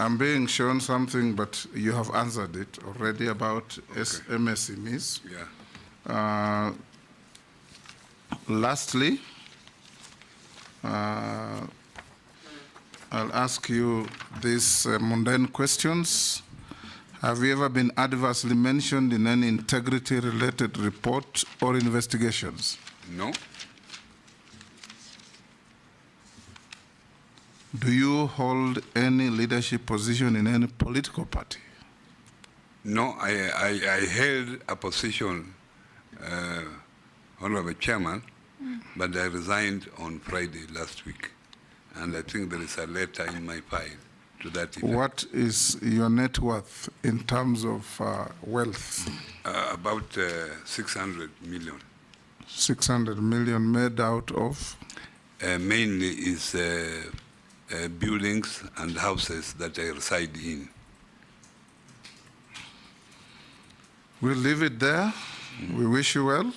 S1: I'm being shown something, but you have answered it already about MSMEs.
S3: Yeah.
S1: Lastly, I'll ask you these mundane questions. Have you ever been adversely mentioned in any integrity-related report or investigations?
S3: No.
S1: Do you hold any leadership position in any political party?
S3: No, I held a position, Honorable Chairman, but I resigned on Friday last week. And I think there is a letter in my file to that effect.
S1: What is your net worth in terms of wealth?
S3: About 600 million.
S1: 600 million made out of?
S3: Mainly is buildings and houses that I reside in.
S1: We'll leave it there. We wish you well.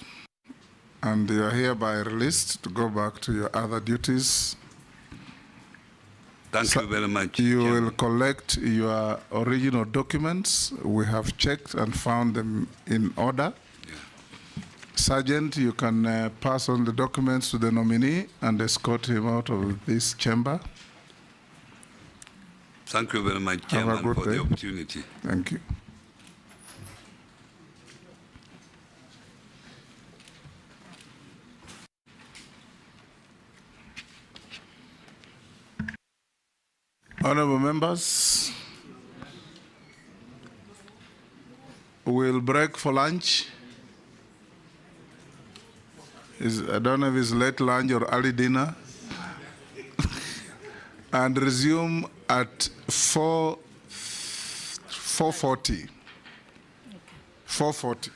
S1: And you are hereby released to go back to your other duties.
S3: Thank you very much.
S1: You will collect your original documents. We have checked and found them in order.
S3: Yeah.
S1: Sergeant, you can pass on the documents to the nominee and escort him out of this chamber.
S3: Thank you very much,
S1: Have a
S3: Chairman,
S1: good
S3: for
S1: day.
S3: the opportunity.
S1: Thank you. Honorable members, we'll break for lunch. I don't know if it's late lunch or early dinner. And resume at 4:40. 4:40.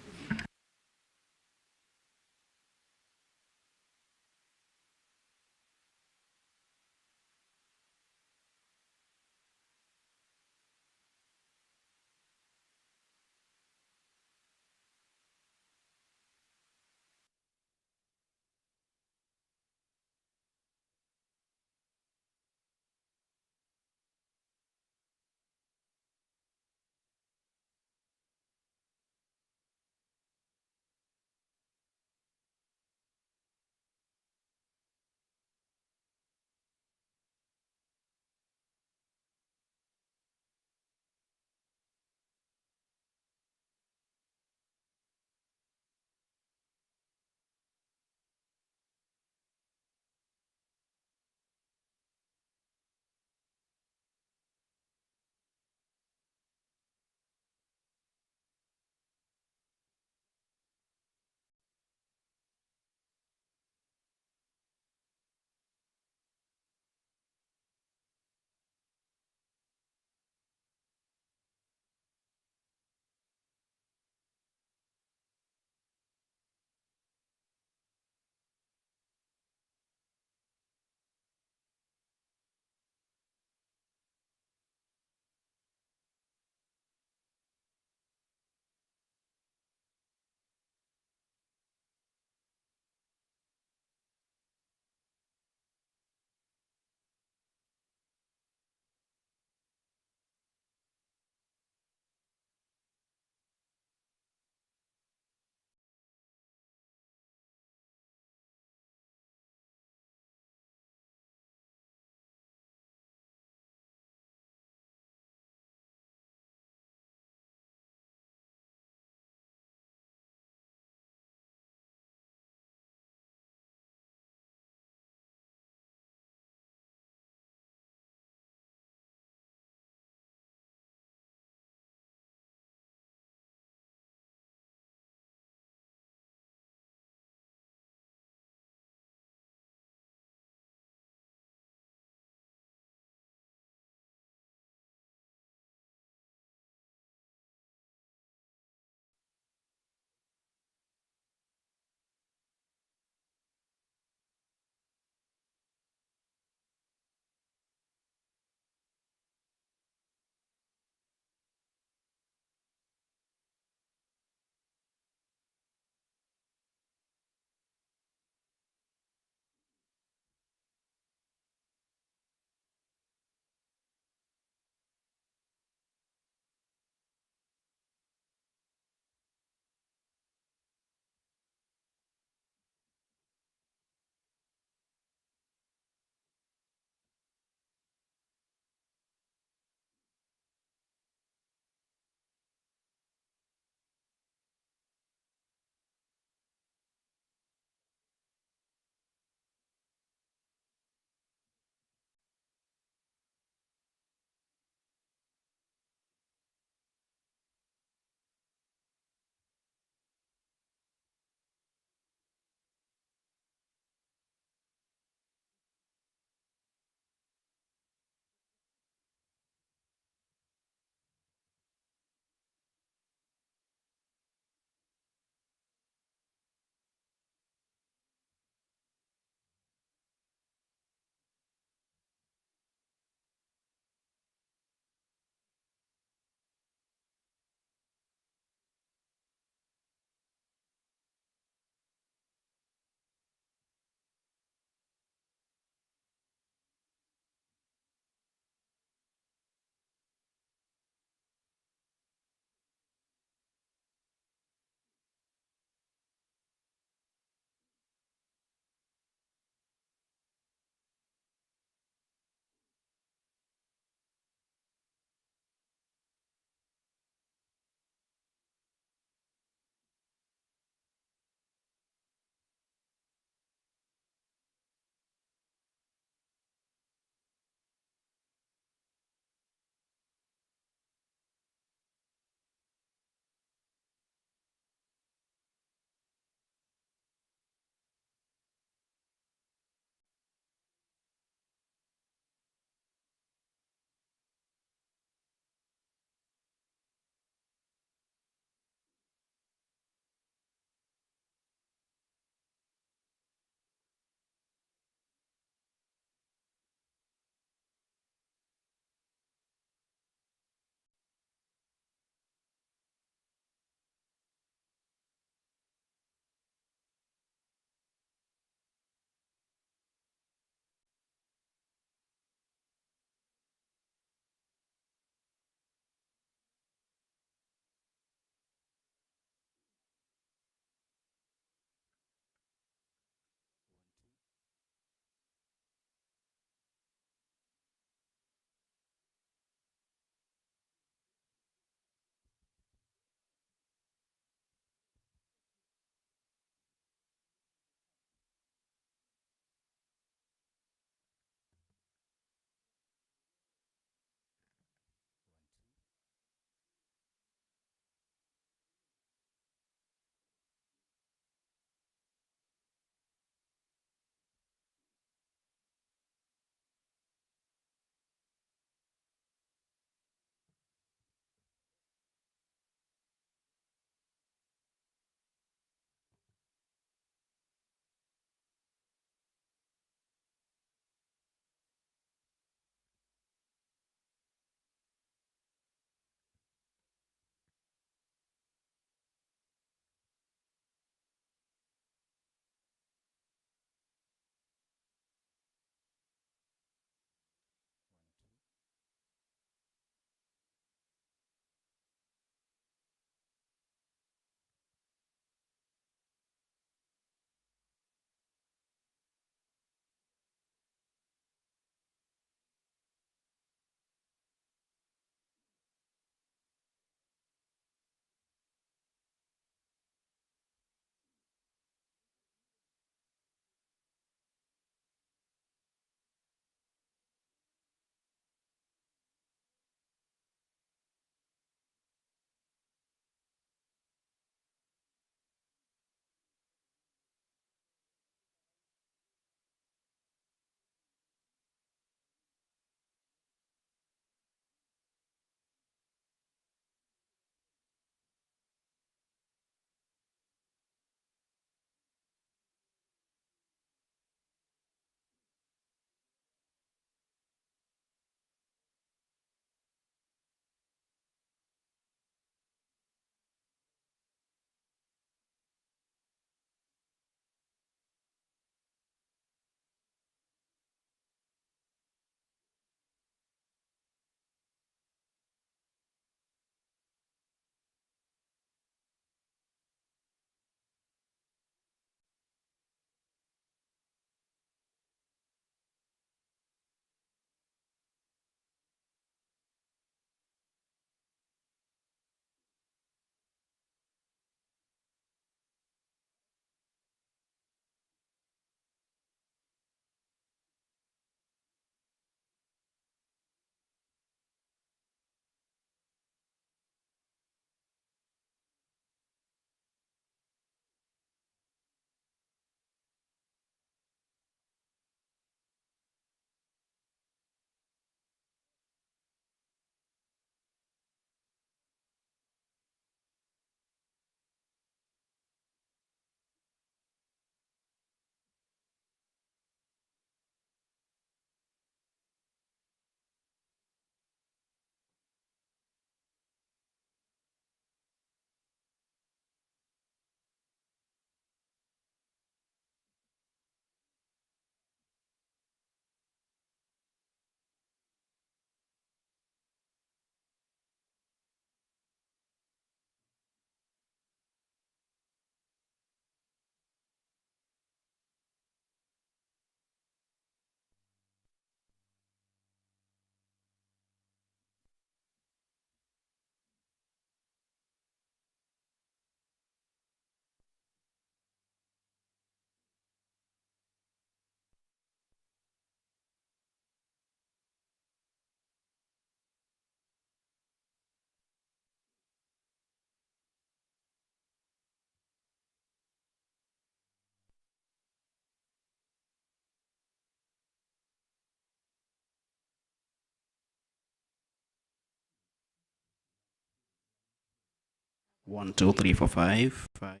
S2: 1, 2, 3, 4, 5. 5.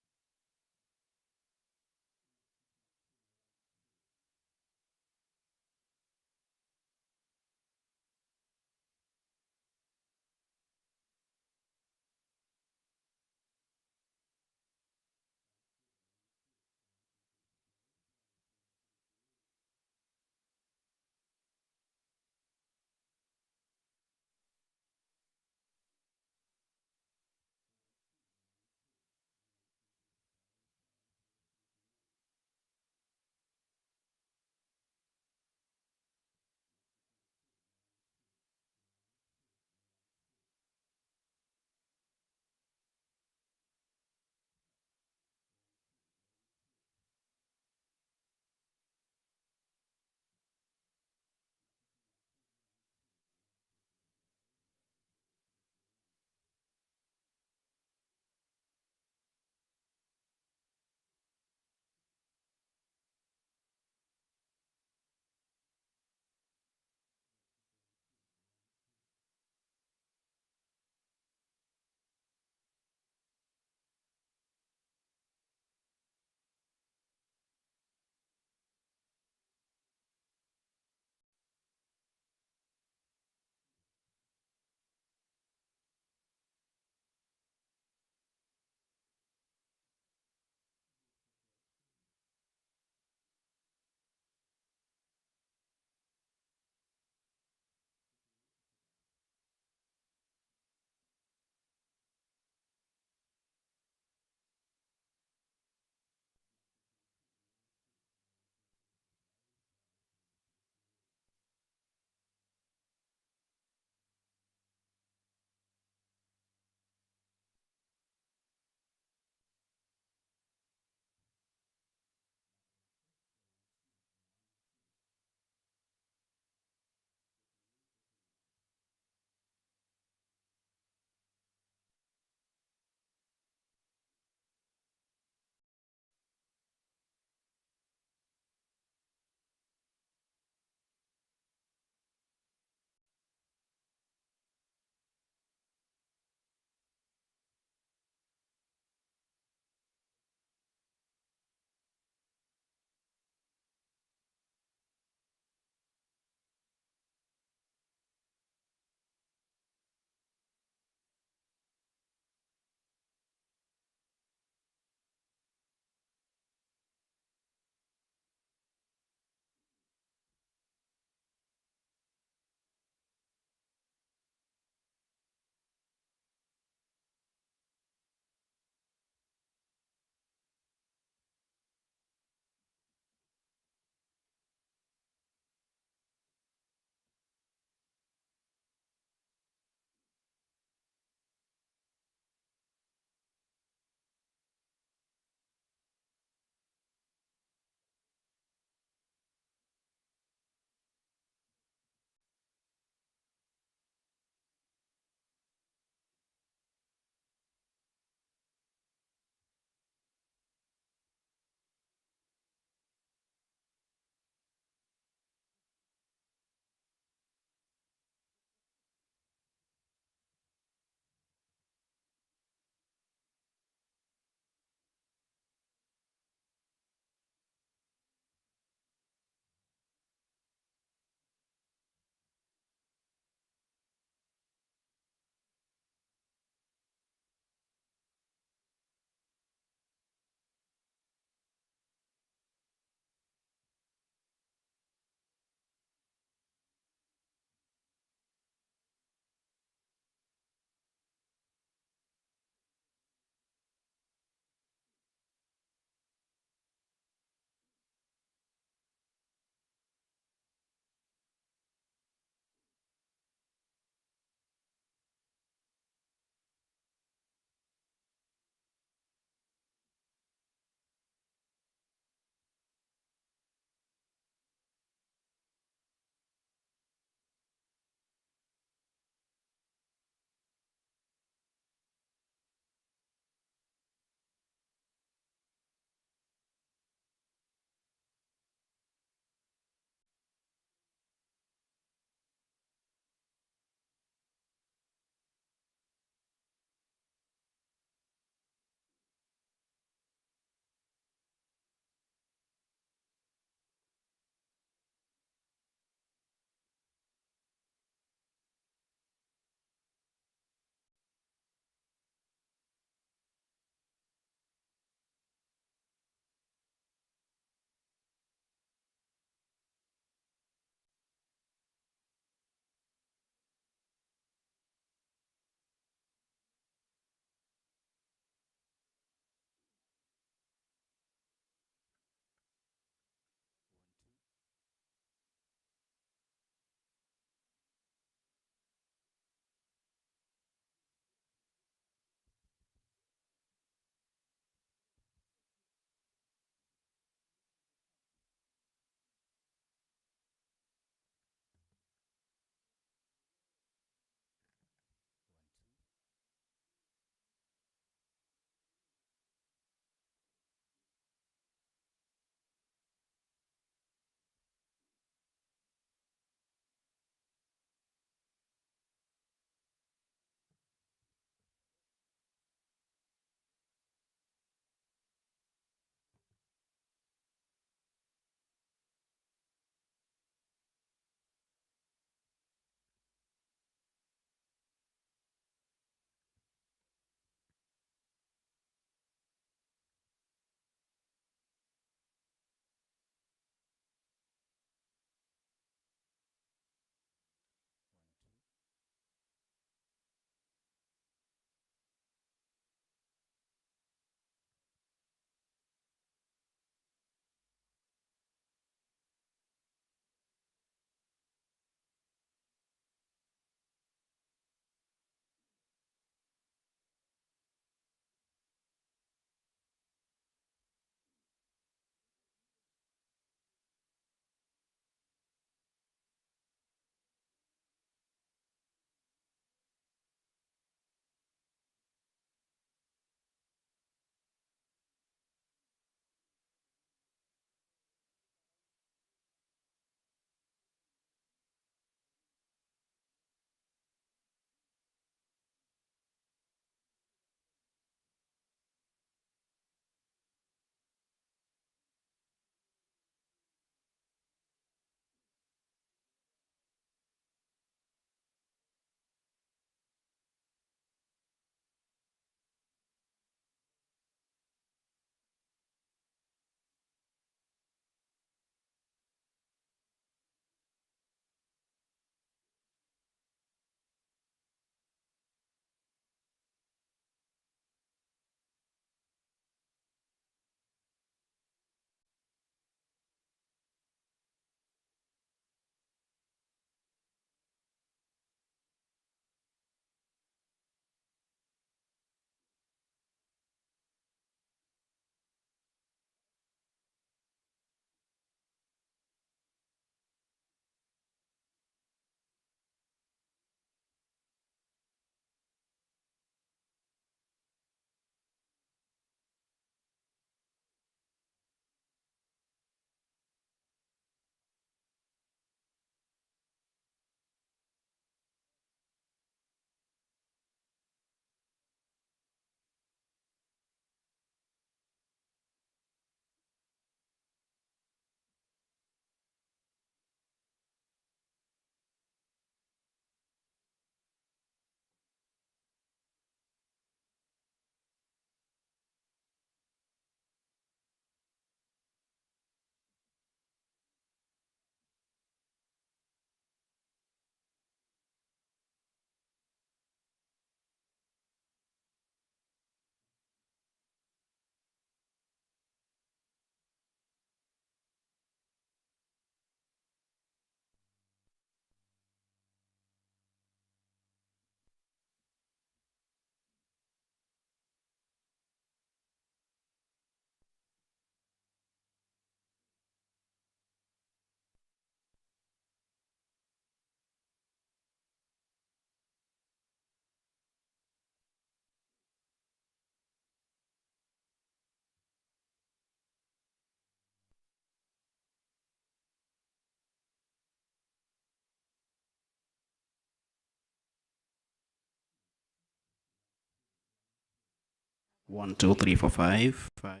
S2: 1, 2, 3, 4, 5. 5.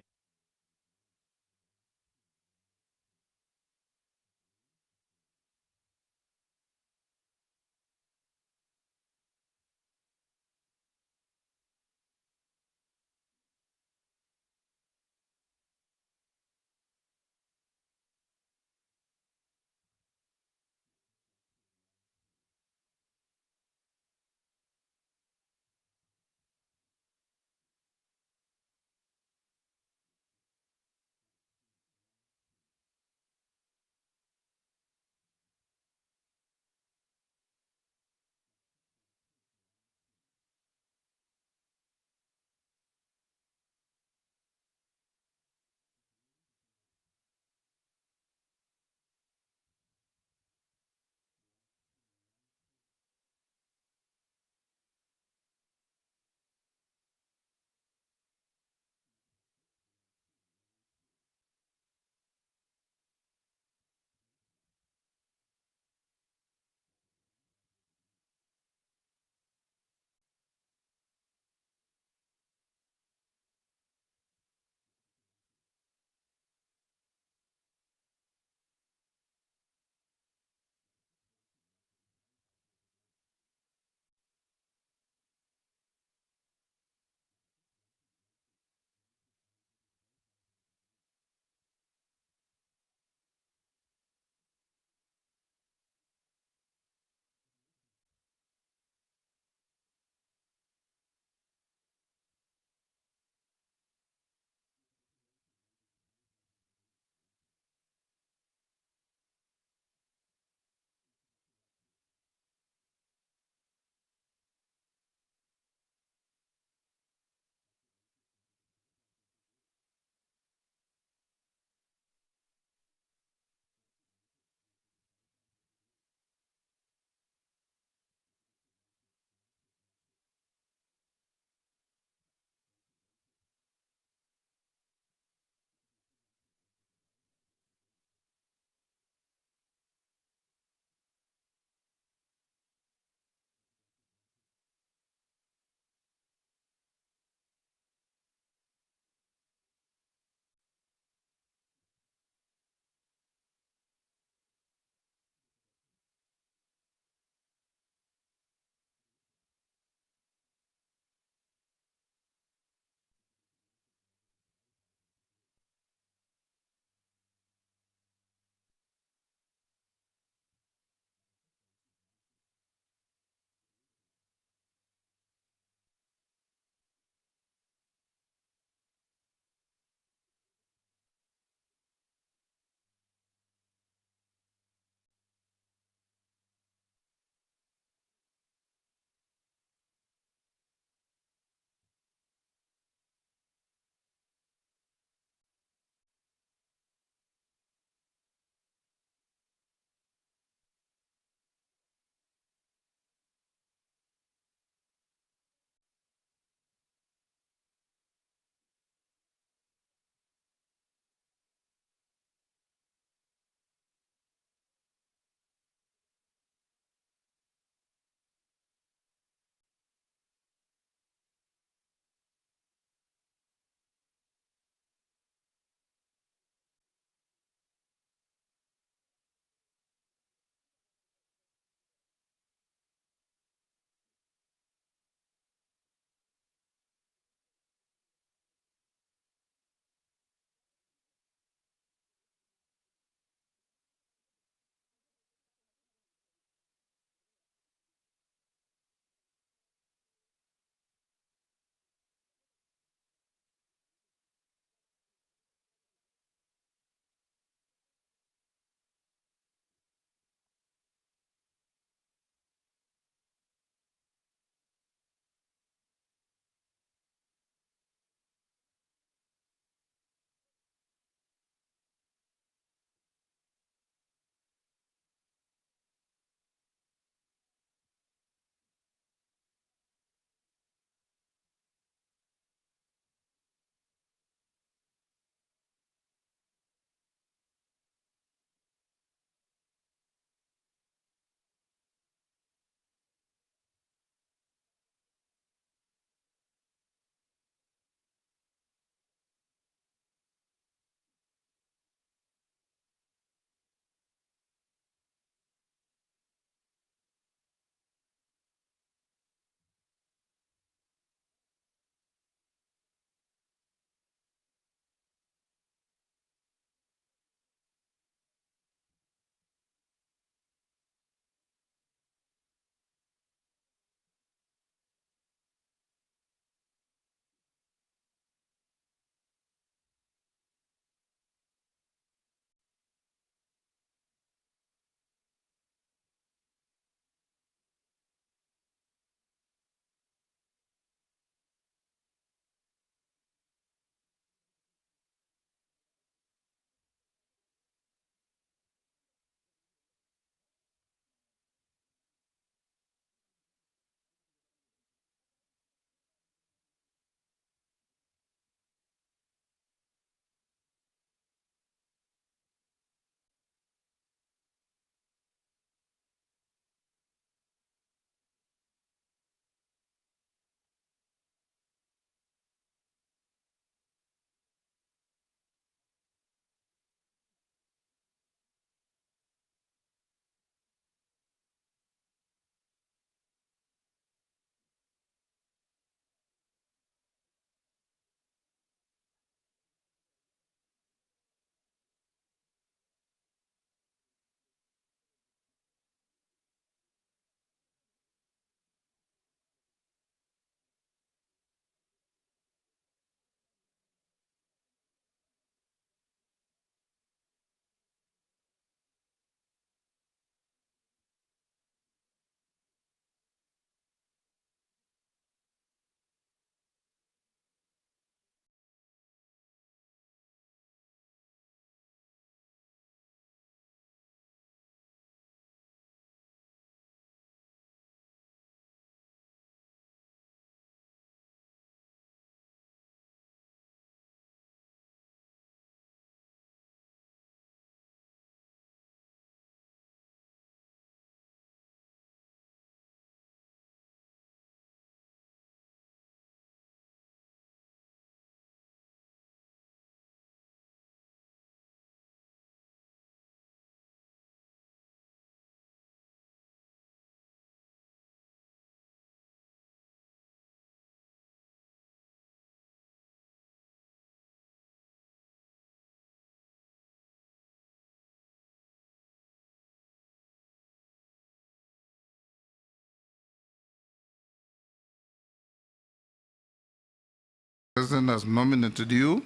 S1: President has nominated you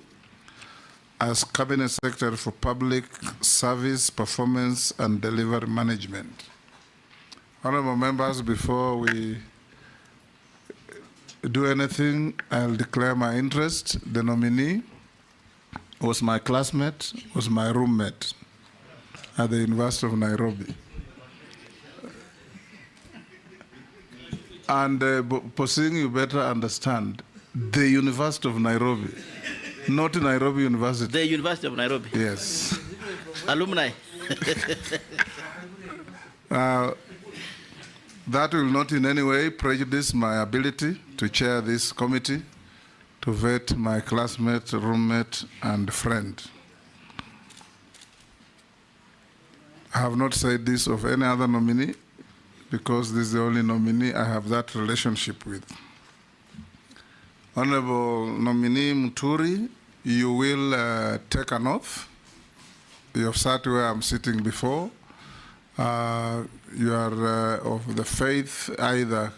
S1: as Cabinet Secretary for Public Service, Performance and Delivery Management. Honorable members, before we do anything, I'll declare my interest. The nominee was my classmate, was my roommate at the University of Nairobi. And Posing, you better understand, the University of Nairobi, not Nairobi University.
S5: The University of Nairobi?
S1: Yes.
S5: Alumni?
S1: That will not in any way prejudice my ability to chair this committee, to vet my classmate, roommate, and friend. I have not said this of any other nominee, because this is the only nominee I have that relationship with. Honorable nominee Muturi, you will take an oath. You have sat where I'm sitting before. You are of the faith, either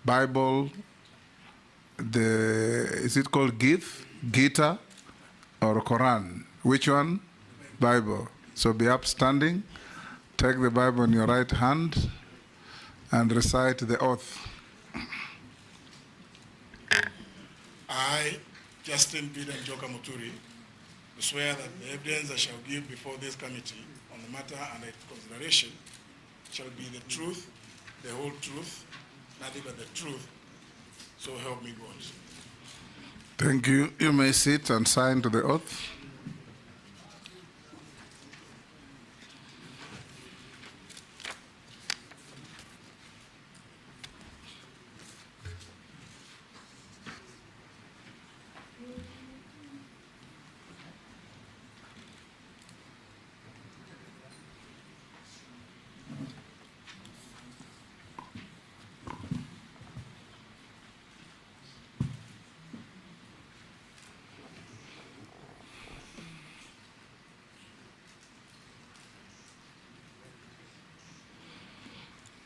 S1: Bible, is it called Gita, or Quran? Which one? Bible. So be upstanding, take the Bible in your right hand, and recite the oath.
S7: I, Justin Peter Njoka Muturi, swear that the evidence I shall give before this committee on the matter under consideration shall be the truth, the whole truth, nothing but the truth. So help me God.
S1: Thank you. You may sit and sign to the oath.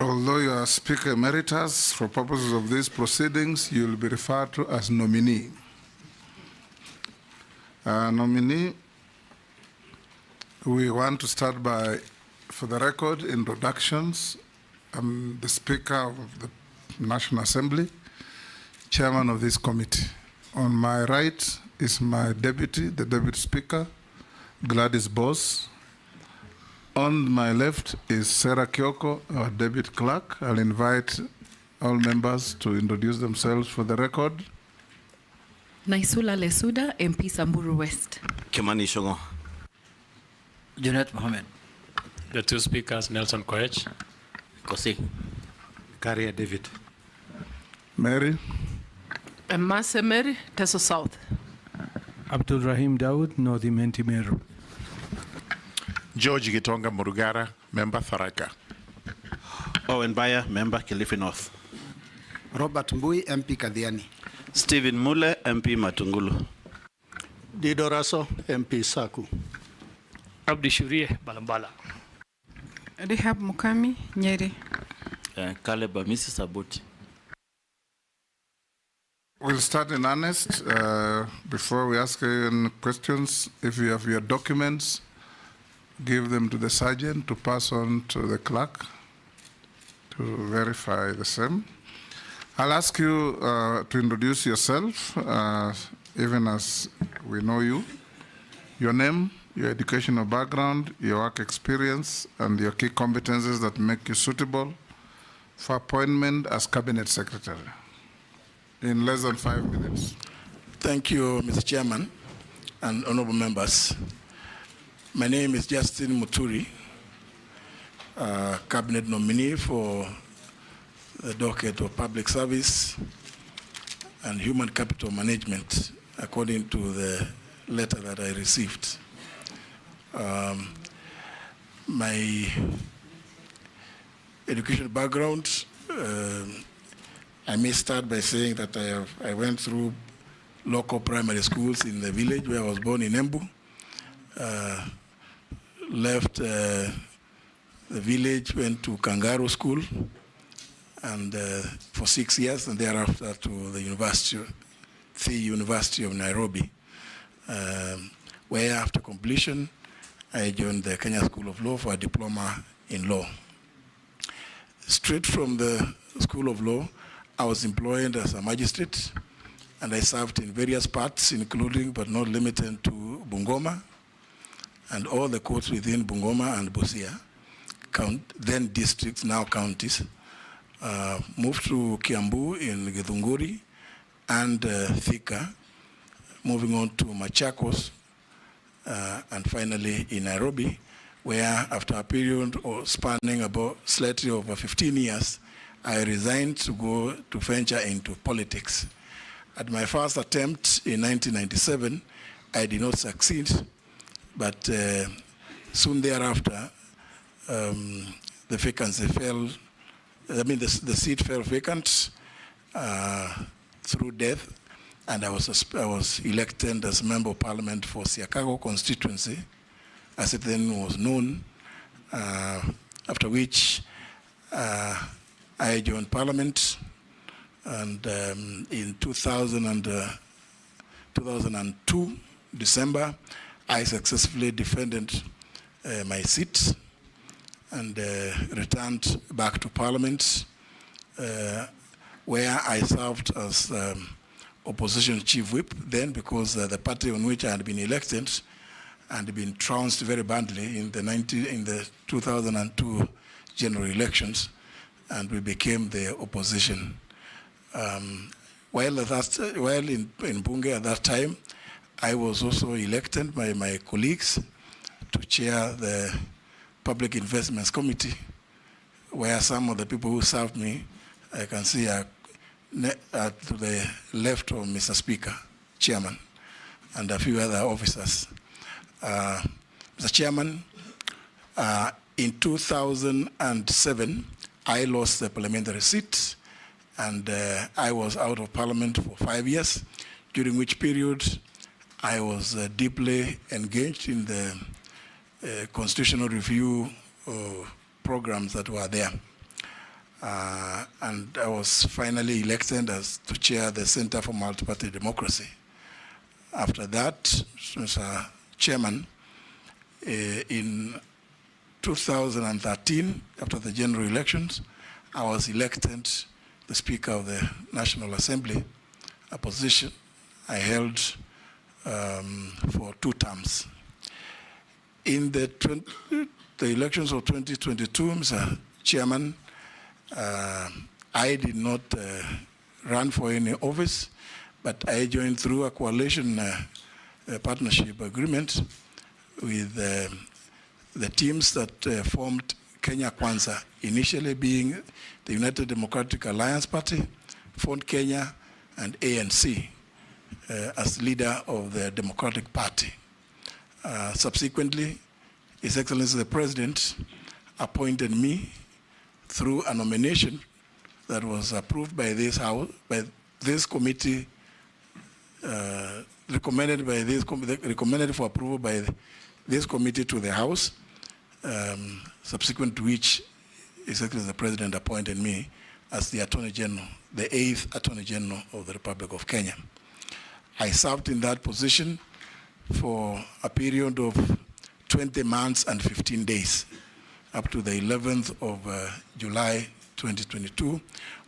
S1: Although you are Speaker Emeritus, for purposes of these proceedings, you will be referred to as nominee. Nominee, we want to start by, for the record, introductions. I'm the Speaker of the National Assembly, Chairman of this committee. On my right is my deputy, the Deputy Speaker, Gladys Boss. On my left is Sarah Kyoko, our Deputy Clerk. I'll invite all members to introduce themselves for the record.
S4: Naisula Lesuda, MP Samburu West.
S11: Kimani Shongo.
S12: Junet Mohammed.
S20: The two speakers, Nelson Koech.
S5: Kosi.
S8: Karia David.
S1: Mary.
S13: Mase Mary, Teso South.
S9: Abdul Rahim Dawood, North Imenti Meru.
S10: George Gitonga Murugara, Member Tharaka.
S16: Owen Bayer, Member Kilifi North.
S15: Robert Mbui, MP Kadhiani.
S22: Stephen Mule, MP Matungulu.
S17: Dido Raso, MP Saku.
S18: Abdi Shurie, Balambala.
S14: Rehab Mukami, Nyeri.
S21: Kaleba, Mrs. Abuti.
S1: We'll start in earnest. Before we ask any questions, if you have your documents, give them to the sergeant to pass on to the clerk to verify the same. I'll ask you to introduce yourself, even as we know you, your name, your educational background, your work experience, and your key competencies that make you suitable for appointment as Cabinet Secretary in less than 5 minutes.
S7: Thank you, Mr. Chairman and honorable members. My name is Justin Muturi, Cabinet nominee for the docket of Public Service and Human Capital Management, according to the letter that I received. My education background, I may start by saying that I went through local primary schools in the village where I was born in Embu. Left the village, went to Kangaroo School, and for 6 years, and thereafter to the university the University of Nairobi, where after completion, I joined the Kenya School of Law for a diploma in law. Straight from the School of Law, I was employed as a magistrate, and I served in various parts, including but not limited to Bungoma, and all the courts within Bungoma and Busia, then districts, now counties. Moved to Kiambu in Githunguri and Thika, moving on to Machakos, and finally in Nairobi, where after a period spanning about slightly over 15 years, I resigned to go to venture into politics. At my first attempt in 1997, I did not succeed, but soon thereafter, the vacancy fell, the seat fell vacant through death, and I was elected as Member of Parliament for Siakago constituency, as it then was known, after which I joined Parliament, and in 2002, December, I successfully defended my seat and returned back to Parliament, where I served as opposition chief whip then, because the party on which I had been elected and been trounced very badly in the 2002 general elections, and we became the opposition. While in Bunge at that time, I was also elected by my colleagues to chair the Public Investments Committee, where some of the people who served me, I can see are to the left of Mr. Speaker, Chairman, and a few other officers. Mr. Chairman, in 2007, I lost the parliamentary seat, and I was out of Parliament for 5 years, during which period I was deeply engaged in the constitutional review programs that were there. And I was finally elected as to chair the Center for Multi-Party Democracy. After that, Mr. Chairman, in 2013, after the general elections, I was elected the Speaker of the National Assembly, a position I held for 2 terms. In the elections of 2022, Mr. Chairman, I did not run for any office, but I joined through a coalition partnership agreement with the teams that formed Kenya Kwanza, initially being the United Democratic Alliance Party, Ford Kenya, and ANC as leader of the Democratic Party. Subsequently, His Excellency the President appointed me through a nomination that was approved by this House, by this committee, recommended for approval by this committee to the House, subsequent to which His Excellency the President appointed me as the Attorney General, the 8th Attorney General of the Republic of Kenya. I served in that position for a period of 20 months and 15 days, up to the 11th of July 2022,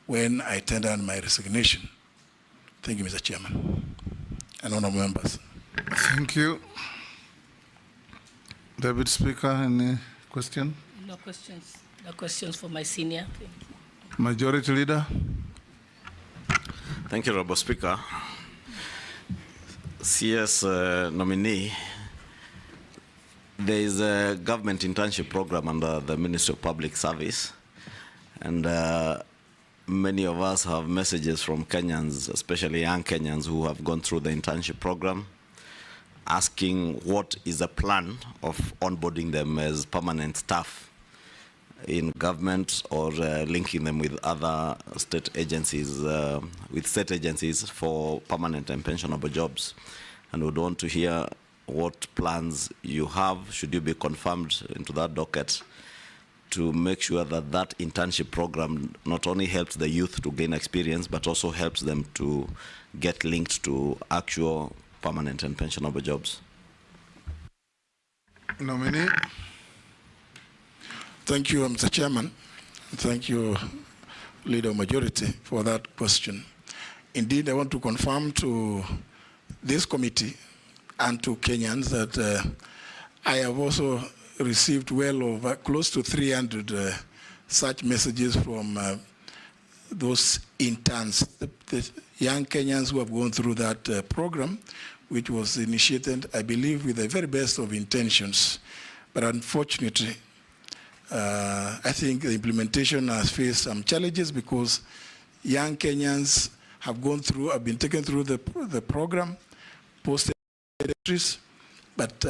S7: when I tendered my resignation. Thank you, Mr. Chairman, and honorable members.
S1: Thank you. Deputy Speaker, any question?
S6: No questions. No questions for my senior.
S1: Majority Leader.
S11: Thank you, Honorable Speaker. CS nominee, there is a government internship program under the Ministry of Public Service, and many of us have messages from Kenyans, especially young Kenyans who have gone through the internship program, asking what is the plan of onboarding them as permanent staff in government, or linking them with other state agencies, for permanent and pensionable jobs. And we'd want to hear what plans you have, should you be confirmed into that docket, to make sure that that internship program not only helps the youth to gain experience, but also helps them to get linked to actual permanent and pensionable jobs.
S1: Nominee.
S7: Thank you, Mr. Chairman. Thank you, Leader of Majority, for that question. Indeed, I want to confirm to this committee and to Kenyans that I have also received well over close to 300 such messages from those interns, the young Kenyans who have gone through that program, which was initiated, I believe, with the very best of intentions. But unfortunately, I think the implementation has faced some challenges because young Kenyans have been taken through the program, post-entries, but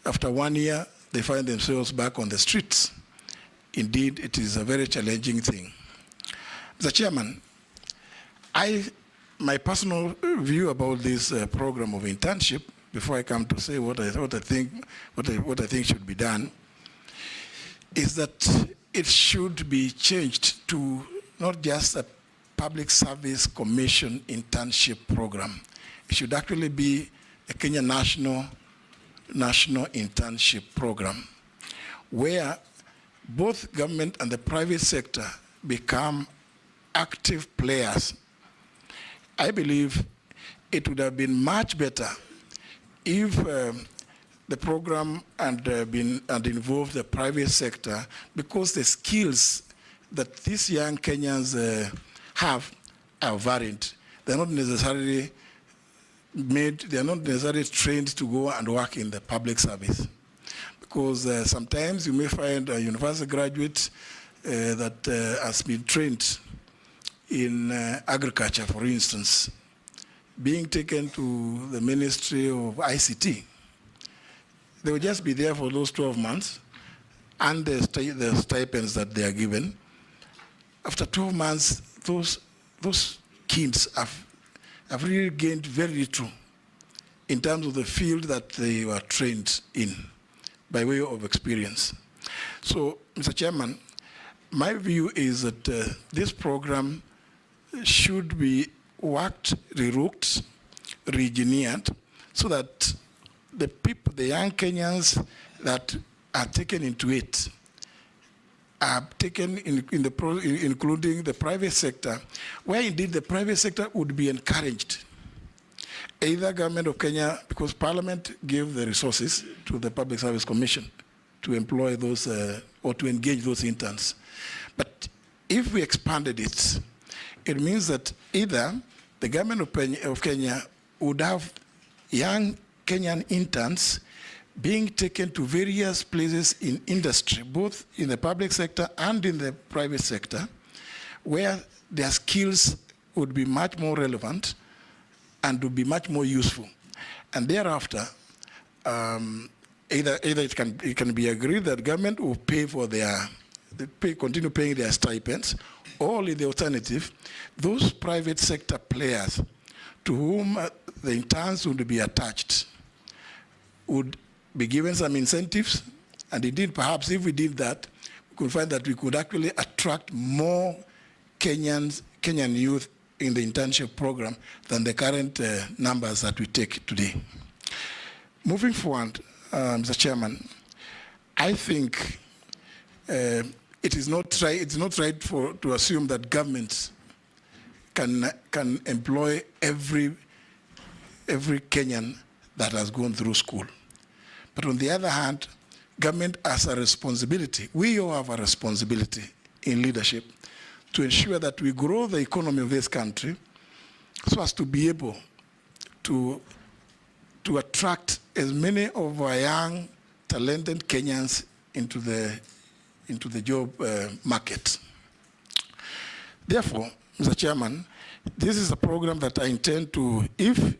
S7: after 1 year, they find themselves back on the streets. Indeed, it is a very challenging thing. Mr. Chairman, my personal view about this program of internship, before I come to say what I think should be done, is that it should be changed to not just a public service commission internship program. It should actually be a Kenya national internship program where both government and the private sector become active players. I believe it would have been much better if the program had involved the private sector, because the skills that these young Kenyans have are varied. They're not necessarily trained to go and work in the public service. Because sometimes you may find a university graduate that has been trained in agriculture, for instance, being taken to the Ministry of ICT. They will just be there for those 12 months and the stipends that they are given. After 12 months, those kids have really gained very little in terms of the field that they were trained in by way of experience. So, Mr. Chairman, my view is that this program should be worked, reworked, re-engineered, so that the people, the young Kenyans that are taken into it, are taken including the private sector, where indeed the private sector would be encouraged. Either government of Kenya, because Parliament gave the resources to the Public Service Commission to employ those or to engage those interns. But if we expanded it, it means that either the government of Kenya would have young Kenyan interns being taken to various places in industry, both in the public sector and in the private sector, where their skills would be much more relevant and would be much more useful. And thereafter, either it can be agreed that government will pay for continue paying their stipends, or in the alternative, those private sector players to whom the interns would be attached would be given some incentives, and indeed, perhaps if we did that, we could find that we could actually attract more Kenyan youth in the internship program than the current numbers that we take today. Moving forward, Mr. Chairman, I think it's not right to assume that governments can employ every Kenyan that has gone through school. But on the other hand, government has a responsibility. We all have a responsibility in leadership to ensure that we grow the economy of this country so as to be able to attract as many of our young, talented Kenyans into the job market. Therefore, Mr. Chairman, this is a program that I intend to, if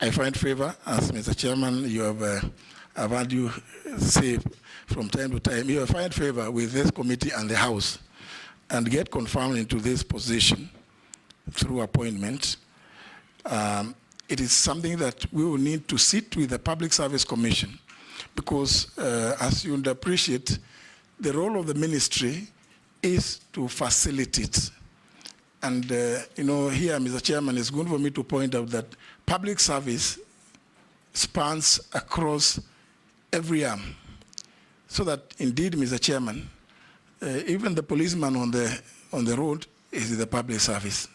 S7: I find favor, as Mr. Chairman, you have, I've heard you say from time to time, you have find favor with this committee and the House and get confirmed into this position through appointment. It is something that we will need to sit with the Public Service Commission because, as you would appreciate, the role of the ministry is to facilitate. And, you know, here, Mr. Chairman, it's good for me to point out that public service spans across every arm. So that, indeed, Mr. Chairman, even the policeman on the road is the public service.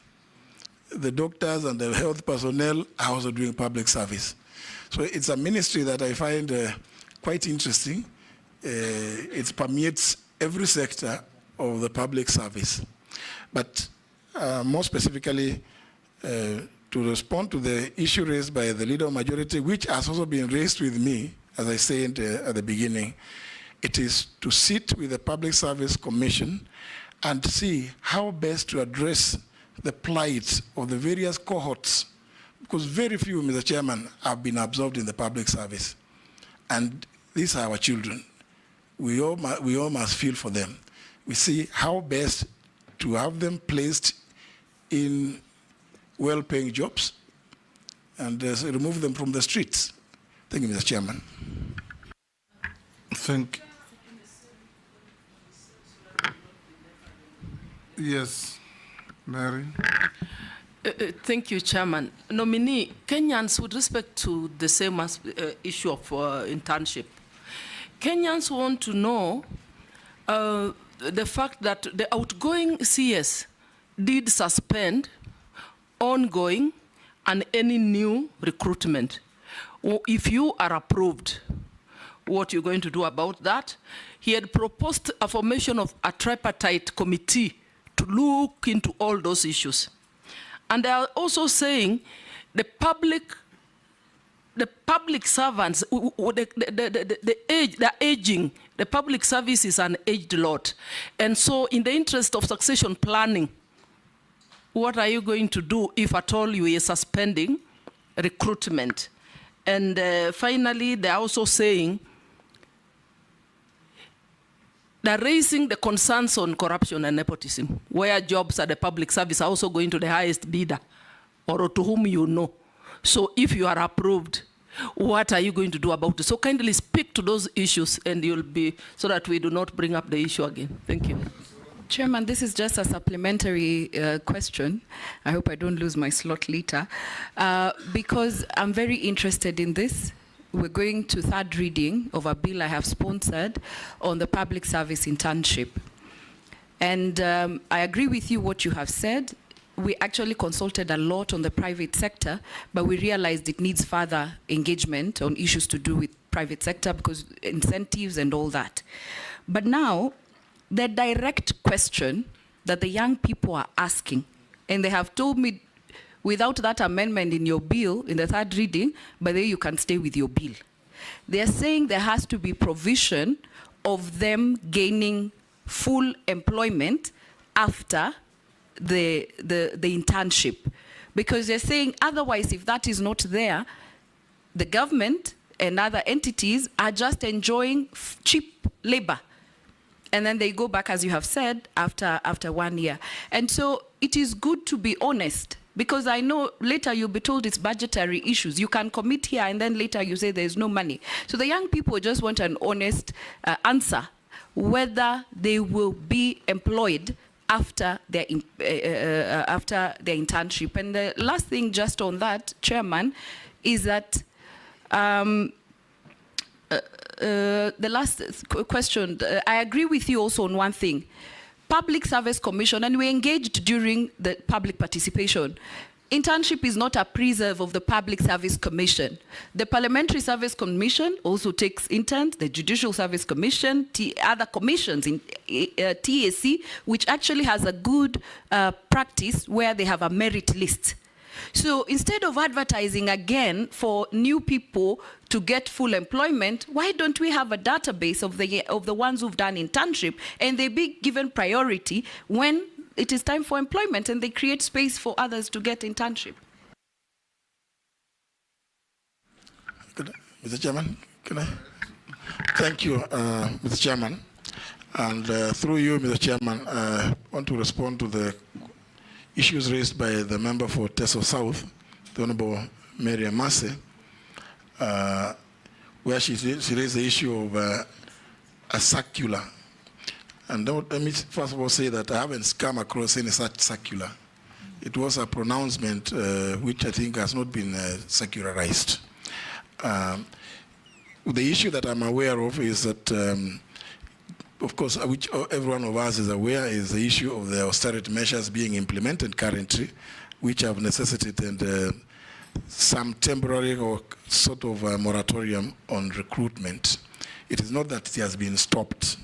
S7: The doctors and the health personnel are also doing public service. So it's a ministry that I find quite interesting. It permeates every sector of the public service. But more specifically, to respond to the issue raised by the Leader of Majority, which has also been raised with me, as I said at the beginning, it is to sit with the Public Service Commission and see how best to address the plight of the various cohorts, because very few, Mr. Chairman, have been absorbed in the public service. And these are our children. We all must feel for them. We see how best to have them placed in well-paying jobs and remove them from the streets. Thank you, Mr. Chairman.
S1: Thank you. Yes, Mary.
S13: Thank you, Chairman. Nominee, Kenyans, with respect to the same issue of internship, Kenyans want to know the fact that the outgoing CS did suspend ongoing and any new recruitment. If you are approved, what you're going to do about that? He had proposed a formation of a tripartite committee to look into all those issues. And they are also saying the public servants, the aging, the public service is an aged lot. And so in the interest of succession planning, what are you going to do if at all you are suspending recruitment? And finally, they're also saying they're raising the concerns on corruption and nepotism, where jobs at the public service are also going to the highest bidder or to whom you know. So if you are approved, what are you going to do about it? So kindly speak to those issues and you'll be, so that we do not bring up the issue again. Thank you.
S4: Chairman, this is just a supplementary question. I hope I don't lose my slot later, because I'm very interested in this. We're going to third reading of a bill I have sponsored on the public service internship. And I agree with you what you have said. We actually consulted a lot on the private sector, but we realized it needs further engagement on issues to do with private sector because incentives and all that. But now, the direct question that the young people are asking, and they have told me, without that amendment in your bill, in the third reading, but then you can stay with your bill. They're saying there has to be provision of them gaining full employment after the internship. Because they're saying otherwise, if that is not there, the government and other entities are just enjoying cheap labor. And then they go back, as you have said, after 1 year. And so it is good to be honest, because I know later you'll be told it's budgetary issues. You can commit here and then later you say there's no money. So the young people just want an honest answer, whether they will be employed after their internship. And the last thing just on that, Chairman, is that the last question, I agree with you also on one thing. Public Service Commission, and we engaged during the public participation. Internship is not a preserve of the Public Service Commission. The Parliamentary Service Commission also takes interns, the Judicial Service Commission, other commissions in TAC, which actually has a good practice where they have a merit list. So instead of advertising again for new people to get full employment, why don't we have a database of the ones who've done internship and they be given priority when it is time for employment and they create space for others to get internship?
S7: Mr. Chairman, can I? Thank you, Mr. Chairman. And through you, Mr. Chairman, I want to respond to the issues raised by the member for Teso South, the Honorable Mary Amase, where she raised the issue of a circular And let me first of all say that I haven't come across any such circular. It was a pronouncement which I think has not been secularized. The issue that I'm aware of is that, of course, which every one of us is aware, is the issue of the austerity measures being implemented currently, which have necessitated some temporary or sort of a moratorium on recruitment. It is not that it has been stopped.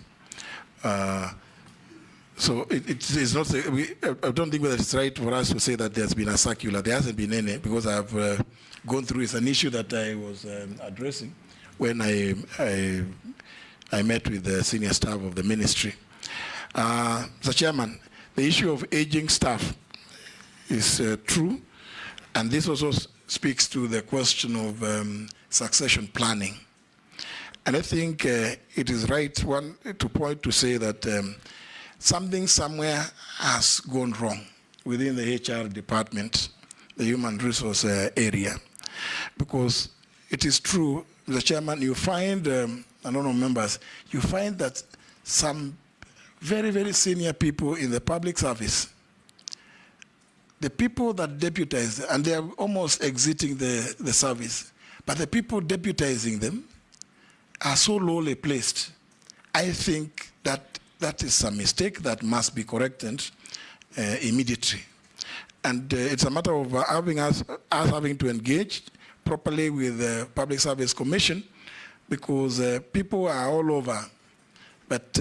S7: So it is not, I don't think whether it's right for us to say that there's been a circular. There hasn't been any, because I've gone through, it's an issue that I was addressing when I met with the senior staff of the ministry. Mr. Chairman, the issue of aging staff is true, and this also speaks to the question of succession planning. And I think it is right to point to say that something somewhere has gone wrong within the HR department, the human resource area. Because it is true, Mr. Chairman, you find, I don't know members, you find that some very, very senior people in the public service, the people that deputize, and they are almost exiting the service, but the people deputizing them are so lowly placed. I think that that is a mistake that must be corrected immediately. And it's a matter of us having to engage properly with the Public Service Commission, because people are all over. But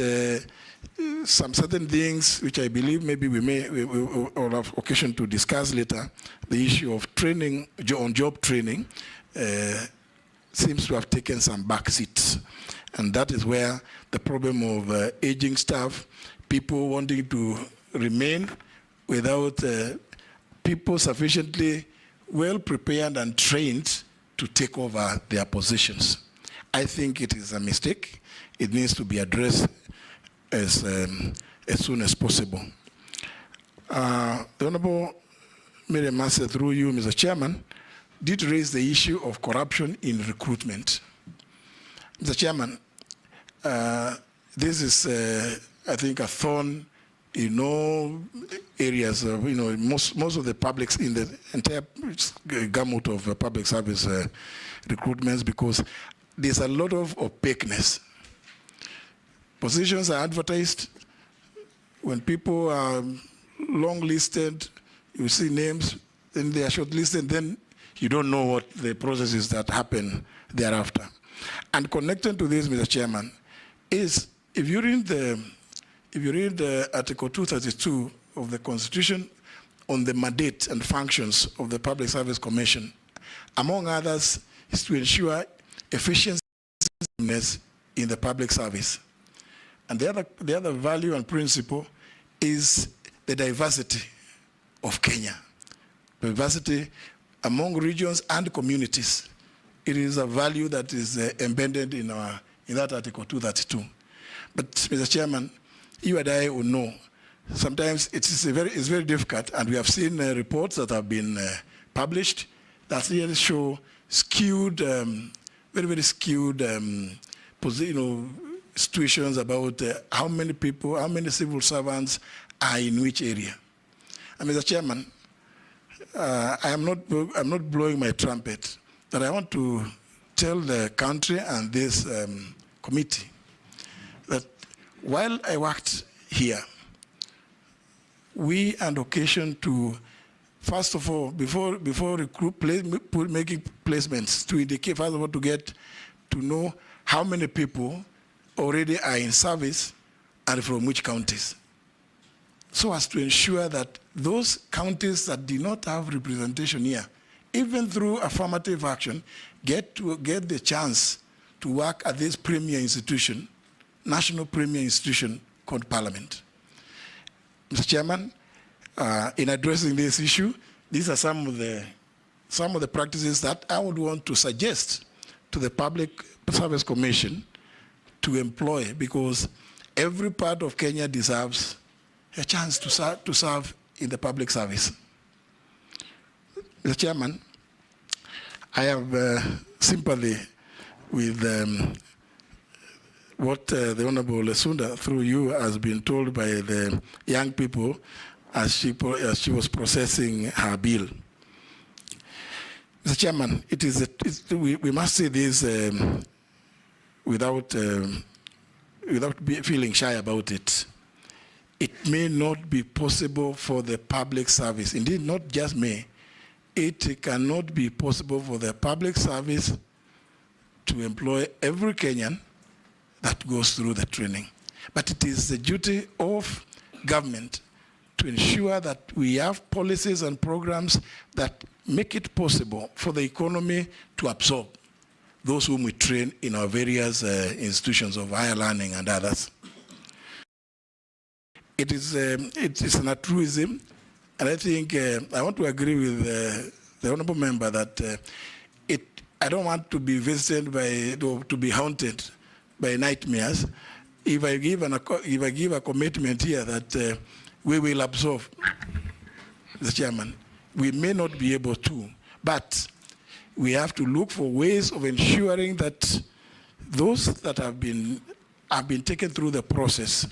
S7: some certain things which I believe maybe we will have occasion to discuss later, the issue of training, on-job training, seems to have taken some back seats. And that is where the problem of aging staff, people wanting to remain without people sufficiently well prepared and trained to take over their positions. I think it is a mistake. It needs to be addressed as soon as possible. The Honorable Miriam Massey, through you, Mr. Chairman, did raise the issue of corruption in recruitment. Mr. Chairman, this is, I think, a thorn in all areas of, most of the publics in the entire gamut of public service recruitments, because there's a lot of opaqueness. Positions are advertised. When people are long listed, you see names, then they are shortlisted, then you don't know what the processes that happen thereafter. And connected to this, Mr. Chairman, is if you read Article 232 of the Constitution on the mandate and functions of the Public Service Commission, among others, is to ensure efficiency in the public service. And the other value and principle is the diversity of Kenya, diversity among regions and communities. It is a value that is embedded in that Article 232. But, Mr. Chairman, you and I will know, sometimes it's very difficult, and we have seen reports that have been published that really show skewed, very, very skewed situations about how many people, how many civil servants are in which area. And Mr. Chairman, I'm not blowing my trumpet, but I want to tell the country and this committee that while I worked here, we had occasion to, first of all, before making placements, to indicate, first of all, to get to know how many people already are in service and from which counties, so as to ensure that those counties that do not have representation here, even through affirmative action, get the chance to work at this premier institution, national premier institution called Parliament. Mr. Chairman, in addressing this issue, these are some of the practices that I would want to suggest to the Public Service Commission to employ, because every part of Kenya deserves a chance to serve in the public service. Mr. Chairman, I have sympathy with what the Honorable Lesunda, through you, has been told by the young people as she was processing her bill. Mr. Chairman, we must say this without feeling shy about it. It may not be possible for the public service, indeed not just me, it cannot be possible for the public service to employ every Kenyan that goes through the training. But it is the duty of government to ensure that we have policies and programs that make it possible for the economy to absorb those whom we train in our various institutions of higher learning and others. It's an altruism, and I think I want to agree with the honourable member that I don't want to be visited by, to be haunted by nightmares. If I give a commitment here that we will absorb, Mr. Chairman, we may not be able to, but we have to look for ways of ensuring that those that have been taken through the process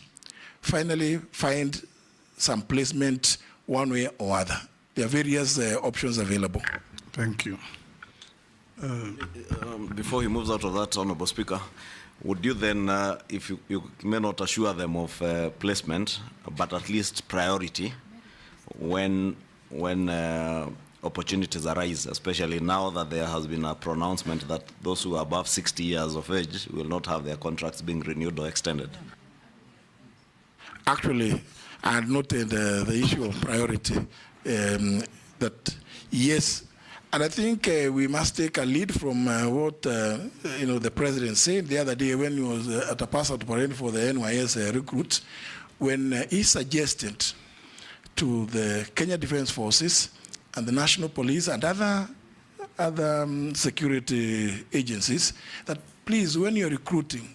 S7: finally find some placement one way or other. There are various options available.
S1: Thank you.
S11: Before he moves out of that, Honorable Speaker, would you then, if you may not assure them of placement, but at least priority when opportunities arise, especially now that there has been a pronouncement that those who are above 60 years of age will not have their contracts being renewed or extended?
S7: Actually, I had noted the issue of priority, that yes, and I think we must take a lead from what the President said the other day when he was at a passport parade for the NYS recruits, when he suggested to the Kenya Defence Forces and the National Police and other security agencies that please, when you're recruiting,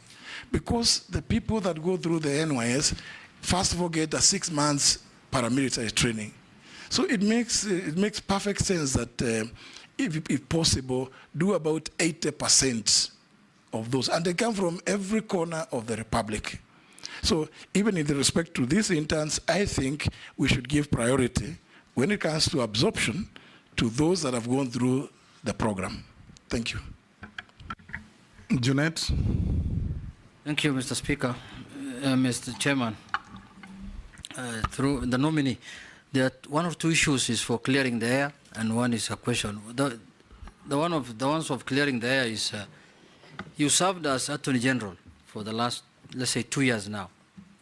S7: because the people that go through the NYS first of all get a 6 months paramilitary training. So it makes perfect sense that if possible, do about 80% of those. And they come from every corner of the Republic. So even in respect to these interns, I think we should give priority when it comes to absorption to those that have gone through the program. Thank you.
S1: Jeanette.
S12: Thank you, Mr. Speaker. Mr. Chairman, through the nominee, there are one or two issues is for clearing the air, and one is a question. The ones of clearing the air is you served as Attorney General for the last, let's say, 2 years now,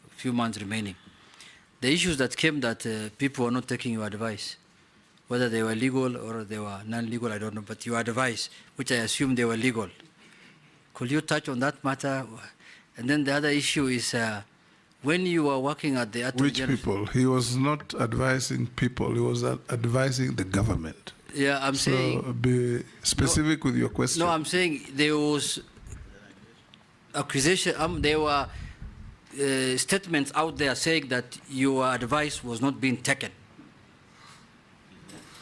S12: a few months remaining. The issues that came that people were not taking your advice, whether they were legal or they were non-legal, I don't know, but your advice, which I assume they were legal. Could you touch on that matter? And then the other issue is when you were working at the Attorney General.
S1: Which people? He was not advising people, he was advising the government.
S12: Yeah, I'm saying.
S1: So be specific with your question.
S12: No, I'm saying there was accusation, there were statements out there saying that your advice was not being taken.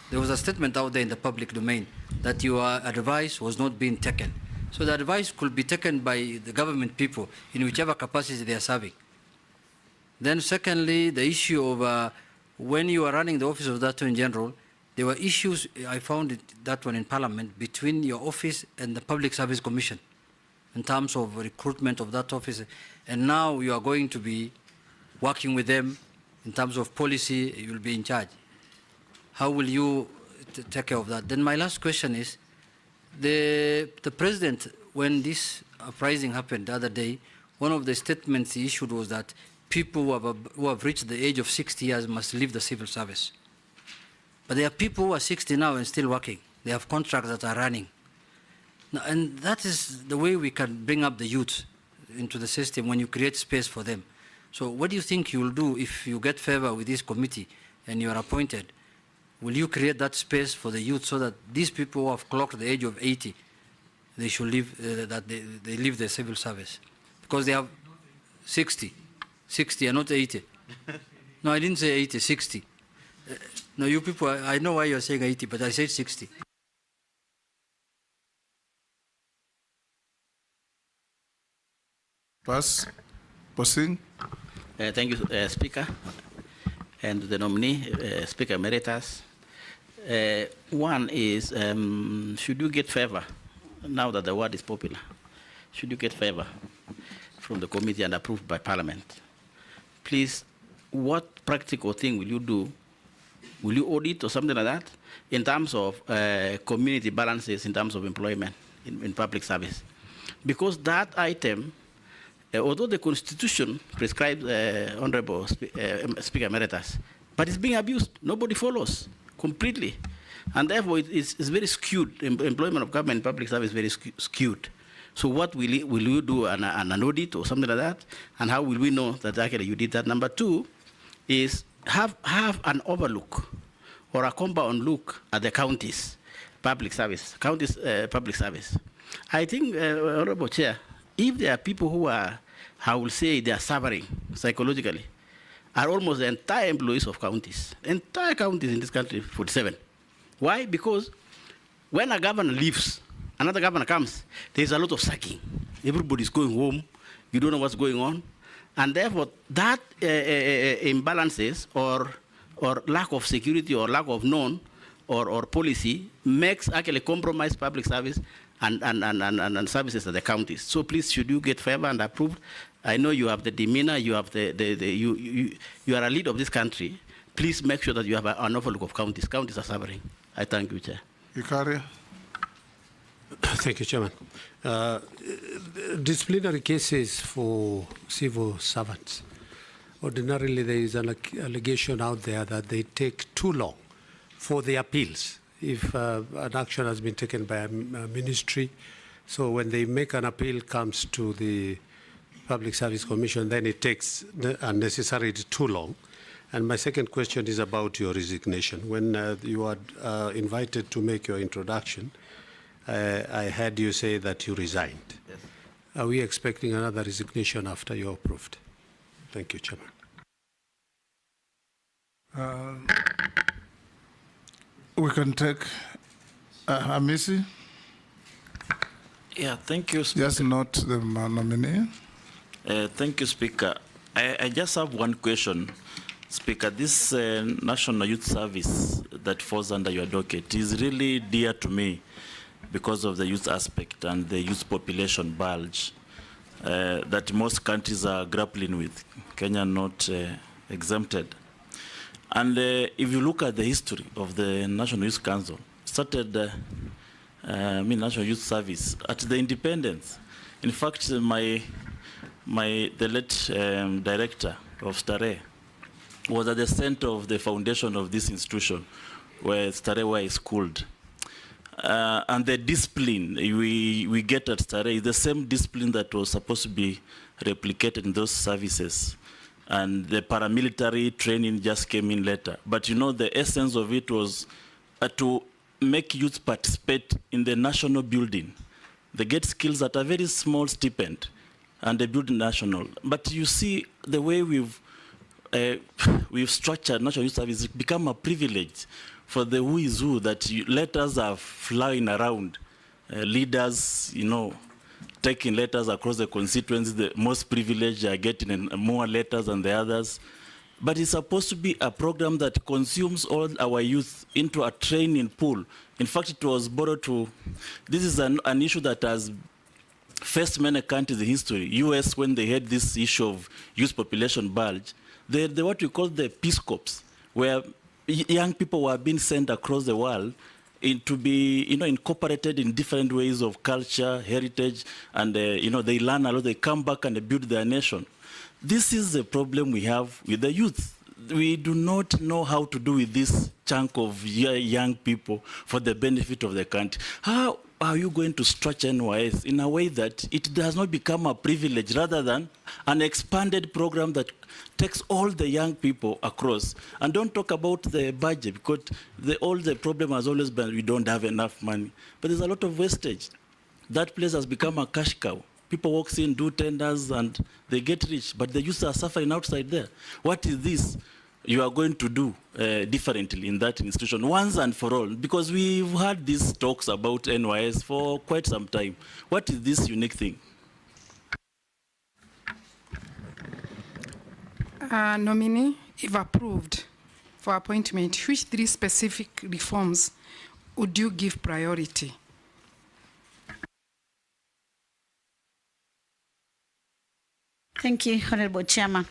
S12: There was a statement out there in the public domain that your advice was not being taken. So the advice could be taken by the government people in whichever capacity they are serving. Then secondly, the issue of when you are running the office of the Attorney General, there were issues, I found that one in Parliament, between your office and the Public Service Commission in terms of recruitment of that office. And now you are going to be working with them in terms of policy, you will be in charge. How will you take care of that? Then my last question is, the President, when this uprising happened the other day, one of the statements he issued was that people who have reached the age of 60 years must leave the civil service. But there are people who are 60 now and still working. They have contracts that are running. Now, and that is the way we can bring up the youth into the system when you create space for them. So what do you think you will do if you get favor with this committee and you are appointed? Will you create that space for the youth so that these people who have clocked the age of 80, they should leave, that they leave the civil service? Because they have 60 and not 80. No, I didn't say 80, 60. No, you people, I know why you're saying 80, but I said 60.
S1: Pass. Posing.
S5: Thank you, Speaker, and the nominee, Speaker Emeritus. One is, should you get favor, now that the word is popular, should you get favor from the committee and approved by Parliament? Please, what practical thing will you do? Will you audit or something like that in terms of community balances, in terms of employment in public service? Because that item, although the Constitution prescribes Honorable Speaker Emeritus, but it's being abused. Nobody follows completely. And therefore, it's very skewed. Employment of government in public service is very skewed. So what will you do, an audit or something like that? And how will we know that actually you did that? Number two is have an overlook or a compound look at the counties' public service. Public service. I think, Honorable Chair, if there are people who are, I will say, they are suffering psychologically, are almost the entire employees of counties. Entire counties in this country, 47. Why? Because when a governor leaves, another governor comes, there's a lot of sacking. Everybody's going home. You don't know what's going on. And therefore, that imbalances or lack of security or lack of known or policy makes actually compromise public service and services at the counties. So please, should you get favor and approved? I know you have the demeanor, you have you are a leader of this country. Please make sure that you have an overlook of counties. Counties are suffering. I thank you, Chair.
S1: Ikaria.
S8: Thank you, Chairman. Disciplinary cases for civil servants. Ordinarily, there is an allegation out there that they take too long for the appeals. If an action has been taken by a ministry, so when they make an appeal comes to the Public Service Commission, then it takes unnecessarily too long. And my second question is about your resignation. When you are invited to make your introduction, I heard you say that you resigned.
S5: Yes.
S8: Are we expecting another resignation after you're approved? Thank you, Chairman.
S1: We can take Amisi.
S21: Yeah, thank you, Speaker.
S1: Just not the nominee.
S21: Thank you, Speaker. I just have one question, Speaker. This National Youth Service that falls under your docket is really dear to me because of the youth aspect and the youth population bulge that most countries are grappling with. Kenya not exempted. And if you look at the history of the National Youth Council, started National Youth Service at the independence. In fact, the late director of Stare was at the center of the foundation of this institution, where Stare was schooled. And the discipline we get at Stare is the same discipline that was supposed to be replicated in those services. And the paramilitary training just came in later. But you know, the essence of it was to make youth participate in the national building. They get skills at a very small stipend, and they build national. But you see, the way we've structured National Youth Service, it's become a privilege for the who is who, that letters are flying around. Leaders, you know, taking letters across the constituency, the most privileged are getting more letters than the others. But it's supposed to be a program that consumes all our youth into a training pool. In fact, it was borrowed to, this is an issue that has faced many countries in history. US, when they had this issue of youth population bulge, they what we call the Peace Corps, where young people were being sent across the world to be, incorporated in different ways of culture, heritage, and, they learn a lot, they come back and they build their nation. This is the problem we have with the youth. We do not know how to do with this chunk of young people for the benefit of the country. How are you going to structure NYS in a way that it does not become a privilege rather than an expanded program that takes all the young people across? And don't talk about the budget, because all the problem has always been we don't have enough money. But there's a lot of wastage. That place has become a cash cow. People walk in, do tenders, and they get rich, but the youth are suffering outside there. What is this you are going to do differently in that institution, once and for all? Because we've had these talks about NYS for quite some time. What is this unique thing?
S14: Nominee, if approved for appointment, which 3 specific reforms would you give priority?
S3: Thank you, Honorable Chairman.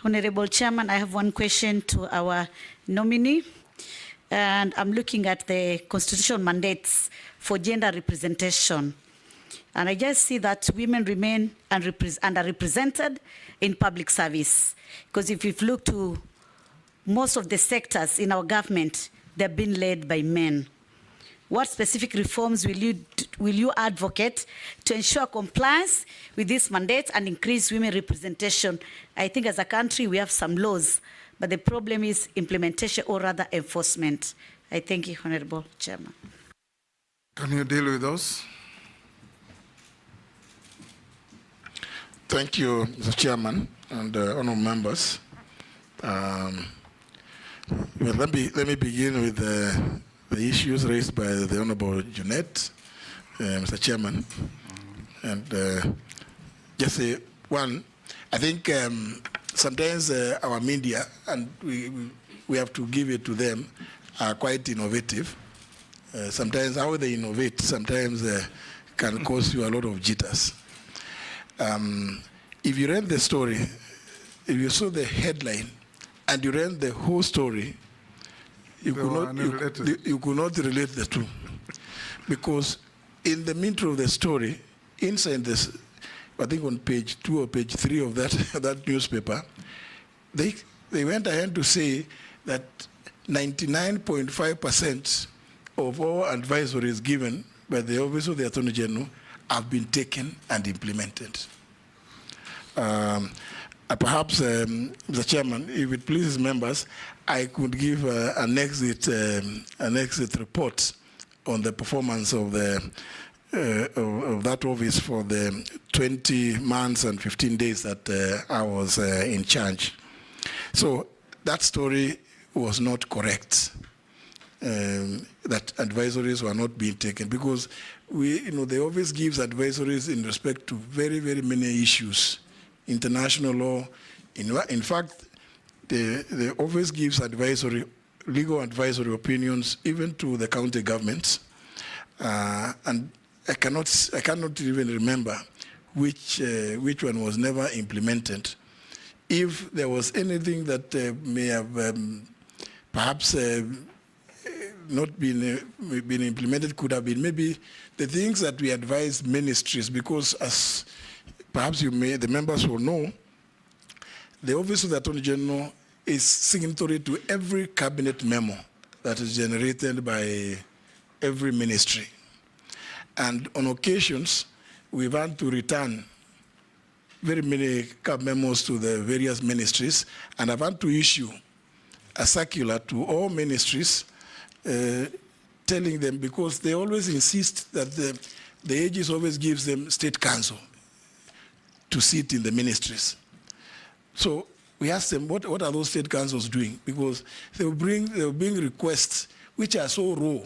S3: Honorable Chairman, I have one question to our nominee, and I'm looking at the constitutional mandates for gender representation. And I just see that women remain underrepresented in public service. Because if you look to most of the sectors in our government, they've been led by men. What specific reforms will you advocate to ensure compliance with this mandate and increase women representation? I think as a country we have some laws, but the problem is implementation or rather enforcement. I thank you, Honorable Chairman.
S1: Can you deal with those?
S7: Thank you, Mr. Chairman and honorable members. Well, let me begin with the issues raised by the Honorable Junet, Mr. Chairman. And just say one, I think sometimes our media, and we have to give it to them, are quite innovative. Sometimes how they innovate sometimes can cause you a lot of jitters. If you read the story, if you saw the headline and you read the whole story, you could not relate the two. Because in the middle of the story, inside this, I think on page 2 or page 3 of that newspaper, they went ahead to say that 99.5% of all advisories given by the Office of the Attorney General have been taken and implemented. Perhaps, Mr. Chairman, if it pleases members, I could give an exit report on the performance of that office for the 20 months and 15 days that I was in charge. So that story was not correct. That advisories were not being taken because the office gives advisories in respect to very, very many issues. International law. In fact, the office gives legal advisory opinions even to the county governments. And I cannot even remember which one was never implemented. If there was anything that may have perhaps not been implemented, could have been maybe the things that we advise ministries, because as perhaps the members will know, the Office of the Attorney General is signatory to every cabinet memo that is generated by every ministry. And on occasions, we've had to return very many memos to the various ministries, and I've had to issue a circular to all ministries telling them, because they always insist that the Aegis always gives them state council to sit in the ministries. So we asked them, what are those state councils doing? Because they will bring requests which are so raw.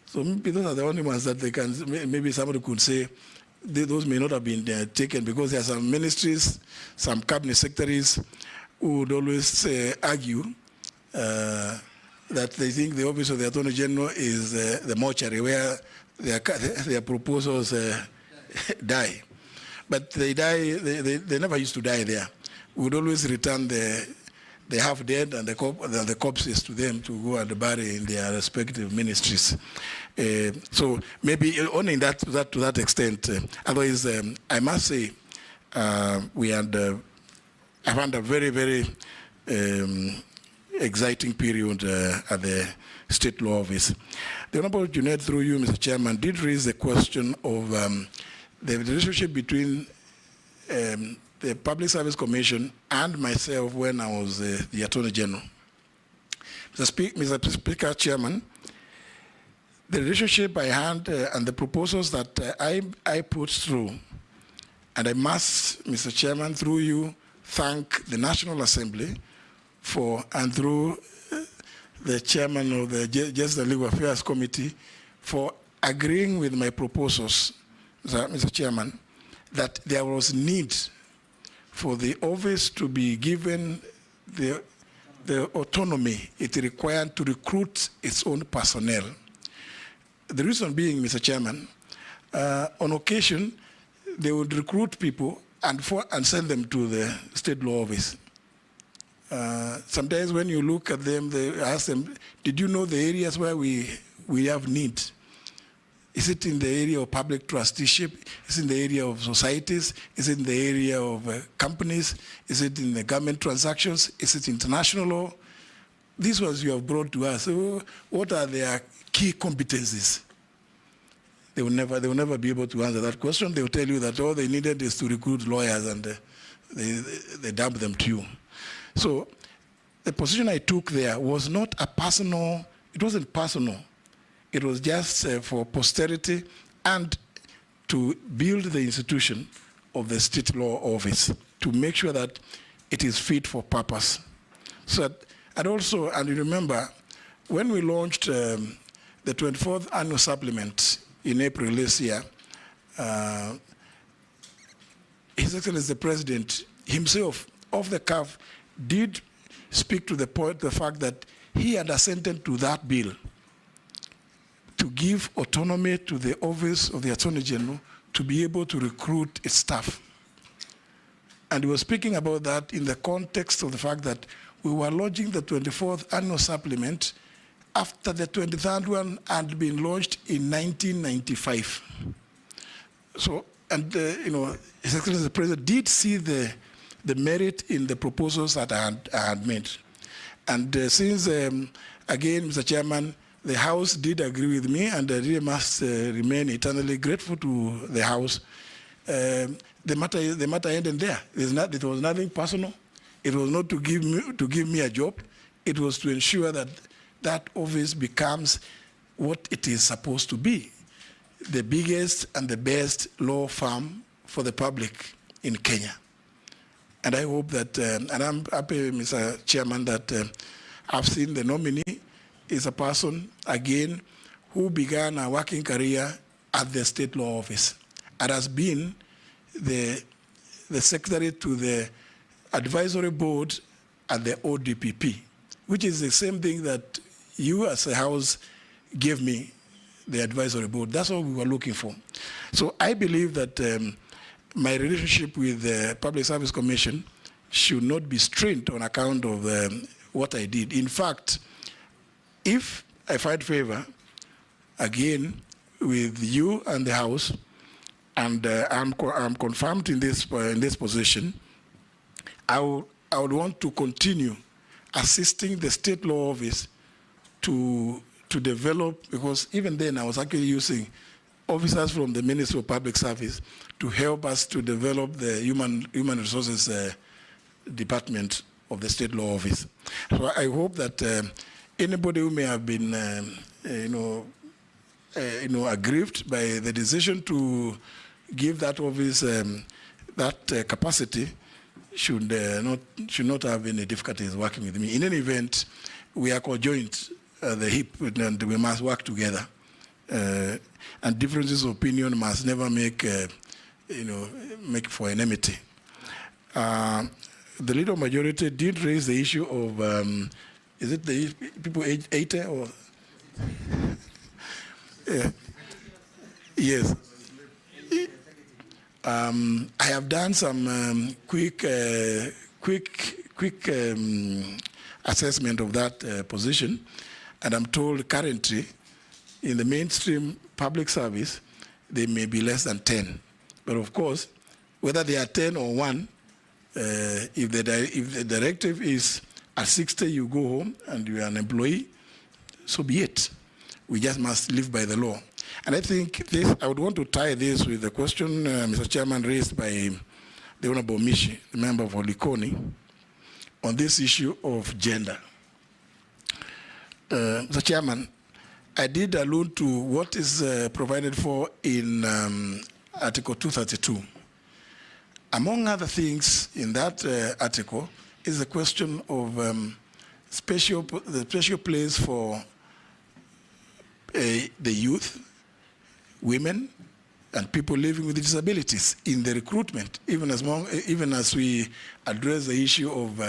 S7: So maybe those are the only ones that they can, maybe somebody could say, those may not have been taken, because there are some ministries, some cabinet secretaries who would always argue that they think the Office of the Attorney General is the mortuary where their proposals die. But they never used to die there. We would always return the half dead and the corpses to them to go and bury in their respective ministries. So maybe only to that extent. Otherwise, I must say, I've had a very, very exciting period at the State Law Office. The Honorable Junet, through you, Mr. Chairman, did raise the question of the relationship between the Public Service Commission and myself when I was the Attorney General. Mr. Speaker, Chairman, the relationship I had and the proposals that I put through, and I must, Mr. Chairman, through you, thank the National Assembly for, and through the chairman of the Justice and Legal Affairs Committee for agreeing with my proposals, Mr. Chairman, that there was need for the office to be given the autonomy it required to recruit its own personnel. The reason being, Mr. Chairman, on occasion, they would recruit people and send them to the state law office. Sometimes when you look at them, they ask them, did you know the areas where we have need? Is it in the area of public trusteeship? Is it in the area of societies? Is it in the area of companies? Is it in the government transactions? Is it international law? These ones you have brought to us. So what are their key competencies? They will never be able to answer that question. They will tell you that all they needed is to recruit lawyers, and they dump them to you. So the position I took there was not a personal, it wasn't personal. It was just for posterity and to build the institution of the state law office, to make sure that it is fit for purpose. So, and also, and you remember, when we launched the 24th annual supplement in April this year, His Excellency the President himself, off the cuff, did speak to the fact that he had assented to that bill to give autonomy to the office of the Attorney General to be able to recruit its staff. And he was speaking about that in the context of the fact that we were launching the 24th annual supplement after the 23rd one had been launched in 1995. So, and His Excellency the President did see the merit in the proposals that I had made. And since, again, Mr. Chairman, the House did agree with me, and I really must remain eternally grateful to the House. The matter ended there. It was nothing personal. It was not to give me a job. It was to ensure that that office becomes what it is supposed to be, the biggest and the best law firm for the public in Kenya. And I hope that, and I'm happy, Mr. Chairman, that I've seen the nominee is a person, again, who began a working career at the state law office and has been the secretary to the advisory board at the ODPP, which is the same thing that you as a House gave me, the advisory board. That's what we were looking for. So I believe that my relationship with the Public Service Commission should not be strained on account of what I did. In fact, if I find favor, again, with you and the House, and I'm confirmed in this position, I would want to continue assisting the state law office to develop, because even then I was actually using officers from the Ministry of Public Service to help us to develop the human resources department of the state law office. So I hope that anybody who may have been, aggrieved by the decision to give that office that capacity should not have any difficulties working with me. In any event, we are conjoined at the hip, and we must work together. And differences of opinion must never make for enmity. The leader majority did raise the issue of, is it the people age 80 or? Yes. I have done some quick assessment of that position, and I'm told currently in the mainstream public service, they may be less than 10. But of course, whether they are 10 or 1, if the directive is at 60, you go home and you are an employee, so be it. We just must live by the law. And I think this, I would want to tie this with the question, Mr. Chairman, raised by the Honorable Mishi, the member of Olikoni, on this issue of gender. Mr. Chairman, I did allude to what is provided for in Article 232. Among other things in that article is the question of the special place for the youth, women, and people living with disabilities in the recruitment, even as we address the issue of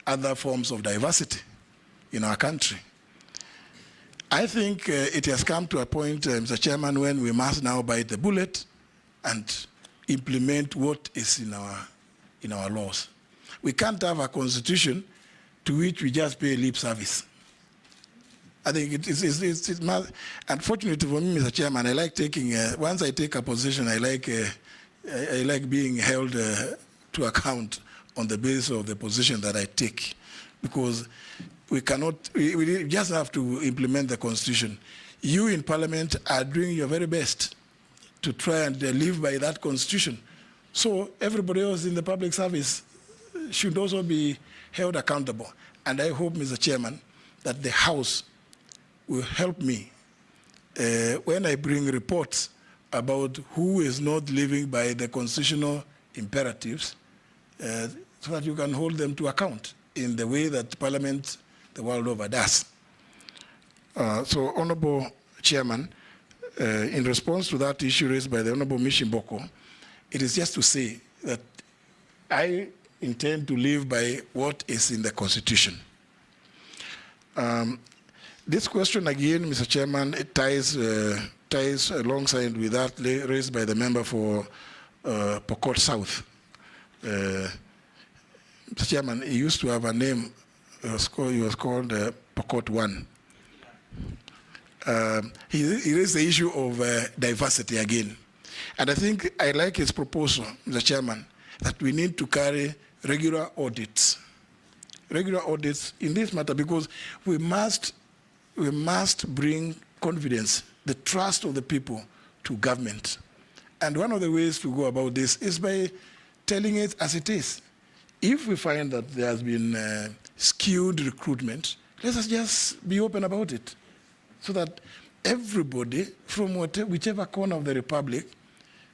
S7: other forms of diversity in our country. I think it has come to a point, Mr. Chairman, when we must now bite the bullet and implement what is in our laws. We can't have a constitution to which we just pay lip service. I think it must, unfortunately for me, Mr. Chairman, I like taking, once I take a position, I like being held to account on the basis of the position that I take, because we cannot, we just have to implement the Constitution. You in Parliament are doing your very best to try and live by that Constitution. So everybody else in the public service should also be held accountable. And I hope, Mr. Chairman, that the House will help me when I bring reports about who is not living by the constitutional imperatives, so that you can hold them to account in the way that Parliament the world over does. So, Honorable Chairman, in response to that issue raised by the Honorable Mishimboko, it is just to say that I intend to live by what is in the Constitution. This question again, Mr. Chairman, it ties alongside with that raised by the member for Pokot South. Mr. Chairman, he used to have a name. He was called Pokot 1. He raised the issue of diversity again. And I think I like his proposal, Mr. Chairman, that we need to carry regular audits in this matter, because we must bring confidence, the trust of the people to government. And one of the ways to go about this is by telling it as it is. If we find that there has been skewed recruitment, let us just be open about it, so that everybody from whichever corner of the Republic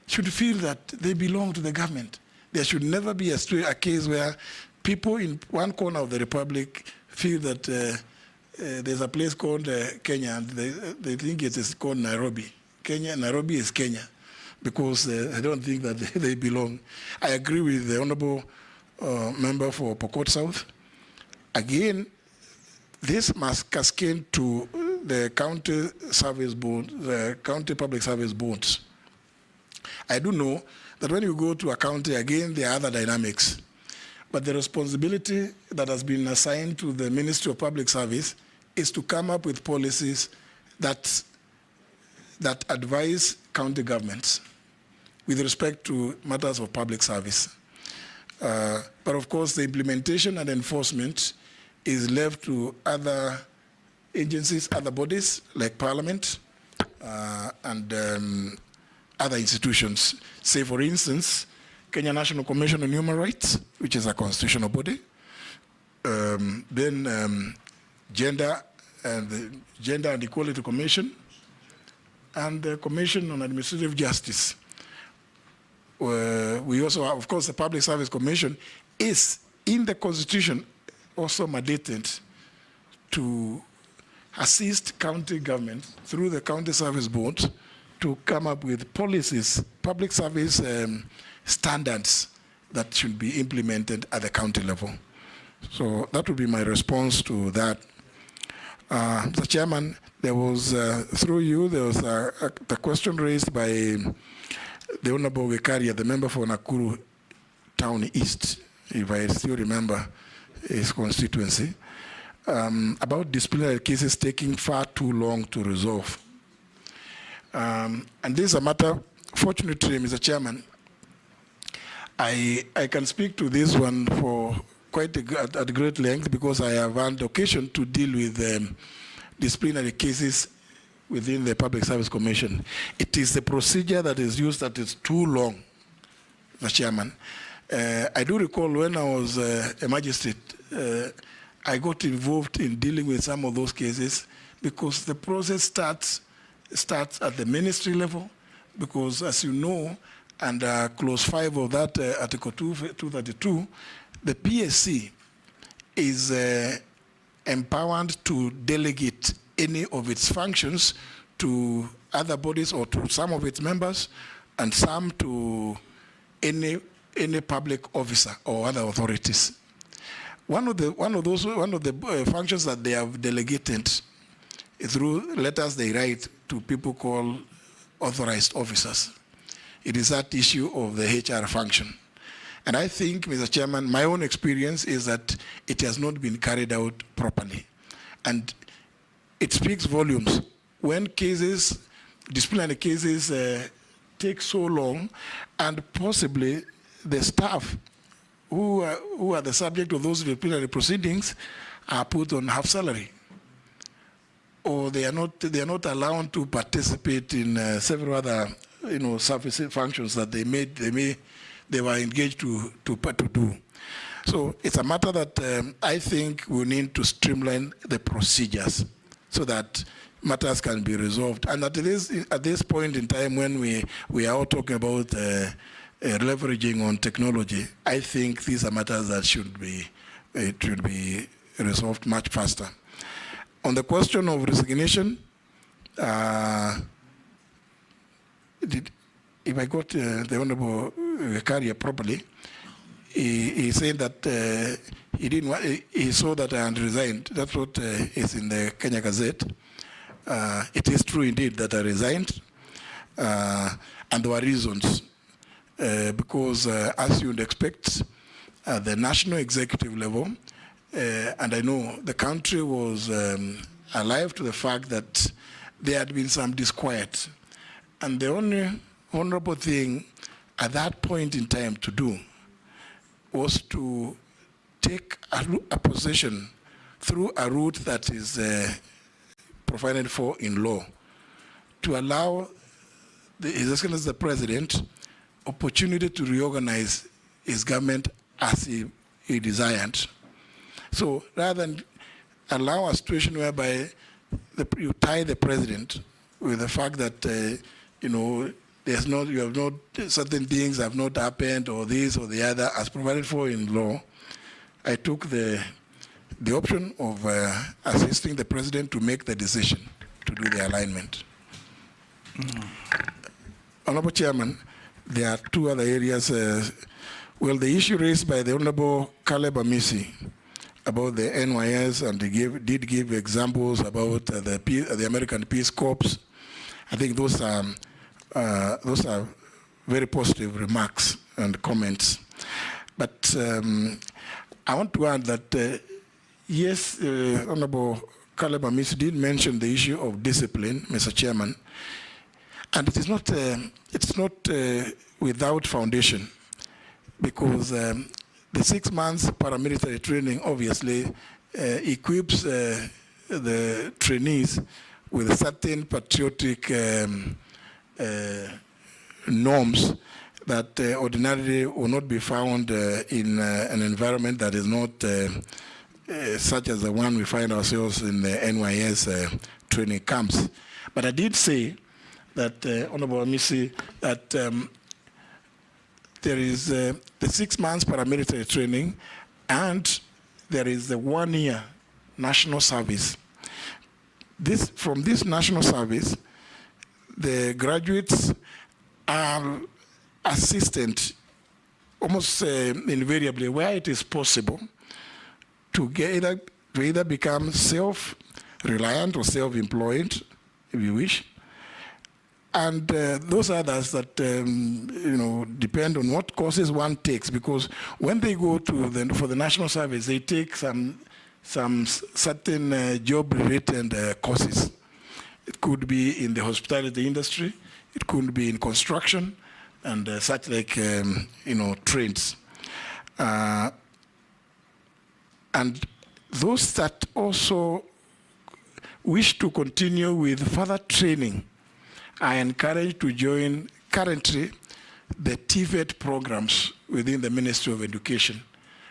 S7: should feel that they belong to the government. There should never be a case where people in one corner of the Republic feel that there's a place called Kenya, and they think it is called Nairobi. Nairobi is Kenya, because I don't think that they belong. I agree with the Honorable member for Pokot South. Again, this must cascade to the county service board, the county public service boards. I do know that when you go to a county, again, there are other dynamics. But the responsibility that has been assigned to the Ministry of Public Service is to come up with policies that advise county governments with respect to matters of public service. But of course, the implementation and enforcement is left to other agencies, other bodies like Parliament and other institutions. Say, for instance, Kenya National Commission on Human Rights, which is a constitutional body. Then Gender and Equality Commission, and the Commission on Administrative Justice. We also have, of course, the Public Service Commission is in the Constitution also mandated to assist county government through the County Service Board to come up with policies, public service standards that should be implemented at the county level. So that would be my response to that. Mr. Chairman, there was, through you, there was the question raised by the Honorable Vikaria, the member for Nakuru Town East, if I still remember his constituency, about disciplinary cases taking far too long to resolve. And this is a matter, fortunately, Mr. Chairman, I can speak to this one for quite at great length, because I have had occasion to deal with disciplinary cases within the Public Service Commission. It is the procedure that is used that is too long, Mr. Chairman. I do recall when I was a magistrate, I got involved in dealing with some of those cases because the process starts at the ministry level, because as you know, under clause 5 of that Article 232, the PSC is empowered to delegate any of its functions to other bodies or to some of its members, and some to any public officer or other authorities. One of the functions that they have delegated through letters they write to people called authorized officers. It is that issue of the HR function. And I think, Mr. Chairman, my own experience is that it has not been carried out properly. And it speaks volumes when cases, disciplinary cases, take so long, and possibly the staff who are the subject of those disciplinary proceedings are put on half salary, or they are not allowed to participate in several other service functions that they were engaged to do. So it's a matter that I think we need to streamline the procedures so that matters can be resolved. And at this point in time when we are all talking about leveraging on technology, I think these are matters that should be resolved much faster. On the question of resignation, if I got the Honorable Carrier properly, he said that he saw that I had resigned. That's what is in the Kenya Gazette. It is true indeed that I resigned, and there were reasons. Because as you would expect, at the national executive level, and I know the country was alive to the fact that there had been some disquiet. And the only honorable thing at that point in time to do was to take a position through a route that is provided for in law to allow His Excellency the President opportunity to reorganize his government as he desired. So rather than allow a situation whereby you tie the president with the fact that certain things have not happened, or this or the other as provided for in law, I took the option of assisting the president to make the decision to do the alignment. Honorable Chairman, there are two other areas. Well, the issue raised by the Honorable Caleb Amisi about the NYS, and he did give examples about the American Peace Corps. I think those are very positive remarks and comments. But I want to add that yes, Honorable Caleb Amisi did mention the issue of discipline, Mr. Chairman, and it is not without foundation, because the 6 months paramilitary training obviously equips the trainees with certain patriotic norms that ordinarily will not be found in an environment that is not such as the one we find ourselves in the NYS training camps. But I did say that, Honorable Amisi, that there is the 6 months paramilitary training, and there is the 1 year national service. From this national service, the graduates are assisted almost invariably, where it is possible, to either become self-reliant or self-employed, if you wish. And those others that depend on what courses one takes, because when they go to for the national service, they take some certain job-related courses. It could be in the hospitality industry, it could be in construction, and such like trades. And those that also wish to continue with further training are encouraged to join currently the TVET programs within the Ministry of Education,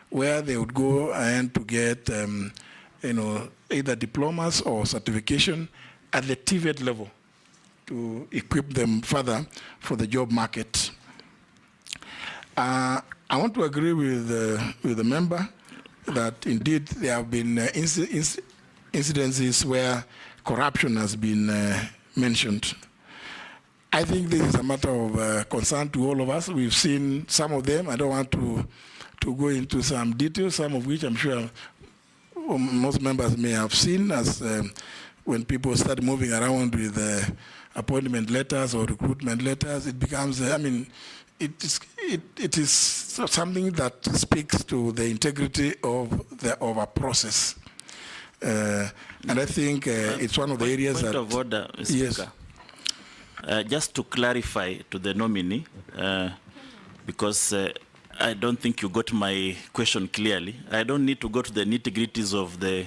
S7: where they would go and to get either diplomas or certification at the TVET level to equip them further for the job market. I want to agree with the member that indeed there have been incidences where corruption has been mentioned. I think this is a matter of concern to all of us. We've seen some of them. I don't want to go into some details, some of which I'm sure most members may have seen, as when people start moving around with appointment letters or recruitment letters, it becomes, it is something that speaks to the integrity of a process. And I think it's one of the areas
S21: point
S7: that...
S21: of order, Mr.
S7: Yes.
S21: Speaker. Just to clarify to the nominee, because I don't think you got my question clearly. I don't need to go to the nitty-gritties of the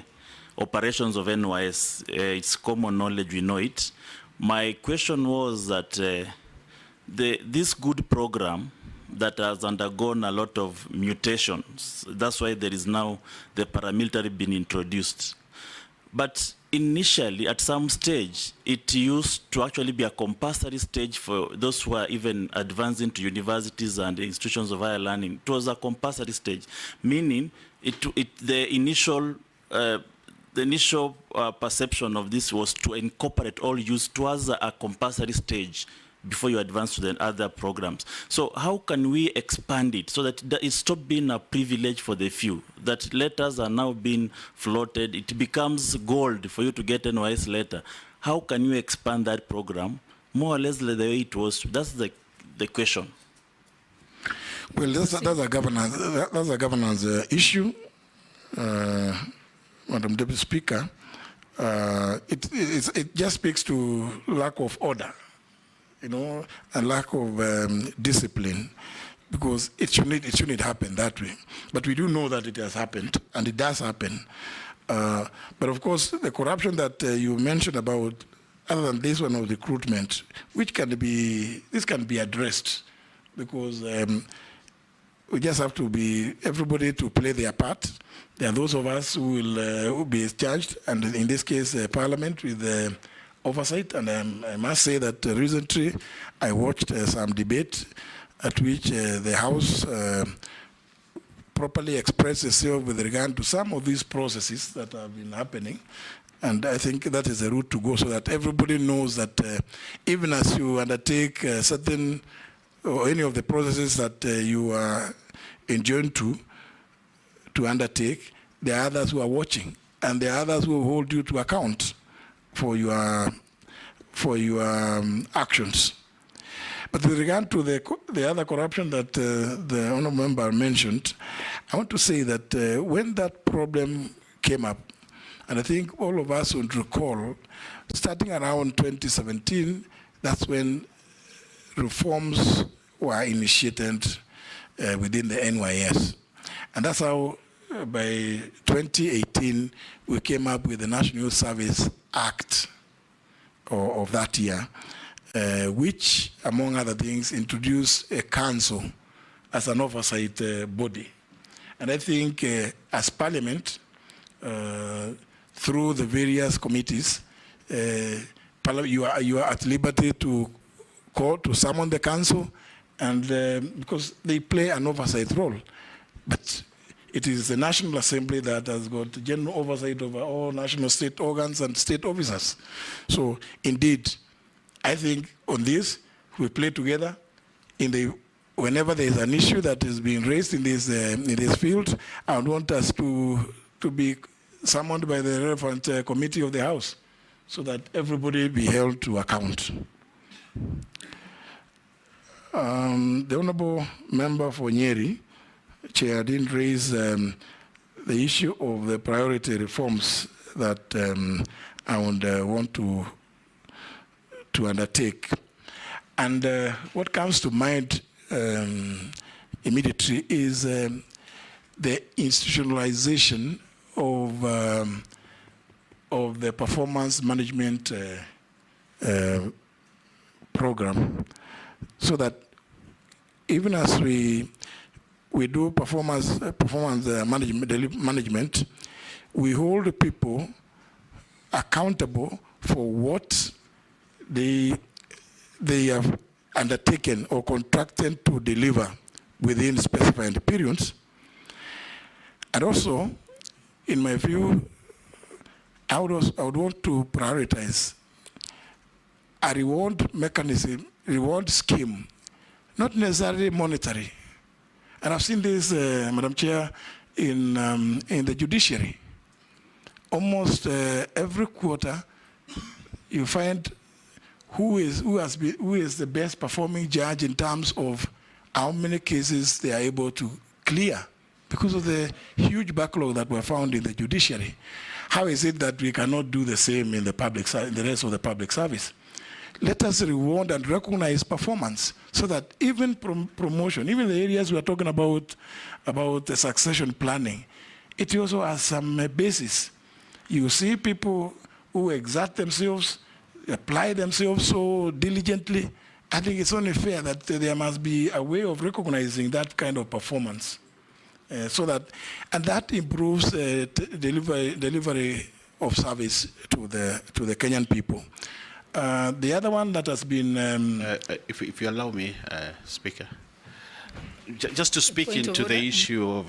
S21: operations of NYS. It's common knowledge, we know it. My question was that this good program that has undergone a lot of mutations, that's why there is now the paramilitary being introduced. But initially, at some stage, it used to actually be a compulsory stage for those who are even advancing to universities and institutions of higher learning. It was a compulsory stage, meaning the initial perception of this was to incorporate all youth towards a compulsory stage before you advance to the other programs. So how can we expand it so that it stops being a privilege for the few, that letters are now being floated, it becomes gold for you to get an NYS letter. How can you expand that program more or less the way it was? That's the question.
S7: Well, that's a governance issue, Madam Deputy Speaker. It just speaks to lack of order, and lack of discipline, because it shouldn't happen that way. But we do know that it has happened, and it does happen. But of course, the corruption that you mentioned about, other than this one of recruitment, this can be addressed, because we just have to be, everybody to play their part. There are those of us who will be charged, and in this case, Parliament with oversight. And I must say that recently I watched some debate at which the House properly expressed itself with regard to some of these processes that have been happening. And I think that is the route to go, so that everybody knows that even as you undertake certain or any of the processes that you are enjoined to undertake, there are others who are watching, and there are others who will hold you to account for your actions. But with regard to the other corruption that the honourable member mentioned, I want to say that when that problem came up, and I think all of us would recall, starting around 2017, that's when reforms were initiated within the NYS. And that's how by 2018, we came up with the National Service Act of that year, which, among other things, introduced a council as an oversight body. And I think as Parliament, through the various committees, you are at liberty to call, to summon the council, and because they play an oversight role. But it is the National Assembly that has got general oversight over all national state organs and state officers. So indeed, I think on this, we play together. Whenever there is an issue that is being raised in this field, I would want us to be summoned by the relevant committee of the House, so that everybody be held to account. The Honourable Member for Nyeri, Chair, didn't raise the issue of the priority reforms that I would want to undertake. And what comes to mind immediately is the institutionalization of the performance management program, so that even as we do performance management, we hold people accountable for what they have undertaken or contracted to deliver within specified periods. And also, in my view, I would want to prioritize a reward mechanism reward scheme, not necessarily monetary. And I've seen this, Madam Chair, in the judiciary. Almost every quarter, you find who is the best performing judge in terms of how many cases they are able to clear because of the huge backlog that were found in the judiciary. How is it that we cannot do the same in the rest of the public service? Let us reward and recognize performance so that even promotion, even the areas we are talking about the succession planning, it also has some basis. You see people who exert themselves, apply themselves so diligently. I think it's only fair that there must be a way of recognizing that kind of performance, and that improves delivery of service to the Kenyan people. The other one that has been,
S16: if you allow me, Speaker, just to speak into the issue of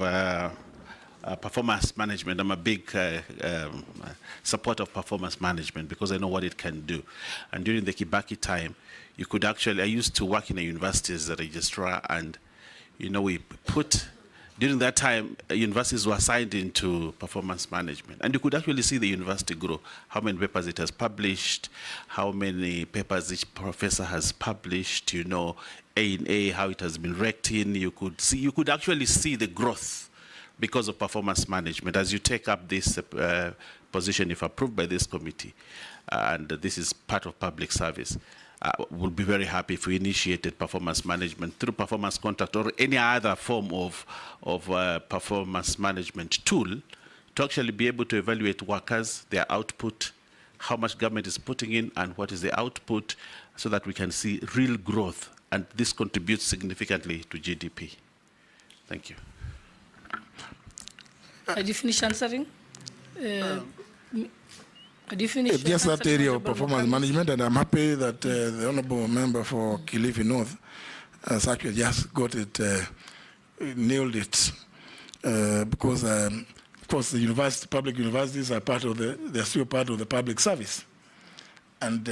S16: performance management. I'm a big supporter of performance management because I know what it can do. And during the Kibaki time, you could actually, I used to work in a university as a registrar, and we put, during that time, universities were assigned into performance management. And you could actually see the university grow, how many papers it has published, how many papers each professor has published, A&A, how it has been ranked in. You could actually see the growth because of performance management. As you take up this position, if approved by this committee, and this is part of public service, we'll be very happy if we initiated performance management through performance contract or any other form of performance management tool to actually be able to evaluate workers, their output, how much government is putting in and what is the output, so that we can see real growth, and this contributes significantly to GDP. Thank you.
S6: Did you finish answering? Did you finish?
S7: Just that area of performance management, and I'm happy that the Honourable Member for Kilifi North has actually just got it, nailed it, because of course the public universities are they're still part of the public service, and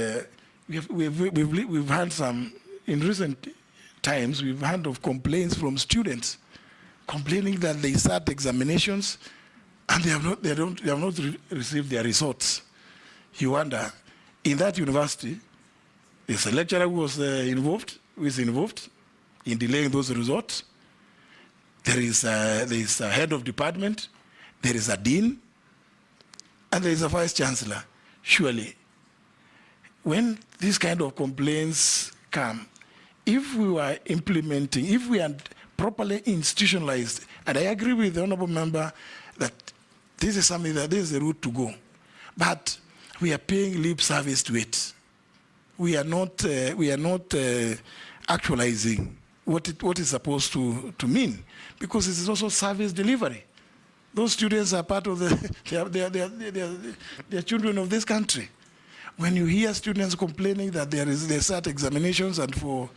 S7: we've had some in recent times. We've heard of complaints from students complaining that they start examinations and they have not received their results. You wonder, in that university, there's a lecturer who is involved in delaying those results. There is a head of department, there is a dean, and there is a vice chancellor. Surely, when these kind of complaints come, if we were implementing, if we are properly institutionalized, and I agree with the Honourable Member that this is something that is the route to go, but we are paying lip service to it. We are not actualizing what it's supposed to mean, because it is also service delivery. Those students are part of they are children of this country. When you hear students complaining that they start examinations and for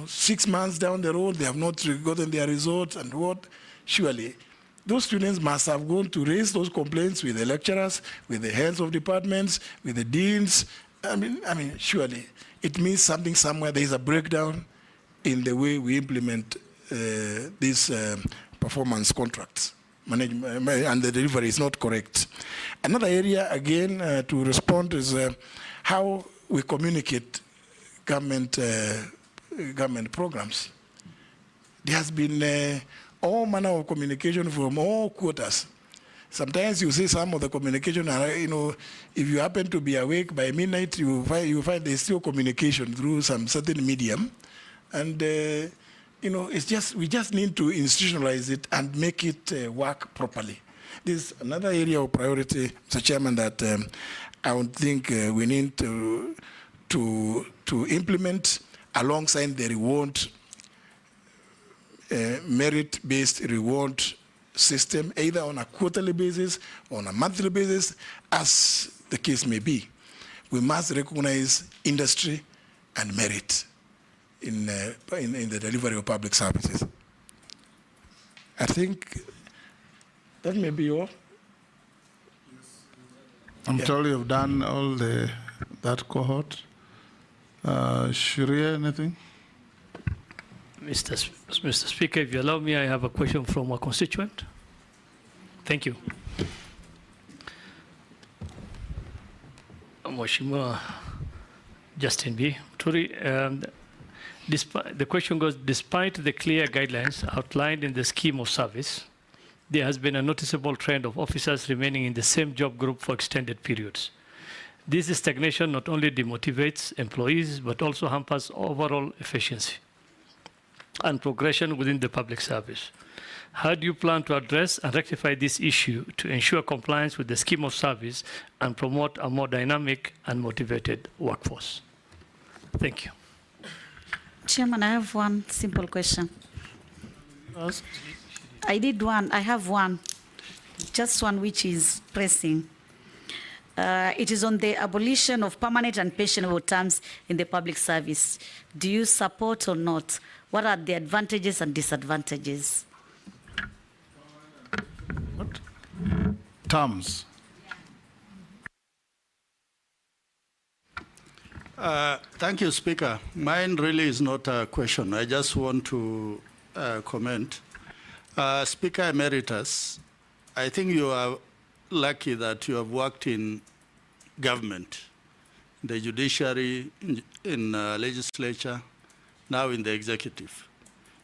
S7: 6 months down the road they have not gotten their results, and what, surely those students must have gone to raise those complaints with the lecturers, with the heads of departments, with the deans. I mean, surely it means something somewhere. There is a breakdown in the way we implement these performance contracts. Management and the delivery is not correct. Another area, again, to respond is how we communicate government programs. There has been all manner of communication from all quarters. Sometimes you see some of the communication, if you happen to be awake by midnight, you find there's still communication through some certain medium. And, we just need to institutionalize it and make it work properly. This is another area of priority, Mr. Chairman, that I would think we need to implement alongside the reward, merit-based reward system, either on a quarterly basis or on a monthly basis, as the case may be. We must recognize industry and merit in the delivery of public services. I think that may be all.
S1: I'm told you've done all that cohort. Sharia, anything?
S18: Mr. Speaker, if you allow me, I have a question from a constituent. Thank you. Mheshimiwa Justin B. Muturi, the question goes, despite the clear guidelines outlined in the scheme of service, there has been a noticeable trend of officers remaining in the same job group for extended periods. This stagnation not only demotivates employees, but also hampers overall efficiency and progression within the public service. How do you plan to address and rectify this issue to ensure compliance with the scheme of service and promote a more dynamic and motivated workforce? Thank you.
S3: Chairman, I have one simple question. I did one. I have one. Just one which is pressing. It is on the abolition of permanent and pensionable terms in the public service. Do you support or not? What are the advantages and disadvantages?
S1: What? Terms.
S17: Thank you, Speaker. Mine really is not a question. I just want to comment. Speaker Emeritus, I think you are lucky that you have worked in government, the judiciary, in legislature, now in the executive.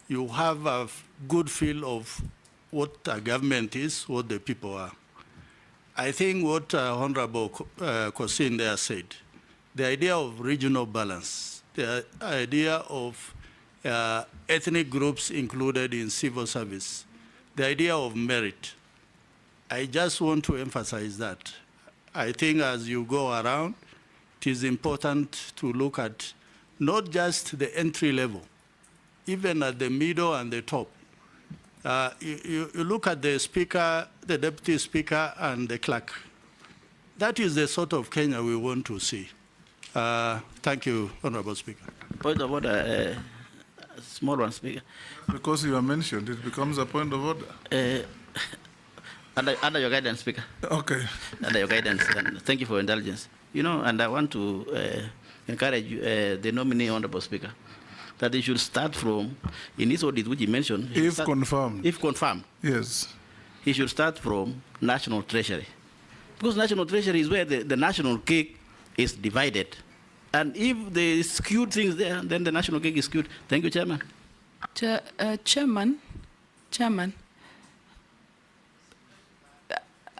S17: You have a good feel of what a government is, what the people are. I think what Honorable Kosin there said, the idea of regional balance, the idea of ethnic groups included in civil service, the idea of merit. I just want to emphasize that. I think as you go around, it is important to look at not just the entry level, even at the middle and the top. You look at the speaker, the deputy speaker, and the clerk. That is the sort of Kenya we want to see. Thank you, Honorable Speaker.
S5: Point of order, small one, Speaker.
S1: Because you are mentioned, it becomes a point of order.
S5: Under your guidance, Speaker.
S1: Okay.
S5: Under your guidance, and thank you for indulgence. You know, and I want to encourage the nominee, Honorable Speaker, that they should start from, in his audit, which he mentioned.
S1: If confirmed.
S5: If confirmed.
S1: Yes.
S5: He should start from National Treasury. Because National Treasury is where the national cake is divided. And if they skewed things there, then the national cake is skewed. Thank you, Chairman.
S4: Chairman,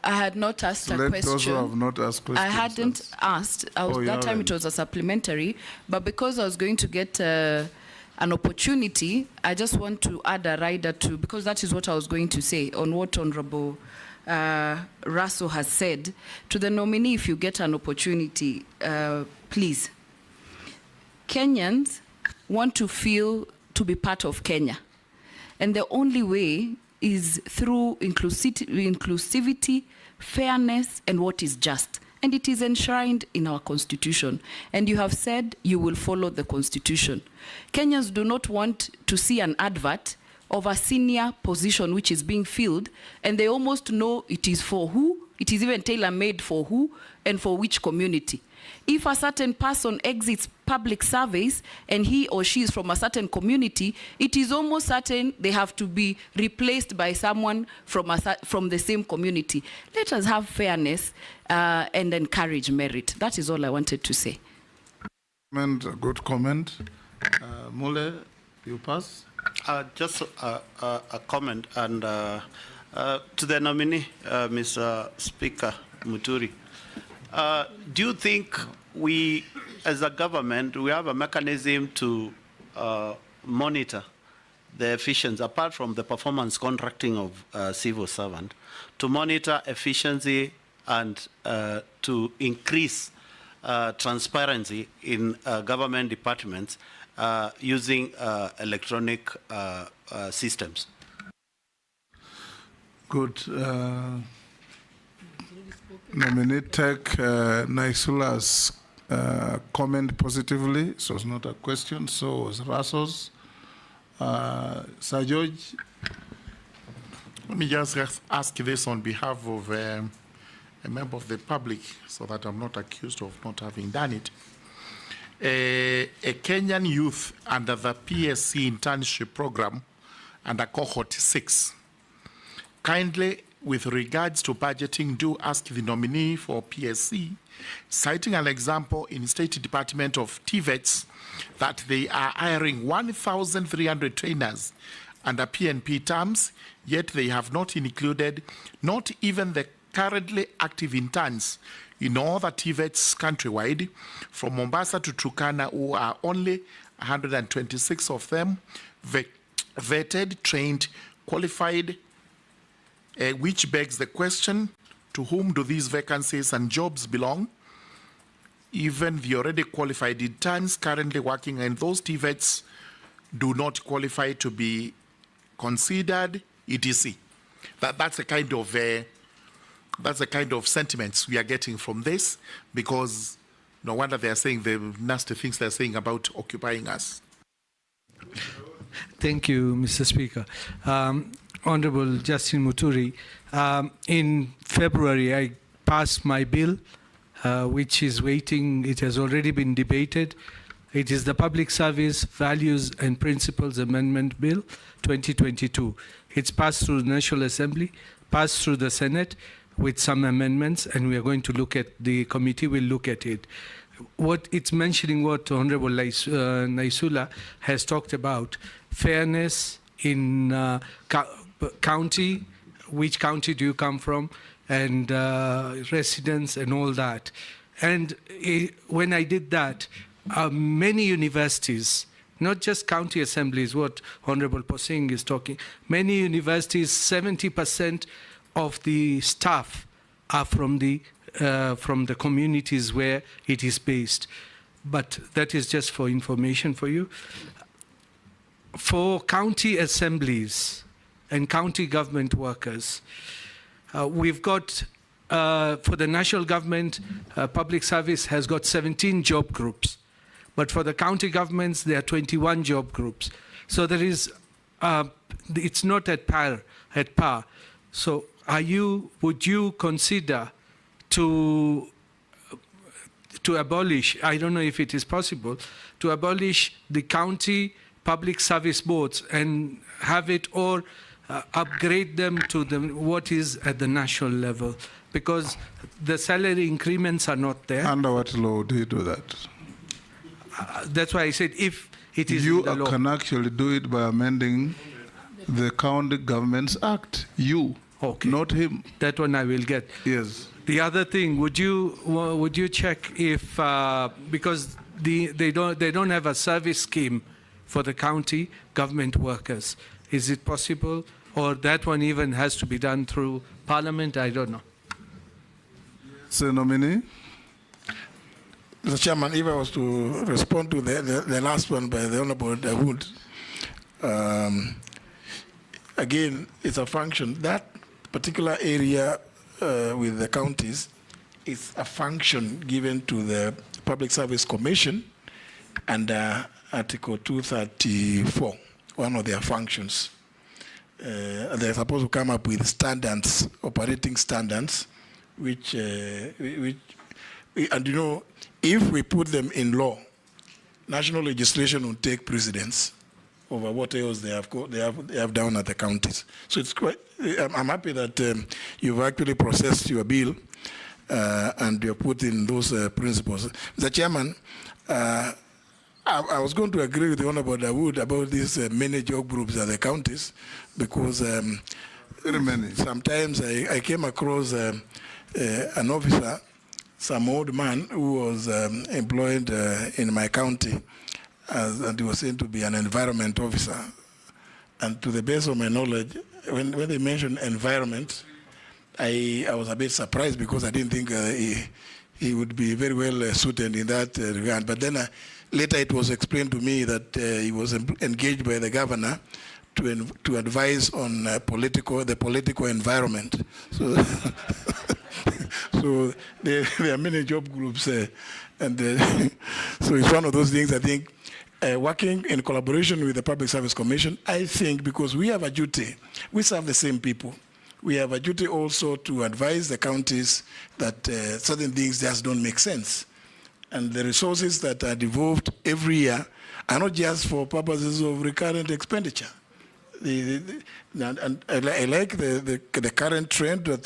S4: I had not asked a question.
S1: Those who have not asked questions.
S4: I hadn't asked. That time it was a supplementary, but because I was going to get an opportunity, I just want to add a rider to, because that is what I was going to say on what Honorable Russell has said. To the nominee, if you get an opportunity, please. Kenyans want to feel to be part of Kenya. And the only way is through inclusivity, fairness, and what is just. And it is enshrined in our Constitution. And you have said you will follow the Constitution. Kenyans do not want to see an advert of a senior position which is being filled, and they almost know it is for who, it is even tailor-made for who, and for which community. If a certain person exits public service and he or she is from a certain community, it is almost certain they have to be replaced by someone from the same community. Let us have fairness and encourage merit. That is all I wanted to say.
S1: A good comment. Mule, you pass?
S22: Just a comment, and to the nominee, Mr. Speaker Muturi. Do you think we, as a government, we have a mechanism to monitor the efficiency, apart from the performance contracting of civil servant, to monitor efficiency and to increase transparency in government departments using electronic systems?
S1: Good. Nominee take Naisula's comment positively, so it's not a question, so was Russell's. Sir George?
S10: Let me just ask this on behalf of a member of the public so that I'm not accused of not having done it. a Kenyan youth under the PSC internship program under cohort 6. Kindly, with regards to budgeting, do ask the nominee for PSC, citing an example in State Department of TVETs that they are hiring 1,300 trainers under PNP terms, yet they have not included not even the currently active interns in all the TVETs countrywide, from Mombasa to Turkana, who are only 126 of them vetted, trained, qualified, which begs the question, to whom do these vacancies and jobs belong? Even the already qualified interns currently working in those TVETs do not qualify to be considered etc. That's the kind of sentiments we are getting from this, because no wonder they are saying the nasty things they're saying about occupying us.
S9: Thank you, Mr. Speaker. Honorable Justin Muturi, in February I passed my bill, which is waiting. It has already been debated. It is the Public Service Values and Principles Amendment Bill 2022. It's passed through the National Assembly, passed through the Senate with some amendments, and we are going to look at, the committee will look at it. What it's mentioning, what Honorable Naisula has talked about, fairness in county, which county do you come from, and residents and all that. And when I did that, many universities, not just county assemblies, what Honorable Posing is talking, many universities, 70% of the staff are from the communities where it is based. But that is just for information for you. For county assemblies and county government workers, we've got, for the national government, public service has got 17 job groups. But for the county governments, there are 21 job groups. So there is, it's not at par. So would you consider to abolish, I don't know if it is possible, to abolish the county public service boards and have it, or upgrade them to what is at the national level? Because the salary increments are not there.
S1: Under what law do you do that?
S9: That's why I said if it is
S1: you
S9: in the law.
S1: can actually do it by amending the County Governments Act. You,
S9: okay,
S1: not him.
S9: That one I will get.
S1: Yes.
S9: The other thing, would you check if because they don't have a service scheme for the county government workers? Is it possible, or that one even has to be done through Parliament? I don't know.
S1: So, Nominee.
S7: Mr. Chairman, if I was to respond to the last one by the Honorable Dawood, again, it's a function. That particular area with the counties is a function given to the Public Service Commission under Article 234, one of their functions. They're supposed to come up with standards, operating standards, which and you know, if we put them in law, national legislation will take precedence over what else they have down at the counties. So it's quite. I'm happy that you've actually processed your bill and you're putting those principles. Mr. Chairman, I was going to agree with the Honorable Dawood about these many job groups at the counties, because
S1: very many.
S7: Sometimes I came across an officer, some old man who was employed in my county, and he was said to be an environment officer. And to the best of my knowledge, when they mentioned environment, I was a bit surprised, because I didn't think he would be very well suited in that regard. But then later it was explained to me that he was engaged by the governor to advise on the political environment. So, so there are many job groups, and so it's one of those things. I think working in collaboration with the Public Service Commission, I think, because we have a duty, we serve the same people. We have a duty also to advise the counties that certain things just don't make sense. and the resources that are devolved every year are not just for purposes of recurrent expenditure. And I like the current trend that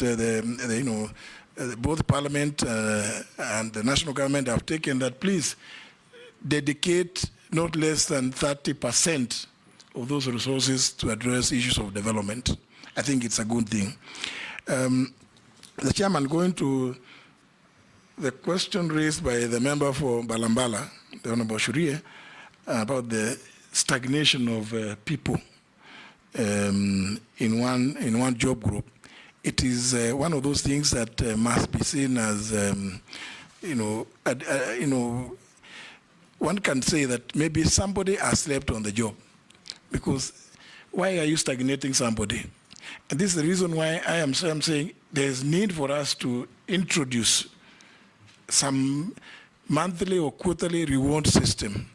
S7: both Parliament and the national government have taken, that please dedicate not less than 30% of those resources to address issues of development. I think it's a good thing. The chairman, going to the question raised by the member for Balambala, the Honorable Shurie, about the stagnation of people in one job group. It is one of those things that must be seen as, one can say that maybe somebody has slept on the job, because why are you stagnating somebody? And this is the reason why I'm saying there's need for us to introduce some monthly or quarterly reward system.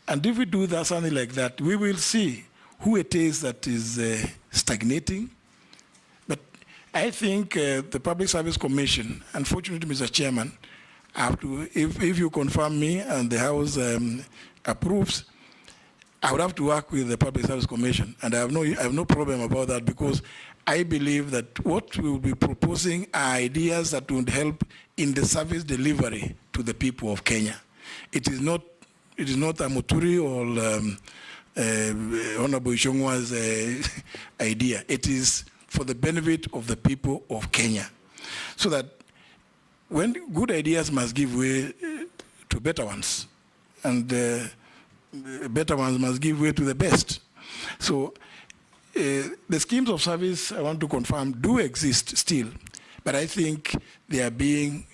S7: And if we do that, something like that, we will see who it is that is stagnating. But I think the Public Service Commission, unfortunately, Mr. Chairman, have to, if you confirm me and the House approves, I would have to work with the Public Service Commission, and I have no problem about that, because I believe that what we will be proposing are ideas that would help in the service delivery to the people of Kenya. It is not a Muturi or Honorable Ishongwa's idea. It is for the benefit of the people of Kenya, so that when good ideas must give way to better ones, and better ones must give way to the best. So the schemes of service, I want to confirm, do exist still, but I think they are being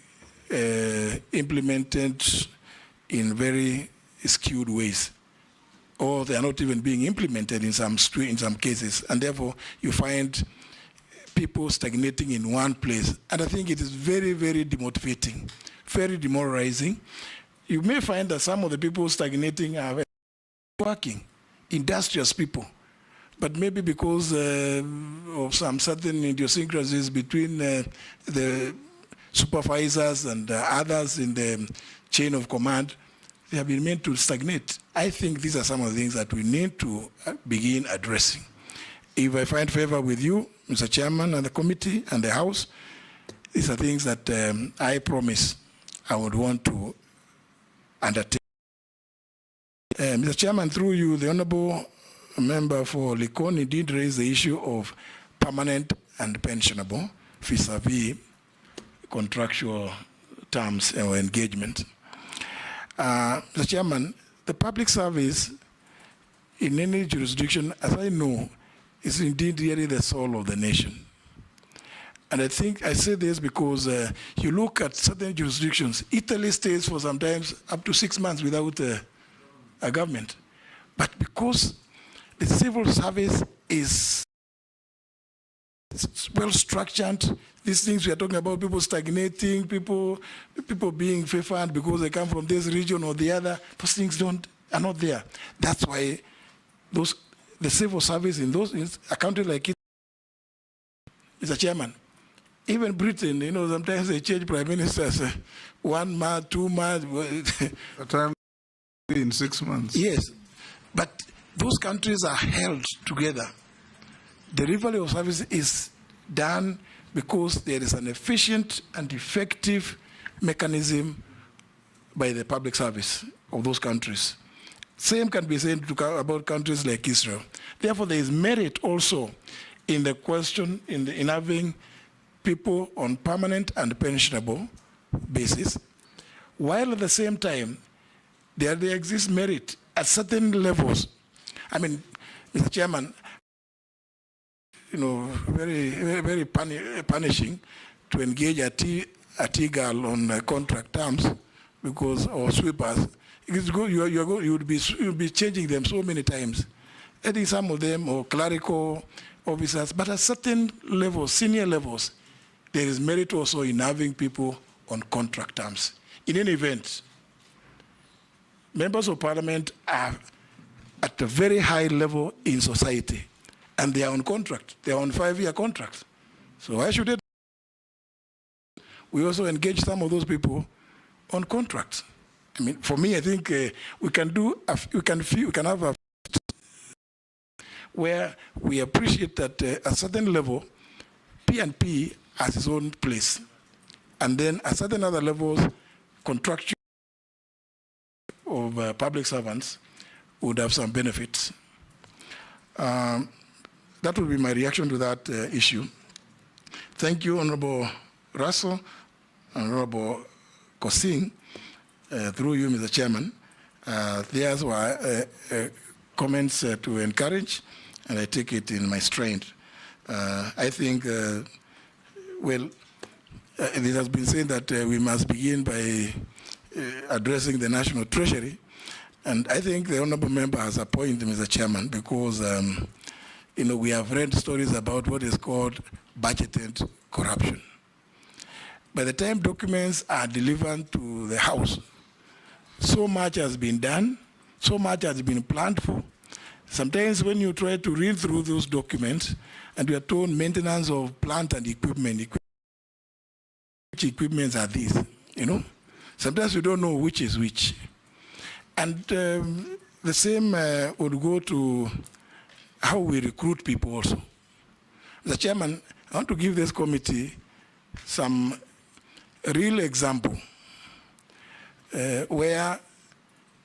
S7: implemented in very skewed ways, or they are not even being implemented in some cases, and therefore you find people stagnating in one place. And I think it is very, very demotivating, very demoralizing. You may find that some of the people stagnating are working, industrious people, but maybe because of some certain idiosyncrasies between the supervisors and others in the chain of command, they have been meant to stagnate. I think these are some of the things that we need to begin addressing. If I find favor with you, Mr. Chairman, and the committee and the House, these are things that I promise I would want to undertake. Mr. Chairman, through you, the Honorable Member for Likoni did raise the issue of permanent and pensionable vis-a-vis contractual terms or engagement. Mr. Chairman, the public service in any jurisdiction, as I know, is indeed really the soul of the nation. And I think I say this because you look at certain jurisdictions, Italy stays for sometimes up to 6 months without a government. But because the civil service is well structured, these things we are talking about, people stagnating, people being favored because they come from this region or the other, those things are not there. That's why the civil service in a country like it, Mr. Chairman, even Britain, sometimes they change prime ministers 1 month, 2 months.
S1: A time in 6 months.
S7: Yes, but those countries are held together. Delivery of service is done because there is an efficient and effective mechanism by the public service of those countries. Same can be said about countries like Israel. Therefore, there is merit also in the question in having people on permanent and pensionable basis, while at the same time, there exists merit at certain levels. I mean, Mr. Chairman, very, very punishing to engage a tea girl on contract terms or sweepers. You would be changing them so many times. I think some of them are clerical officers, but at certain levels, senior levels, there is merit also in having people on contract terms. In any event, members of parliament are at a very high level in society, and they are on contract. They are on 5-year contracts. So why should we also engage some of those people on contracts? I mean, for me, I think we can have a where we appreciate that at a certain level, P&P has its own place. And then at certain other levels, contractual of public servants would have some benefits. That would be my reaction to that issue. Thank you, Honorable Russell, Honorable Kosing, through you, Mr. Chairman. There's were comments to encourage, and I take it in my strength. I think, well, it has been said that we must begin by addressing the National Treasury. And I think the Honorable Member has a point, Mr. Chairman, because you know, we have read stories about what is called budgeted corruption. By the time documents are delivered to the House, so much has been done, so much has been planned for. Sometimes when you try to read through those documents, and we are told maintenance of plant and equipment, which equipments are these, you know? Sometimes we don't know which is which. And the same would go to how we recruit people also. Mr. Chairman, I want to give this committee some real example where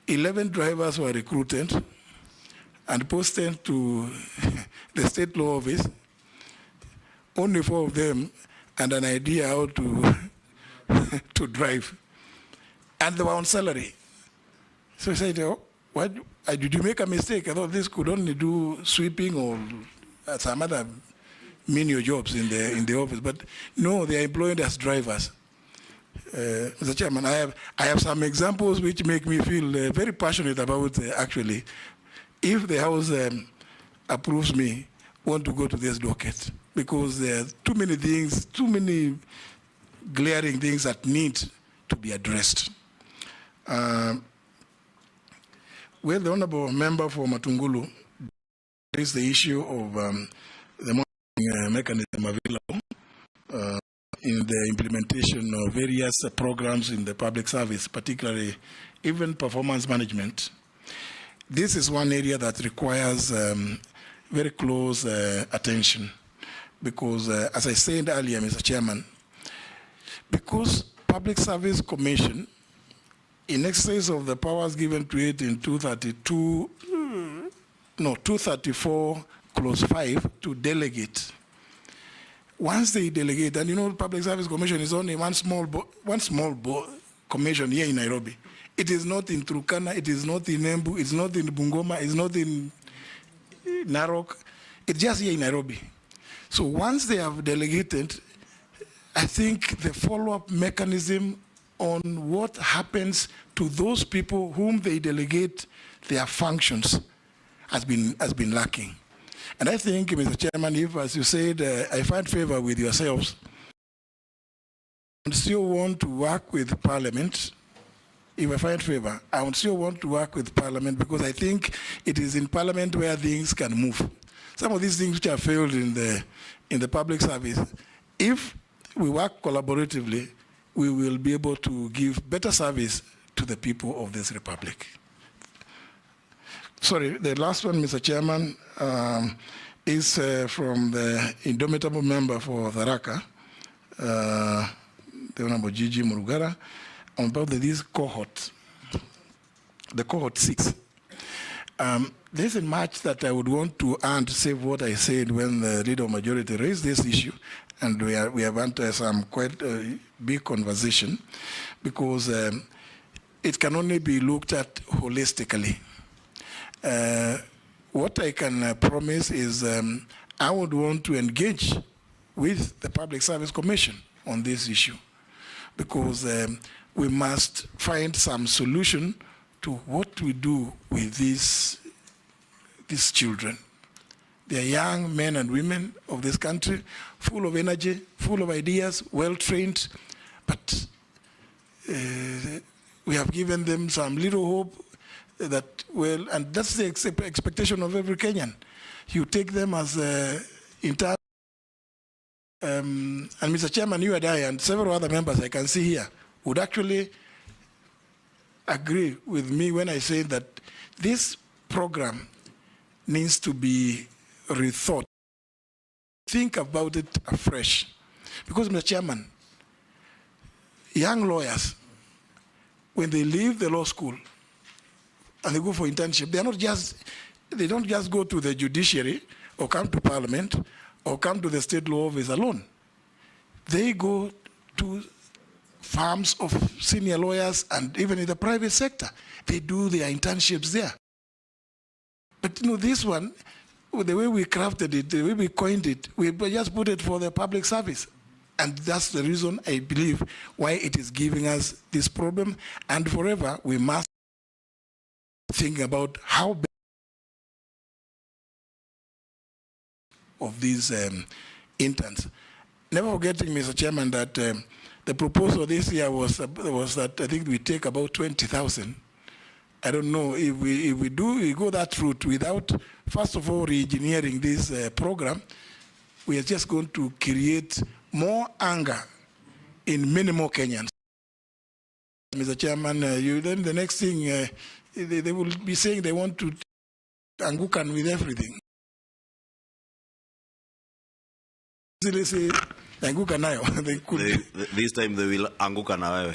S7: 11 drivers were recruited and posted to the state law office. Only 4 of them had an idea how to to drive, and they were on salary. So I said, oh, what, did you make a mistake? I thought this could only do sweeping or some other menial jobs in the office, but no, they are employed as drivers. Mr. Chairman, I have some examples which make me feel very passionate about actually, if the House approves me, want to go to this docket, because there are too many things, too many glaring things that need to be addressed. Well, the Honorable Member for Matungulu raised the issue of the monitoring mechanism available in the implementation of various programs in the public service, particularly even performance management. This is one area that requires very close attention because, as I said earlier, Mr. Chairman, because Public Service Commission, in exercise of the powers given to it in 234 clause 5 to delegate. Once they delegate, and you know, Public Service Commission is only one small commission here in Nairobi. It is not in Turkana, it is not in Embu, it's not in Bungoma, it's not in Narok. It's just here in Nairobi. So once they have delegated, I think the follow-up mechanism on what happens to those people whom they delegate their functions has been lacking. And I think, Mr. Chairman, if, as you said, I find favor with yourselves, and still want to work with Parliament, if I find favor, I would still want to work with Parliament because I think it is in Parliament where things can move. Some of these things which have failed in the public service, if we work collaboratively, we will be able to give better service to the people of this republic. Sorry, the last one, Mr. Chairman, is from the indomitable member for Tharaka, the Honorable Gigi Murugara, about this cohort, the cohort 6. There isn't much that I would want to add to save what I said when the Leader of Majority raised this issue, and we have had some quite big conversation, because it can only be looked at holistically. What I can promise is I would want to engage with the Public Service Commission on this issue, because we must find some solution to what we do with these children. They are young men and women of this country, full of energy, full of ideas, well-trained, but we have given them some little hope that, well, and that's the expectation of every Kenyan. You take them as entire, and Mr. Chairman, you and I and several other members I can see here would actually agree with me when I say that this program needs to be rethought. Think about it afresh. Because, Mr. Chairman, young lawyers, when they leave the law school and they go for internship, they don't just go to the judiciary or come to Parliament or come to the state law office alone. They go to firms of senior lawyers and even in the private sector. They do their internships there. But this one, the way we crafted it, the way we coined it, we just put it for the public service. And that's the reason I believe why it is giving us this problem. And forever, we must think about how of these interns. Never forgetting, Mr. Chairman, that the proposal this year was that I think we take about 20,000. I don't know if we go that route without, first of all, re-engineering this program, we are just going to create more anger in many more Kenyans. Mr. Chairman, then the next thing, they will be saying they want to angukan with everything. They say, anguka nayo.
S11: This time they will anguka na wewe.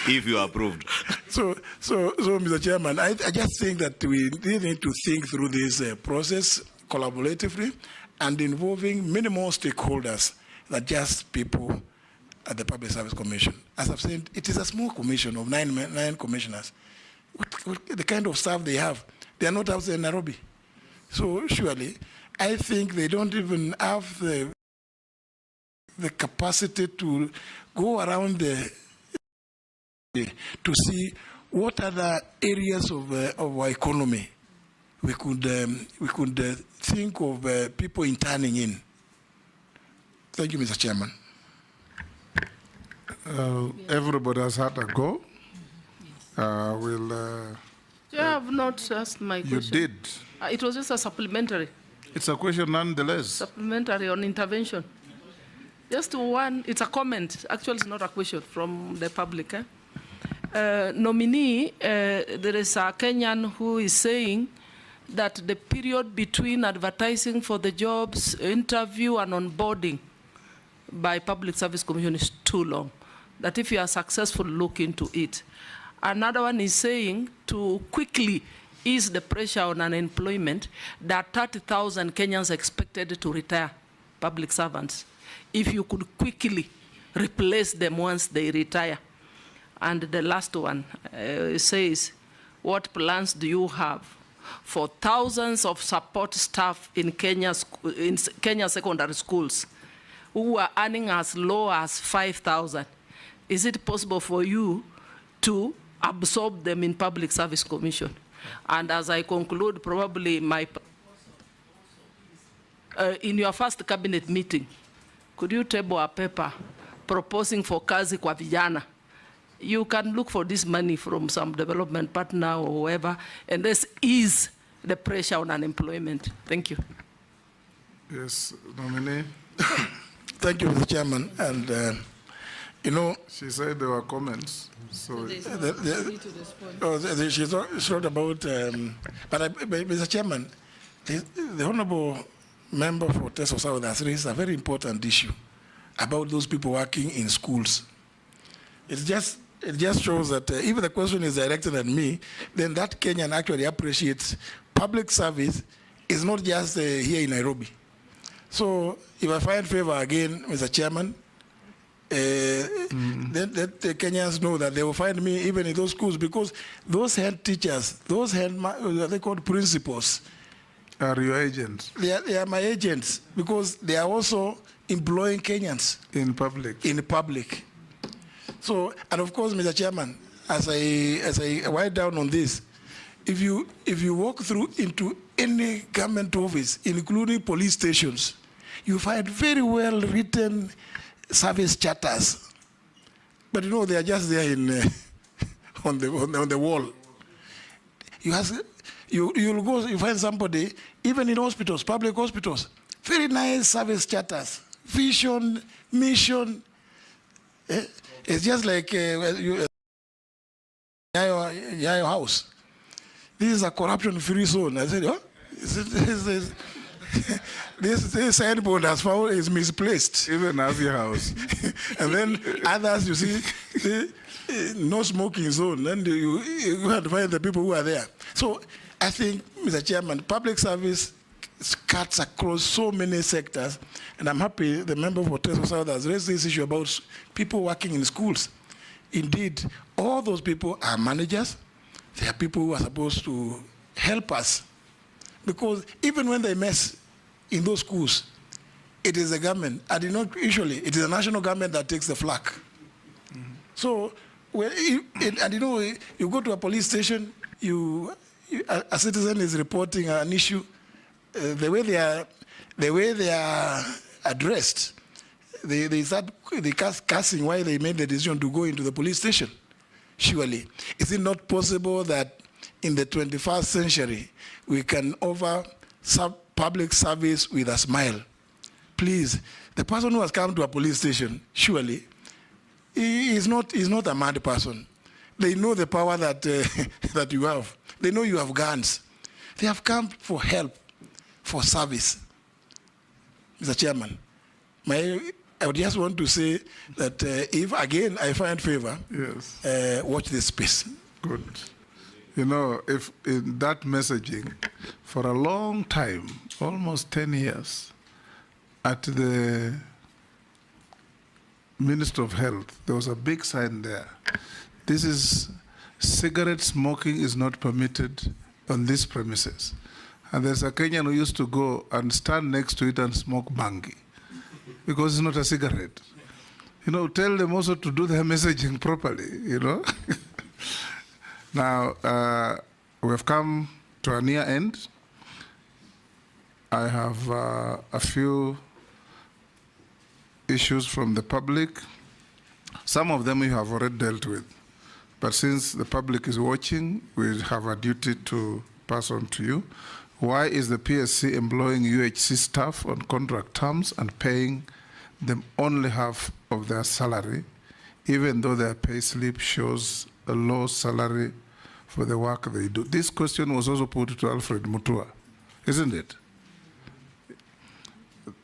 S11: If you approved.
S7: So, Mr. Chairman, I just think that we need to think through this process collaboratively and involving many more stakeholders than just people at the Public Service Commission. As I've said, it is a small commission of nine commissioners. What the kind of staff they have, they are not outside Nairobi. So surely, I think they don't even have the capacity to go around to see what other areas of our economy we could think of people interning in. Thank you, Mr. Chairman.
S1: Everybody has had a go.
S13: You have not asked my question.
S1: You did.
S13: It was just a supplementary.
S1: It's a question nonetheless.
S13: Supplementary on intervention. Just one, it's a comment. Actually, it's not a question from the public. Nominee, there is a Kenyan who is saying that the period between advertising for the jobs, interview, and onboarding by Public Service Commission is too long. That if you are successful, look into it. Another one is saying to quickly ease the pressure on unemployment, that 30,000 Kenyans expected to retire, public servants. If you could quickly replace them once they retire. And the last one says, what plans do you have for thousands of support staff in Kenya secondary schools who are earning as low as 5,000? Is it possible for you to absorb them in Public Service Commission? And as I conclude, probably in your first cabinet meeting, could you table a paper proposing for kazi kwa vijana? You can look for this money from some development partner or whoever, and let's ease the pressure on unemployment. Thank you.
S1: Yes, Nominee.
S7: Thank you, Mr. Chairman. And
S1: she said there were comments. So
S7: she talked about, but Mr. Chairman, the Honorable Member for Teso South has raised a very important issue about those people working in schools. It just shows that if the question is directed at me, then that Kenyan actually appreciates public service is not just here in Nairobi. So if I find favor again, Mr. Chairman, then the Kenyans know that they will find me even in those schools, because those head teachers, those they called principals,
S1: are your agents?
S7: They are my agents, because they are also employing Kenyans
S1: in public.
S7: In public. So, and of course, Mr. Chairman, as I wind down on this, if you walk through into any government office, including police stations, you find very well written service charters. But they are just there on the wall. You'll go, you find somebody, even in hospitals, public hospitals, very nice service charters, vision, mission. It's just like Nyayo House. This is a corruption-free zone. I said, oh, this signboard has found is misplaced.
S1: Even Avia House.
S7: And then others, you see, no smoking zone. Then you have to find the people who are there. So I think, Mr. Chairman, public service cuts across so many sectors, and I'm happy the member for Tesco South has raised this issue about people working in schools. Indeed, all those people are managers. They are people who are supposed to help us, because even when they mess in those schools, it is the government, and not usually it is the national government that takes the flak. So, and you know, you go to a police station, a citizen is reporting an issue. The way they are addressed, they start cussing why they made the decision to go into the police station. Surely, is it not possible that in the 21st century we can offer public service with a smile? Please, the person who has come to a police station, surely, he is not a mad person. They know the power that that you have. They know you have guns. They have come for help, for service. Mr. Chairman, I would just want to say that if, again, I find favor, yes, watch this space.
S1: Good. You know, if in that messaging, for a long time, almost 10 years, at the Minister of Health, there was a big sign there. This is, cigarette smoking is not permitted on these premises. And there's a Kenyan who used to go and stand next to it and smoke bangi, because it's not a cigarette. You know, tell them also to do their messaging properly, you know. Now, we've come to a near end. I have a few issues from the public. Some of them we have already dealt with. But since the public is watching, we have a duty to pass on to you. Why is the PSC employing UHC staff on contract terms and paying them only half of their salary, even though their pay slip shows a low salary for the work they do? This question was also put to Alfred Mutua, isn't it?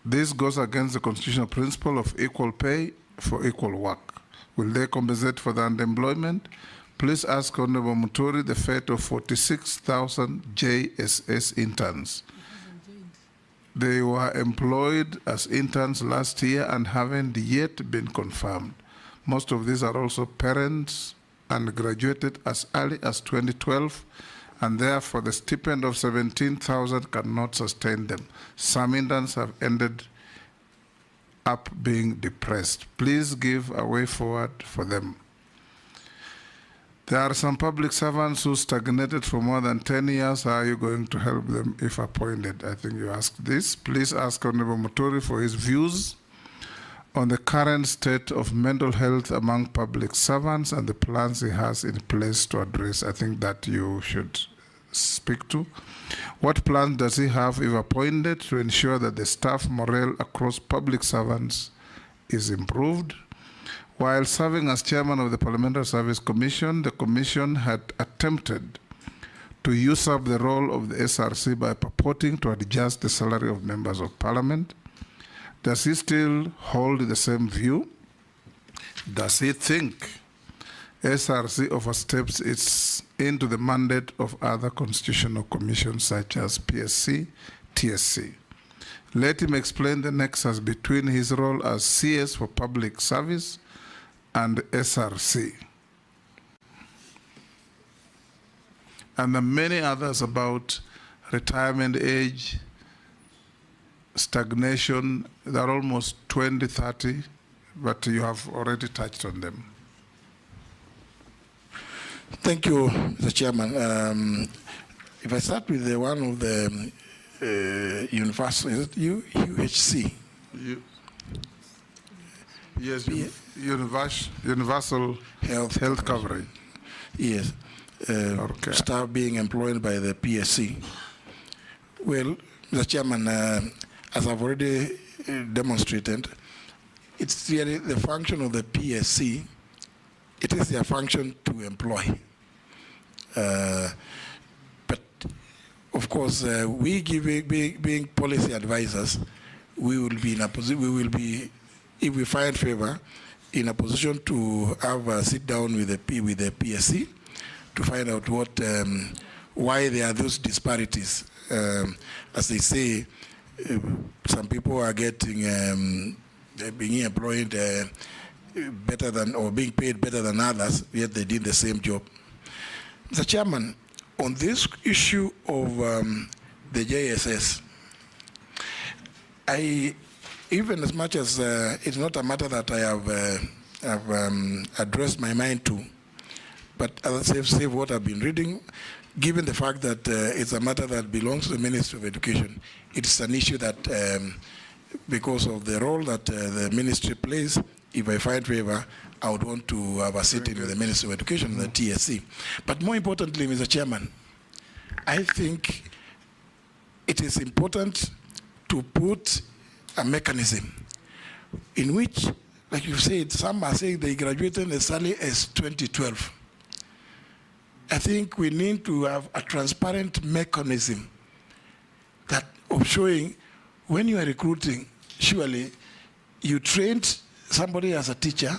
S1: This goes against the constitutional principle of equal pay for equal work. Will they compensate for the underemployment? Please ask Honorable Muturi the fate of 46,000 JSS interns. They were employed as interns last year and haven't yet been confirmed. Most of these are also parents and graduated as early as 2012, and therefore the stipend of 17,000 cannot sustain them. Some interns have ended up being depressed. Please give a way forward for them. There are some public servants who stagnated for more than 10 years. How are you going to help them if appointed? I think you asked this. Please ask Honorable Muturi for his views on the current state of mental health among public servants and the plans he has in place to address. I think that you should speak to. What plans does he have, if appointed, to ensure that the staff morale across public servants is improved? While serving as chairman of the Parliamentary Service Commission, the Commission had attempted to usurp the role of the SRC by purporting to adjust the salary of members of Parliament. Does he still hold the same view? Does he think SRC oversteps its into the mandate of other constitutional commissions such as PSC, TSC? Let him explain the nexus between his role as CS for Public Service and SRC. And the many others about retirement age, stagnation. There are almost 20, 30, but you have already touched on them.
S7: Thank you, Mr. Chairman. If I start with the one of the universal, is it UHC?
S1: Yes, universal health coverage.
S7: Yes,
S1: okay.
S7: Staff being employed by the PSC. Well, Mr. Chairman, as I've already demonstrated, it's really the function of the PSC. It is their function to employ. But of course, we being policy advisors, we will be in a position. We will be, if we find favor, in a position to have a sit down with the PSC to find out what why there are those disparities. As they say, some people are getting being employed better than, or being paid better than others, yet they did the same job. Mr. Chairman, on this issue of the JSS, even as much as it's not a matter that I have addressed my mind to, but as I say what I've been reading, given the fact that it's a matter that belongs to the Ministry of Education, it's an issue that, because of the role that the ministry plays, if I find favor, I would want to have a sitting with the Ministry of Education, the TSC. But more importantly, Mr. Chairman, I think it is important to put a mechanism in which, like you said, some are saying they graduated as early as 2012. I think we need to have a transparent mechanism that of showing when you are recruiting, surely you trained somebody as a teacher,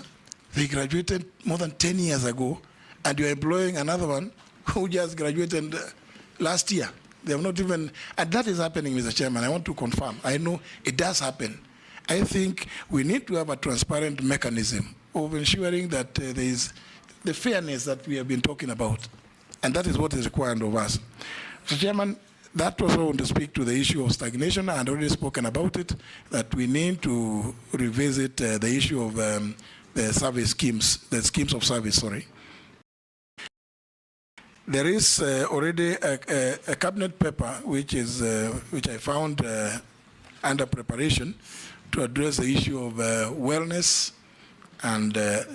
S7: they graduated more than 10 years ago, and you're employing another one who just graduated last year. They have not even, and that is happening, Mr. Chairman. I want to confirm. I know it does happen. I think we need to have a transparent mechanism of ensuring that there is the fairness that we have been talking about. And that is what is required of us. Mr. Chairman, that was I want to speak to the issue of stagnation. I had already spoken about it, that we need to revisit the issue of the service schemes, the schemes of service, sorry. There is already a cabinet paper which I found under preparation to address the issue of wellness and the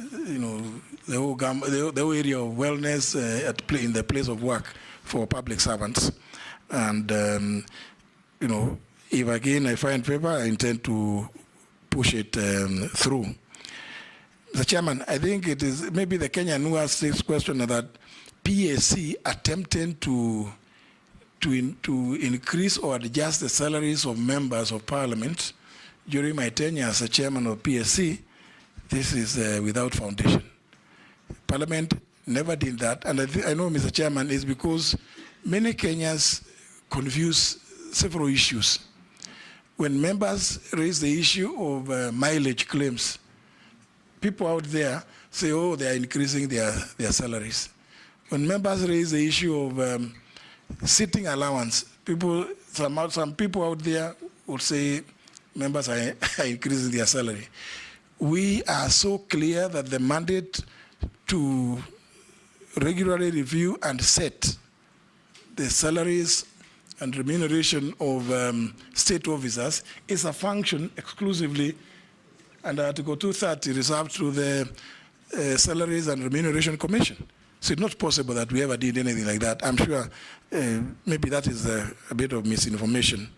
S7: whole area of wellness in the place of work for public servants. And if again I find favor, I intend to push it through. Mr. Chairman, I think it is maybe the Kenyan who asked this question that PSC attempting to increase or adjust the salaries of members of parliament during my tenure as a chairman of PSC. This is without foundation. Parliament never did that, and I know, Mr. Chairman, is because many Kenyans confuse several issues. When members raise the issue of mileage claims, people out there say, oh, they are increasing their salaries. When members raise the issue of sitting allowance, some people out there will say members are increasing their salary. We are so clear that the mandate to regularly review and set the salaries and remuneration of state officers is a function exclusively under Article 230 reserved to the Salaries and Remuneration Commission. So it's not possible that we ever did anything like that. I'm sure maybe that is a bit of misinformation.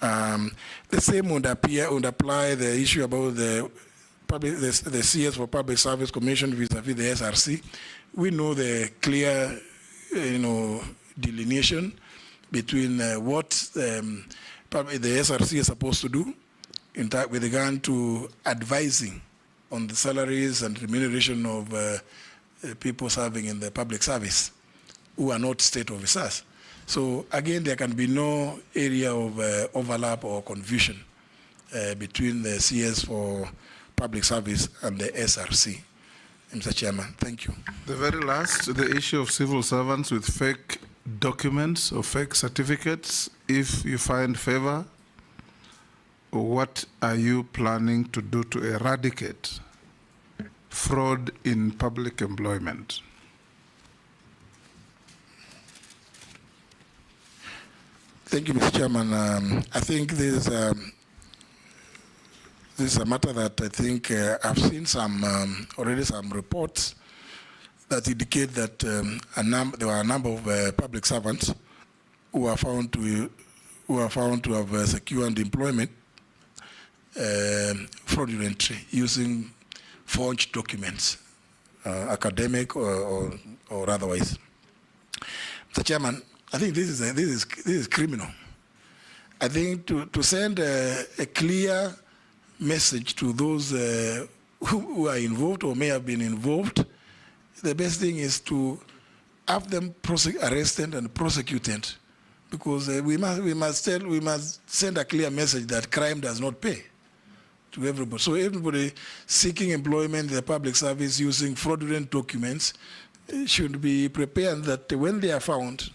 S7: The same would apply the issue about the CS for Public Service Commission vis-a-vis the SRC. We know the clear, delineation between what the SRC is supposed to do with regard to advising on the salaries and remuneration of people serving in the public service who are not state officers. So again, there can be no area of overlap or confusion between the CS for public service and the SRC. Mr. Chairman, thank you.
S1: The very last, the issue of civil servants with fake documents or fake certificates. If you find favor, what are you planning to do to eradicate fraud in public employment?
S7: Thank you, Mr. Chairman. I think this is a matter that I think I've seen already some reports that indicate that there were a number of public servants who are found to have secured employment fraudulently using forged documents, academic or otherwise. Mr. Chairman, I think this is criminal. I think to send a clear message to those who are involved or may have been involved, the best thing is to have them arrested and prosecuted, because we must send a clear message that crime does not pay to everybody. So everybody seeking employment in the public service using fraudulent documents should be prepared that when they are found,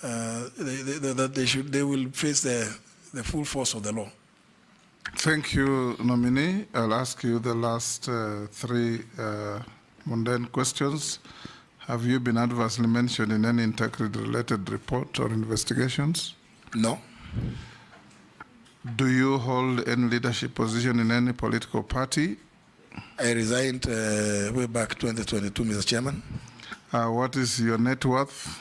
S7: they will face the full force of the law.
S1: Thank you, Nominee. I'll ask you the last three mundane questions. Have you been adversely mentioned in any integrity-related report or investigations?
S7: No.
S1: Do you hold any leadership position in any political party?
S7: I resigned way back 2022, Mr. Chairman.
S1: What is your net worth?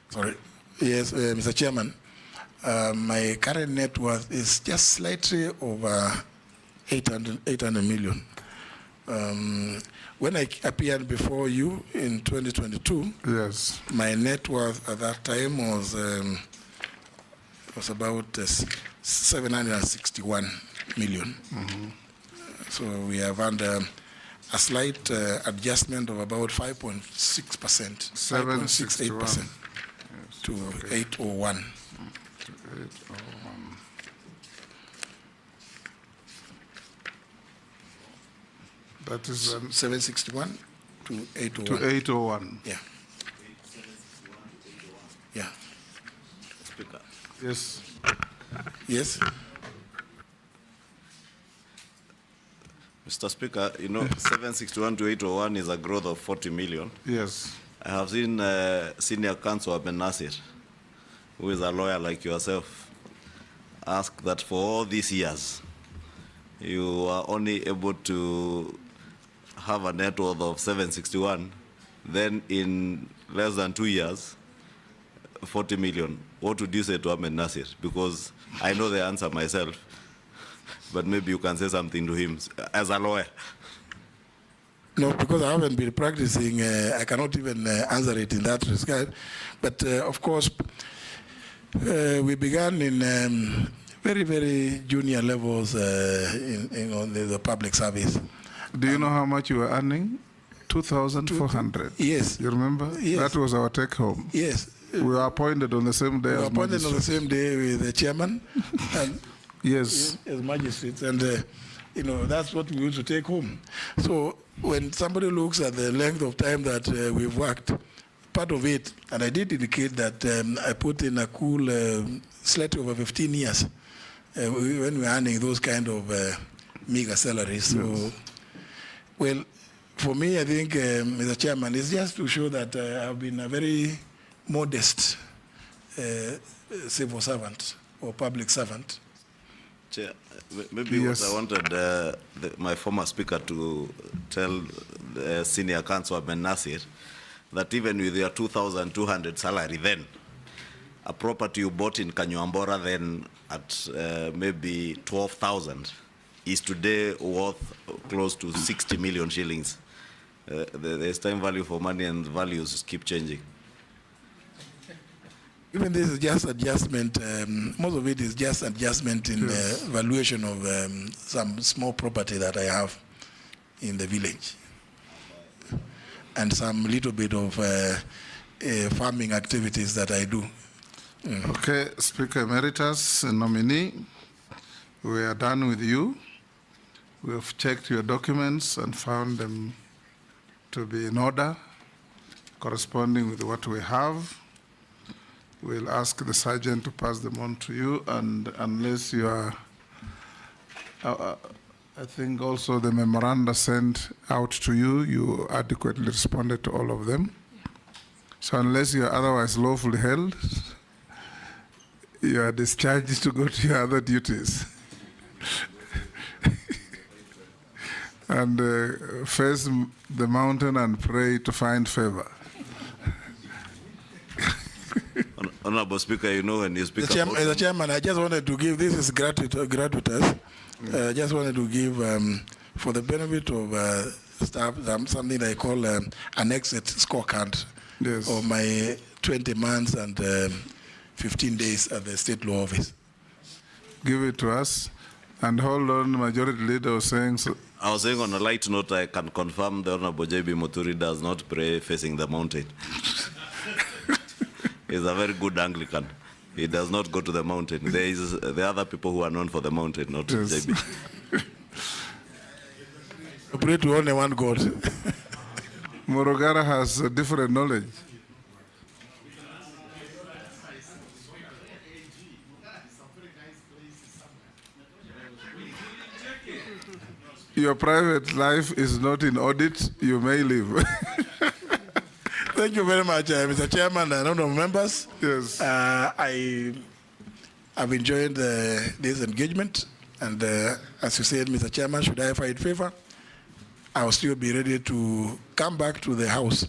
S7: Sorry. Yes, Mr. Chairman. My current net worth is just slightly over 800 million. When I appeared before you in 2022,
S1: yes,
S7: my net worth at that time was about 761 million.
S1: Mm-hmm.
S7: So we have had a slight adjustment of about 5.6%, 5.68% to 801.
S1: That is
S7: 761 to 801.
S1: To 801.
S7: Yeah. Yeah.
S21: Speaker.
S1: Yes.
S7: Yes.
S11: Mr. Speaker, you know, 761 to 801 is a growth of 40 million.
S1: Yes.
S11: I have seen Senior Counsel Ben Nasir, who is a lawyer like yourself, ask that for all these years, you are only able to have a net worth of 761, then in less than 2 years, 40 million. What would you say to Ahmed Nasir? Because I know the answer myself, but maybe you can say something to him as a lawyer.
S7: No, because I haven't been practicing, I cannot even answer it in that regard. But of course, we began in very, very junior levels on the public service.
S1: Do you know how much you were earning? 2,400.
S7: Yes.
S1: You remember?
S7: Yes.
S1: That was our take home.
S7: Yes.
S1: We were appointed on the same day
S7: We were
S1: as
S7: appointed on the
S1: magistrates.
S7: same day with the chairman. And
S1: yes.
S7: As magistrates. And, you know, that's what we used to take home. So when somebody looks at the length of time that we've worked, part of it, and I did indicate that I put in a cool slightly over 15 years when we're earning those kind of meager salaries.
S1: Yes.
S7: So, well, for me, I think, Mr. Chairman, it's just to show that I've been a very modest civil servant or public servant.
S11: Chair, maybe
S1: Yes.
S11: what I wanted my former speaker to tell the Senior Counsel Ben Nasir, that even with your 2,200 salary then, a property you bought in Kanyuambora then at maybe 12,000 is today worth close to 60 million shillings. There's time value for money and values keep changing.
S7: Even this is just adjustment. Most of it is just adjustment in the valuation of some small property that I have in the village, and some little bit of farming activities that I do.
S1: Okay, Speaker Emeritus and Nominee, we are done with you. We have checked your documents and found them to be in order, corresponding with what we have. We'll ask the sergeant to pass them on to you, and unless you are, I think also the memoranda sent out to you, you adequately responded to all of them. So unless you are otherwise lawfully held, you are discharged to go to your other duties. And face the mountain and pray to find favor.
S11: Honorable Speaker, you know when you speak
S7: The chairman, I just wanted to give, this is gratuitous. I just wanted to give, for the benefit of stuff, something I call an exit scorecard of my 20 months and 15 days at the state law office.
S1: Give it to us. And hold on, Majority Leader was saying... So.
S11: I was saying on a light note, I can confirm the Honorable J.B. Muturi does not pray facing the mountain. He's a very good Anglican. He does not go to the mountain. There are other people who are known for the mountain, not J.B.
S7: I pray to only one God.
S1: Morogara has a different knowledge. Your private life is not in audit, you may leave.
S7: Thank you very much, Mr. Chairman and honorable members.
S1: Yes.
S7: I've enjoyed this engagement, and as you said, Mr. Chairman, should I find favor, I will still be ready to come back to the House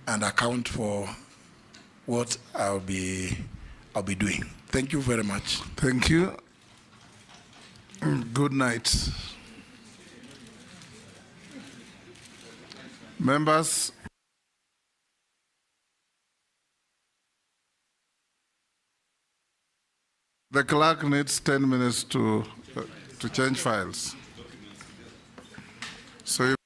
S7: and account for what I'll be doing. Thank you very much.
S1: Thank you. Good night. Members, the clerk needs 10 minutes to change files. So you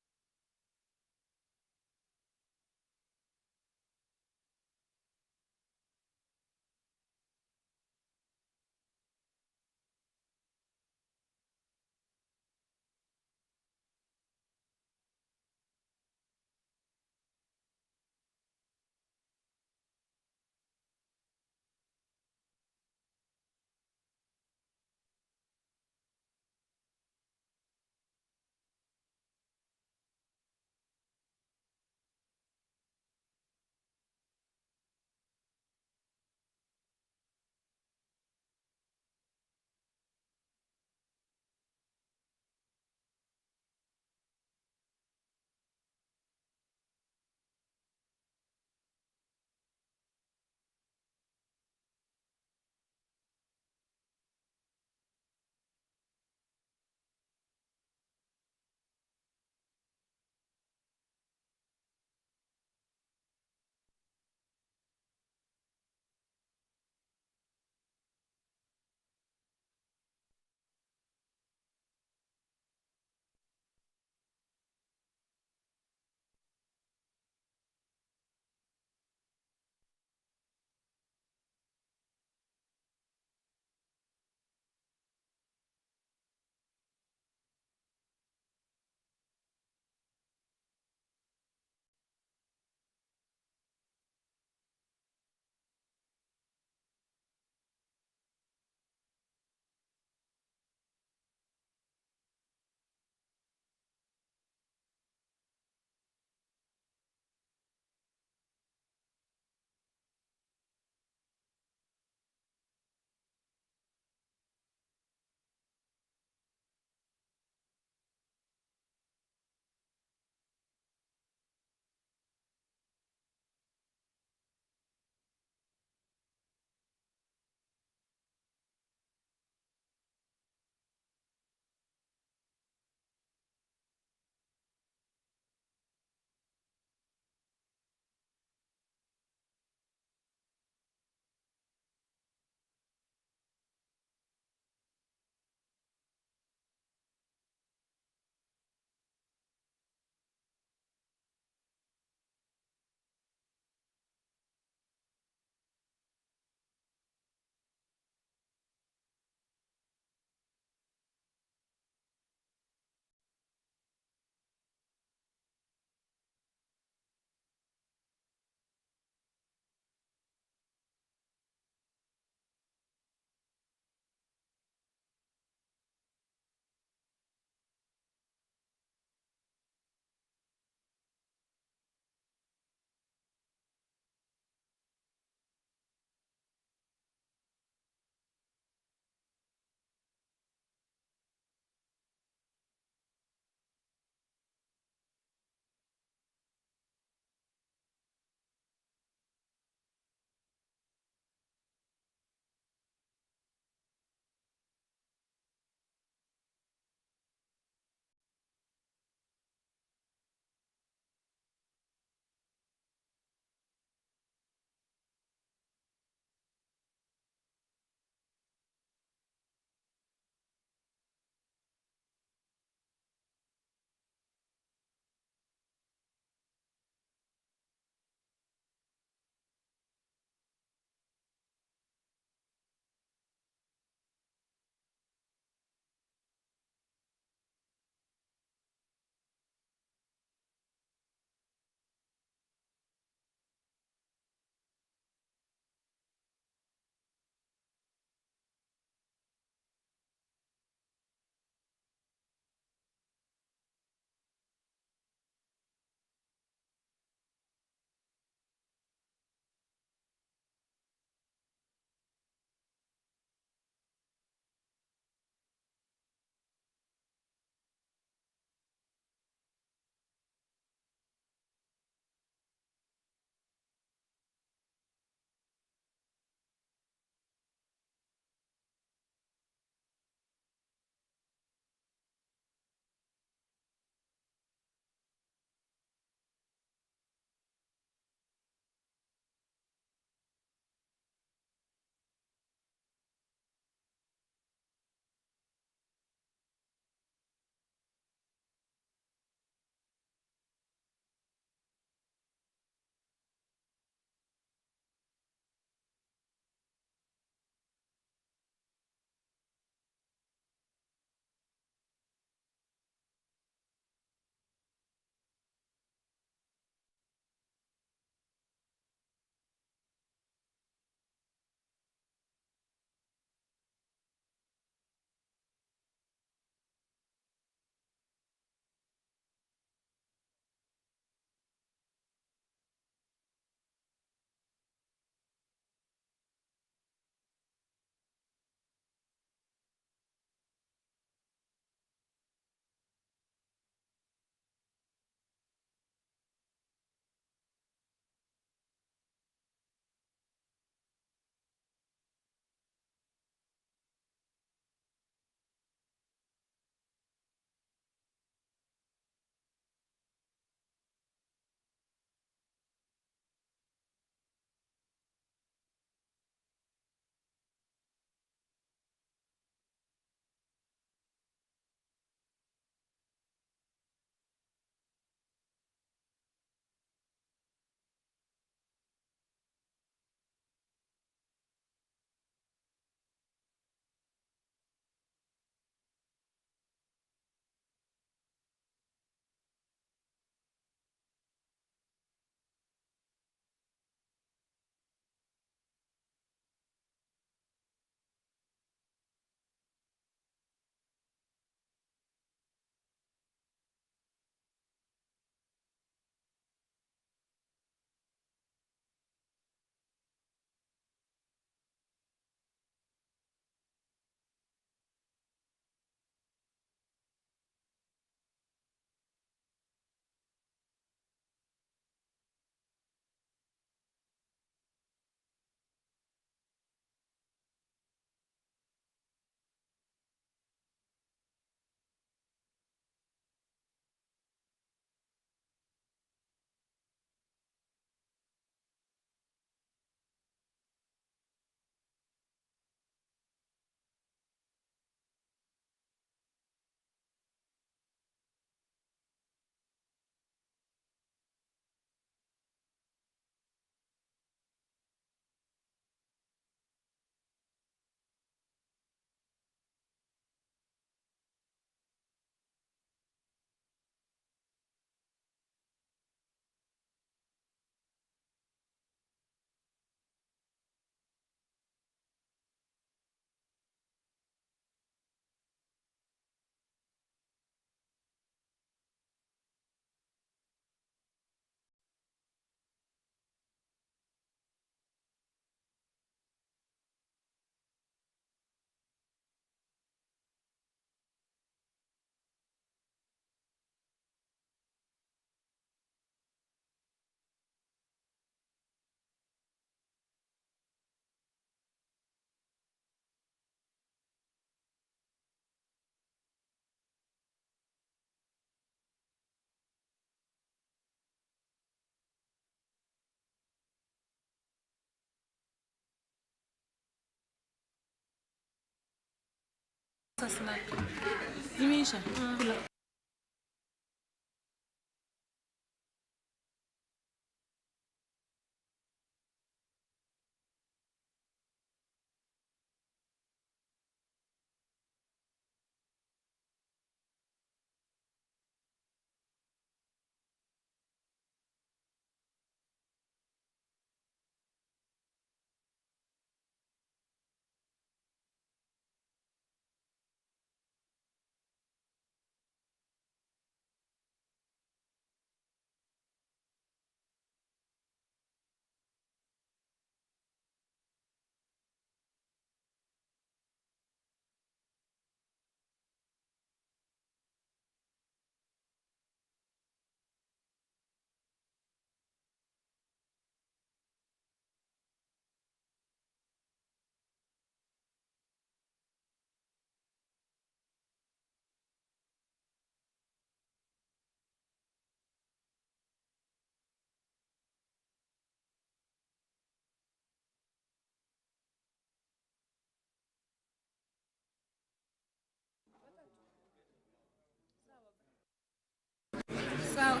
S6: Sawa.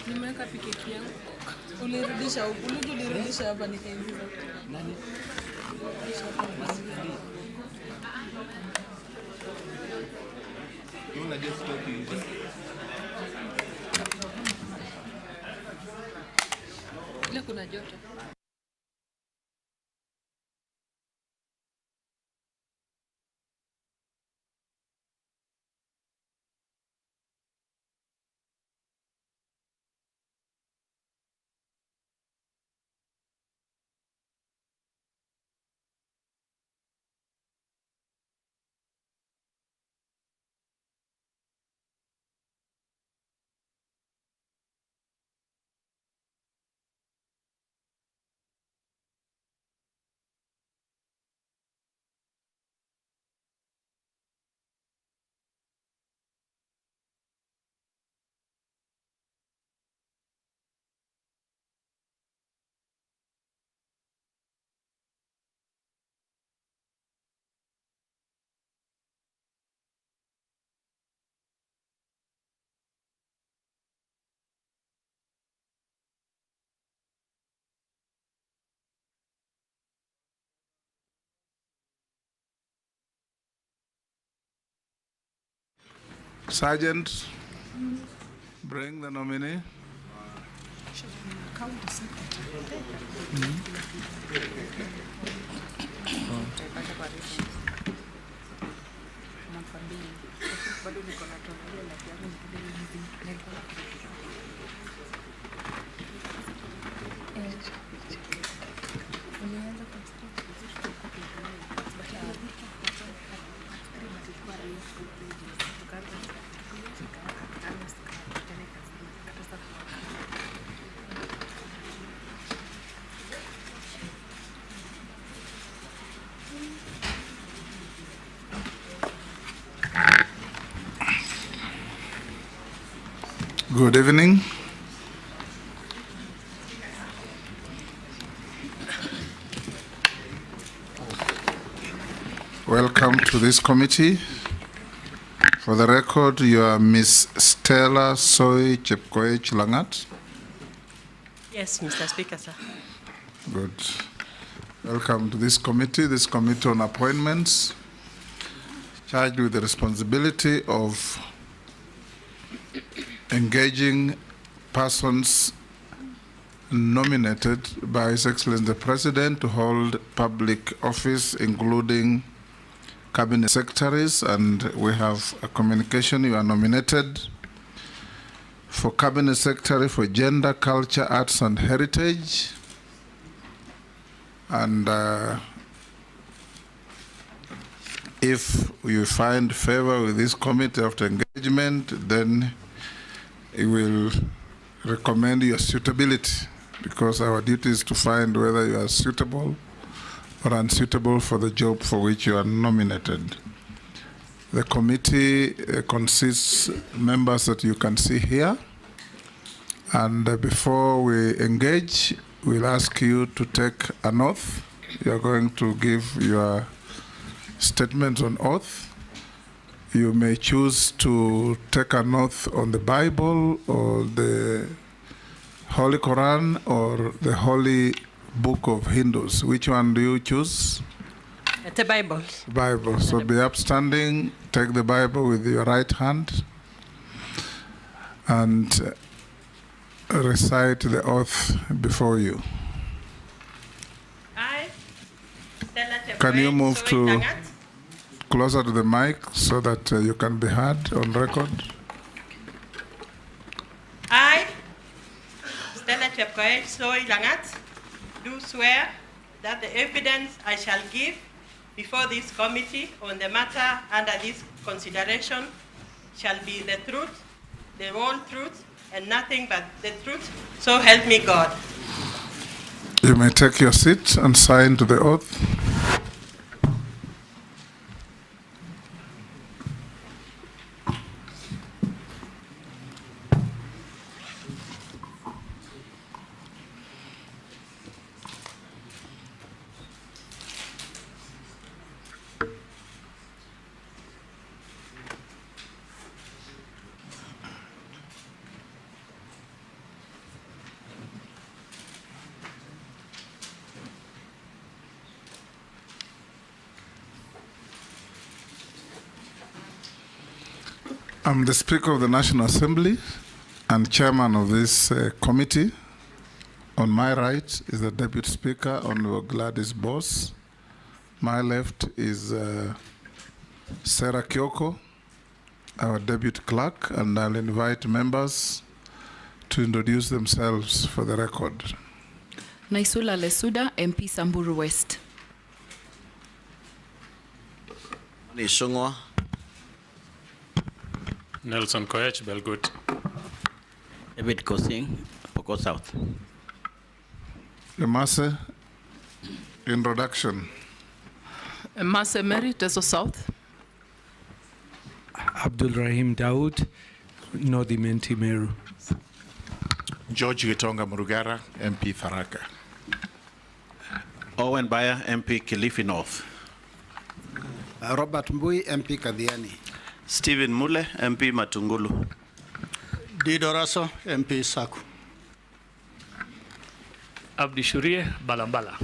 S6: Nimeweka piketi yangu. Ulirudisha huku, ulirudisha hapa nikaingiza. Nani? Ile kuna joto.
S1: Sergeant, bring the nominee. Good evening. Welcome to this committee. For the record, you are Miss Stella Soy Chepkoech Langat.
S2: Yes, Mr. Speaker, sir.
S1: Good. Welcome to this committee on appointments, charged with the responsibility of engaging persons nominated by His Excellency the President to hold public office, including cabinet secretaries. And we have a communication. You are nominated for cabinet secretary for gender, culture, arts, and heritage. And if you find favor with this committee after engagement, then it will recommend your suitability, because our duty is to find whether you are suitable or unsuitable for the job for which you are nominated. The committee consists of members that you can see here. And before we engage, we'll ask you to take an oath. You are going to give your statement on oath. You may choose to take an oath on the Bible or the Holy Quran or the Holy Book of Hindus. Which one do you choose?
S2: The Bible.
S1: Bible. So be upstanding, take the Bible with your right hand and recite the oath before you. Can you move to closer to the mic so that you can be heard on record?
S2: I, Stella Chepkoech Soy Langat, do swear that the evidence I shall give before this committee on the matter under this consideration shall be the truth, the whole truth, and nothing but the truth. So help me God.
S1: You may take your seat and sign to the oath. I'm the Speaker of the National Assembly and Chairman of this committee. On my right is the Deputy Speaker, Honorable Gladys Boss. My left is Sarah Kyoko, our Deputy Clerk, and I'll invite members to introduce themselves for the record.
S4: Naisula Lesuda, MP Samburu West.
S11: Nishungwa.
S19: Nelson Koech, Belgut.
S5: David Kosing, Pokot South.
S1: Emase, introduction.
S13: Emase Mary, Teso South.
S9: Abdul Rahim Daoud, Nominees Meru.
S10: George Gitonga Murugara, MP Tharaka.
S16: Owen Baya, MP Kilifi North.
S15: Robert Mbui, MP Kadhiani.
S22: Stephen Mule, MP Matungulu.
S17: Dido Raso, MP Saku.
S18: Abdi Shurie, Balambala.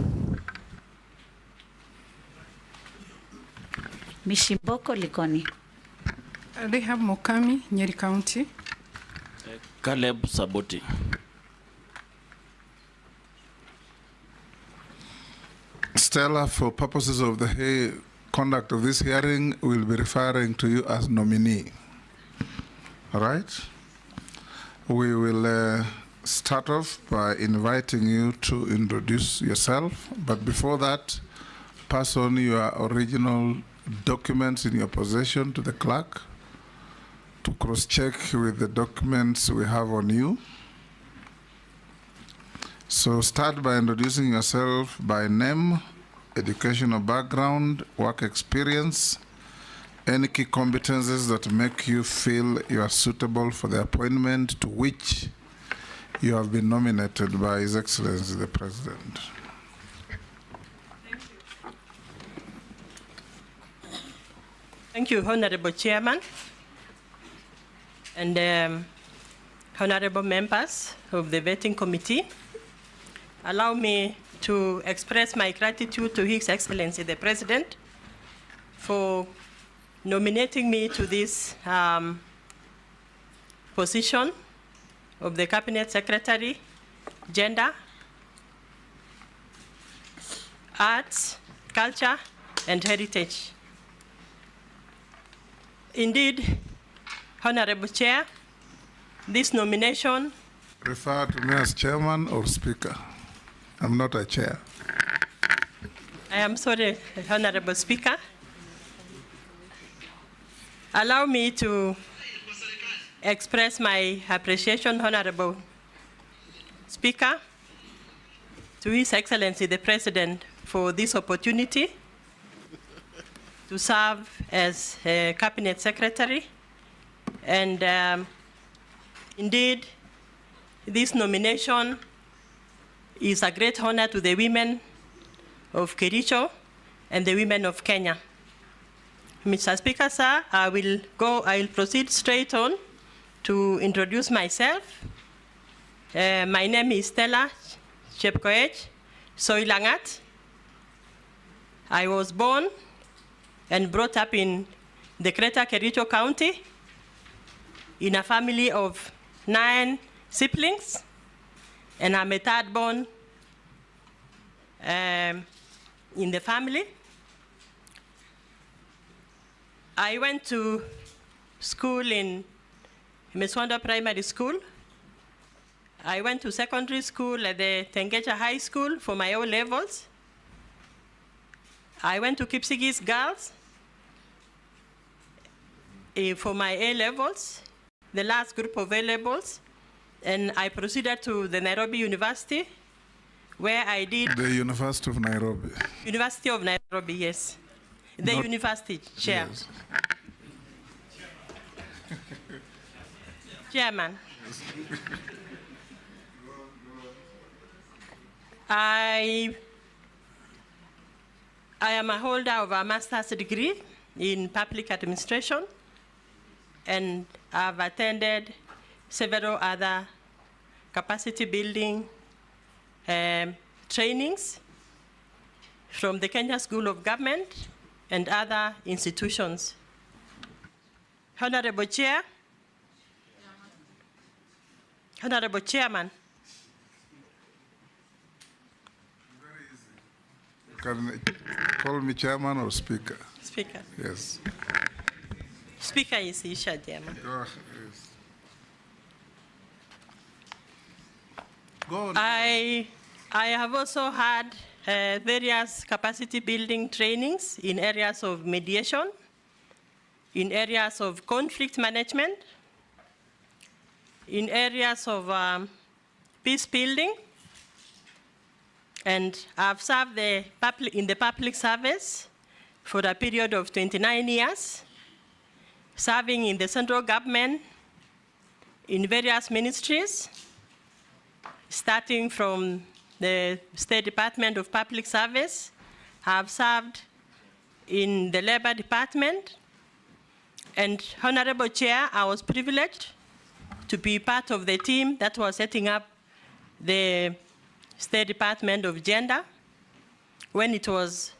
S3: Mishimboko Likoni.
S14: Rehab Mokami, Nyeri County.
S5: Caleb Saboti.
S1: Stella, for purposes of the conduct of this hearing, we'll be referring to you as nominee. All right? We will start off by inviting you to introduce yourself, but before that, pass on your original documents in your possession to the clerk to cross-check with the documents we have on you. So start by introducing yourself by name, educational background, work experience, any key competencies that make you feel you are suitable for the appointment to which you have been nominated by His Excellency the President.
S2: Thank you, Honorable Chairman, and honorable members of the vetting committee. Allow me to express my gratitude to His Excellency the President for nominating me to this position of the Cabinet Secretary, Gender, Arts, Culture, and Heritage. Indeed, Honorable Chair, this nomination...
S1: Refer to me as Chairman or Speaker. I'm not a chair.
S2: I am sorry, Honorable Speaker. Allow me to express my appreciation, Honorable Speaker, to His Excellency the President for this opportunity to serve as a Cabinet Secretary. And indeed, this nomination is a great honor to the women of Kericho and the women of Kenya. Mr. Speaker, sir, I will proceed straight on to introduce myself. My name is Stella Chepkoech Soilangat. I was born and brought up in the Greater Kericho County in a family of 9 siblings, and I'm a third born in the family. I went to school in Meswanda Primary School. I went to secondary school at the Tengecha High School for my O levels. I went to Kipsigis Girls for my A levels, the last group of A levels, and I proceeded to the Nairobi University, where I did.
S1: The University of Nairobi.
S2: University of Nairobi, yes. The
S1: Not,
S2: university chair.
S1: Yes.
S2: Chairman. I am a holder of a master's degree in public administration, and I've attended several other capacity building trainings from the Kenya School of Government and other institutions. Honorable Chair, Honorable Chairman.
S1: Can call me chairman or speaker?
S2: Speaker.
S1: Yes.
S2: Speaker is Isha, Chairman.
S1: Yes. Go on.
S2: I have also had various capacity building trainings in areas of mediation, in areas of conflict management, in areas of peace building, and I've served in the public service for a period of 29 years, serving in the central government in various ministries, starting from the State Department of Public Service. I've served in the Labor Department, and Honorable Chair, I was privileged to be part of the team that was setting up the State Department of Gender when it was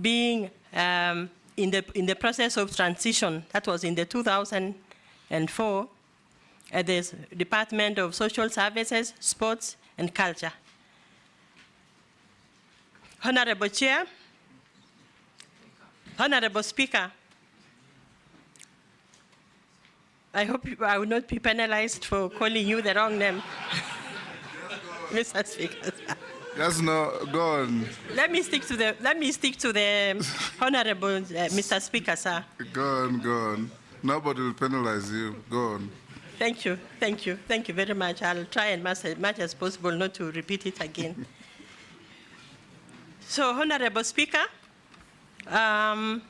S2: being in the process of transition. That was in the 2004 at the Department of Social Services, Sports and Culture. Honorable Chair, Honorable Speaker, I hope I will not be penalized for calling you the wrong name. Mr. Speaker.
S1: Just no, go on.
S2: Let me stick to the Honorable Mr. Speaker, sir.
S1: Go on. Nobody will penalize you. Go on.
S2: Thank you very much. I'll try and much as possible not to repeat it again. So, Honorable Speaker, I've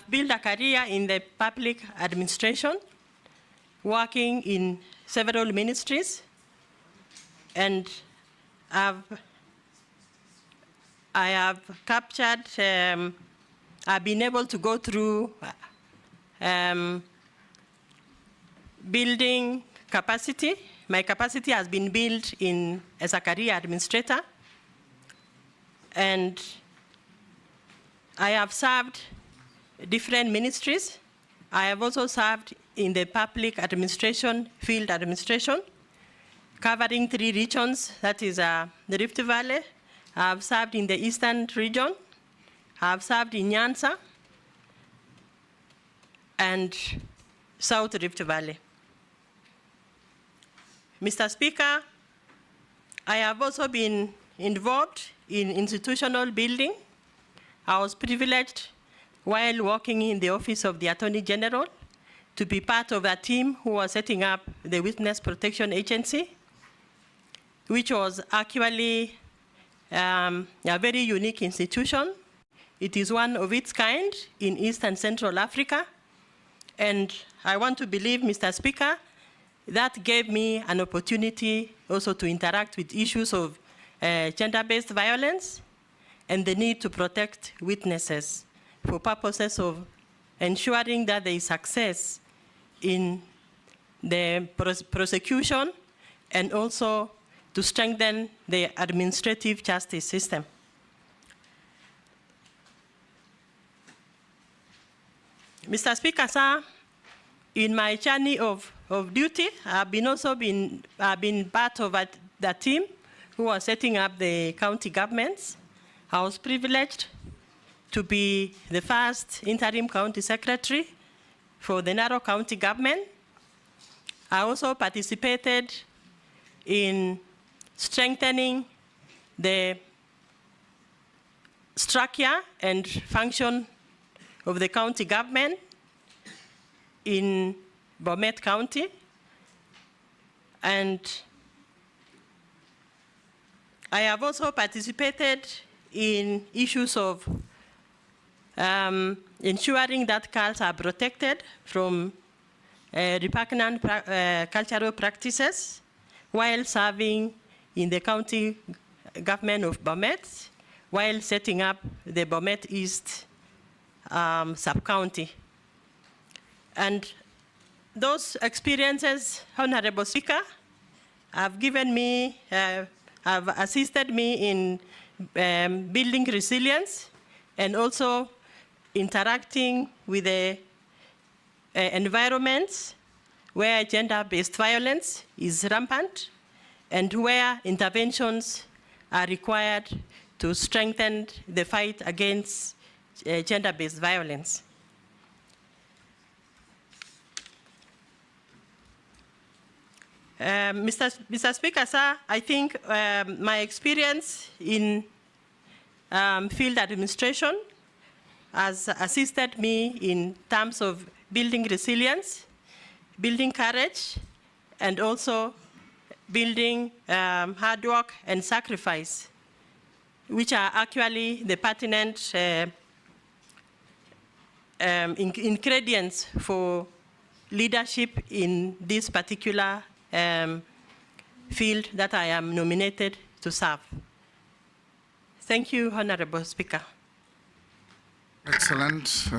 S2: built a career in the public administration, working in several ministries, and I have captured, I've been able to go through building capacity. My capacity has been built as a career administrator, and I have served different ministries. I have also served in the public administration, field administration, covering 3 regions, that is the Rift Valley. I have served in the Eastern region. I have served in Nyanza and South Rift Valley. Mr. Speaker, I have also been involved in institutional building. I was privileged while working in the office of the Attorney General to be part of a team who was setting up the Witness Protection Agency, which was actually a very unique institution. It is one of its kind in East and Central Africa. And I want to believe, Mr. Speaker, that gave me an opportunity also to interact with issues of gender-based violence and the need to protect witnesses for purposes of ensuring that there is success in the prosecution and also to strengthen the administrative justice system. Mr. Speaker, sir, in my journey of duty, I've been part of the team who was setting up the county governments. I was privileged to be the first interim county secretary for the Narok County government. I also participated in strengthening the structure and function of the county government in Bomet County. And I have also participated in issues of ensuring that cults are protected from repugnant cultural practices while serving in the county government of Bomet, while setting up the Bomet East sub-county. And those experiences, Honorable Speaker, have given me, have assisted me in building resilience and also interacting with the environments where gender-based violence is rampant and where interventions are required to strengthen the fight against gender-based violence. Mr. Speaker, sir, I think my experience in field administration has assisted me in terms of building resilience, building courage, and also building hard work and sacrifice, which are actually the pertinent ingredients for leadership in this particular field that I am nominated to serve. Thank you, Honorable Speaker.
S1: Excellent.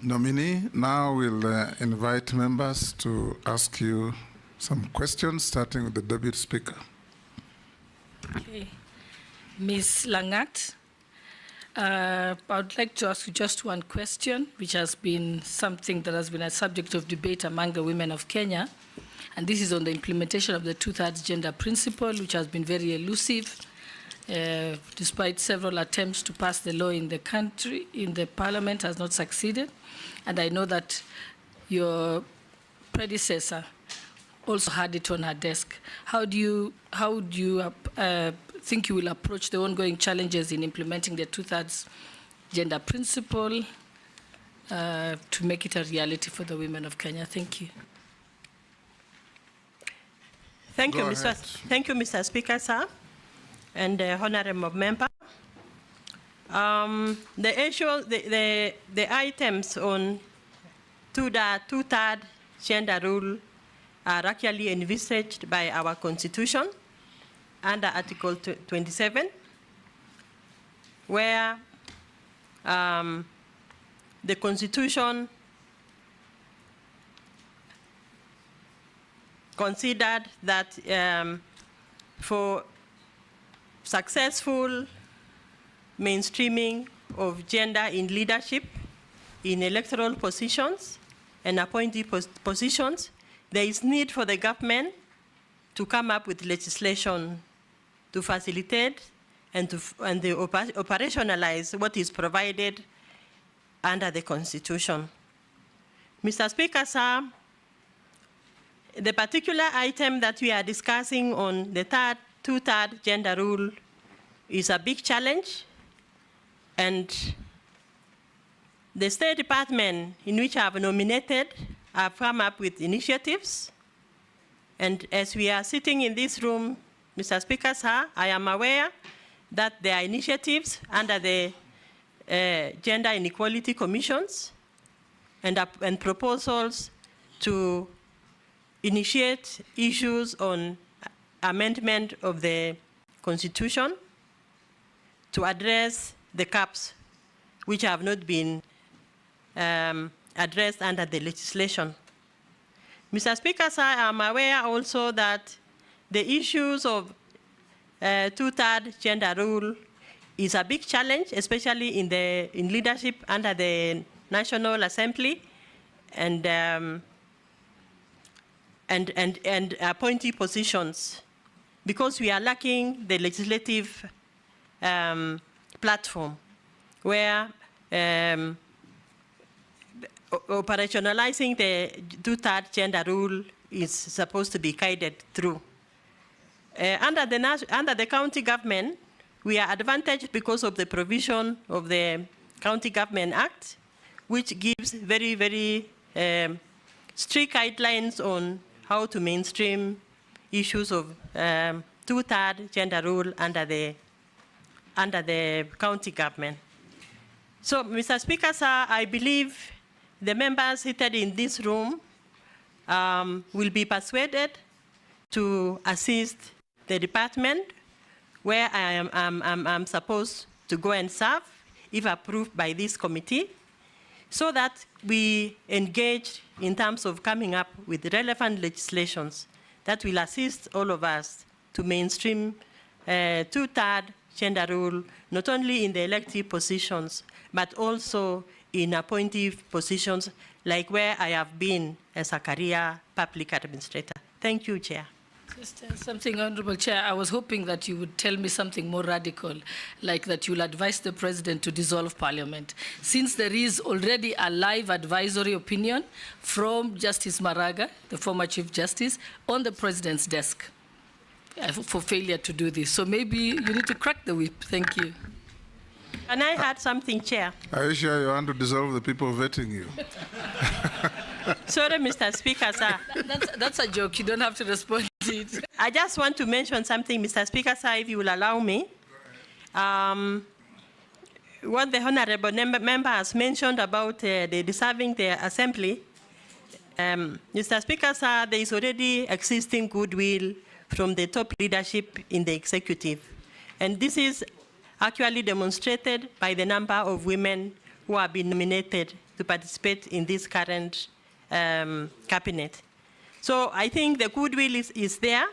S1: Nominee, now we'll invite members to ask you some questions, starting with the Deputy Speaker.
S6: Okay. Ms. Langat, I would like to ask you just one question, which has been something that has been a subject of debate among the women of Kenya. And this is on the implementation of the two-thirds gender principle, which has been very elusive, despite several attempts to pass the law in the country, in the parliament has not succeeded. And I know that your predecessor also had it on her desk. How do you think you will approach the ongoing challenges in implementing the two-thirds gender principle to make it a reality for the women of Kenya? Thank you.
S2: Thank you, Mr. Speaker, sir, and honorable member. The items on two-third gender rule are actually envisaged by our Constitution under Article 27, where the Constitution considered that for successful mainstreaming of gender in leadership, in electoral positions and appointee positions, there is need for the government to come up with legislation to facilitate and to operationalize what is provided under the Constitution. Mr. Speaker, sir, the particular item that we are discussing on the two-third gender rule is a big challenge, and the State Department in which I have nominated have come up with initiatives. And as we are sitting in this room, Mr. Speaker, sir, I am aware that there are initiatives under the Gender Inequality Commissions and proposals to initiate issues on amendment of the Constitution to address the caps which have not been addressed under the legislation. Mr. Speaker, sir, I am aware also that the issues of two-third gender rule is a big challenge, especially in leadership under the National Assembly and appointee positions, because we are lacking the legislative platform where operationalizing the two-third gender rule is supposed to be guided through. Under the county government, we are advantaged because of the provision of the County Government Act, which gives very, very strict guidelines on how to mainstream issues of two-third gender rule under the county government. So, Mr. Speaker, sir, I believe the members seated in this room will be persuaded to assist the department where I'm supposed to go and serve, if approved by this committee, so that we engage in terms of coming up with relevant legislations that will assist all of us to mainstream two-third gender rule, not only in the elective positions, but also in appointive positions, like where I have been as a career public administrator. Thank you, Chair.
S6: Just something, Honorable Chair. I was hoping that you would tell me something more radical, like that you'll advise the President to dissolve Parliament, since there is already a live advisory opinion from Justice Maraga, the former Chief Justice, on the President's desk for failure to do this. So maybe you need to crack the whip. Thank you.
S2: Can I add something, Chair?
S1: Are you sure you want to dissolve the people vetting you?
S2: Sorry, Mr. Speaker, sir.
S6: That's a joke. You don't have to respond to it.
S2: I just want to mention something, Mr. Speaker, sir, if you will allow me. What the Honorable Member has mentioned about the dissolving the Assembly, Mr. Speaker, sir, there is already existing goodwill from the top leadership in the executive. And this is actually demonstrated by the number of women who have been nominated to participate in this current cabinet. So I think the goodwill is there.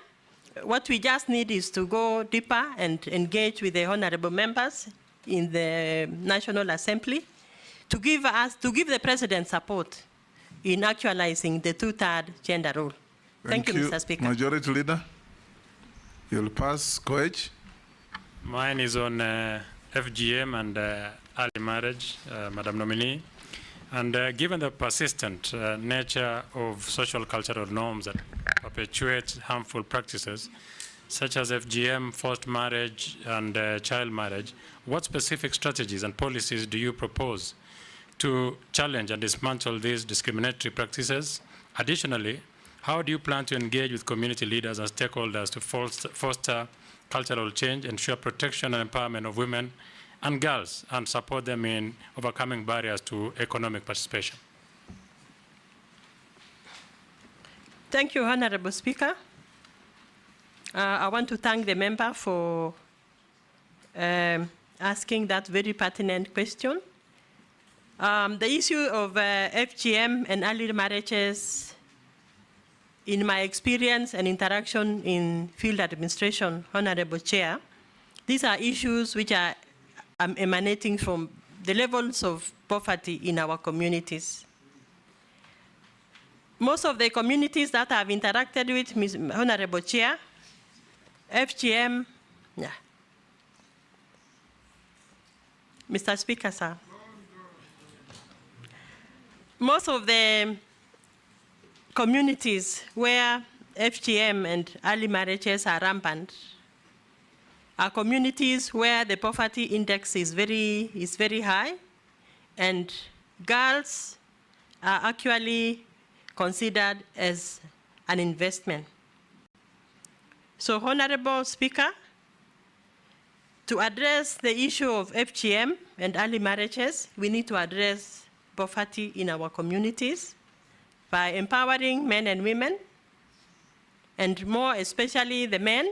S2: What we just need is to go deeper and engage with the honorable members in the National Assembly to give the President support in actualizing the two-third gender rule. Thank you, Mr. Speaker.
S1: Majority Leader, you'll pass. Coach.
S19: Mine is on FGM and early marriage, Madam Nominee. And given the persistent nature of social cultural norms that perpetuate harmful practices, such as FGM, forced marriage, and child marriage, what specific strategies and policies do you propose to challenge and dismantle these discriminatory practices? Additionally, how do you plan to engage with community leaders and stakeholders to foster cultural change, ensure protection and empowerment of women and girls, and support them in overcoming barriers to economic participation?
S2: Thank you, Honorable Speaker. I want to thank the member for asking that very pertinent question. The issue of FGM and early marriages, in my experience and interaction in field administration, Honorable Chair, these are issues which are emanating from the levels of poverty in our communities. Most of the communities that I've interacted with, Honorable Chair, FGM, yeah. Mr. Speaker, sir. Most of the communities where FGM and early marriages are rampant are communities where the poverty index is very high, and girls are actually considered as an investment. So, Honorable Speaker, to address the issue of FGM and early marriages, we need to address poverty in our communities by empowering men and women, and more especially the men,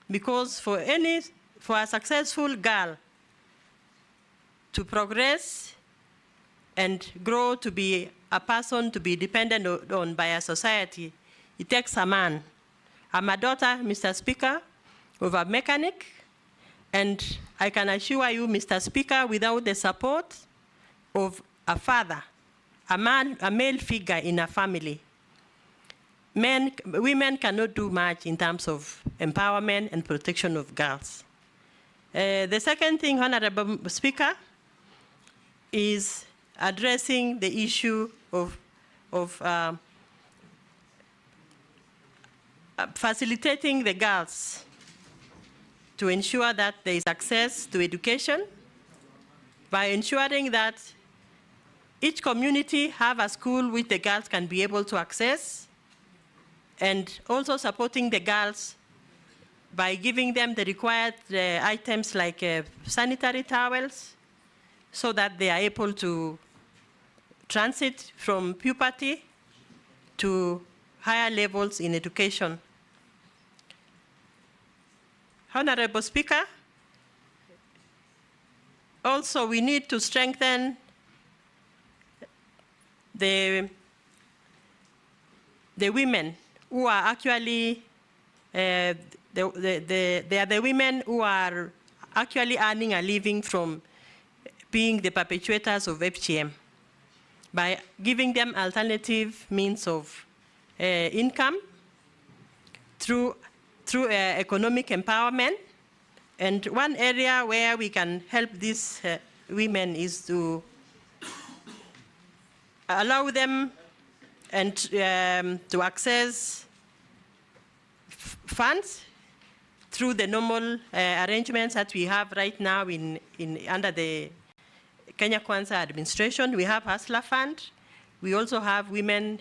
S2: because for a successful girl, to progress and grow to be a person to be dependent on by a society, it takes a man. I'm a daughter, Mr. Speaker, of a mechanic, and I can assure you, Mr. Speaker, without the support of a father, a male figure in a family, women cannot do much in terms of empowerment and protection of girls. The second thing, Honorable Speaker, is addressing the issue of facilitating the girls to ensure that there is access to education by ensuring that each community have a school which the girls can be able to access, and also supporting the girls by giving them the required items like sanitary towels, so that they are able to transit from puberty to higher levels in education. Honorable Speaker, also we need to strengthen the women who are actually, they are the women who are actually earning a living from being the perpetuators of FGM, by giving them alternative means of income through economic empowerment. And one area where we can help these women is to allow them and to access funds through the normal arrangements that we have right now under the Kenya Kwanza administration. We have Hustler Fund. We also have women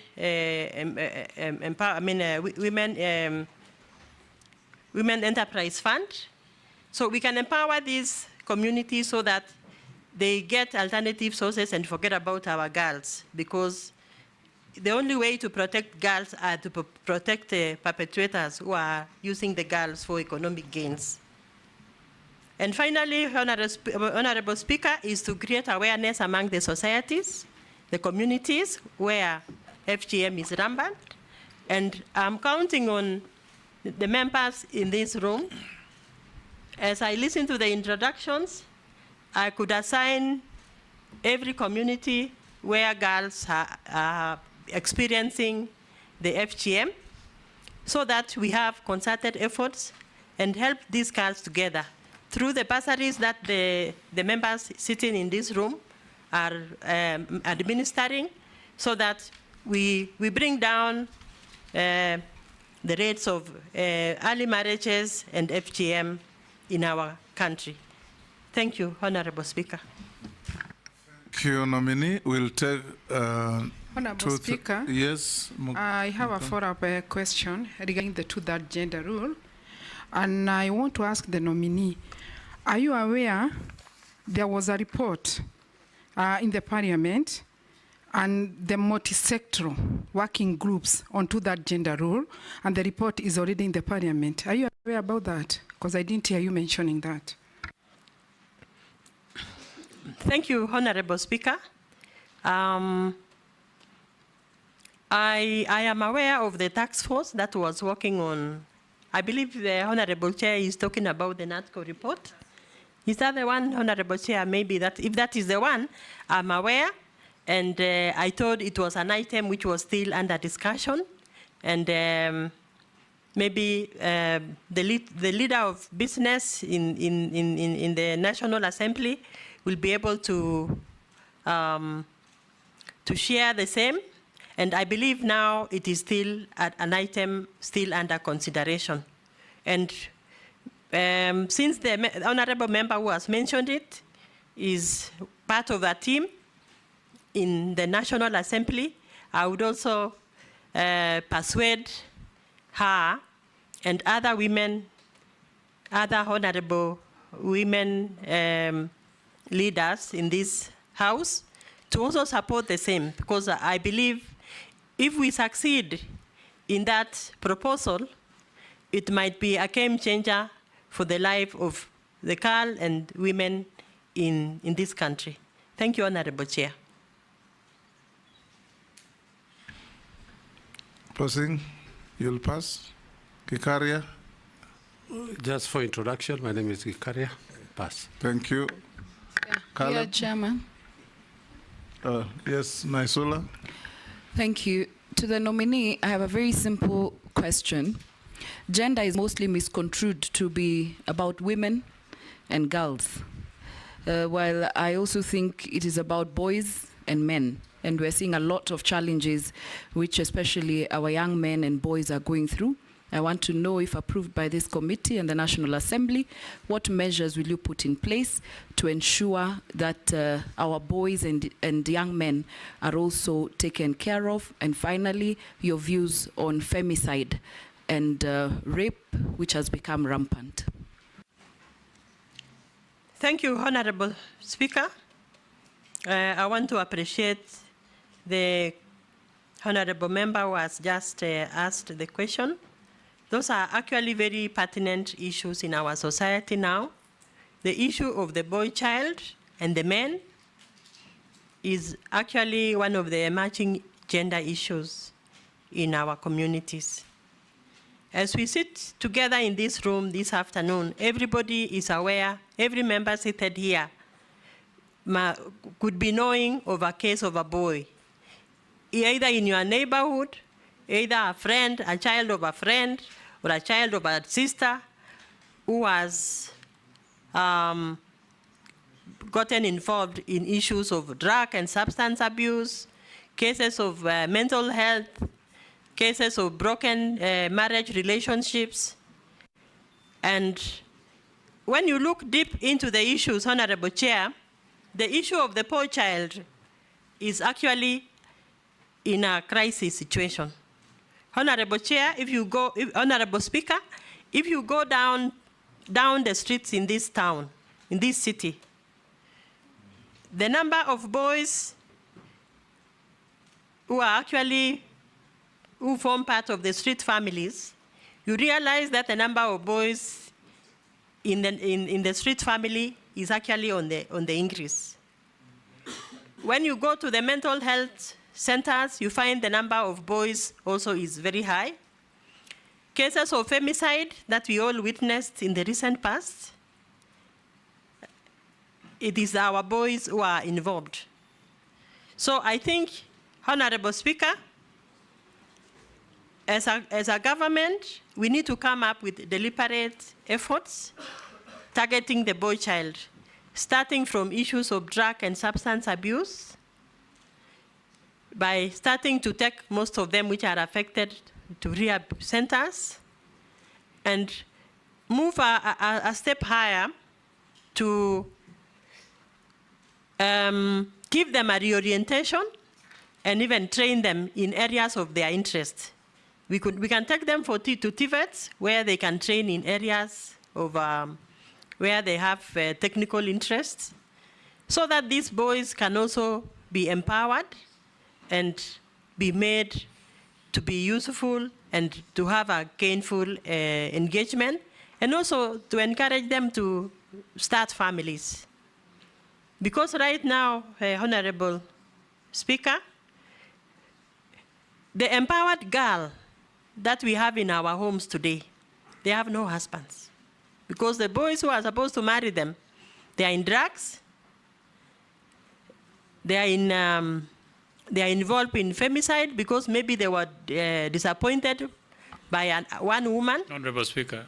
S2: Women Enterprise Fund. So we can empower these communities so that they get alternative sources and forget about our girls, because the only way to protect girls are to protect the perpetrators who are using the girls for economic gains. And finally, Honorable Speaker, is to create awareness among the societies, the communities where FGM is rampant. And I'm counting on the members in this room. As I listen to the introductions, I could assign every community where girls are experiencing the FGM, so that we have concerted efforts and help these girls together through the bursaries that the members sitting in this room are administering, so that we bring down the rates of early marriages and FGM in our country. Thank you, Honorable Speaker.
S1: Thank you, Nominee. We'll take
S14: Honorable Speaker,
S1: yes.
S14: I have a follow-up question regarding the two-third gender rule, and I want to ask the nominee, are you aware there was a report in the Parliament and the multi-sectoral working groups on two-third gender rule, and the report is already in the Parliament? Are you aware about that? Because I didn't hear you mentioning that.
S2: Thank you, Honorable Speaker. I am aware of the task force that was working on, I believe the Honorable Chair is talking about the NATCO report. Is that the one, Honorable Chair? Maybe that, if that is the one, I'm aware. And I thought it was an item which was still under discussion. And maybe the leader of business in the National Assembly will be able to share the same. And I believe now it is still an item still under consideration. And since the honorable member who has mentioned it is part of a team in the National Assembly, I would also persuade her and other women, other honorable women leaders in this House to also support the same, because I believe if we succeed in that proposal, it might be a game changer for the life of the girl and women in this country. Thank you, Honorable Chair.
S1: Passing, you'll pass. Kikaria.
S8: Just for introduction, my name is Kikaria. Pass.
S1: Thank you.
S4: Yeah, Chairman.
S1: Yes, Naisula.
S4: Thank you. To the nominee, I have a very simple question. Gender is mostly misconstrued to be about women and girls, while I also think it is about boys and men. And we're seeing a lot of challenges which especially our young men and boys are going through. I want to know, if approved by this committee and the National Assembly, what measures will you put in place to ensure that our boys and young men are also taken care of? And finally, your views on femicide and rape, which has become rampant.
S2: Thank you, Honorable Speaker. I want to appreciate the Honorable Member who has just asked the question. Those are actually very pertinent issues in our society now. The issue of the boy child and the men is actually one of the emerging gender issues in our communities. As we sit together in this room this afternoon, everybody is aware, every member seated here could be knowing of a case of a boy, either in your neighborhood, either a friend, a child of a friend, or a child of a sister who has gotten involved in issues of drug and substance abuse, cases of mental health, cases of broken marriage relationships. And when you look deep into the issues, Honorable Chair, the issue of the poor child is actually in a crisis situation. Honorable Chair, Honorable Speaker, if you go down the streets in this town, in this city, the number of boys who form part of the street families, you realize that the number of boys in the street family is actually on the increase. When you go to the mental health centers, you find the number of boys also is very high. Cases of femicide that we all witnessed in the recent past, it is our boys who are involved. So I think, Honorable Speaker, as a government, we need to come up with deliberate efforts targeting the boy child, starting from issues of drug and substance abuse, by starting to take most of them which are affected to rehab centers, and move a step higher to give them a reorientation and even train them in areas of their interest. We can take them to TVETs, where they can train in areas of where they have technical interests, so that these boys can also be empowered and be made to be useful and to have a gainful engagement, and also to encourage them to start families. Because right now, Honorable Speaker, the empowered girl that we have in our homes today, they have no husbands. Because the boys who are supposed to marry them, they are in drugs, they are involved in femicide because maybe they were disappointed by one woman.
S19: Honorable Speaker.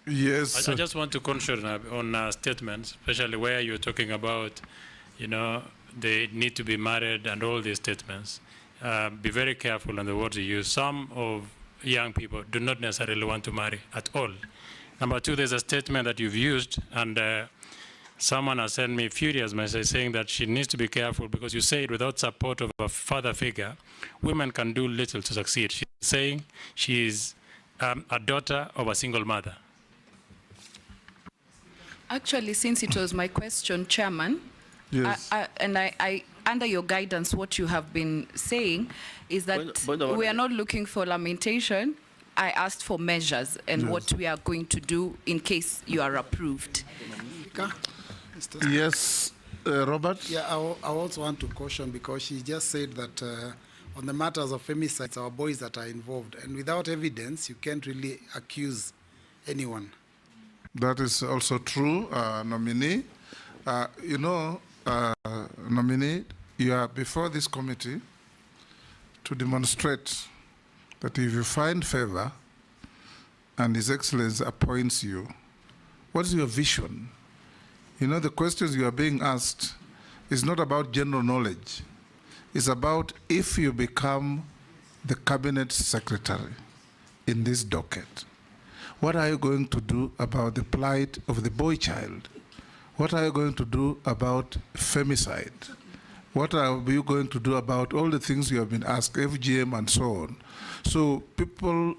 S1: Yes.
S19: I just want to caution on statements, especially where you're talking about, they need to be married and all these statements. Be very careful on the words you use. Some of young people do not necessarily want to marry at all. Number two, there's a statement that you've used, and someone has sent me a furious message saying that she needs to be careful because you say without support of a father figure, women can do little to succeed. She's saying she is a daughter of a single mother.
S4: Actually, since it was my question, Chairman,
S1: yes.
S4: I under your guidance, what you have been saying is that we are not looking for lamentation. I asked for measures and what we are going to do in case you are approved.
S1: Yes, Robert?
S15: Yeah, I also want to caution because she just said that on the matters of femicides, our boys that are involved, and without evidence, you can't really accuse anyone.
S1: That is also true, nominee. Nominee, you are before this committee to demonstrate that if you find favor and His Excellency appoints you, what is your vision? The questions you are being asked is not about general knowledge. It's about if you become the cabinet secretary in this docket, what are you going to do about the plight of the boy child? What are you going to do about femicide? What are you going to do about all the things you have been asked, FGM and so on? So people,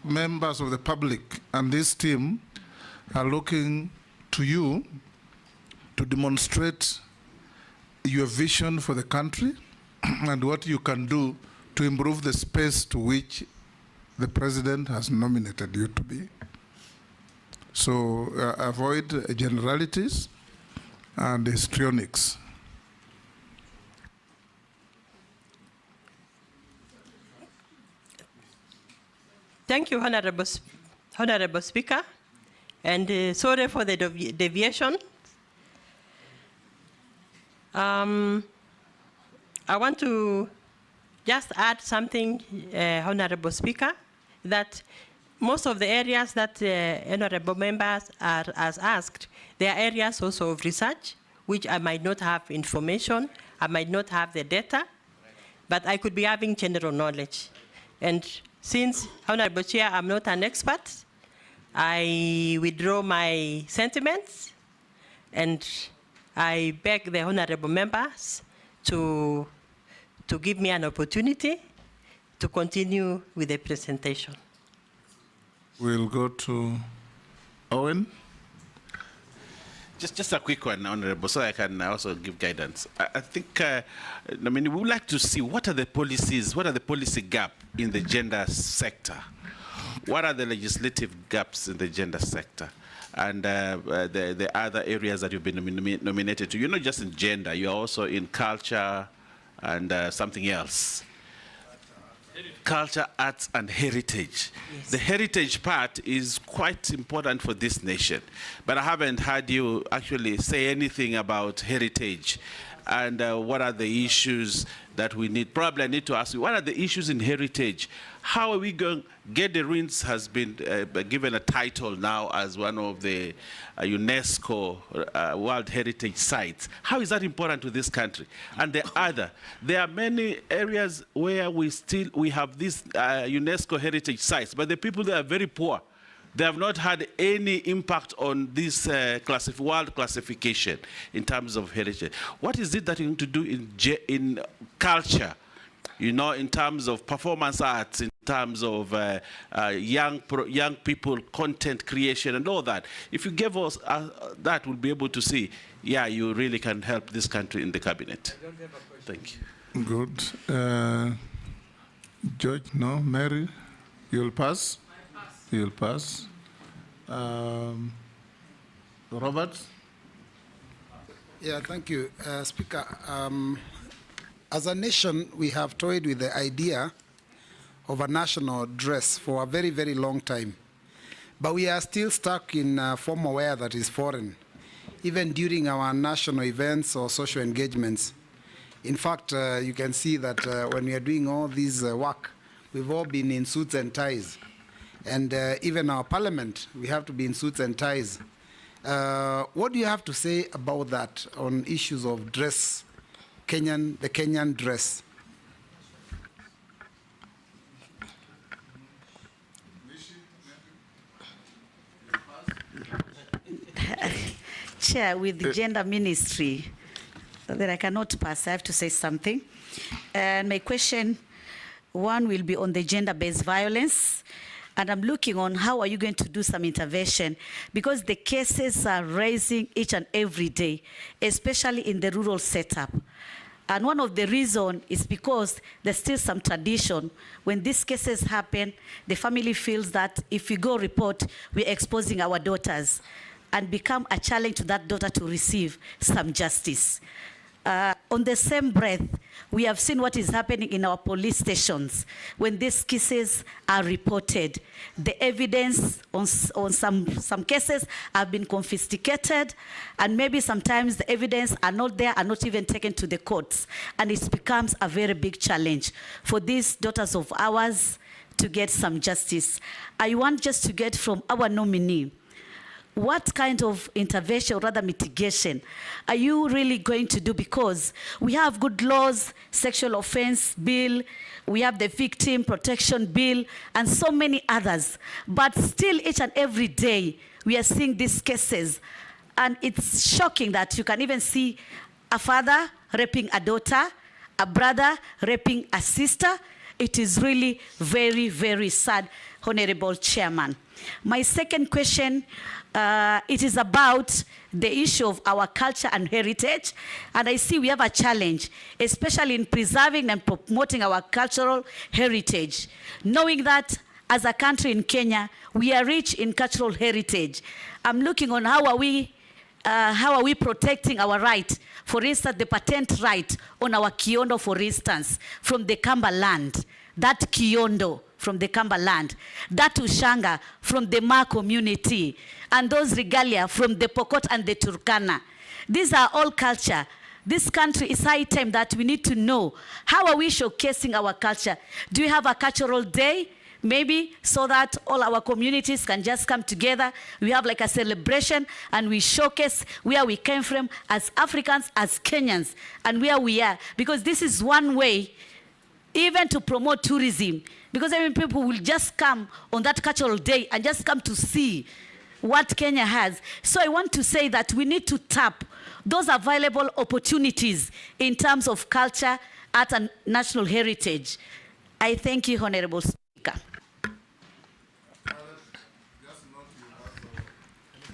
S1: members of the public and this team are looking to you to demonstrate your vision for the country and what you can do to improve the space to which the president has nominated you to be. So avoid generalities and histrionics.
S2: Thank you, Honorable Speaker, and sorry for the deviation. I want to just add something, Honorable Speaker, that most of the areas that honorable members are asked, they are areas also of research, which I might not have information, I might not have the data, but I could be having general knowledge. And since, Honorable Chair, I'm not an expert, I withdraw my sentiments, and I beg the honorable members to give me an opportunity to continue with the presentation.
S1: We'll go to Owen.
S16: Just a quick one, Honorable, so I can also give guidance. I think, we would like to see what are the policies, what are the policy gaps in the gender sector? What are the legislative gaps in the gender sector? And the other areas that you've been nominated to. You're not just in gender, you're also in culture and something else. Culture, arts, and heritage. Yes. The heritage part is quite important for this nation, but I haven't heard you actually say anything about heritage and what are the issues that we need. Probably I need to ask you, what are the issues in heritage? How are we going? Gederins has been given a title now as one of the UNESCO World Heritage Sites. How is that important to this country? And there are many areas where we have these UNESCO Heritage Sites, but the people there are very poor. They have not had any impact on this world classification in terms of heritage. What is it that you need to do in culture, in terms of performance arts, in terms of young people, content creation and all that? If you give us that, we'll be able to see, yeah, you really can help this country in the cabinet. Thank you.
S1: Good. George, no? Mary, you'll pass? You'll pass. Robert?
S15: Yeah, thank you, Speaker. As a nation, we have toyed with the idea of a national dress for a very, very long time. But we are still stuck in formal wear that is foreign, even during our national events or social engagements. In fact, you can see that when we are doing all this work, we've all been in suits and ties. And even our parliament, we have to be in suits and ties. What do you have to say about that on issues of dress, the Kenyan dress?
S3: Chair, with the gender ministry, that I cannot pass, I have to say something. And my question, one will be on the gender-based violence. And I'm looking on how are you going to do some intervention, because the cases are rising each and every day, especially in the rural setup. And one of the reasons is because there's still some tradition. When these cases happen, the family feels that if we go report, we're exposing our daughters. and become a challenge to that daughter to receive some justice. On the same breath, we have seen what is happening in our police stations when these cases are reported. The evidence on some cases have been confiscated, and maybe sometimes the evidence are not there, are not even taken to the courts, and it becomes a very big challenge for these daughters of ours to get some justice. I want just to get from our nominee, what kind of intervention, or rather mitigation, are you really going to do? Because we have good laws, sexual offense bill, we have the victim protection bill, and so many others. But still, each and every day, we are seeing these cases. And it's shocking that you can even see a father raping a daughter, a brother raping a sister. It is really very, very sad, Honorable Chairman. My second question, it is about the issue of our culture and heritage. And I see we have a challenge, especially in preserving and promoting our cultural heritage. Knowing that as a country in Kenya, we are rich in cultural heritage. I'm looking on how are we protecting our right. For instance, the patent right on our kiondo, for instance, from the Kamba land. That kiondo from the Kamba land, that Ushanga from the Ma community, and those regalia from the Pokot and the Turkana. These are all culture. This country is high time that we need to know, how are we showcasing our culture? Do we have a cultural day? Maybe so that all our communities can just come together. We have like a celebration and we showcase where we came from as Africans, as Kenyans, and where we are. Because this is one way even to promote tourism. Because I mean, people will just come on that cultural day and just come to see what Kenya has. So I want to say that we need to tap those available opportunities in terms of culture, art, and national heritage. I thank you, Honorable Speaker.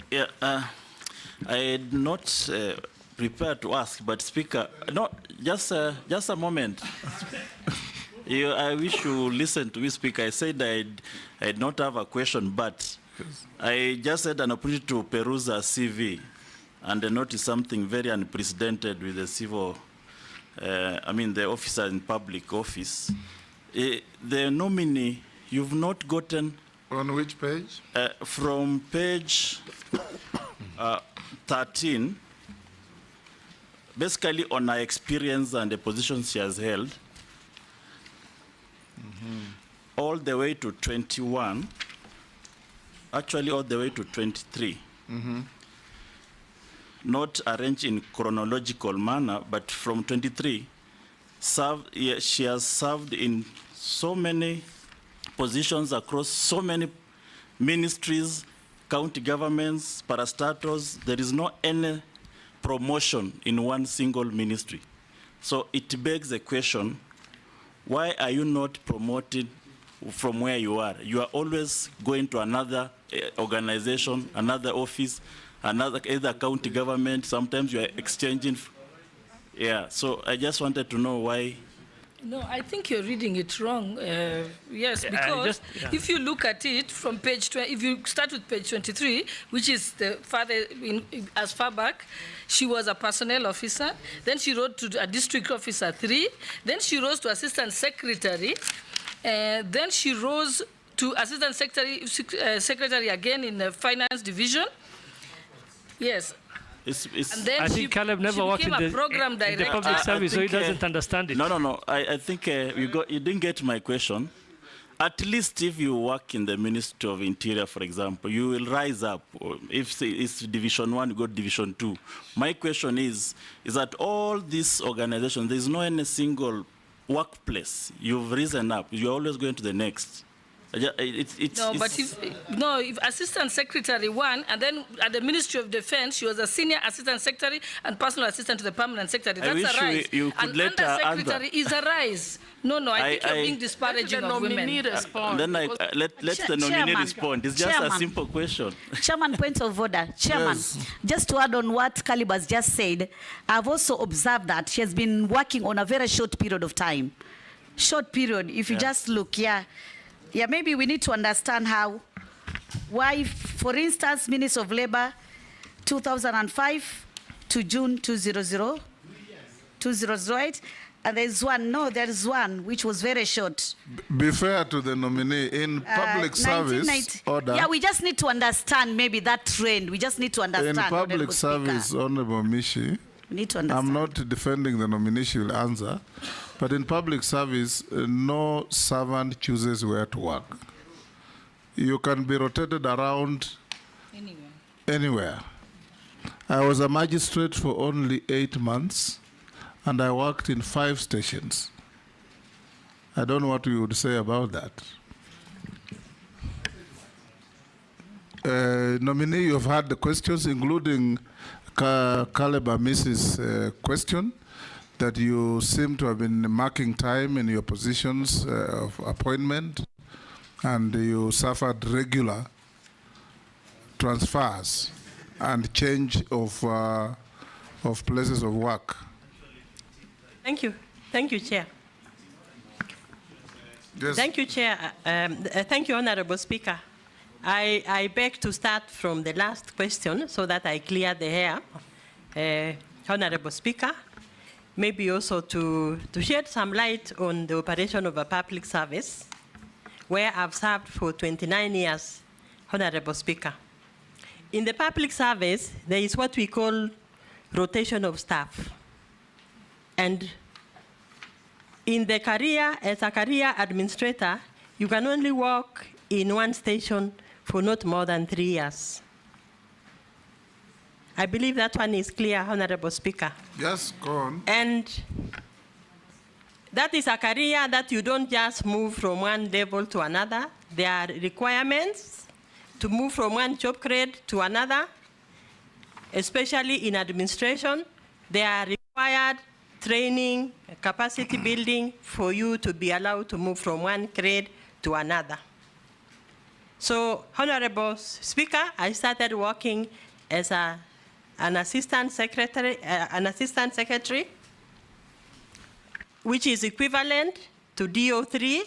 S21: Yeah, I had not prepared to ask, but Speaker, no, just a moment. I wish you listen to me, Speaker. I said I did not have a question, but I just had an opportunity to peruse a CV and I noticed something very unprecedented with the civil, the officer in public office. The nominee, you've not gotten...
S1: On which page?
S21: From page 13, basically on her experience and the position she has held, all the way to 21, actually all the way to 23. Not arranged in chronological manner, but from 23, she has served in so many positions across so many ministries, county governments, parastatals. There is no any promotion in one single ministry. So it begs the question, why are you not promoted from where you are? You are always going to another organization, another office, another either county government. Sometimes you are exchanging. Yeah, so I just wanted to know why.
S6: No, I think you're reading it wrong. Yes, because if you look at it from page 20, if you start with page 23, which is the father as far back, she was a personnel officer. Then she rose to a district officer 3. Then she rose to assistant secretary. Then she rose to assistant secretary again in the finance division. Yes. And then
S18: I think Caleb never worked in the public service, so he doesn't understand it.
S21: No. I think you didn't get my question. At least if you work in the Ministry of Interior, for example, you will rise up. If it's Division 1, you go to Division 2. My question is that all these organizations, there's no any single workplace you've risen up. You're always going to the next.
S6: If Assistant Secretary 1, and then at the Ministry of Defense, she was a senior assistant secretary and personal assistant to the permanent secretary. That's a rise.
S21: You could
S6: and undersecretary is a rise. No, I think you're being disparaging of women.
S21: Then let the nominee respond. It's just a simple question.
S3: Chairman, point of order. Chairman, just to add on what Caleb has just said, I've also observed that she has been working on a very short period of time. Short period. If you just look, maybe we need to understand why, for instance, Minister of Labor 2005 to June 2008. And there's one, no, there's one which was very short.
S1: Be fair to the nominee in public service order.
S3: Yeah, we just need to understand maybe that trend. We just need to understand.
S1: In public service, Honorable Mishi,
S3: we need to understand.
S1: I'm not defending the nominee, she will answer. But in public service, no servant chooses where to work. You can be rotated around anywhere. I was a magistrate for only 8 months, and I worked in 5 stations. I don't know what you would say about that. Nominee, you've had the questions, including Caleb Amis's question, that you seem to have been marking time in your positions of appointment, and you suffered regular transfers and change of places of work.
S2: Thank you. Thank you, Chair.
S1: Yes.
S2: Thank you, Chair. Thank you, Honorable Speaker. I beg to start from the last question so that I clear the air. Honorable Speaker, maybe also to shed some light on the operation of a public service, where I've served for 29 years, Honorable Speaker. In the public service, there is what we call rotation of staff. And in the career, as a career administrator, you can only work in one station for not more than 3 years. I believe that one is clear, Honorable Speaker.
S1: Yes, go on.
S2: And that is a career that you don't just move from one level to another. There are requirements to move from one job grade to another, especially in administration. There are required training, capacity building for you to be allowed to move from one grade to another. So, Honorable Speaker, I started working as an assistant secretary, which is equivalent to DO3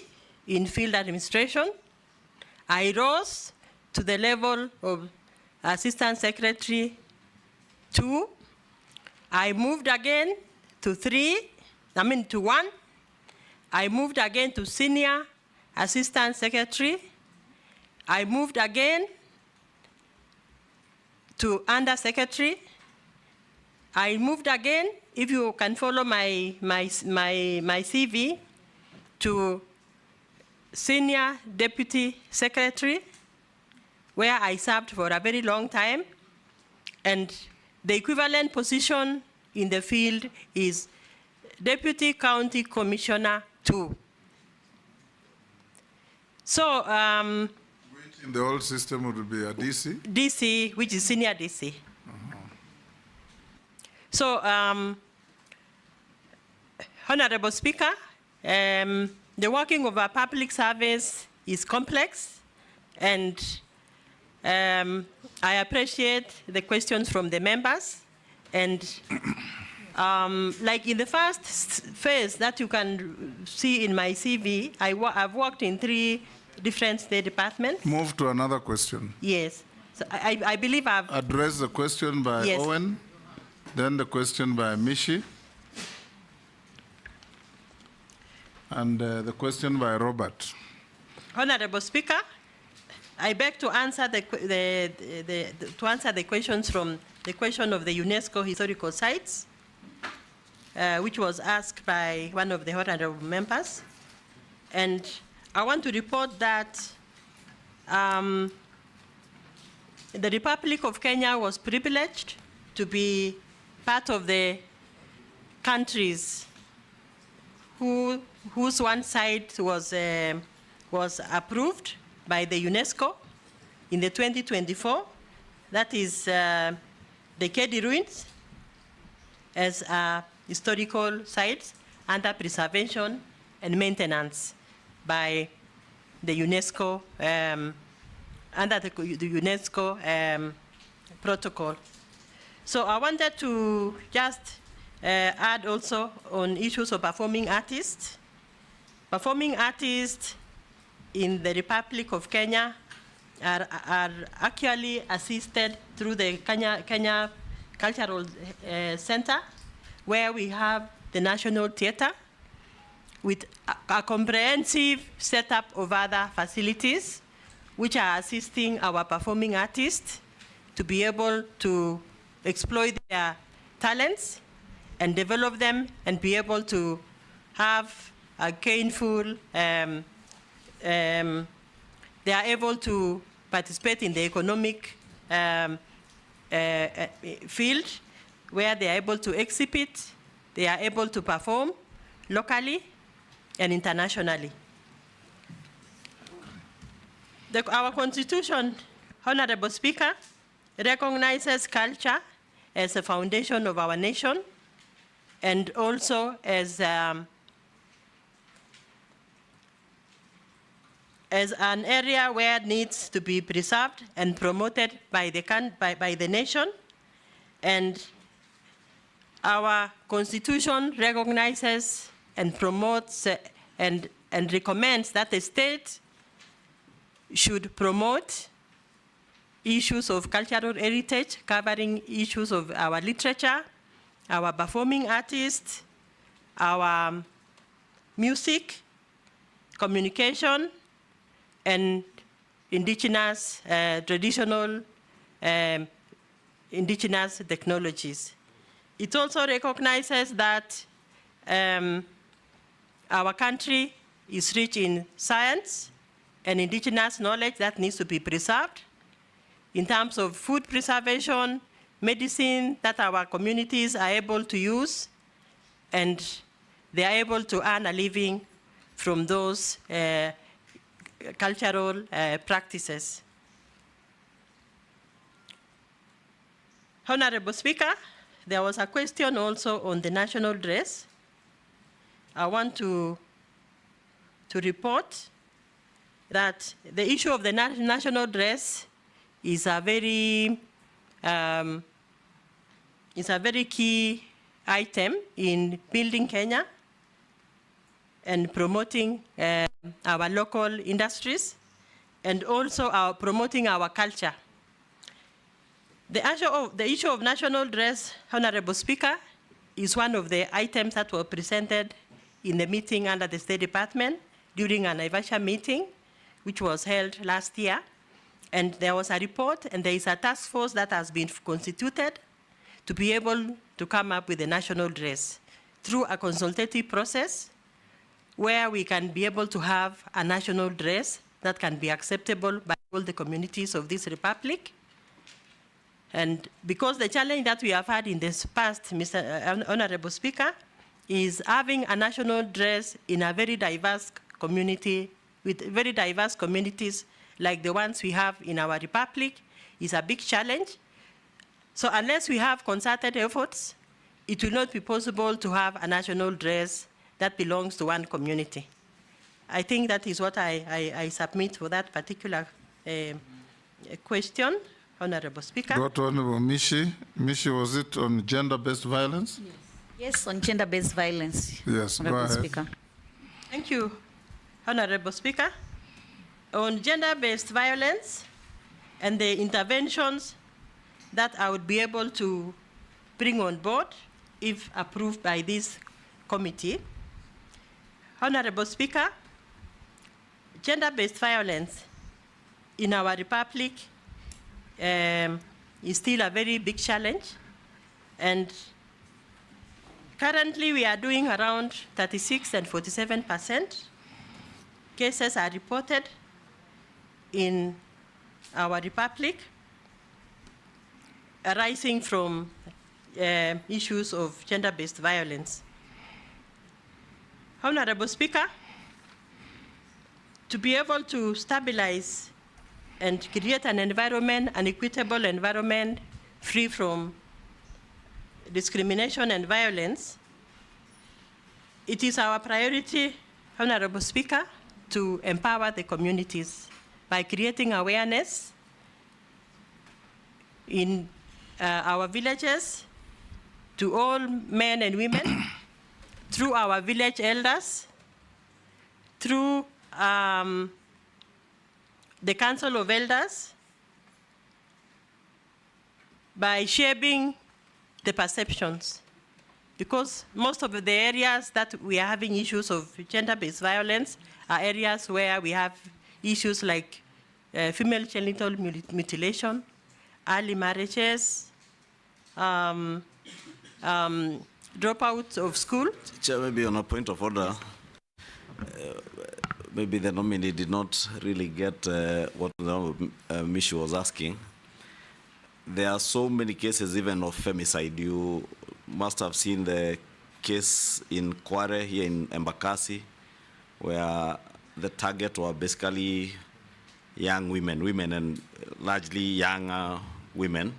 S2: in field administration. I rose to the level of Assistant Secretary 2. I moved again to 1. I moved again to Senior Assistant Secretary. I moved again to Under Secretary. I moved again, if you can follow my CV, to Senior Deputy Secretary, where I served for a very long time. And the equivalent position in the field is Deputy County Commissioner 2. So,
S1: which in the old system would be a DC?
S2: DC, which is Senior DC. So, Honorable Speaker, the working of a public service is complex, and I appreciate the questions from the members. And like in the first phase that you can see in my CV, I've worked in 3 different state departments.
S1: Move to another question.
S2: Yes. So I believe I've...
S1: Address the question by Owen, then the question by Mishi, and the question by Robert.
S2: Honorable Speaker, I beg to answer the questions from the question of the UNESCO historical sites, which was asked by one of the honorable members. And I want to report that the Republic of Kenya was privileged to be part of the countries whose one site was approved by the UNESCO in the 2024. That is the Kedi ruins as historical sites under preservation and maintenance by the UNESCO, under the UNESCO protocol. So I wanted to just add also on issues of performing artists. Performing artists in the Republic of Kenya are actually assisted through the Kenya Cultural Center, where we have the National Theatre with a comprehensive setup of other facilities which are assisting our performing artists to be able to exploit their talents and develop them and be able to have a gainful, they are able to participate in the economic field where they are able to exhibit, they are able to perform locally and internationally. Our Constitution, Honorable Speaker, recognizes culture as a foundation of our nation and also as an area where it needs to be preserved and promoted by the nation. And our Constitution recognizes and promotes and recommends that the state should promote issues of cultural heritage, covering issues of our literature, our performing artists, our music, communication, and indigenous, traditional indigenous technologies. It also recognizes that our country is rich in science and indigenous knowledge that needs to be preserved in terms of food preservation, medicine that our communities are able to use, and they are able to earn a living from those cultural practices. Honorable Speaker, there was a question also on the national dress. I want to report that the issue of the national dress is a very key item in building Kenya and promoting our local industries and also promoting our culture. The issue of national dress, Honorable Speaker, is one of the items that were presented in the meeting under the State Department during an Naivasha meeting, which was held last year. And there was a report, and there is a task force that has been constituted to be able to come up with a national dress through a consultative process where we can be able to have a national dress that can be acceptable by all the communities of this republic. And because the challenge that we have had in this past, Mr. Honorable Speaker, is having a national dress in a very diverse community, with very diverse communities like the ones we have in our republic, is a big challenge. So unless we have concerted efforts, it will not be possible to have a national dress that belongs to one community. I think that is what I submit for that particular question, Honorable Speaker.
S1: Go to Honorable Mishi. Mishi, was it on gender-based violence?
S3: Yes. Yes, on gender-based violence.
S1: Yes,
S3: Honorable
S1: go ahead.
S3: Speaker.
S2: Thank you, Honorable Speaker. On gender-based violence and the interventions that I would be able to bring on board if approved by this committee. Honorable Speaker, gender-based violence in our republic is still a very big challenge, and currently we are doing around 36 and 47% cases are reported in our republic arising from issues of gender-based violence. Honorable Speaker, to be able to stabilize and create an environment, an equitable environment free from discrimination and violence, it is our priority, Honorable Speaker, to empower the communities by creating awareness in our villages to all men and women, through our village elders, through the Council of Elders by shaping the perceptions. Because most of the areas that we are having issues of gender-based violence are areas where we have issues like female genital mutilation, early marriages, dropouts of school.
S11: Chair, maybe on a point of order, maybe the nominee did not really get what Mishi was asking. There are so many cases even of femicide. You must have seen the case in Kware here in Embakasi, where the target were basically young women and largely younger women.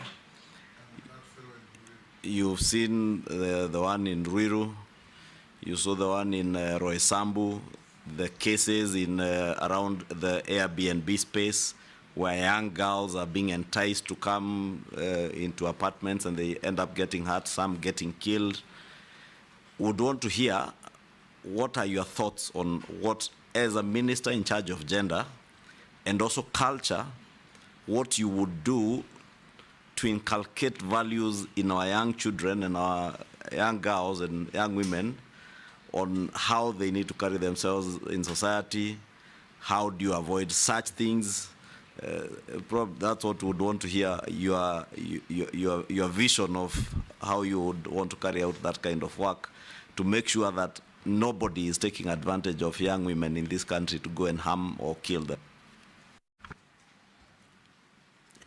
S11: You've seen the one in Ruiru, you saw the one in Roysambu, the cases in around the Airbnb space where young girls are being enticed to come into apartments and they end up getting hurt, some getting killed. Would want to hear what are your thoughts on what, as a minister in charge of gender and also culture, what you would do to inculcate values in our young children and our young girls and young women on how they need to carry themselves in society. How do you avoid such things? That's what we would want to hear, your vision of how you would want to carry out that kind of work to make sure that nobody is taking advantage of young women in this country to go and harm or kill them.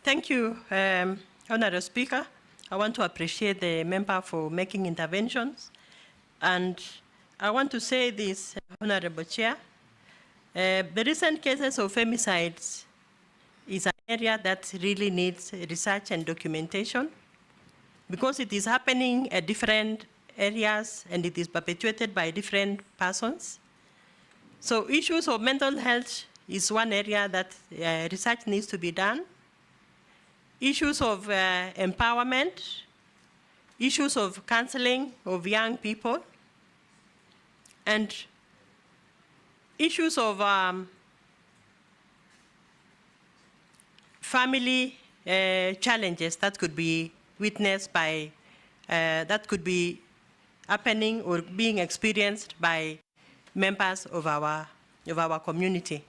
S2: Thank you, Honourable Speaker. I want to appreciate the member for making interventions. And I want to say this, Honourable Chair. The recent cases of femicides is an area that really needs research and documentation because it is happening at different areas and it is perpetuated by different persons. So issues of mental health is one area that research needs to be done. Issues of empowerment, issues of counseling of young people, and issues of family challenges that could be witnessed by, that could be happening or being experienced by members of our community.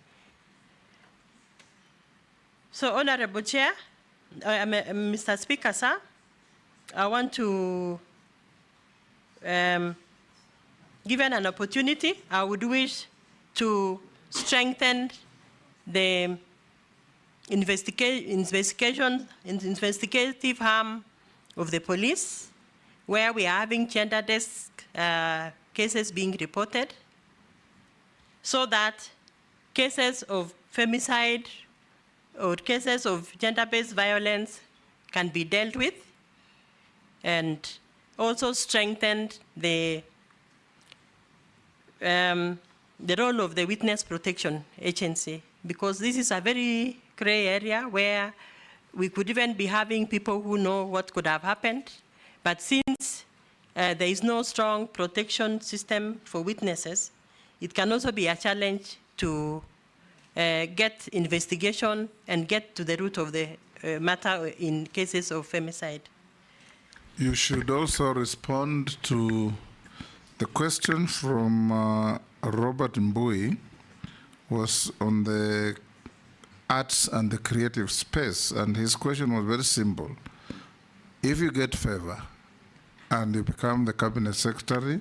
S2: So, Honourable Chair, Mr. Speaker, sir, I want to, given an opportunity, I would wish to strengthen the investigative arm of the police, where we are having gender desk cases being reported, so that cases of femicide or cases of gender-based violence can be dealt with, and also strengthen the role of the Witness Protection Agency, because this is a very gray area where we could even be having people who know what could have happened, but since there is no strong protection system for witnesses, it can also be a challenge to get investigation and get to the root of the matter in cases of femicide.
S1: You should also respond to the question from Robert Mbui was on the arts and the creative space, and his question was very simple. If you get favor and you become the cabinet secretary,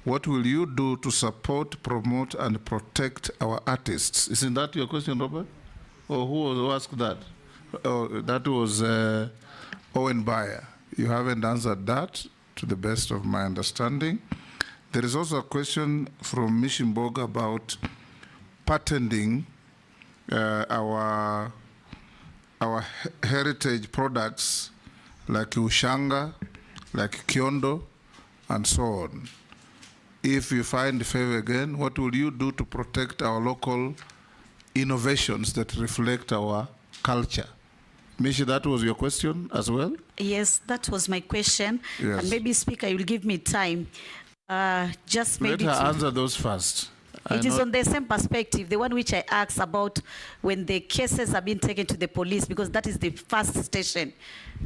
S1: what will you do to support, promote, and protect our artists? Isn't that your question, Robert? Or who asked that? Oh, that was Owen Bayer. You haven't answered that, to the best of my understanding. There is also a question from Mishimboga about patenting our heritage products like Ushanga, like Kiondo, and so on. If you find favor again, what will you do to protect our local innovations that reflect our culture? Mishi, that was your question as well?
S3: Yes, that was my question.
S1: Yes.
S3: And maybe, Speaker, you'll give me time. Just maybe
S1: let her answer those first,
S3: It is on the same perspective, the one which I asked about when the cases are being taken to the police, because that is the first station.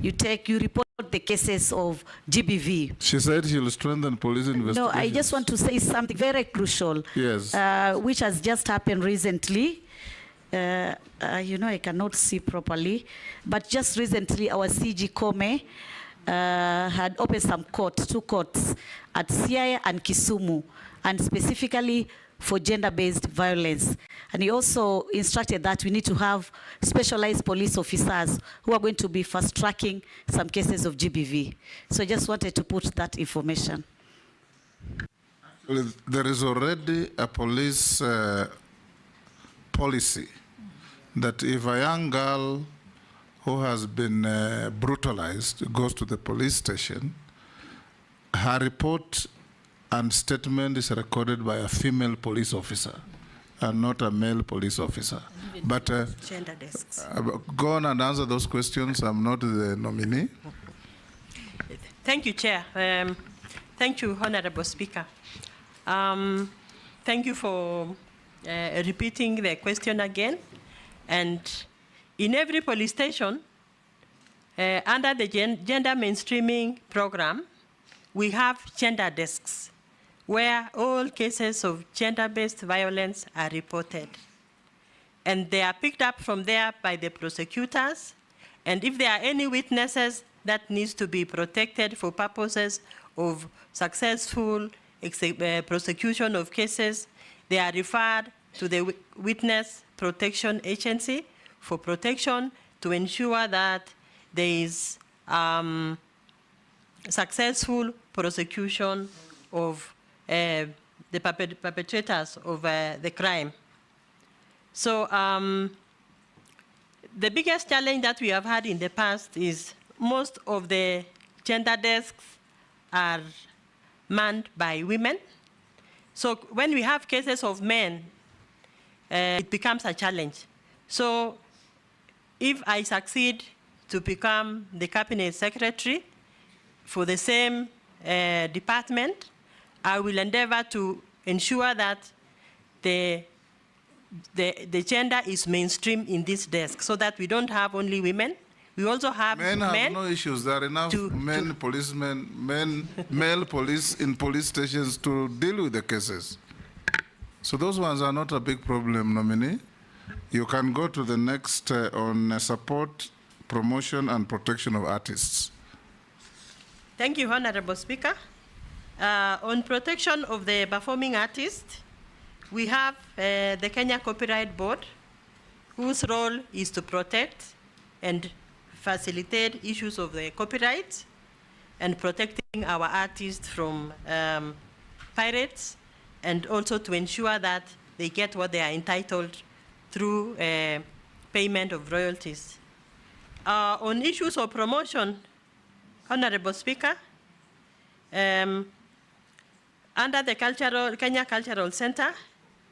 S3: You report the cases of GBV.
S1: She said she'll strengthen police investigations.
S3: No, I just want to say something very crucial,
S1: yes,
S3: which has just happened recently. I cannot see properly, but just recently our CG Kome had opened two courts at Siaya and Kisumu, and specifically for gender-based violence. And he also instructed that we need to have specialized police officers who are going to be fast-tracking some cases of GBV. So I just wanted to put that information.
S1: There is already a police policy that if a young girl who has been brutalized goes to the police station, her report and statement is recorded by a female police officer and not a male police officer. But
S2: gender desks.
S1: Go on and answer those questions. I'm not the nominee.
S2: Thank you, Chair. Thank you, Honorable Speaker. Thank you for repeating the question again. And in every police station, under the gender mainstreaming program, we have gender desks where all cases of gender-based violence are reported. And they are picked up from there by the prosecutors. And if there are any witnesses that needs to be protected for purposes of successful prosecution of cases, they are referred to the Witness Protection Agency for protection to ensure that there is successful prosecution of the perpetrators of the crime. So the biggest challenge that we have had in the past is most of the gender desks are manned by women. So when we have cases of men, it becomes a challenge. So if I succeed to become the cabinet secretary for the same department, I will endeavor to ensure that the gender is mainstream in this desk so that we don't have only women. We also have men.
S1: Have no issues. There are enough male police in police stations to deal with the cases. So those ones are not a big problem, nominee. You can go to the next on support, promotion, and protection of artists.
S2: Thank you, Honorable Speaker. On protection of the performing artist, we have the Kenya Copyright Board, whose role is to protect and facilitate issues of the copyright and protecting our artists from pirates, and also to ensure that they get what they are entitled through payment of royalties. On issues of promotion, Honorable Speaker, under the Kenya Cultural Center,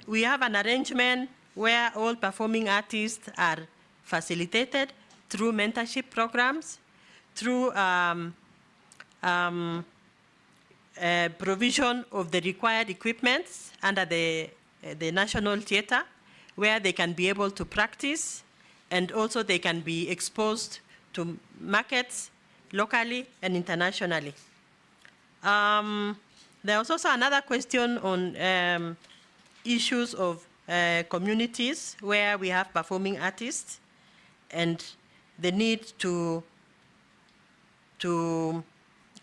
S2: we have an arrangement where all performing artists are facilitated through mentorship programs, through provision of the required equipments under the National Theatre, where they can be able to practice, and also they can be exposed to markets locally and internationally. There was also another question on issues of communities where we have performing artists and the need to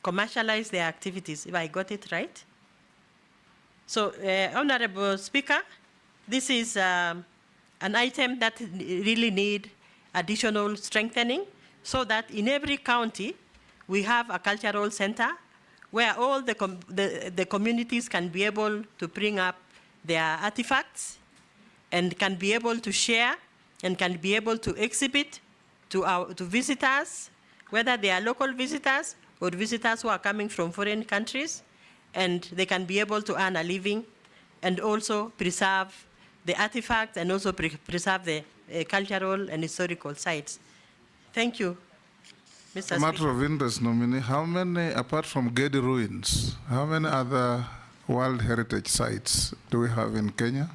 S2: commercialize their activities, if I got it right. So, Honorable Speaker, this is an item that really need additional strengthening so that in every county we have a cultural center where all the communities can be able to bring up their artifacts and can be able to share and can be able to exhibit to visitors, whether they are local visitors or visitors who are coming from foreign countries, and they can be able to earn a living and also preserve the artifacts and also preserve the cultural and historical sites. Thank you, Mr. Speaker.
S1: A matter of interest, nominee, how many, apart from Gedi ruins, how many other World Heritage Sites do we have in Kenya?